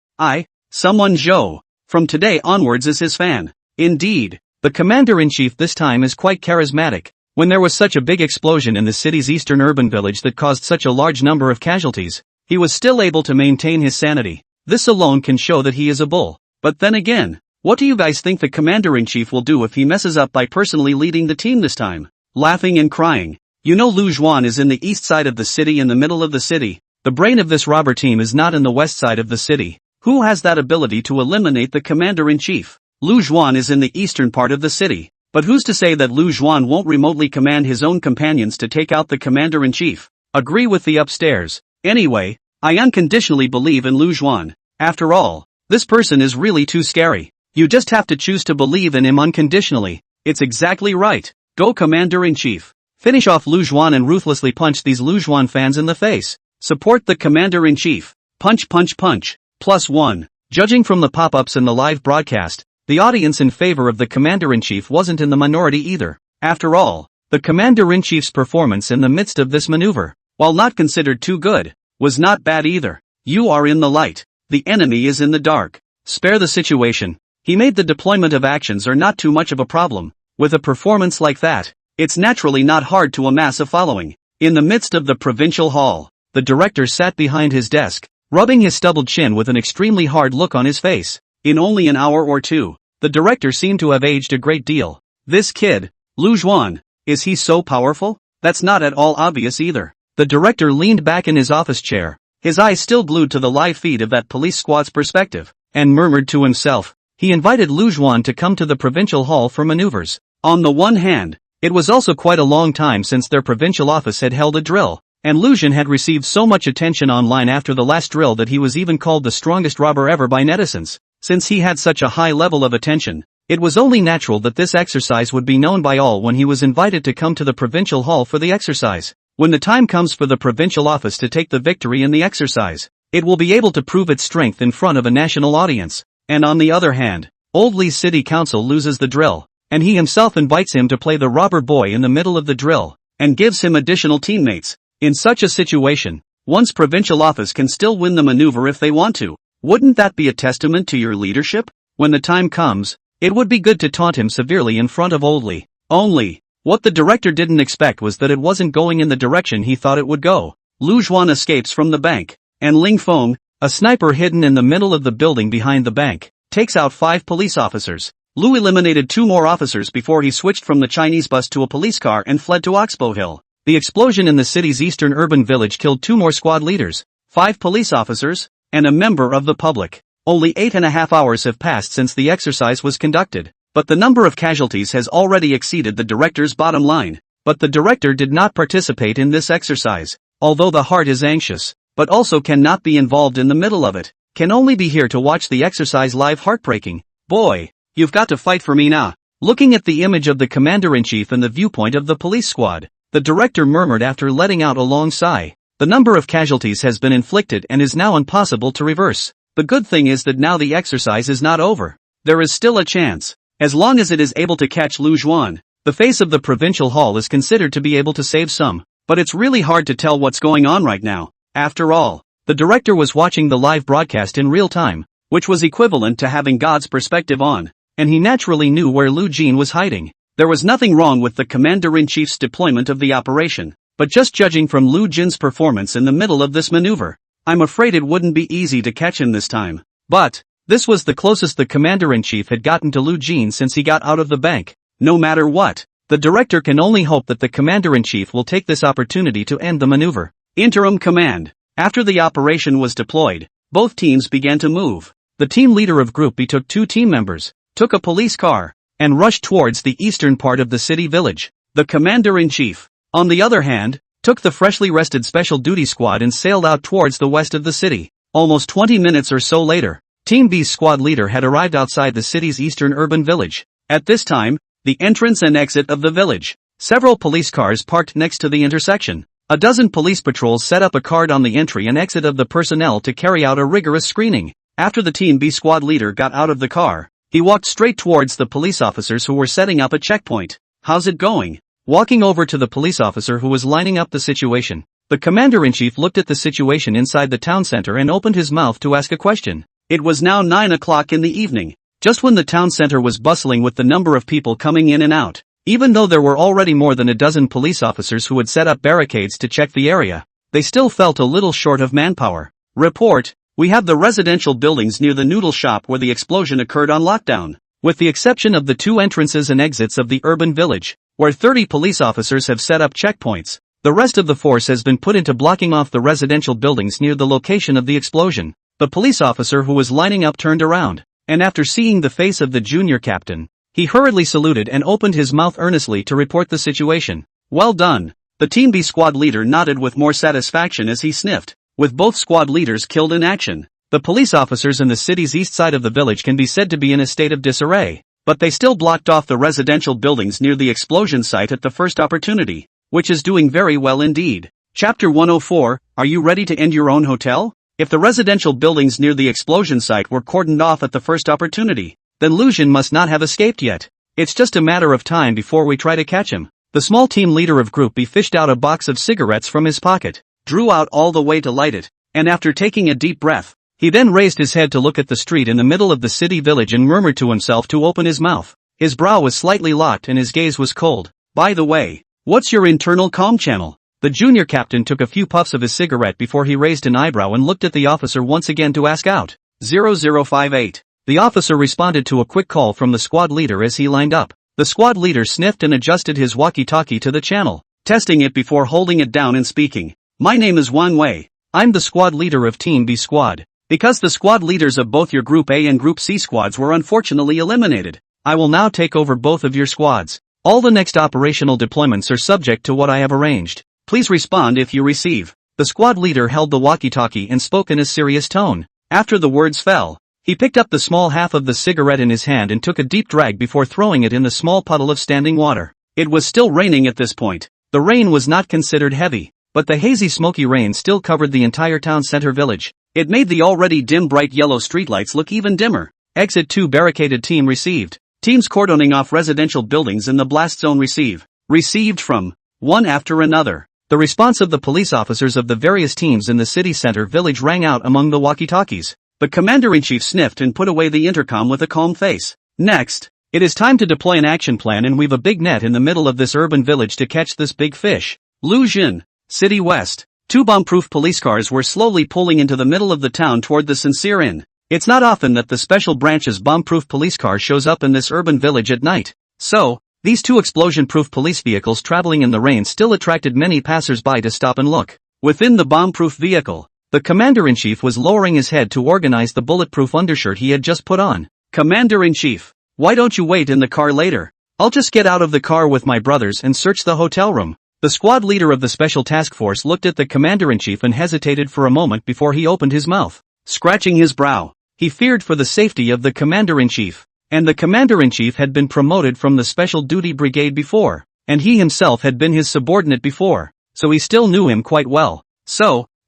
someone Zhou, from today onwards is his fan. Indeed, the commander-in-chief this time is quite charismatic. When there was such a big explosion in the city's eastern urban village that caused such a large number of casualties, he was still able to maintain his sanity. This alone can show that he is a bull. But then again, what do you guys think the commander-in-chief will do if he messes up by personally leading the team this time? Laughing and crying. You know Lu Juan is in the east side of the city in the middle of the city. The brain of this robber team is not in the west side of the city. Who has that ability to eliminate the commander-in-chief? Lu Juan is in the eastern part of the city. But who's to say that Lu Juan won't remotely command his own companions to take out the commander-in-chief? Agree with the upstairs. Anyway, I unconditionally believe in Lu Juan. After all, this person is really too scary. You just have to choose to believe in him unconditionally. It's exactly right. Go Commander-in-Chief. Finish off Lu Juan and ruthlessly punch these Lu Juan fans in the face. Support the Commander-in-Chief. Punch punch punch. +1. Judging from the pop-ups in the live broadcast, the audience in favor of the Commander-in-Chief wasn't in the minority either. After all, the Commander-in-Chief's performance in the midst of this maneuver, while not considered too good, was not bad either. You are in the light. The enemy is in the dark. Spare the situation. He made the deployment of actions are not too much of a problem. With a performance like that, it's naturally not hard to amass a following. In the midst of the provincial hall, the director sat behind his desk, rubbing his stubbled chin with an extremely hard look on his face. In only an hour or two, the director seemed to have aged a great deal. This kid, Lu Juan, is he so powerful? That's not at all obvious either. The director leaned back in his office chair, his eyes still glued to the live feed of that police squad's perspective, and murmured to himself. He invited Lu Juan to come to the provincial hall for maneuvers. On the one hand, it was also quite a long time since their provincial office had held a drill, and Lu Juan had received so much attention online after the last drill that he was even called the strongest robber ever by netizens. Since he had such a high level of attention, it was only natural that this exercise would be known by all when he was invited to come to the provincial hall for the exercise. When the time comes for the provincial office to take the victory in the exercise, it will be able to prove its strength in front of a national audience. And on the other hand, Old Lee's city council loses the drill, and he himself invites him to play the robber boy in the middle of the drill, and gives him additional teammates. In such a situation, one's provincial office can still win the maneuver if they want to. Wouldn't that be a testament to your leadership? When the time comes, it would be good to taunt him severely in front of Old Lee. Only, what the director didn't expect was that it wasn't going in the direction he thought it would go. Lu Juan escapes from the bank, and Ling Feng, a sniper hidden in the middle of the building behind the bank, takes out 5 police officers. Lu eliminated 2 more officers before he switched from the Chinese bus to a police car and fled to Oxbow Hill. The explosion in the city's eastern urban village killed 2 more squad leaders, 5 police officers, and a member of the public. Only 8.5 hours have passed since the exercise was conducted, but the number of casualties has already exceeded the director's bottom line. But the director did not participate in this exercise, although the heart is anxious, but also cannot be involved in the middle of it, can only be here to watch the exercise live. Heartbreaking. Boy, you've got to fight for me now. Looking at the image of the commander-in-chief and the viewpoint of the police squad, the director murmured after letting out a long sigh. The number of casualties has been inflicted and is now impossible to reverse. The good thing is that now the exercise is not over. There is still a chance. As long as it is able to catch Lu Juan, the face of the provincial hall is considered to be able to save some. But it's really hard to tell what's going on right now. After all, the director was watching the live broadcast in real time, which was equivalent to having God's perspective on, and he naturally knew where Lu Jin was hiding. There was nothing wrong with the commander-in-chief's deployment of the operation, but just judging from Lu Jin's performance in the middle of this maneuver, I'm afraid it wouldn't be easy to catch him this time. But this was the closest the commander-in-chief had gotten to Lu Jin since he got out of the bank. No matter what, the director can only hope that the commander-in-chief will take this opportunity to end the maneuver. Interim command. After the operation was deployed, both teams began to move. The team leader of Group B took 2 team members, took a police car, and rushed towards the eastern part of the city village. The commander-in-chief, on the other hand, took the freshly rested special duty squad and sailed out towards the west of the city. Almost 20 minutes or so later, Team B's squad leader had arrived outside the city's eastern urban village. At this time, the entrance and exit of the village. Several police cars parked next to the intersection. A dozen police patrols set up a card on the entry and exit of the personnel to carry out a rigorous screening. After the Team B squad leader got out of the car, he walked straight towards the police officers who were setting up a checkpoint. How's it going? Walking over to the police officer who was lining up the situation, the commander-in-chief looked at the situation inside the town center and opened his mouth to ask a question. It was now 9 o'clock in the evening, just when the town center was bustling with the number of people coming in and out. Even though there were already more than a dozen police officers who had set up barricades to check the area, they still felt a little short of manpower. Report, we have the residential buildings near the noodle shop where the explosion occurred on lockdown. With the exception of the 2 entrances and exits of the urban village, where 30 police officers have set up checkpoints, the rest of the force has been put into blocking off the residential buildings near the location of the explosion. The police officer who was lining up turned around, and after seeing the face of the junior captain, he hurriedly saluted and opened his mouth earnestly to report the situation. Well done. The Team B squad leader nodded with more satisfaction as he sniffed. With both squad leaders killed in action, the police officers in the city's east side of the village can be said to be in a state of disarray, but they still blocked off the residential buildings near the explosion site at the first opportunity, which is doing very well indeed. Chapter 104, Are you ready to end your own hotel? If the residential buildings near the explosion site were cordoned off at the first opportunity, then Lu Jin must not have escaped yet. It's just a matter of time before we try to catch him. The small team leader of Group B fished out a box of cigarettes from his pocket, drew out all the way to light it, and after taking a deep breath, he then raised his head to look at the street in the middle of the city village and murmured to himself to open his mouth. His brow was slightly locked and his gaze was cold. By the way, what's your internal comm channel? The junior captain took a few puffs of his cigarette before he raised an eyebrow and looked at the officer once again to ask out. 0058. The officer responded to a quick call from the squad leader as he lined up. The squad leader sniffed and adjusted his walkie-talkie to the channel, testing it before holding it down and speaking. My name is Wan Wei. I'm the squad leader of Team B squad. Because the squad leaders of both your Group A and Group C squads were unfortunately eliminated, I will now take over both of your squads. All the next operational deployments are subject to what I have arranged. Please respond if you receive. The squad leader held the walkie-talkie and spoke in a serious tone. After the words fell, he picked up the small half of the cigarette in his hand and took a deep drag before throwing it in the small puddle of standing water. It was still raining at this point. The rain was not considered heavy, but the hazy smoky rain still covered the entire town center village. It made the already dim bright yellow streetlights look even dimmer. Exit 2 barricaded team received. Teams cordoning off residential buildings in the blast zone receive. Received from one after another. The response of the police officers of the various teams in the city center village rang out among the walkie-talkies. The commander-in-chief sniffed and put away the intercom with a calm face. Next, it is time to deploy an action plan and weave a big net in the middle of this urban village to catch this big fish. Lujin, City West. 2 bomb-proof police cars were slowly pulling into the middle of the town toward the Sincere Inn. It's not often that the special branch's bomb-proof police car shows up in this urban village at night. So, these 2 explosion-proof police vehicles traveling in the rain still attracted many passers-by to stop and look. Within the bomb-proof vehicle, the commander-in-chief was lowering his head to organize the bulletproof undershirt he had just put on. Commander-in-chief, why don't you wait in the car later? I'll just get out of the car with my brothers and search the hotel room. The squad leader of the special task force looked at the commander-in-chief and hesitated for a moment before he opened his mouth. Scratching his brow, he feared for the safety of the commander-in-chief. And the commander-in-chief had been promoted from the special duty brigade before, and he himself had been his subordinate before, so he still knew him quite well.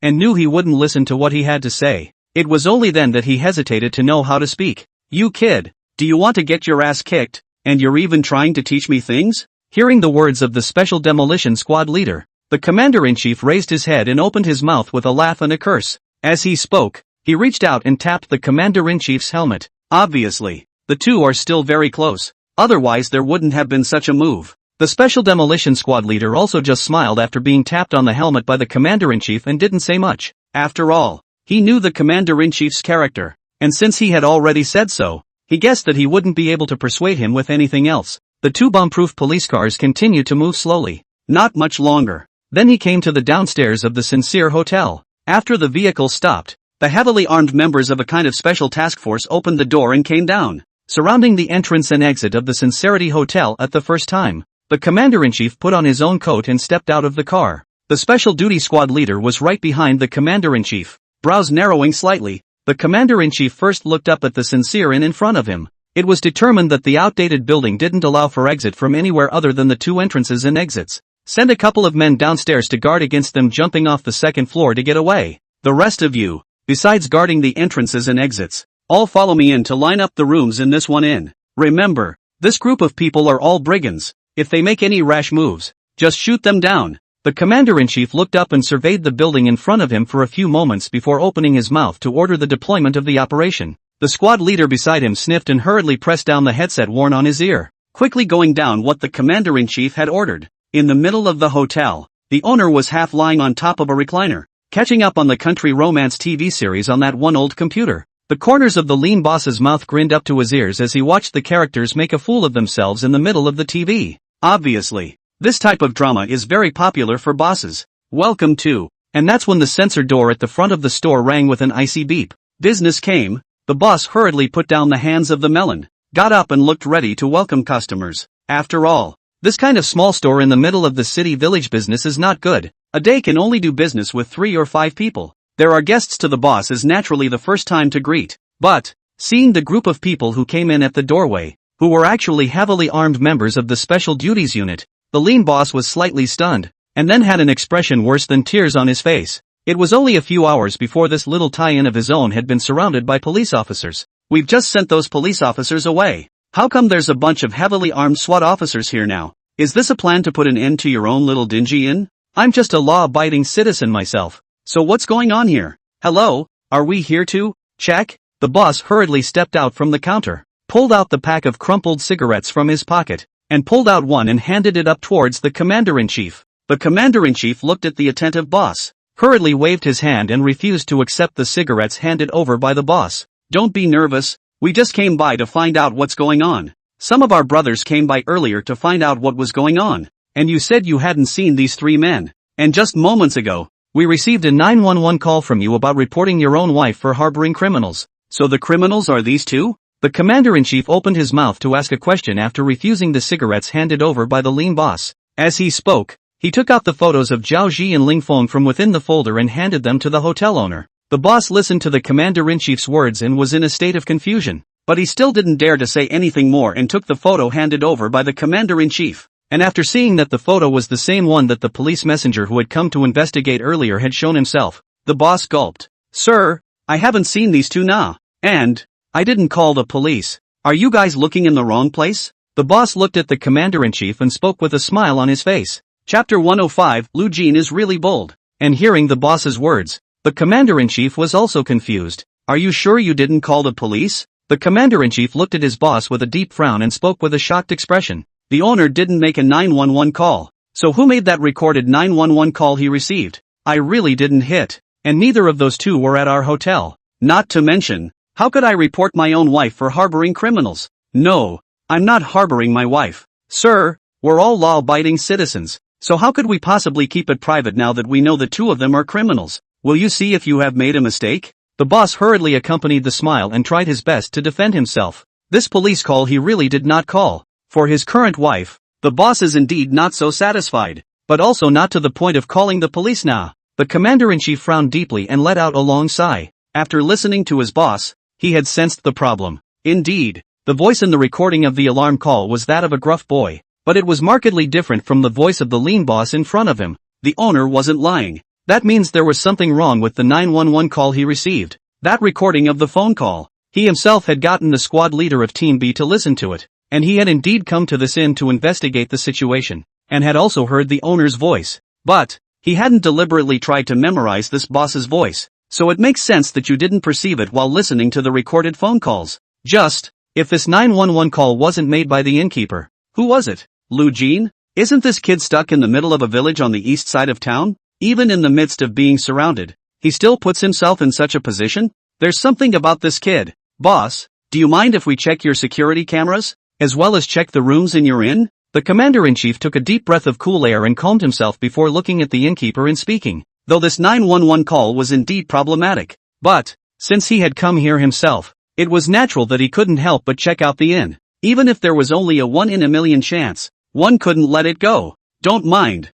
And knew he wouldn't listen to what he had to say. It was only then that he hesitated to know how to speak. You kid, do you want to get your ass kicked, and you're even trying to teach me things? Hearing the words of the special demolition squad leader, the commander-in-chief raised his head and opened his mouth with a laugh and a curse. As he spoke, he reached out and tapped the commander-in-chief's helmet. Obviously, the 2 are still very close. Otherwise there wouldn't have been such a move. The special demolition squad leader also just smiled after being tapped on the helmet by the commander-in-chief and didn't say much. After all, he knew the commander-in-chief's character, and since he had already said so, he guessed that he wouldn't be able to persuade him with anything else. The 2 bomb-proof police cars continued to move slowly. Not much longer. Then he came to the downstairs of the Sincere Hotel. After the vehicle stopped, the heavily armed members of a kind of special task force opened the door and came down, surrounding the entrance and exit of the Sincerity Hotel at the first time. The commander-in-chief put on his own coat and stepped out of the car. The special duty squad leader was right behind the commander-in-chief. Brows narrowing slightly, the commander-in-chief first looked up at the Sincere Inn in front of him. It was determined that the outdated building didn't allow for exit from anywhere other than the 2 entrances and exits. Send a couple of men downstairs to guard against them jumping off the second floor to get away. The rest of you, besides guarding the entrances and exits, all follow me in to line up the rooms in this one inn. Remember, this group of people are all brigands. If they make any rash moves, just shoot them down. The commander-in-chief looked up and surveyed the building in front of him for a few moments before opening his mouth to order the deployment of the operation. The squad leader beside him sniffed and hurriedly pressed down the headset worn on his ear, quickly going down what the commander-in-chief had ordered. In the middle of the hotel, the owner was half lying on top of a recliner, catching up on the country romance TV series on that one old computer. The corners of the lean boss's mouth grinned up to his ears as he watched the characters make a fool of themselves in the middle of the TV. Obviously, this type of drama is very popular for bosses. Welcome to. And that's when the sensor door at the front of the store rang with an icy beep. Business came. The boss hurriedly put down the hands of the melon, got up and looked ready to welcome customers. After all, this kind of small store in the middle of the city village business is not good. A day can only do business with 3 or 5 people. There are guests to the boss is naturally the first time to greet. But, seeing the group of people who came in at the doorway, who were actually heavily armed members of the Special Duties Unit, the lean boss was slightly stunned, and then had an expression worse than tears on his face. It was only a few hours before this little tie-in of his own had been surrounded by police officers. We've just sent those police officers away. How come there's a bunch of heavily armed SWAT officers here now? Is this a plan to put an end to your own little dingy inn? I'm just a law-abiding citizen myself. So what's going on here? Hello, are we here to check? The boss hurriedly stepped out from the counter, pulled out the pack of crumpled cigarettes from his pocket, and pulled out one and handed it up towards the commander-in-chief. The commander-in-chief looked at the attentive boss, hurriedly waved his hand and refused to accept the cigarettes handed over by the boss. Don't be nervous, We just came by to find out what's going on. Some of our brothers came by earlier to find out what was going on. And you said you hadn't seen these three men. And just moments ago, we received a 911 call from you about reporting your own wife for harboring criminals. So the criminals are these two? The commander-in-chief opened his mouth to ask a question after refusing the cigarettes handed over by the lean boss. As he spoke, he took out the photos of Zhao Ji and Ling Feng from within the folder and handed them to the hotel owner. The boss listened to the commander-in-chief's words and was in a state of confusion. But he still didn't dare to say anything more and took the photo handed over by the commander-in-chief. And after seeing that the photo was the same one that the police messenger who had come to investigate earlier had shown himself, the boss gulped. Sir, I haven't seen these two now. And I didn't call the police. Are you guys looking in the wrong place? The boss looked at the commander-in-chief and spoke with a smile on his face. Chapter 105, Lu Jin is really bold. And hearing the boss's words, the commander-in-chief was also confused. Are you sure you didn't call the police? The commander-in-chief looked at his boss with a deep frown and spoke with a shocked expression. The owner didn't make a 911 call. So who made that recorded 911 call he received? I really didn't hit. And neither of those two were at our hotel. Not to mention, how could I report my own wife for harboring criminals? No, I'm not harboring my wife. Sir, we're all law-abiding citizens. So how could we possibly keep it private now that we know the two of them are criminals? Will you see if you have made a mistake? The boss hurriedly accompanied the smile and tried his best to defend himself. This police call he really did not call. For his current wife, the boss is indeed not so satisfied, but also not to the point of calling the police now. The commander-in-chief frowned deeply and let out a long sigh. After listening to his boss, he had sensed the problem. Indeed, the voice in the recording of the alarm call was that of a gruff boy, but it was markedly different from the voice of the lean boss in front of him. The owner wasn't lying. That means there was something wrong with the 911 call he received. That recording of the phone call. He himself had gotten the squad leader of Team B to listen to it, and he had indeed come to this inn to investigate the situation, and had also heard the owner's voice. But he hadn't deliberately tried to memorize this boss's voice. So it makes sense that you didn't perceive it while listening to the recorded phone calls. If this 911 call wasn't made by the innkeeper, who was it? Lu Jin? Isn't this kid stuck in the middle of a village on the east side of town? Even in the midst of being surrounded, he still puts himself in such a position? There's something about this kid. Boss, do you mind if we check your security cameras, as well as check the rooms in your inn? The commander-in-chief took a deep breath of cool air and calmed himself before looking at the innkeeper and speaking. Though this 911 call was indeed problematic. But, since he had come here himself, it was natural that he couldn't help but check out the inn. Even if there was only a 1 in a million chance, one couldn't let it go. Don't mind.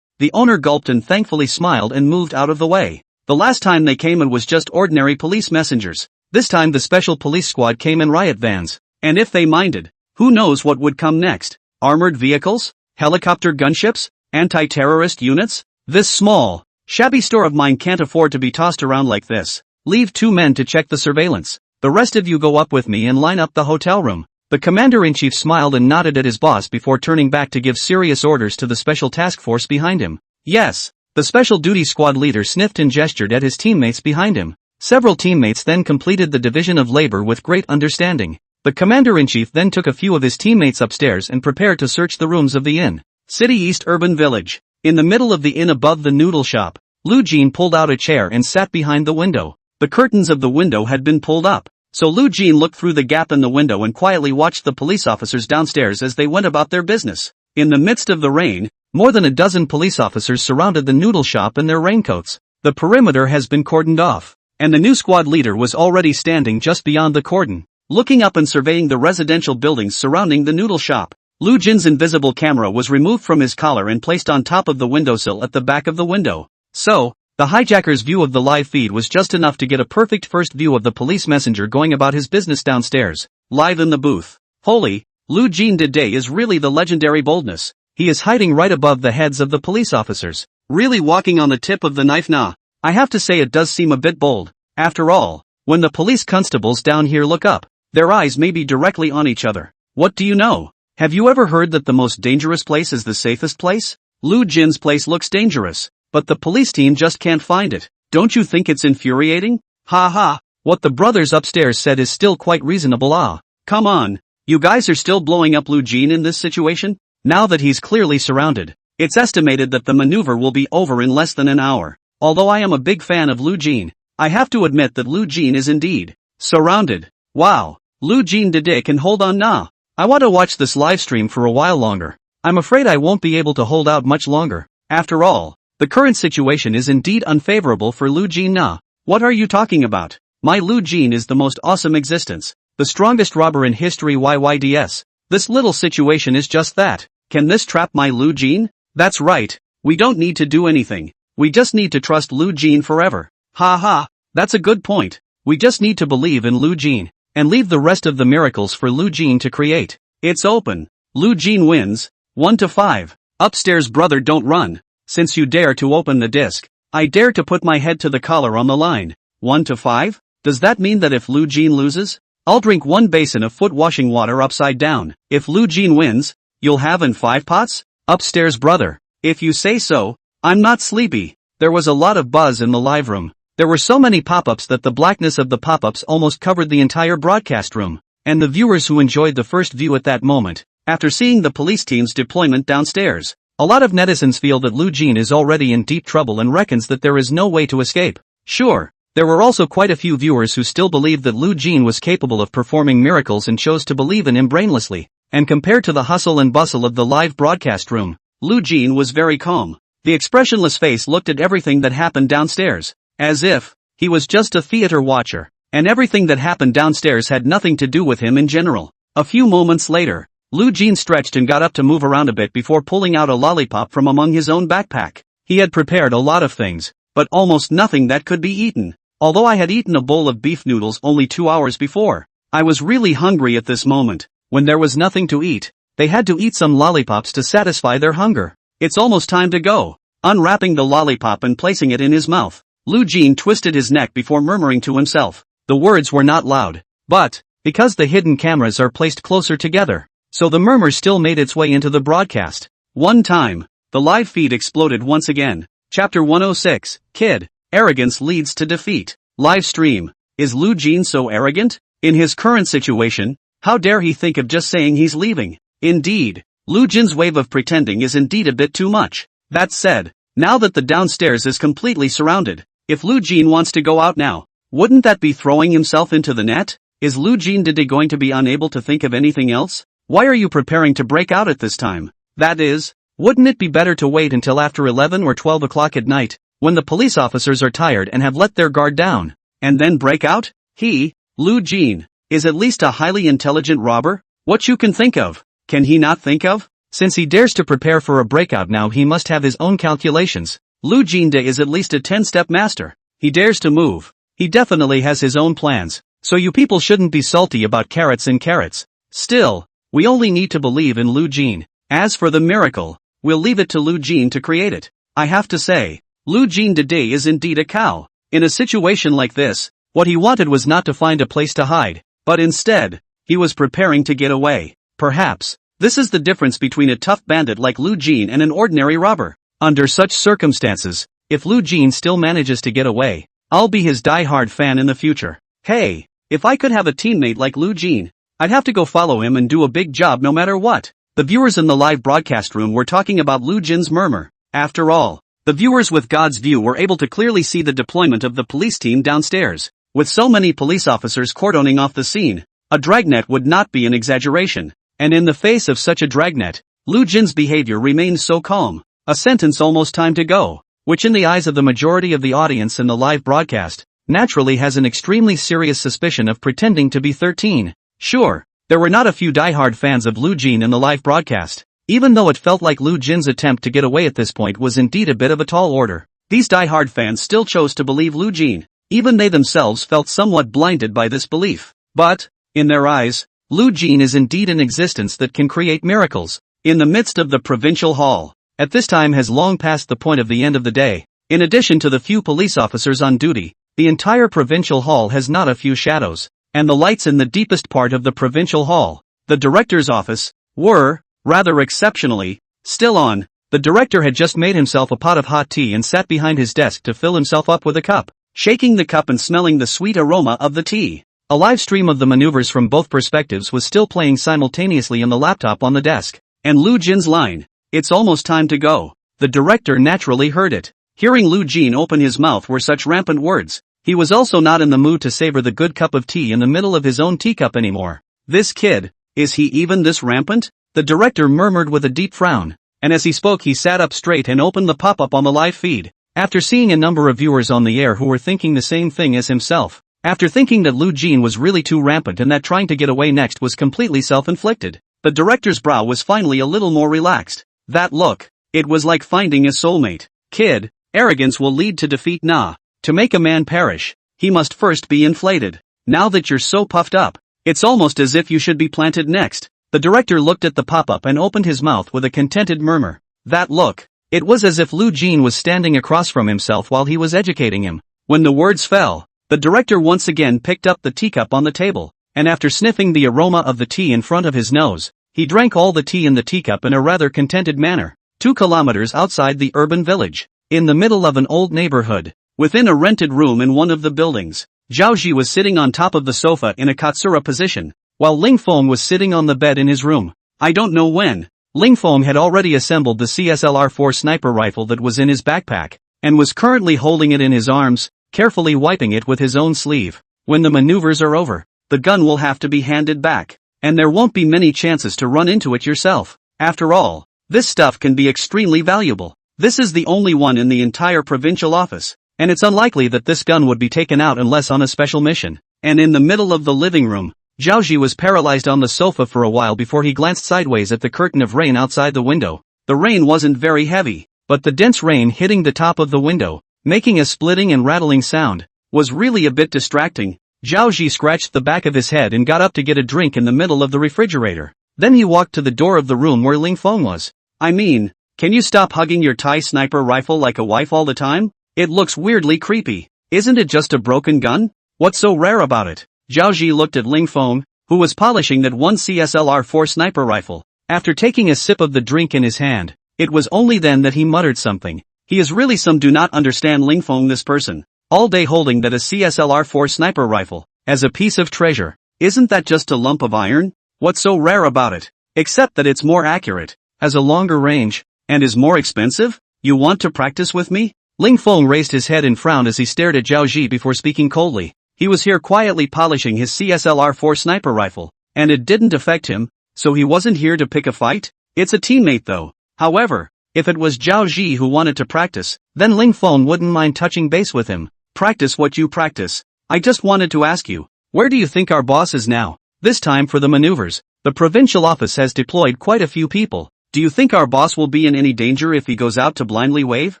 The owner gulped and thankfully smiled and moved out of the way. The last time they came it was just ordinary police messengers. This time the special police squad came in riot vans. And if they minded, who knows what would come next? Armored vehicles? Helicopter gunships? Anti-terrorist units? This small, shabby store of mine can't afford to be tossed around like this. Leave 2 men to check the surveillance. The rest of you go up with me and line up the hotel room. The commander-in-chief smiled and nodded at his boss before turning back to give serious orders to the special task force behind him. Yes, the special duty squad leader sniffed and gestured at his teammates behind him. Several teammates then completed the division of labor with great understanding. The commander-in-chief then took a few of his teammates upstairs and prepared to search the rooms of the inn. City East Urban Village. In the middle of the inn above the noodle shop, Lu Jin pulled out a chair and sat behind the window. The curtains of the window had been pulled up, so Lu Jin looked through the gap in the window and quietly watched the police officers downstairs as they went about their business. In the midst of the rain, more than a dozen police officers surrounded the noodle shop in their raincoats. The perimeter has been cordoned off, and the new squad leader was already standing just beyond the cordon, looking up and surveying the residential buildings surrounding the noodle shop. Lu Jin's invisible camera was removed from his collar and placed on top of the windowsill at the back of the window. So, the hijacker's view of the live feed was just enough to get a perfect first view of the police messenger going about his business downstairs, live in the booth. Holy, Lu Jin today is really the legendary boldness. He is hiding right above the heads of the police officers, really walking on the tip of the knife now. I have to say it does seem a bit bold. After all, when the police constables down here look up, their eyes may be directly on each other. What do you know? Have you ever heard that the most dangerous place is the safest place? Lu Jin's place looks dangerous, but the police team just can't find it. Don't you think it's infuriating? Ha ha, what the brothers upstairs said is still quite reasonable. Come on, you guys are still blowing up Lu Jin in this situation? Now that he's clearly surrounded, it's estimated that the maneuver will be over in less than an hour. Although I am a big fan of Lu Jin, I have to admit that Lu Jin is indeed surrounded. Wow, Lu Jin Dede can hold on nah. I want to watch this live stream for a while longer. I'm afraid I won't be able to hold out much longer. After all, the current situation is indeed unfavorable for Lu Jin nah. What are you talking about? My Lu Jin is the most awesome existence. The strongest robber in history YYDS. This little situation is just that. Can this trap my Lu Jin? That's right. We don't need to do anything. We just need to trust Lu Jin forever. Ha ha. That's a good point. We just need to believe in Lu Jin. And leave the rest of the miracles for Lu Jin to create. It's open. Lu Jin wins. 1-5. Upstairs brother, don't run. Since you dare to open the disc, I dare to put my head to the collar on the line. 1-5? Does that mean that if Lu Jin loses, I'll drink 1 basin of foot washing water upside down? If Lu Jin wins, you'll have in 5 pots? Upstairs brother. If you say so. I'm not sleepy. There was a lot of buzz in the live room. There were so many pop-ups that the blackness of the pop-ups almost covered the entire broadcast room, and the viewers who enjoyed the first view at that moment, after seeing the police team's deployment downstairs. A lot of netizens feel that Lu Jin is already in deep trouble and reckons that there is no way to escape. Sure, there were also quite a few viewers who still believed that Lu Jin was capable of performing miracles and chose to believe in him brainlessly, and compared to the hustle and bustle of the live broadcast room, Lu Jin was very calm. The expressionless face looked at everything that happened downstairs, as if he was just a theater watcher, and everything that happened downstairs had nothing to do with him in general. A few moments later, Lu Jin stretched and got up to move around a bit before pulling out a lollipop from among his own backpack. He had prepared a lot of things, but almost nothing that could be eaten. Although I had eaten a bowl of beef noodles only 2 hours before, I was really hungry at this moment. When there was nothing to eat, they had to eat some lollipops to satisfy their hunger. It's almost time to go. Unwrapping the lollipop and placing it in his mouth, Lu Jin twisted his neck before murmuring to himself. The words were not loud, but, because the hidden cameras are placed closer together, so the murmur still made its way into the broadcast. One time, the live feed exploded once again. Chapter 106, Kid, Arrogance Leads to Defeat. Live stream. Is Lu Jin so arrogant? In his current situation, how dare he think of just saying he's leaving? Indeed, Lu Jin's wave of pretending is indeed a bit too much. That said, now that the downstairs is completely surrounded, if Lu Jin wants to go out now, wouldn't that be throwing himself into the net? Is Lu Jin Dede going to be unable to think of anything else? Why are you preparing to break out at this time? That is, wouldn't it be better to wait until after 11 or 12 o'clock at night, when the police officers are tired and have let their guard down, and then break out? He, Lu Jin, is at least a highly intelligent robber? What you can think of, can he not think of? Since he dares to prepare for a breakout now, he must have his own calculations. Lu Jin is at least a 10-step master. He dares to move. He definitely has his own plans, so you people shouldn't be salty about carrots and carrots. Still, we only need to believe in Lu Jin. As for the miracle, we'll leave it to Lu Jin to create it. I have to say, Lu Jin Dede is indeed a cow. In a situation like this, what he wanted was not to find a place to hide, but instead, he was preparing to get away. Perhaps, this is the difference between a tough bandit like Lu Jin and an ordinary robber. Under such circumstances, if Lu Jin still manages to get away, I'll be his die-hard fan in the future. Hey, if I could have a teammate like Lu Jin, I'd have to go follow him and do a big job no matter what. The viewers in the live broadcast room were talking about Lu Jin's murmur. After all, the viewers with God's view were able to clearly see the deployment of the police team downstairs. With so many police officers cordoning off the scene, a dragnet would not be an exaggeration. And in the face of such a dragnet, Lu Jin's behavior remained so calm. A sentence almost time to go, which in the eyes of the majority of the audience in the live broadcast, naturally has an extremely serious suspicion of pretending to be 13. Sure, there were not a few diehard fans of Lu Jin in the live broadcast, even though it felt like Lu Jin's attempt to get away at this point was indeed a bit of a tall order. These diehard fans still chose to believe Lu Jin. Even they themselves felt somewhat blinded by this belief. But, in their eyes, Lu Jin is indeed an existence that can create miracles. In the midst of the provincial hall, at this time has long passed the point of the end of the day. In addition to the few police officers on duty, the entire provincial hall has not a few shadows, and the lights in the deepest part of the provincial hall, the director's office, were, rather exceptionally, still on. The director had just made himself a pot of hot tea and sat behind his desk to fill himself up with a cup, shaking the cup and smelling the sweet aroma of the tea. A live stream of the maneuvers from both perspectives was still playing simultaneously on the laptop on the desk, and Lu Jin's line, "It's almost time to go." The director naturally heard it. Hearing Lu Jin open his mouth were such rampant words, He was also not in the mood to savor the good cup of tea in the middle of his own teacup anymore. This kid, is he even this rampant? The director murmured with a deep frown, and as he spoke he sat up straight and opened the pop-up on the live feed. After seeing a number of viewers on the air who were thinking the same thing as himself, after thinking that Lu Jin was really too rampant and that trying to get away next was completely self-inflicted, the director's brow was finally a little more relaxed. That look, it was like finding a soulmate. Kid, arrogance will lead to defeat. Nah. To make a man perish, he must first be inflated. Now that you're so puffed up, it's almost as if you should be planted next. The director looked at the pop-up and opened his mouth with a contented murmur. That look, it was as if Lu Jin was standing across from himself while he was educating him. When the words fell, the director once again picked up the teacup on the table, and after sniffing the aroma of the tea in front of his nose, he drank all the tea in the teacup in a rather contented manner. 2 kilometers outside the urban village, in the middle of an old neighborhood, within a rented room in one of the buildings, Zhao Ji was sitting on top of the sofa in a katsura position, while Ling Feng was sitting on the bed in his room. I don't know when. Ling Feng had already assembled the CSLR-4 sniper rifle that was in his backpack, and was currently holding it in his arms, carefully wiping it with his own sleeve. When the maneuvers are over, the gun will have to be handed back, and there won't be many chances to run into it yourself. After all, this stuff can be extremely valuable. This is the only one in the entire provincial office, and it's unlikely that this gun would be taken out unless on a special mission. And in the middle of the living room, Zhao Ji was paralyzed on the sofa for a while before he glanced sideways at the curtain of rain outside the window. The rain wasn't very heavy, but the dense rain hitting the top of the window, making a splitting and rattling sound, was really a bit distracting. Zhao Ji scratched the back of his head and got up to get a drink in the middle of the refrigerator. Then he walked to the door of the room where Ling Feng was. I mean, can you stop hugging your Thai sniper rifle like a wife all the time? It looks weirdly creepy. Isn't it just a broken gun? What's so rare about it? Zhao Ji looked at Ling Feng, who was polishing that one CSLR-4 sniper rifle. After taking a sip of the drink in his hand, it was only then that he muttered something. He is really some do not understand Ling Feng, this person. All day holding that a CSLR-4 sniper rifle, as a piece of treasure. Isn't that just a lump of iron? What's so rare about it? Except that it's more accurate, has a longer range, and is more expensive? You want to practice with me? Ling Feng raised his head and frowned as he stared at Zhao Ji before speaking coldly. He was here quietly polishing his CSLR-4 sniper rifle, and it didn't affect him, so he wasn't here to pick a fight? It's a teammate though. However, if it was Zhao Ji who wanted to practice, then Ling Feng wouldn't mind touching base with him. Practice what you practice. I just wanted to ask you, where do you think our boss is now? This time for the maneuvers, the provincial office has deployed quite a few people. Do you think our boss will be in any danger if he goes out to blindly wave?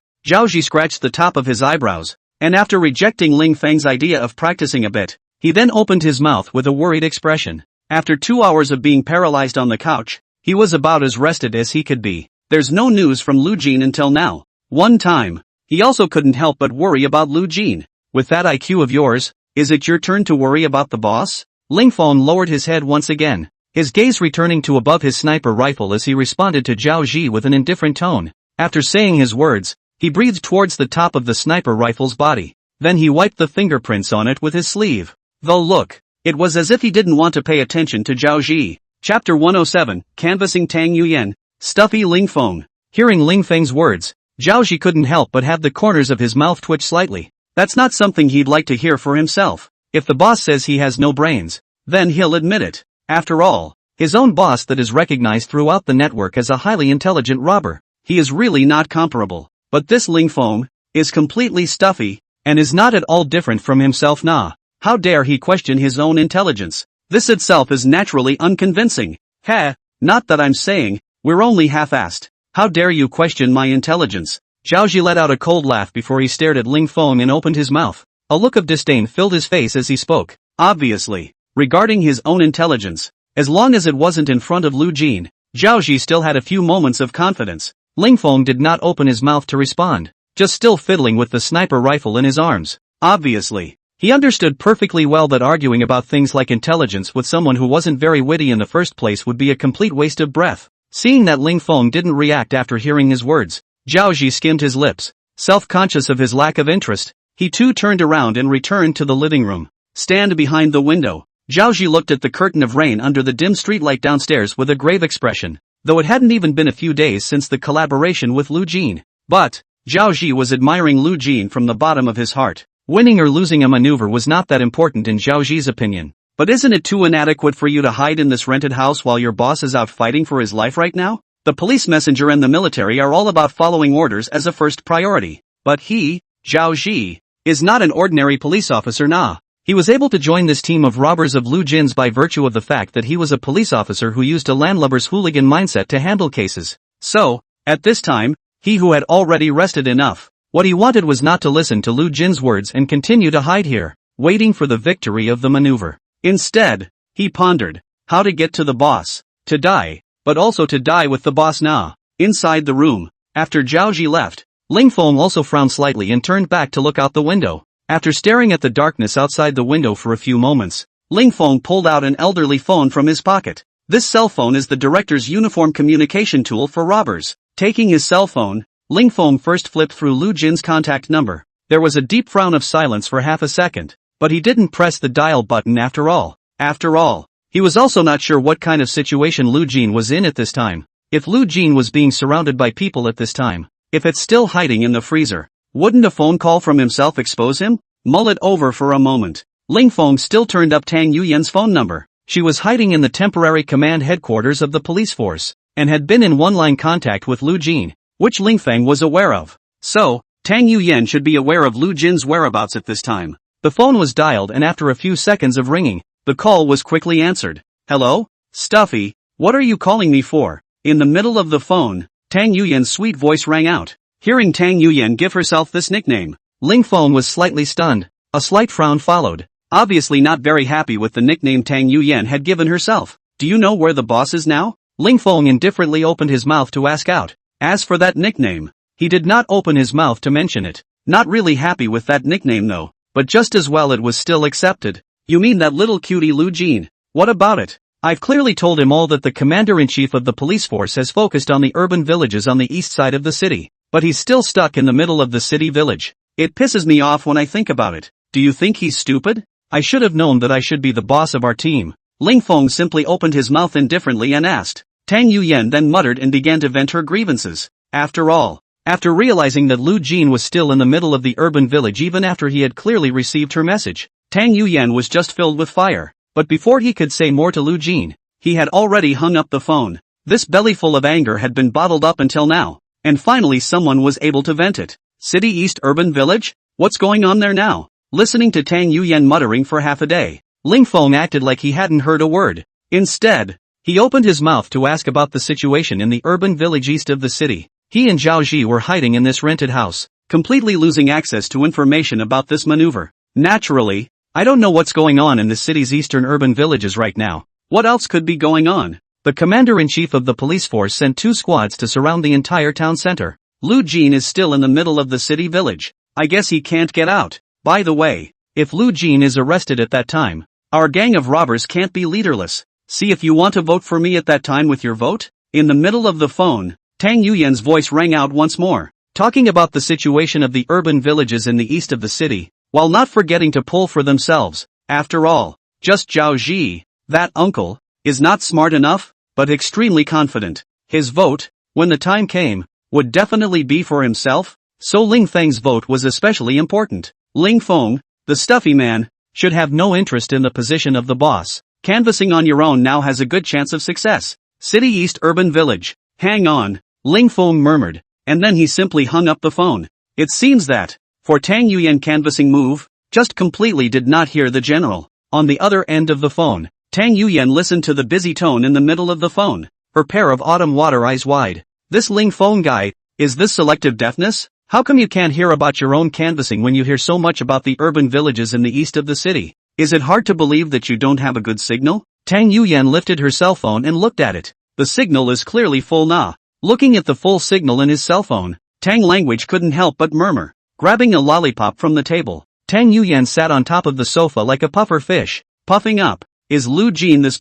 Zhao Ji scratched the top of his eyebrows, and after rejecting Ling Feng's idea of practicing a bit, he then opened his mouth with a worried expression. After 2 hours of being paralyzed on the couch, he was about as rested as he could be. There's no news from Lu Jin until now. One time, he also couldn't help but worry about Lu Jin. With that IQ of yours, is it your turn to worry about the boss? Ling Feng lowered his head once again, his gaze returning to above his sniper rifle as he responded to Zhao Ji with an indifferent tone. After saying his words, he breathed towards the top of the sniper rifle's body. Then he wiped the fingerprints on it with his sleeve. Though look, it was as if he didn't want to pay attention to Zhao Ji. Chapter 107, Canvassing Tang Yuyan. Stuffy Ling Feng. Hearing Ling Feng's words, Zhao Ji couldn't help but have the corners of his mouth twitch slightly. That's not something he'd like to hear for himself. If the boss says he has no brains, then he'll admit it. After all, his own boss that is recognized throughout the network as a highly intelligent robber. He is really not comparable. But this Ling Feng is completely stuffy, and is not at all different from himself. Nah. How dare he question his own intelligence? This itself is naturally unconvincing. Heh, not that I'm saying, we're only half-assed. How dare you question my intelligence? Zhao Ji let out a cold laugh before he stared at Ling Feng and opened his mouth. A look of disdain filled his face as he spoke. Obviously, regarding his own intelligence, as long as it wasn't in front of Lu Jin, Zhao Ji still had a few moments of confidence. Ling Feng did not open his mouth to respond, just still fiddling with the sniper rifle in his arms. Obviously, he understood perfectly well that arguing about things like intelligence with someone who wasn't very witty in the first place would be a complete waste of breath. Seeing that Ling Feng didn't react after hearing his words, Zhao Ji skimmed his lips. Self-conscious of his lack of interest, he too turned around and returned to the living room. Stand behind the window. Zhao Ji looked at the curtain of rain under the dim streetlight downstairs with a grave expression, though it hadn't even been a few days since the collaboration with Lu Jin. But Zhao Ji was admiring Lu Jin from the bottom of his heart. Winning or losing a maneuver was not that important in Zhao Zi's opinion. But isn't it too inadequate for you to hide in this rented house while your boss is out fighting for his life right now? The police messenger and the military are all about following orders as a first priority. But he, Zhao Zi, is not an ordinary police officer nah. He was able to join this team of robbers of Lu Jin's by virtue of the fact that he was a police officer who used a landlubber's hooligan mindset to handle cases. So, at this time, he who had already rested enough. What he wanted was not to listen to Lu Jin's words and continue to hide here, waiting for the victory of the maneuver. Instead, he pondered how to get to the boss, to die, but also to die with the boss nah. Inside the room, after Zhao Zi left, Ling Feng also frowned slightly and turned back to look out the window. After staring at the darkness outside the window for a few moments, Ling Feng pulled out an elderly phone from his pocket. This cell phone is the director's uniform communication tool for robbers. Taking his cell phone, Ling Feng first flipped through Lu Jin's contact number. There was a deep frown of silence for half a second, but he didn't press the dial button after all. He was also not sure what kind of situation Lu Jin was in at this time. If Lu Jin was being surrounded by people at this time, if it's still hiding in the freezer, wouldn't a phone call from himself expose him? Mull it over for a moment. Ling Feng still turned up Tang Yuyan's phone number. She was hiding in the temporary command headquarters of the police force, and had been in one-line contact with Lu Jin, which Ling Feng was aware of. So, Tang Yuyan should be aware of Lu Jin's whereabouts at this time. The phone was dialed and after a few seconds of ringing, the call was quickly answered. Hello? Stuffy, what are you calling me for? In the middle of the phone, Tang Yuyan's sweet voice rang out. Hearing Tang Yuyan give herself this nickname, Ling Feng was slightly stunned. A slight frown followed, obviously not very happy with the nickname Tang Yuyan had given herself. Do you know where the boss is now? Ling Feng indifferently opened his mouth to ask out. As for that nickname, he did not open his mouth to mention it. Not really happy with that nickname though, but just as well it was still accepted. You mean that little cutie Lu Jin? What about it? I've clearly told him all that the commander-in-chief of the police force has focused on the urban villages on the east side of the city. But he's still stuck in the middle of the city village. It pisses me off when I think about it. Do you think he's stupid? I should have known that I should be the boss of our team. Ling Feng simply opened his mouth indifferently and asked. Tang Yuyan then muttered and began to vent her grievances. After all, after realizing that Lu Jin was still in the middle of the urban village even after he had clearly received her message, Tang Yuyan was just filled with fire. But before he could say more to Lu Jin, he had already hung up the phone. This bellyful of anger had been bottled up until now. And finally someone was able to vent it. City East Urban Village? What's going on there now? Listening to Tang Yuyan muttering for half a day, Ling Feng acted like he hadn't heard a word. Instead, he opened his mouth to ask about the situation in the urban village east of the city. He and Zhao Zi were hiding in this rented house, completely losing access to information about this maneuver. Naturally, I don't know what's going on in the city's eastern urban villages right now. What else could be going on? The commander-in-chief of the police force sent 2 squads to surround the entire town center. Lu Jin is still in the middle of the city village. I guess he can't get out. By the way, if Lu Jin is arrested at that time, our gang of robbers can't be leaderless. See if you want to vote for me at that time with your vote? In the middle of the phone, Tang Yuyan's voice rang out once more, talking about the situation of the urban villages in the east of the city, while not forgetting to pull for themselves. After all, just Zhao Zi, that uncle, is not smart enough, but extremely confident. His vote, when the time came, would definitely be for himself, so Ling Feng's vote was especially important. Ling Feng, the stuffy man, should have no interest in the position of the boss. Canvassing on your own now has a good chance of success. City East Urban Village. Hang on, Ling Feng murmured, and then he simply hung up the phone. It seems that, for Tang Yuyan canvassing move, just completely did not hear the general. On the other end of the phone, Tang Yuyan listened to the busy tone in the middle of the phone, her pair of autumn water eyes wide. This Ling Feng guy, is this selective deafness? How come you can't hear about your own canvassing when you hear so much about the urban villages in the east of the city? Is it hard to believe that you don't have a good signal? Tang Yuyan lifted her cell phone and looked at it. The signal is clearly full nah. Looking at the full signal in his cell phone, Tang Language couldn't help but murmur. Grabbing a lollipop from the table, Tang Yuyan sat on top of the sofa like a puffer fish, puffing up. Is Lu Jin this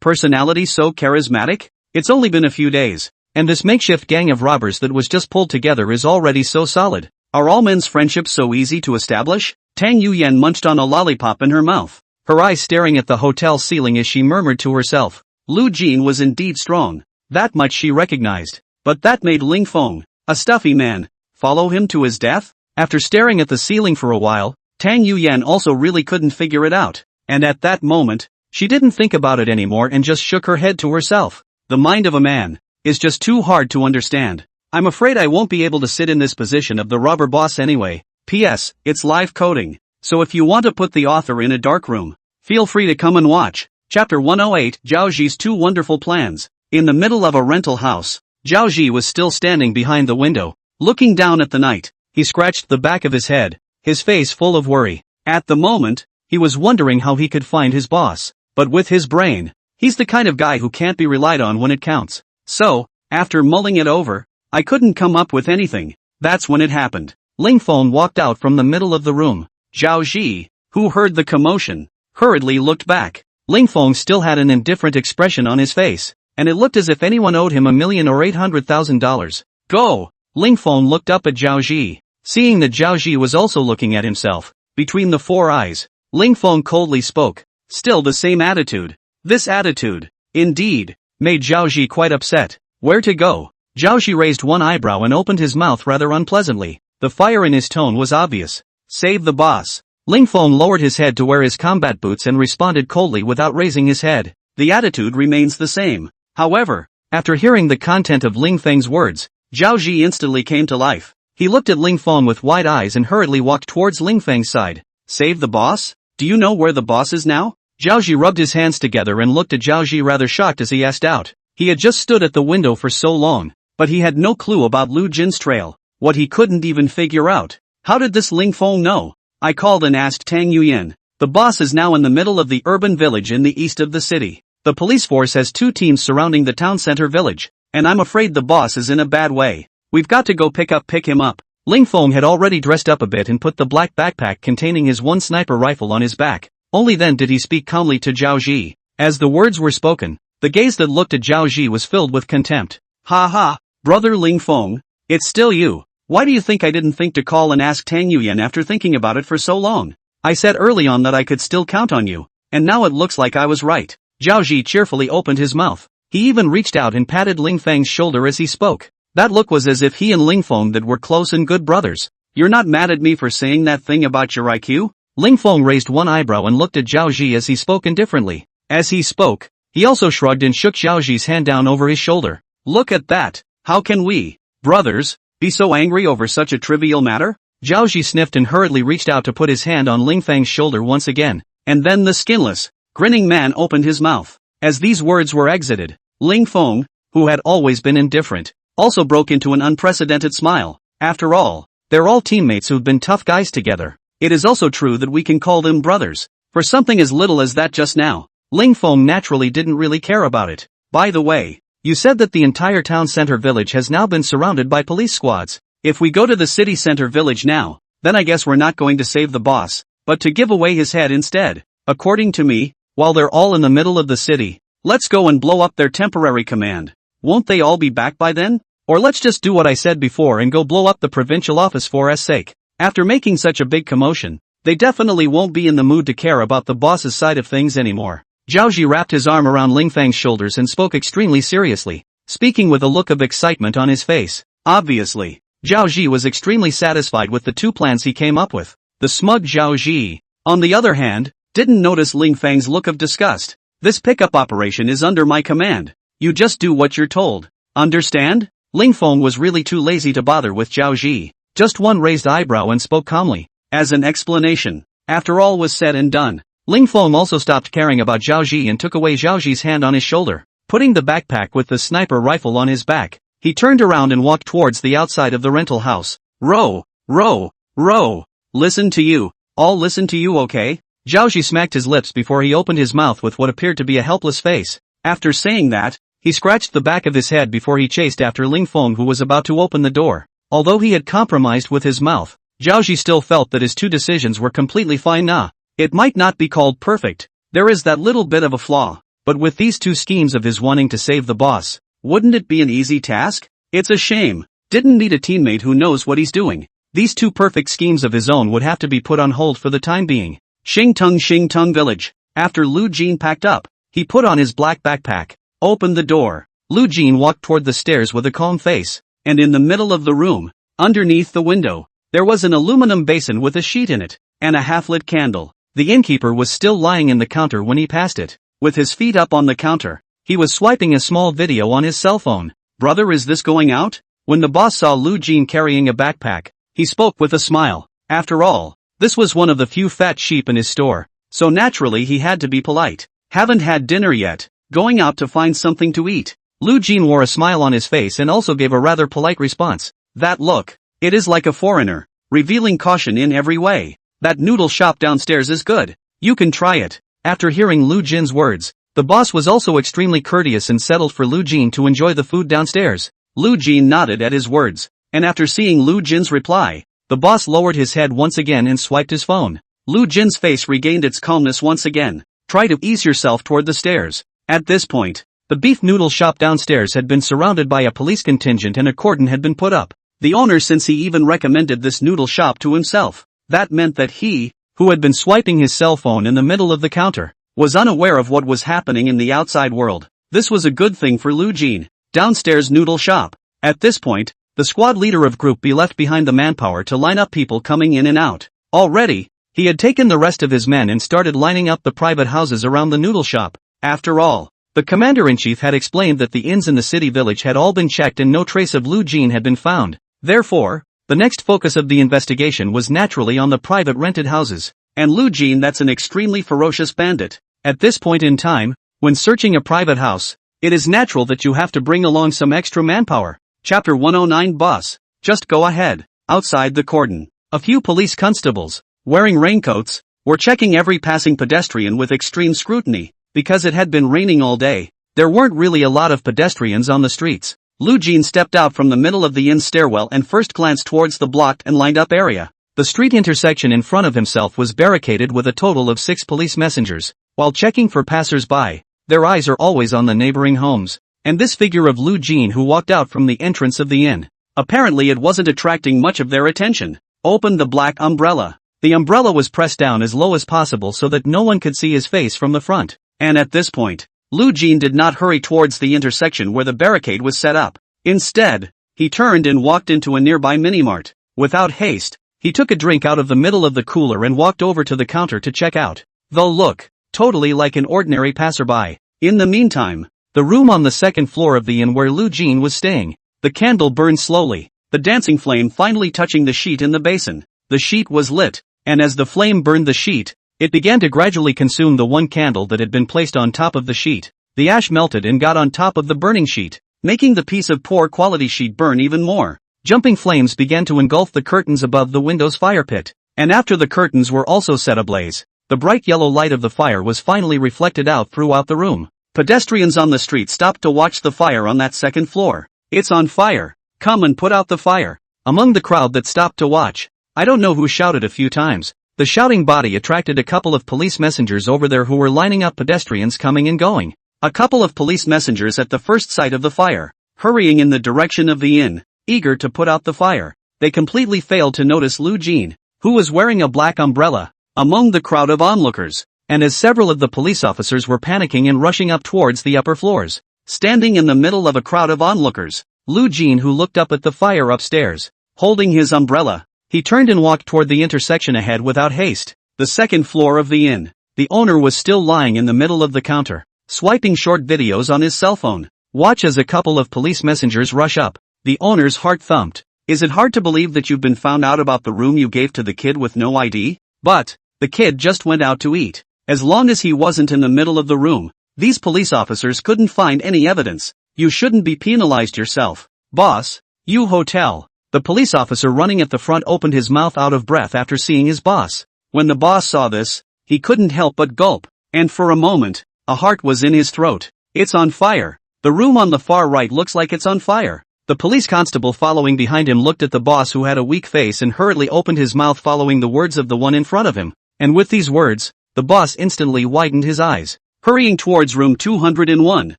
personality so charismatic? It's only been a few days, and this makeshift gang of robbers that was just pulled together is already so solid. Are all men's friendships so easy to establish? Tang Yuyan munched on a lollipop in her mouth, her eyes staring at the hotel ceiling as she murmured to herself. Lu Jin was indeed strong. That much she recognized. But that made Ling Feng, a stuffy man, follow him to his death? After staring at the ceiling for a while, Tang Yuyan also really couldn't figure it out. And at that moment, she didn't think about it anymore and just shook her head to herself. The mind of a man is just too hard to understand. I'm afraid I won't be able to sit in this position of the robber boss anyway. P.S. It's live coding, so if you want to put the author in a dark room, feel free to come and watch. Chapter 108, Zhao Zi's Two Wonderful Plans. In the middle of a rental house, Zhao Zi was still standing behind the window, looking down at the night. He scratched the back of his head, his face full of worry. At the moment, he was wondering how he could find his boss. But with his brain, he's the kind of guy who can't be relied on when it counts. So, after mulling it over, I couldn't come up with anything. That's when it happened. Ling Feng walked out from the middle of the room. Zhao Zi, who heard the commotion, hurriedly looked back. Ling Feng still had an indifferent expression on his face, and it looked as if anyone owed him $1 million or $800,000. Go! Ling Feng looked up at Zhao Zi. Seeing that Zhao Zi was also looking at himself, between the four eyes, Ling Feng coldly spoke. Still the same attitude. This attitude, indeed, made Zhao Zi quite upset. Where to go? Zhao Zi raised one eyebrow and opened his mouth rather unpleasantly. The fire in his tone was obvious. Save the boss. Ling Feng lowered his head to wear his combat boots and responded coldly without raising his head. The attitude remains the same. However, after hearing the content of Ling Feng's words, Zhao Zi instantly came to life. He looked at Ling Feng with wide eyes and hurriedly walked towards Ling Feng's side. Save the boss? Do you know where the boss is now? Zhao Zi rubbed his hands together and looked at Zhao Zi rather shocked as he asked out. He had just stood at the window for so long, but he had no clue about Lu Jin's trail. What he couldn't even figure out. How did this Ling Feng know? I called and asked Tang Yuyan. The boss is now in the middle of the urban village in the east of the city. The police force has 2 teams surrounding the town center village, and I'm afraid the boss is in a bad way. We've got to go pick him up. Ling Feng had already dressed up a bit and put the black backpack containing his one sniper rifle on his back. Only then did he speak calmly to Zhao Zi. As the words were spoken, the gaze that looked at Zhao Zi was filled with contempt. Ha ha, brother Ling Feng, it's still you. Why do you think I didn't think to call and ask Tang Yuyan after thinking about it for so long? I said early on that I could still count on you, and now it looks like I was right. Zhao Zi cheerfully opened his mouth. He even reached out and patted Ling Feng's shoulder as he spoke. That look was as if he and Ling Feng that were close and good brothers. You're not mad at me for saying that thing about your IQ? Ling Feng raised one eyebrow and looked at Zhao Zi as he spoke indifferently. As he spoke, he also shrugged and shook Zhao Zi's hand down over his shoulder. Look at that. How can we, brothers, be so angry over such a trivial matter? Zhao Zi sniffed and hurriedly reached out to put his hand on Ling Feng's shoulder once again. And then the skinless, grinning man opened his mouth. As these words were exited, Ling Feng, who had always been indifferent, also broke into an unprecedented smile. After all, they're all teammates who've been tough guys together. It is also true that we can call them brothers. For something as little as that just now, Ling Feng naturally didn't really care about it. By the way, you said that the entire town center village has now been surrounded by police squads. If we go to the city center village now, then I guess we're not going to save the boss, but to give away his head instead. According to me, while they're all in the middle of the city, let's go and blow up their temporary command. Won't they all be back by then? Or let's just do what I said before and go blow up the provincial office for s sake. After making such a big commotion, they definitely won't be in the mood to care about the boss's side of things anymore. Zhao Zi wrapped his arm around Ling Feng's shoulders and spoke extremely seriously, speaking with a look of excitement on his face. Obviously, Zhao Zi was extremely satisfied with the 2 plans he came up with. The smug Zhao Zi, on the other hand, didn't notice Ling Feng's look of disgust. This pickup operation is under my command. You just do what you're told. Understand? Ling Feng was really too lazy to bother with Zhao Zi. Just one raised eyebrow and spoke calmly. As an explanation, after all was said and done, Ling Feng also stopped caring about Zhao Zi and took away Zhao Zi's hand on his shoulder. Putting the backpack with the sniper rifle on his back, he turned around and walked towards the outside of the rental house. Row, row, row. Listen to you. All listen to you, okay? Zhao Zi smacked his lips before he opened his mouth with what appeared to be a helpless face. After saying that, he scratched the back of his head before he chased after Ling Feng, who was about to open the door. Although he had compromised with his mouth, Zhao Zi still felt that his 2 decisions were completely fine. It might not be called perfect, there is that little bit of a flaw, but with these 2 schemes of his wanting to save the boss, wouldn't it be an easy task? It's a shame. Didn't need a teammate who knows what he's doing. These 2 perfect schemes of his own would have to be put on hold for the time being. Xingtung village. After Lu Jin packed up, he put on his black backpack, opened the door. Lu Jin walked toward the stairs with a calm face, and in the middle of the room, underneath the window, there was an aluminum basin with a sheet in it. and a half-lit candle. The innkeeper was still lying in the counter when he passed it. With his feet up on the counter, he was swiping a small video on his cell phone. "Brother, is this going out?" When the boss saw Lu Jin carrying a backpack, he spoke with a smile. After all, this was one of the few fat sheep in his store, so naturally he had to be polite. "Haven't had dinner yet, going out to find something to eat." Lu Jin wore a smile on his face and also gave a rather polite response. "That look, it is like a foreigner, revealing caution in every way. That noodle shop downstairs is good. You can try it." After hearing Lu Jin's words, the boss was also extremely courteous and settled for Lu Jin to enjoy the food downstairs. Lu Jin nodded at his words, and after seeing Lu Jin's reply, the boss lowered his head once again and swiped his phone. Lu Jin's face regained its calmness once again. "Try to ease yourself toward the stairs." At this point, the beef noodle shop downstairs had been surrounded by a police contingent and a cordon had been put up. The owner, since he even recommended this noodle shop to himself, that meant that he, who had been swiping his cell phone in the middle of the counter, was unaware of what was happening in the outside world. This was a good thing for Lu Jin. Downstairs noodle shop. At this point, the squad leader of Group B left behind the manpower to line up people coming in and out. Already, he had taken the rest of his men and started lining up the private houses around the noodle shop. After all, the commander-in-chief had explained that the inns in the city village had all been checked and no trace of Lu Jin had been found. Therefore, the next focus of the investigation was naturally on the private rented houses. And Lu Jin, that's an extremely ferocious bandit. At this point in time, when searching a private house, it is natural that you have to bring along some extra manpower. Chapter 109 Boss, just go ahead. Outside the cordon, a few police constables, wearing raincoats, were checking every passing pedestrian with extreme scrutiny. Because it had been raining all day, there weren't really a lot of pedestrians on the streets. Lu Jin stepped out from the middle of the inn stairwell and first glanced towards the blocked and lined up area. The street intersection in front of himself was barricaded with a total of 6 police messengers. While checking for passers-by, their eyes are always on the neighboring homes. And this figure of Lu Jin who walked out from the entrance of the inn, apparently it wasn't attracting much of their attention. Opened the black umbrella. The umbrella was pressed down as low as possible so that no one could see his face from the front. And at this point, Lu Jin did not hurry towards the intersection where the barricade was set up. Instead, he turned and walked into a nearby mini-mart. Without haste, he took a drink out of the middle of the cooler and walked over to the counter to check out. Though look, totally like an ordinary passerby. In the meantime, the room on the second floor of the inn where Lu Jin was staying, the candle burned slowly, the dancing flame finally touching the sheet in the basin. The sheet was lit, and as the flame burned the sheet, it began to gradually consume the one candle that had been placed on top of the sheet. The ash melted and got on top of the burning sheet, making the piece of poor quality sheet burn even more. Jumping flames began to engulf the curtains above the window's fire pit, and after the curtains were also set ablaze, the bright yellow light of the fire was finally reflected out throughout the room. Pedestrians on the street stopped to watch the fire on that second floor. "It's on fire! Come and put out the fire!" Among the crowd that stopped to watch, I don't know who shouted a few times. The shouting body attracted a couple of police messengers over there who were lining up pedestrians coming and going. A couple of police messengers at the first sight of the fire, hurrying in the direction of the inn, eager to put out the fire. They completely failed to notice Lu Jin, who was wearing a black umbrella, among the crowd of onlookers. And as several of the police officers were panicking and rushing up towards the upper floors, standing in the middle of a crowd of onlookers, Lu Jin, who looked up at the fire upstairs, holding his umbrella, he turned and walked toward the intersection ahead without haste. The second floor of the inn. The owner was still lying in the middle of the counter, swiping short videos on his cell phone. Watch as a couple of police messengers rush up. The owner's heart thumped. "Is it hard to believe that you've been found out about the room you gave to the kid with no ID? But, the kid just went out to eat. As long as he wasn't in the middle of the room, these police officers couldn't find any evidence. You shouldn't be penalized yourself. Boss, you hotel." The police officer running at the front opened his mouth out of breath after seeing his boss. When the boss saw this, he couldn't help but gulp, and for a moment, a heart was in his throat. "It's on fire. The room on the far right looks like it's on fire." The police constable following behind him looked at the boss, who had a weak face, and hurriedly opened his mouth following the words of the one in front of him. And with these words, the boss instantly widened his eyes. Hurrying towards room 201,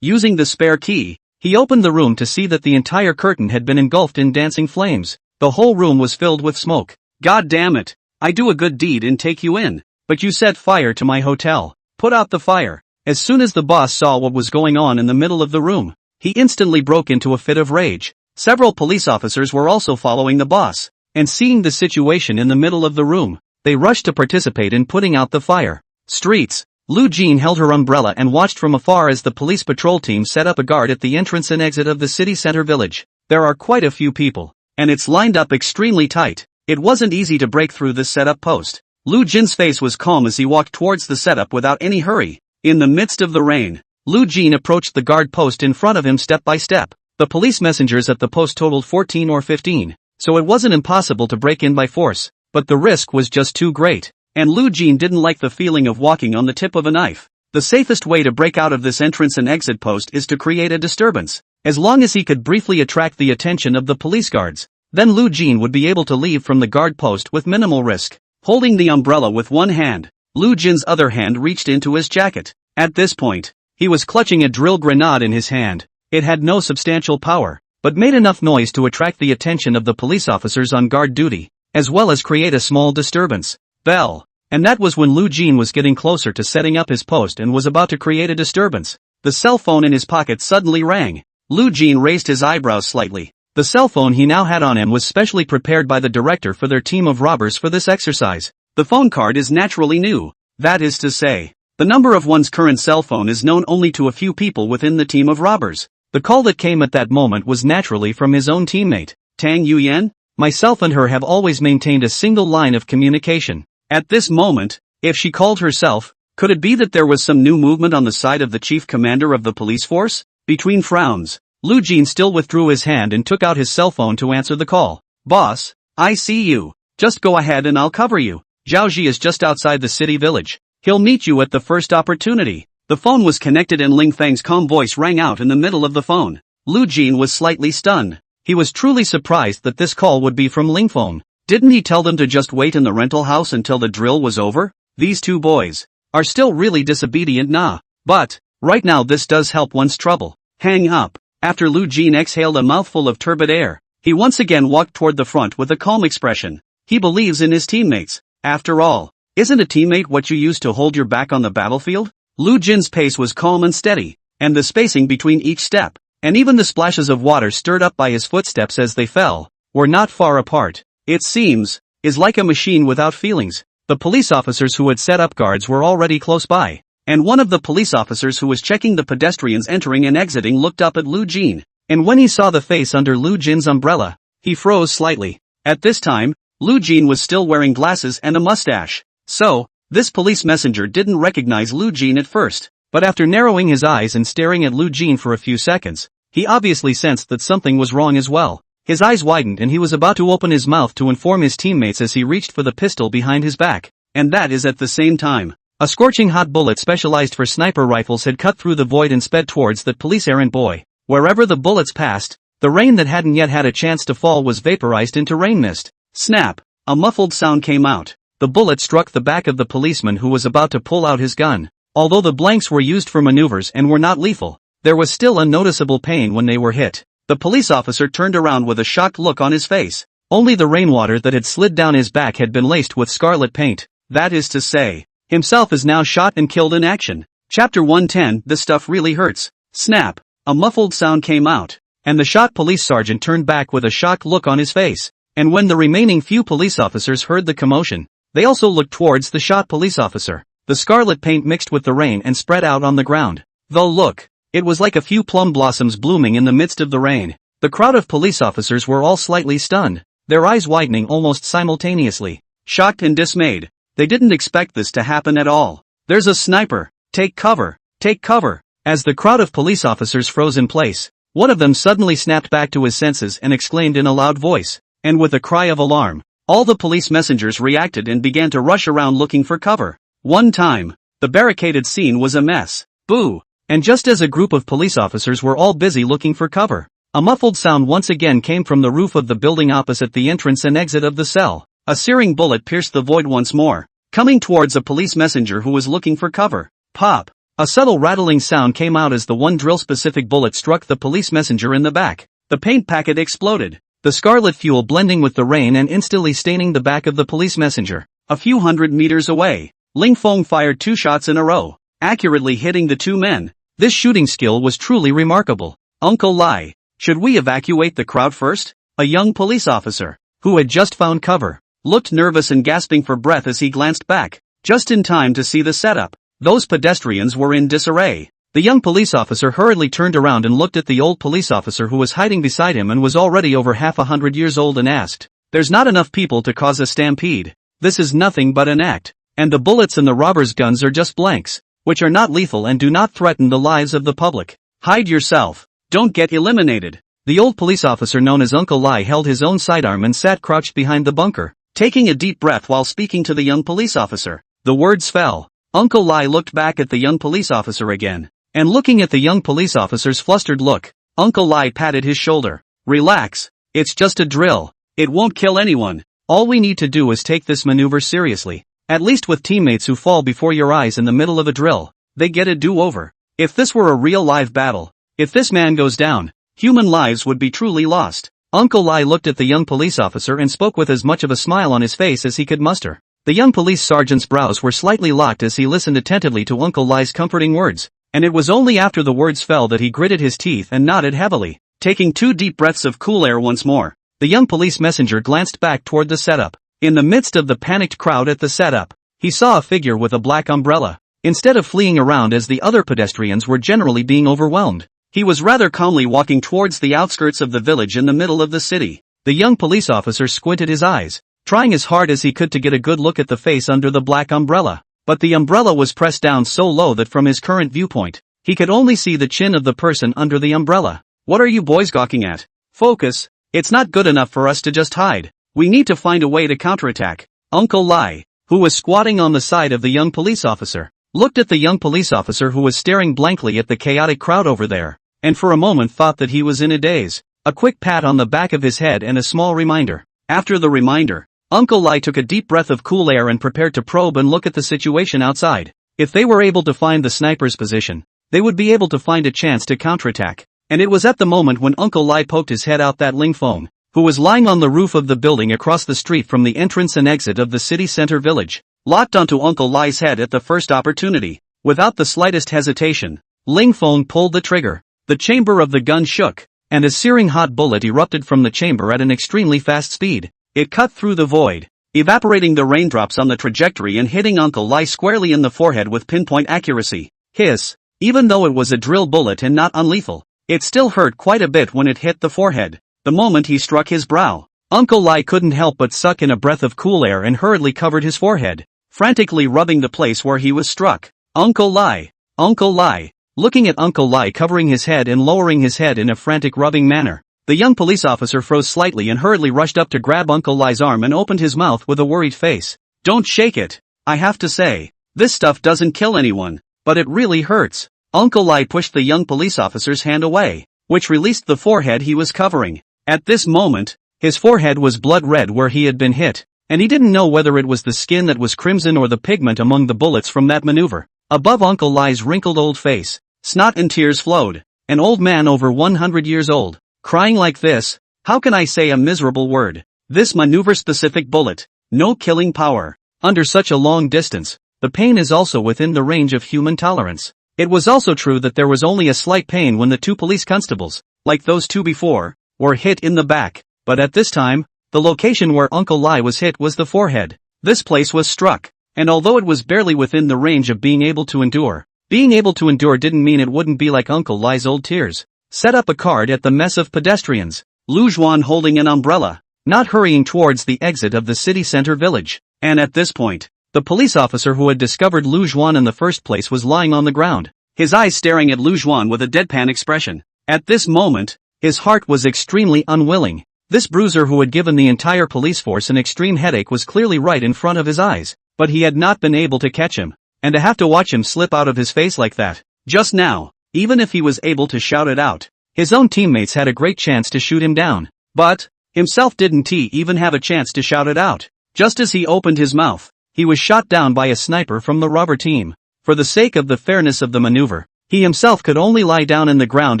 using the spare key, he opened the room to see that the entire curtain had been engulfed in dancing flames. The whole room was filled with smoke. "God damn it! I do a good deed and take you in, but you set fire to my hotel. Put out the fire." As soon as the boss saw what was going on in the middle of the room, he instantly broke into a fit of rage. Several police officers were also following the boss, and seeing the situation in the middle of the room, they rushed to participate in putting out the fire. Streets. Lu Jin held her umbrella and watched from afar as the police patrol team set up a guard at the entrance and exit of the city center village. There are quite a few people, and it's lined up extremely tight. It wasn't easy to break through this setup post. Lu Jin's face was calm as he walked towards the setup without any hurry. In the midst of the rain, Lu Jin approached the guard post in front of him step by step. The police messengers at the post totaled 14 or 15, so it wasn't impossible to break in by force, but the risk was just too great. And Lu Jin didn't like the feeling of walking on the tip of a knife. The safest way to break out of this entrance and exit post is to create a disturbance. As long as he could briefly attract the attention of the police guards, then Lu Jin would be able to leave from the guard post with minimal risk. Holding the umbrella with one hand, Lu Jin's other hand reached into his jacket. At this point, he was clutching a drill grenade in his hand. It had no substantial power, but made enough noise to attract the attention of the police officers on guard duty, as well as create a small disturbance. Bell. And that was when Lu Jin was getting closer to setting up his post and was about to create a disturbance. The cell phone in his pocket suddenly rang. Lu Jin raised his eyebrows slightly. The cell phone he now had on him was specially prepared by the director for their team of robbers for this exercise. The phone card is naturally new. That is to say, the number of one's current cell phone is known only to a few people within the team of robbers. The call that came at that moment was naturally from his own teammate, Tang Yuyan. Myself and her have always maintained a single line of communication. At this moment, if she called herself, could it be that there was some new movement on the side of the chief commander of the police force? Between frowns, Lu Jin still withdrew his hand and took out his cell phone to answer the call. Boss, I see you. Just go ahead and I'll cover you. Zhao Ji is just outside the city village. He'll meet you at the first opportunity. The phone was connected and Ling Fang's calm voice rang out in the middle of the phone. Lu Jin was slightly stunned. He was truly surprised that this call would be from Ling Fang. Didn't he tell them to just wait in the rental house until the drill was over? These two boys are still really disobedient nah. But, right now this does help one's trouble. Hang up. After Lu Jin exhaled a mouthful of turbid air, he once again walked toward the front with a calm expression. He believes in his teammates. After all, isn't a teammate what you use to hold your back on the battlefield? Lu Jin's pace was calm and steady, and the spacing between each step, and even the splashes of water stirred up by his footsteps as they fell, were not far apart. It seems, is like a machine without feelings. The police officers who had set up guards were already close by, and one of the police officers who was checking the pedestrians entering and exiting looked up at Lu Jin, and when he saw the face under Lu Jin's umbrella, he froze slightly. At this time, Lu Jin was still wearing glasses and a mustache. So, this police messenger didn't recognize Lu Jin at first, but after narrowing his eyes and staring at Lu Jin for a few seconds, he obviously sensed that something was wrong as well. His eyes widened and he was about to open his mouth to inform his teammates as he reached for the pistol behind his back. And that is at the same time, a scorching hot bullet specialized for sniper rifles had cut through the void and sped towards that police errant boy. Wherever the bullets passed, the rain that hadn't yet had a chance to fall was vaporized into rain mist. Snap! A muffled sound came out. The bullet struck the back of the policeman who was about to pull out his gun. Although the blanks were used for maneuvers and were not lethal, there was still a noticeable pain when they were hit. The police officer turned around with a shocked look on his face. Only the rainwater that had slid down his back had been laced with scarlet paint. That is to say, himself is now shot and killed in action. Chapter 110, This stuff really hurts. Snap! A muffled sound came out, and the shot police sergeant turned back with a shocked look on his face. And when the remaining few police officers heard the commotion, they also looked towards the shot police officer. The scarlet paint mixed with the rain and spread out on the ground. Though look, it was like a few plum blossoms blooming in the midst of the rain. The crowd of police officers were all slightly stunned, their eyes widening almost simultaneously. Shocked and dismayed, they didn't expect this to happen at all. There's a sniper! Take cover! Take cover! As the crowd of police officers froze in place, one of them suddenly snapped back to his senses and exclaimed in a loud voice, and with a cry of alarm. All the police messengers reacted and began to rush around looking for cover. One time, the barricaded scene was a mess. Boo! And just as a group of police officers were all busy looking for cover, a muffled sound once again came from the roof of the building opposite the entrance and exit of the cell. A searing bullet pierced the void once more, coming towards a police messenger who was looking for cover. Pop! A subtle rattling sound came out as the one drill-specific bullet struck the police messenger in the back. The paint packet exploded, the scarlet fuel blending with the rain and instantly staining the back of the police messenger. A few hundred meters away, Ling Feng fired 2 shots in a row, accurately hitting the 2 men. This shooting skill was truly remarkable. Uncle Lai, should we evacuate the crowd first? A young police officer, who had just found cover, looked nervous and gasping for breath as he glanced back, just in time to see the setup. Those pedestrians were in disarray. The young police officer hurriedly turned around and looked at the old police officer who was hiding beside him and was already over half 100 years old and asked, "There's not enough people to cause a stampede. This is nothing but an act. And the bullets in the robbers' guns are just blanks, which are not lethal and do not threaten the lives of the public. Hide yourself. Don't get eliminated." The old police officer known as Uncle Lai held his own sidearm and sat crouched behind the bunker, taking a deep breath while speaking to the young police officer. The words fell. Uncle Lai looked back at the young police officer again, and looking at the young police officer's flustered look, Uncle Lai patted his shoulder. "Relax. It's just a drill. It won't kill anyone. All we need to do is take this maneuver seriously. At least with teammates who fall before your eyes in the middle of a drill, they get a do-over. If this were a real live battle, if this man goes down, human lives would be truly lost." Uncle Lai looked at the young police officer and spoke with as much of a smile on his face as he could muster. The young police sergeant's brows were slightly locked as he listened attentively to Uncle Lai's comforting words, and it was only after the words fell that he gritted his teeth and nodded heavily. Taking 2 deep breaths of cool air once more, the young police messenger glanced back toward the setup. In the midst of the panicked crowd at the setup, he saw a figure with a black umbrella. Instead of fleeing around as the other pedestrians were generally being overwhelmed, he was rather calmly walking towards the outskirts of the village in the middle of the city. The young police officer squinted his eyes, trying as hard as he could to get a good look at the face under the black umbrella. But the umbrella was pressed down so low that from his current viewpoint, he could only see the chin of the person under the umbrella. "What are you boys gawking at? Focus. It's not good enough for us to just hide. We need to find a way to counterattack." Uncle Lai, who was squatting on the side of the young police officer, looked at the young police officer who was staring blankly at the chaotic crowd over there, and for a moment thought that he was in a daze. A quick pat on the back of his head and a small reminder. After the reminder, Uncle Lai took a deep breath of cool air and prepared to probe and look at the situation outside. If they were able to find the sniper's position, they would be able to find a chance to counterattack. And it was at the moment when Uncle Lai poked his head out that Ling Feng, who was lying on the roof of the building across the street from the entrance and exit of the city center village, locked onto Uncle Lai's head at the first opportunity. Without the slightest hesitation, Ling Feng pulled the trigger. The chamber of the gun shook, and a searing hot bullet erupted from the chamber at an extremely fast speed. It cut through the void, evaporating the raindrops on the trajectory and hitting Uncle Lai squarely in the forehead with pinpoint accuracy. Hiss. Even though it was a drill bullet and not unlethal, it still hurt quite a bit when it hit the forehead. The moment he struck his brow, Uncle Lai couldn't help but suck in a breath of cool air and hurriedly covered his forehead, frantically rubbing the place where he was struck. Uncle Lai. Uncle Lai. Looking at Uncle Lai covering his head and lowering his head in a frantic rubbing manner, the young police officer froze slightly and hurriedly rushed up to grab Uncle Lai's arm and opened his mouth with a worried face. "Don't shake it. I have to say, this stuff doesn't kill anyone, but it really hurts." Uncle Lai pushed the young police officer's hand away, which released the forehead he was covering. At this moment, his forehead was blood red where he had been hit, and he didn't know whether it was the skin that was crimson or the pigment among the bullets from that maneuver. Above Uncle Lai's wrinkled old face, snot and tears flowed. An old man over 100 years old, crying like this. How can I say a miserable word? This maneuver-specific bullet, no killing power. Under such a long distance, the pain is also within the range of human tolerance. It was also true that there was only a slight pain when the 2 police constables, like those 2 before, were hit in the back. But at this time, the location where Uncle Lai was hit was the forehead. This place was struck, and although it was barely within the range of being able to endure didn't mean it wouldn't be like Uncle Lai's old tears. Set up a card at the mess of pedestrians. Lu Zhuan holding an umbrella, not hurrying towards the exit of the city center village. And at this point, the police officer who had discovered Lu Zhuan in the first place was lying on the ground, his eyes staring at Lu Zhuan with a deadpan expression. At this moment, his heart was extremely unwilling. This bruiser who had given the entire police force an extreme headache was clearly right in front of his eyes, but he had not been able to catch him, and to have to watch him slip out of his face like that, just now. Even if he was able to shout it out, his own teammates had a great chance to shoot him down. But, himself didn't he even have a chance to shout it out. Just as he opened his mouth, he was shot down by a sniper from the robber team. For the sake of the fairness of the maneuver, he himself could only lie down in the ground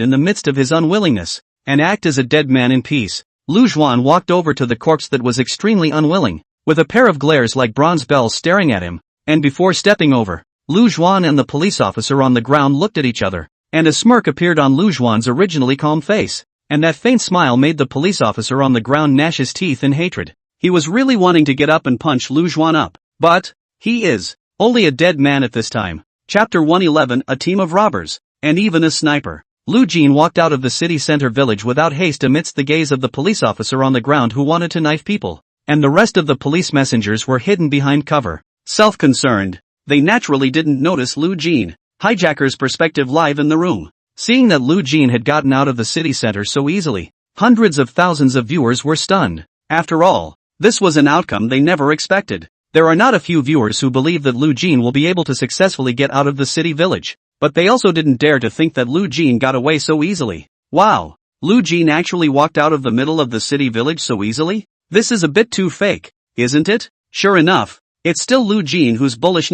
in the midst of his unwillingness, and act as a dead man in peace. Lu Zhuan walked over to the corpse that was extremely unwilling, with a pair of glares like bronze bells staring at him, and before stepping over, Lu Zhuan and the police officer on the ground looked at each other. And a smirk appeared on Lu Zhuan's originally calm face, and that faint smile made the police officer on the ground gnash his teeth in hatred. He was really wanting to get up and punch Lu Juan up. But he is only a dead man at this time. Chapter 111. A team of robbers, and even a sniper. Lu Jin walked out of the city center village without haste amidst the gaze of the police officer on the ground who wanted to knife people, and the rest of the police messengers were hidden behind cover. Self-concerned, they naturally didn't notice Lu Jin. Hijacker's perspective live in the room. Seeing that Lu Jin had gotten out of the city center so easily, hundreds of thousands of viewers were stunned. After all, this was an outcome they never expected. There are not a few viewers who believe that Lu Jin will be able to successfully get out of the city village, but they also didn't dare to think that Lu Jin got away so easily. Wow, Lu Jin actually walked out of the middle of the city village so easily? This is a bit too fake, isn't it? Sure enough, it's still Lu Jin who's bullish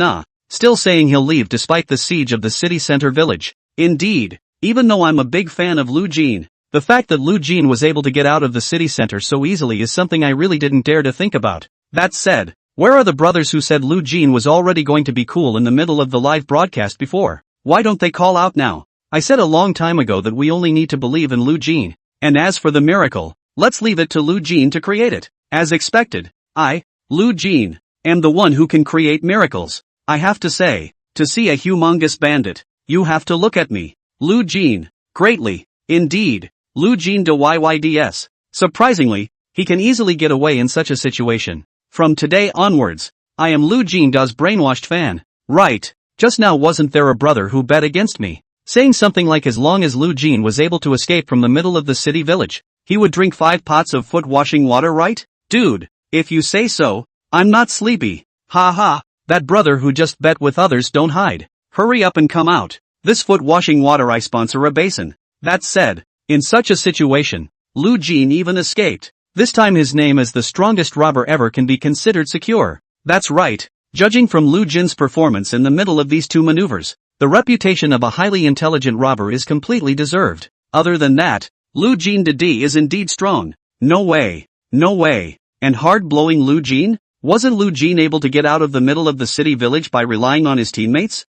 still saying he'll leave despite the siege of the city center village. Indeed, even though I'm a big fan of Lu Jin, the fact that Lu Jin was able to get out of the city center so easily is something I really didn't dare to think about. That said, where are the brothers who said Lu Jin was already going to be cool in the middle of the live broadcast before? Why don't they call out now? I said a long time ago that we only need to believe in Lu Jin, and as for the miracle, let's leave it to Lu Jin to create it. As expected, I, Lu Jin, am the one who can create miracles. I have to say, to see a humongous bandit, you have to look at me. Lu Jin, greatly, indeed, Lu Jin de YYDS. Surprisingly, he can easily get away in such a situation. From today onwards, I am Lu Jin Da's brainwashed fan. Right, just now wasn't there a brother who bet against me, saying something like as long as Lu Jin was able to escape from the middle of the city village, he would drink 5 pots of foot washing water, right? Dude, if you say so, I'm not sleepy. Ha ha, that brother who just bet with others don't hide. Hurry up and come out. This foot washing water I sponsor a basin. That said, in such a situation, Lu Jin even escaped. This time his name as the strongest robber ever can be considered secure. That's right, judging from Lu Jin's performance in the middle of these two maneuvers, the reputation of a highly intelligent robber is completely deserved. Other than that, Lu Jin de is indeed strong. No way. No way. And hard-blowing Lu Jin? Wasn't Lu Jin able to get out of the middle of the city village by relying on his teammates?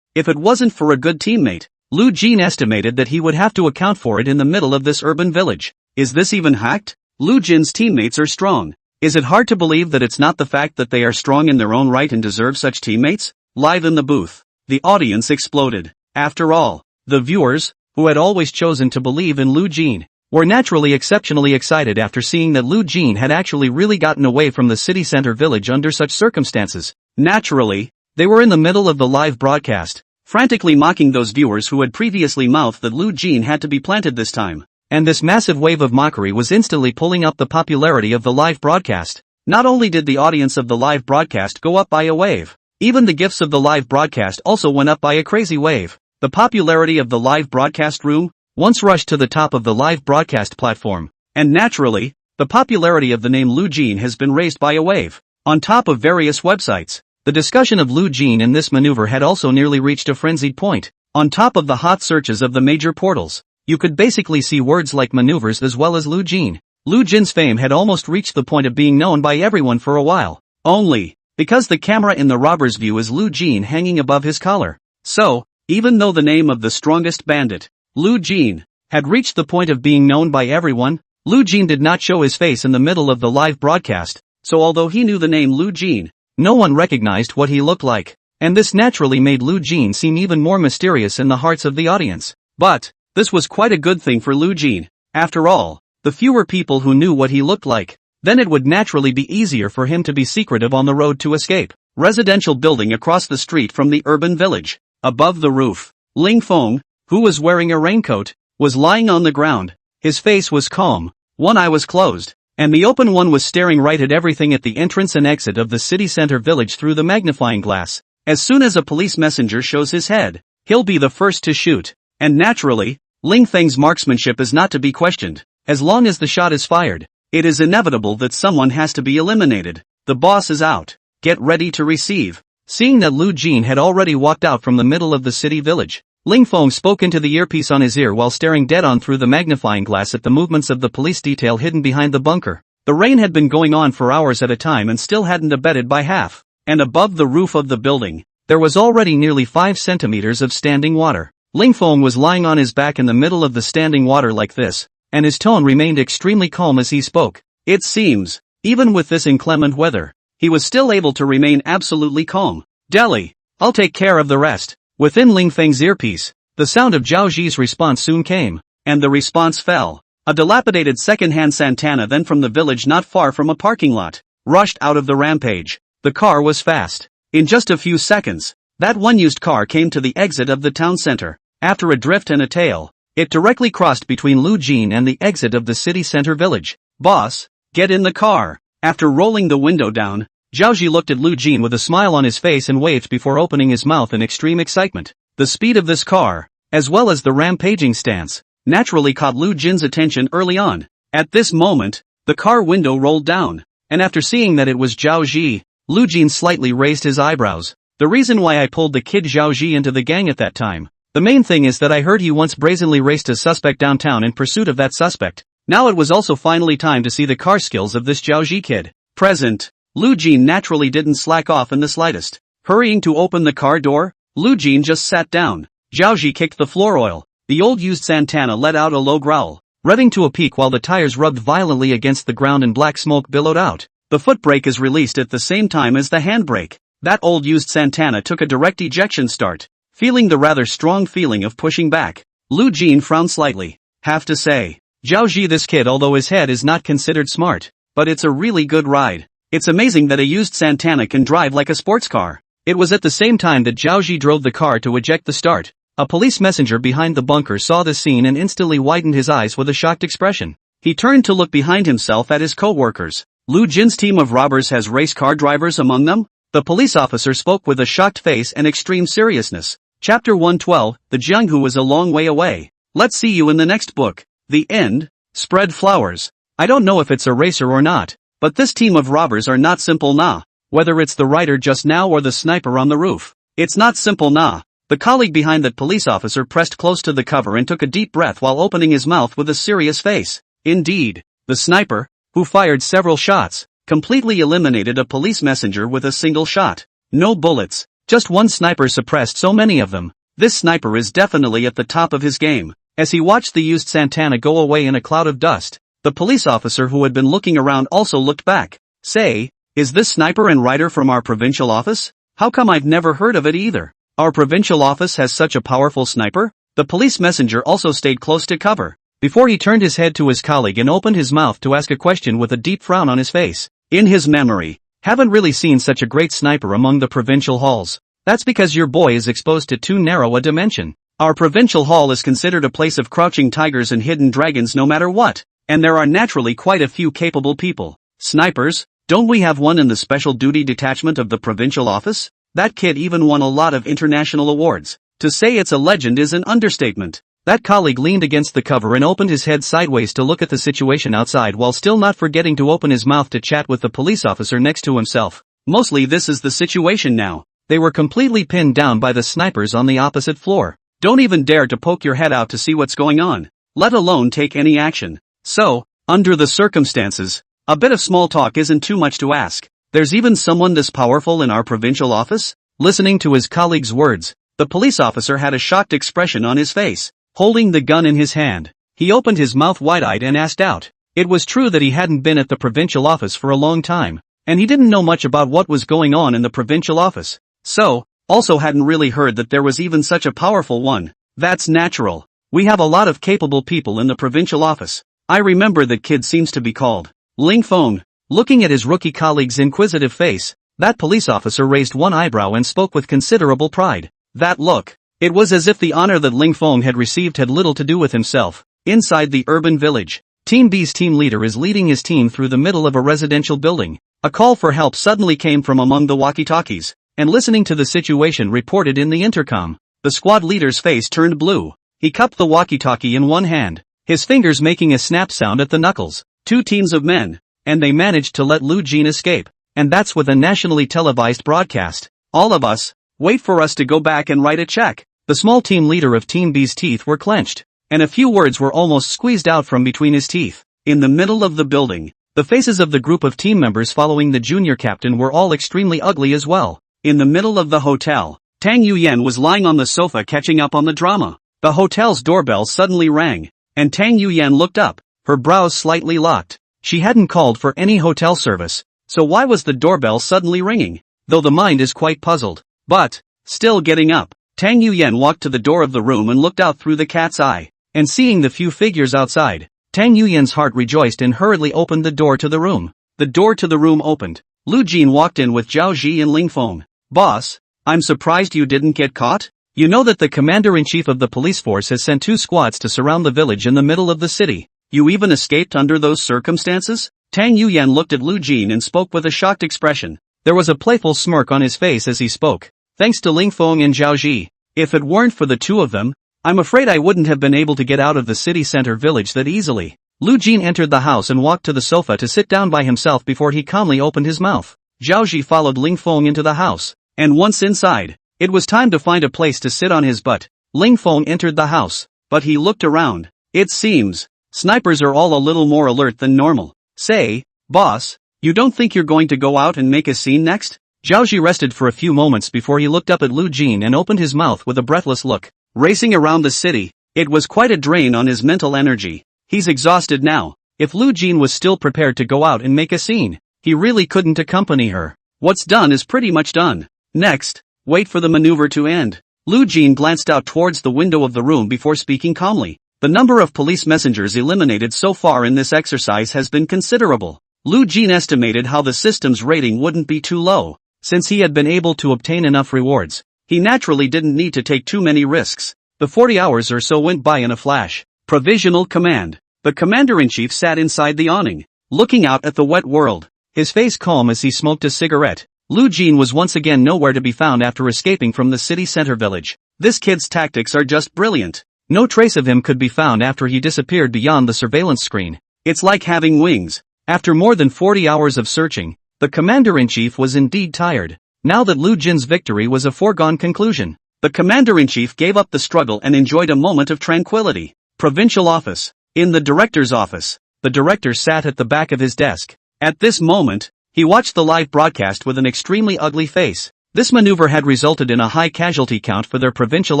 If it wasn't for a good teammate, Lu Jin estimated that he would have to account for it in the middle of this urban village. Is this even hacked? Lu Jin's teammates are strong. Is it hard to believe that it's not the fact that they are strong in their own right and deserve such teammates? Live in the booth, the audience exploded. After all, the viewers, who had always chosen to believe in Lu Jin, were naturally exceptionally excited after seeing that Lu Jin had actually really gotten away from the city center village under such circumstances. Naturally, they were in the middle of the live broadcast, frantically mocking those viewers who had previously mouthed that Lu Jin had to be planted this time. And this massive wave of mockery was instantly pulling up the popularity of the live broadcast. Not only did the audience of the live broadcast go up by a wave, even the gifts of the live broadcast also went up by a crazy wave. The popularity of the live broadcast room once rushed to the top of the live broadcast platform, and naturally, the popularity of the name Lu Jin has been raised by a wave. On top of various websites, the discussion of Lu Jin in this maneuver had also nearly reached a frenzied point. On top of the hot searches of the major portals, you could basically see words like maneuvers as well as Lu Jin. Lu Jin's fame had almost reached the point of being known by everyone for a while, only because the camera in the robber's view is Lu Jin hanging above his collar. So, even though the name of the strongest bandit, Lu Jin, had reached the point of being known by everyone, Lu Jin did not show his face in the middle of the live broadcast, so although he knew the name Lu Jin, no one recognized what he looked like, and this naturally made Lu Jin seem even more mysterious in the hearts of the audience. But this was quite a good thing for Lu Jin. After all, the fewer people who knew what he looked like, then it would naturally be easier for him to be secretive on the road to escape. Residential building across the street from the urban village. Above the roof, Ling Feng, who was wearing a raincoat, was lying on the ground. His face was calm, one eye was closed, and the open one was staring right at everything at the entrance and exit of the city center village through the magnifying glass. As soon as a police messenger shows his head, he'll be the first to shoot. And naturally, Ling Feng's marksmanship is not to be questioned. As long as the shot is fired, it is inevitable that someone has to be eliminated. The boss is out. Get ready to receive. Seeing that Lu Jin had already walked out from the middle of the city village, Ling Feng spoke into the earpiece on his ear while staring dead-on through the magnifying glass at the movements of the police detail hidden behind the bunker. The rain had been going on for hours at a time and still hadn't abated by half. And above the roof of the building, there was already nearly 5 centimeters of standing water. Ling Feng was lying on his back in the middle of the standing water like this, and his tone remained extremely calm as he spoke. It seems Even with this inclement weather, he was still able to remain absolutely calm. Deli, I'll take care of the rest. Within Ling Feng's earpiece, the sound of Zhao Zi's response soon came, and the response fell. A dilapidated second-hand Santana then from the village not far from a parking lot, rushed out of the rampage. The car was fast. In just a few seconds, that one used car came to the exit of the town center. After a drift and a tail, it directly crossed between Lu Jin and the exit of the city center village. Boss, get in the car. After rolling the window down, Zhao Ji looked at Lu Jin with a smile on his face and waved before opening his mouth in extreme excitement. The speed of this car, as well as the rampaging stance, naturally caught Lu Jin's attention early on. At this moment, the car window rolled down, and after seeing that it was Zhao Ji, Lu Jin slightly raised his eyebrows. The reason why I pulled the kid Zhao Ji into the gang at that time. The main thing is that I heard he once brazenly raced a suspect downtown in pursuit of that suspect. Now it was also finally time to see the car skills of this Zhao Ji kid. Present. Lu Jin naturally didn't slack off in the slightest. Hurrying to open the car door, Lu Jin just sat down. Zhao Ji kicked the floor oil. The old used Santana let out a low growl, revving to a peak while the tires rubbed violently against the ground and black smoke billowed out. The foot brake is released at the same time as the handbrake. That old used Santana took a direct ejection start. Feeling the rather strong feeling of pushing back, Lu Jin frowned slightly. Have to say, Zhao Ji this kid although his head is not considered smart, but it's a really good ride. It's amazing that a used Santana can drive like a sports car. It was at the same time that Zhao Ji drove the car to eject the start. A police messenger behind the bunker saw the scene and instantly widened his eyes with a shocked expression. He turned to look behind himself at his co-workers. Lu Jin's team of robbers has race car drivers among them? The police officer spoke with a shocked face and extreme seriousness. Chapter 112, The Jianghu is a long way away. Let's see you in the next book. The end. Spread flowers. I don't know if it's a racer or not, but this team of robbers are not simple nah. Whether it's the writer just now or the sniper on the roof. It's not simple nah. The colleague behind that police officer pressed close to the cover and took a deep breath while opening his mouth with a serious face. Indeed, the sniper, who fired several shots, completely eliminated a police messenger with a single shot. No bullets. Just one sniper suppressed so many of them. This sniper is definitely at the top of his game. As he watched the used Santana go away in a cloud of dust, the police officer who had been looking around also looked back. Say, is this sniper and writer from our provincial office? How come I've never heard of it either? Our provincial office has such a powerful sniper? The police messenger also stayed close to cover, before he turned his head to his colleague and opened his mouth to ask a question with a deep frown on his face. In his memory, haven't really seen such a great sniper among the provincial halls. That's because your boy is exposed to too narrow a dimension. Our provincial hall is considered a place of crouching tigers and hidden dragons no matter what, and there are naturally quite a few capable people. Snipers, don't we have one in the special duty detachment of the provincial office? That kid even won a lot of international awards. To say it's a legend is an understatement. That colleague leaned against the cover and opened his head sideways to look at the situation outside while still not forgetting to open his mouth to chat with the police officer next to himself. Mostly this is the situation now. They were completely pinned down by the snipers on the opposite floor. Don't even dare to poke your head out to see what's going on, let alone take any action. So, under the circumstances, a bit of small talk isn't too much to ask. There's even someone this powerful in our provincial office? Listening to his colleague's words, the police officer had a shocked expression on his face. Holding the gun in his hand, he opened his mouth wide-eyed and asked out. It was true that he hadn't been at the provincial office for a long time, and he didn't know much about what was going on in the provincial office. So, also hadn't really heard that there was even such a powerful one. That's natural. We have a lot of capable people in the provincial office. I remember that kid seems to be called Ling Feng. Looking at his rookie colleague's inquisitive face, that police officer raised one eyebrow and spoke with considerable pride. That look. It was as if the honor that Ling Feng had received had little to do with himself. Inside the urban village, Team B's team leader is leading his team through the middle of a residential building. A call for help suddenly came from among the walkie-talkies, and listening to the situation reported in the intercom. The squad leader's face turned blue. He cupped the walkie-talkie in one hand, his fingers making a snap sound at the knuckles. 2 teams of men, and they managed to let Lu Jin escape. And that's with a nationally televised broadcast. All of us, wait for us to go back and write a check. The small team leader of Team B's teeth were clenched, and a few words were almost squeezed out from between his teeth. In the middle of the building, the faces of the group of team members following the junior captain were all extremely ugly as well. In the middle of the hotel, Tang Yuyan was lying on the sofa catching up on the drama. The hotel's doorbell suddenly rang, and Tang Yuyan looked up, her brows slightly locked. She hadn't called for any hotel service, so why was the doorbell suddenly ringing? Though the mind is quite puzzled. But, still getting up, Tang Yuyan walked to the door of the room and looked out through the cat's eye. And seeing the few figures outside, Tang Yuyan's heart rejoiced and hurriedly opened the door to the room. The door to the room opened. Lu Jin walked in with Zhao Ji and Ling Feng. "Boss, I'm surprised you didn't get caught? You know that the commander-in-chief of the police force has sent 2 squads to surround the village in the middle of the city. You even escaped under those circumstances?" Tang Yuyan looked at Lu Jin and spoke with a shocked expression. There was a playful smirk on his face as he spoke. "Thanks to Ling Feng and Zhao Ji. If it weren't for the 2 of them, I'm afraid I wouldn't have been able to get out of the city center village that easily." Lu Jin entered the house and walked to the sofa to sit down by himself before he calmly opened his mouth. Zhao Ji followed Ling Feng into the house, and once inside, it was time to find a place to sit on his butt. Ling Feng entered the house, but he looked around. It seems, snipers are all a little more alert than normal. "Say, boss, you don't think you're going to go out and make a scene next?" Zhao Ji rested for a few moments before he looked up at Lu Jin and opened his mouth with a breathless look. Racing around the city, it was quite a drain on his mental energy. He's exhausted now. If Lu Jin was still prepared to go out and make a scene, he really couldn't accompany her. What's done is pretty much done. Next, wait for the maneuver to end. Lu Jin glanced out towards the window of the room before speaking calmly. The number of police messengers eliminated so far in this exercise has been considerable. Lu Jin estimated how the system's rating wouldn't be too low, since he had been able to obtain enough rewards. He naturally didn't need to take too many risks. The 40 hours or so went by in a flash. Provisional command. The commander-in-chief sat inside the awning, looking out at the wet world, his face calm as he smoked a cigarette. Lu Jin was once again nowhere to be found after escaping from the city center village. This kid's tactics are just brilliant. No trace of him could be found after he disappeared beyond the surveillance screen. It's like having wings. After more than 40 hours of searching, the commander-in-chief was indeed tired. Now that Lu Jin's victory was a foregone conclusion, the commander-in-chief gave up the struggle and enjoyed a moment of tranquility. Provincial office. In the director's office, the director sat at the back of his desk. At this moment, he watched the live broadcast with an extremely ugly face. This maneuver had resulted in a high casualty count for their provincial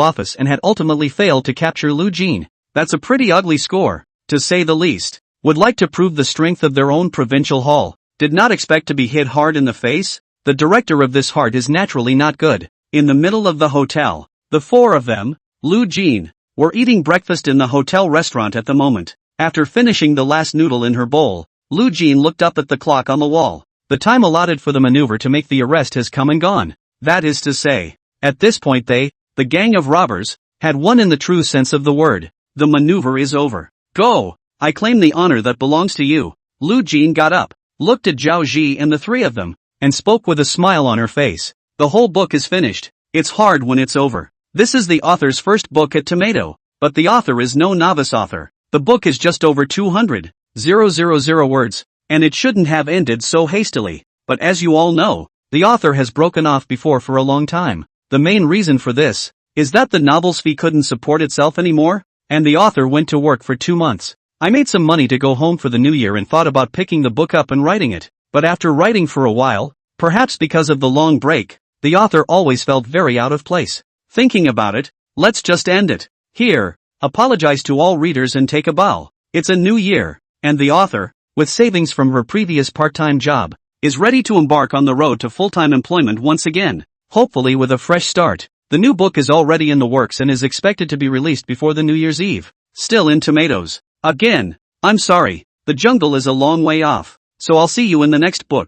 office and had ultimately failed to capture Lu Jin. That's a pretty ugly score, to say the least. Would like to prove the strength of their own provincial hall. Did not expect to be hit hard in the face? The director of this heart is naturally not good. In the middle of the hotel, the 4 of them, Lu Jin, were eating breakfast in the hotel restaurant at the moment. After finishing the last noodle in her bowl, Lu Jin looked up at the clock on the wall. The time allotted for the maneuver to make the arrest has come and gone. That is to say, at this point they, the gang of robbers, had won in the true sense of the word. The maneuver is over. Go! I claim the honor that belongs to you. Lu Jin got up, looked at Zhao Ji and the 3 of them, and spoke with a smile on her face. The whole book is finished. It's hard when it's over. This is the author's first book at Tomato, but the author is no novice author. The book is just over 200,000 words, and it shouldn't have ended so hastily. But as you all know, the author has broken off before for a long time. The main reason for this is that the novel's fee couldn't support itself anymore, and the author went to work for 2 months. I made some money to go home for the new year and thought about picking the book up and writing it. But after writing for a while, perhaps because of the long break, the author always felt very out of place. Thinking about it, let's just end it. Here, apologize to all readers and take a bow. It's a new year, and the author, with savings from her previous part-time job, is ready to embark on the road to full-time employment once again, hopefully with a fresh start. The new book is already in the works and is expected to be released before the New Year's Eve. Still in tomatoes. Again, I'm sorry, the jungle is a long way off, so I'll see you in the next book.